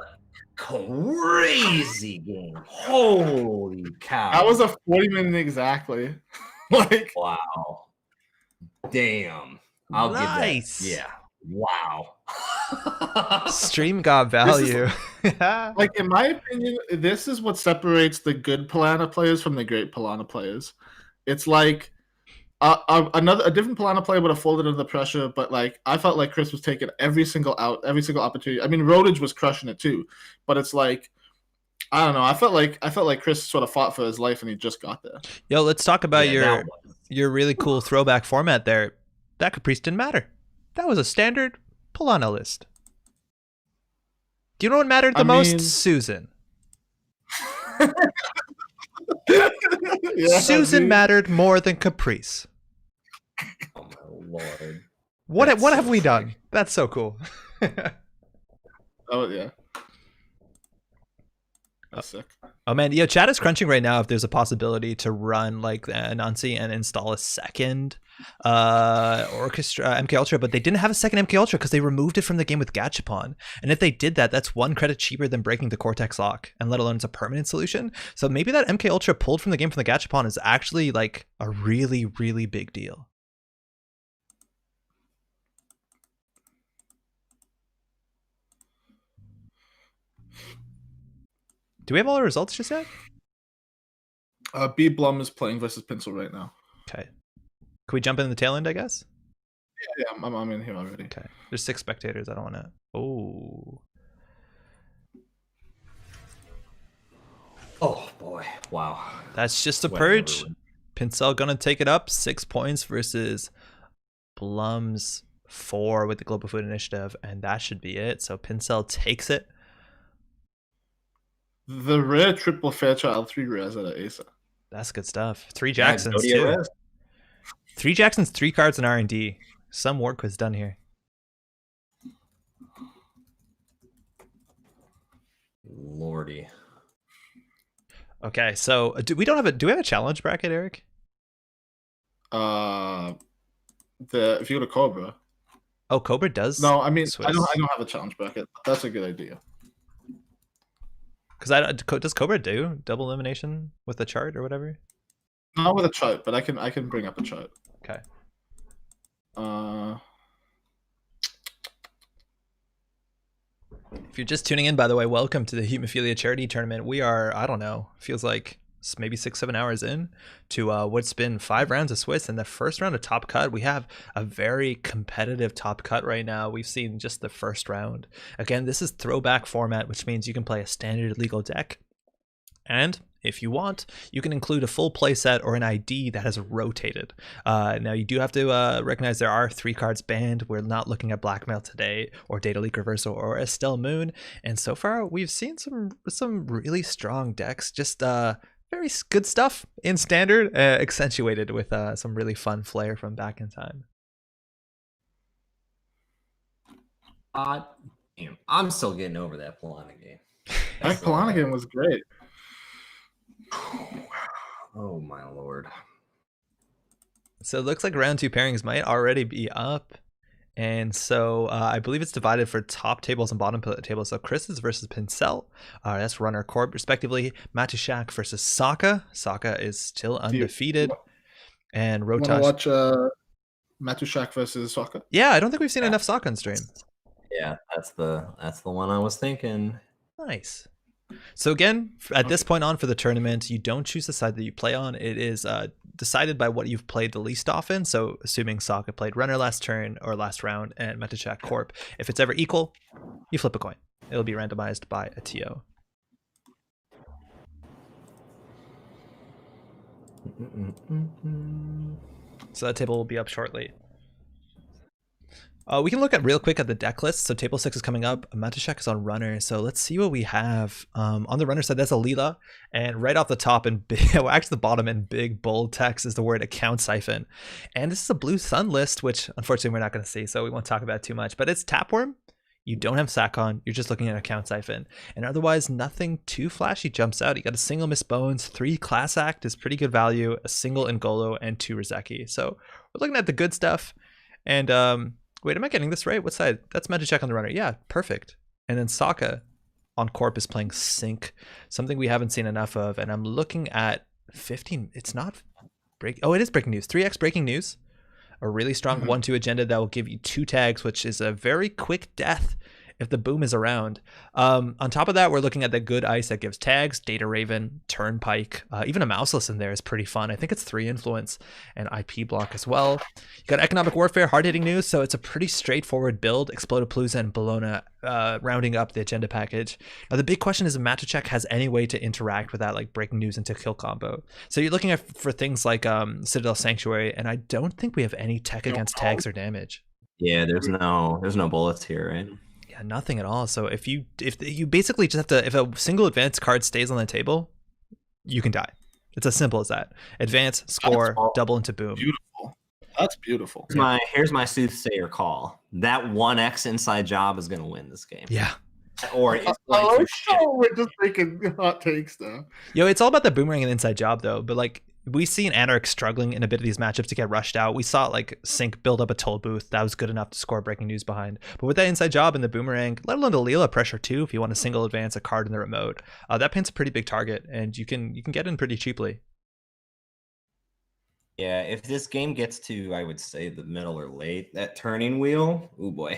crazy game. Holy cow. That was a 40-minute exactly. Wow. Damn. I'll give that. Yeah. Wow. Stream got value. Like, in my opinion, this is what separates the good Pilana players from the great Pilana players. It's like a different Pilana player would have folded under the pressure, but like I felt like Chris was taking every single opportunity. I mean, Rodage was crushing it too, but it's like I don't know. I felt like Chris sort of fought for his life, and he just got there. Yo, let's talk about your really cool throwback format there. That Caprice didn't matter. That was a standard Pilana list. Do you know what mattered the most? Susan. Yeah, Susan mattered more than Caprice. Oh Lord. What That's have so we sick. done? That's so cool. Oh yeah. That's sick. Oh man, yeah, chat is crunching right now if there's a possibility to run like an Anansi and install a second Orchestra MK Ultra, but they didn't have a second MK Ultra because they removed it from the game with Gachapon. And if they did that, that's 1 credit cheaper than breaking the Cortex lock, and let alone it's a permanent solution. So maybe that MK Ultra pulled from the game from the Gachapon is actually like a really, really big deal. Do we have all the results just yet? B Blum is playing versus Pencil right now. Okay. Can we jump in the tail end, I guess? Yeah, I'm in here already. Okay. There's 6 spectators. I don't want to. Oh. Oh boy! Wow. That's just a Whatever. purge. Pincel gonna take it up 6 points versus Blum's 4 with the Global Food Initiative, and that should be it. So Pincel takes it. The rare triple Fairchild 3 rares out of Asa. That's good stuff. 3 Yeah, Jacksons Godia too. Res. 3 Jacksons, 3 cards in R&D. Some work was done here. Lordy. Okay, so do we have a challenge bracket, Eric? If you go to Cobra. Oh, Cobra does. No, I mean Swiss. I don't have a challenge bracket. That's a good idea. Because does Cobra do double elimination with the chart or whatever? Not with a chart, but I can bring up a chart. Okay. If you're just tuning in, by the way, welcome to the Hemophilia charity tournament. We are, I don't know, feels like maybe 6-7 hours in to what's been 5 rounds of Swiss, and the first round of top cut. We have a very competitive top cut right now. We've seen just the first round. Again, this is throwback format, which means you can play a standard legal deck, and if you want, you can include a full playset or an ID that has rotated. Now, you do have to recognize there are 3 cards banned. We're not looking at Blackmail today, or Data Leak Reversal, or Estelle Moon. And so far, we've seen some really strong decks. Just very good stuff in Standard, accentuated with some really fun flair from back in time. Damn, I'm still getting over that Polana game. That Polana game was great. Oh my lord. So it looks like round 2 pairings might already be up. And so I believe it's divided for top tables and bottom tables. So Chris's versus Pincel. That's Runner Corp, respectively. Matushak versus Sokka. Sokka is still undefeated. And Rotosh. Want to watch Matushak versus Sokka? Yeah, I don't think we've seen enough Sokka on stream. Yeah, that's the one I was thinking. Nice. So again, at this point on for the tournament, you don't choose the side that you play on. It is decided by what you've played the least often. So assuming Sokka played Runner last turn or last round and Matushak Corp, if it's ever equal, you flip a coin. It'll be randomized by a TO. So that table will be up shortly. We can look at real quick at the deck list. So table 6 is coming up. Matushak is on Runner. So let's see what we have. On the Runner side, that's a Leela. And right off the top in big, well, actually the bottom in big bold text is the word account siphon. And this is a Blue Sun list, which unfortunately we're not going to see, so we won't talk about it too much. But it's Tapworm. You don't have Sakon. You're just looking at account siphon. And otherwise, nothing too flashy jumps out. You got a single Miss Bones, 3 Class Act is pretty good value, a single Ngolo, and 2 Rizeki. So we're looking at the good stuff. And wait, am I getting this right? What side? That's Matushak on the Runner. Yeah, perfect. And then Sokka on Corp is playing Sync, something we haven't seen enough of. And I'm looking at 15. It's not break. Oh, it is breaking news. 3x breaking news. A really strong 1-2 agenda that will give you 2 tags, which is a very quick death if the boom is around. On top of that, we're looking at the good ice that gives tags, Data Raven, Turnpike, even a Mouseless in there is pretty fun. I think it's 3 influence and IP block as well. You got Economic Warfare, hard-hitting news, so it's a pretty straightforward build. Explodapalooza and Bologna rounding up the agenda package. Now, the big question is if Matushak has any way to interact with that, like breaking news into kill combo. So you're looking at for things like Citadel Sanctuary, and I don't think we have any tech against tags or damage. Yeah, there's no bullets here, right? Yeah, nothing at all. So if you basically just have to, if a single advanced card stays on the table, you can die. It's as simple as that. Advance, score, double into boom. Beautiful. That's beautiful. Here's my soothsayer call. That 1x inside job is going to win this game. Yeah. Or it's going to shit. We're just making hot takes now. Yo, it's all about the boomerang and inside job though. But like we've seen Anarch struggling in a bit of these matchups to get rushed out. We saw like Sync build up a toll booth that was good enough to score breaking news behind. But with that inside job and the boomerang, let alone the Leela pressure too, if you want to single advance a card in the remote, that paints a pretty big target, and you can get in pretty cheaply. Yeah, if this game gets to, I would say, the middle or late, that turning wheel, oh boy,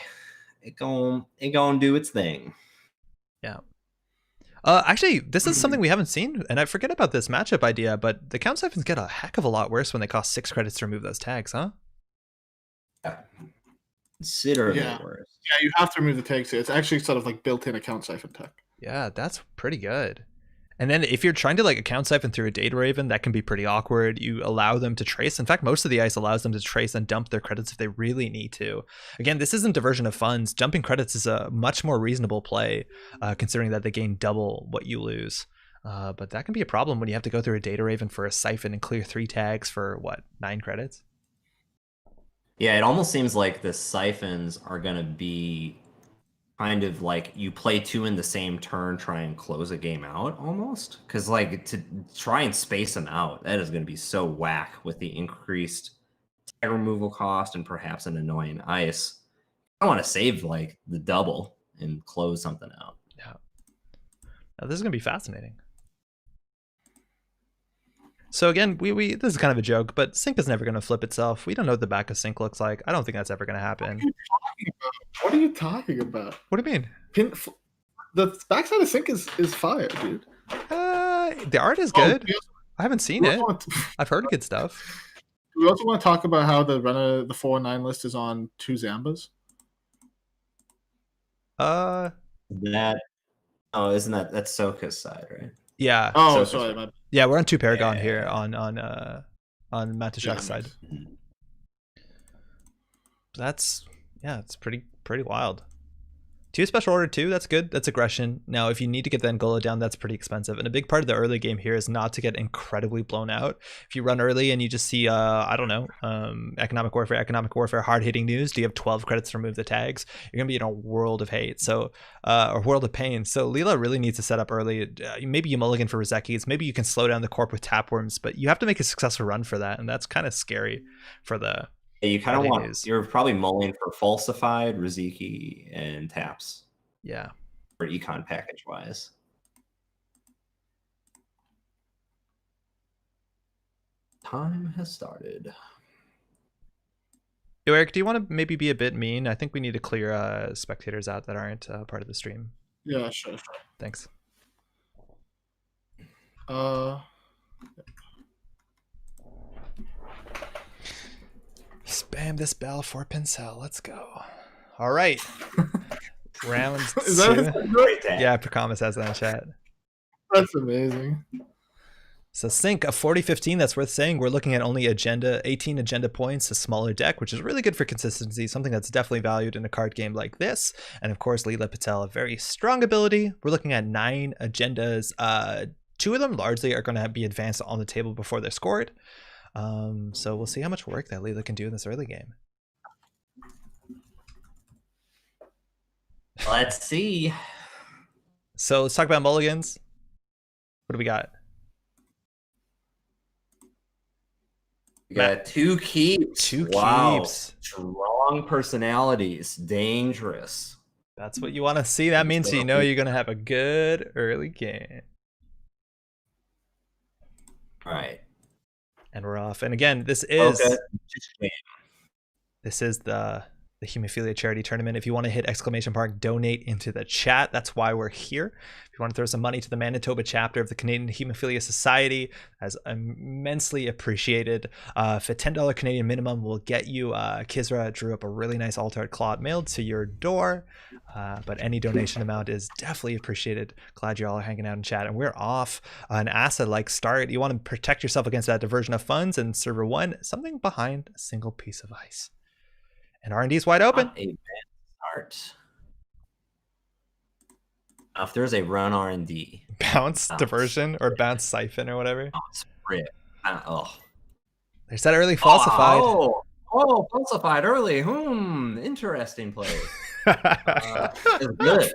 it gon' do its thing. Yeah. Actually, this is something we haven't seen, and I forget about this matchup idea, but the Count Siphons get a heck of a lot worse when they cost 6 credits to remove those tags, huh? Yeah. Considerably Yeah. worse. Yeah, you have to remove the tags here. It's actually sort of like built-in account siphon tech. Yeah, that's pretty good. And then if you're trying to like account siphon through a Data Raven, that can be pretty awkward. You allow them to trace. In fact, most of the ice allows them to trace and dump their credits if they really need to. Again, this isn't diversion of funds. Dumping credits is a much more reasonable play, considering that they gain double what you lose. But that can be a problem when you have to go through a Data Raven for a siphon and clear 3 tags for, what, 9 credits? Yeah, it almost seems like the siphons are going to be kind of like you play 2 in the same turn, try and close a game out almost. Because like to try and space them out, that is going to be so whack with the increased tag removal cost and perhaps an annoying ice. I want to save like the double and close something out. Yeah. Now, this is going to be fascinating. So again, we this is kind of a joke, but Sync is never going to flip itself. We don't know what the back of Sync looks like. I don't think that's ever going to happen. What are you talking about? What do you mean? The backside of Sync is fire, dude. The art is good. I haven't seen it. I've heard good stuff. We also want to talk about how the 4-9 list is on 2 Zambas. Isn't that's Soka's side, right? Yeah. Oh, Soka's sorry. right. Yeah, we're on 2 Paragon here on Matashak's side. That's it's pretty wild. 2 special order 2, that's good. That's aggression. Now, if you need to get the Angola down, that's pretty expensive. And a big part of the early game here is not to get incredibly blown out. If you run early and you just see, I don't know, economic warfare, hard-hitting news, do you have 12 credits to remove the tags? You're going to be in a world of hate, so a world of pain. So Leela really needs to set up early. Maybe you mulligan for Rozekis. Maybe you can slow down the corp with Tapworms, but you have to make a successful run for that, and that's kind of scary for the... You kind of want, you're probably mulling for Falsified, Riziki, and Taps. Yeah. For econ package wise. Time has started. Yo, Eric, do you want to maybe be a bit mean? I think we need to clear spectators out that aren't part of the stream. Yeah, sure. Thanks. Spam this bell for Pincel. Let's go. All right. Round 2. Yeah, Prakamas has that in chat. That's amazing. So Sync of 40-15, that's worth saying. We're looking at only 18 agenda points, a smaller deck, which is really good for consistency, something that's definitely valued in a card game like this. And of course, Leela Patel, a very strong ability. We're looking at 9 agendas. 2 of them largely are going to be advanced on the table before they're scored. So we'll see how much work that Leela can do in this early game. Let's see. So let's talk about mulligans. What do we got? We got 2 keeps. 2 wow. keeps. Strong personalities. Dangerous. That's what you want to see. That means you know you're going to have a good early game. All right. And we're off. And again, this is the Hemophilia charity tournament. If you want to hit ! donate into the chat, that's why we're here. If you want to throw some money to the Manitoba chapter of the Canadian Hemophilia Society, that's immensely appreciated. If a $10 Canadian minimum will get you, Kizra drew up a really nice Altar Clot mailed to your door. But any donation amount is definitely appreciated. Glad you all are hanging out in chat. And we're off an asset-like start. You want to protect yourself against that diversion of funds. And server 1, something behind a single piece of ice. And R&D is wide open. A bad start. If there's a run R&D. Bounce diversion or bounce siphon or whatever. Bounce rip. Oh. There's that early falsified. Oh, falsified early. Interesting play. It's good.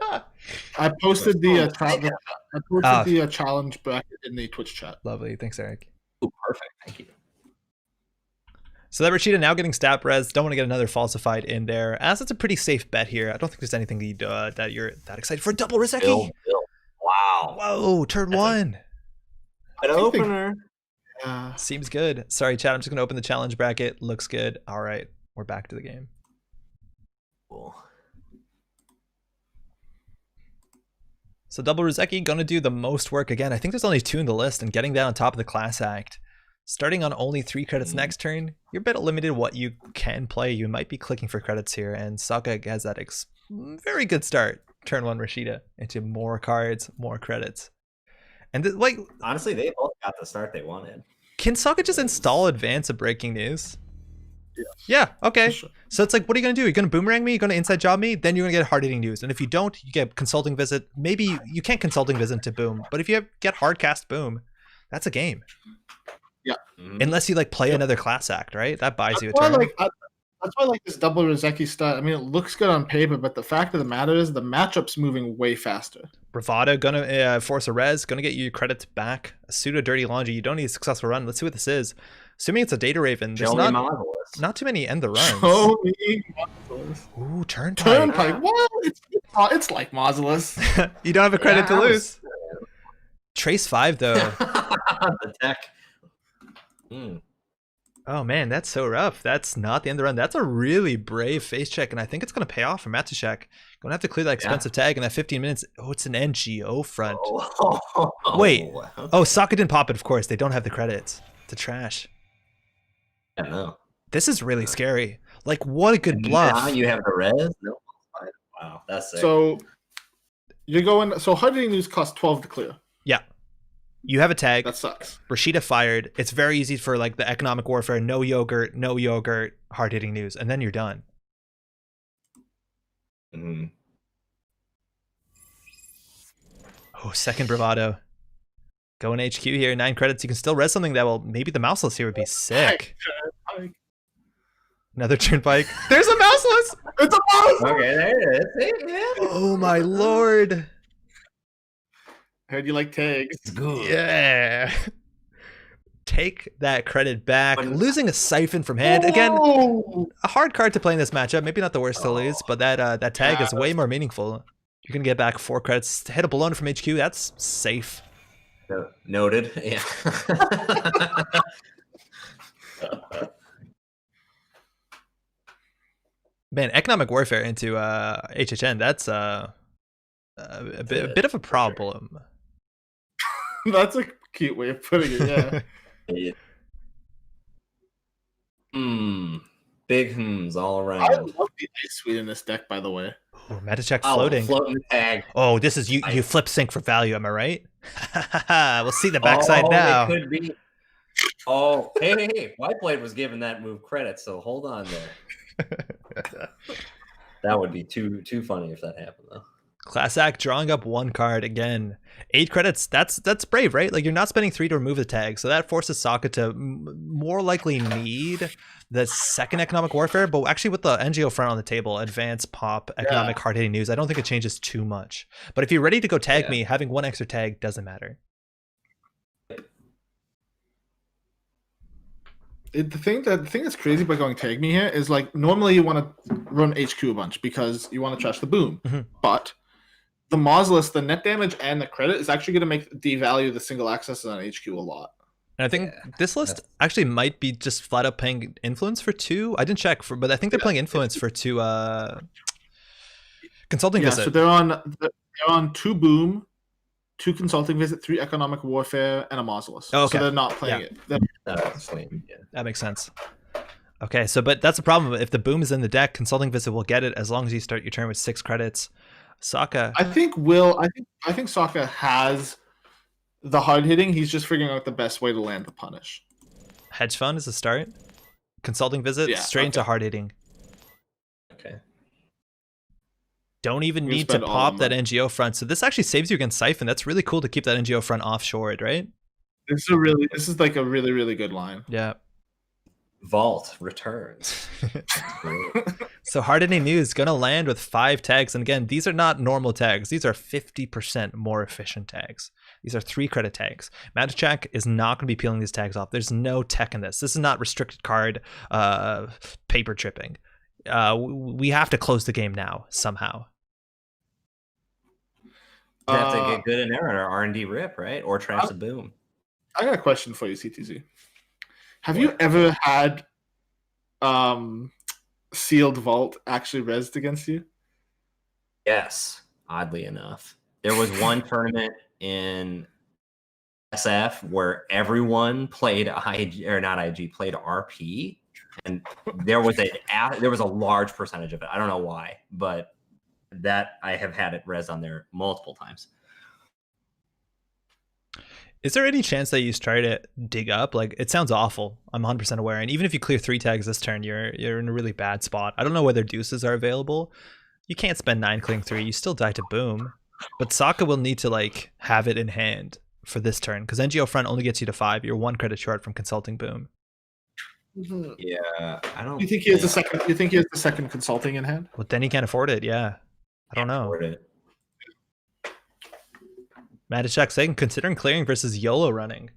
I posted the Ah. challenge bracket in the Twitch chat. Lovely. Thanks, Eric. Ooh, perfect. Thank you. So that Rashida now getting stat res. Don't want to get another falsified in there. As it's a pretty safe bet here. I don't think there's anything that you're that excited for. Double Rizeki. Bill. Wow. Whoa, turn one. An opener. Seems good. Sorry, chat. I'm just going to open the challenge bracket. Looks good. All right. We're back to the game. Cool. So double Rizeki going to do the most work again. I think there's only 2 in the list, and getting that on top of the class act. Starting on only 3 credits next turn, you're a bit limited what you can play. You might be clicking for credits here, and Saka has that very good start. Turn 1 Rashida into more cards, more credits. And like honestly, they both got the start they wanted. Can Saka just install Advance of Breaking News? Yeah, okay. Sure. So it's like, what are you going to do? You're going to boomerang me? You're going to inside job me? Then you're going to get hard-hitting news. And if you don't, you get Consulting Visit. Maybe you can't Consulting Visit to boom, but if you get Hardcast boom, that's a game. Yeah. Unless you like play another class act, right? That buys you a turn. That's why I like this double Rizeki start. I mean, it looks good on paper, but the fact of the matter is the matchup's moving way faster. Bravado gonna force a res, gonna get you credits back. A pseudo dirty laundry. You don't need a successful run. Let's see what this is. Assuming it's a Data Raven, there's not too many end the runs. Show me Mausolus. Ooh, Turnpike. Turnpike. What? It's like Mausolus. You don't have a credit to lose. Trace 5 though. The tech. Oh man, that's so rough. That's not the end of the run. That's a really brave face check, and I think it's going to pay off for Matushek. Going to have to clear that expensive tag in that 15 minutes. Oh, it's an NGO front. Wait. Okay. Oh, Saka didn't pop it, of course. They don't have the credits. It's a trash. I know. This is really scary. Like, what a good bluff. Now you have the res? No. Wow, that's sick. So, you're going... So, Hard-Hitting News costs 12 to clear. Yeah. You have a tag. That sucks. Rashida fired. It's very easy for like the economic warfare. No yogurt, hard hitting news, and then you're done. Oh, second Bravado. Going HQ here. 9 credits. You can still res something that will. Maybe the Mouseless here would be sick. Another Turnpike. There's a Mouseless. It's a Mouseless. Okay, there it is. Oh my lord. Heard you like tags. It's good. Yeah. Take that credit back. Losing a Siphon from hand. Again, a hard card to play in this matchup. Maybe not the worst to lose, but that tag is way more meaningful. You're going to get back 4 credits. Hit a Bologna from HQ. That's safe. Noted. Yeah. Man, economic warfare into HHN. That's a bit of a problem. That's a cute way of putting it, yeah. Big hms all around. I love the Ice Sweet in this deck, by the way. Ooh, Metacheck floating. Floating tag. Oh, this is you flip sync for value, am I right? We'll see the backside now. It could be. Oh, hey, Whiteblade was giving that move credit, so hold on there. That would be too funny if that happened, though. Class act drawing up 1 card again. 8 credits. That's brave, right? Like you're not spending 3 to remove the tag, so that forces Sokka to more likely need the second economic warfare. But actually, with the NGO front on the table, advance, pop, economic, hard hitting news, I don't think it changes too much. But if you're ready to go tag me, having 1 extra tag doesn't matter. The thing that's crazy about going tag me here is like normally you want to run HQ a bunch because you want to trash the boom, but the Mausolus, the net damage and the credit is actually going to make devalue the single access on HQ a lot. And I think this list actually might be just flat up playing influence for 2. I didn't check but I think they're playing influence for 2 consulting visit. So they're on 2 boom, 2 consulting visit, 3 economic warfare, and a Mausolus. Oh, okay. So they're not playing it. That makes sense. Okay, so but that's the problem. If the boom is in the deck, consulting visit will get it as long as you start your turn with 6 credits. Sokka. I think Sokka has the hard hitting. He's just figuring out the best way to land the punish. Hedge fund is a start. Consulting visit straight into hard hitting. Okay. Don't even need to pop that NGO front. So this actually saves you against Siphon. That's really cool to keep that NGO front offshored, right? This is like a really, really good line. Yeah. Vault returns. So hardening news gonna land with 5 tags, and again, these are not normal tags. These are 50% more efficient tags. These are 3 credit tags. Magic is not gonna be peeling these tags off. There's no tech in this. This is not restricted card paper tripping. We have to close the game now somehow. You have to get good in Netrunner, R&D rip, right? Or traps a boom. I got a question for you, CTZ. Have you ever had sealed vault actually rezzed against you? Yes, oddly enough. There was one tournament in SF where everyone played IG, or not IG, played RP, and there was a large percentage of it. I don't know why, but that I have had it res on there multiple times. Is there any chance that you try to dig up? Like, it sounds awful. I'm 100% aware. And even if you clear 3 tags this turn, you're in a really bad spot. I don't know whether deuces are available. You can't spend 9 clearing 3. You still die to boom. But Sokka will need to like have it in hand for this turn, because NGO front only gets you to 5. You're 1 credit short from consulting boom. Yeah, I don't. You think he has the second? You think he has the second consulting in hand? Well, then he can't afford it. Yeah, I don't know. Magic saying considering clearing versus YOLO running.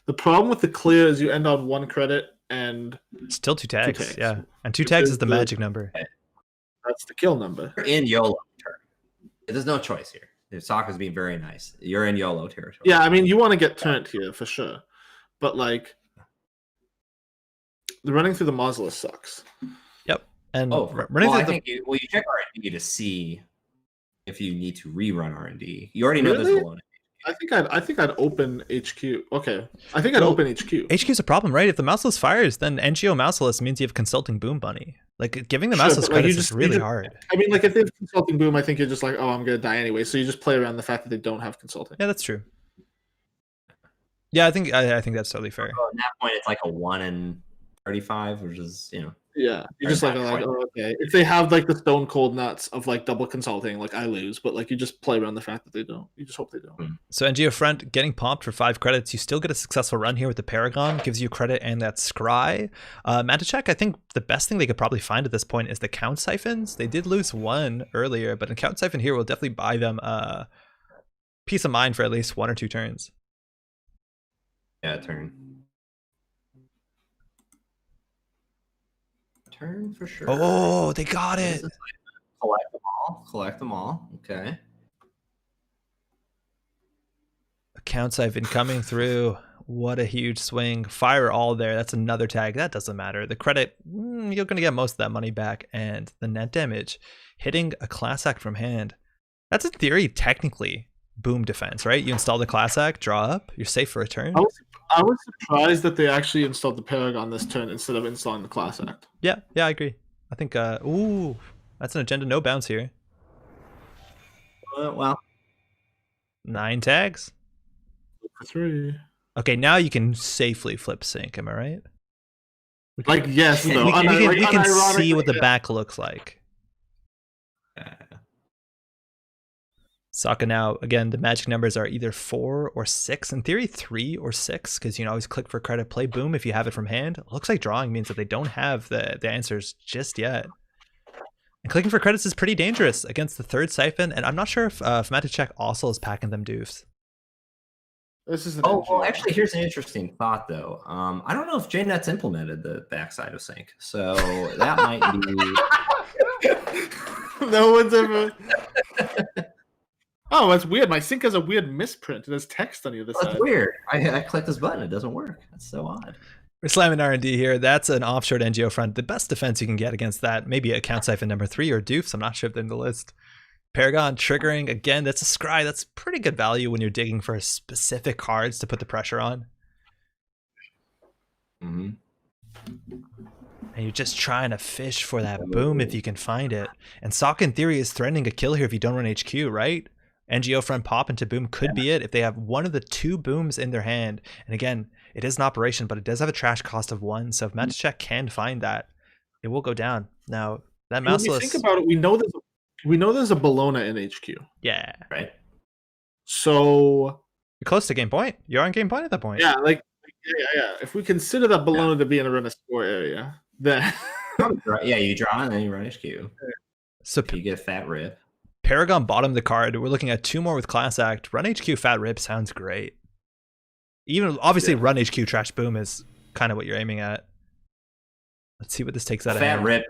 The problem with the clear is you end on 1 credit and still 2 tags. Yeah, and 2 tags is the magic number. That's the kill number. You're in YOLO turn. There's no choice here. Sokka's being very nice. You're in YOLO territory. Yeah, I mean, you want to get turned here for sure, but like the running through the mausolus sucks. Yep, and I think you check R&D to see if you need to rerun R&D. You already know Really? there's below. I think I'd open HQ. Okay, I think I'd open HQ. HQ is a problem, right? If the mouseless fires, then NGO mouseless means you have consulting boom bunny. Like, giving the mouseless credits is really hard. I mean, like, if they have consulting boom, I think you're just like, oh, I'm gonna die anyway. So you just play around the fact that they don't have consulting. Yeah, that's true. Yeah, I think that's totally fair. So at that point, it's like a 1 in 35, which is, you know. Yeah, you're just like, oh, okay. If they have like the stone cold nuts of like double consulting, like I lose, but like you just play around the fact that they don't. You just hope they don't. So NGO front getting popped for 5 credits. You still get a successful run here with the Paragon, gives you credit and that Scry. Magic, I think the best thing they could probably find at this point is the Count Siphons. They did lose 1 earlier, but a Count Siphon here will definitely buy them peace of mind for at least 1 or 2 turns. Yeah, turn for sure. Oh, they got it. Collect them all. Okay. Count Siphon coming through. What a huge swing. Fire all there. That's another tag. That doesn't matter. The credit, you're going to get most of that money back. And the net damage, hitting a class act from hand. That's in theory, technically, boom defense, right? You install the class act, draw up, you're safe for a turn. I was surprised that they actually installed the Paragon this turn instead of installing the class act. Yeah, I agree. I think, ooh, that's an agenda no bounce here. Well, 9 tags. For 3. Okay, now you can safely flip sync, am I right? Like, yes, no. We can see what the back looks like. Sokka now, again, the magic numbers are either 4 or 6. In theory, 3 or 6, because you can always click for credit, play boom if you have it from hand. It looks like drawing means that they don't have the answers just yet. And clicking for credits is pretty dangerous against the 3rd Siphon, and I'm not sure if Magic also is packing them doofs. This is well, actually, here's an interesting thought, though. I don't know if JNet's implemented the backside of sync, so that might be... No one's ever... Oh, that's weird. My sync has a weird misprint. It has text on the other side. That's weird. I clicked this button. It doesn't work. That's so odd. We're slamming R&D here. That's an offshore NGO front. The best defense you can get against that, maybe a Count Siphon number 3 or doofs. I'm not sure if they're in the list. Paragon triggering. Again, that's a scry. That's pretty good value when you're digging for specific cards to put the pressure on. Mm-hmm. And you're just trying to fish for that boom if you can find it. And Sokka, in theory, is threatening a kill here if you don't run HQ, right? NGO front pop into boom could be it if they have one of the 2 booms in their hand. And again, it is an operation, but it does have a trash cost of 1. So if Magic can find that, it will go down. Now, that mouseless... When we think about it, we know there's a Bologna in HQ. Yeah. Right. So... You're close to game point. You're on game point at that point. Yeah, like Yeah. If we consider that Bologna to be in a run of score area, then Yeah, you draw and then you run HQ. So You get a fat rip. Paragon bottom the card. We're looking at 2 more with Class Act. Run HQ Fat Rip sounds great. Even obviously Run HQ Trash Boom is kind of what you're aiming at. Let's see what this takes out of Fat hand. rip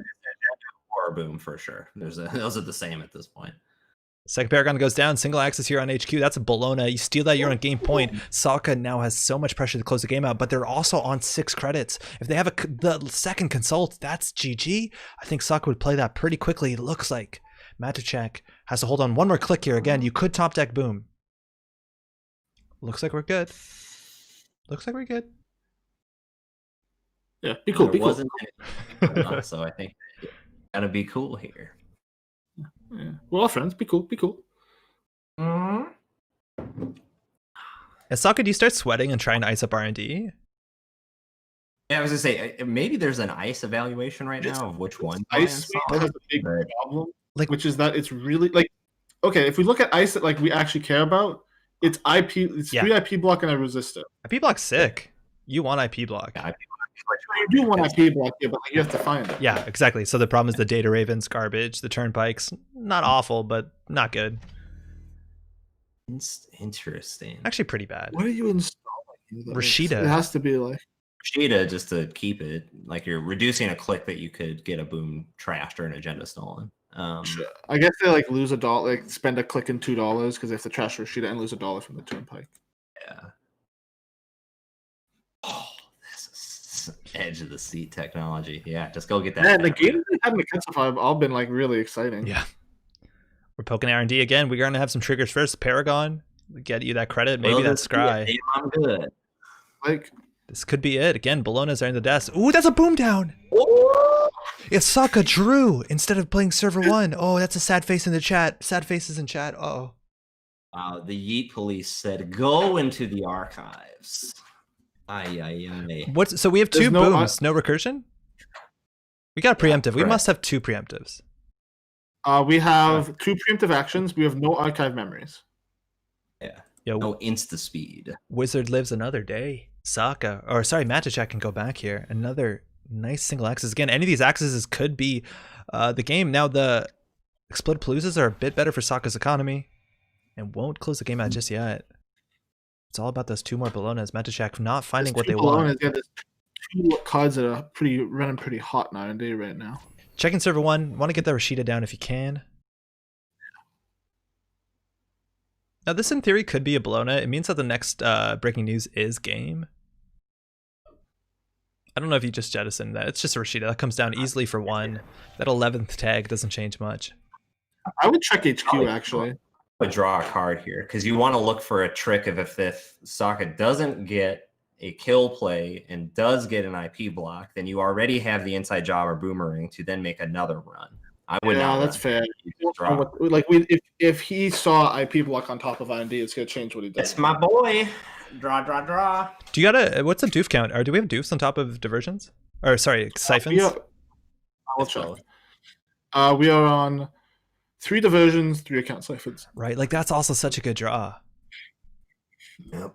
or boom for sure. Those are the same at this point. Second Paragon goes down. Single axis here on HQ. That's a Bologna. You steal that, you're on game point. Sokka now has so much pressure to close the game out, but they're also on 6 credits. If they have the second consult, that's GG. I think Sokka would play that pretty quickly. It looks like Matacek has to hold on one more click here. Again, you could top deck boom. Looks like we're good. yeah, be cool. Be cool. Wasn't anything, so I think gotta be cool here. Yeah. We're all friends. Be cool. Be cool. As Sokka, do you start sweating and trying to ice up R&D? Yeah, I was gonna say maybe there's an ice evaluation right now of which one. Ice has a big problem, which is that it's really like, okay, if we look at ice that like we actually care about, it's IP. It's 3 IP block and a resistor. IP block's sick. You want IP block. Yeah, You do want IP block, yeah, but you have to find it. Yeah, exactly. So the problem is the Data Ravens garbage. The Turnpikes, not awful, but not good. It's interesting. Actually, pretty bad. What are you installing? Rashida. It has to be like Rashida, just to keep it like you're reducing a click that you could get a boom trashed or an agenda stolen. I guess they like lose $1, like spend a click and $2 because they have to trash Rashida and lose $1 from the Turnpike. Yeah. Oh, this is edge of the seat technology. Yeah, just go get that. Yeah, the games they had in the Kitsafy have all been like really exciting. Yeah. We're poking R&D again. We're going to have some triggers first. Paragon, get you that credit. Maybe that's Scry. I'm good. Like, this could be it. Again, Bologna's are in the desk. Ooh, that's a boom down. Oh! It's Sokka drew instead of playing server 1. Oh, that's a sad face in the chat. Sad faces in chat. Uh-oh. The Yeet police said, go into the archives. So we have 2 booms, no recursion? We got a preemptive. We correct. must have 2 preemptives. we have 2 preemptive actions. We have no archive memories. Yeah. Yo, No insta speed. Wizard lives another day. Sokka, or sorry, Matacek can go back here. Another nice single axis. Again, any of these axes could be the game. Now the Explode Paloozas are a bit better for Sokka's economy and won't close the game out just yet. It's all about those 2 more Bolognas. Matacek not finding what they want. Yeah, there's 2 cards that are running pretty hot in R&D right now. Checking server 1. Want to get the Rashida down if you can. Now this in theory could be a Bologna. It means that the next breaking news is game. I don't know if you just jettisoned that. It's just a Rashida. That comes down easily for 1. That 11th tag doesn't change much. I would check HQ actually. I would draw a card here because you want to look for a trick of if Sokka doesn't get a kill play and does get an IP block, then you already have the inside job or boomerang to then make another run. I would not. Yeah, that's fair. Draw. Like if he saw IP block on top of R&D, it's gonna change what he does. It's my boy. Draw. Do you got what's the doof count? Or do we have doofs on top of diversions? Or sorry, siphons? I'll check. We are on 3 diversions, 3 account siphons. Right, like that's also such a good draw. Yep.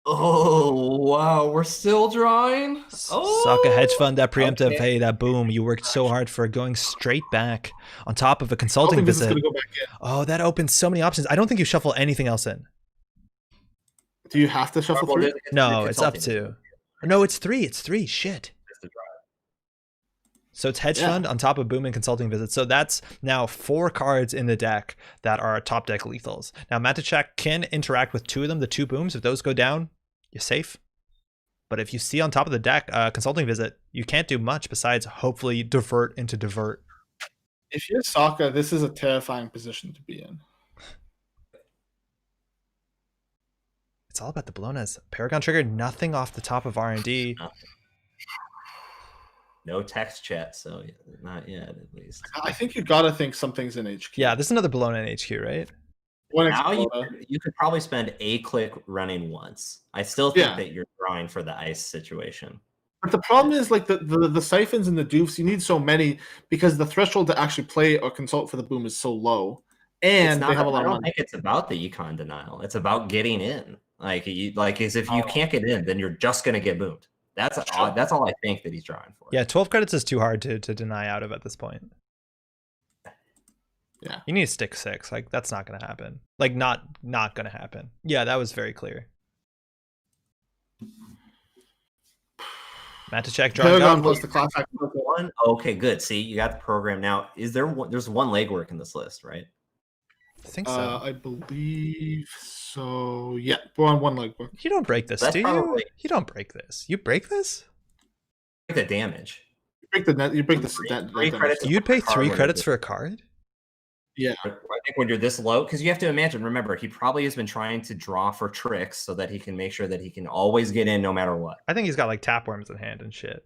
Oh wow, we're still drawing. Sokka hedge fund that preemptive. Okay. Hey, that boom! You worked so hard for going straight back on top of a consulting visit. Gonna go back in. Oh, that opens so many options. I don't think you shuffle anything else in. Do you have to shuffle 3? No, it's up to. No, it's 3. It's 3. Shit. So it's hedge fund on top of boom and consulting visit. So that's now 4 cards in the deck that are top deck lethals. Now Matacek can interact with 2 of them, the 2 booms. If those go down, you're safe. But if you see on top of the deck consulting visit, you can't do much besides hopefully divert into divert. If you're Sokka, this is a terrifying position to be in. It's all about the Bolognas. Paragon trigger, nothing off the top of R&D. No text chat, so not yet at least. I think you gotta think something's in HQ. Yeah, this is another Bologna in HQ, right? Now you could probably spend a click running once. I still think that you're drawing for the ice situation. But the problem is like the siphons and the doofs, you need so many because the threshold to actually play or consult for the boom is so low. And they have a lot of money. I don't think it's about the econ denial. It's about getting in. Like as if you can't get in, then you're just gonna get boomed. That's all I think that he's drawing for. Yeah, 12 credits is too hard to deny out of at this point. Yeah. You need to stick 6. Like, that's not gonna happen. Like, not gonna happen. Yeah, that was very clear. Matt to check, drawing Paragon out. plus the class act. One. Okay, good. See, you got the program now. Is there one? There's one legwork in this list, right? I think so. I believe so. Yeah, we're on one leg work. You don't break this, That's do you? probably- You don't break this. You break this? The damage. You break the net. You break the Three that credits. You'd pay Card 3 when credits it- for a card? Yeah. I think when you're this low, because you have to imagine, remember, he probably has been trying to draw for tricks so that he can make sure that he can always get in no matter what. I think he's got like tapworms in hand and shit.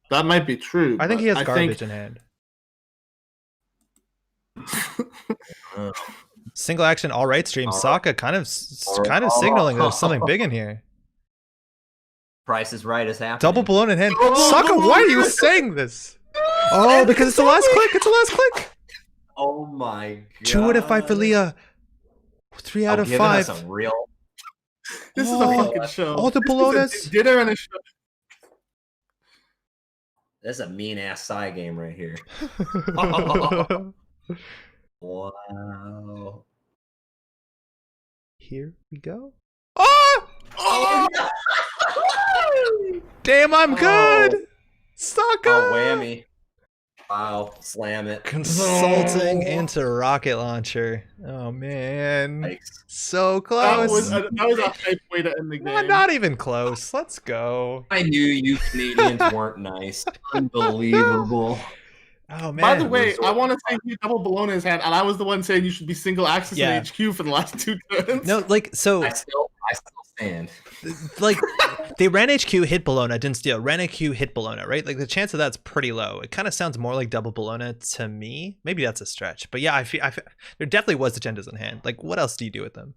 That might be true. I think but he has garbage in hand. Single action, all right stream. Sokka kind of signaling there's something big in here. Price is Right is happening. Double blown in hand. Sokka, why are you saying this? Oh, because it's the last click. It's the last click. Oh my god. 2 out of 5 for Leah. 3 out of Giving 5. us a real. This is a fucking show. All the This is a Bolognas. dinner and a show. That's a mean ass side game right here. Wow. Here we go. Oh! Oh, Damn, I'm good. Sokka. oh whammy. Wow. Slam it. Consulting into rocket launcher. Oh man, Yikes. so That close. was a hype way to end the game. Not even close. Let's go. I knew you Canadians weren't nice. Unbelievable. Oh man. By the way, I want to say he double blown his hand, and I was the one saying you should be single access Yeah. in HQ for the last 2 turns. No, like so. I still stand. Like they ran HQ, hit Bologna, didn't steal. Ran HQ, hit Bologna, right? Like the chance of that's pretty low. It kind of sounds more like double Bologna to me. Maybe that's a stretch, but yeah, I feel there definitely was agendas in hand. Like what else do you do with them?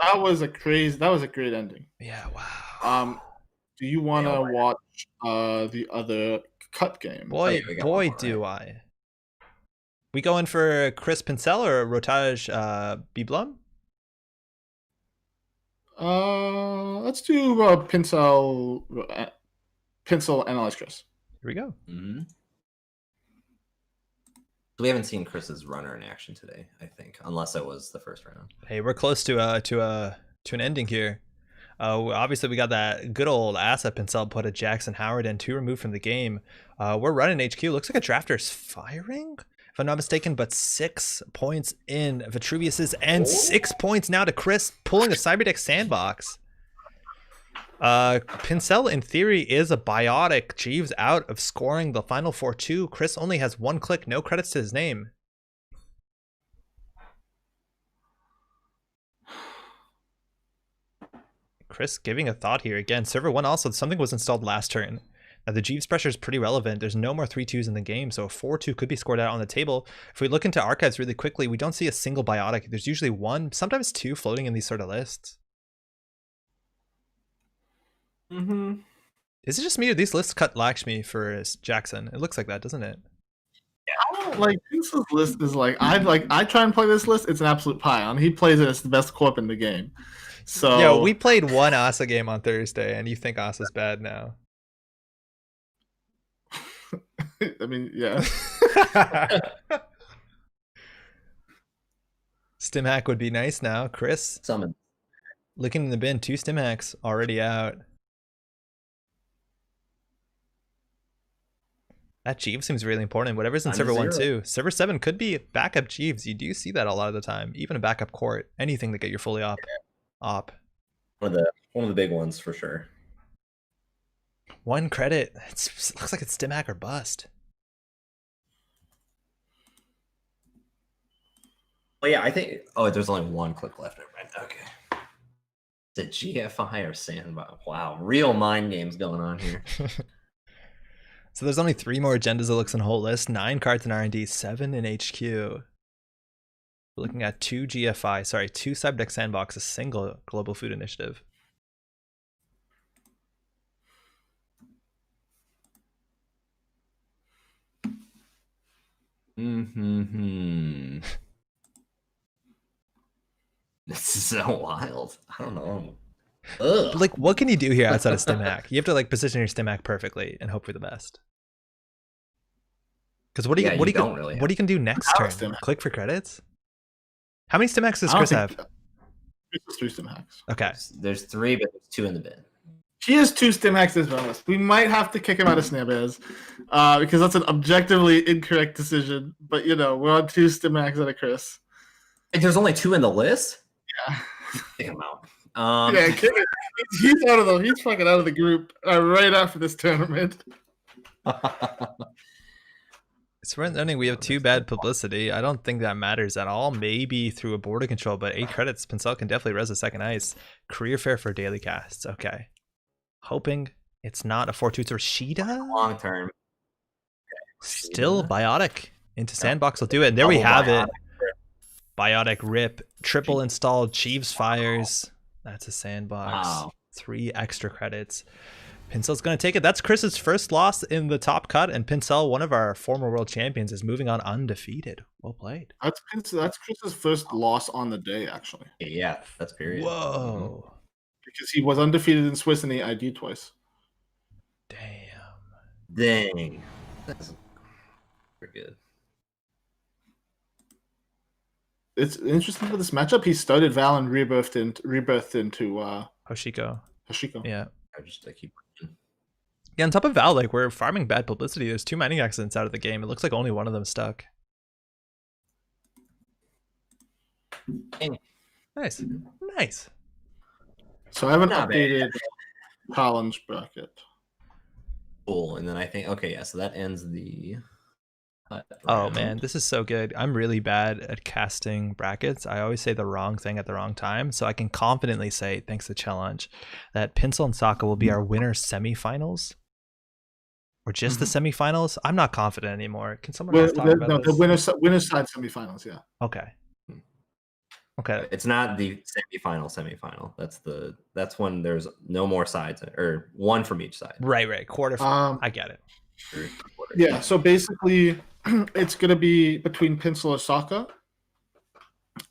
That was a great ending. Yeah, wow. Do you want to watch the other cut game? Boy, we got boy, one more, do I. We going for Chris Pincel or Rotage Biblum? Let's do Pincel Analyze Chris. Here we go. Mm-hmm. We haven't seen Chris's runner in action today, I think, unless it was the first round. Hey, we're close to an ending here. Obviously, we got that good old asset Pincel put a Jackson Howard and 2 removed from the game. We're running HQ. Looks like a drafter's firing, if I'm not mistaken, but 6 points in Vitruvius's and 6 points now to Chris, pulling a Cyberdeck sandbox. Pincel, in theory, is a biotic. Jeeves out of scoring the final 4-2. Chris only has 1 click, no credits to his name. Chris giving a thought here again. Server 1 also, something was installed last turn. Now the Jeeves pressure is pretty relevant. There's no more 3-2s in the game, so a 4-2 could be scored out on the table. If we look into archives really quickly, we don't see a single biotic. There's usually 1, sometimes 2 floating in these sort of lists. Mm-hmm. Is it just me or these lists cut Lakshmi for Jackson? It looks like that, doesn't it? I don't like this list is like I try and play this list. It's an absolute pie. He plays it. It's the best corp in the game. So Yeah, we played 1 Asa game on Thursday, and you think Asa's bad now. I mean, yeah. Stim hack would be nice now. Chris, Summon. looking in the bin, 2 stim hacks already out. That Jeeves seems really important. Whatever's in Time server to 1 zero. too. Server 7 could be backup Jeeves. You do see that a lot of the time. Even a backup court. Anything to get your fully op. One of the big ones for sure. 1 credit. It looks like it's stim hack or bust. Well, yeah, I think. Oh, there's only 1 click left. Right. Okay. Is it GFI or Sandbox? Wow, real mind games going on here. So there's only 3 more agendas it looks in the whole list. 9 cards in R&D, 7 in HQ. We're looking at 2 GFI, sorry, 2 Cyberdeck Sandbox, a single Global Food Initiative. This is so wild. I don't know. Ugh. Like, what can you do here outside of stim hack? You have to like position your stim hack perfectly and hope for the best. Because what do you Yeah, what do you you don't really what do you can do next have a turn? stim hack. Click for credits. How many stim hacks does I don't Chris think have? Chris has 3 stim hacks. Okay. There's 3, but there's 2 in the bin. He has 2 stim hacks as well. We might have to kick him out of Snare Bears because that's an objectively incorrect decision. But we're on 2 stim hacks out of Chris. There's only 2 in the list? Yeah. Kick him out. Yeah, he's out of the. He's fucking out of the group right after this tournament. It's running. We have 2 bad publicity. I don't think that matters at all. Maybe through a border control, but 8 credits. Pincel can definitely res the second ice. Career fair for daily casts. Okay. Hoping it's not a Fortuit's Rashida. Long term. Still biotic into sandbox will do it. And there we have it. Biotic rip. Triple installed. Chiefs fires. That's a sandbox. Wow. 3 extra credits. Pincel's going to take it. That's Chris's first loss in the top cut, and Pincel, one of our former world champions, is moving on undefeated. Well played. That's Chris's first loss on the day, actually. Yeah, that's period. Whoa. Because he was undefeated in Swiss and he ID'd twice. Damn. Dang. That's pretty good. It's interesting for this matchup. He started Val and rebirthed into Hoshiko. Hashiko. Yeah. I keep. Yeah, on top of Val, like, we're farming bad publicity. There's 2 mining accidents out of the game. It looks like only one of them stuck. Dang. Nice. Nice. So I haven't Not bad. updated Colin's bracket. Cool. And then I think, okay, yeah, so that ends the. Oh man, this is so good. I'm really bad at casting brackets. I always say the wrong thing at the wrong time. So I can confidently say, thanks to Challenge, that Pincel and Sokka will be our winner semifinals. Or just the semifinals? I'm not confident anymore. Can someone else talk about this? The winner's side semifinals, yeah. Okay. Okay. It's not the semifinal. That's when there's no more sides, or one from each side. Right. Quarterfinal. I get it. Yeah, so basically it's going to be between Pincel or Sokka.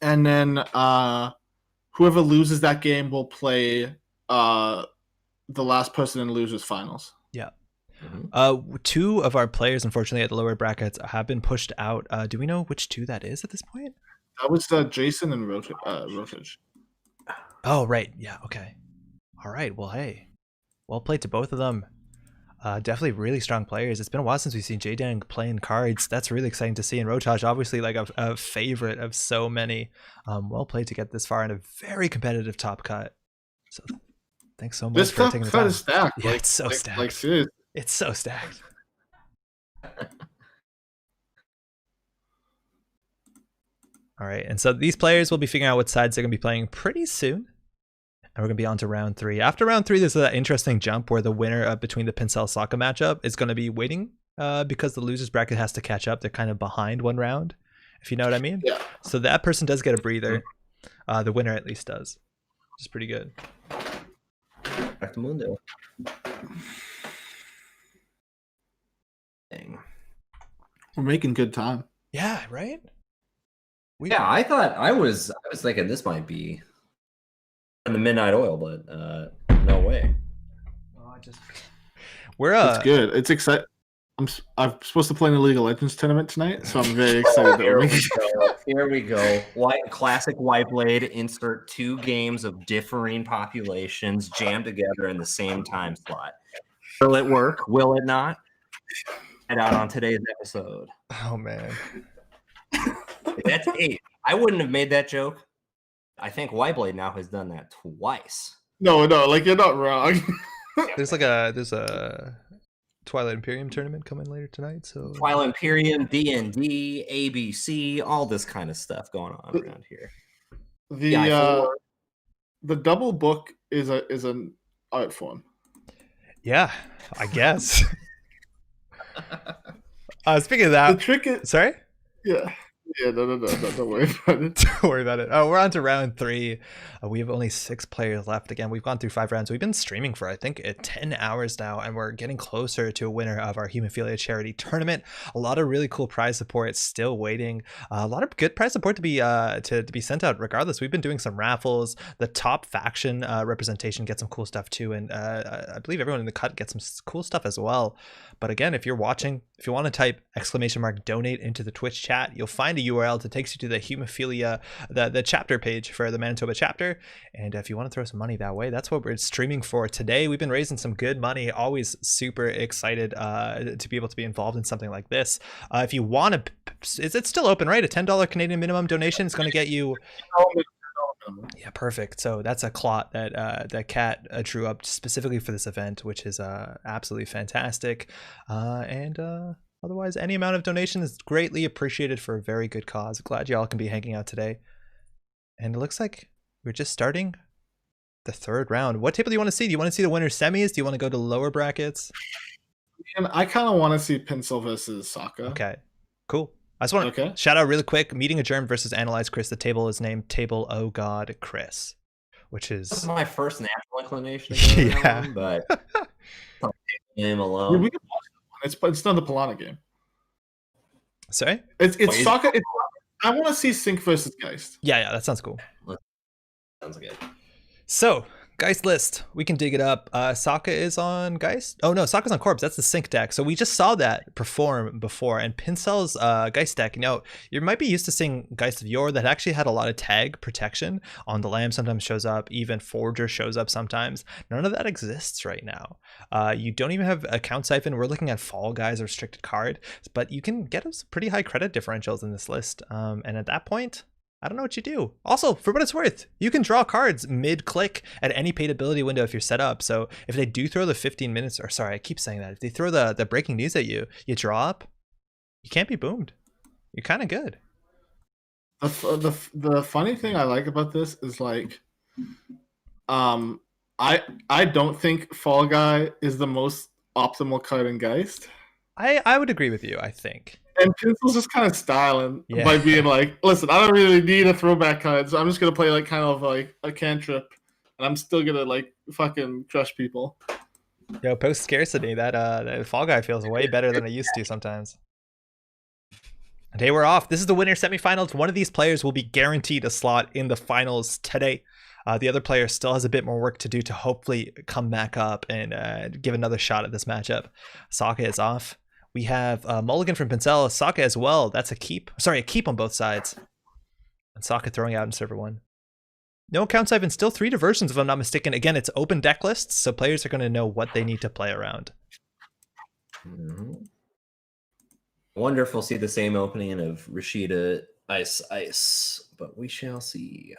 And then whoever loses that game will play the last person in losers finals. Yeah. 2 of our players, unfortunately, at the lower brackets have been pushed out. Do we know which 2 that is at this point? That was Jason and Rotage. Oh, right. Yeah, okay. All right. Well, hey. Well played to both of them. Definitely really strong players. It's been a while since we've seen J-Dang playing cards. That's really exciting to see. And Rotage, obviously, like a favorite of so many. Well played to get this far in a very competitive top cut. So thanks so much This for top taking the cut time. is stacked. Yeah, it's so stacked. Like, seriously. It's so stacked. All right, and so these players will be figuring out what sides they're going to be playing pretty soon. And we're going to be on to round 3. After round 3, there's that interesting jump where the winner between the Pincel Sokka matchup is going to be waiting because the losers bracket has to catch up. They're kind of behind one round, if you know what I mean. Yeah. So that person does get a breather. The winner at least does, which is pretty good. Back to Mundo. Dang. We're making good time. Yeah, right? Yeah, I thought I was thinking this might be in the midnight oil, but no way. We're It's good. It's exciting. I'm supposed to play in the League of Legends tournament tonight, so I'm very excited. Here we go. Classic White Blade. Insert 2 games of differing populations jammed together in the same time slot. Will it work? Will it not? Head out on today's episode. Oh man. That's 8. I wouldn't have made that joke. I think Whiteblade now has done that twice. No, like you're not wrong. There's a Twilight Imperium tournament coming later tonight. So Twilight Imperium, D&D, ABC, all this kind of stuff going on around here. The double book is an art form. Yeah, I guess. Speaking of that, The trick is sorry. yeah. Yeah, no, don't worry about it. Don't worry about it. Oh, we're on to round 3. We have only 6 players left. Again, we've gone through 5 rounds. We've been streaming for, I think, 10 hours now, and we're getting closer to a winner of our Hemophilia charity tournament. A lot of really cool prize support still waiting. A lot of good prize support to be sent out regardless. We've been doing some raffles. The top faction representation gets some cool stuff too, and I believe everyone in the cut gets some cool stuff as well. But again, if you're watching, if you want to type !donate into the Twitch chat, you'll find a URL that takes you to the Hemophilia, the chapter page for the Manitoba chapter. And if you want to throw some money that way, that's what we're streaming for today. We've been raising some good money. Always super excited to be able to be involved in something like this. If you want to, is it still open, right? A $10 Canadian minimum donation is going to get you. Yeah, perfect. So that's a clot that Kat drew up specifically for this event, which is absolutely fantastic. Otherwise, any amount of donation is greatly appreciated for a very good cause. Glad y'all can be hanging out today. And it looks like we're just starting the 3rd round. What table do you want to see? Do you want to see the winner semis? Do you want to go to lower brackets? And I kind of want to see Pinsel versus Sokka. Okay, cool. I just want to shout out really quick. Meeting Adjourned versus Analyze Chris. The table is named Table Oh God Chris, which is... That's my first natural inclination to go down, but name alone. Yeah, we can watch that one. It's not the Polana game. Sorry? It's Sokka. I want to see Sync versus Geist. Yeah, that sounds cool. Sounds good. So, Geist list. We can dig it up. Sokka is on Geist. Oh no, Sokka's on Corpse. That's the Sync deck. So we just saw that perform before. And Pincel's Geist deck, you might be used to seeing Geist of Yore that actually had a lot of tag protection on the Lamb. Sometimes shows up. Even Forger shows up sometimes. None of that exists right now. You don't even have account siphon. We're looking at Fall Guys, a restricted card, but you can get some pretty high credit differentials in this list. And at that point, I don't know what you do. Also, for what it's worth, you can draw cards mid-click at any paid ability window if you're set up. So if they do throw the 15 minutes, or sorry, I keep saying that. If they throw the breaking news at you, you draw up, you can't be boomed. You're kind of good. The funny thing I like about this is like, I don't think Fall Guy is the most optimal card in Geist. I would agree with you, I think. And Pincel's just kind of styling by being like, listen, I don't really need a throwback card, so I'm just gonna play like kind of like a cantrip, and I'm still gonna like fucking crush people. Yo, post scarcity, that Fall Guy feels way better than it used to sometimes. And hey, we're off. This is the winner semifinals. One of these players will be guaranteed a slot in the finals today. The other player still has a bit more work to do to hopefully come back up and give another shot at this matchup. Sokka is off. We have Mulligan from Pincel, Sokka as well. That's a keep. Sorry, a keep on both sides. And Sokka throwing out in server 1. No account siphon, still 3 diversions if I'm not mistaken. Again, it's open deck lists, so players are going to know what they need to play around. I wonder if we'll see the same opening of Rashida Ice, but we shall see.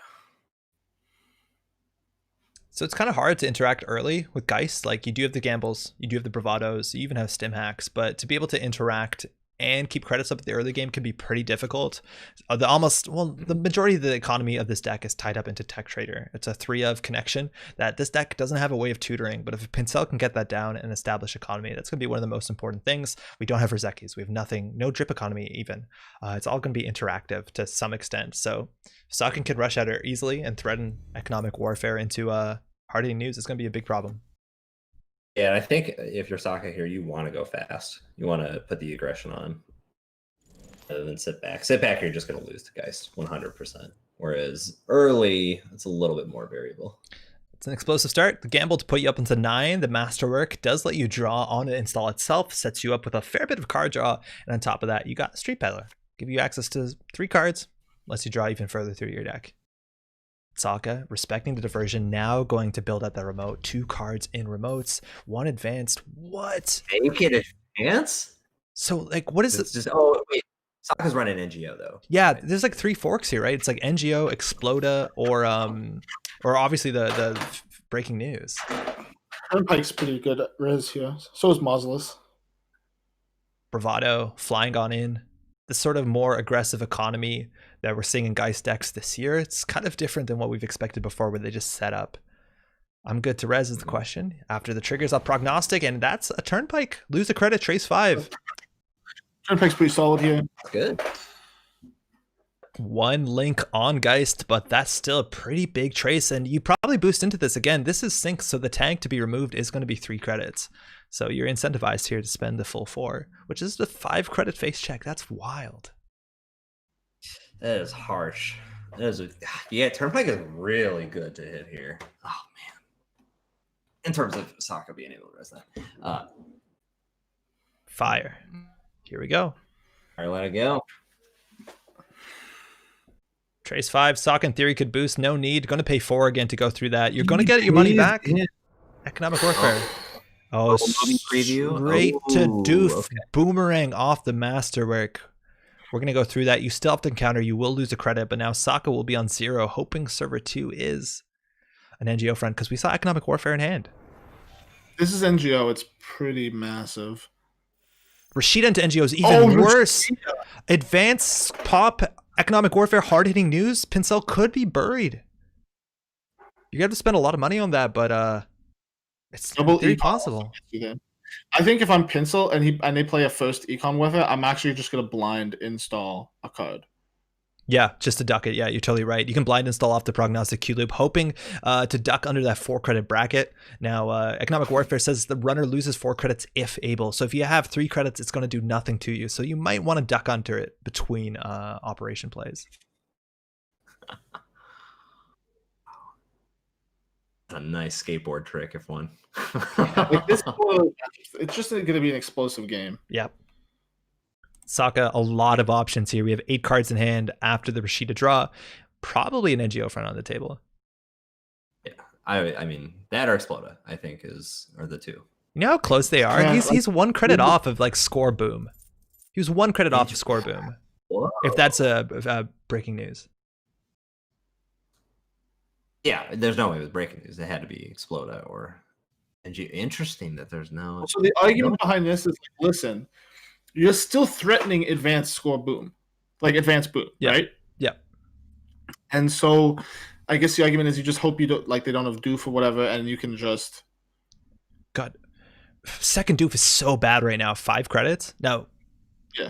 So it's kind of hard to interact early with Geist. Like, you do have the gambles, you do have the bravados, you even have stim hacks, but to be able to interact and keep credits up at the early game can be pretty difficult. The majority of the economy of this deck is tied up into Tech Trader. It's a 3 of connection that this deck doesn't have a way of tutoring, but if Pincel can get that down and establish economy, that's going to be one of the most important things. We don't have Rizekis. We have nothing, no drip economy even. It's all going to be interactive to some extent. So Sokka can rush at her easily and threaten economic warfare into hard-hitting news. It's going to be a big problem. Yeah, and I think if you're Sokka here, you want to go fast. You want to put the aggression on rather than sit back. Sit back, you're just going to lose to Geist 100%. Whereas early, it's a little bit more variable. It's an explosive start. The gamble to put you up into 9. The masterwork does let you draw on the install itself, sets you up with a fair bit of card draw. And on top of that, you got Street Peddler. Give you access to 3 cards, lets you draw even further through your deck. Sokka, respecting the diversion, now going to build out the remote. 2 cards in remotes, 1 advanced. What? Make it advance? So, like, what is it? Just, oh, wait. Sokka's running NGO, though. Yeah, there's like 3 forks here, right? It's like NGO, Exploda, or obviously the breaking news. Turnpike's pretty good at Riz here. So is Mausolus. Bravado, flying on in. The sort of more aggressive economy that we're seeing in Geist decks this year, it's kind of different than what we've expected before, where they just set up. I'm good to res is the question. After the triggers, I'll prognostic, and that's a Turnpike. Lose a credit, trace 5. Turnpike's pretty solid here. Good. One link on Geist, but that's still a pretty big trace, and you probably boost into this again. This is sync, so the tank to be removed is going to be 3 credits. So you're incentivized here to spend the full 4, which is the 5 credit face check. That's wild. That is harsh. That is yeah, Turnpike is really good to hit here. Oh man. In terms of Sokka being able to rest that. Fire. Here we go. All right, let it go. Trace 5. Sokka in theory could boost. No need. Going to pay 4 again to go through that. You're going to get your money back. Yeah. Economic warfare. Oh, preview. Straight to doof. Okay. Boomerang off the masterwork. We're going to go through that. You still have to encounter. You will lose a credit, but now Sokka will be on 0, hoping server 2 is an NGO friend, because we saw economic warfare in hand. This is NGO. It's pretty massive. Rashida into NGO is even worse. Rashida. Advanced pop, economic warfare, hard-hitting news. Pincel could be buried. You have to spend a lot of money on that, but it's very possible. I think if I'm Pincel and they play a first econ with it, I'm actually just gonna blind install a card. Yeah, just to duck it. Yeah, you're totally right. You can blind install off the prognostic Q loop, hoping to duck under that 4 credit bracket. Now, economic warfare says the runner loses 4 credits if able. So if you have 3 credits, it's going to do nothing to you. So you might want to duck under it between operation plays. A nice skateboard trick if one. Like this, it's just going to be an explosive game. Yep. Sokka, a lot of options here. We have 8 cards in hand after the Rashida draw. Probably an NGO front on the table. Yeah, I mean that or Exploda, I think are the 2. You know how close they are? Yeah, he's 1 credit off of like score boom. He was 1 credit off of score boom. Whoa. If that's a breaking news. Yeah, there's no way it was breaking news. It had to be Exploda or NGO. Interesting that there's no. So the argument behind this is like, listen, you're still threatening advanced score boom, like advanced boom, right? Yeah. And so I guess the argument is you just hope you don't they don't have doof or whatever, and you can just. God, second doof is so bad right now. 5 credits. Now,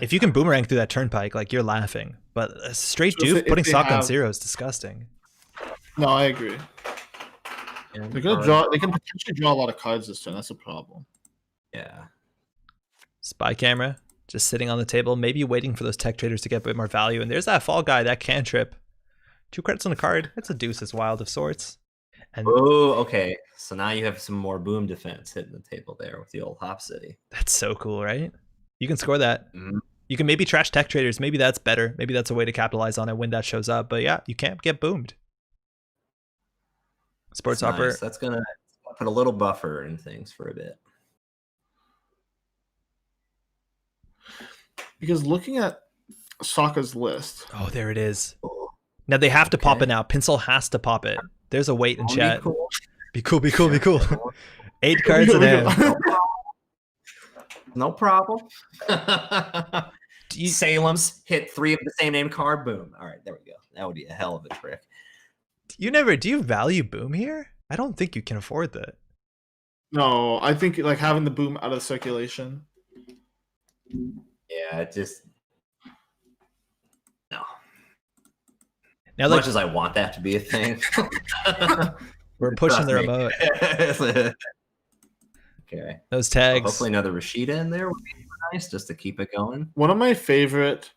if you can boomerang through that turnpike, like you're laughing. But a straight doof putting Sokka on 0 is disgusting. No, I agree. They're gonna draw. They can potentially draw a lot of cards this turn. That's a problem. Yeah. Spy camera just sitting on the table, maybe waiting for those tech traders to get a bit more value. And there's that fall guy, that cantrip. 2 credits on the card. It's a deuce as wild of sorts. And oh, okay. So now you have some more boom defense hitting the table there with the old Hop City. That's so cool, right? You can score that. Mm-hmm. You can maybe trash tech traders. Maybe that's better. Maybe that's a way to capitalize on it when that shows up. But yeah, you can't get boomed. Sports Hopper. Nice. That's gonna put a little buffer in things for a bit. Because looking at Sokka's list. Oh, there it is. Now they have to pop it now. Pencil has to pop it. There's a wait in chat. Be cool. 8 cards in hand. No problem. Salem's hit 3 of the same name card. Boom. All right, there we go. That would be a hell of a trick. Do you value boom here? I don't think you can afford that. No, I think like having the boom out of circulation. Yeah, it just no. Now, as much as I want that to be a thing, we're pushing the remote. Okay. Those tags. Hopefully another Rashida in there would be nice just to keep it going. One of my favorite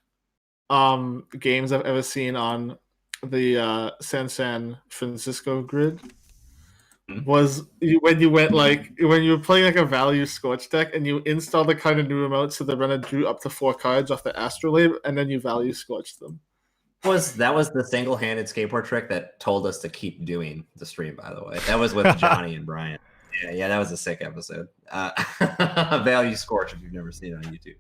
games I've ever seen on the San Francisco grid was when you went when you were playing like a value Scorch deck and you installed the kind of new remote so the runner drew up to 4 cards off the Astrolabe and then you value Scorched them. That was the single-handed skateboard trick that told us to keep doing the stream, by the way. That was with Johnny and Brian. Yeah, that was a sick episode. Value Scorch if you've never seen it on YouTube.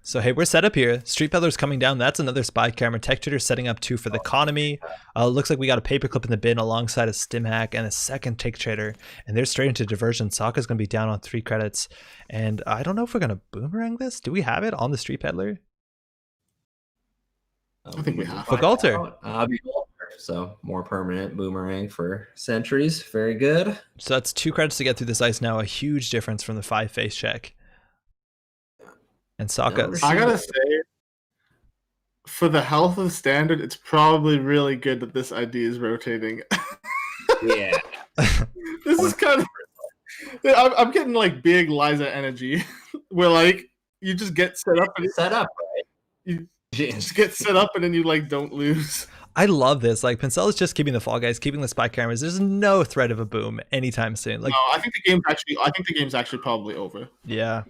So, hey, we're set up here. Street Peddler's coming down. That's another spy camera. Tech Trader setting up 2 for the economy. Looks like we got a paperclip in the bin alongside a stim hack and a second Tech Trader. And they're straight into diversion. Sokka's going to be down on 3 credits. And I don't know if we're going to boomerang this. Do we have it on the Street Peddler? I think we have. For Galter. So more permanent boomerang for Sentries. Very good. So that's 2 credits to get through this ice now. A huge difference from the 5 face check. And Sokka. I gotta say, for the health of Standard, it's probably really good that this idea is rotating. Yeah. This is kind of... I'm getting like big Liza energy, where like you just get set up and Set up, right? you just get set up and then you like don't lose. I love this. Like Pincel is just keeping the Fall Guys, keeping the spy cameras. There's no threat of a boom anytime soon. Like, No, I think the game's actually probably over. yeah,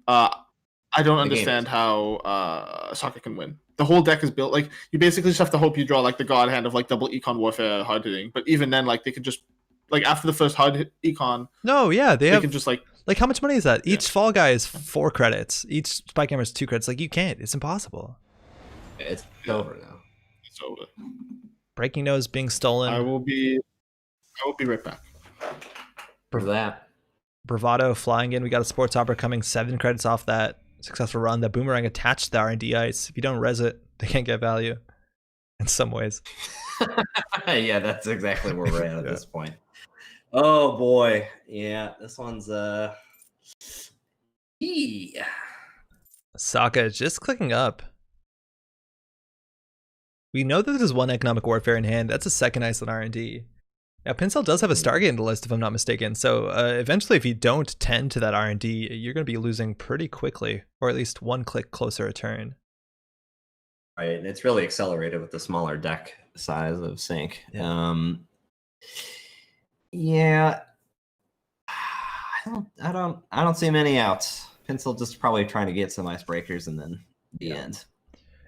I don't understand how Soccer can win. The whole deck is built like you basically just have to hope you draw like the god hand of like double econ warfare hard hitting. But even then, like they could just like after the first hard hit econ, no, yeah, they have can just like how much money is that? Each Fall Guy is 4 credits. Each spy camera is 2 credits. Like you can't. It's impossible. It's over now. it's over. Breaking nose being stolen. I will be right back. For that. Bravado flying in. We got a sports opera coming. 7 credits off that successful run. The boomerang attached to the R&D ice. If you don't res it, they can't get value. In some ways. Yeah, that's exactly where we're at this point. Oh boy. Yeah, this one's Sokka is just clicking up. We know that there's 1 economic warfare in hand. That's a second ice on R&D. Now, Pincel does have a Stargate in the list, if I'm not mistaken. So eventually, if you don't tend to that R&D, you're going to be losing pretty quickly, or at least 1 click closer a turn. Right, and it's really accelerated with the smaller deck size of Sync. Yeah, I don't see many outs. Pincel just probably trying to get some icebreakers and then the end.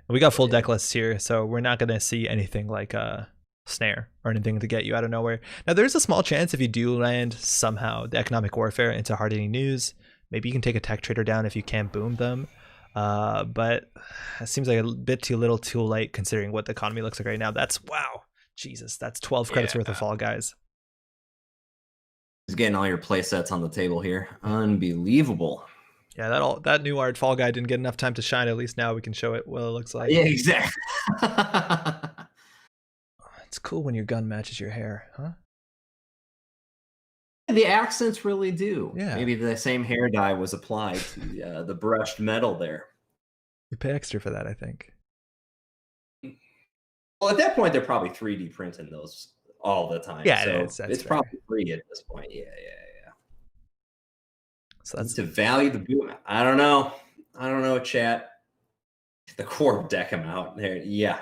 We got full deck lists here, so we're not going to see anything like a snare or anything to get you out of nowhere. Now, there's a small chance if you do land somehow the economic warfare into hard-hitting news, maybe you can take a tech trader down if you can't boom them. But it seems like a bit too little too late considering what the economy looks like right now. That's wow. Jesus, that's 12 credits worth of Fall Guys. He's getting all your play sets on the table here. Unbelievable. Yeah, that new art Fall Guy didn't get enough time to shine. At least now we can show it what it looks like. Yeah, exactly. It's cool when your gun matches your hair, huh? The accents really do. Yeah. Maybe the same hair dye was applied to the brushed metal there. You pay extra for that, I think. Well, at that point, they're probably 3D printing those all the time. Yeah, so it's it's probably free at this point. Yeah. So that's to value the boom. I don't know, chat. The core deck him out there. Yeah.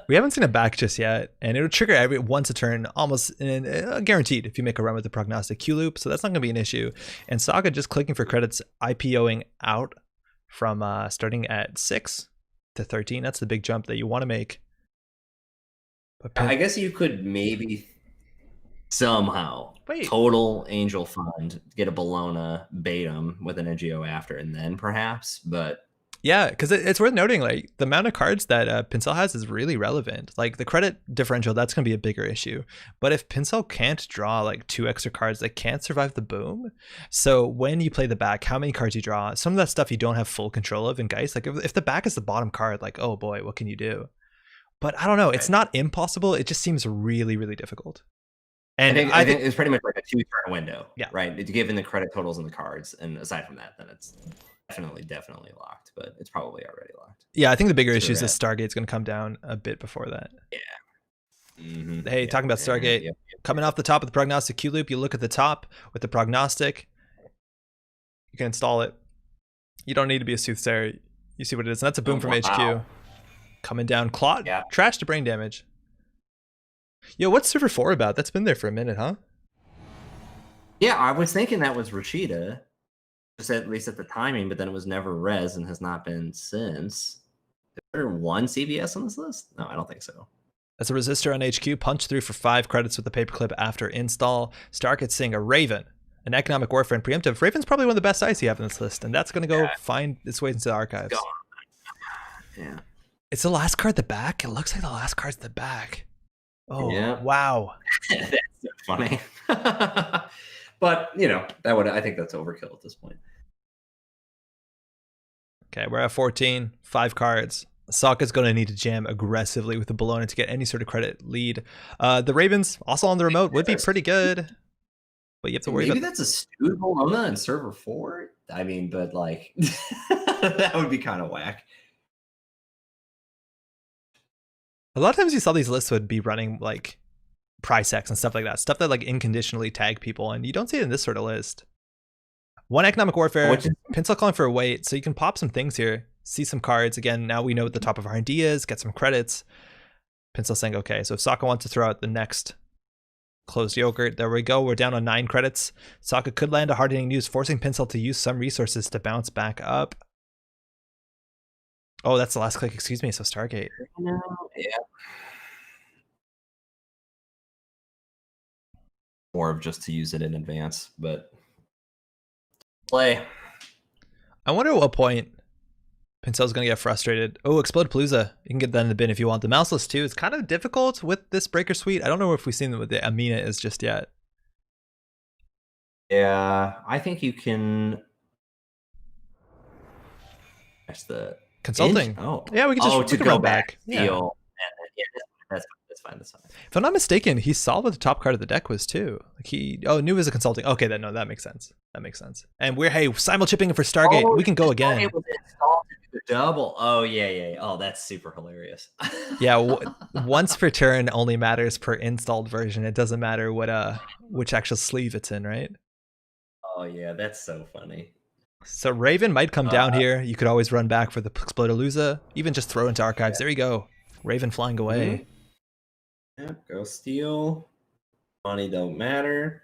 We haven't seen a back just yet, and it'll trigger every once a turn, almost guaranteed if you make a run with the prognostic Q loop. So that's not going to be an issue. And Saga just clicking for credits, IPOing out from starting at 6 to 13. That's the big jump that you want to make. But I guess you could maybe somehow total Angel Fund, get a Bologna, bait him with an NGO after, and then perhaps, but. Yeah, because it's worth noting, like, the amount of cards that Pincel has is really relevant. Like, the credit differential, that's going to be a bigger issue. But if Pincel can't draw, like, 2 extra cards that can't survive the boom, so when you play the back, how many cards you draw, some of that stuff you don't have full control of in Geist. Like, if the back is the bottom card, like, oh boy, what can you do? But I don't know. It's not impossible. It just seems really, really difficult. And I think it's pretty much like a 2-turn window. Yeah. Right? Given the credit totals and the cards. And aside from that, then it's definitely locked, but it's probably already locked. Yeah, I think the bigger issue is the Stargate's going to come down a bit before that. Yeah. Mm-hmm. Hey, talking about Stargate, coming off the top of the prognostic Q loop, you look at the top with the prognostic, you can install it. You don't need to be a soothsayer. You see what it is. And that's a boom from HQ. Coming down, Clot, trash to brain damage. Yo, what's Server 4 about? That's been there for a minute, huh? Yeah, I was thinking that was Rashida. Just at least at the timing, but then it was never res and has not been since. Is there 1 CBS on this list? No, I don't think so. As a resistor on HQ, punch through for 5 credits with the paperclip after install. Stargate seeing a Raven, an economic warfare and preemptive. Raven's probably one of the best dice you have in this list, and that's going to go find its way into the archives. Yeah. It's the last card at the back? It looks like the last card's at the back. Oh, yeah. Wow. That's so funny. But, I think that's overkill at this point. Okay, we're at 14, 5 cards. Sokka's going to need to jam aggressively with the Bologna to get any sort of credit lead. The Ravens, also on the remote, would be pretty good. But you have to worry maybe that's a stewed Bologna in server 4? I mean, but like, that would be kind of whack. A lot of times you saw these lists would be running like price X and stuff like that. Stuff that like inconditionally tag people, and you don't see it in this sort of list. One economic warfare, Pincel calling for a wait, so you can pop some things here, see some cards. Again, now we know what the top of R&D is, get some credits. Pincel saying, okay, so if Sokka wants to throw out the next closed yogurt, there we go. We're down on 9 credits. Sokka could land a hard-hitting news, forcing Pincel to use some resources to bounce back up. Oh, that's the last click. Excuse me. So Stargate. No, yeah. More of just to use it in advance, but play. I wonder at what point Pincel's going to get frustrated. Oh, Explode Palooza. You can get that in the bin if you want. The Mouseless too. It's kind of difficult with this Breaker Suite. I don't know if we've seen what the Amina is just yet. Yeah, I think you can. That's the Consulting. Oh, yeah, we can just to go back. Yeah. Yeah, that's fine. That's fine. If I'm not mistaken, he saw what the top card of the deck was too. Like knew as a consulting. Okay, that makes sense. That makes sense. And we're simul chipping for Stargate. We can go again. It was installed to double. Oh yeah. Oh, that's super hilarious. Yeah, once per turn only matters per installed version. It doesn't matter what which actual sleeve it's in, right? Oh yeah, that's so funny. So Raven might come down here. You could always run back for the Explodalooza. Even just throw into archives. Yeah. There you go. Raven flying away. Yep, go steal. Money don't matter.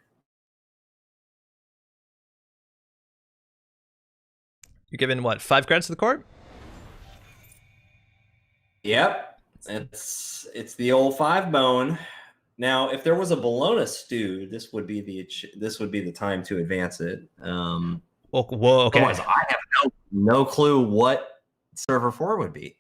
You're giving what, 5 credits to the court? Yep. It's the old 5 bone. Now, if there was a Bologna stew, this would be the time to advance it. Whoa, okay. Otherwise, I have no clue what server 4 would be.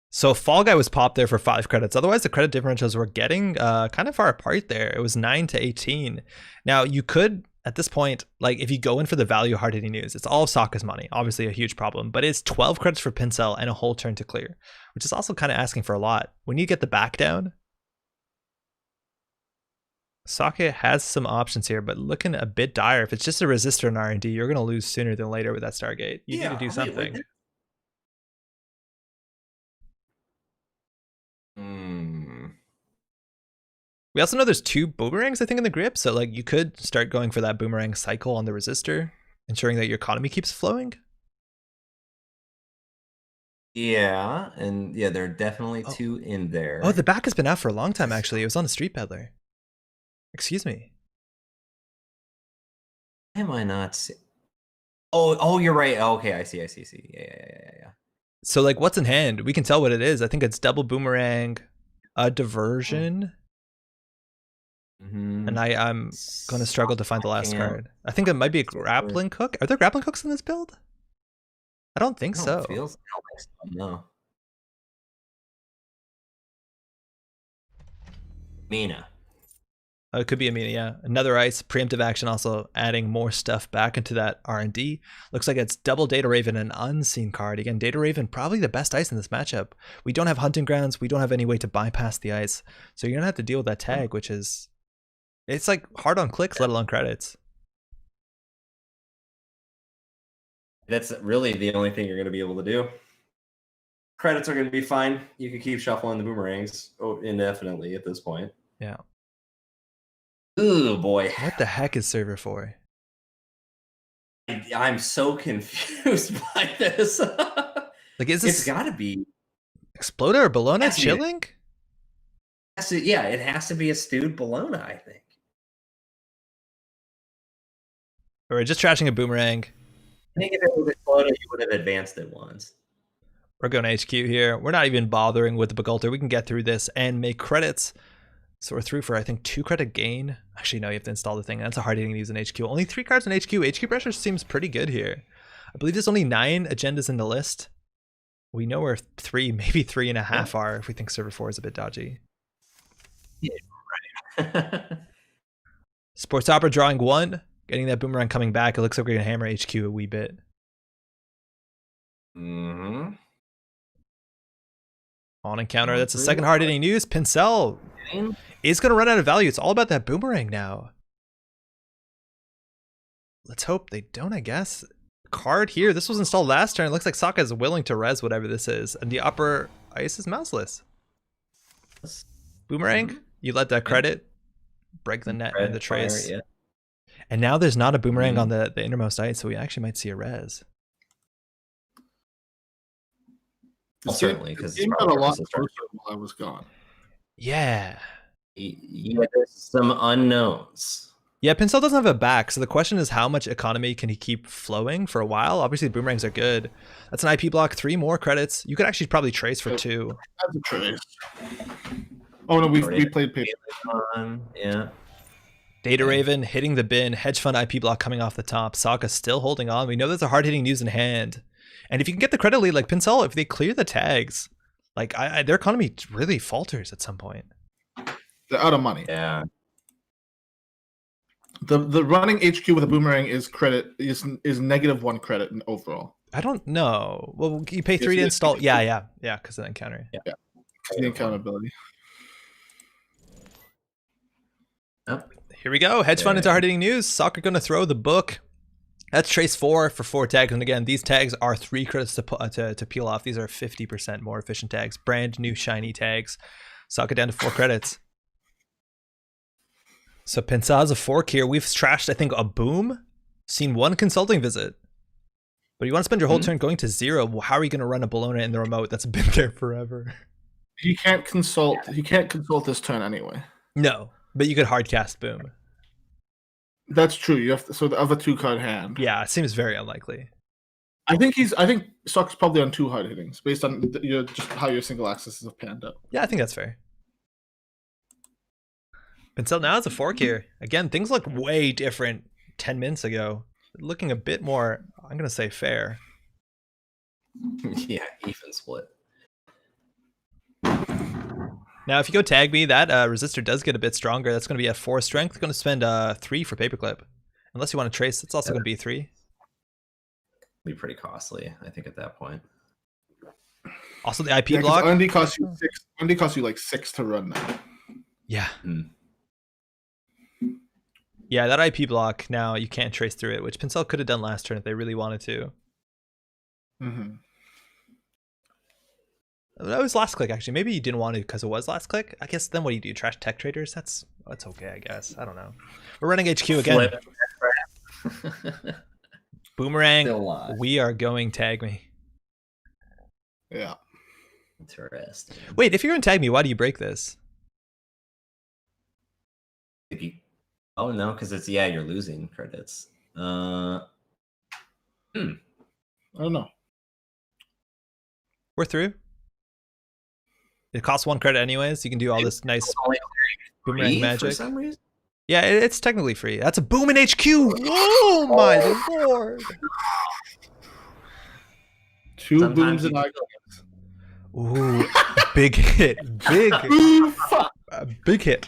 So Fall Guy was popped there for 5 credits. Otherwise, the credit differentials were getting kind of far apart there. It was 9 to 18. Now, you could, at this point, like if you go in for the value hard-hitting news, it's all of Sokka's money. Obviously a huge problem, but it's 12 credits for Pincel and a whole turn to clear, which is also kind of asking for a lot. When you get the back down, Sokka has some options here, but looking a bit dire. If it's just a resistor in R&D, you're going to lose sooner than later with that Stargate. You need to do something. We also know there's 2 boomerangs, I think, in the grip. So like you could start going for that boomerang cycle on the resistor, ensuring that your economy keeps flowing. Yeah, and yeah, there are definitely 2 in there. Oh, the back has been out for a long time, actually. It was on the Street Peddler. Excuse me. Why am I not see? Oh, you're right. Okay, I see. Yeah. So like what's in hand? We can tell what it is. I think it's double boomerang, a diversion. And I'm going to struggle to find the last card. I think it might be a grappling hook. Are there grappling hooks in this build? I don't think so. No. Mina. Oh, it could be Amina, yeah. Another ice, preemptive action, also adding more stuff back into that R&D. Looks like it's double Data Raven, an unseen card. Again, Data Raven, probably the best ice in this matchup. We don't have hunting grounds. We don't have any way to bypass the ice. So you're going to have to deal with that tag, which is... It's like hard on clicks, let alone credits. That's really the only thing you're going to be able to do. Credits are going to be fine. You can keep shuffling the boomerangs indefinitely at this point. Yeah. Ooh, boy. What the heck is server 4? I'm so confused by this. Like, is this... It's got to be... Exploder or Bologna chilling? Yeah, it has to be a stewed Bologna, I think. Or we're just trashing a boomerang. I think if it was Exploder, you would have advanced it once. We're going HQ here. We're not even bothering with the Begulter. We can get through this and make credits. So we're through for, I think, 2 credit gain. Actually, no, you have to install the thing. That's a hard hitting to use in HQ. Only 3 cards in HQ. HQ pressure seems pretty good here. I believe there's only 9 agendas in the list. We know where 3, maybe 3.5 are if we think server 4 is a bit dodgy. Yeah, right. Sports Opera drawing 1. Getting that boomerang coming back. It looks like we're going to hammer HQ a wee bit. Mm-hmm. On encounter. That's the second hard hitting news. Pincel is going to run out of value. It's all about that boomerang now. Let's hope they don't, I guess. Card here. This was installed last turn. It looks like Sokka is willing to res whatever this is. And the upper ice is mouseless. Boomerang, you let that credit break the net and the Fire, trace. yeah. And now there's not a boomerang on the innermost ice, so we actually might see a res. Well, certainly, because the game got a lot closer while I was gone. Yeah. Yeah, there's some unknowns. Yeah, Pincel doesn't have a back, so the question is how much economy can he keep flowing for a while? Obviously, the boomerangs are good. That's an IP block, 3 more credits. You could actually probably trace for 2. That's a trace. Oh no, we played paper. Yeah. Data Raven hitting the bin, hedge fund IP block coming off the top. Sokka still holding on. We know there's a hard hitting news in hand. And if you can get the credit lead, like Pincel, if they clear the tags, like their economy really falters at some point. They're out of money. Yeah. The running HQ with a boomerang is -1 credit in overall. I don't know. Well, you pay 3 to install. Yeah, because of the encounter. Yeah. The accountability. Yep. Here we go. Hedge fund into hard hitting news. Sokka going to throw the book. That's trace 4 for 4 tags. And again, these tags are 3 credits to peel off. These are 50% more efficient tags. Brand new shiny tags. Sokka down to 4 credits. So Pincel has a fork here. We've trashed, I think, a boom. Seen 1 consulting visit. But you want to spend your whole turn going to 0. How are you going to run a Bologna in the remote that's been there forever? He can't consult. He can't consult this turn anyway. No, but you could hard cast boom. That's true. You have to, so the other 2-card hand. Yeah, it seems very unlikely. I think Sokka's probably on 2 hard hittings based on just how your single axis is panned out. Yeah, I think that's fair. Pincel now has a fork here. Again, things look way different 10 minutes ago. Looking a bit more, I'm going to say fair. Yeah, even split. Now, if you go tag me, that resistor does get a bit stronger. That's going to be at 4 strength. Going to spend 3 for paperclip. Unless you want to trace, it's also going to be 3. Be pretty costly, I think, at that point. Also, the IP block. R&D costs you 6. R&D costs you like 6 to run now. Yeah. Yeah, that IP block now you can't trace through it, which Pincel could have done last turn if they really wanted to. That was last click, actually. Maybe you didn't want to because it was last click. I guess then what do you do? Trash tech traders? That's okay, I guess. I don't know. We're running HQ again. Boomerang. We are going tag me. Yeah. Interesting. Wait, if you're in tag me, why do you break this? Oh no, because it's you're losing credits. I don't know. We're through. It costs 1 credit anyways. You can do all this nice boomerang magic. For some reason? Yeah, it's technically free. That's a boom in HQ. Oh my lord. 2 booms and I go. Ooh, big hit. Big hit.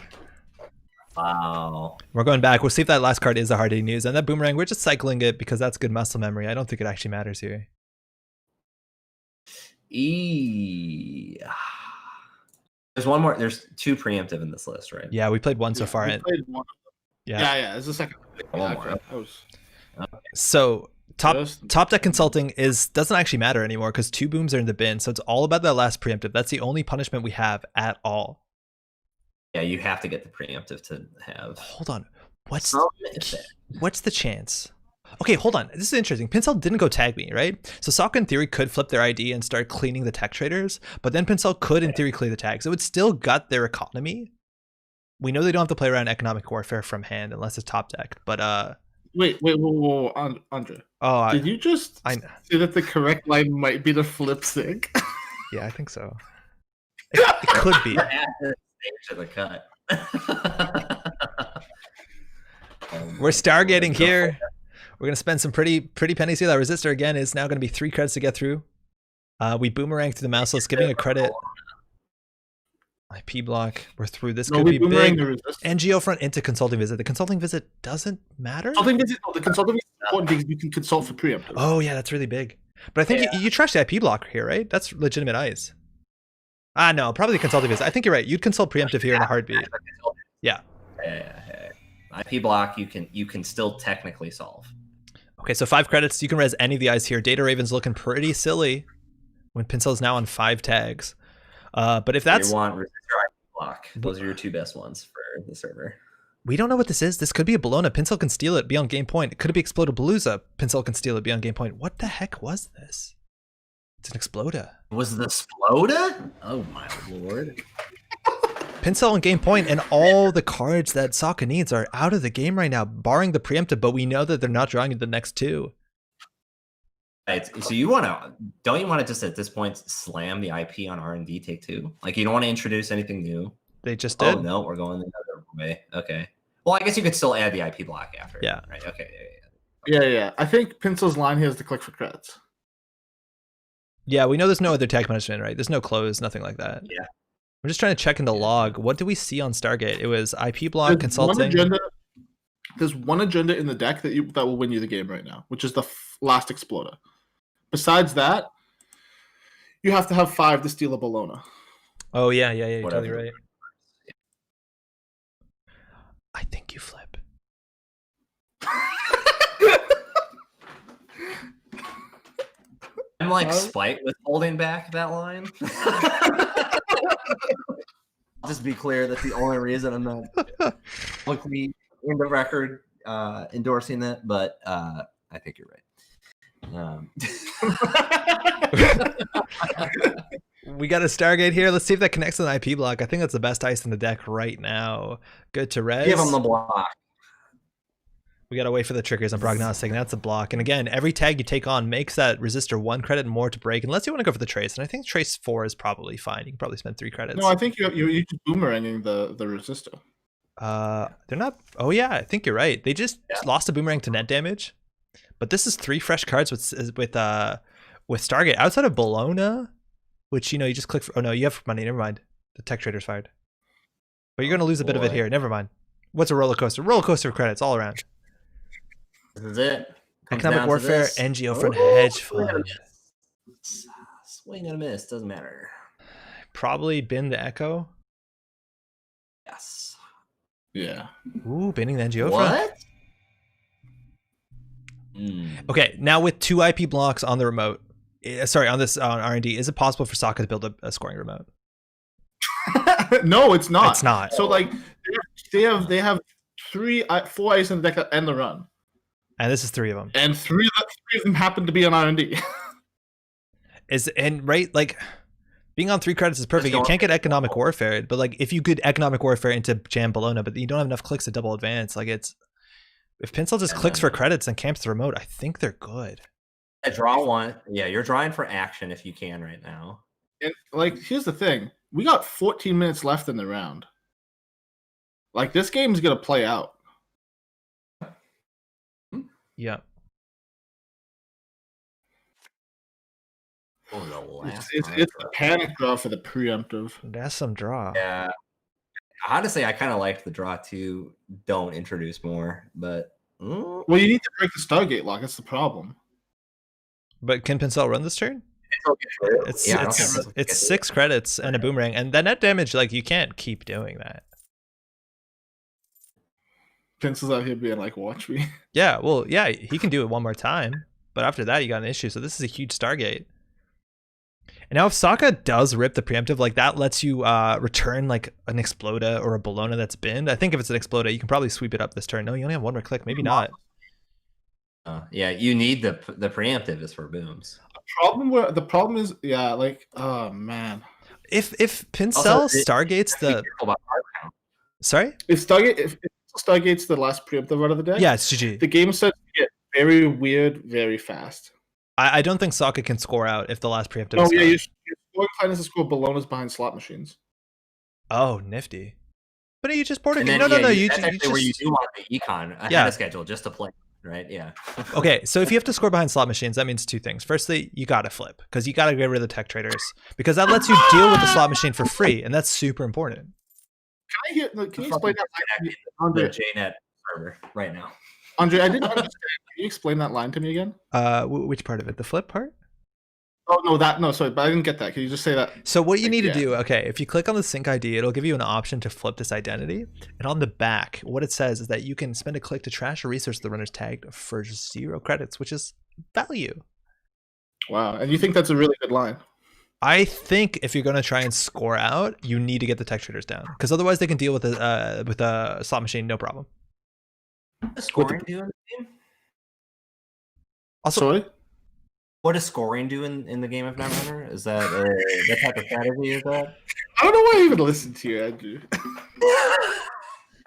Wow. We're going back. We'll see if that last card is a hard hitting news. And that boomerang, we're just cycling it because that's good muscle memory. I don't think it actually matters here. There's one more. There's 2 preemptive in this list, right? Yeah, we played 1 so far. We played 1. Yeah. It's the second. So top deck consulting doesn't actually matter anymore because 2 booms are in the bin. So it's all about that last preemptive. That's the only punishment we have at all. Yeah, you have to get the preemptive to have. Hold on. What's the chance? Okay, hold on. This is interesting. Pincel didn't go tag me, right? So Sokka in theory could flip their ID and start cleaning the tech traders, but then Pincel could in theory clear the tags. It would still gut their economy. We know they don't have to play around economic warfare from hand unless it's top deck, but Wait, whoa, Andre. Oh, did you just say that the correct line might be the flip sig? Yeah, I think so. It could be. To the cut. We're stargating here. We're gonna spend some pretty pennies here. That resistor again is now gonna be 3 credits to get through. We boomerang through the mouseless, giving a credit. IP block. We're through. This could be big. NGO front into consulting visit. The consulting visit doesn't matter. The consulting visit is important because you can consult for preemptive. Oh yeah, that's really big. But I think you trash the IP block here, right? That's legitimate ice. No, probably the consulting visit. I think you're right. You'd consult preemptive here in a heartbeat. Yeah. IP block you can still technically solve. Okay, so 5 credits. You can res any of the eyes here. Data Raven's looking pretty silly when Pincel is now on 5 tags. But if that's you want resistor IP block. Those are your two best ones for the server. We don't know what this is. This could be a Bologna. Pincel can steal it beyond game point. It could be Explodapalooza. Pincel can steal it beyond game point. What the heck was this? It's an Exploda. Was the Sploda? Oh my lord. Pincel on game point, and all the cards that Sokka needs are out of the game right now, barring the preemptive, but we know that they're not drawing the next two. Right, so don't you want to just at this point slam the IP on R&D take two? Like you don't want to introduce anything new? They just did. Oh no, we're going the other way. Okay. Well, I guess you could still add the IP block after. Yeah. Right. Okay. Yeah. I think Pincel's line here is to click for credits. Yeah, we know there's no other tag punishment, right? There's no close, nothing like that. Yeah. I'm just trying to check in the log. What do we see on Stargate? It was IP block, consulting. There's one agenda in the deck that will win you the game right now, which is the last Exploder. Besides that, you have to have 5 to steal a Bologna. Oh, yeah, you're Whatever. totally right. I think you flip. I'm like spite with holding back that line. Just be clear, that's the only reason I'm not publicly in the record endorsing that, but I think you're right. We got a Stargate here. Let's see if that connects to the IP block. I think that's the best ice in the deck right now. Good to res. Give him the block. We gotta wait for the triggers on prognostic, and that's a block. And again, every tag you take on makes that resistor 1 credit more to break, unless you want to go for the trace. And I think trace 4 is probably fine. You can probably spend 3 credits. No, I think you're just boomeranging the resistor. They're not. Oh yeah, I think you're right. They just lost a boomerang to net damage, but this is 3 fresh cards with Stargate outside of Bologna, which you just click for. Oh no, you have money. Never mind. The tech trader's fired, but you're gonna lose a bit of it here. Never mind. What's a roller coaster? Roller coaster of credits all around. This is it. Economic warfare, NGO front hedge fund. Swing and a miss, doesn't matter. Probably bin the Echo. Yes. Yeah. Ooh, binning the NGO front. What? Okay, now with 2 IP blocks on the remote, on this R&D, is it possible for Sokka to build a scoring remote? No, it's not. It's not. So like they have 4 ice in the deck that end the run. And this is 3 of them. And 3 of them happen to be on R&D. Like being on 3 credits is perfect. You can't get economic warfare, but like if you could economic warfare into jam Bologna, but you don't have enough clicks to double advance, like if Pincel just clicks for credits and camps the remote, I think they're good. I draw 1. Yeah, you're drawing for action if you can right now. And like here's the thing. We got 14 minutes left in the round. Like this game's gonna play out. Yeah. It's a panic draw for the preemptive. That's some draw. Yeah. Honestly, I kind of liked the draw too. Don't introduce more, but well, you need to break the Stargate lock. That's the problem. But can Pincel run this turn? It's 6 credits and a boomerang, and the net damage. Like you can't keep doing that. Pincel's out here being like, "Watch me." Yeah, well, yeah, he can do it one more time, but after that, you got an issue. So this is a huge Stargate. And now if Sokka does rip the preemptive, like that lets you return like an Exploda or a Bologna that's binned. I think if it's an Exploda, you can probably sweep it up this turn. No, you only have 1 more click. Maybe not. Yeah, you need the preemptive is for booms. The problem is, yeah, like, oh man. If Pincel Stargates the sorry? If Stargate's the last preemptive out of the deck, yeah, it's GG. The game starts to get very weird very fast. I don't think Sokka can score out if the last preemptive is gone. Your scoring plan is to score Bologna's behind slot machines. Oh, nifty. But you just boarded. No. You just where you do want the econ ahead of schedule just to play. Right, yeah. Okay, so if you have to score behind slot machines, that means 2 things. Firstly, you gotta flip, because you gotta get rid of the tech traders, because that lets you deal with the slot machine for free, and that's super important. Can you explain that line on the JNet server right now? Andre, I didn't understand. Can you explain that line to me again? Which part of it? The flip part? Oh, no, sorry, but I didn't get that. Can you just say that? So what you need to do, okay, if you click on the sync ID, it'll give you an option to flip this identity. And on the back, what it says is that you can spend a click to trash a resource the runner's tagged for 0 credits, which is value. Wow, and you think that's a really good line? I think if you're going to try and score out, you need to get the tech traders down, because otherwise they can deal with a slot machine, no problem. What does scoring do in the game? Also, Sorry? What does scoring do in the game of Netrunner? Is that what type of strategy is that? I don't know why I even listened to you, Andrew.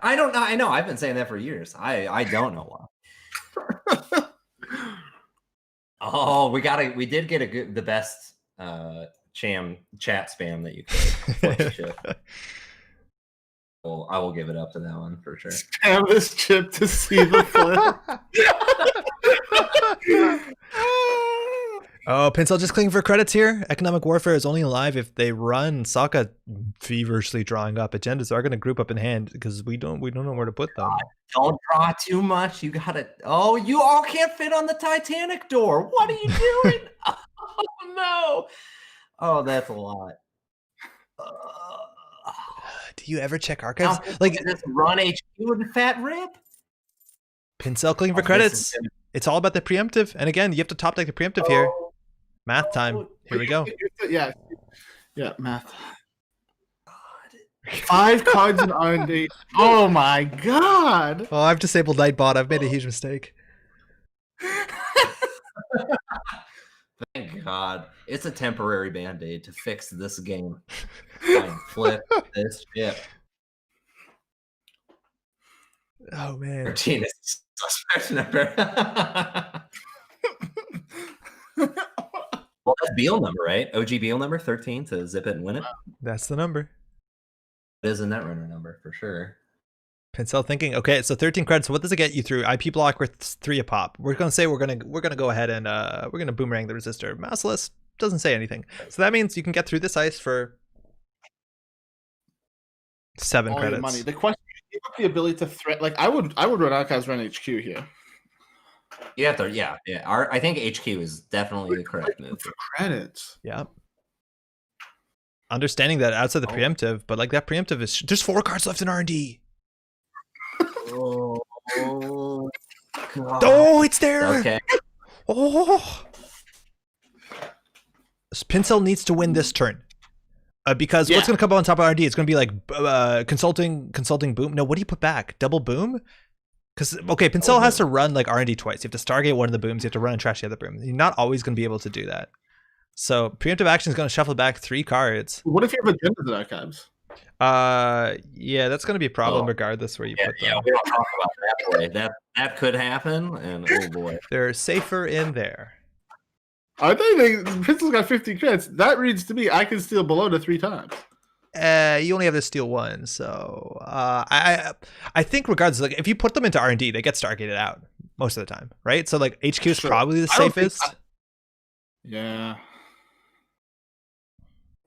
I don't know. I know. I've been saying that for years. I don't know why. Oh, we did get the best chat spam that you could. Well, I will give it up to that one for sure. Spam this chip to see the flip. Oh, Pincel just clicking for credits here. Economic warfare is only alive if they run. Sokka feverishly drawing up. Agendas are going to group up in hand because we don't know where to put them. Don't draw too much. You gotta. Oh, you all can't fit on the Titanic door. What are you doing? Oh no. Oh, that's a lot. Do you ever check archives? Now, Like this run HQ and fat rip. Pincel clicking for credits. It's all about the preemptive, and again, you have to top deck the preemptive here. Math time. Here we go. Yeah, math. 5 cards in R&D. Oh my god! Oh, I've disabled Nightbot. I've made a huge mistake. Thank God. It's a temporary band-aid to fix this game. Fine, flip this ship. Oh man. 13 is suspect number. Well, that's Beal number, right? OG Beal number 13 to zip it and win it. That's the number. It is a Netrunner number for sure. Pincel thinking, okay, so 13 credits. So what does it get you through? IP block with 3 a pop. We're gonna say we're gonna go ahead and we're gonna boomerang the resistor. Mouseless doesn't say anything, so that means you can get through this ice for 7 All credits. your money. The question is, you have the ability to threat. Like I would run Archives, run HQ here. You have to, yeah. I think HQ is definitely the correct move. For credits. Yeah. Understanding that outside the preemptive, but like that preemptive is there's 4 cards left in R&D. Oh, God. Oh, it's there. Okay. Oh. Pincel needs to win this turn. Because what's going to come up on top of R&D? It's going to be like consulting boom. No, what do you put back? Double boom? Because, okay, Pincel has to run like R&D twice. You have to Stargate one of the booms. You have to run and trash the other boom. You're not always going to be able to do that. So preemptive action is going to shuffle back 3 cards. What if you have agendas in Archives? Yeah, that's going to be a problem regardless where you put them. Yeah, we don't talk about that way. That could happen, and oh boy. They're safer in there. I think Pincel's got 50 credits. That reads to me, I can steal below to 3 times. You only have to steal 1, so I think regardless, like if you put them into R&D, they get Stargated out most of the time, right? So like HQ is probably the safest. Yeah.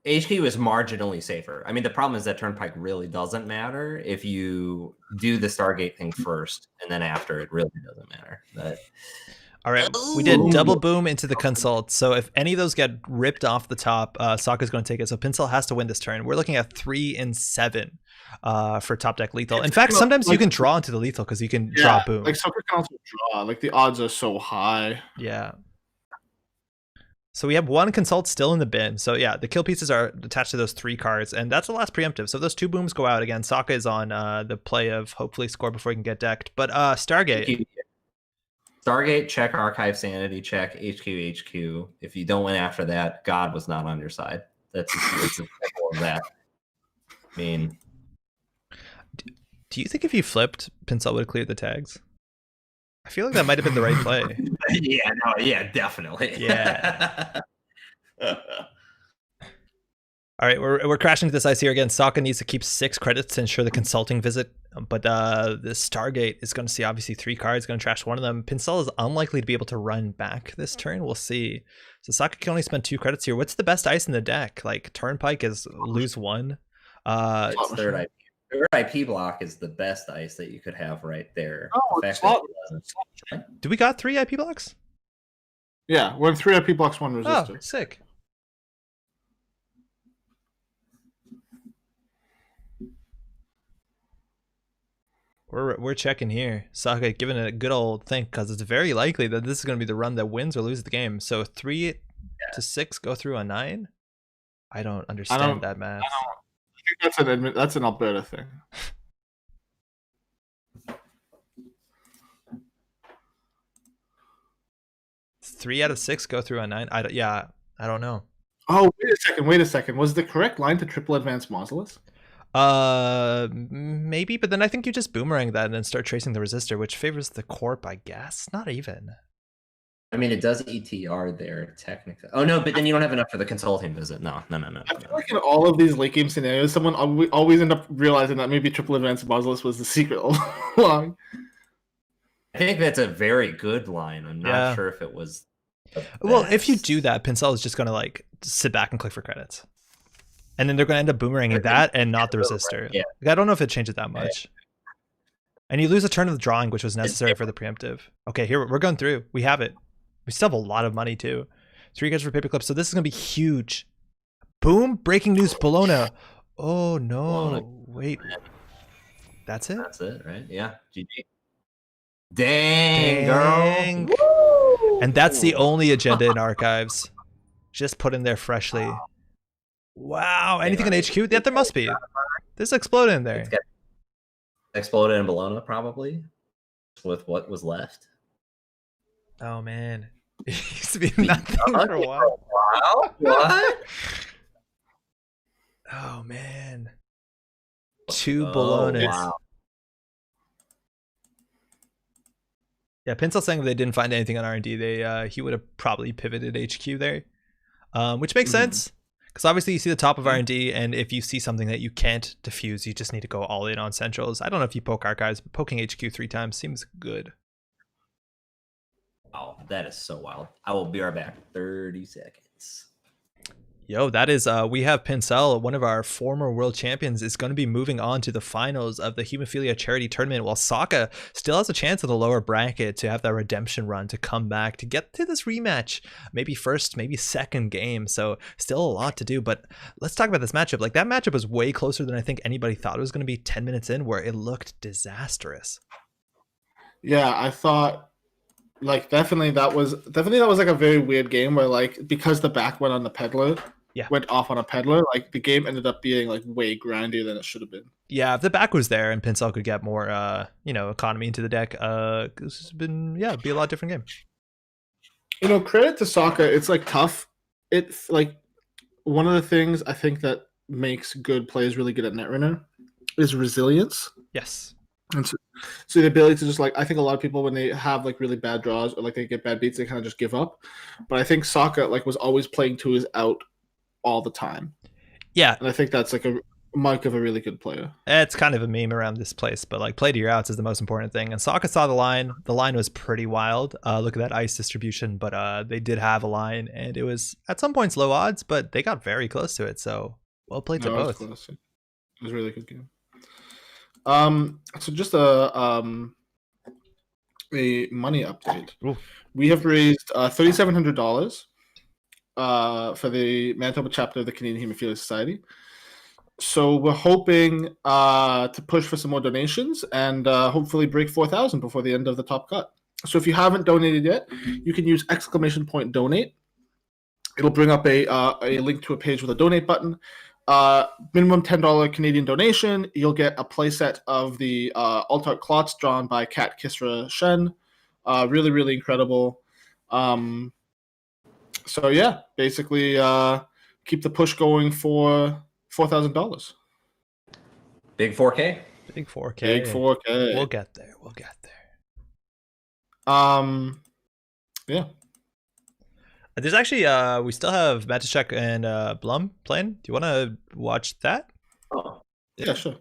HQ is marginally safer. I mean, the problem is that Turnpike really doesn't matter if you do the Stargate thing first, and then after it really doesn't matter. But all right, we did double boom into the consult. So if any of those get ripped off the top, Sokka's going to take it. So Pincel has to win this turn. We're looking at 3 and 7 for top deck lethal. In fact, sometimes you can draw into the lethal because you can draw boom. Like Sokka can also draw. Like the odds are so high. Yeah. So we have 1 consult still in the bin. So yeah, the kill pieces are attached to those 3 cards, and that's the last preemptive. So if those 2 booms go out again, Sokka is on the play of hopefully score before he can get decked. But Stargate. Stargate, check Archive Sanity, check HQ. If you don't win after that, God was not on your side. It's a simple as that. I mean, do you think if you flipped, Pincel would have cleared the tags? I feel like that might have been the right play. Yeah, definitely. Yeah. All right, we're crashing to this ice here again. Sokka needs to keep 6 credits to ensure the consulting visit, but the Stargate is going to see obviously 3 cards, going to trash one of them. Pincel is unlikely to be able to run back this turn. We'll see. So Sokka can only spend 2 credits here. What's the best ice in the deck? Like Turnpike is lose 1. It's third IP. Third IP block is the best ice that you could have right there. Do we got 3 IP blocks? Yeah, we're in 3 IP blocks, 1 resistor. Oh, sick. We're checking here. Sokka giving it a good old think because it's very likely that this is going to be the run that wins or loses the game. So 3 to 6 go through on 9. I don't understand that math. I think that's an Alberta thing. Three out of 6 go through on 9. I don't know. Oh, wait a second. Was the correct line to triple advance Mausolus? Maybe, but then I think you just boomerang that and then start tracing the resistor, which favors the corp, I guess. Not even. I mean, it does ETR there technically. Oh no, but then you don't have enough for the consulting visit. No. I feel like in all of these late game scenarios, someone always end up realizing that maybe triple advance Mausolus was the secret all along. I think that's a very good line. I'm not sure if it was. Well, if you do that, Pincel is just gonna like sit back and click for credits, and then they're gonna end up boomeranging that and not the resistor. Yeah. Like, I don't know if it changes that much. And you lose a turn of the drawing, which was necessary for the preemptive. Okay, here we're going through. We have it. We still have a lot of money too. 3 guys for paperclip, so this is gonna be huge. Boom! Breaking news, Bologna. Oh no! Wait, that's it. That's it, right? Yeah. GG. Dang, girl. Woo! And that's the only agenda in archives. Just put in there freshly. Wow. Anything in HQ? Yeah, there must be. There's explode in there. Exploded in Bologna, probably, with what was left. Oh man, it used to be nothing for a while. What? Oh man, 2 Bolognas. Wow. Yeah, Pincel saying they didn't find anything on R&D. He would have probably pivoted HQ there, which makes sense. Because obviously you see the top of R&D, and if you see something that you can't diffuse, you just need to go all in on centrals. I don't know if you poke archives, but poking HQ 3 times seems good. Oh, that is so wild. I will be right back. 30 seconds. Yo, that is, we have Pincel, one of our former world champions, is going to be moving on to the finals of the Hemophilia charity tournament, while Sokka still has a chance in the lower bracket to have that redemption run to come back to get to this rematch. Maybe first, maybe second game. So still a lot to do. But let's talk about this matchup. Like, that matchup was way closer than I think anybody thought it was going to be 10 minutes in, where it looked disastrous. Yeah, I thought, like, definitely that was like a very weird game where, like, because the back went on the peddler, went off on a peddler, like, the game ended up being like way grindier than it should have been. Yeah, if the back was there and Pincel could get more economy into the deck, this has been be a lot different game. Credit to Sokka, it's like tough. It's like one of the things I think that makes good players really good at Netrunner is resilience. Yes. And so the ability to just, like, I think a lot of people, when they have like really bad draws or like they get bad beats, they kind of just give up. But I think Sokka, like, was always playing to his out all the time. Yeah. And I think that's like a mark of a really good player. It's kind of a meme around this place, but like, play to your outs is the most important thing. And Sokka saw the line. The line was pretty wild. Look at that ice distribution, but they did have a line, and it was at some points low odds, but they got very close to it. So well played to both. It was a really good game. So just a money update. Ooh. We have raised $3,700 for the Manitoba chapter of the Canadian Hemophilia Society. So we're hoping to push for some more donations and hopefully break 4,000 before the end of the top cut. So if you haven't donated yet, you can use !donate. It'll bring up a link to a page with a donate button. Minimum $10 Canadian donation. You'll get a playset of the Altart Clots drawn by Kat Kisra Shen. Really, really incredible. So yeah, basically keep the push going for $4,000. Big 4K. Big 4K. Big 4K. We'll get there. Yeah. There's actually we still have Matichek and Blum playing. Do you want to watch that? Oh, yeah, sure. I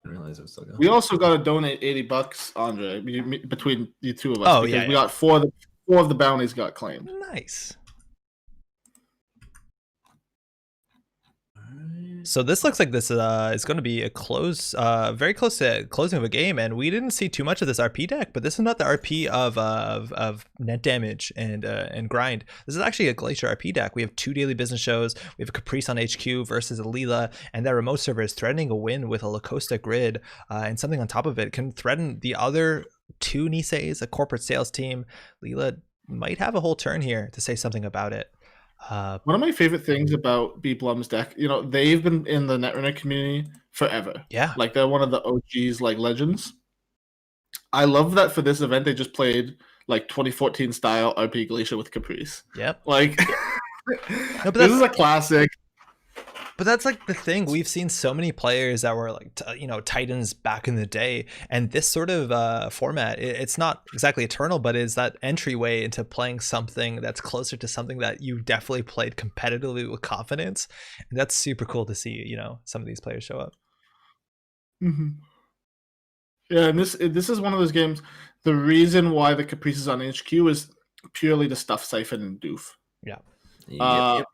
didn't realize it was still going. We also got to donate $80, Andre, between the two of us. Oh, because yeah. We got four of the bounties got claimed. Nice. So this looks like this is going to be a very close to closing of a game, and we didn't see too much of this RP deck, but this is not the RP of net damage and grind. This is actually a Glacier RP deck. We have 2 daily business shows. We have a Caprice on HQ versus a Leela, and that remote server is threatening a win with a Lacosta grid, and something on top of it can threaten the other 2 Niseis, a corporate sales team. Leela might have a whole turn here to say something about it. One of my favorite things about B Blum's deck, they've been in the Netrunner community forever. Yeah. Like they're one of the OGs, like legends. I love that for this event they just played like 2014 style RP Glacier with Caprice. Yep. Like but this is a classic. But that's like the thing. We've seen so many players that were like, Titans back in the day. And this sort of format, it's not exactly eternal, but is that entryway into playing something that's closer to something that you definitely played competitively with confidence. And that's super cool to see, some of these players show up. Mm-hmm. Yeah, and this is one of those games. The reason why the Caprice is on HQ is purely to stuff Siphon and Doof. Yeah. Yep.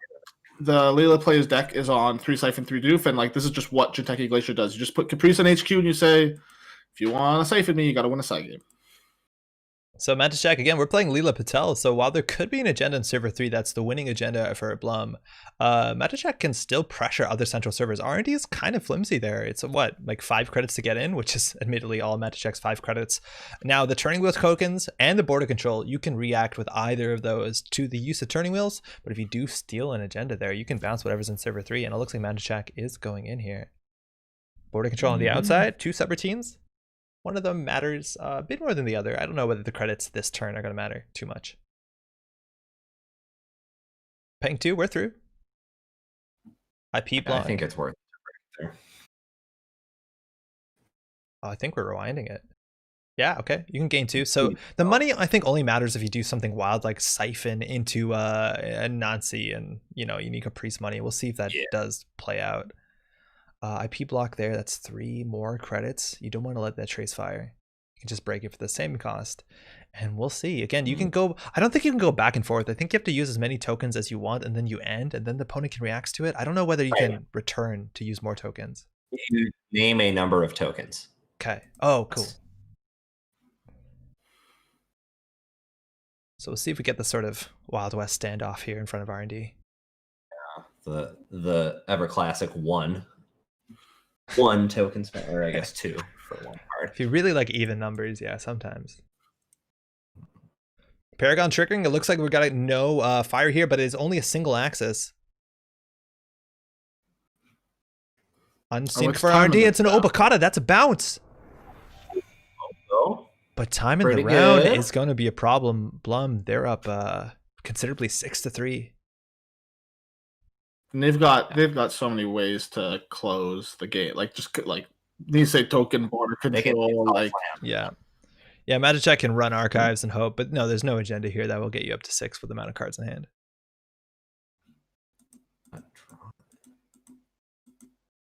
The Leela player's deck is on 3 Siphon, 3 Doof, and like this is just what Jinteki Glacier does. You just put Caprice on HQ and you say, if you want to Siphon me, you got to win a side game. So Mantis-Jack, again, we're playing Leela Patel. So while there could be an agenda in server 3 that's the winning agenda for Blum, Mantis-Jack can still pressure other central servers. R&D is kind of flimsy there. It's like 5 credits to get in, which is admittedly all Mantis-Jack's 5 credits. Now the turning wheels tokens and the border control, you can react with either of those to the use of turning wheels. But if you do steal an agenda there, you can bounce whatever's in server 3. And it looks like Mantis-Jack is going in here. Border control on the outside, 2 subroutines. One of them matters a bit more than the other. I don't know whether the credits this turn are going to matter too much. Peng 2, we're through. IP block. I think it's worth it there. Oh, I think we're rewinding it. Yeah, okay. You can gain 2. So the money, I think, only matters if you do something wild like Siphon into a Nancy and, you need Caprice money. We'll see if that does play out. IP block there, that's 3 more credits. You don't want to let that trace fire. You can just break it for the same cost. And we'll see. Again, you can go, I don't think you can go back and forth. I think you have to use as many tokens as you want and then you end and then the opponent can react to it. I don't know whether you can return to use more tokens. You name a number of tokens. Okay. Oh, cool. So we'll see if we get the sort of Wild West standoff here in front of R&D. Yeah, the ever classic one token spell, or I guess 2 for 1 card. If you really like even numbers, yeah, sometimes. Paragon triggering, it looks like we've got no fire here, but it's only a single axis. Unseen for R&D, it's an Obokata, that's a bounce. Oh, but time in pretty the round good. is going to be a problem. Blum, they're up considerably 6-3. And they've got so many ways to close the game. Like these say token border control. Yeah, Magic can run archives and hope, but no, there's no agenda here that will get you up to 6 with the amount of cards in hand.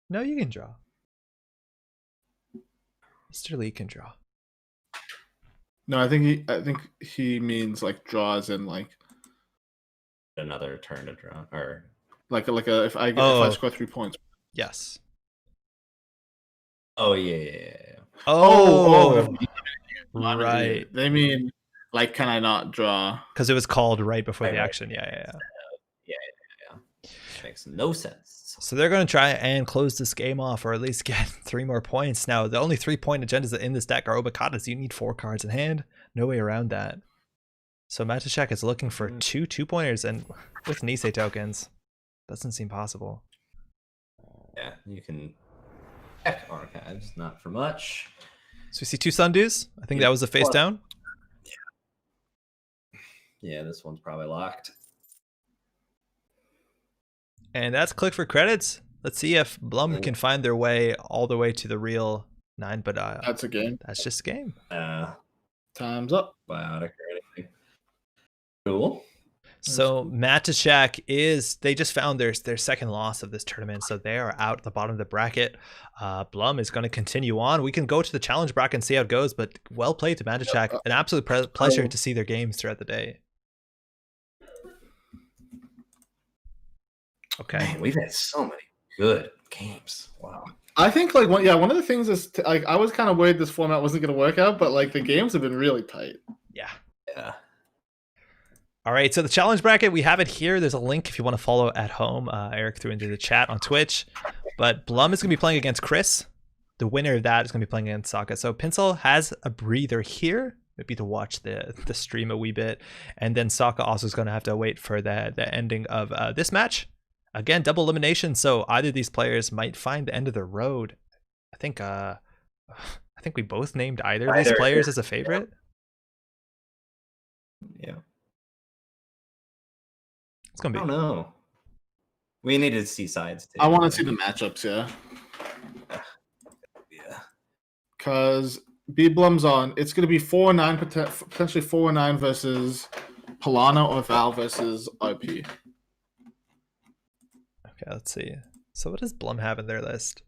No, you can draw. Mr. Lee can draw. No, I think he means like draws in like another turn to draw, or if I score 3 points. Yes. Oh yeah. Oh, right. They mean like, can I not draw? Because it was called right before the action. Yeah. Makes no sense. So they're going to try and close this game off, or at least get 3 more points. Now, the only 3-point agendas in this deck are Obokatas. You need 4 cards in hand. No way around that. So Matashek is looking for 2 2-pointers, and with Nisei tokens, doesn't seem possible. Yeah, you can check archives, not for much. So we see 2 Sundus. I think that was the face down. Yeah, this one's probably locked. And that's click for credits. Let's see if Blum can find their way all the way to the real 9, but that's a game. That's just a game. Time's up. Biotic or anything. Cool. So Matashak they just found their second loss of this tournament, so they are out at the bottom of the bracket. Blum is going to continue on. We can go to the challenge bracket and see how it goes, but well played to Matashak. An absolute pleasure to see their games throughout the day. Okay. Man, we've had so many good games. Wow. I think one of the things is I was kind of worried this format wasn't going to work out, but like the games have been really tight. Yeah. All right, so the challenge bracket, we have it here. There's a link if you want to follow at home. Eric threw into the chat on Twitch. But Blum is going to be playing against Chris. The winner of that is going to be playing against Sokka. So Pinsel has a breather here. maybe to watch the stream a wee bit. And then Sokka also is going to have to wait for the ending of this match. Again, double elimination, so either of these players might find the end of the road. I think we both named either of these players as a favorite. Yeah. It's gonna be. I don't know. We need to see sides too. I want to see the matchups, yeah. Yeah. Because B-Blum's on. It's going to be 4-9, potentially 4-9 versus Polana or Val versus RP. Okay, let's see. So what does Blum have in their list?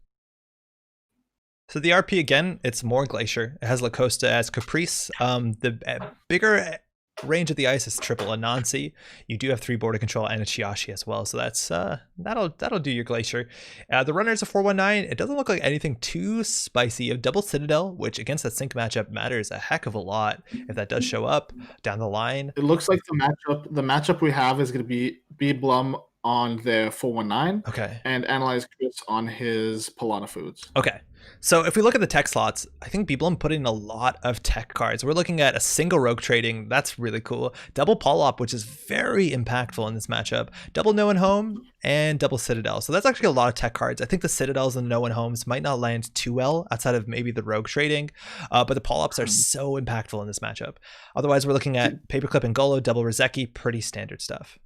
So the RP, again, it's more Glacier. It has Lacosta as Caprice. The bigger range of the ice is triple Anansi. You do have 3 border control and a Chiashi as well, so that's that'll do your Glacier. The runner is a 419. It doesn't look like anything too spicy. You have double Citadel, which against that sync matchup matters a heck of a lot if that does show up down the line. It looks like the matchup we have is going to be B-Blum on their 419. Okay. And Analyze Chris on his Polana Foods. Okay. So if we look at the tech slots, I think B-Blum put in a lot of tech cards. We're looking at a single rogue trading. That's really cool. Double Polop, which is very impactful in this matchup. Double No One Home and double Citadel. So that's actually a lot of tech cards. I think the Citadels and No One Homes might not land too well outside of maybe the rogue trading, but the Polops are so impactful in this matchup. Otherwise, we're looking at Paperclip and Golo, double Rozeki, pretty standard stuff.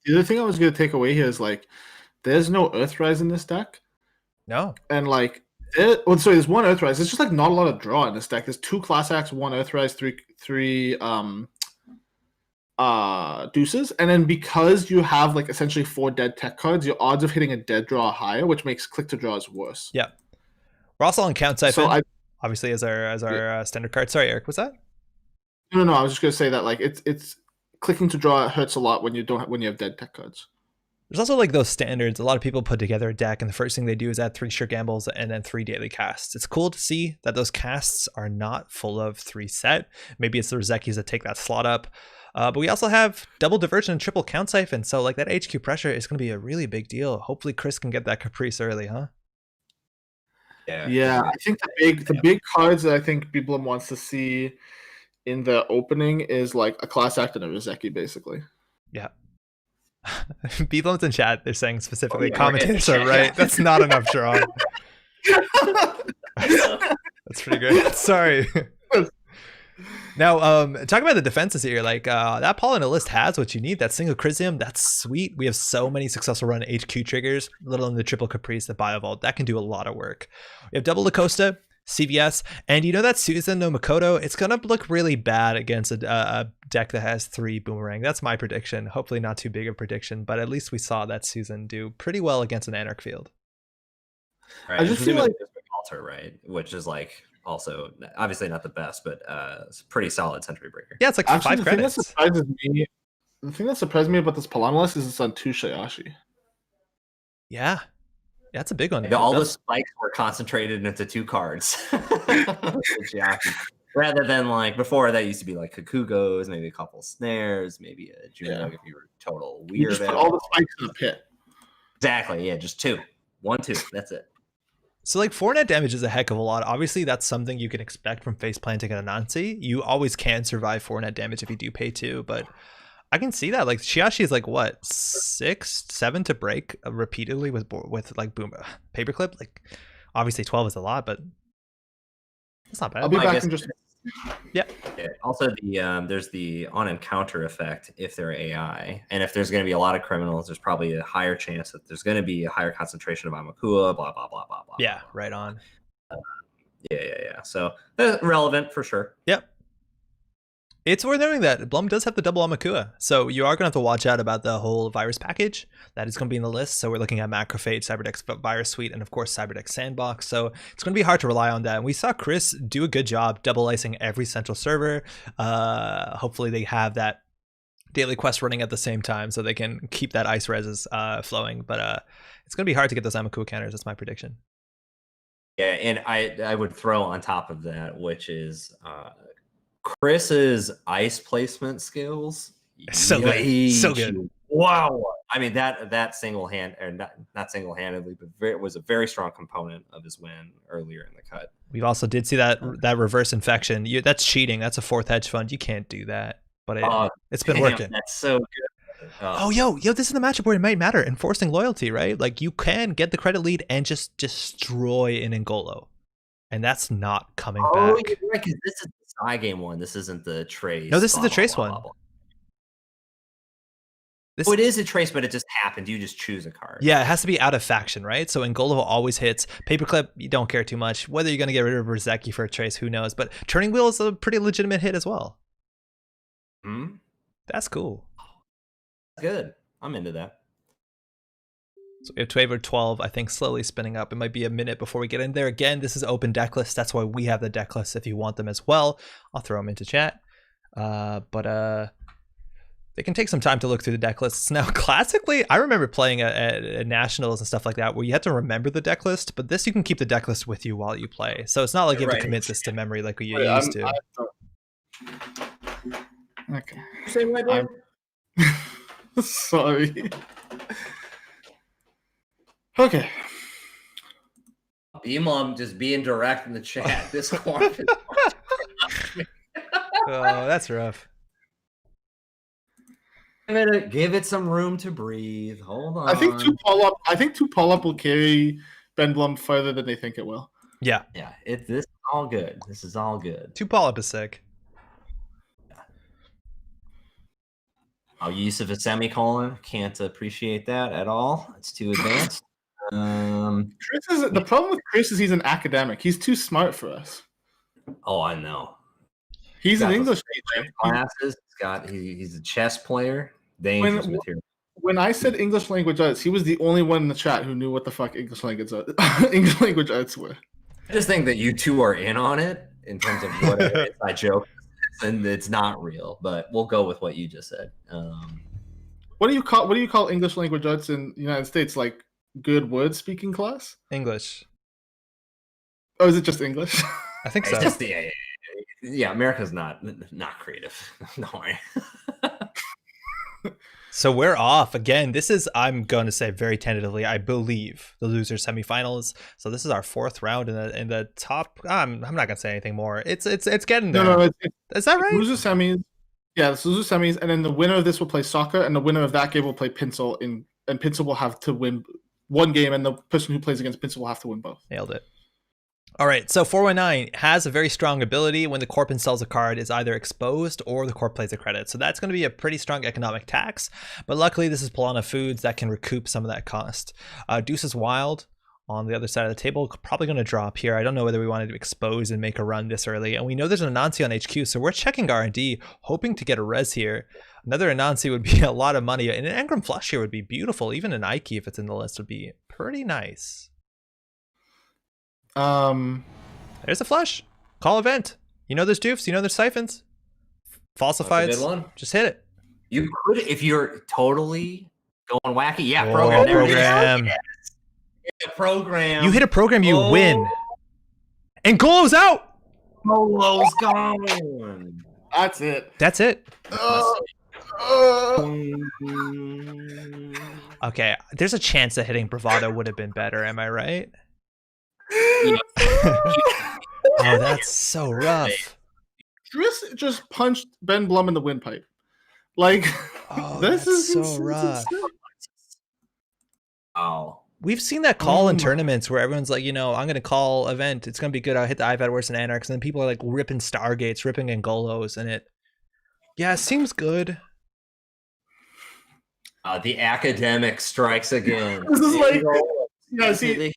The other thing I was going to take away here is like, there's no Earthrise in this deck. No. And like, there's one Earthrise. There's just like not a lot of draw in this deck. There's 2 Class Acts, 1 Earthrise, 3 Deuces. And then because you have like essentially 4 dead tech cards, your odds of hitting a dead draw are higher, which makes click to draws worse. Yeah. We're also on Count Siphon, So obviously as our standard card. Sorry, Eric, what's that? No. I was just going to say that like it's clicking to draw hurts a lot when you have dead tech cards. There's also like those standards. A lot of people put together a deck and the first thing they do is add 3 sure gambles and then 3 daily casts. It's cool to see that those casts are not full of 3 set. Maybe it's the Rozekis that take that slot up. But we also have double diversion and triple count siphon. So like that HQ pressure is going to be a really big deal. Hopefully Chris can get that Caprice early, huh? Yeah. I think the big cards that I think B-Blum wants to see in the opening is like a Class Act and a Rozeki, basically. Yeah. B-Blum's in chat. They're saying specifically commentators are right. That's not enough draw. That's pretty great. Sorry. Now, talk about the defenses here. Like that Paul in the list has what you need. That single Crisium, that's sweet. We have so many successful run HQ triggers, let alone the triple Caprice, the Biovault. That can do a lot of work. We have double Lacosta, CVS, and you know that Susan no Makoto, it's gonna look really bad against a deck that has 3 Boomerang. That's my prediction. Hopefully not too big a prediction, but at least we saw that Susan do pretty well against an Anarch field. Right. I just feel like Alter, right, which is like also obviously not the best, but it's a pretty solid Century Breaker. Yeah, it's like actually, 5 credits. The thing that surprised me about this Polana list is it's on 2 Shayashi. Yeah, that's a big one. All the spikes were concentrated into 2 cards. Rather than like before, that used to be like Kakugos, maybe a couple snares, maybe a Juno if you were total weird. You just put all the spikes in the pit. Exactly, yeah, just 2. 1, 2, that's it. So like 4 net damage is a heck of a lot. Obviously, that's something you can expect from face planting and Anansi. You always can survive 4 net damage if you do pay 2, but I can see that. Like Chiashi is like what 6, 7 to break repeatedly with like boom Paperclip. Like obviously 12 is a lot, but it's not bad. I'll be back in just. Yeah. Also, there's the on encounter effect if they're AI, and if there's going to be a lot of criminals, there's probably a higher chance that there's going to be a higher concentration of Amakua. Blah blah blah blah blah. Yeah, right on. Yeah. So relevant for sure. Yep. It's worth noting that Blum does have the double Amakua, so you are going to have to watch out about the whole virus package that is going to be in the list. So we're looking at Macrophage, Cyberdex Virus Suite, and of course Cyberdex Sandbox. So it's going to be hard to rely on that. And we saw Chris do a good job double icing every central server. Hopefully they have that daily quest running at the same time so they can keep that ice reses flowing. But it's going to be hard to get those Amakua counters. That's my prediction. Yeah, and I would throw on top of that, which is Chris's ice placement skills. So good. So good. Wow. I mean, that single hand, or not single handedly, but it was a very strong component of his win earlier in the cut. We also did see that reverse infection. That's cheating. That's a fourth hedge fund. You can't do that. But it's been working. That's so good. Oh, yo, this is the matchup where it might matter. Enforcing loyalty, right? Like, you can get the credit lead and just destroy an Ngolo. And that's not coming back. You're right, because this is the Psy game one. This isn't the Trace. No, this is the Trace one. It is a Trace, but it just happened. You just choose a card. Yeah, it has to be out of faction, right? So Ngolo always hits. Paperclip, you don't care too much. Whether you're going to get rid of Berzeki for a Trace, who knows? But Turning Wheel is a pretty legitimate hit as well. That's cool. Good. I'm into that. So we have Twaver 12, I think, slowly spinning up. It might be a minute before we get in there. Again, this is open deck list. That's why we have the deck list if you want them as well. I'll throw them into chat. They can take some time to look through the deck lists. Now, classically, I remember playing at Nationals and stuff like that where you had to remember the deck list, but this you can keep the deck list with you while you play. So it's not like you have to commit this to memory like we used to. Okay. Say what, man? Sorry. Okay. Beamlum just being direct in the chat. This corner. Oh, that's rough. Give it some room to breathe. Hold on. I think two pull up will carry Ben Blum further than they think it will. Yeah. Yeah. This is all good. This is all good. 2 pull up is sick. Oh, use of a semicolon. Can't appreciate that at all. It's too advanced. The problem with Chris is he's an academic. He's too smart for us. Oh, I know. He's an English major. Classes. He's a chess player. Dangerous material. When I said English language arts, he was the only one in the chat who knew what the fuck English language arts were. I just think that you two are in on it in terms of what an inside joke is, and it's not real. But we'll go with what you just said. What do you call English language arts in the United States? Like good word speaking class? English. Oh, is it just English? I think so. It's just yeah, America's not creative. No way. So we're off again. This is, I'm going to say very tentatively, I believe the loser semifinals. So this is our 4th round in the top. I'm not going to say anything more. It's getting there. No, is that right? Loser semis. Yeah, this loser semis, and then the winner of this will play soccer, and the winner of that game will play Pinsel and Pinsel will have to win one game, and the person who plays against Pinsel will have to win both. Nailed it. All right, so 419 has a very strong ability when the Corp sells a card is either exposed or the Corp plays a credit. So that's going to be a pretty strong economic tax. But luckily, this is Polana Foods that can recoup some of that cost. Deuce is Wild on the other side of the table, probably going to drop here. I don't know whether we wanted to expose and make a run this early. And we know there's an Anansi on HQ, so we're checking R&D, hoping to get a res here. Another Anansi would be a lot of money. And an Engram Flush here would be beautiful. Even an Ike, if it's in the list, would be pretty nice. There's a flush. Call event. You know there's doofs. You know there's siphons. Falsifieds. That's a good one. Just hit it. You could, if you're totally going wacky. Yeah, Whoa, program. There program. it is. Yeah, program. You hit a program, you win. And Golo's out. Golo's gone. That's it. That's it. Okay, there's a chance that hitting Bravado would have been better. Am I right? Yeah. Oh, that's so rough. Chris just punched Ben Blum in the windpipe. Like, this is so rough. Oh. We've seen that call in tournaments where everyone's like, I'm going to call event. It's going to be good. I'll hit the iPad worse than Anarchs. And then people are like ripping Stargates, ripping Angolos. And it seems good. The academic strikes again. This is like, see,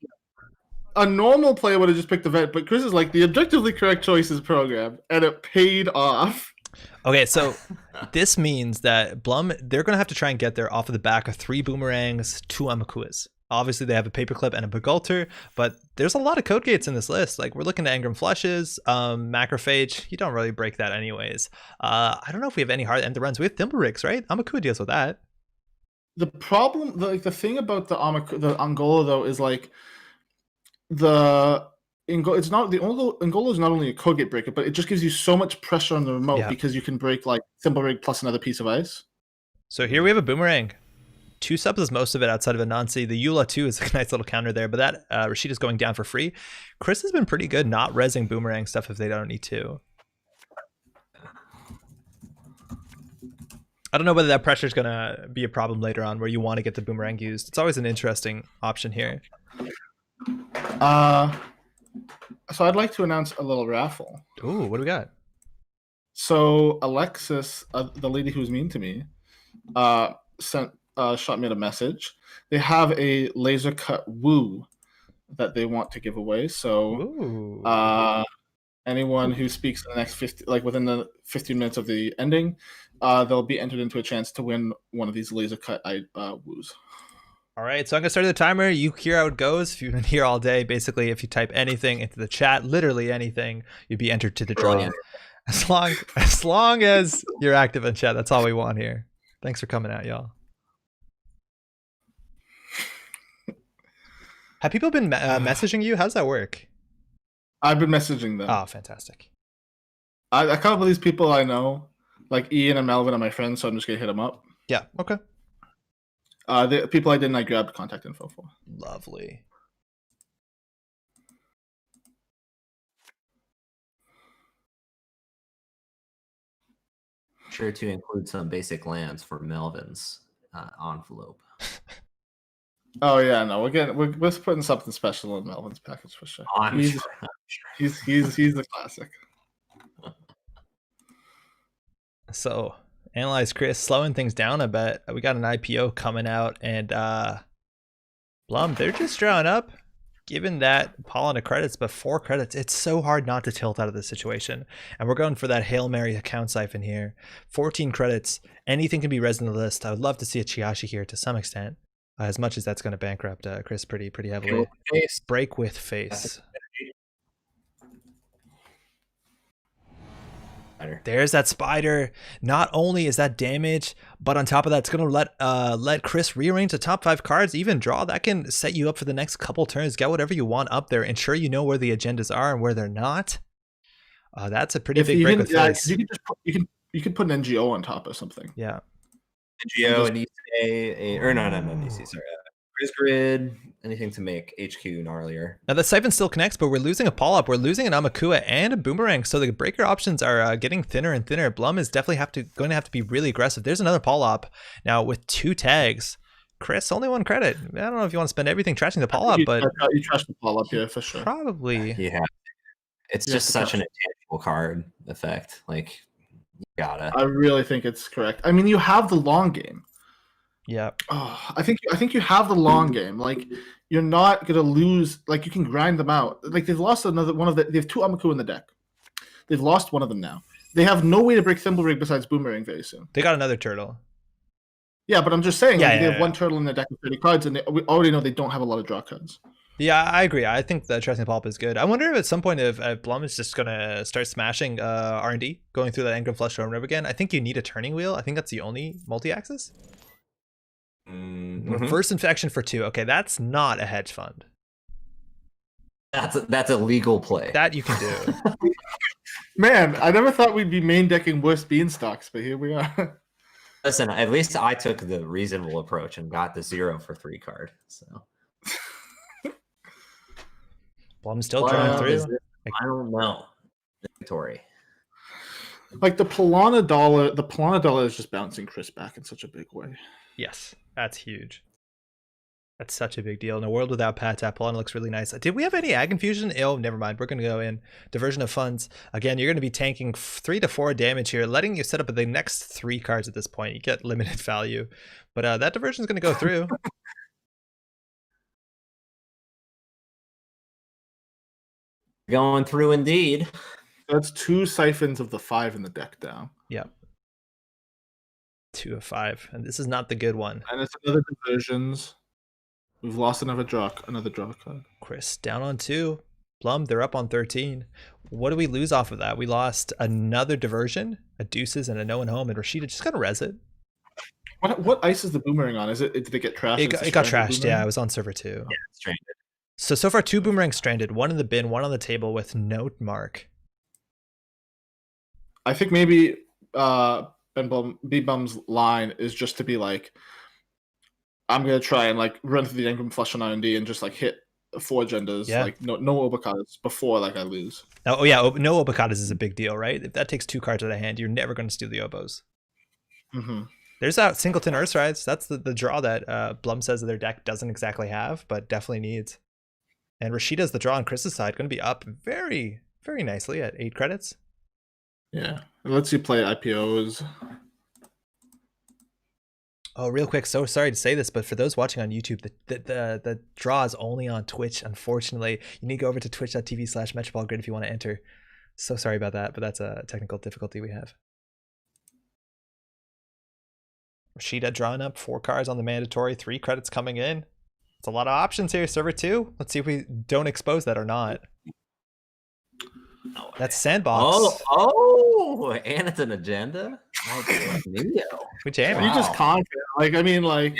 a normal player would have just picked the vet, but Chris is like, the objectively correct choice is program, and it paid off. Okay, so this means that Blum, they're going to have to try and get there off of the back of 3 Boomerangs, 2 Amakuas. Obviously, they have a Paperclip and a Begulter, but there's a lot of code gates in this list. Like, we're looking at Engram Flushes, Macrophage. You don't really break that anyways. I don't know if we have any hard end runs. We have Thimblerigs, right? Amakua deals with that. The problem, the thing about the Angola, though, is like, Angola is not only a code gate breaker, but it just gives you so much pressure on the remote because you can break like Thimblerig plus another piece of ice. So here we have a Boomerang. 2 subs is most of it outside of Anansi. The Eula 2 is a nice little counter there, but that Rashid is going down for free. Chris has been pretty good not rezzing boomerang stuff if they don't need to. I don't know whether that pressure is going to be a problem later on where you want to get the boomerang used. It's always an interesting option here. So I'd like to announce a little raffle. Ooh, what do we got? So Alexis, the lady who's mean to me, shot me a message. They have a laser cut woo that they want to give away. So anyone who speaks in the next 50, like within the 15 minutes of the ending, they'll be entered into a chance to win one of these laser cut woos. All right, so I'm gonna start the timer. You hear how it goes. If you've been here all day, basically, if you type anything into the chat, literally anything, you'd be entered to the draw. Brilliant. As long as you're active in chat, that's all we want here. Thanks for coming out, y'all. Have people been messaging you? How's that work? I've been messaging them. Oh, fantastic. A couple of these people I know, like Ian and Melvin, are my friends, so I'm just gonna hit them up. Yeah. Okay. The people I didn't, I grabbed contact info for. Lovely. Sure to include some basic lands for Melvin's envelope. Oh yeah, no, we're putting something special in Melvin's package for sure. He's the classic. So, analyze Chris slowing things down a bit. We got an IPO coming out, and Blum, they're just drawing up. Given that Pollen of credits, but 4 credits, it's so hard not to tilt out of this situation. And we're going for that Hail Mary account siphon here. 14 credits, anything can be res in the list. I would love to see a Chiashi here to some extent, as much as that's going to bankrupt Chris pretty heavily. Break with face. There's that spider. Not only is that damage, but on top of that, it's going to let Chris rearrange the top 5 cards, even draw. That can set you up for the next couple turns. Get whatever you want up there. Ensure you know where the agendas are and where they're not. That's a pretty big break with face. You can put an NGO on top or something. Yeah. NGO, an ECA, or no, EC, sorry. Chris Grid, anything to make HQ gnarlier. Now the siphon still connects, but we're losing a Pollup, we're losing an Amakua and a Boomerang, so the breaker options are getting thinner and thinner. Blum is definitely going to have to be really aggressive. There's another Pollup now with 2 tags. Chris, only 1 credit. I don't know if you want to spend everything trashing the Pollup, but you trash the Pollup here for sure. Probably. Yeah, it's just such an intangible card effect. Like, you gotta. I really think it's correct. I mean, you have the long game. Yeah. Oh, I think you have the long game. Like, you're not gonna lose. Like, you can grind them out. Like, they've lost another one of the. They have 2 Amaku in the deck. They've lost one of them now. They have no way to break Thimblerig besides Boomerang very soon. They got another turtle. Yeah, but I'm just saying. They have 1 turtle in their deck with 30 cards, and we already know they don't have a lot of draw cards. Yeah, I agree. I think the Trusting Pulp is good. I wonder if at some point if Blum is just going to start smashing R&D, going through that Engram Flush over and over again. I think you need a turning wheel. I think that's the only multi-axis. Reverse infection for 2. Okay, that's not a hedge fund. That's a legal play. That you can do. Man, I never thought we'd be main decking worse beanstalks, but here we are. Listen, at least I took the reasonable approach and got the 0 for 3 card. So Blum's still drawing through. I don't know. Victory. Like the Polana dollar is just bouncing Chris back in such a big way. Yes, that's huge. That's such a big deal. In a world without Patap, Polana looks really nice. Did we have any Ag Infusion? Oh, never mind. We're going to go in. Diversion of funds. Again, you're going to be tanking 3 to 4 damage here, letting you set up the next 3 cards at this point. You get limited value. But that diversion is going to go through. Going through indeed. That's 2 siphons of the 5 in the deck down. Yep. 2 of 5. And this is not the good one. And it's another diversions. We've lost another draw card. Chris down on 2. Blum, they're up on 13. What do we lose off of that? We lost another diversion, a Deuces, and a No One Home, and Rashida just gotta res it. What ice is the Boomerang on? Did it get trashed? It got trashed, yeah. It was on server 2. Yeah, it's stranded. So far 2 Boomerangs stranded, 1 in the bin, 1 on the table with note mark. I think maybe B-Bum's line is just to be like, I'm gonna try and like run through the Engram Flush on R&D and just like hit 4 agendas, Yeah. like no overcards before like I lose. Oh yeah, no obocadas is a big deal, right? If that takes 2 cards out of hand, you're never going to steal the obos. Mm-hmm. There's that Singleton Earthrise. That's the draw that Blum says that their deck doesn't exactly have, but definitely needs. And Rashida's the draw on Chris's side, going to be up very, very nicely at 8 credits. Yeah, it lets you play IPOs. Oh, real quick, so sorry to say this, but for those watching on YouTube, the draw is only on Twitch, unfortunately. You need to go over to twitch.tv/MetropoliGrid if you want to enter. So sorry about that, but that's a technical difficulty we have. Rashida drawing up 4 cards on the mandatory, 3 credits coming in. It's a lot of options here, server 2. Let's see if we don't expose that or not. No way. That's Sandbox. Oh, and it's an agenda? Neo. We jam You it. just can't. Like, I mean, like,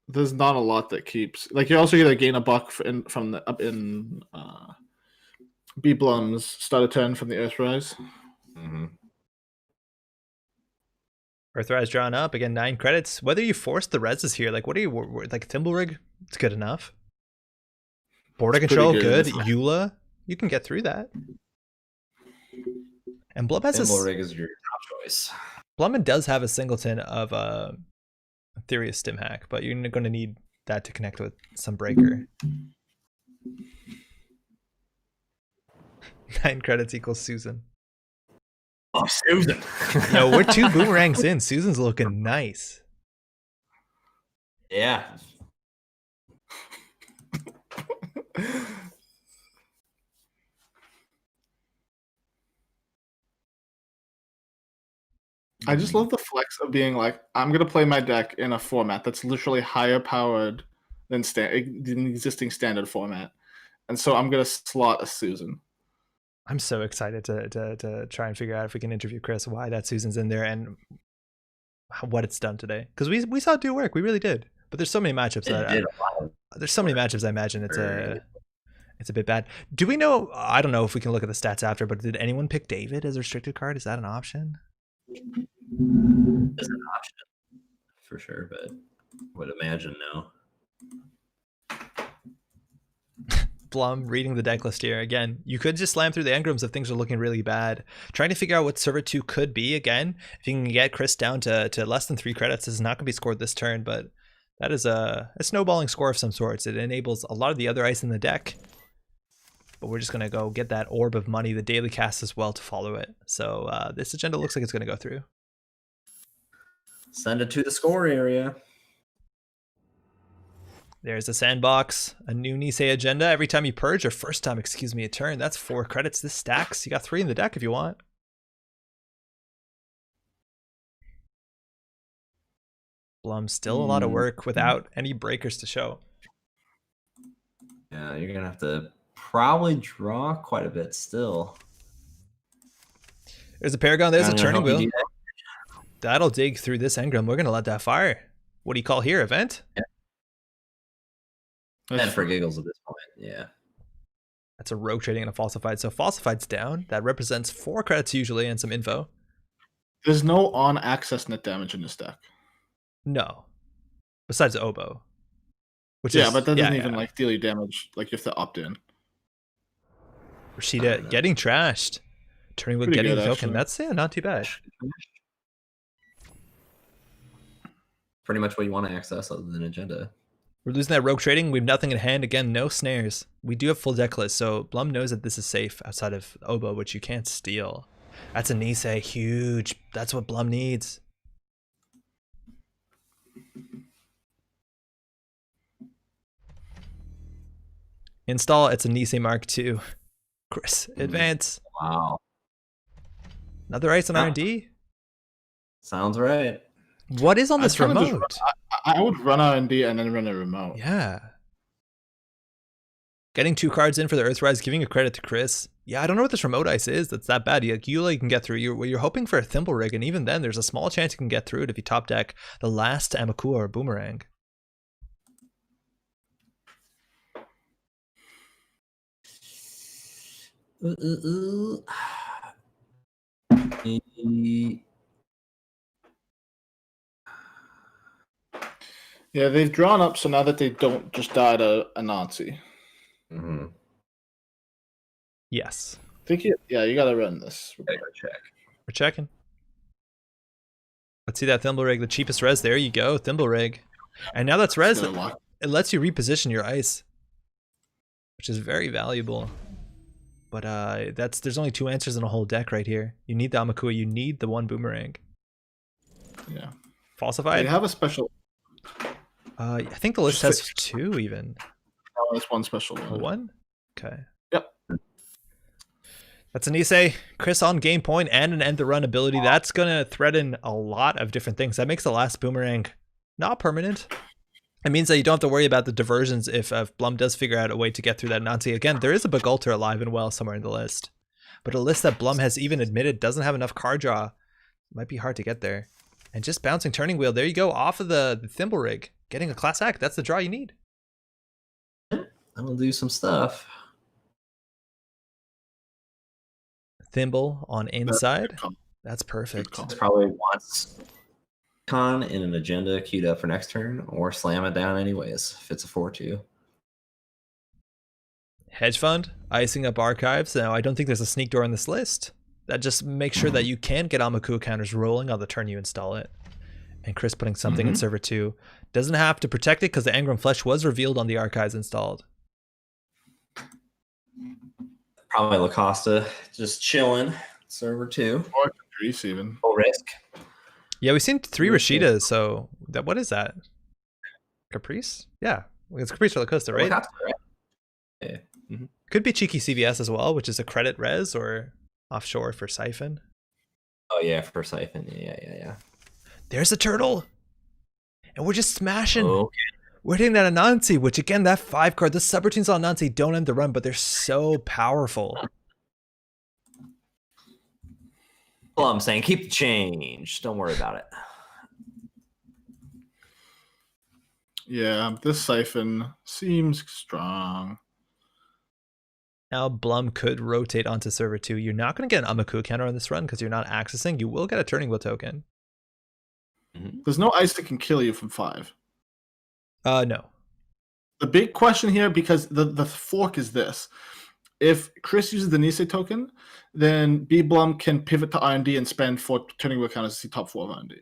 there's not a lot that keeps. Like, you also get to gain a buck from the up in B Blum's start a turn from the Earthrise. Mm-hmm. Earthrise drawn up again, 9 credits. Whether you force the reses here, like what are you like? Thimblerig, it's good enough. Border control, good. Eula, you can get through that. And Blum has Thimblerig is your top choice. Blumman does have a singleton of Theory of Stim Hack, but you're going to need that to connect with some breaker. 9 credits equals Susan. Oh, Susan. No, we're 2 boomerangs in. Susan's looking nice. Yeah. I just love the flex of being like, I'm gonna play my deck in a format that's literally higher powered than the existing standard format, and so I'm gonna slot a Susan. I'm so excited to try and figure out if we can interview Chris why that Susan's in there and what it's done today, because we saw it do work. We really did. But there's so many matchups there's so many matchups. I imagine it's a bit bad. Do we know? I don't know if we can look at the stats after, but did anyone pick David as a restricted card? Is that an option? It's an option for sure, but would imagine no. Blum reading the deck list here again. You could just slam through the engrams if things are looking really bad. Trying to figure out what server 2 could be again. If you can get Chris down to less than 3 credits, this is not going to be scored this turn, but that is a snowballing score of some sorts. It enables a lot of the other ice in the deck. But we're just going to go get that orb of money, the daily cast as well, to follow it. So this agenda looks like it's going to go through. Send it to the score area. There's a Sandbox, a new Nisei agenda. Every time you purge, or first time, a turn, that's 4 credits. This stacks. You got 3 in the deck if you want. Blum, still a lot of work without any breakers to show. Yeah, you're going to have to probably draw quite a bit still. There's a Paragon. There's a turning wheel. That'll dig through this engram. We're going to let that fire. What do you call here? Event? Yeah. And for giggles at this point, yeah. That's a rogue trading and a falsified. So falsified's down. That represents 4 credits usually and some info. There's no on-access net damage in this deck. No. Besides oboe. But that doesn't even like deal you damage. Like you have to opt in. Rashida getting trashed. Turning with Pretty getting good, token. actually. That's not too bad. Pretty much what you want to access other than agenda. We're losing that rogue trading. We have nothing in hand. Again, no snares. We do have full deck list, so Blum knows that this is safe outside of oboe, which you can't steal. That's a Nisei. Huge. That's what Blum needs. Install. It's a Nisei Mark II. Chris, advance. Wow. Another ice on R&D? Sounds right. What is on this remote? I would run R&D and then run a remote. Yeah. Getting 2 cards in for the Earthrise, giving a credit to Chris. Yeah, I don't know what this remote ice is. That's that bad. Eula you can get through. You're hoping for a Thimble Rig, and even then, there's a small chance you can get through it if you top deck the last Amakua or Boomerang. Yeah, they've drawn up so now that they don't just die to a Nazi. Mm-hmm. Yes. I think you gotta run this. Check. We're checking. Let's see that Thimble Rig, the cheapest res. There you go, Thimble Rig. And now that's res. Gonna lock- It lets you reposition your ice, which is very valuable. But there's only 2 answers in a whole deck right here. You need the Amakua, you need the 1 Boomerang. Yeah. Falsified? They have a special. I think the list has 2 even. Oh, it's one special A one. 1? Okay. Yep. That's an Issei. Chris on game point and an end the run ability. That's going to threaten a lot of different things. That makes the last Boomerang not permanent. It means that you don't have to worry about the diversions if Blum does figure out a way to get through that Nazi. Again, there is a Bagulter alive and well somewhere in the list. But a list that Blum has even admitted doesn't have enough card draw. Might be hard to get there. And just bouncing Turning Wheel. There you go, off of the Thimble Rig. Getting a Class Act. That's the draw you need. That'll do some stuff. Thimble on inside. That's perfect. It's probably wants con in an agenda queued up for next turn, or slam it down anyways if it's a 4-2. Hedge Fund, icing up archives. Now, I don't think there's a sneak door on this list. That just makes sure that you can get Amakua counters rolling on the turn you install it. And Chris putting something in server 2. Doesn't have to protect it because the Engram Flesh was revealed on the archives installed. Probably Lacosta just chilling. Server 2. Or Caprice even. Full risk. Yeah, we've seen 3 Rashidas, so what is that? Caprice? Yeah, it's Caprice or Lacosta, right? Lacosta, right? Yeah. Mm-hmm. Could be Cheeky CVS as well, which is a credit res or offshore for Siphon. Oh yeah, for Siphon. Yeah. There's a turtle. And we're just smashing. Okay. We're hitting that Anansi, which again, that 5 card, the subroutines on Anansi don't end the run, but they're so powerful. Well, I'm saying keep the change. Don't worry about it. Yeah, this Siphon seems strong. Now Blum could rotate onto server 2. You're not going to get an Amakua counter on this run because you're not accessing. You will get a Turning Wheel token. There's no ice that can kill you from 5. No. The big question here, because the fork is this. If Chris uses the Nisei token, then B Blum can pivot to R&D and spend 4 Turning Wheel counters to see top 4 of R&D.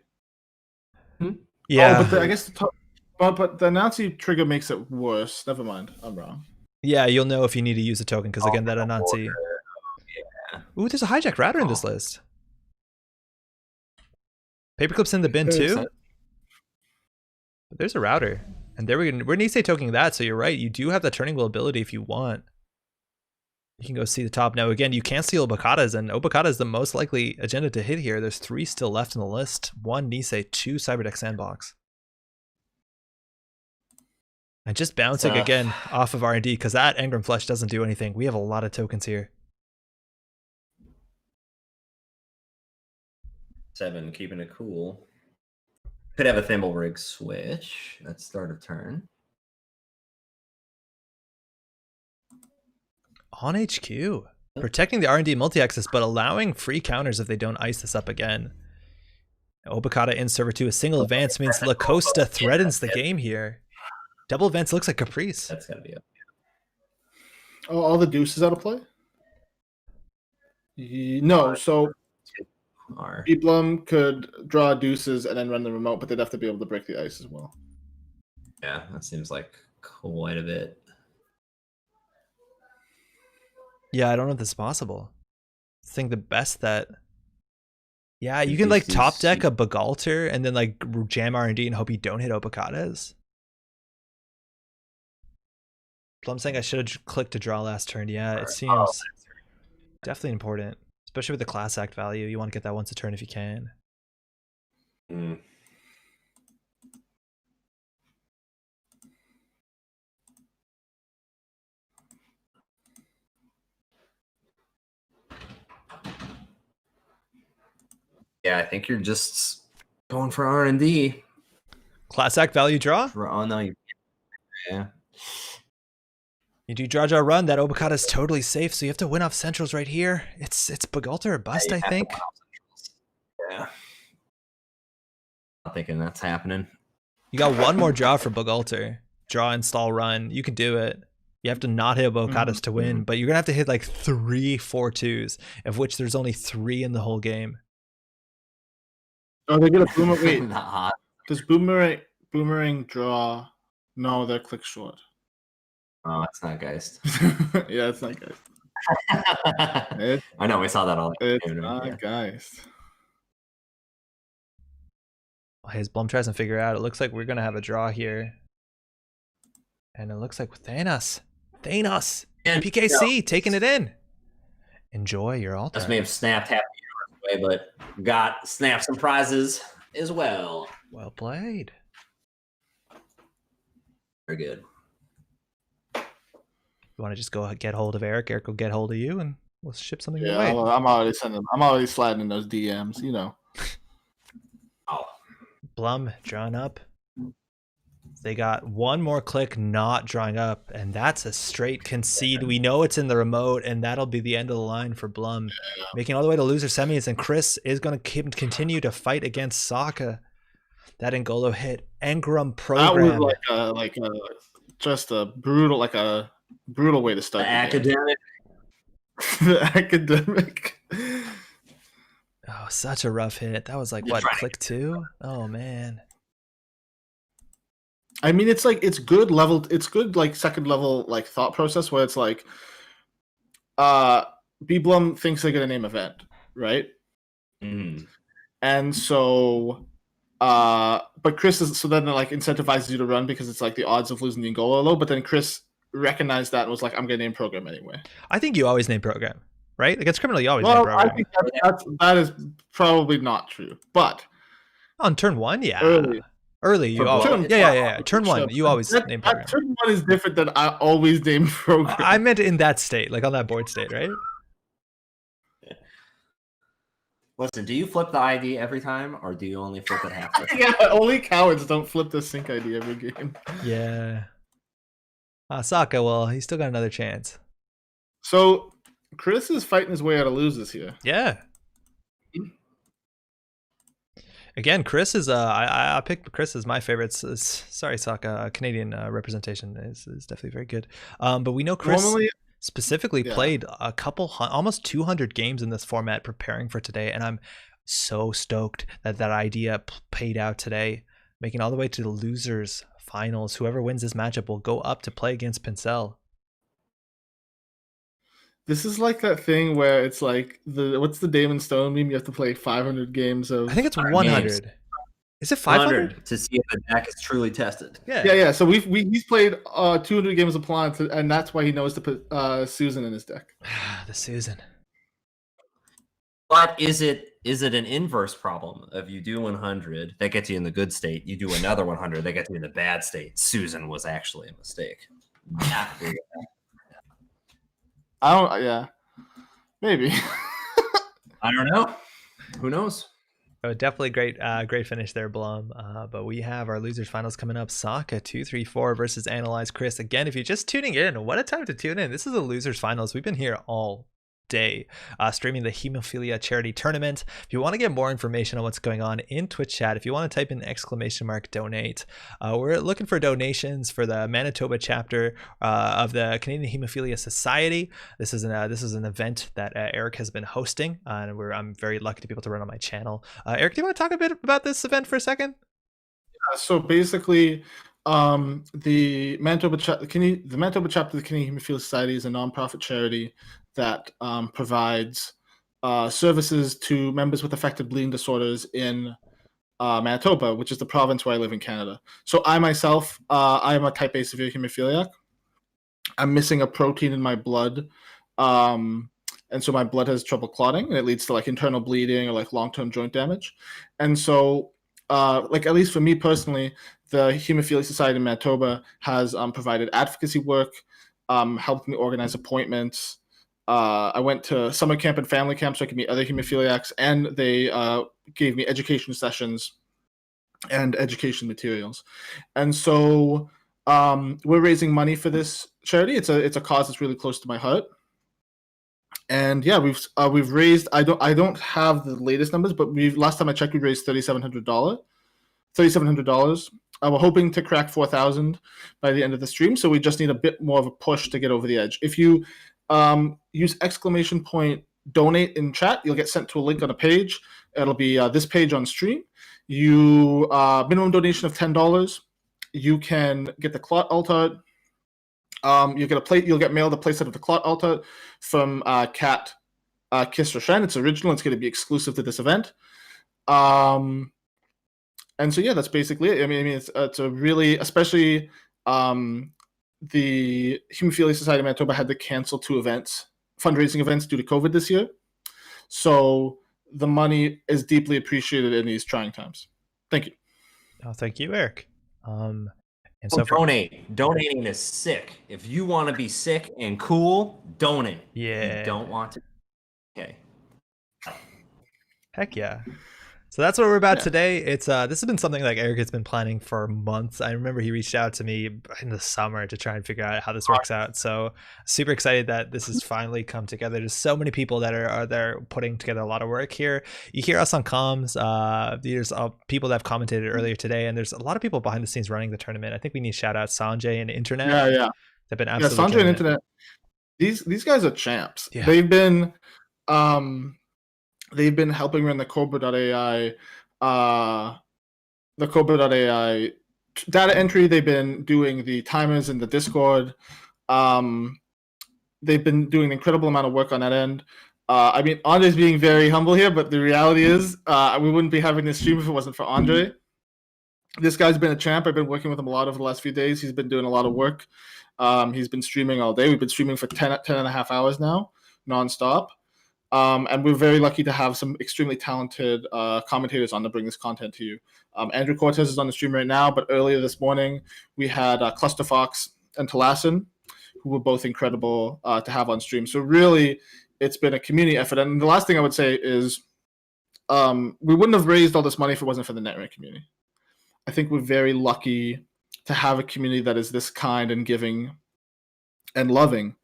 Yeah. Oh, but I guess the top... But the Nazi trigger makes it worse. Never mind. I'm wrong. Yeah, you'll know if you need to use a token because again, that Anansi. Yeah. Ooh, there's a Hijack Router in this list. Paperclip's in the bin too. But there's a Router. And there we're Nisei tokening that, so you're right. You do have that Turning Wheel ability if you want. You can go see the top. Now, again, you can't steal Obakatas, and Obakata is the most likely agenda to hit here. There's 3 still left in the list. 1 Nisei, 2 Cyberdeck Sandbox. And just bouncing again off of R&D, because that Engram Flesh doesn't do anything. We have a lot of tokens here. 7, keeping it cool. Could have a Thimble Rig switch at start of turn. On HQ. Protecting the R&D multi-access, but allowing free counters if they don't ice this up again. Obakata in server 2. A single advance means Lacosta threatens the game here. Double advance looks like Caprice. That's gotta be up. Oh, all the deuces out of play? No, so B Blum could draw deuces and then run the remote, but they'd have to be able to break the ice as well. Yeah, that seems like quite a bit. Yeah, I don't know if this is possible. I think the best that... Yeah, you can like top deck a Bagulter and then like jam R&D and hope you don't hit Obakatas. Plum saying I should have clicked to draw last turn. Yeah, it seems definitely important. Especially with the class act value. You want to get that once a turn if you can. Yeah, I think you're just going for R&D. Class act value draw? Oh, no. Yeah. You do draw run. That Obakata is totally safe, so you have to win off centrals right here. It's Bagulter or bust, I think. Yeah. I'm thinking that's happening. You got one more draw for Bogalter. Draw, install, run. You can do it. You have to not hit Bocatus to win, but you're gonna have to hit like 3 4-2s, of which there's only 3 in the whole game. Oh, they get a boomerang. Wait, Not hot. does boomerang draw? No, they're click short. Oh, it's not Geist. Yeah, it's not Geist. I know we saw that all. It's not Geist. As Blum tries to figure out, it looks like we're gonna have a draw here, and it looks like Thanos, And, PKC taking it in. Enjoy your altar. Just may have snapped half the way, but got snapped some prizes as well. Well played. Very good. You want to just go get hold of Eric? Eric will get hold of you, and we'll ship something your Yeah, way. I'm already sliding in those DMs. You know. Oh, Blum drawn up. They got one more click not drawing up, and that's a straight concede. We know it's in the remote, and that'll be the end of the line for Blum. Making all the way to loser semis, and Chris is going to continue to fight against Sokka. That Ngolo hit. Engram program. That was just a brutal way to start. the academic. The academic. Oh, such a rough hit. That was like, what, click 2? Oh, man. I mean, it's good like second level like thought process where it's like B Blum thinks they're gonna name event, right? And so but Chris is so then like incentivizes you to run because it's like the odds of losing the Angola are low, but then Chris recognized that and was like, I'm gonna name program anyway. I think you always name program, right? Against criminal, you always name program. I think that is probably not true, but on turn 1, yeah. Early, you always, yeah. Turn 1, you always name program. Turn 1 is different than I always name program. I meant in that state, like on that board state, right? Listen, do you flip the ID every time, or do you only flip it half the time? Yeah, only cowards don't flip the sync ID every game. Yeah. Sokka, well, he's still got another chance. So Chris is fighting his way out of losers here. Yeah. Again, Chris is I picked Chris as my favorite. Sorry, Sokka. Canadian representation is definitely very good. But we know Chris specifically played a couple, almost 200 games in this format preparing for today, and I'm so stoked that idea paid out today, making all the way to the losers finals. Whoever wins this matchup will go up to play against Pincel. This is like that thing where it's like what's the Damon Stone meme? You have to play 500 games of. I think it's 100. Is it 500 to see if the deck is truly tested? Yeah. So he's played 200 games of Plan, and that's why he knows to put Susan in his deck. The Susan. But is it an inverse problem? If you do 100, that gets you in the good state. You do another 100, that gets you in the bad state. Susan was actually a mistake. Maybe. I don't know. Who knows? Oh, definitely great finish there, Blum. But we have our losers finals coming up. Sokka 2-3-4 versus Analyze Chris. Again, if you're just tuning in, what a time to tune in. This is the losers finals. We've been here all day streaming the Hemophilia charity tournament. If you want to get more information on what's going on in Twitch chat, if you want to type in !donate, we're looking for donations for the Manitoba chapter of the Canadian Hemophilia Society. This is an event that Eric has been hosting, and I'm very lucky to be able to run on my channel. Eric, do you want to talk a bit about this event for a second? Yeah, so basically the Manitoba chapter of the Canadian Hemophilia Society is a nonprofit charity that provides services to members with affected bleeding disorders in Manitoba, which is the province where I live in Canada. So I myself, I am a type A severe hemophiliac. I'm missing a protein in my blood, and so my blood has trouble clotting, and it leads to like internal bleeding or like long-term joint damage. And so, like at least for me personally, the Hemophilia Society in Manitoba has provided advocacy work, helped me organize appointments. I went to summer camp and family camp so I could meet other hemophiliacs, and they gave me education sessions and education materials. And so we're raising money for this charity. It's a cause that's really close to my heart. And yeah, we've raised. I don't have the latest numbers, but last time I checked, we raised $3,700. We're hoping to crack 4,000 by the end of the stream, so we just need a bit more of a push to get over the edge. If you use !donate in chat, you'll get sent to a link on a page. It'll be this page on stream. You minimum donation of $10. You can get the Clot Altar. You'll get mailed a playset of the Clot Altar from Cat Kiss Roshan. It's original. It's going to be exclusive to this event. And so, yeah, that's basically it. I mean, it's a really, especially the Hemophilia Society of Manitoba had to cancel 2 fundraising events due to COVID this year. So the money is deeply appreciated in these trying times. Thank you. Oh, thank you, Eric. And so donate. Donating is sick. If you want to be sick and cool, donate. Yeah. If you don't want to. Okay. Heck yeah. So that's what we're about today. It's this has been something like Eric has been planning for months. I remember he reached out to me in the summer to try and figure out how this works out. So super excited that this has finally come together. There's so many people that are there putting together a lot of work here. You hear us on comms. There's people that have commented earlier today, and there's a lot of people behind the scenes running the tournament. I think we need to shout out Sanjay and Internet. Yeah. They've been absolutely Sanjay and Internet. These guys are champs. Yeah. They've been helping run the Cobra.ai, data entry. They've been doing the timers in the Discord. They've been doing an incredible amount of work on that end. I mean, Andre's being very humble here, but the reality is we wouldn't be having this stream if it wasn't for Andre. This guy's been a champ. I've been working with him a lot over the last few days. He's been doing a lot of work. He's been streaming all day. We've been streaming for 10 and a half hours now, nonstop. And we're very lucky to have some extremely talented commentators on to bring this content to you. Andrew Cortez is on the stream right now, but earlier this morning we had Clusterfox and Talasin, who were both incredible to have on stream. So really, it's been a community effort. And the last thing I would say is we wouldn't have raised all this money if it wasn't for the Netrunner community. I think we're very lucky to have a community that is this kind and giving and loving.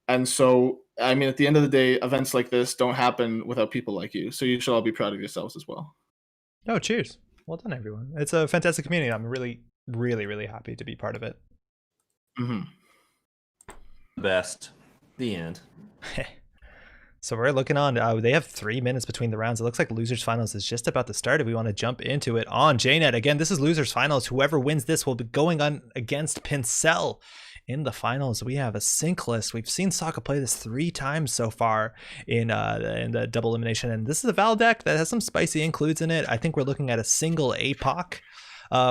And so, I mean, at the end of the day, events like this don't happen without people like you. So you should all be proud of yourselves as well. Oh, cheers. Well done, everyone. It's a fantastic community. I'm really, really, really happy to be part of it. Mm-hmm. Best. The end. So we're looking on. They have 3 minutes between the rounds. It looks like Losers Finals is just about to start. If we want to jump into it on JNet. Again, this is Losers Finals. Whoever wins this will be going on against Pincel. In the finals, we have a Synkless. We've seen Sokka play this 3 times so far in the double elimination, and this is a Val deck that has some spicy includes in it. I think we're looking at a single APOC,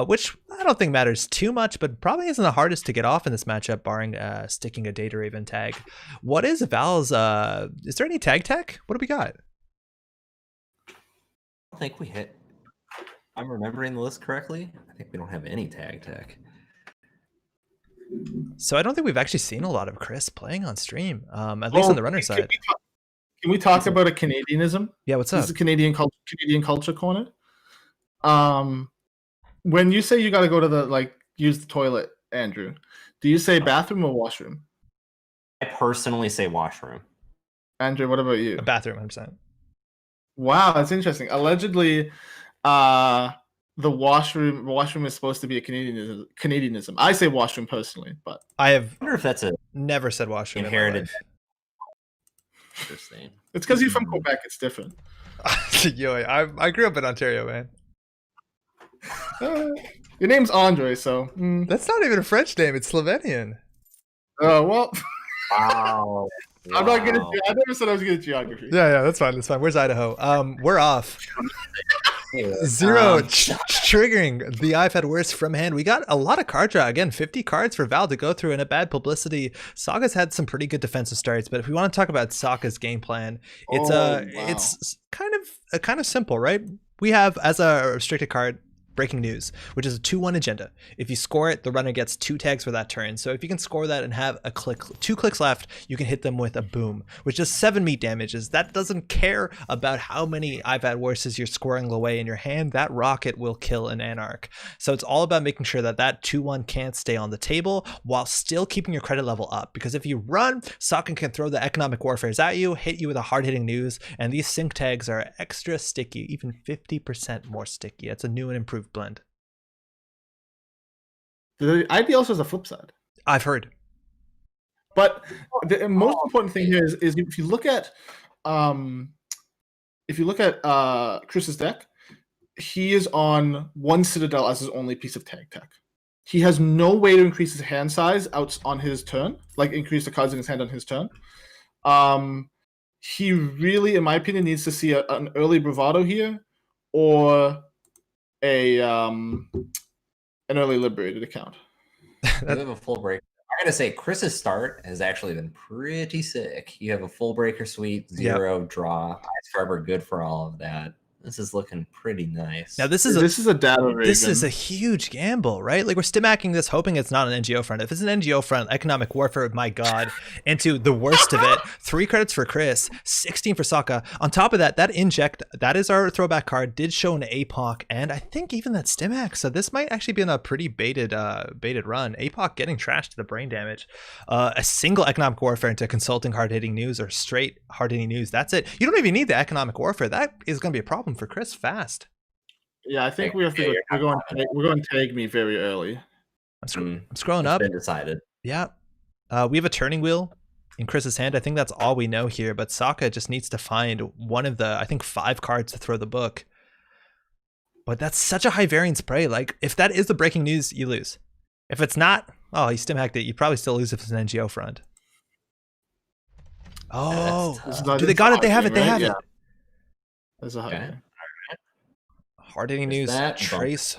which I don't think matters too much, but probably isn't the hardest to get off in this matchup, barring sticking a Data Raven tag. What is Val's? Is there any tag tech? What do we got? I think we hit. I'm remembering the list correctly. I think we don't have any tag tech. So I don't think we've actually seen a lot of Chris playing on stream, at least on the runner side. Can we talk about a Canadianism? Yeah, what's up? This is Canadian culture corner. When you say you got to go to use the toilet, Andrew, do you say bathroom or washroom? I personally say washroom. Andrew, what about you? A bathroom, 100%. Wow, that's interesting. Allegedly, the washroom is supposed to be a Canadianism. I say washroom personally, but I have wonder if that's a never said washroom inherited. Interesting. It's because you're from Quebec. It's different. Yo, I grew up in Ontario, man. Your name's Andre, so that's not even a French name. It's Slovenian. Oh well. Wow. I'm not good at. I never said I was good at geography. Yeah, that's fine. That's fine. Where's Idaho? We're off. Zero triggering the I've had worse from hand. We got a lot of card draw. Again, 50 cards for Val to go through in a bad publicity. Sokka's had some pretty good defensive starts, but if we want to talk about Sokka's game plan, it's it's kind of simple, right? We have as a restricted card Breaking News, which is a 2-1 agenda. If you score it, the runner gets 2 tags for that turn. So if you can score that and have 2 clicks left, you can hit them with a boom, which is 7 meat damages. That doesn't care about how many I've had worses you're scoring away in your hand. That rocket will kill an Anarch. So it's all about making sure that 2-1 can't stay on the table while still keeping your credit level up. Because if you run, Sokka can throw the economic warfares at you, hit you with a hard-hitting news, and these sync tags are extra sticky, even 50% more sticky. That's a new and improved blend. The ID also has a flip side. I've heard. But the most important thing here is if you look at Chris's deck, he is on 1 Citadel as his only piece of tag tech. He has no way to increase his hand size out on his turn, like increase the cards in his hand on his turn. He really, in my opinion, needs to see an early bravado here, or an early liberated account. You have a full break. I gotta say, Chris's start has actually been pretty sick. You have a full breaker suite, 0 draw, Ice Forever, good for all of that. This is looking pretty nice. Now this is a data Raven. This is a huge gamble, right? Like we're stimacking this, hoping it's not an NGO front. If it's an NGO front, economic warfare, my God, into the worst of it. 3 credits for Chris, 16 for Sokka. On top of that, that inject, that is our throwback card, did show an APOC, and I think even that stimac. So this might actually be in a pretty baited run. APOC getting trashed to the brain damage. A single economic warfare into consulting hard hitting news or straight hard hitting news. That's it. You don't even need the economic warfare. That is going to be a problem for Chris fast. Yeah, I think we have to. We're going to tag me very early. I'm scrolling up. Been decided. Yeah, we have a turning wheel in Chris's hand. I think that's all we know here. But Sokka just needs to find one of the, I think, 5 cards to throw the book. But that's such a high variance play. Like if that is the breaking news, you lose. If it's not, oh, he stim hacked it. You probably still lose if it's an NGO front. Oh, do they got it? They have it. They have it. There's a high. Hard hitting news, trace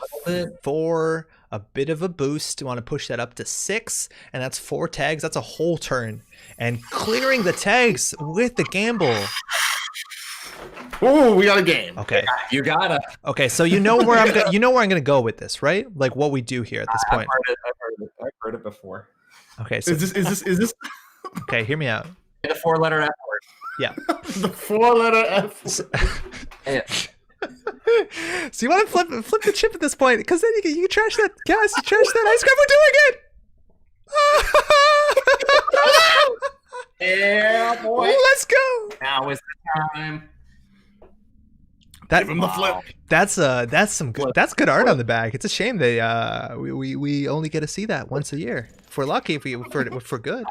4, a bit of a boost. You want to push that up to 6, and that's 4 tags. That's a whole turn, and clearing the tags with the gamble. Oh, we got a game. Okay, you gotta. Okay, so you know where I'm gonna go with this, right? Like what we do here at this point. I've heard it before. Okay, so is this? Okay, hear me out. The 4-letter F word. Yeah. The 4-letter F. Yeah. So you want to flip the chip at this point, because then you can trash that, guys. You trash that ice cream. We're doing it. Yeah, boy. Let's go. Now is the time. Give him the flip. That's some good. That's good art on the back. It's a shame they we only get to see that once a year. If we're lucky, if we're good.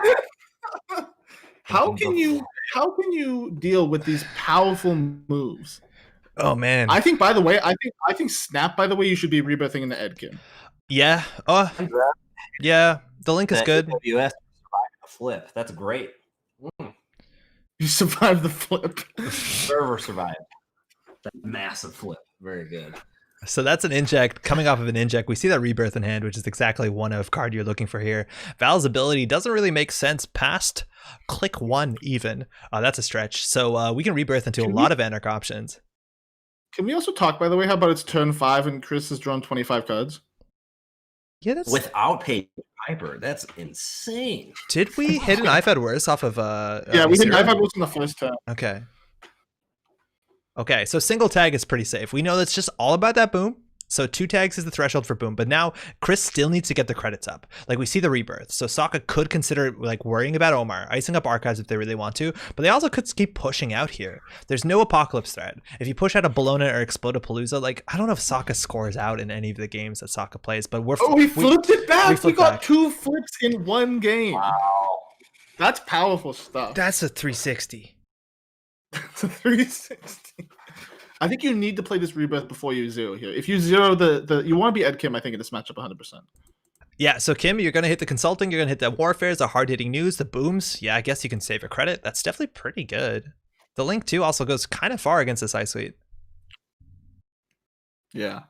How can you deal with these powerful moves? Oh man! I think. By the way, I think Snap. By the way, you should be rebirthing in the Edkin. Yeah. Oh. Yeah. The link is good. US survived the flip. That's great. You survived the flip. Server survived. That massive flip. Very good. So that's an inject. Coming off of an inject, we see that rebirth in hand, which is exactly one of card you're looking for here. Val's ability doesn't really make sense past click 1 even. That's a stretch. So we can rebirth into a lot of Anarch options. Can we also talk, by the way, how about it's turn 5 and Chris has drawn 25 cards? Yeah, that's without paying Hyper. That's insane. Did we hit an IFAD worse off of yeah, we hit IFAD worse in the first turn. Okay. Okay, so single tag is pretty safe. We know that's just all about that boom. So 2 tags is the threshold for boom, but now Chris still needs to get the credits up. Like we see the rebirth. So Sokka could consider like worrying about Omar, icing up archives if they really want to, but they also could keep pushing out here. There's no apocalypse threat. If you push out a Bologna or Explodapalooza, like I don't know if Sokka scores out in any of the games that Sokka plays, but we flipped it back. We got 2 flips in 1 game. Wow. That's powerful stuff. That's a 360. It's a 360. I think you need to play this rebirth before you zero here. If you zero the you want to be Ed Kim, I think in this matchup 100%. Yeah, so Kim, you're going to hit the consulting, you're going to hit the warfares, the hard-hitting news, the booms. Yeah, I guess you can save a credit. That's definitely pretty good. The link, too, also goes kind of far against this ice suite. Yeah.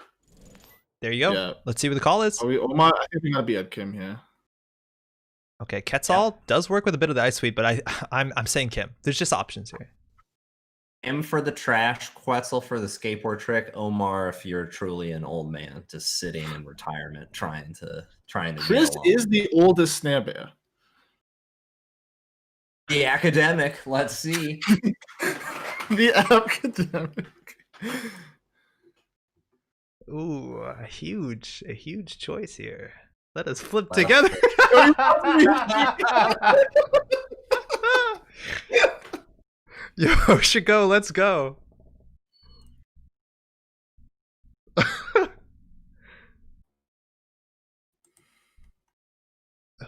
There you go. Yeah. Let's see what the call is. Omar, I think we got to be Ed Kim here. Okay, Quetzal does work with a bit of the ice suite, but I'm saying Kim. There's just options here. M for the trash, Quetzal for the skateboard trick, Omar if you're truly an old man just sitting in retirement trying to Chris is the oldest snare bear. The academic, let's see. The academic. Ooh, a huge choice here. Let us flip together. Yo, Shigo, let's go.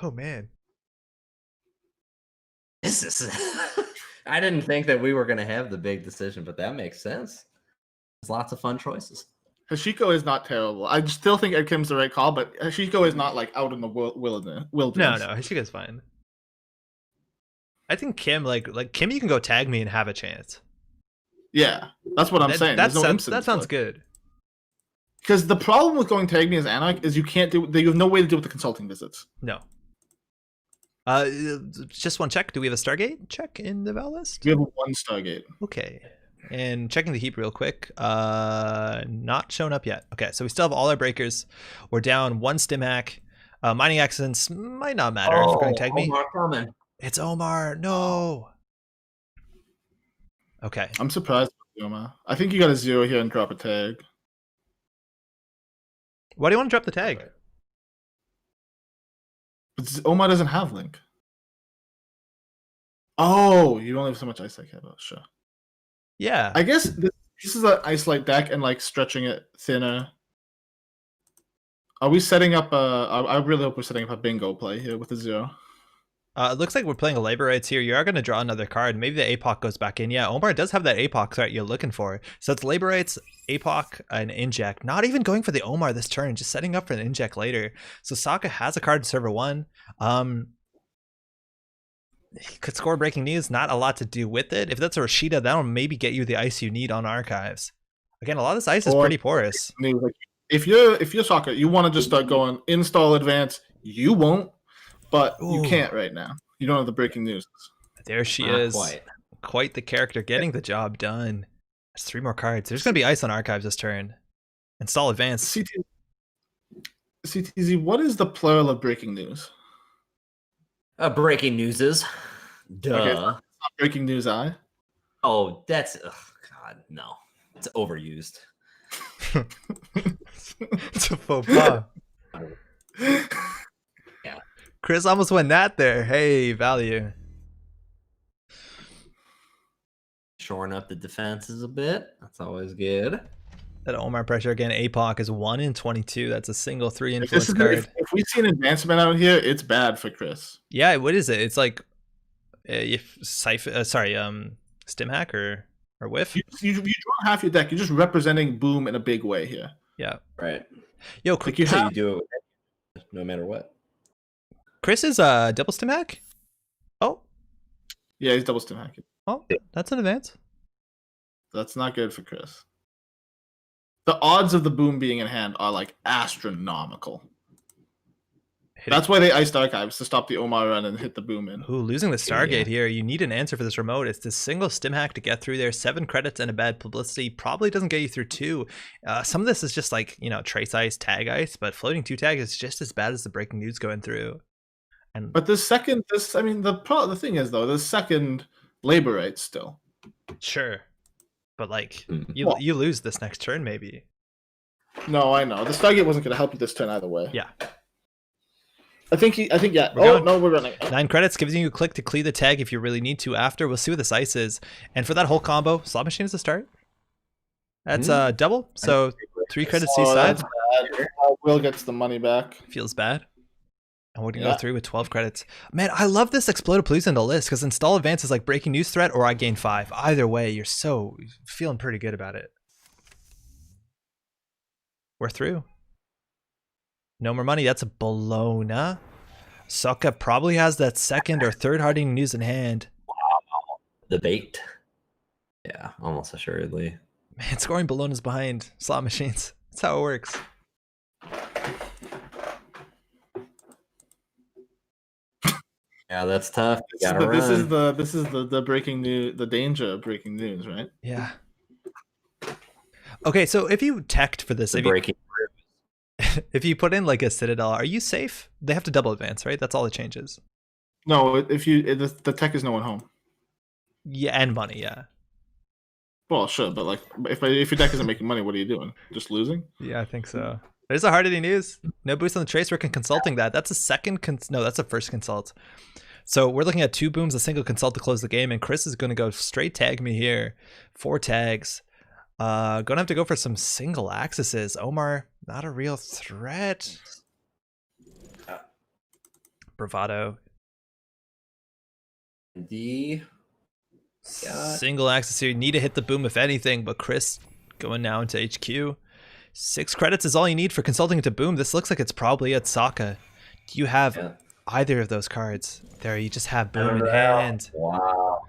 Oh man. This is. I didn't think that we were going to have the big decision, but that makes sense. There's lots of fun choices. Hashiko is not terrible. I still think Ed Kim's the right call, but Hashiko is not like out in the wilderness. No, Hashiko's fine. I think Kim, like Kim, you can go tag me and have a chance. Yeah, that's what I'm saying. That There's no sounds, that sounds good. Because the problem with going tag me as Anarch is you have no way to deal with the consulting visits. No. Just one check. Do we have a Stargate check in the Val list? We have one Stargate. Okay. And checking the heap real quick. Not shown up yet. Okay, so we still have all our breakers. We're down one stim hack. Mining accidents might not matter if we're going to tag me. Omar coming. It's Omar. No. Okay. I'm surprised with Omar. I think you got a 0 here and drop a tag. Why do you want to drop the tag? But Omar doesn't have Link. Oh, you only have so much Ice Light Cabo. Sure. Yeah. I guess this is an Ice Light deck and like stretching it thinner. Are we setting up I really hope we're setting up a bingo play here with a 0. It looks like we're playing a Labor Rights here. You are going to draw another card. Maybe the APOC goes back in. Yeah, Omar does have that APOC threat you're looking for. So it's Labor Rights, APOC, and Inject. Not even going for the Omar this turn, just setting up for an Inject later. So Sokka has a card in server 1. He could score Breaking News. Not a lot to do with it. If that's a Rashida, that'll maybe get you the ice you need on Archives. Again, a lot of this ice is pretty porous. If you're Sokka, you want to just start going install advance. You won't. But you can't right now. You don't have the breaking news. There she is. Quite the character getting the job done. There's 3 more cards. There's going to be ice on Archives this turn. Install advance. CTZ, what is the plural of breaking news? Breaking news is. Duh. Okay, it's not breaking news, Oh, that's. God, no. It's overused. It's a faux pas. Yeah. Chris almost went that there. Hey, value. Shoring up the defenses a bit. That's always good. That Omar pressure again. APOC is 1 in 22. That's a single 3 influence card. If we see an advancement out here, it's bad for Chris. Yeah, what is it? It's like if Stim Hack or Whiff. You draw half your deck. You're just representing Boom in a big way here. Yeah. Right. Yo, Like You do it no matter what. Chris is double Stim Hack. Oh. Yeah, he's double Stim hacking. Oh, that's an advance. That's not good for Chris. The odds of the Boom being in hand are like astronomical. That's why they iced Archives, to stop the Omar run and hit the Boom in. Ooh, losing the Stargate here. You need an answer for this remote. It's this single Stim Hack to get through there. 7 credits and a bad publicity. Probably doesn't get you through 2. Some of this is just like, trace ice, tag ice, but floating 2 tag is just as bad as the breaking news going through. But the thing is though, the second labor rights still. Sure. But like you lose this next turn maybe. No, I know. The Stargate wasn't gonna help you this turn either way. Yeah. I think yeah. We're running. 9 credits gives you a click to clear the tag if you really need to after. We'll see what this ice is. And for that whole combo, slot machine is the start. That's double. So 3 credits each side. Will gets the money back. Feels bad. And we're going to go through with 12 credits. Man, I love this Exploded Palooza in the list because install advance is like breaking news threat or I gain 5. Either way, you're feeling pretty good about it. We're through. No more money. That's a Bologna. Sokka probably has that second or third hardening news in hand. Wow. The bait. Yeah, almost assuredly. Man, scoring Bologna's behind slot machines. That's how it works. Yeah, that's tough. This is the breaking news, the danger of breaking news, right? Yeah. Okay, so if you teched for this, if you put in like a Citadel, are you safe? They have to double advance, right? That's all it changes. No, the tech is no one home. Yeah, and money, yeah. Well, sure, but like if your deck isn't making money, what are you doing? Just losing? Yeah, I think so. There's a hard hitting news. No boost on the trace work and consulting that. That's a second that's a first consult. So we're looking at 2 booms, a single consult to close the game, and Chris is going to go straight tag me here. 4 tags. Gonna have to go for some single accesses. Omar, not a real threat. bravado. D. Single axis here. You need to hit the boom if anything, but Chris going now into HQ. 6 credits is all you need for consulting into boom. This looks like it's probably at Sokka. Do you have either of those cards? There, you just have boom in hand. Wow.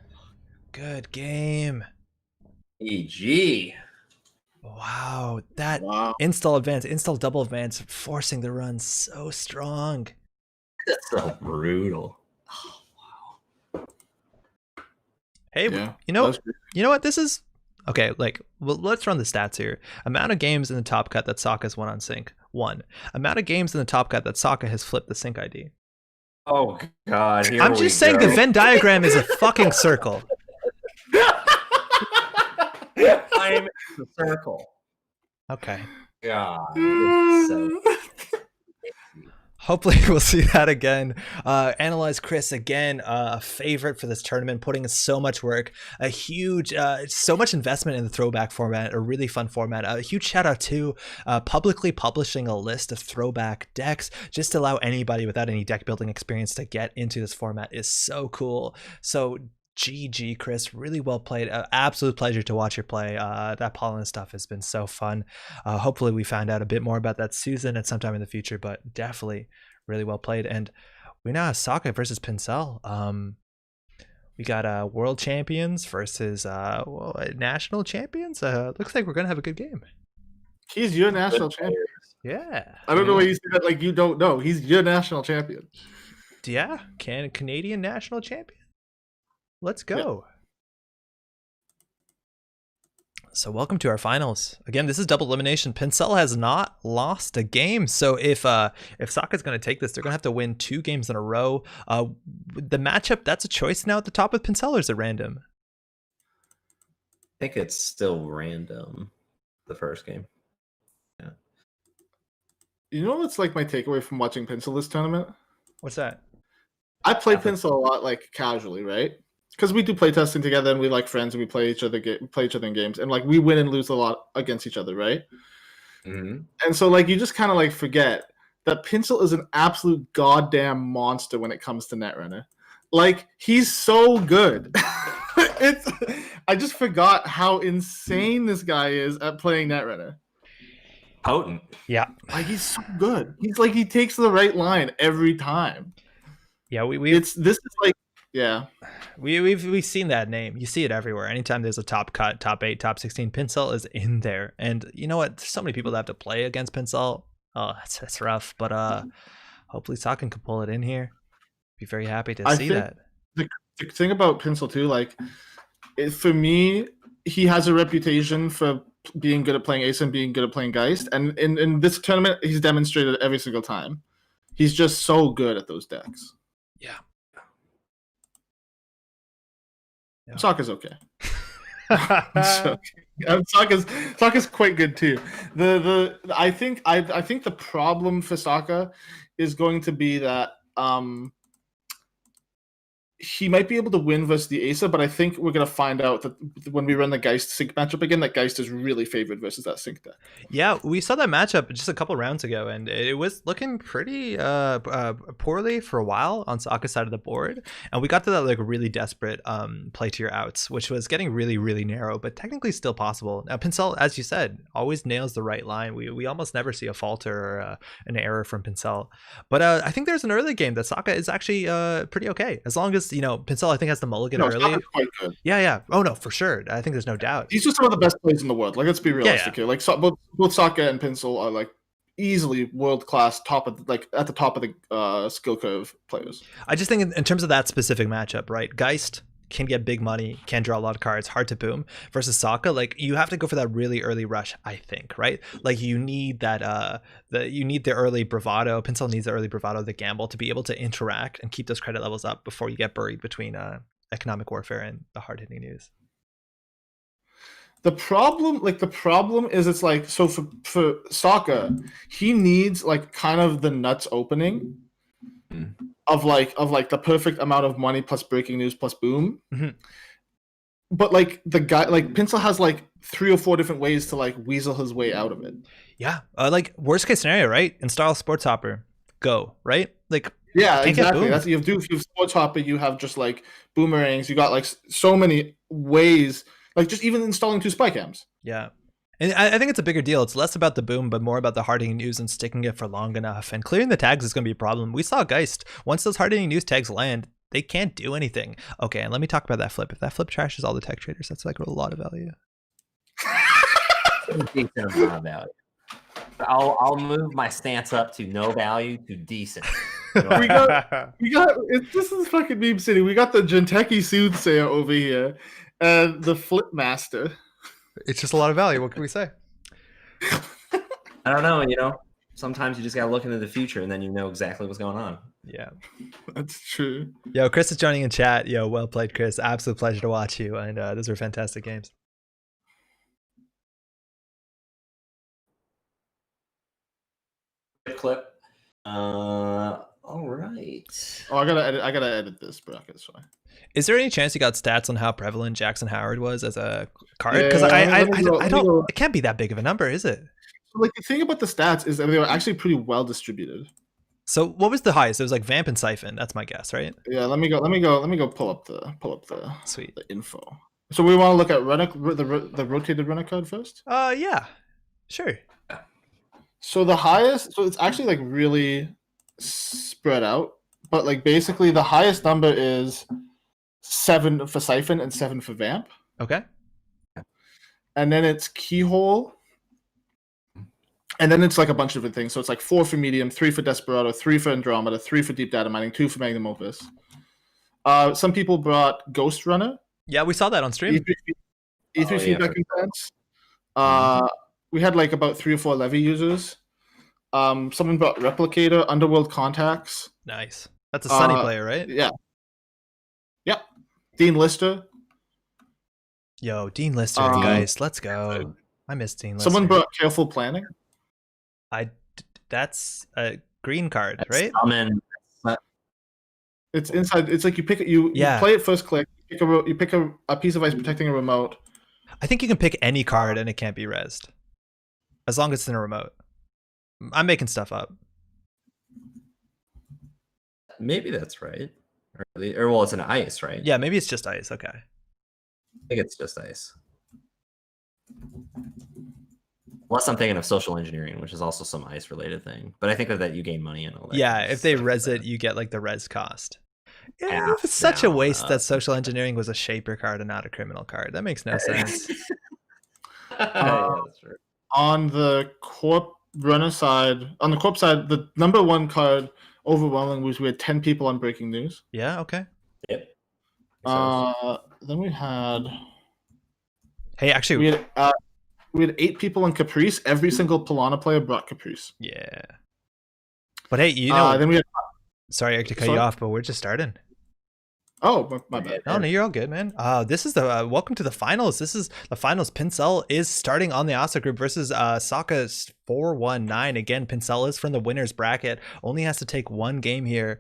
Good game. EG. Wow, that install advance, install double advance, forcing the run so strong. That's so brutal. Hey, you know what? This is okay. Like, well, let's run the stats here. Amount of games in the top cut that Sokka has won on sync. 1. Amount of games in the top cut that Sokka has flipped the sync ID. Oh God! Here I'm just saying the Venn diagram is a fucking circle. I'm in the circle. Okay. God. So... Hopefully we'll see that again. Analyze Chris again, a favorite for this tournament, putting in so much work, a huge, so much investment in the throwback format, a really fun format. A huge shout out to publicly publishing a list of throwback decks just to allow anybody without any deck building experience to get into this format is so cool. So GG, Chris, really well played. Absolute pleasure to watch your play. That pollen stuff has been so fun. Hopefully we find out a bit more about that Susan at some time in the future, but definitely really well played. And we now have Sokka versus Pincel. We got world champions versus national champions. Looks like we're gonna have a good game. He's your national champion. Yeah. I don't know why you say that like you don't know. He's your national champion. Yeah, Canadian national champion. Let's go. Yeah. So welcome to our finals. Again, this is double elimination. Pincel has not lost a game. So if Sokka's going to take this, they're going to have to win 2 games in a row. The matchup, that's a choice now at the top with Pincel, or is it random? I think it's still random, the first game. Yeah. You know what's like my takeaway from watching Pincel this tournament? What's that? I play Pincel a lot, like casually, right? Because we do playtesting together and we like friends and we play each other in games, and like we win and lose a lot against each other, right? Mm-hmm. And so like you just kind of like forget that Pincel is an absolute goddamn monster when it comes to Netrunner. Like he's so good. I just forgot how insane this guy is at playing Netrunner. Potent. Yeah. Like he's so good. He's like he takes the right line every time. Yeah, this is like yeah. We've seen that name. You see it everywhere. Anytime there's a top cut, top 8, top 16, Pincel is in there. And you know what? There's so many people that have to play against Pincel. Oh, that's rough. But hopefully Sokka can pull it in here. Be very happy to see that. The thing about Pincel too, like for me, he has a reputation for being good at playing Ace and being good at playing Geist. And in this tournament, he's demonstrated it every single time. He's just so good at those decks. Yeah. Sokka's okay. Sokka's quite good too. I think the problem for Sokka is going to be that he might be able to win versus the Asa, but I think we're going to find out that when we run the Geist sync matchup again, that Geist is really favored versus that sync deck. Yeah, we saw that matchup just a couple rounds ago, and it was looking pretty poorly for a while on Sokka's side of the board. And we got to that like really desperate play to your outs, which was getting really, really narrow, but technically still possible. Now, Pincel, as you said, always nails the right line. We almost never see a falter or an error from Pincel. But I think there's an early game that Sokka is actually pretty okay, as long as Pincel I think has the mulligan early. Quite good. Yeah. Oh no, for sure. I think there's no doubt. He's just one of the best players in the world. Like let's be realistic here. Like both Sokka and Pincel are like easily world class, at the top of the skill curve players. I just think in terms of that specific matchup, right? Geist can get big money, can draw a lot of cards, hard to boom. Versus Sokka, like you have to go for that really early rush, I think, right? Like you need that you need the early bravado. Pincel needs the early bravado, the gamble, to be able to interact and keep those credit levels up before you get buried between economic warfare and the hard hitting news. The problem is it's like, so for Sokka, he needs like kind of the nuts opening of the perfect amount of money plus breaking news plus boom. Mm-hmm. But like the guy, like Pincel has like 3 or 4 different ways to like weasel his way out of it. Yeah, like worst case scenario, right? Install Sports Hopper, go, right? Like Yeah, Can't get exactly. boomed. That's you have sports hopper, you have just like boomerangs, you got like so many ways, like just even installing 2 spy cams. Yeah. And I think it's a bigger deal. It's less about the boom, but more about the hardening news and sticking it for long enough. And clearing the tags is going to be a problem. We saw Geist. Once those hardening news tags land, they can't do anything. Okay, and let me talk about that flip. If that flip trashes all the tech traders, that's like a lot of value. Decent amount of value. I'll move my stance up to no value to decent. We got this is fucking meme city. We got the Jinteki soothsayer over here and the flip master. It's just a lot of value. What can we say? I don't know, sometimes you just gotta look into the future and then you know exactly what's going on. Yeah. That's true. Yo, Chris is joining in chat. Yo, well played, Chris. Absolute pleasure to watch you. And those were fantastic games. Clip. All right. Oh, I gotta edit this bracket. Sorry. Is there any chance you got stats on how prevalent Jackson Howard was as a card? Yeah, Because let me go- I let me don't. go. It can't be that big of a number, is it? So, like the thing about the stats is that they were actually pretty well distributed. So what was the highest? It was like Vamp and Siphon. That's my guess, right? Yeah, let me go pull up the Sweet. the info. So we want to look at the rotated runner card first. Yeah, sure. So the highest, so it's actually like really spread out, but like basically the highest number is 7 for Siphon and 7 for Vamp, Okay. and then it's Keyhole, and then it's like a bunch of different things. So it's like 4 for Medium, 3 for Desperado, 3 for Andromeda, 3 for Deep Data Mining, 2 for Magnum Opus. Some people brought Ghost Runner, Yeah, we saw that on stream. E3 feedback intense. We had like about 3 or 4 Levy users. Someone brought Replicator, Underworld Contacts. Nice. That's a Sunny player, right? Yeah. Yep. Dean Lister. Yo, Dean Lister, guys, let's go. I miss Dean Lister. Someone brought Careful Planning. That's a green card, right? It's inside. It's like you pick it. You play it first click. You pick a piece of ice protecting a remote. I think you can pick any card and it can't be rezzed, as long as it's in a remote. I'm making stuff up. Maybe that's right. Or well, it's an ice, right? Yeah, maybe it's just ice. Okay. I think it's just ice. Unless I'm thinking of social engineering, which is also some ice related thing. But I think that you gain money and all that. Yeah, if they res it, you get like the res cost. Yeah, it's such a waste that social engineering was a shaper card and not a criminal card. That makes no sense. That's true. On the Corp runner side, on the Corp side, the number 1 card overwhelming was we had 10 people on breaking news. Yeah. Okay. Yep. Then we had. Hey, actually, we had 8 people on Caprice. Every single Pilana player brought Caprice. Yeah. But hey, you know. Then we had. Sorry to cut you off, but we're just starting. Oh, my bad. No, you're all good, man. This is the welcome to the finals. This is the finals. Pincel is starting on the Asa group versus Sokka's 419. Again, Pincel is from the winners bracket. Only has to take 1 game here.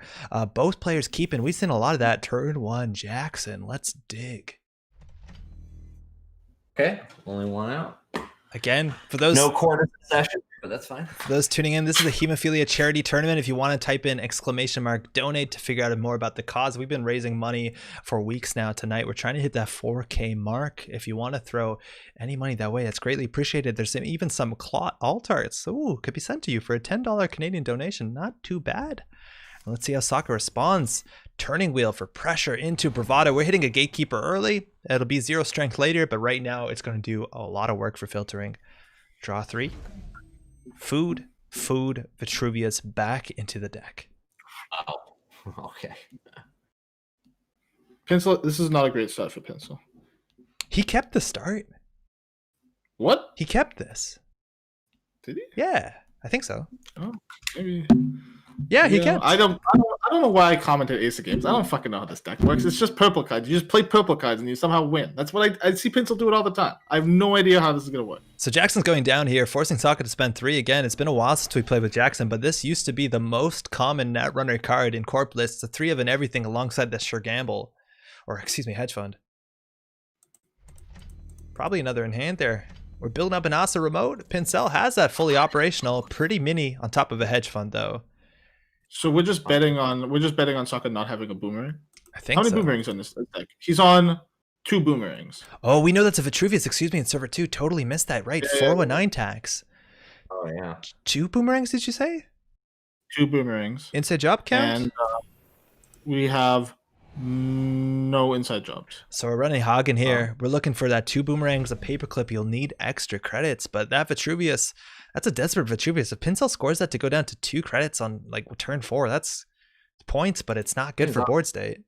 Both players keeping. We've seen a lot of that. Turn 1, Jackson. Let's dig. Okay, only 1 out. Again, for those no quarter session, but that's fine. For those tuning in, this is the Hemophilia charity tournament. If you want to type in !donate to figure out more about the cause. We've been raising money for weeks now. Tonight, we're trying to hit that 4K mark. If you want to throw any money that way, that's greatly appreciated. There's even some clot altarts. Ooh, could be sent to you for a $10 Canadian donation. Not too bad. Let's see how Sokka responds. Turning wheel for pressure into Bravado. We're hitting a gatekeeper early. It'll be 0 strength later, but right now it's going to do a lot of work for filtering. Draw 3. Food, Vitruvius back into the deck. Oh, okay. Pencil, this is not a great start for Pencil. He kept the start. What? He kept this. Did he? Yeah, I think so. Oh, maybe. Yeah, he kept. I don't know why I commented Ace of Games. I don't fucking know how this deck works. It's just purple cards. You just play purple cards and you somehow win. That's what I see Pencil do it all the time. I have no idea how this is gonna work. So Jackson's going down here, forcing Sokka to spend 3 again. It's been a while since we played with Jackson, but this used to be the most common Netrunner card in Corp lists. The 3 of an everything alongside the Sure Gamble, or excuse me, Hedge Fund. Probably another in hand there. We're building up an Asa remote. Pincel has that fully operational, pretty mini on top of a Hedge Fund though. So we're just betting on Sokka not having a boomerang. I think How many so. boomerangs on this deck? He's on 2 boomerangs. Oh, we know that's a Vitruvius, excuse me, in server 2. Totally missed that. Right, Yeah. 419 tax. Oh yeah. 2 boomerangs, did you say? 2 boomerangs. Inside job count? And we have no inside jobs. So we're running Hagen here. We're looking for that 2 boomerangs, a paperclip. You'll need extra credits, but that Vitruvius, that's a desperate Vitruvius. If Pincel scores that to go down to 2 credits on like turn 4, that's points, but it's not good for board state.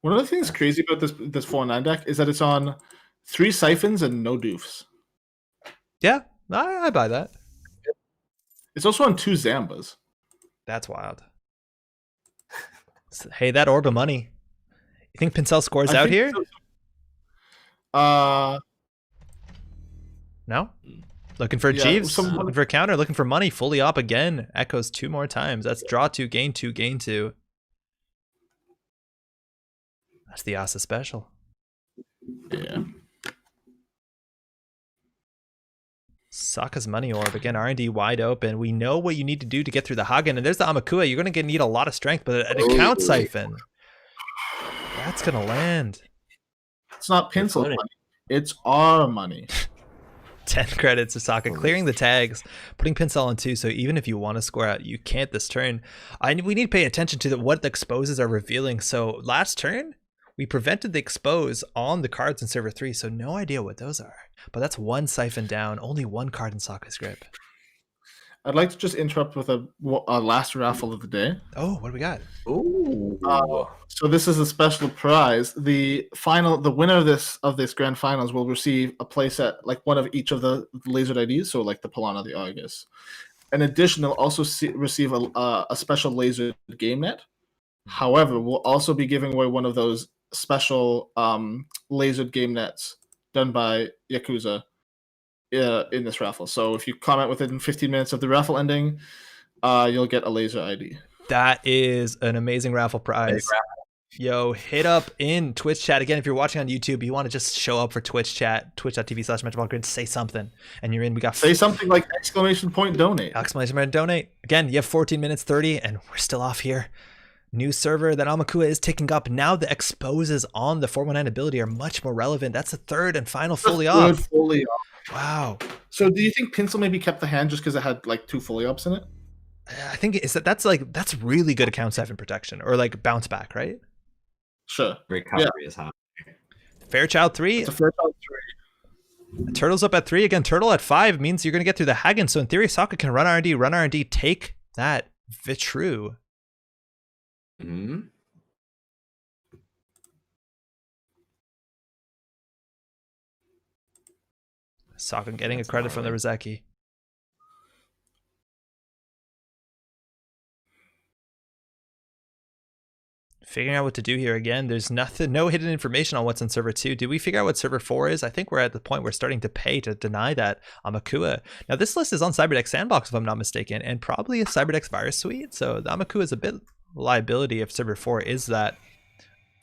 One of the things crazy about this 4-9 deck is that it's on 3 siphons and no doofs. Yeah, I buy that. It's also on 2 Zambas. That's wild. Hey, that orb of money. You think Pincel scores I out think here? so. No? Looking for Yeah, Jeeves? someone- Looking for a counter? Looking for money? Fully up again. Echoes 2 more times. That's draw 2, gain 2, gain 2. That's the Asa special. Yeah. Sokka's money orb. Again, R&D wide open. We know what you need to do to get through the Hagen. And there's the Amakua. You're going to need a lot of strength, but an account siphon. That's going to land. It's not Pincel's money. It's our money. 10 credits to Sokka, clearing the tags, putting Pincel on 2, so even if you want to score out, you can't this turn. We need to pay attention to what the exposes are revealing. So last turn, we prevented the expose on the cards in server 3, so no idea what those are. But that's 1 siphon down, only 1 card in Sokka's grip. I'd like to just interrupt with a last raffle of the day. Oh, what do we got? Ooh. So this is a special prize. The winner of this grand finals will receive a playset, like one of each of the lasered IDs, so like the Pilana, the Argus. In addition, they'll also receive a special lasered game net. However, we'll also be giving away one of those special lasered game nets done by Yakuza in this raffle. So if you comment within 15 minutes of the raffle ending, you'll get a laser ID. That is an amazing raffle prize. Yo, hit up in Twitch chat. Again, if you're watching on YouTube, you want to just show up for Twitch chat, twitch.tv/MetropolitanGrid, say something, and you're in. We got Say something like exclamation point donate. Exclamation point donate. Again, you have 14 minutes 30, and we're still off here. New server that Amakua is taking up. Now the exposes on the 419 ability are much more relevant. That's the third and final fully off. Fully off. Wow. So do you think Pincel maybe kept the hand just because it had like 2 fully ups in it? I think that's really good account siphon protection or like bounce back, right? Sure. Recovery is high. Fairchild 3. It's a Fairchild 3. Turtle's up at 3. Again, Turtle at 5 means you're going to get through the Hagen. So in theory, Sokka can run R&D, take that Vitru. Mm-hmm. Sokka getting a credit from the Rizeki. Figuring out what to do here again. There's no hidden information on what's in server 2. Did we figure out what server 4 is? I think we're at the point we're starting to pay to deny that Amakua. Now this list is on Cyberdeck Sandbox if I'm not mistaken, and probably a Cyberdeck virus suite. So the Amakua is a bit liability if server 4 is that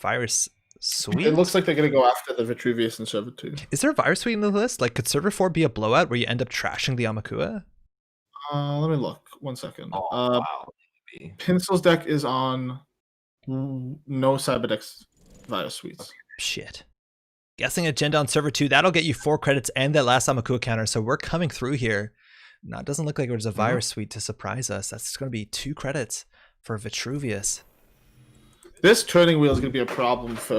virus suite. It looks like they're going to go after the Vitruvius in server 2. Is there a virus suite in the list? Like could server 4 be a blowout where you end up trashing the Amakua? Let me look. 1 second. Oh, wow. Pincel's deck is on no Cyberdeck virus suites. Shit. Guessing agenda on server 2, that'll get you 4 credits and that last Amakua counter. So we're coming through here. Now it doesn't look like there's a virus suite to surprise us. That's going to be 2 credits for Vitruvius. This turning wheel is going to be a problem for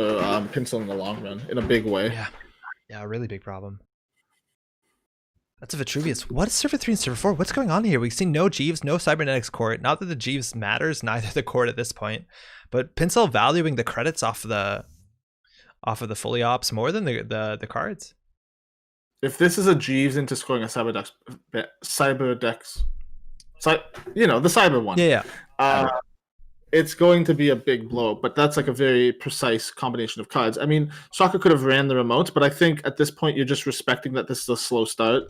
Pincel in the long run, in a big way. Yeah, a really big problem. That's a Vitruvius. What is server 3 and server 4? What's going on here? We've seen no Jeeves, no Cybernetics court. Not that the Jeeves matters, neither the court at this point. But Pincel valuing the credits off of the fully ops more than the cards. If this is a Jeeves into scoring a Cyberdeck, the cyber one. Yeah. It's going to be a big blow, but that's like a very precise combination of cards. I mean, Sokka could have ran the remotes, but I think at this point you're just respecting that this is a slow start.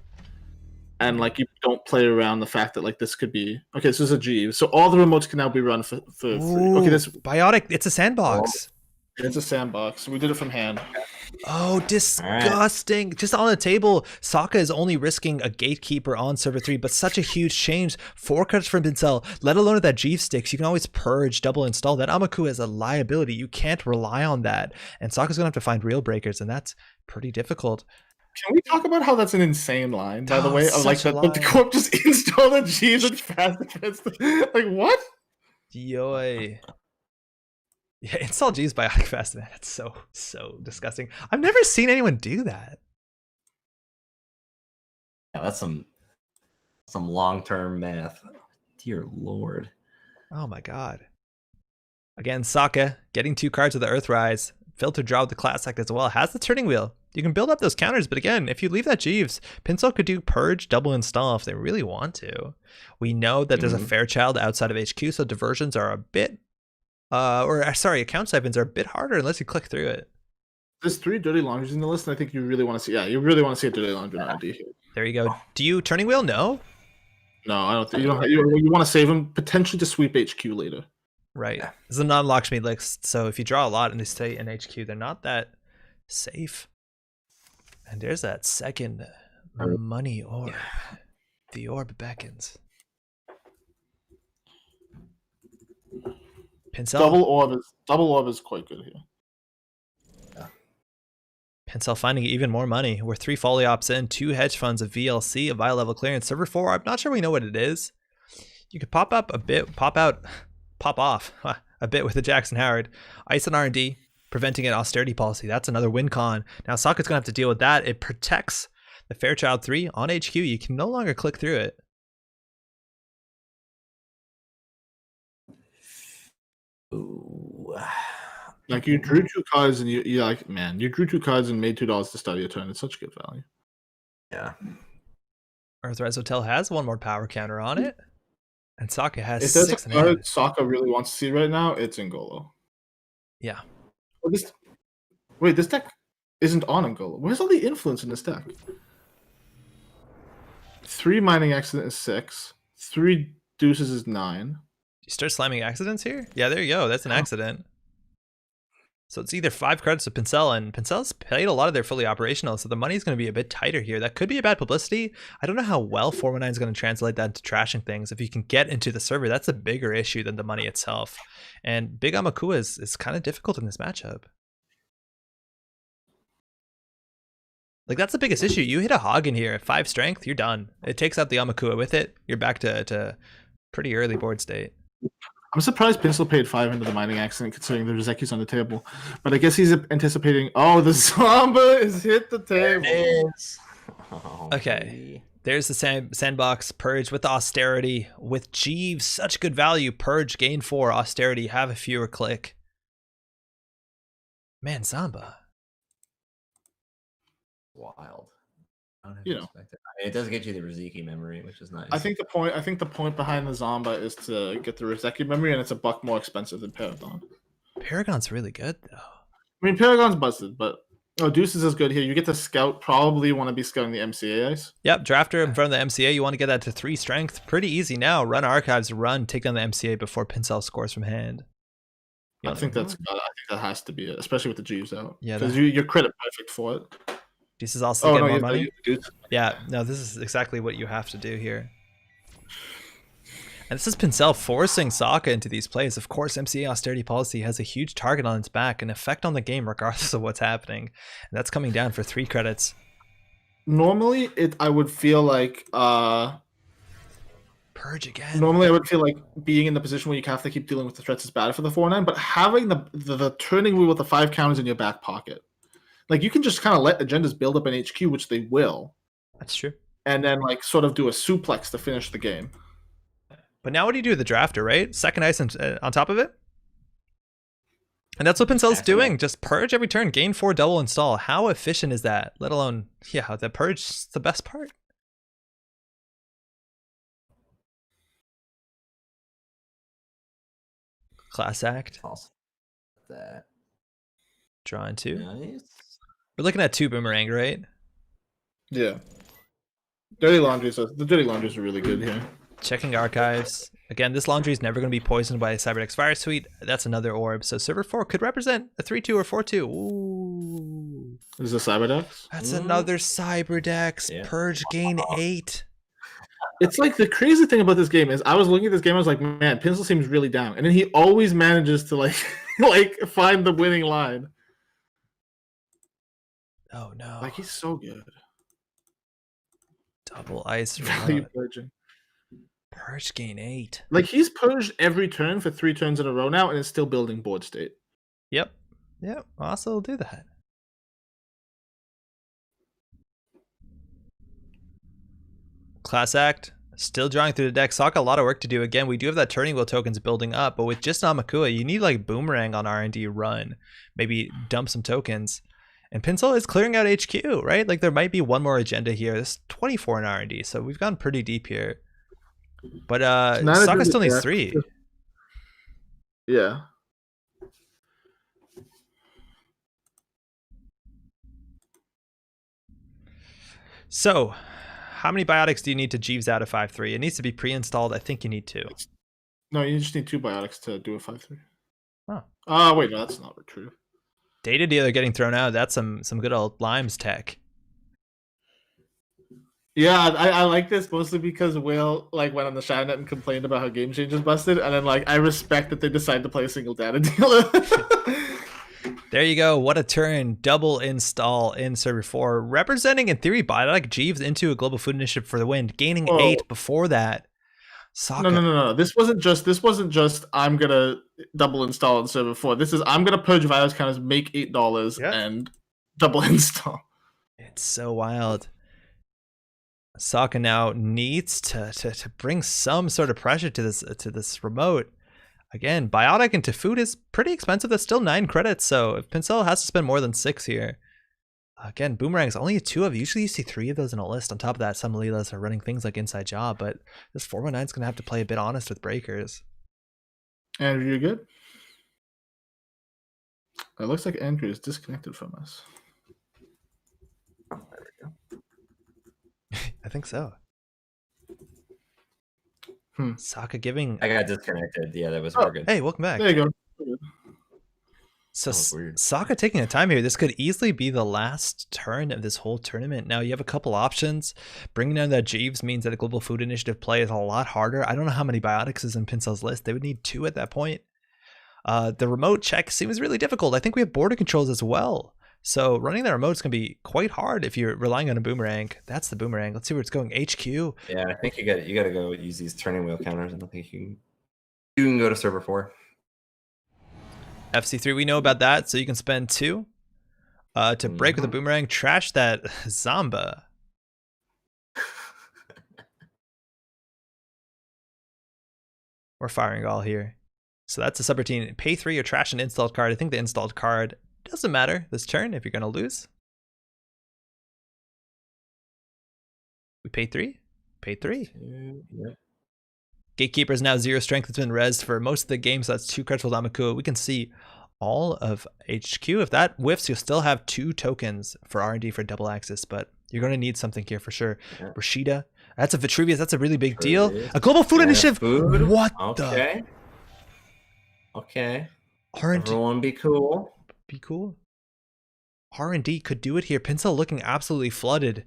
And like you don't play around the fact that like this could be okay. This is a Jeeves, so all the remotes can now be run for free. Okay, this Biotic. It's a sandbox. It's a sandbox. We did it from hand. Oh, disgusting. Just on the table, Sokka is only risking a gatekeeper on server 3, but such a huge change. 4 credits from Pincel, let alone with that Jeeve sticks. You can always purge, double install. That Amaku is a liability. You can't rely on that. And Sokka's going to have to find real breakers, and that's pretty difficult. Can we talk about how that's an insane line, by the way? Of like such a the corp just install the Jeeves and fast defense. Like, what? Yoy. Yeah, install G's by fast, man. That's so disgusting. I've never seen anyone do that. Yeah, that's some long-term math. Dear Lord. Oh my god. Again, Sokka getting 2 cards with the Earthrise. Filter draw with the Class Act as well. Has the turning wheel. You can build up those counters, but again, if you leave that Jeeves, Pincel could do purge, double install if they really want to. We know that there's a Fairchild outside of HQ, so diversions are a bit account siphons are a bit harder unless you click through it. There's 3 dirty laundries in the list, and I think you really want to see. Yeah, you really want to see a dirty laundry ID here. There you go. Do you turning wheel? No. No, I don't think you want to save them potentially to sweep HQ later. Right. This is a non-Lakshmi list, so if you draw a lot and they stay in HQ, they're not that safe. And there's that second money orb. The orb beckons. Pincel. Double orb is quite good here. Pincel finding even more money. We're 3 folly ops in, 2 hedge funds, a VLC, a vial level clearance, server 4. I'm not sure we know what it is. You could pop off a bit with the Jackson Howard. Ice and R&D, preventing an austerity policy. That's another win con. Now Sokka's gonna have to deal with that. It protects the Fairchild 3 on HQ. You can no longer click through it. Ooh. Like, you drew 2 cards and you like, man, you drew 2 cards and made $2 to start your turn. It's such good value. Yeah. Earthrise Hotel has 1 more power counter on it. And Sokka has If there's 6 a in hand. card Sokka really wants to see right now, it's Ngolo. Yeah. This deck isn't on Ngolo. Where's all the influence in this deck? 3 mining accident is 6. 3 deuces is 9. You start slamming accidents here? Yeah, there you go. That's an accident. So it's either 5 credits to Pincel, and Pincel's paid a lot of their fully operational, so the money's going to be a bit tighter here. That could be a bad publicity. I don't know how well 419 is going to translate that into trashing things. If you can get into the server, that's a bigger issue than the money itself. And Big Amakua is kind of difficult in this matchup. Like, that's the biggest issue. You hit a hog in here at 5 strength, you're done. It takes out the Amakua with it. You're back to pretty early board state. I'm surprised Pincel paid 5 into the mining accident considering the Rizeki's on the table. But I guess he's anticipating, oh, the Zamba has hit the table. Oh, Okay. baby. There's the sandbox. Purge with the austerity. With Jeeves, such good value. Purge, gain 4. Austerity, have a fewer click. Man, Zamba. Wild. I don't have You to know. expect it. I mean, it does get you the Riziki memory, which is nice. I think the point behind the Zamba is to get the Rizeki memory, and it's $1 more expensive than Paragon. Paragon's really good, though. I mean, Paragon's busted, but Deuces is good here. You get to scout. Probably want to be scouting the MCA ice. Yep, drafter in front of the MCA. You want to get that to 3 strength. Pretty easy now. Run archives, run, take down the MCA before Pincel scores from hand. I think that has to be it, especially with the Jeeves out. Yeah, because you're credit perfect for it. This is also get more money. Deuce. Yeah, no, this is exactly what you have to do here. And this is Pincel forcing Sokka into these plays. Of course, MCA austerity policy has a huge target on its back, an effect on the game regardless of what's happening. And that's coming down for 3 credits. Normally, I would feel like Purge again. Normally, I would feel like being in the position where you have to keep dealing with the threats is bad for the 4-9, but having the turning wheel with the 5 counters in your back pocket, like, you can just kind of let agendas build up in HQ, which they will. That's true. And then, like, sort of do a suplex to finish the game. But now what do you do with the drafter, right? Second ice on top of it? And that's what Pincel's doing. Just purge every turn, gain 4, double install. How efficient is that? Let alone, yeah, the purge is the best part. Class act. Awesome. That. Drawing 2. Nice. We're looking at 2 boomerang, right? Yeah. The dirty laundries are really good here. Checking archives. Again, this laundry is never going to be poisoned by a Cyberdex Fire Suite. That's another orb. So server 4 could represent a 3-2 or 4-2. Ooh. Is this Cyberdex? That's another Cyberdex. Yeah. Purge gain 8. It's like the crazy thing about this game is I was looking at this game, I was like, man, Pinsel seems really down. And then he always manages to like like find the winning line. Oh no. Like he's so good. Double ice. Value purging. Purge gain 8. Like he's purged every turn for 3 turns in a row now and is still building board state. Yep. Yep. Also will do that. Class Act. Still drawing through the deck. Sokka, a lot of work to do. Again, we do have that turning wheel tokens building up, but with just Namakua, you need like Boomerang on R&D run. Maybe dump some tokens. And Pinsel is clearing out HQ, right? Like there might be one more agenda here. This is 24 in R&D, so we've gone pretty deep here. But Sokka still needs 3. Yeah. So, how many biotics do you need to Jeeves out of 5-3? It needs to be pre-installed. I think you need 2. No, you just need 2 biotics to do a 5-3. Oh. Oh, wait, no, that's not true. Data dealer getting thrown out. That's some good old Limes tech. Yeah, I like this mostly because Will like went on the Shadownet and complained about how Game Change is busted, and then like I respect that they decided to play a single data dealer. There you go. What a turn. Double install in server 4. Representing, in theory, Biotic Jeeves into a Global Food Initiative for the win. Gaining 8 before that. Sokka. No. This wasn't just I'm gonna double install in server 4. This is I'm gonna purge virus counters, make $8 and double install. It's so wild. Sokka now needs to bring some sort of pressure to this remote. Again, Biotic into food is pretty expensive. That's still 9 credits, so if Pinsel has to spend more than 6 here. Again, Boomerang's only 2 of. Usually you see 3 of those in a list. On top of that, some Leelas are running things like Inside Job, but this 419 is going to have to play a bit honest with breakers. Andrew, you're good? It looks like Andrew is disconnected from us. I think so. Sokka giving... I got disconnected. Yeah, that was more good. Hey, welcome back. There you go. So Sokka taking a time here. This could easily be the last turn of this whole tournament. Now you have a couple options. Bringing down that Jeeves means that the Global Food Initiative play is a lot harder. I don't know how many biotics is in Pinsel's list. They would need 2 at that point. The remote check seems really difficult. I think we have border controls as well. So running that remote is going to be quite hard if you're relying on a Boomerang. That's the Boomerang. Let's see where it's going. HQ. Yeah, I think you got to go use these turning wheel counters. I don't think you can go to server 4. FC3, we know about that, so you can spend 2 to break with a Boomerang. Trash that Zamba. We're firing all here. So that's a subroutine. Pay 3 or trash an installed card. I think the installed card doesn't matter this turn if you're going to lose. We pay 3? Pay 3. Yep. Gatekeeper is now 0 strength. It's been rezzed for most of the game, so that's 2 cards for Damakua. We can see all of HQ. If that whiffs, you'll still have 2 tokens for R&D for double axis, but you're going to need something here for sure. Yeah. Rashida. That's a Vitruvius. That's a really big deal. A Global Food Initiative. Food? What the? Okay. R&D. Everyone be cool. Be cool. R&D could do it here. Pinsel looking absolutely flooded,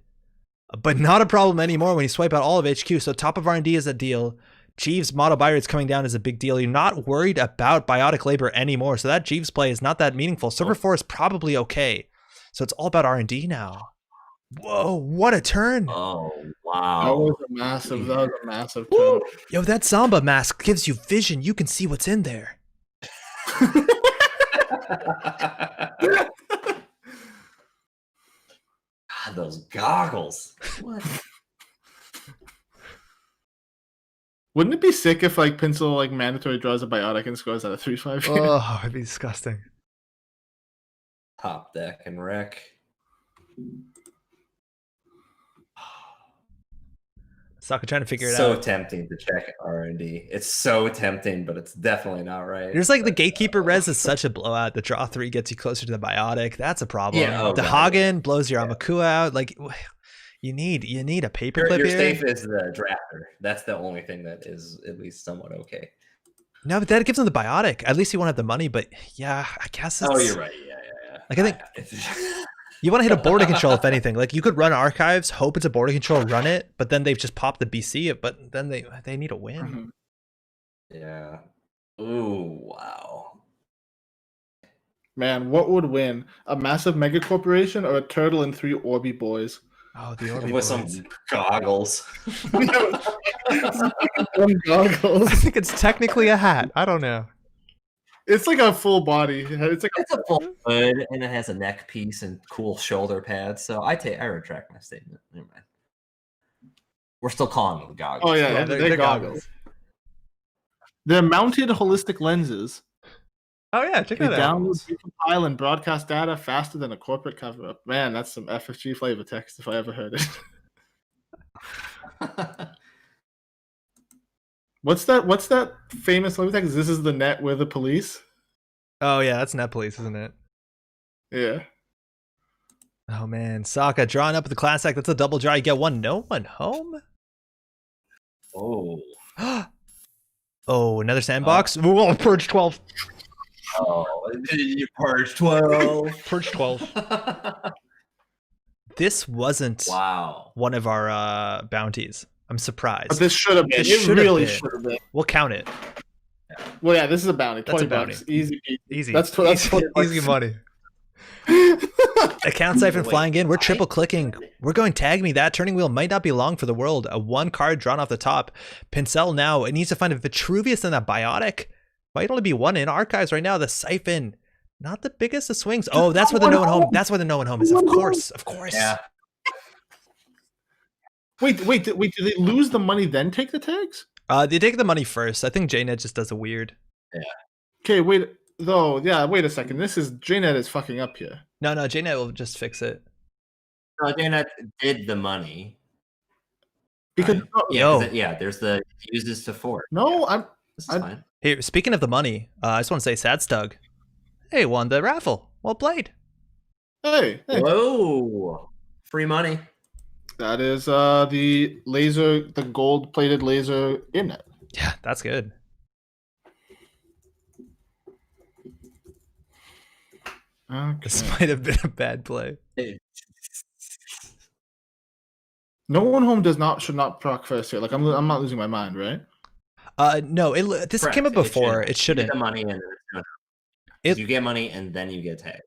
but not a problem anymore when you swipe out all of HQ. So top of R&D is a deal. Jeeves model buy rates coming down is a big deal. You're not worried about biotic labor anymore. So that Jeeves play is not that meaningful. Server 4 is probably okay. So it's all about R&D now. Whoa, what a turn. Oh, wow. That was a massive turn. Yo, that Zamba mask gives you vision. You can see what's in there. God, those goggles. What? Wouldn't it be sick if like Pinsel like mandatory draws a biotic and scores at a 3-5? Oh, it'd be disgusting. Top deck and wreck. Sokka trying to figure it out. So tempting to check R&D. It's so tempting, but it's definitely not right. There's like the Gatekeeper res is such a blowout. The draw 3 gets you closer to the biotic. That's a problem. Yeah, the Hagen blows your Amakua out. Like, You need a Your paperclip here. safe is the drafter. That's the only thing that is at least somewhat okay. No, but that gives him the biotic. At least he won't have the money. But yeah, I guess it's. Oh, you're right. Yeah. Like I think you want to hit a border control if anything. Like you could run archives, hope it's a border control, run it, but then they've just popped the BC. But then they need a win. Yeah. Ooh, wow. Man, what would win? A massive mega corporation or a turtle and 3 Orby boys? Oh, the Orby With boys. some goggles. Goggles. I think it's technically a hat. I don't know. It's like a full body. It's like It's a full hood, and it has a neck piece and cool shoulder pads. So I retract my statement. Never mind. We're still calling them the goggles. Oh yeah, Yeah, they're goggles. They're mounted holistic lenses. Oh yeah, check They that out. download, recompile, and broadcast data faster than a corporate cover-up. Man, that's some FFG flavor text if I ever heard it. What's that famous flavor text? This is the net, we're the police. Oh yeah, that's Net Police, isn't it? Yeah. Oh man, Sokka drawing up with the class act. That's a double draw. You get one, no one home. Oh. Oh, another sandbox. Whoa, purge 12. Oh, you purge 12. Purge 12. This wasn't Wow. one of our bounties. I'm surprised. But this should have been. This It should have really been. should have been. We'll count it. Well, yeah, this is a bounty. That's a 20 bucks. bounty. Easy peasy. Easy. That's 20 bucks. Easy money. Account siphon Wait, flying in. We're I- triple clicking. We're going tag me. That turning wheel might not be long for the world. A 1 card drawn off the top. Pincel now. It needs to find a Vitruvius and a Biotic. Might only be 1 in archives right now. The siphon. Not the biggest of swings. Oh, that's where the no one home. That's where the no one home is. Of course. Of course. Yeah. Wait, do they lose the money then take the tags? They take the money first. I think JNet just does a weird. Okay, wait a second. This is JNet is fucking up here. No, JNet will just fix it. No, Dana did the money. Because Right. Yeah, there's the uses to fork. no, This is fine. Here, speaking of the money, I just want to say, Sad Stug. Hey, won the raffle. Well played. hey, Whoa. Free money. that is the gold-plated laser innet. Yeah, that's good. Okay. This might have been a bad play. No one home should not proc first here. Like I'm not losing my mind, right? No, this Correct. came up before. shouldn't. It shouldn't. You get the money and you get money and then you get tagged.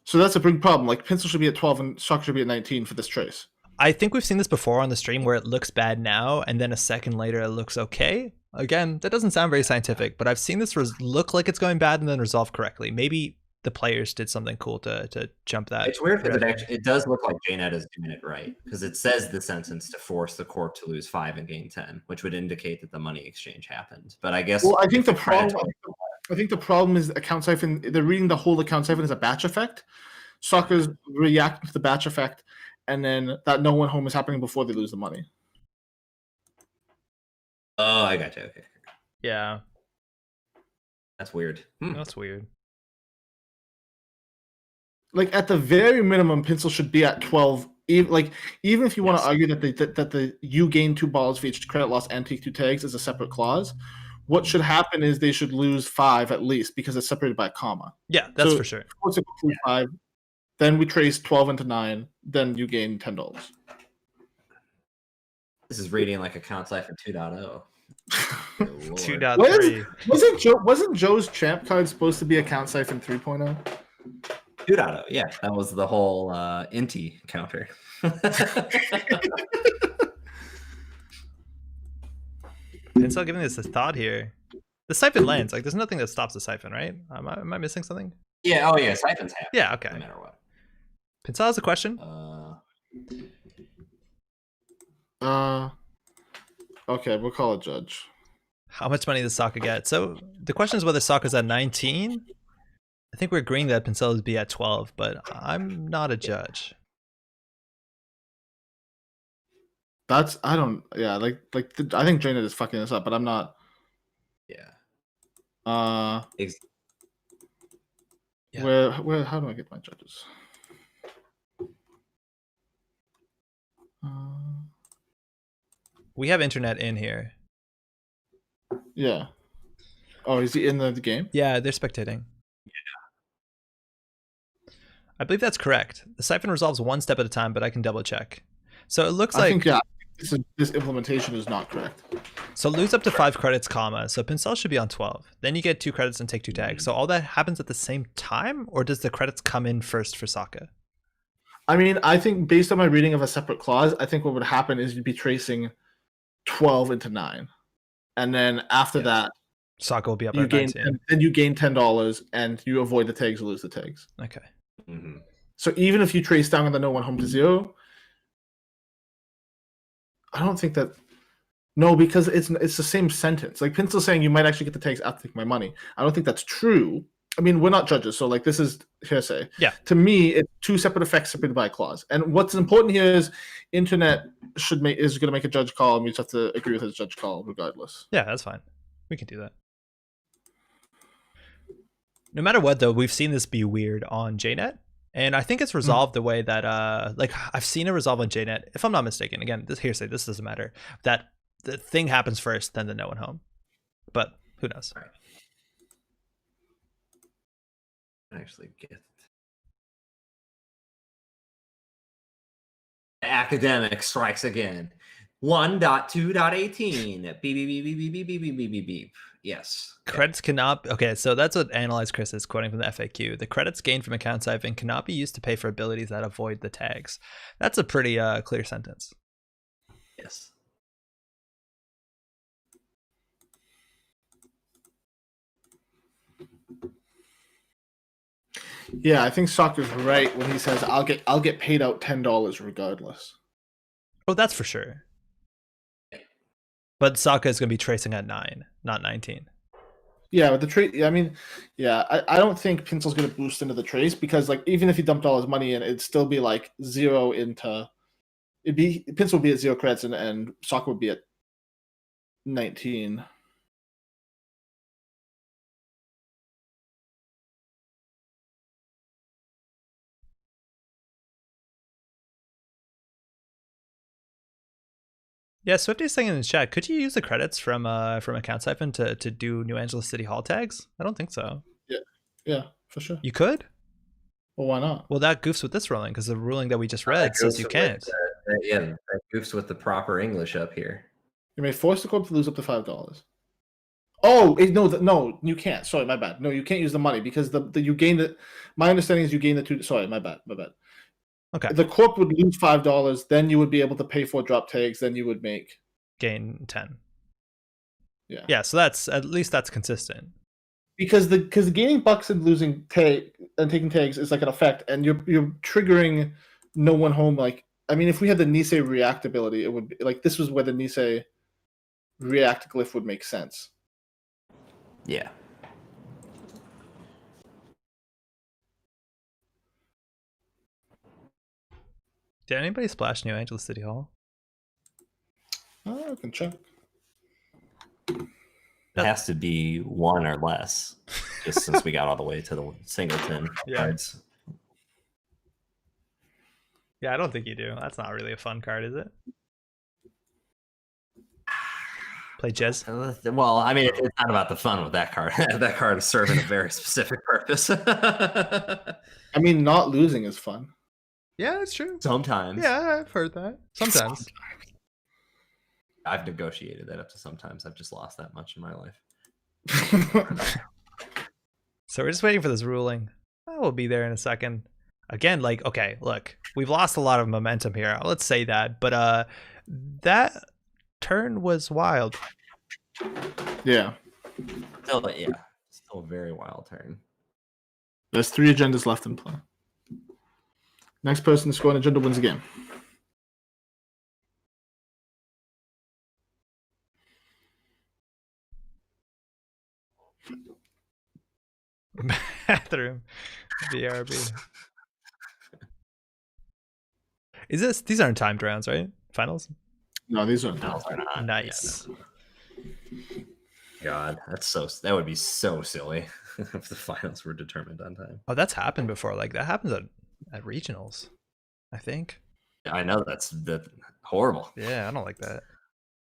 So that's a big problem. Like pencil should be at 12 and shock should be at 19 for this trace. I think we've seen this before on the stream where it looks bad now, and then a second later it looks okay. Again, that doesn't sound very scientific, but I've seen this look like it's going bad and then resolve correctly. Maybe the players did something cool to jump that. It's weird because it does look like JNet is doing it right because it says the sentence to force the corp to lose 5 and gain 10, which would indicate that the money exchange happened. But I guess Well, I think the predatory- problem is account siphon. They're reading the whole account siphon as a batch effect. Suckers react to the batch effect, and then that no one home is happening before they lose the money. Oh, I got you. Okay, Yeah, that's weird. that's weird. Like at the very minimum, pencil should be at 12. Even if you want to Yes. argue that the you gain 2 balls for each credit loss and take 2 tags is a separate clause, what should happen is they should lose 5 at least because it's separated by a comma. Yeah, that's So- for sure. What's it complete 5? Then we trace 12 into 9. Then you gain $10. This is reading like account siphon 2.0. Good Lord. 2.3. Wasn't Joe's champ card supposed to be account siphon 3.0? 2.0. Yeah, that was the whole Inti counter. Pincel giving this a thought here. The siphon lands. Like, there's nothing that stops the siphon, right? Am I missing something? Yeah. Oh, yeah. Siphons happen. Yeah, No okay. matter what. Pincel has a question. Okay, we'll call it judge. How much money does Sokka get? So the question is whether Sokka's at 19. I think we're agreeing that Pincel would be at 12, but I'm not a judge. I think Janet is fucking this up, but I'm not. Yeah. Where how do I get my judges? We have internet in here. Yeah. Oh, is he in the game? Yeah, they're spectating. I believe that's correct. The siphon resolves one step at a time, but I can double check. So it looks I like think, yeah, this implementation is not correct. so lose up to 5 credits, comma. So Pincel should be on 12. Then you get 2 credits and take 2 tags. So all that happens at the same time, or does the credits come in first for Sokka? I mean, I think based on my reading of a separate clause, I think what would happen is you'd be tracing 12 into 9. And then after that, Sokka will be up you at gain 19. then you gain $10 and you avoid the tags or lose the tags. Okay. Mhm. So even if you trace down on the no one home to 0, I don't think that. No, because it's the same sentence. Like Pincel's saying, you might actually get the tags after taking my money. I don't think that's true. I mean, we're not judges, so like this is hearsay. Yeah. To me, it's 2 separate effects separated by a clause. And what's important here is internet is going to make a judge call, and we just have to agree with his judge call regardless. Yeah, that's fine. We can do that. No matter what, though, we've seen this be weird on JNet. And I think it's resolved the way that, like, I've seen it resolve on JNet. If I'm not mistaken, again, this hearsay, this doesn't matter. That the thing happens first, then the no one home. But who knows? Right. Actually get academic strikes again. 1.2.18. Beep beep beep beep beep beep beep beep beep beep beep. Yes. Credits cannot. Okay, so that's what Analyze Chris is quoting from the FAQ. The credits gained from account siphon cannot be used to pay for abilities that avoid the tags. That's a pretty clear sentence. Yes. Yeah, I think Sokka's right when he says I'll get paid out $10 regardless. Oh, that's for sure. But Sokka is going to be tracing at 9, not 19. Yeah, but the trace. I mean, yeah, I don't think Pincel's going to boost into the trace because, like, even if he dumped all his money in, it'd still be like 0 into. Pincel would be at 0 credits and Sokka would be at 19. Yeah, Swifty's saying in the chat, could you use the credits from account siphon to do New Angeles City Hall tags? I don't think so. Yeah, for sure. You could? Well, why not? Well, that goofs with this ruling because the ruling that we just read says you can't. That goofs with the proper English up here. You may force the club to lose up to $5. Oh no, you can't. Sorry, my bad. No, you can't use the money because the you gain the. My understanding is you gain the 2. Sorry, my bad. Okay. The corp would lose $5, then you would be able to pay for drop tags, then you would make gain 10. Yeah. Yeah, so that's at least that's consistent. Because the gaining bucks and losing tag and taking tags is like an effect, and you're triggering no one home. Like, I mean, if we had the Nisei react ability, it would be like this was where the Nisei react glyph would make sense. Yeah. Did anybody splash New Angeles City Hall? I can check. It has to be 1 or less, just since we got all the way to the singleton cards. Yeah, I don't think you do. That's not really a fun card, is it? Play Jez? Well, I mean, it's not about the fun with that card. That card is serving a very specific purpose. I mean, not losing is fun. Yeah, that's true. Sometimes. Yeah, I've heard that. Sometimes. I've negotiated that up to sometimes. I've just lost that much in my life. So we're just waiting for this ruling. We'll be there in a second. Again, like, okay, look, we've lost a lot of momentum here. Let's say that. But that turn was wild. Yeah. Still a very wild turn. There's 3 agendas left in play. Next person to score an agenda wins the game. Bathroom. BRB. Is this? These aren't timed rounds, right? Finals? No, these aren't. Finals are not. Nice. God, that would be so silly if the finals were determined on time. Oh, that's happened before. Like that happens at regionals, I think. I know that's horrible. Yeah, I don't like that.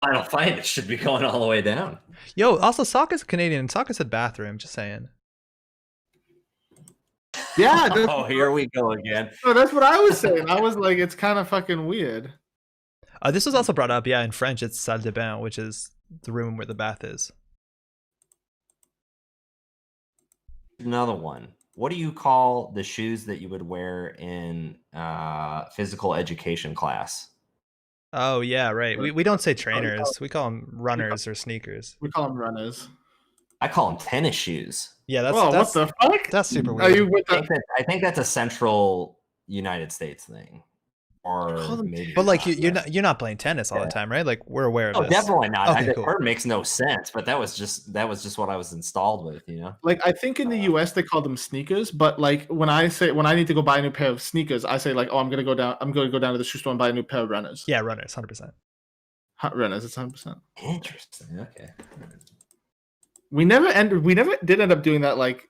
Final fight, it should be going all the way down. Yo, also Sokka's Canadian and Sokka said bathroom, just saying. Yeah. Oh, here we go again. No, that's what I was saying. I was like, it's kind of fucking weird. This was also brought up, yeah, in French it's salle de bain, which is the room where the bath is. Another one. What do you call the shoes that you would wear in physical education class? Oh yeah, right. We don't say trainers. We call them runners or sneakers. We call them runners. I call them tennis shoes. Yeah, that's Whoa, what the fuck? That's super Are weird. you with I think that's a central United States thing, or maybe. But like you're not playing tennis all the time, right? Like we're aware of Oh, this. definitely not. Okay, The cool. word makes no sense, but that was just what I was installed with, you know. Like I think in the US they call them sneakers, but like when I need to go buy a new pair of sneakers, I say like, oh, I'm gonna go down to the shoe store and buy a new pair of runners. Yeah, runners, 100%. Runners, it's 100%. Interesting. Okay. We never did end up doing that. Like,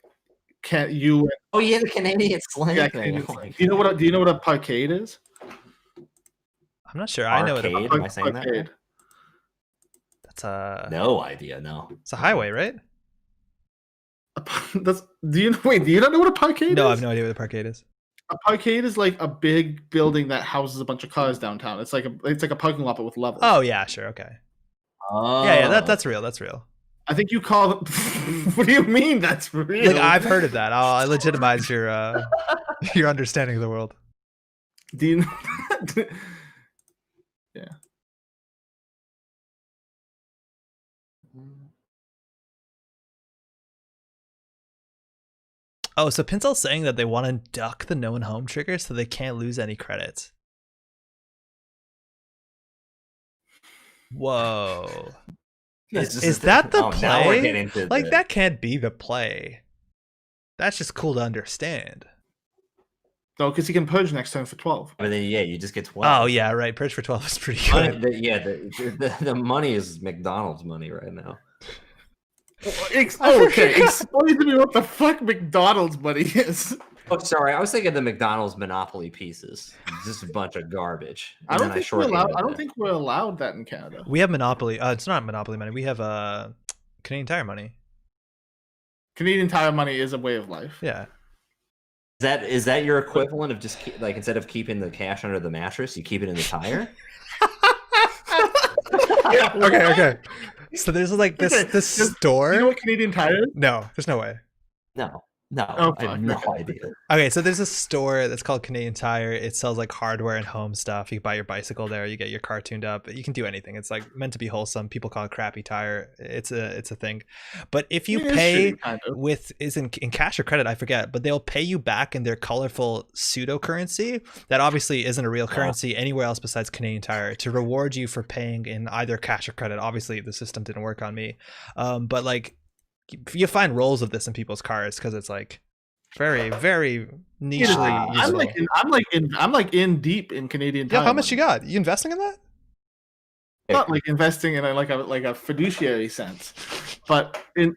can't you? Oh yeah, the Canadian slang Yeah, thing. Canadian Oh slang. my Do you know God. what a parkade is? I'm not sure. I know it. Arcade? Am I saying that? Parkade. That's a No idea. No. it's a highway, right? Do you not know what a parkade No, I is? have no idea what the parkade is. A parkade is like a big building that houses a bunch of cars downtown. It's like a parking lot but with levels. Oh yeah, sure, okay. Oh. Yeah, that's real. That's real. I think you call it. What do you mean that's real? Like I've heard of that. I legitimize your your understanding of the world. Do you? Yeah. Oh, so Pincel's saying that they want to duck the known home trigger so they can't lose any credits. Whoa. Is that the Now we're play? getting to Like the- that can't be the play. That's just cool to understand. No, because he can purge next turn for 12. But then, yeah, you just get 12. Oh yeah, right. Purge for 12 is pretty Money- good. the money is McDonald's money right now. Okay, explain to me what the fuck McDonald's money is. Oh, sorry, I was thinking the McDonald's Monopoly pieces. Just a bunch of garbage. I And don't then think we're allowed. shorthanded I don't it. think we're allowed that in Canada. We have Monopoly. It's not Monopoly money. We have Canadian Tire money. Canadian Tire money is a way of life. Yeah. Is that your equivalent of just like instead of keeping the cash under the mattress, you keep it in the tire? Okay. So there's like this store. You know what Canadian Tire is? No, there's no way. No, Oh, I have fuck, no okay. idea. Okay, so there's a store that's called Canadian Tire. It sells like hardware and home stuff. You can buy your bicycle there. You get your car tuned up. You can do anything. It's like meant to be wholesome. People call it crappy tire. It's a thing. But if you It is pay shitty, kind of. with in cash or credit, I forget. But they'll pay you back in their colorful pseudo currency that obviously isn't a real currency anywhere else besides Canadian Tire to reward you for paying in either cash or credit. Obviously, the system didn't work on me, but like you find rolls of this in people's cars because it's like very, very nichely useful. I'm like in deep in Canadian Tire. Yeah, how much you got? You investing in that? Not like investing in like a fiduciary sense, but in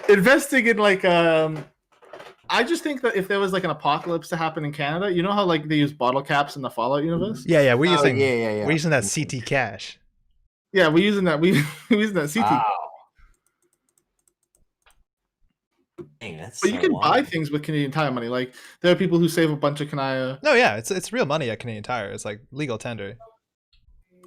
investing in like I just think that if there was like an apocalypse to happen in Canada, you know how like they use bottle caps in the Fallout universe? Yeah, we're using yeah. we're using that CT cash. Yeah, we're using that. We're using that CT. Wow. Dang, that's But you so can buy wild. things with Canadian Tire money. Like there are people who save a bunch of Canada. No, yeah, it's real money at Canadian Tire. It's like legal tender.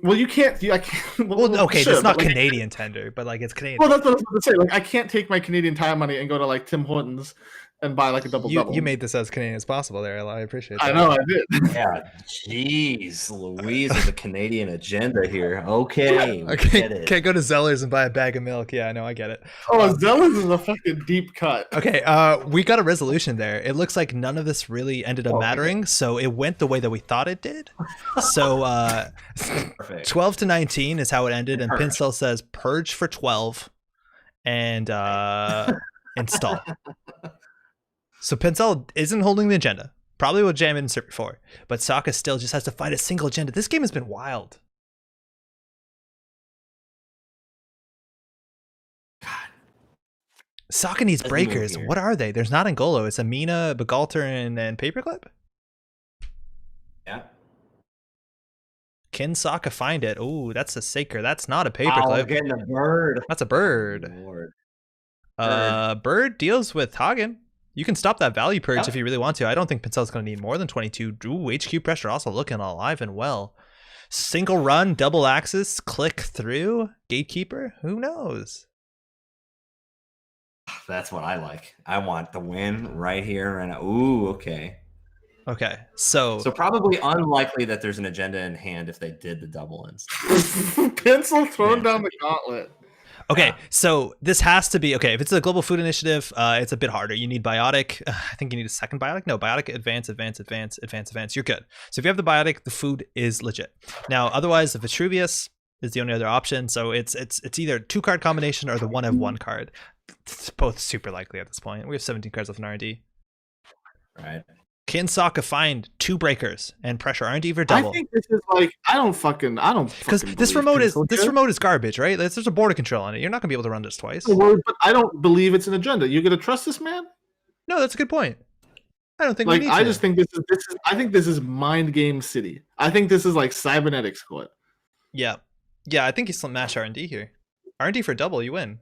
Well, you can't. I can't. Well, okay, sure, it's not but, like, Canadian tender, but like it's Canadian. Well, that's what I was going to say. Like, I can't take my Canadian Tire money and go to like Tim Hortons and buy like a double double. You made this as Canadian as possible there. I appreciate that. I know I did. Yeah, jeez, Louise with the Canadian agenda here. Okay, we get it. Can't go to Zellers and buy a bag of milk. Yeah, I know, I get it. Oh, Zealous is a fucking deep cut. Okay, we got a resolution there. It looks like none of this really ended up mattering, so it went the way that we thought it did. So Perfect. 12 to 19 is how it ended, and Purge. Pincel says purge for 12 and install. So Pincel isn't holding the agenda. Probably will jam it insert before, but Sokka still just has to find a single agenda. This game has been wild. Sokka needs Let's move breakers. here. What are they? There's not Angolo. It's Amina, Bagalter, and Paperclip. Yeah. Can Sokka find it? Ooh, that's a Saker. That's not a Wow, we're paperclip. getting a bird. That's a bird. Lord. Bird deals with Hagen. You can stop that value purge Yep. if you really want to. I don't think Pincel's going to need more than 22. Ooh, HQ pressure also looking alive and well. Single run, double axis, click through. Gatekeeper? Who knows? That's what I like. I want the win right here. And ooh, okay. Okay, so probably unlikely that there's an agenda in hand if they did the double ins. Pencil thrown down the gauntlet. okay, Yeah. so this has to be okay. If it's a global food initiative, it's a bit harder. You need biotic. I think you need a second biotic. No, biotic, advance. You're good. So if you have the biotic, the food is legit. Now, otherwise, the Vitruvius is the only other option. So it's either 2-card combination or the 1/1 card. It's both super likely at this point. We have 17 cards left in R&D. Right. Can Sokka find 2 breakers and pressure R&D for double? I think this is like I don't Because fucking this believe remote Pencil is garbage, right? There's a border control on it. You're not gonna be able to run this twice. here. But I don't believe it's an agenda. You gonna trust this man? No, that's a good point. I don't think Like we need I to. just think this is I think this is mind game city. I think this is like cybernetics squad. Yeah, I think you still mash R&D here. R&D for double, you win.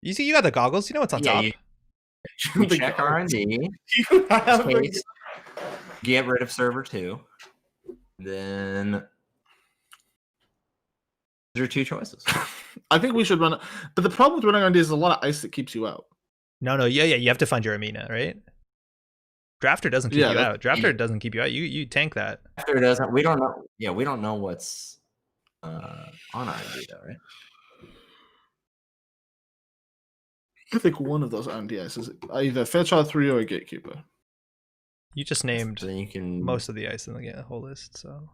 You see, you got the goggles. You know what's on top. You check R&D. You have the- Case, get rid of server 2. Then there are 2 choices. I think we should run. But the problem with running on is a lot of ice that keeps you out. No, yeah. You have to find your Amina, right? Drafter doesn't keep you out. Drafter doesn't keep you out. You tank that. After it doesn't, we don't know. Yeah, we don't know what's on R&D though, right? I think one of those NDIs is either Fairchild 3 or a Gatekeeper. You just named So then you can most of the ice in the whole list. So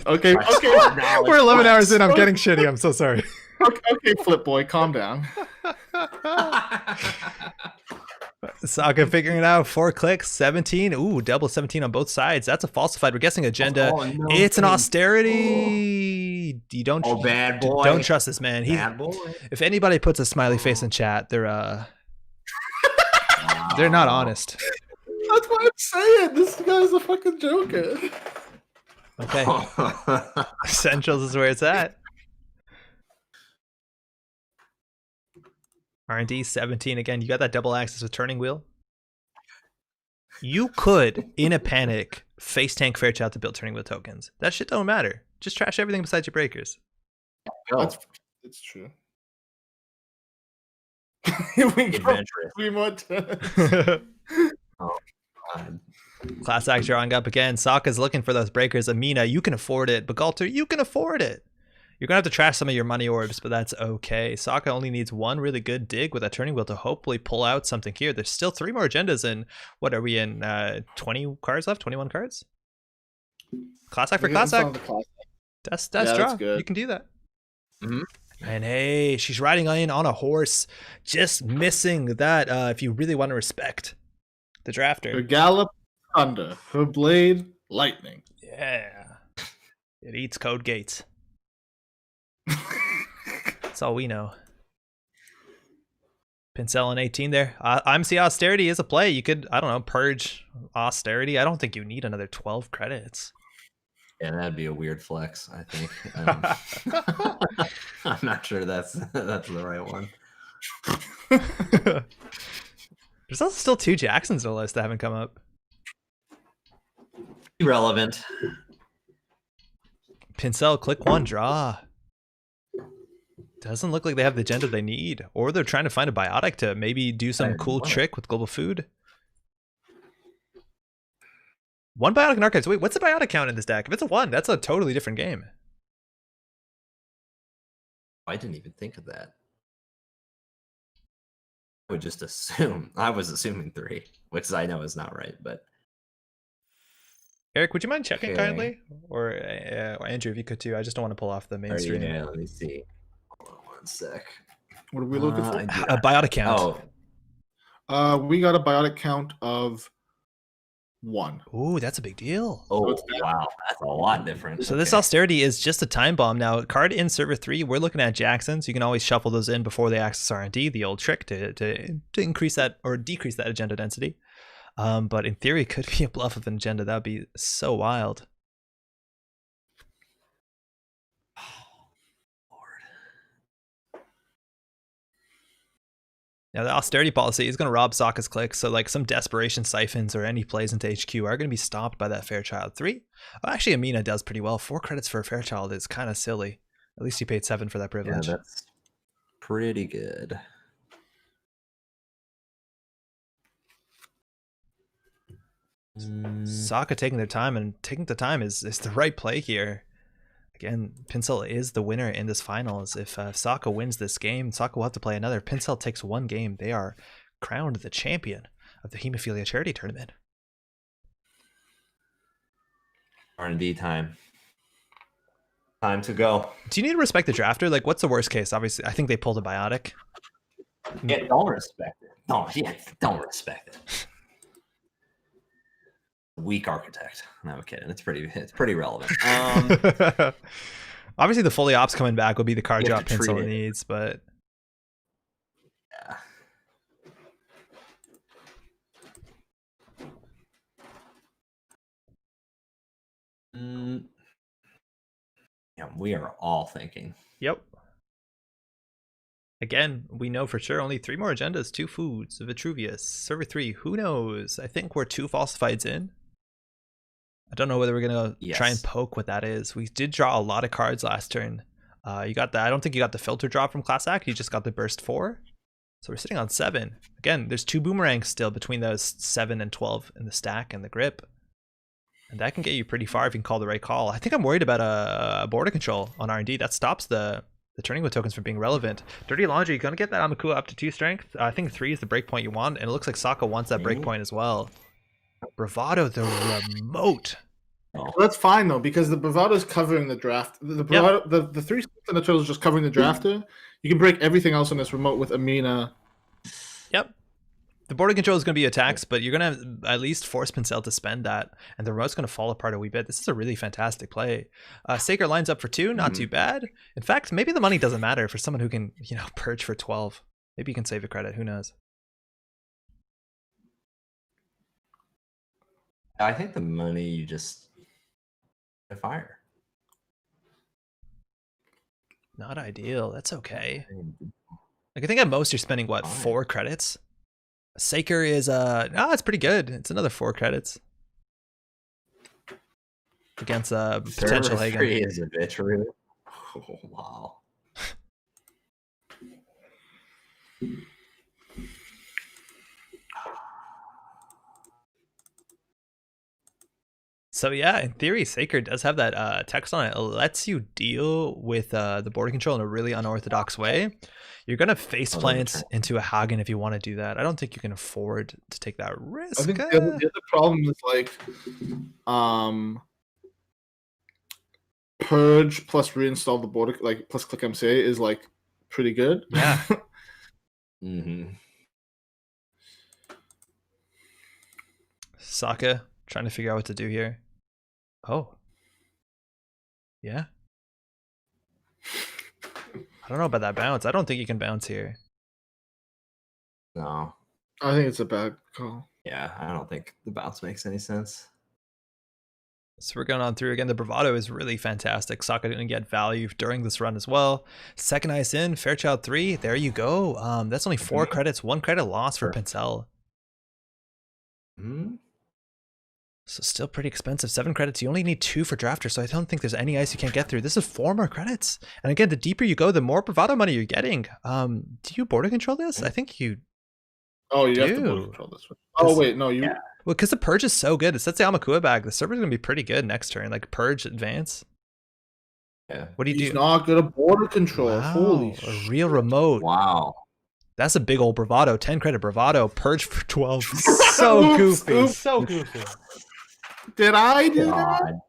okay. we're 11 hours in. I'm getting shitty. I'm so sorry. Okay, Flip Boy, calm down. Sokka figuring it out. 4 clicks, 17. Ooh, double 17 on both sides. That's a falsified. We're guessing agenda. Oh, no, it's an oh. austerity. You don't. Oh, bad boy. Don't trust this man. Bad boy. If anybody puts a smiley face in chat, they're not honest. That's what I'm saying. This guy's a fucking joker. Okay. Centrals is where it's at. R&D 17 again. You got that double axis with turning wheel. You could, in a panic, face tank Fairchild to build turning wheel tokens. That shit don't matter. Just trash everything besides your breakers. It's true. we go Adventurous. 3 more turns. God. Class act drawing up again. Sokka's looking for those breakers. Amina, you can afford it. Bagalter, you can afford it. You're going to have to trash some of your money orbs, but that's okay. Sokka only needs 1 really good dig with a turning wheel to hopefully pull out something here. There's still 3 more agendas in, what are we in, 20 cards left? 21 cards? Class act for class act. That's draw. That's good. You can do that. Mhm. And hey, she's riding in on a horse. Just missing that if you really want to respect the drafter. Her gallop, thunder. Her blade, lightning. Yeah. It eats code gates. That's all we know. Pincel and 18 there. I'm see austerity is a play. You could, I don't know, purge austerity. I don't think you need another 12 credits. Yeah, that'd be a weird flex, I think. I'm not sure that's the right one. There's also still 2 Jacksons in the list that haven't come up. Irrelevant. Pincel, click 1, draw. Doesn't look like they have the agenda they need. Or they're trying to find a biotic to maybe do some cool trick with global food. 1 biotic in archives. Wait, what's the biotic count in this deck? If it's a 1, that's a totally different game. I didn't even think of that. I would just assume. I was assuming 3, which I know is not right, but Eric, would you mind checking Okay. kindly? Or Andrew, if you could too. I just don't want to pull off the mainstream. yeah, let me see. Hold on 1 sec. What are we looking for? A biotic count. We got a biotic count of 1. Ooh, that's a big deal. Oh, wow. That's a lot different. So this Okay. austerity is just a time bomb. Now, card in server 3, we're looking at Jacksons. You can always shuffle those in before they access R&D, the old trick to increase that or decrease that agenda density. But in theory, could be a bluff of an agenda. That would be so wild. Now, the austerity policy is going to rob Sokka's clicks, so like some desperation siphons or any plays into HQ are going to be stopped by that Fairchild 3. Well, actually, Amina does pretty well. 4 credits for a Fairchild is kind of silly. At least he paid 7 for that privilege. Yeah, that's pretty good. Sokka taking their time, and taking the time is the right play here. Again, Pincel is the winner in this finals. If Sokka wins this game, Sokka will have to play another. If Pincel takes 1 game, they are crowned the champion of the Hemophilia charity tournament. R&D time. Time to go. Do you need to respect the drafter? Like, what's the worst case? Obviously, I think they pulled a biotic. Yeah, don't respect it. Don't respect it. Weak architect. No, I'm kidding. It's pretty relevant. Obviously, the fully ops coming back will be the card You drop have to treat Pincel it. needs, but yeah. Yeah, we are all thinking. yep. Again, we know for sure only 3 more agendas, 2 foods, Vitruvius, server 3, who knows? I think we're 2 falsifieds in. I don't know whether we're gonna try and Yes. poke what that is. We did draw a lot of cards last turn. You got that. I don't think you got the filter drop from Class Act. You just got the burst 4. So we're sitting on 7. Again, there's 2 boomerangs still between those 7 and 12 in the stack and the grip. And that can get you pretty far if you can call the right call. I think I'm worried about a border control on R&D. That stops the turning with tokens from being relevant. Dirty Laundry, you're going to get that Amakua up to 2 strength. I think 3 is the breakpoint you want, and it looks like Sokka wants that breakpoint as well. Bravado, the remote. Well, that's fine though, because the bravado is covering the draft. The bravado, the 3 strength and the turtle is just covering the drafter. You can break everything else on this remote with Amina. Yep. The border control is going to be attacks, but you're going to at least force Pincel to spend that, and the remote's going to fall apart a wee bit. This is a really fantastic play. Saker lines up for 2, not too bad. In fact, maybe the money doesn't matter for someone who can, purge for 12. Maybe you can save a credit. Who knows? I think the money you just fire. Not ideal. That's okay. Like, I think at most you're spending what, 4 credits? Saker is it's pretty good. It's another 4 credits against potential Server Hagen. 3 is a bitch, really. Oh, wow. So yeah, in theory, Saker does have that text on it. It lets you deal with the border control in a really unorthodox way. You're gonna face plant into a Hagen if you want to do that. I don't think you can afford to take that risk. I think the other problem is like purge plus reinstall the border, like plus click MCA is like pretty good. Yeah. Sokka trying to figure out what to do here. Oh. Yeah. I don't know about that bounce. I don't think you can bounce here. No. I think it's a bad call. Yeah, I don't think the bounce makes any sense. So we're going on through again. The bravado is really fantastic. Sokka didn't get value during this run as well. Second ice in, Fairchild 3. There you go. That's only 4 credits. 1 credit loss for Pincel. So still pretty expensive. 7 credits. You only need 2 for drafter, so I don't think there's any ice you can't get through. This is 4 more credits. And again, the deeper you go, the more bravado money you're getting. Do you border control this? I think you Oh, you have to border control this one. Oh, wait, no, you... Yeah. Well, because the purge is so good. It sets the Amakua back. The server's going to be pretty good next turn. Like, purge, advance. Yeah. What do you He's do? not good at border control. Wow, Holy a real remote. Wow. That's a big old bravado. 10 credit bravado. Purge for 12. So goofy. Oops. So goofy. Did I do that?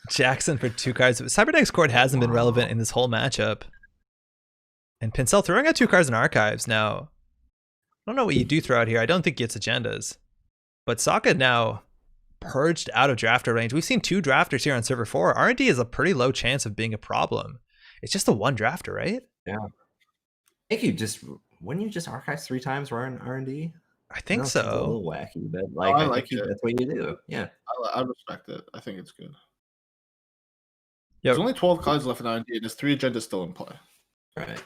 Jackson for 2 cards. Cyberdeck's court hasn't been relevant in this whole matchup. And Pincel throwing out 2 cards in archives. Now, I don't know what you do throw out here. I don't think it's agendas. But Sokka now purged out of drafter range. We've seen 2 drafters here on server 4. R&D is a pretty low chance of being a problem. It's just the 1 drafter, right? Yeah. I think you just wouldn't you just archive 3 times run R&D? I think It's a so. little wacky, but like I I like think it. that's what you do. Yeah. I respect it. I think it's good. Yeah. There's only 12 cards left in R&D, and there's 3 agendas still in play. Right.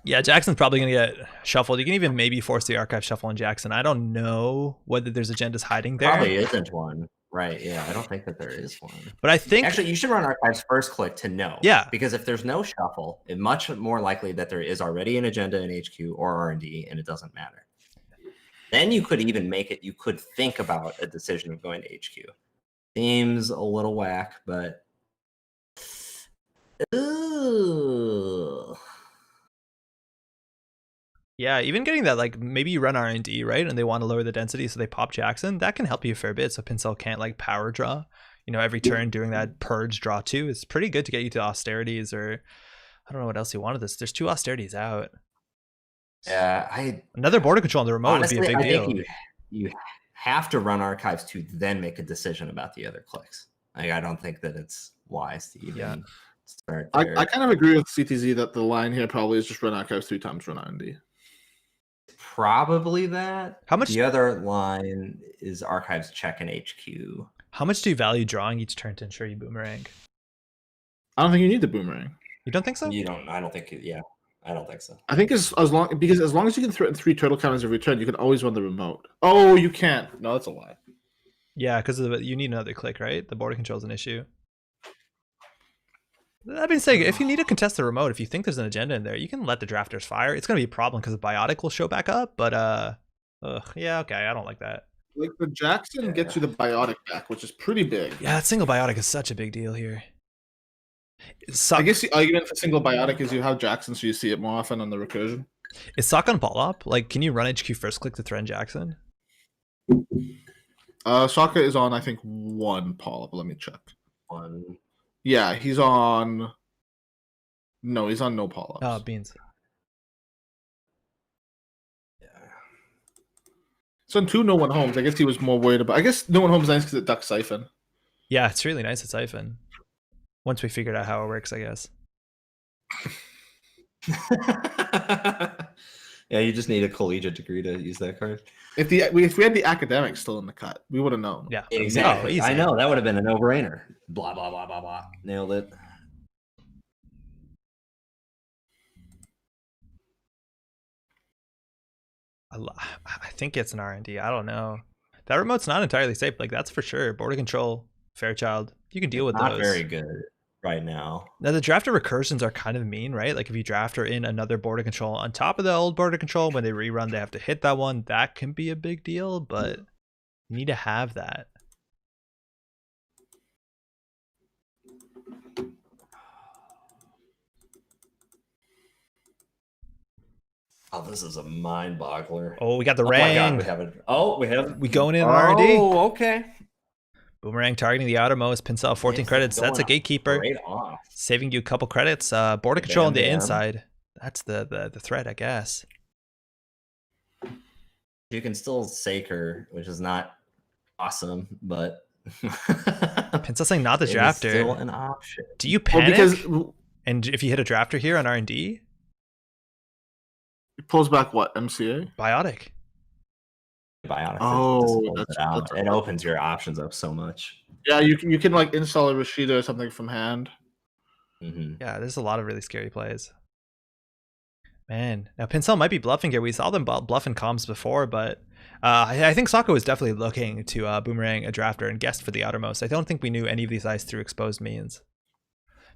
Yeah, Jackson's probably going to get shuffled. You can even maybe force the archive shuffle on Jackson. I don't know whether there's agendas hiding there. Probably isn't one. Right. Yeah. I don't think that there is one. But I think actually you should run archives first click to know. Yeah. Because if there's no shuffle, it's much more likely that there is already an agenda in HQ or R&D, and it doesn't matter. Then you could even make it. You could think about a decision of going to HQ. Seems a little whack, but. Ooh. Yeah, even getting that, like, maybe you run R&D, right? And they want to lower the density, so they pop Jackson. That can help you a fair bit, so Pincel can't, like, power draw. You know, every turn doing that purge draw too is pretty good to get you to austerities, or I don't know what else you wanted this. There's 2 austerities out. Yeah, another border control on the remote honestly, would be a big deal. Think you have to run archives to then make a decision about the other clicks. Like, I don't think that it's wise to even start there. I kind of agree with CTZ that the line here probably is just run archives 3 times, run R&D. Probably that. How much? The other line is archives check and HQ. How much do you value drawing each turn to ensure you boomerang? I don't think you need the boomerang. You don't think so? You don't. I don't think. Yeah, I don't think so. I think as long as you can threaten 3 turtle counters every turn, you can always run the remote. Oh, you can't. No, that's a lie. Yeah, because you need another click, right? The border control is an issue. That being said, if you need to contest the remote, if you think there's an agenda in there, you can let the drafters fire. It's going to be a problem because the biotic will show back up, but yeah, okay, I don't like that. Like, the Jackson gets you the biotic back, which is pretty big. Yeah, that single biotic is such a big deal here. I guess the argument for single biotic is you have Jackson, so you see it more often on the recursion. Is Sock on ball up? Like, can you run HQ first click to threaten Jackson? Sokka is on, I think, 1 polyp. Let me check. 1. Yeah, he's on. No, he's on no polyps. Oh, beans. Yeah. So on 2 no one homes. I guess he was more worried about. I guess no one homes nice because it ducks siphon. Yeah, it's really nice at siphon. Once we figured out how it works, I guess. Yeah, you just need a collegiate degree to use that card. If we had the academic still in the cut, we would have known. Yeah, exactly. Oh, I know that would have been a no-brainer. Blah blah blah blah blah. Nailed it. I think it's an R&D. I don't know. That remote's not entirely safe. Like, that's for sure. Border control, Fairchild. You can deal with Not those. very good right now. Now, the drafter recursions are kind of mean, right? Like, if you drafter in another border control on top of the old border control, when they rerun, they have to hit that one. That can be a big deal, but you need to have that. Oh, this is a mind boggler. Oh, we got the My rang. God, we have. We going in R&D. Oh, okay. Boomerang targeting the outermost. Pincel 14 credits. That's a gatekeeper. Right off. Saving you a couple credits. Border control on the Bam. inside. That's the threat, I guess. You can still Saker, which is not awesome, but Pincel saying not the it is drafter. still an option. Do you Well, panic? because And if you hit a drafter here on R&D, it pulls back what, MCA? biotic. Biotic. Oh, just that's- pulls it out. It opens your options up so much. Yeah, you can like install a Rashida or something from hand. Mm-hmm. Yeah, there's a lot of really scary plays. Man, now Pincel might be bluffing here. We saw them bluffing comms before, but I think Sokka was definitely looking to boomerang a drafter and guessed for the outermost. I don't think we knew any of these eyes through exposed means.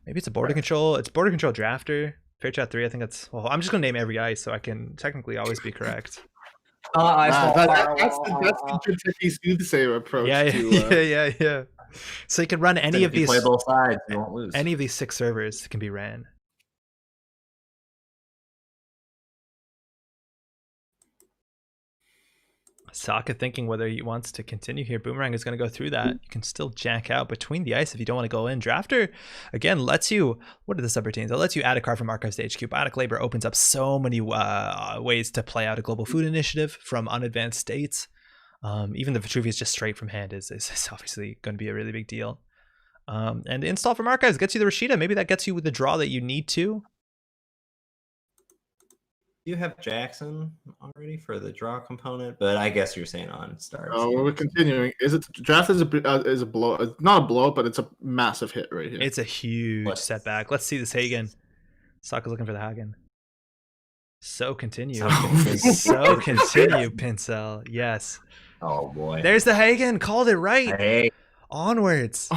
Maybe it's a border control. It's border control drafter. Fairchat 3, I think that's... Well, I'm just going to name every ice so I can technically always be correct. That's the tricky soothsayer approach. Yeah, to, yeah. So you can run any Then of if you these... play both sides, you won't lose. Any of these 6 servers can be ran. Sokka thinking whether he wants to continue here. Boomerang is going to go through that. You can still jack out between the ice if you don't want to go in. Drafter, again, lets you... What are the subroutines? It lets you add a card from Archives to HQ. Biotic Labor opens up so many ways to play out a global food initiative from unadvanced states. Even the Vitruvius just straight from hand is obviously going to be a really big deal. And the install from Archives gets you the Rashida. Maybe that gets you with the draw that you need to. You have Jackson already for the draw component, but I guess you're saying on starts. We're continuing. Is it draft is a blow? It's not a blow, but it's a massive hit right here. It's a huge setback. Let's see this Hagen. Sokka's looking for the Hagen. So continue. So continue, Pincel. Yes. Oh boy. There's the Hagen. Called it right. Hey. Onwards.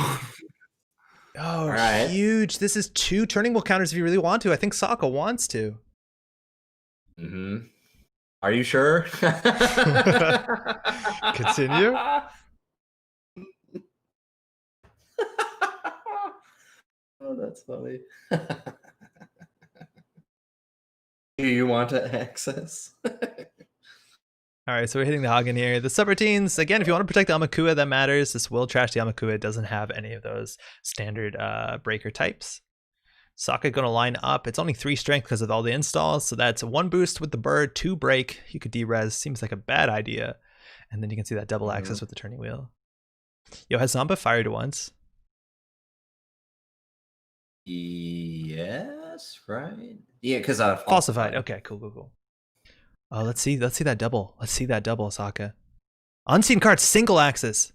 Oh, right. Huge. This is 2 turning wheel counters if you really want to. I think Sokka wants to. Mm-hmm. Are you sure? Continue. Oh, that's funny. Do you want to access? All right, so we're hitting the Hagen here. The subroutines, again, if you want to protect the Amakua, that matters. This will trash the Amakua. It doesn't have any of those standard breaker types. Sokka going to line up. It's only 3 strength because of all the installs. So that's 1 boost with the bird, 2 break. You could de-res. Seems like a bad idea. And then you can see that double access with the turning wheel. Yo, has Zamba fired once? Yes, right? Yeah, because falsified. Okay, cool. Oh, let's see that double. Let's see that double, Sokka. Unseen card, single axis.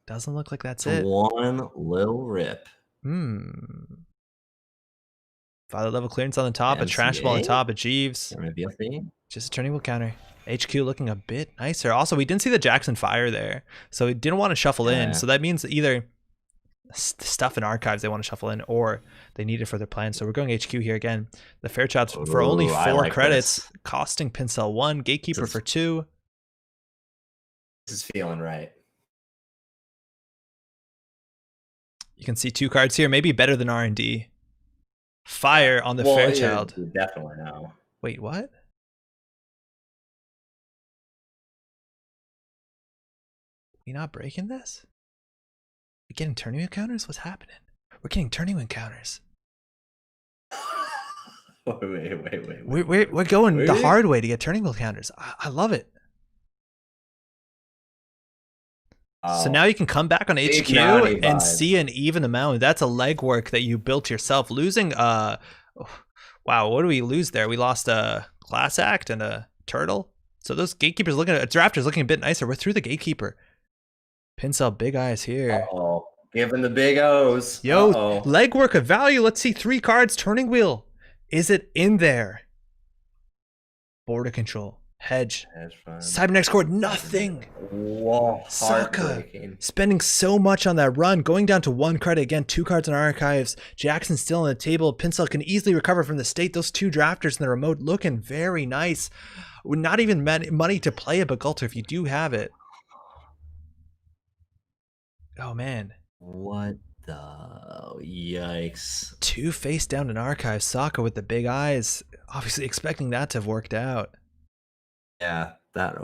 Doesn't look like that's it. One little rip. Father level clearance on the top, a trash ball on the top, a Jeeves. Maybe a thing. Just a turning wheel counter. HQ looking a bit nicer. Also, we didn't see the Jackson fire there, so we didn't want to shuffle in. So that means either stuff in archives they want to shuffle in, or they need it for their plan. So we're going HQ here again. The Fairchild's for only 4 credits, costing Pincel 1, Gatekeeper for 2. This is feeling right. You can see 2 cards here, maybe better than R&D. Fire on the Fairchild. Yeah, definitely no. Wait, what? We not breaking this? We getting turning wheel counters? What's happening? We're getting turning wheel counters. Wait. We're going the hard way to get turning wheel counters. I love it. So now you can come back on HQ and see an even amount. That's a legwork that you built yourself. Losing, wow, what do we lose there? We lost a Class Act and a Turtle. So those Gatekeepers looking at Drafters looking a bit nicer. We're through the Gatekeeper. Pincel big eyes here. Uh-oh. Giving the big O's. Yo, legwork of value. Let's see 3 cards. Turning wheel. Is it in there? Border control. Hedge. Cybernex cord. Nothing. Whoa. Sokka spending so much on that run. Going down to 1 credit. Again, 2 cards in archives. Jackson still on the table. Pincel can easily recover from the state. Those 2 drafters in the remote looking very nice. Not even money to play a Bagulter if you do have it. Oh, man. What the yikes. 2 face down in archives. Sokka with the big eyes. Obviously expecting that to have worked out. Yeah, that.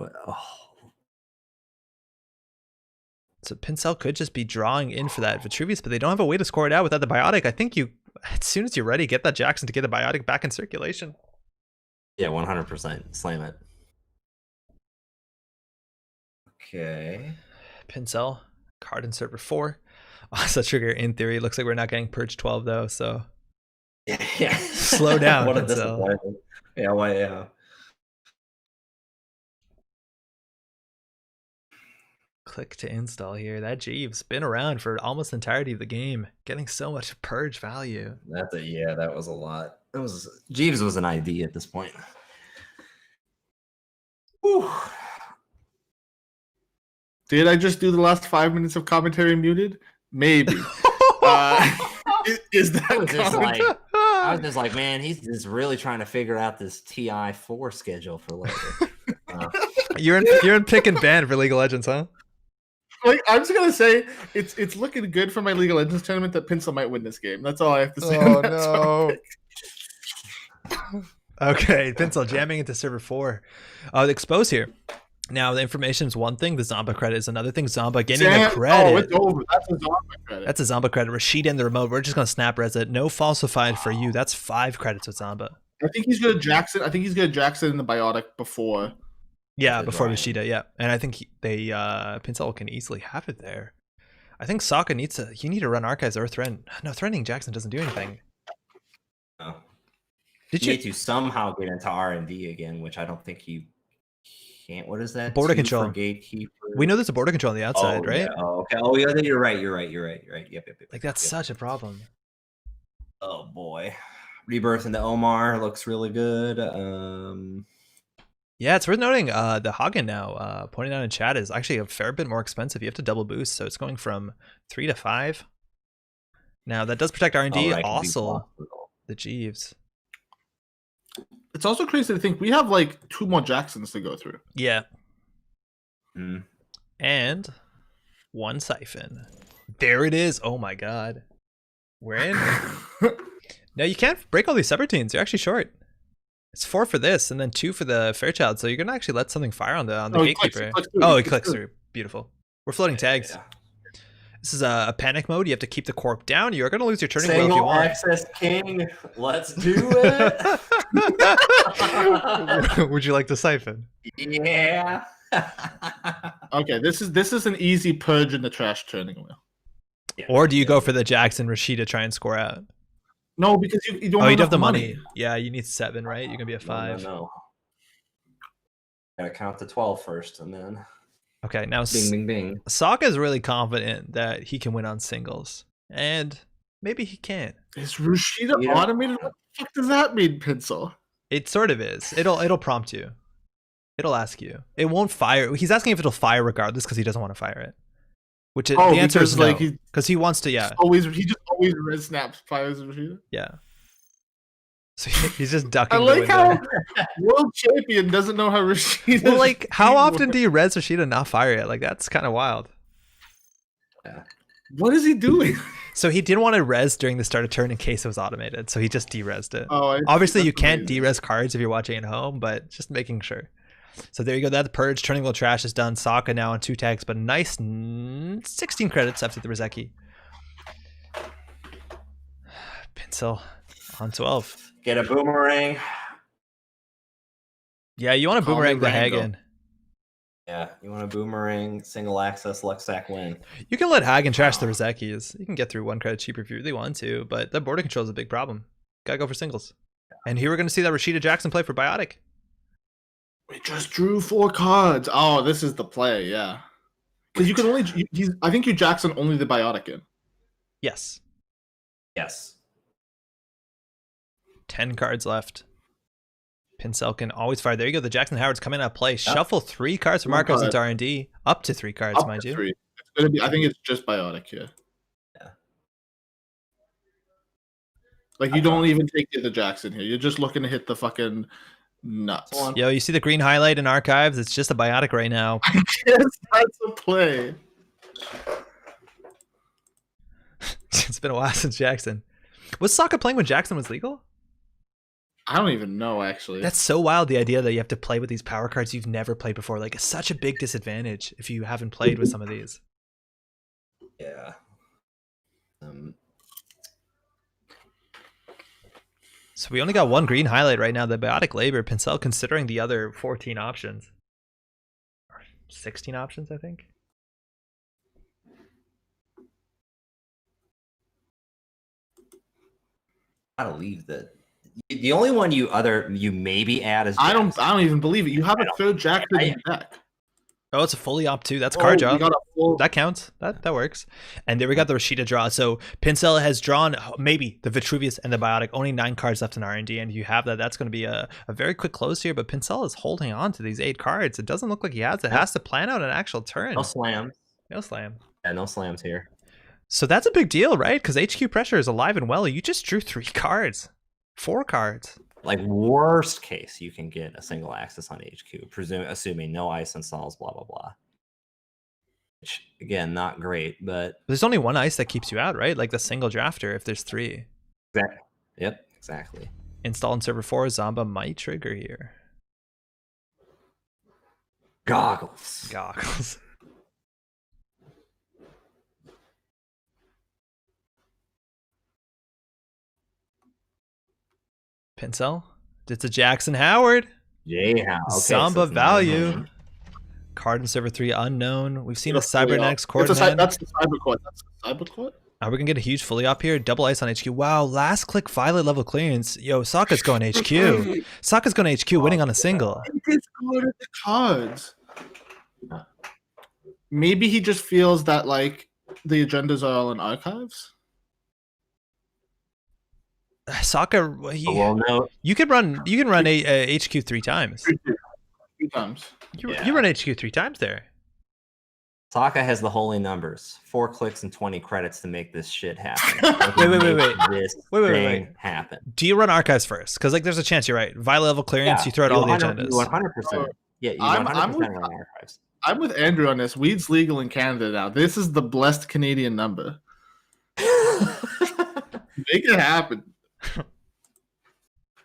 So Pincel could just be drawing in for that Vitruvius, but they don't have a way to score it out without the Biotic. I think you, as soon as you're ready, get that Jackson to get the Biotic back in circulation. Yeah, 100%. Slam it. Okay. Pincel, card in server 4. Also trigger in theory. Looks like we're not getting Purge 12 though, so yeah. Slow down. What a disappointment. Yeah, well, yeah. Click to install here. That Jeeves been around for almost the entirety of the game, getting so much Purge value. That was a lot. Jeeves was an ID at this point. Whew. Did I just do the last 5 minutes of commentary muted? Maybe. Is that I was just like, man, he's just really trying to figure out this TI4 schedule for later. You're in pick and ban for League of Legends, huh? Like, I'm just gonna say it's looking good for my League of Legends tournament that Pincel might win this game. That's all I have to say. Oh no. Okay, Pincel jamming into server 4. The expose here. Now the information is one thing, the Zamba credit is another thing. Zamba getting the credit. Oh, it's over. That's a Zamba credit. That's a Zamba credit. Rashid in the remote. We're just gonna snap res it. No falsified for you. That's 5 credits with Zamba. I think he's gonna Jackson. I think he's gonna Jackson in the Biotic before. Yeah, before Rashida, yeah. And I think Pincel can easily have it there. I think Sokka needs to run archives or threaten. No, threatening Jackson doesn't do anything. Oh. Did You you need to somehow get into R&D again, which I don't think you can't. What is that? Border 2 control. for gatekeeper. We know there's a border control on the outside, Oh, right? yeah. Oh, okay. Oh, yeah. You're right. Yep. Like that's Yep. such a problem. Oh boy, Rebirth into Omar looks really good. Yeah, it's worth noting the Hagen now, pointing out in chat, is actually a fair bit more expensive. You have to double boost, so it's going from 3 to 5. Now that does protect R&D. that can be Also, possible. the Jeeves. It's also crazy to think we have like 2 more Jacksons to go through. Yeah. Mm. And 1 Siphon. There it is. Oh my god. We're in. Now you can't break all these subroutines. You're actually short. It's 4 for this, and then 2 for the Fairchild. So you're gonna actually let something fire on the gatekeeper. He clicks through. Beautiful. We're floating tags. Yeah. This is a panic mode. You have to keep the corp down. You're gonna lose your turning wheel if you Single want. access king. Let's do it. Would you like to siphon? Yeah. Okay, this is an easy purge in the trash turning wheel. Or do you go for the Jackson Rashida try and score out? No, because you don't. Oh, have you don't have enough the money. Yeah, you need 7, right? You're gonna be a 5. No. Gotta count to 12 first, and then Okay, now bing, bing, bing. Sokka is really confident that he can win on singles, and maybe he can. Is Rashida Yeah. automated? What the fuck does that mean, Pencil? It sort of is. It'll prompt you. It'll ask you. It won't fire. He's asking if it'll fire regardless because he doesn't want to fire it. Which the answer is no. Because he wants to. Yeah. He just always red snaps fires Rashida. Yeah. So he's just ducking. I like the how window. world champion doesn't know how Rashida. Well, like, how often do you res Rashida and not fire it? Like, that's kind of wild. Yeah. What is he doing? So he didn't want to res during the start of turn in case it was automated. So he just de-resed it. Oh, Obviously, you can't de-res cards if you're watching at home, but just making sure. So there you go. That the purge. Turning wheel trash is done. Sokka now on 2 tags, but nice 16 credits after the Rizeki. Pincel on 12. Get a boomerang. Yeah, you want to Call me boomerang the Rango. Hagen. Yeah, you want a boomerang, single access, Luxac win. You can let Hagen trash the Rizekis. You can get through 1 credit cheaper if you really want to, but the border control is a big problem. Gotta go for singles. And here we're going to see that Rashida Jackson play for Biotic. We just drew 4 cards. Oh, this is the play, yeah. Because you can only. I think you Jackson only the biotic in. Yes. Yes. 10 cards left. Pincel can always fire. There you go. The Jackson Howard's coming out of play. Shuffle 3 cards for Marcos into R&D. Up to 3 cards, mind you. 3. It's gonna be. I think it's just biotic here. Yeah. Like you don't even take the Jackson here. You're just looking to hit the fucking nuts. Yo, you see the green highlight in archives? It's just a Biotic right now. I guess that's a play. It's been a while since Jackson. Was Sokka playing when Jackson was legal? I don't even know, actually. That's so wild, the idea that you have to play with these power cards you've never played before. Like, it's such a big disadvantage if you haven't played with some of these. Yeah. So we only got 1 green highlight right now, the Biotic Labor. Pincel considering the other 14 options. Or 16 options, I think. Gotta leave the only one you maybe add is I Jackson. don't even believe it. You have a third Jackson in your deck. Oh, it's a fully op too. That's card draw. We got a full. That counts. That works. And there we got the Rashida draw. So Pincel has drawn maybe the Vitruvius and the Biotic. Only 9 cards left in R&D, and if you have that, that's going to be a very quick close here. But Pincel is holding on to these 8 cards. It doesn't look like he has. It has to plan out an actual turn. No slam. No slam. Yeah, no slams here. So that's a big deal, right? Because HQ Pressure is alive and well. You just drew 3 cards. 4 cards. Like worst case, you can get a single access on HQ, assuming no ice installs, blah blah blah. Which again, not great, but There's only 1 ice that keeps you out, right? Like the single drafter. If there's 3, exactly. Yep, exactly. install in server 4. Zamba might trigger here. Goggles. Goggles. Pincel. It's a Jackson Howard. Yeah. Okay, Samba it's value. 9. Card in server 3 unknown. We've seen a It's a fully cybernetics op. That's coordinate. the Cybercourt. That's the Cybercourt. Are we gonna get a huge fully up here? Double ice on HQ. Wow, last click violet level clearance. Yo, Sokka's going HQ. Sokka's going HQ, winning on a single. It's good at the cards. Maybe he just feels that like the agendas are all in archives. Sokka, Well, no. you can run a HQ 3 times. 3 times. You run HQ 3 times there. Sokka has the holy numbers: 4 clicks and 20 credits to make this shit happen. Wait. Happen. Do you run archives first? Because like, there's a chance you're right. Violet level clearance, you throw out all the agendas. 100%. Yeah, you 100% run archives. I'm with Andrew on this. Weed's legal in Canada now. This is the blessed Canadian number. Make it happen.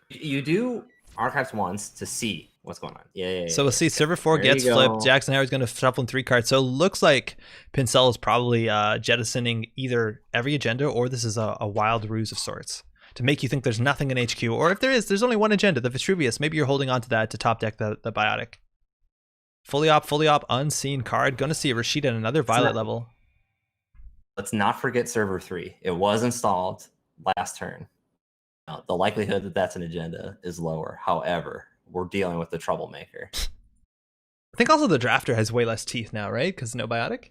You do archives once to see what's going on. Yeah. So we'll see. Server 4 There gets you flipped. go. Jackson Howard's going to shuffle in 3 cards. So it looks like Pincel is probably jettisoning either every agenda, or this is a wild ruse of sorts to make you think there's nothing in HQ. Or if there is, there's only one agenda, the Vitruvius. Maybe you're holding on to that to top deck the Biotic. Fully op, unseen card. Going to see a Rashida in another violet level. Let's not forget server 3. It was installed last turn. Now, the likelihood that that's an agenda is lower. However, we're dealing with the troublemaker. I think also the drafter has way less teeth now, right? Because no Biotic?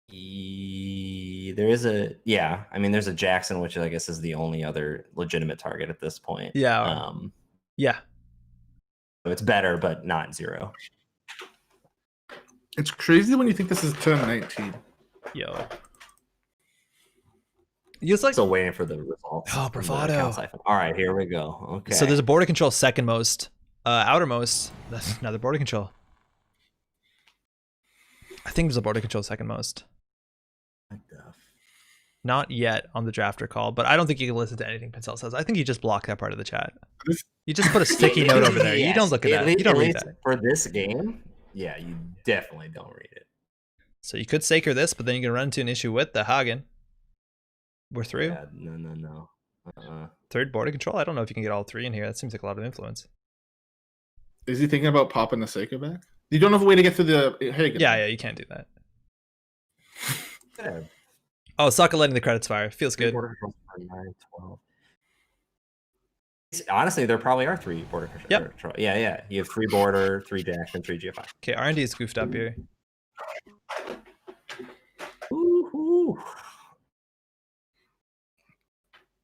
There is there's a Jackson, which I guess is the only other legitimate target at this point. Yeah. Yeah. So it's better, but not 0. It's crazy when you think this is turn 19. Yo. It's like, still waiting for the results. Oh, bravado. All right, here we go. Okay. So there's a border control second most. Outermost. That's another border control. I think there's a border control second most. Not yet on the drafter call, but I don't think you can listen to anything Pincel says. I think you just block that part of the chat. You just put a sticky note over there. You don't look at that. You don't read that. For this game, yeah, you definitely don't read it. So you could Saker this, but then you can run into an issue with the Hagen. We're through. Yeah, no. Third border control? I don't know if you can get all 3 in here. That seems like a lot of influence. Is he thinking about popping the Saker back? You don't have a way to get through the Hagen. Yeah, you can't do that. Yeah. Oh, Sokka letting the credits fire. Feels good. 9, 12. Honestly, there probably are 3 border control. Yep. Yeah. You have 3 border, 3 Jack, and 3 GFI. Okay, R&D is goofed up here. Ooh.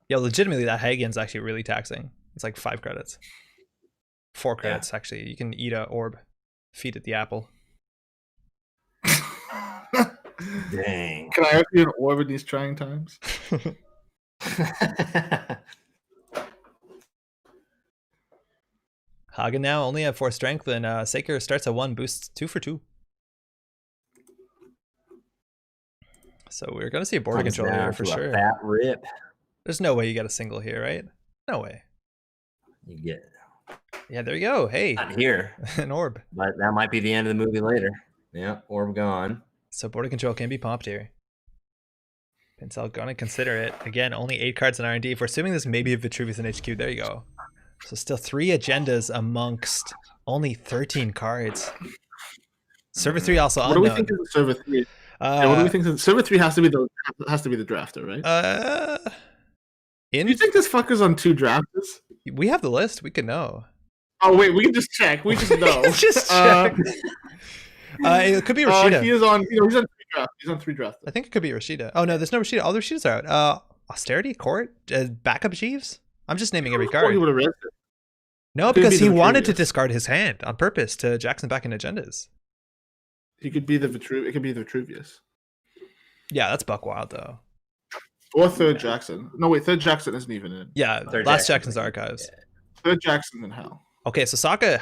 Yo, legitimately, that Hagen's actually really taxing. It's like 5 credits. 4 credits, actually. You can eat a orb. Feed it the apple. Dang. Can I ask you an orb in these trying times? Hagen now only have 4 strength, and Saker starts at 1, boosts 2 for 2. So we're going to see a border control here for sure. Fat rip. There's no way you got a single here, right? No way. You get it. Yeah, there you go. Hey. Not here. An orb. But that might be the end of the movie later. Yeah, orb gone. So border control can be popped here. Pincel gonna consider it. Again, only 8 cards in R&D. If we're assuming this may be a Vitruvius in HQ, there you go. So still 3 agendas amongst only 13 cards. Server 3 also unknown. What do we think is server 3? What do we think? Server 3 has to be the drafter, right? Do you think this fucker's on 2 drafters? We have the list. We can know. Oh wait, we can just check. We just know. Just check. It could be Rashida. He is on. He's on 3 drafts. He's on 3 drafts. I think it could be Rashida. Oh no, there's no Rashida. All the Rashidas are out. Austerity, Court, backup Jeeves. I'm just naming every card. He would have read it. No, because he wanted to discard his hand on purpose to Jackson back in agendas. He could be the It could be the Vitruvius. Yeah, that's buck wild though. Or third Jackson. No wait, third Jackson isn't even in. Yeah, last Jackson's archives. Third Jackson's in hell. Okay, so Sokka has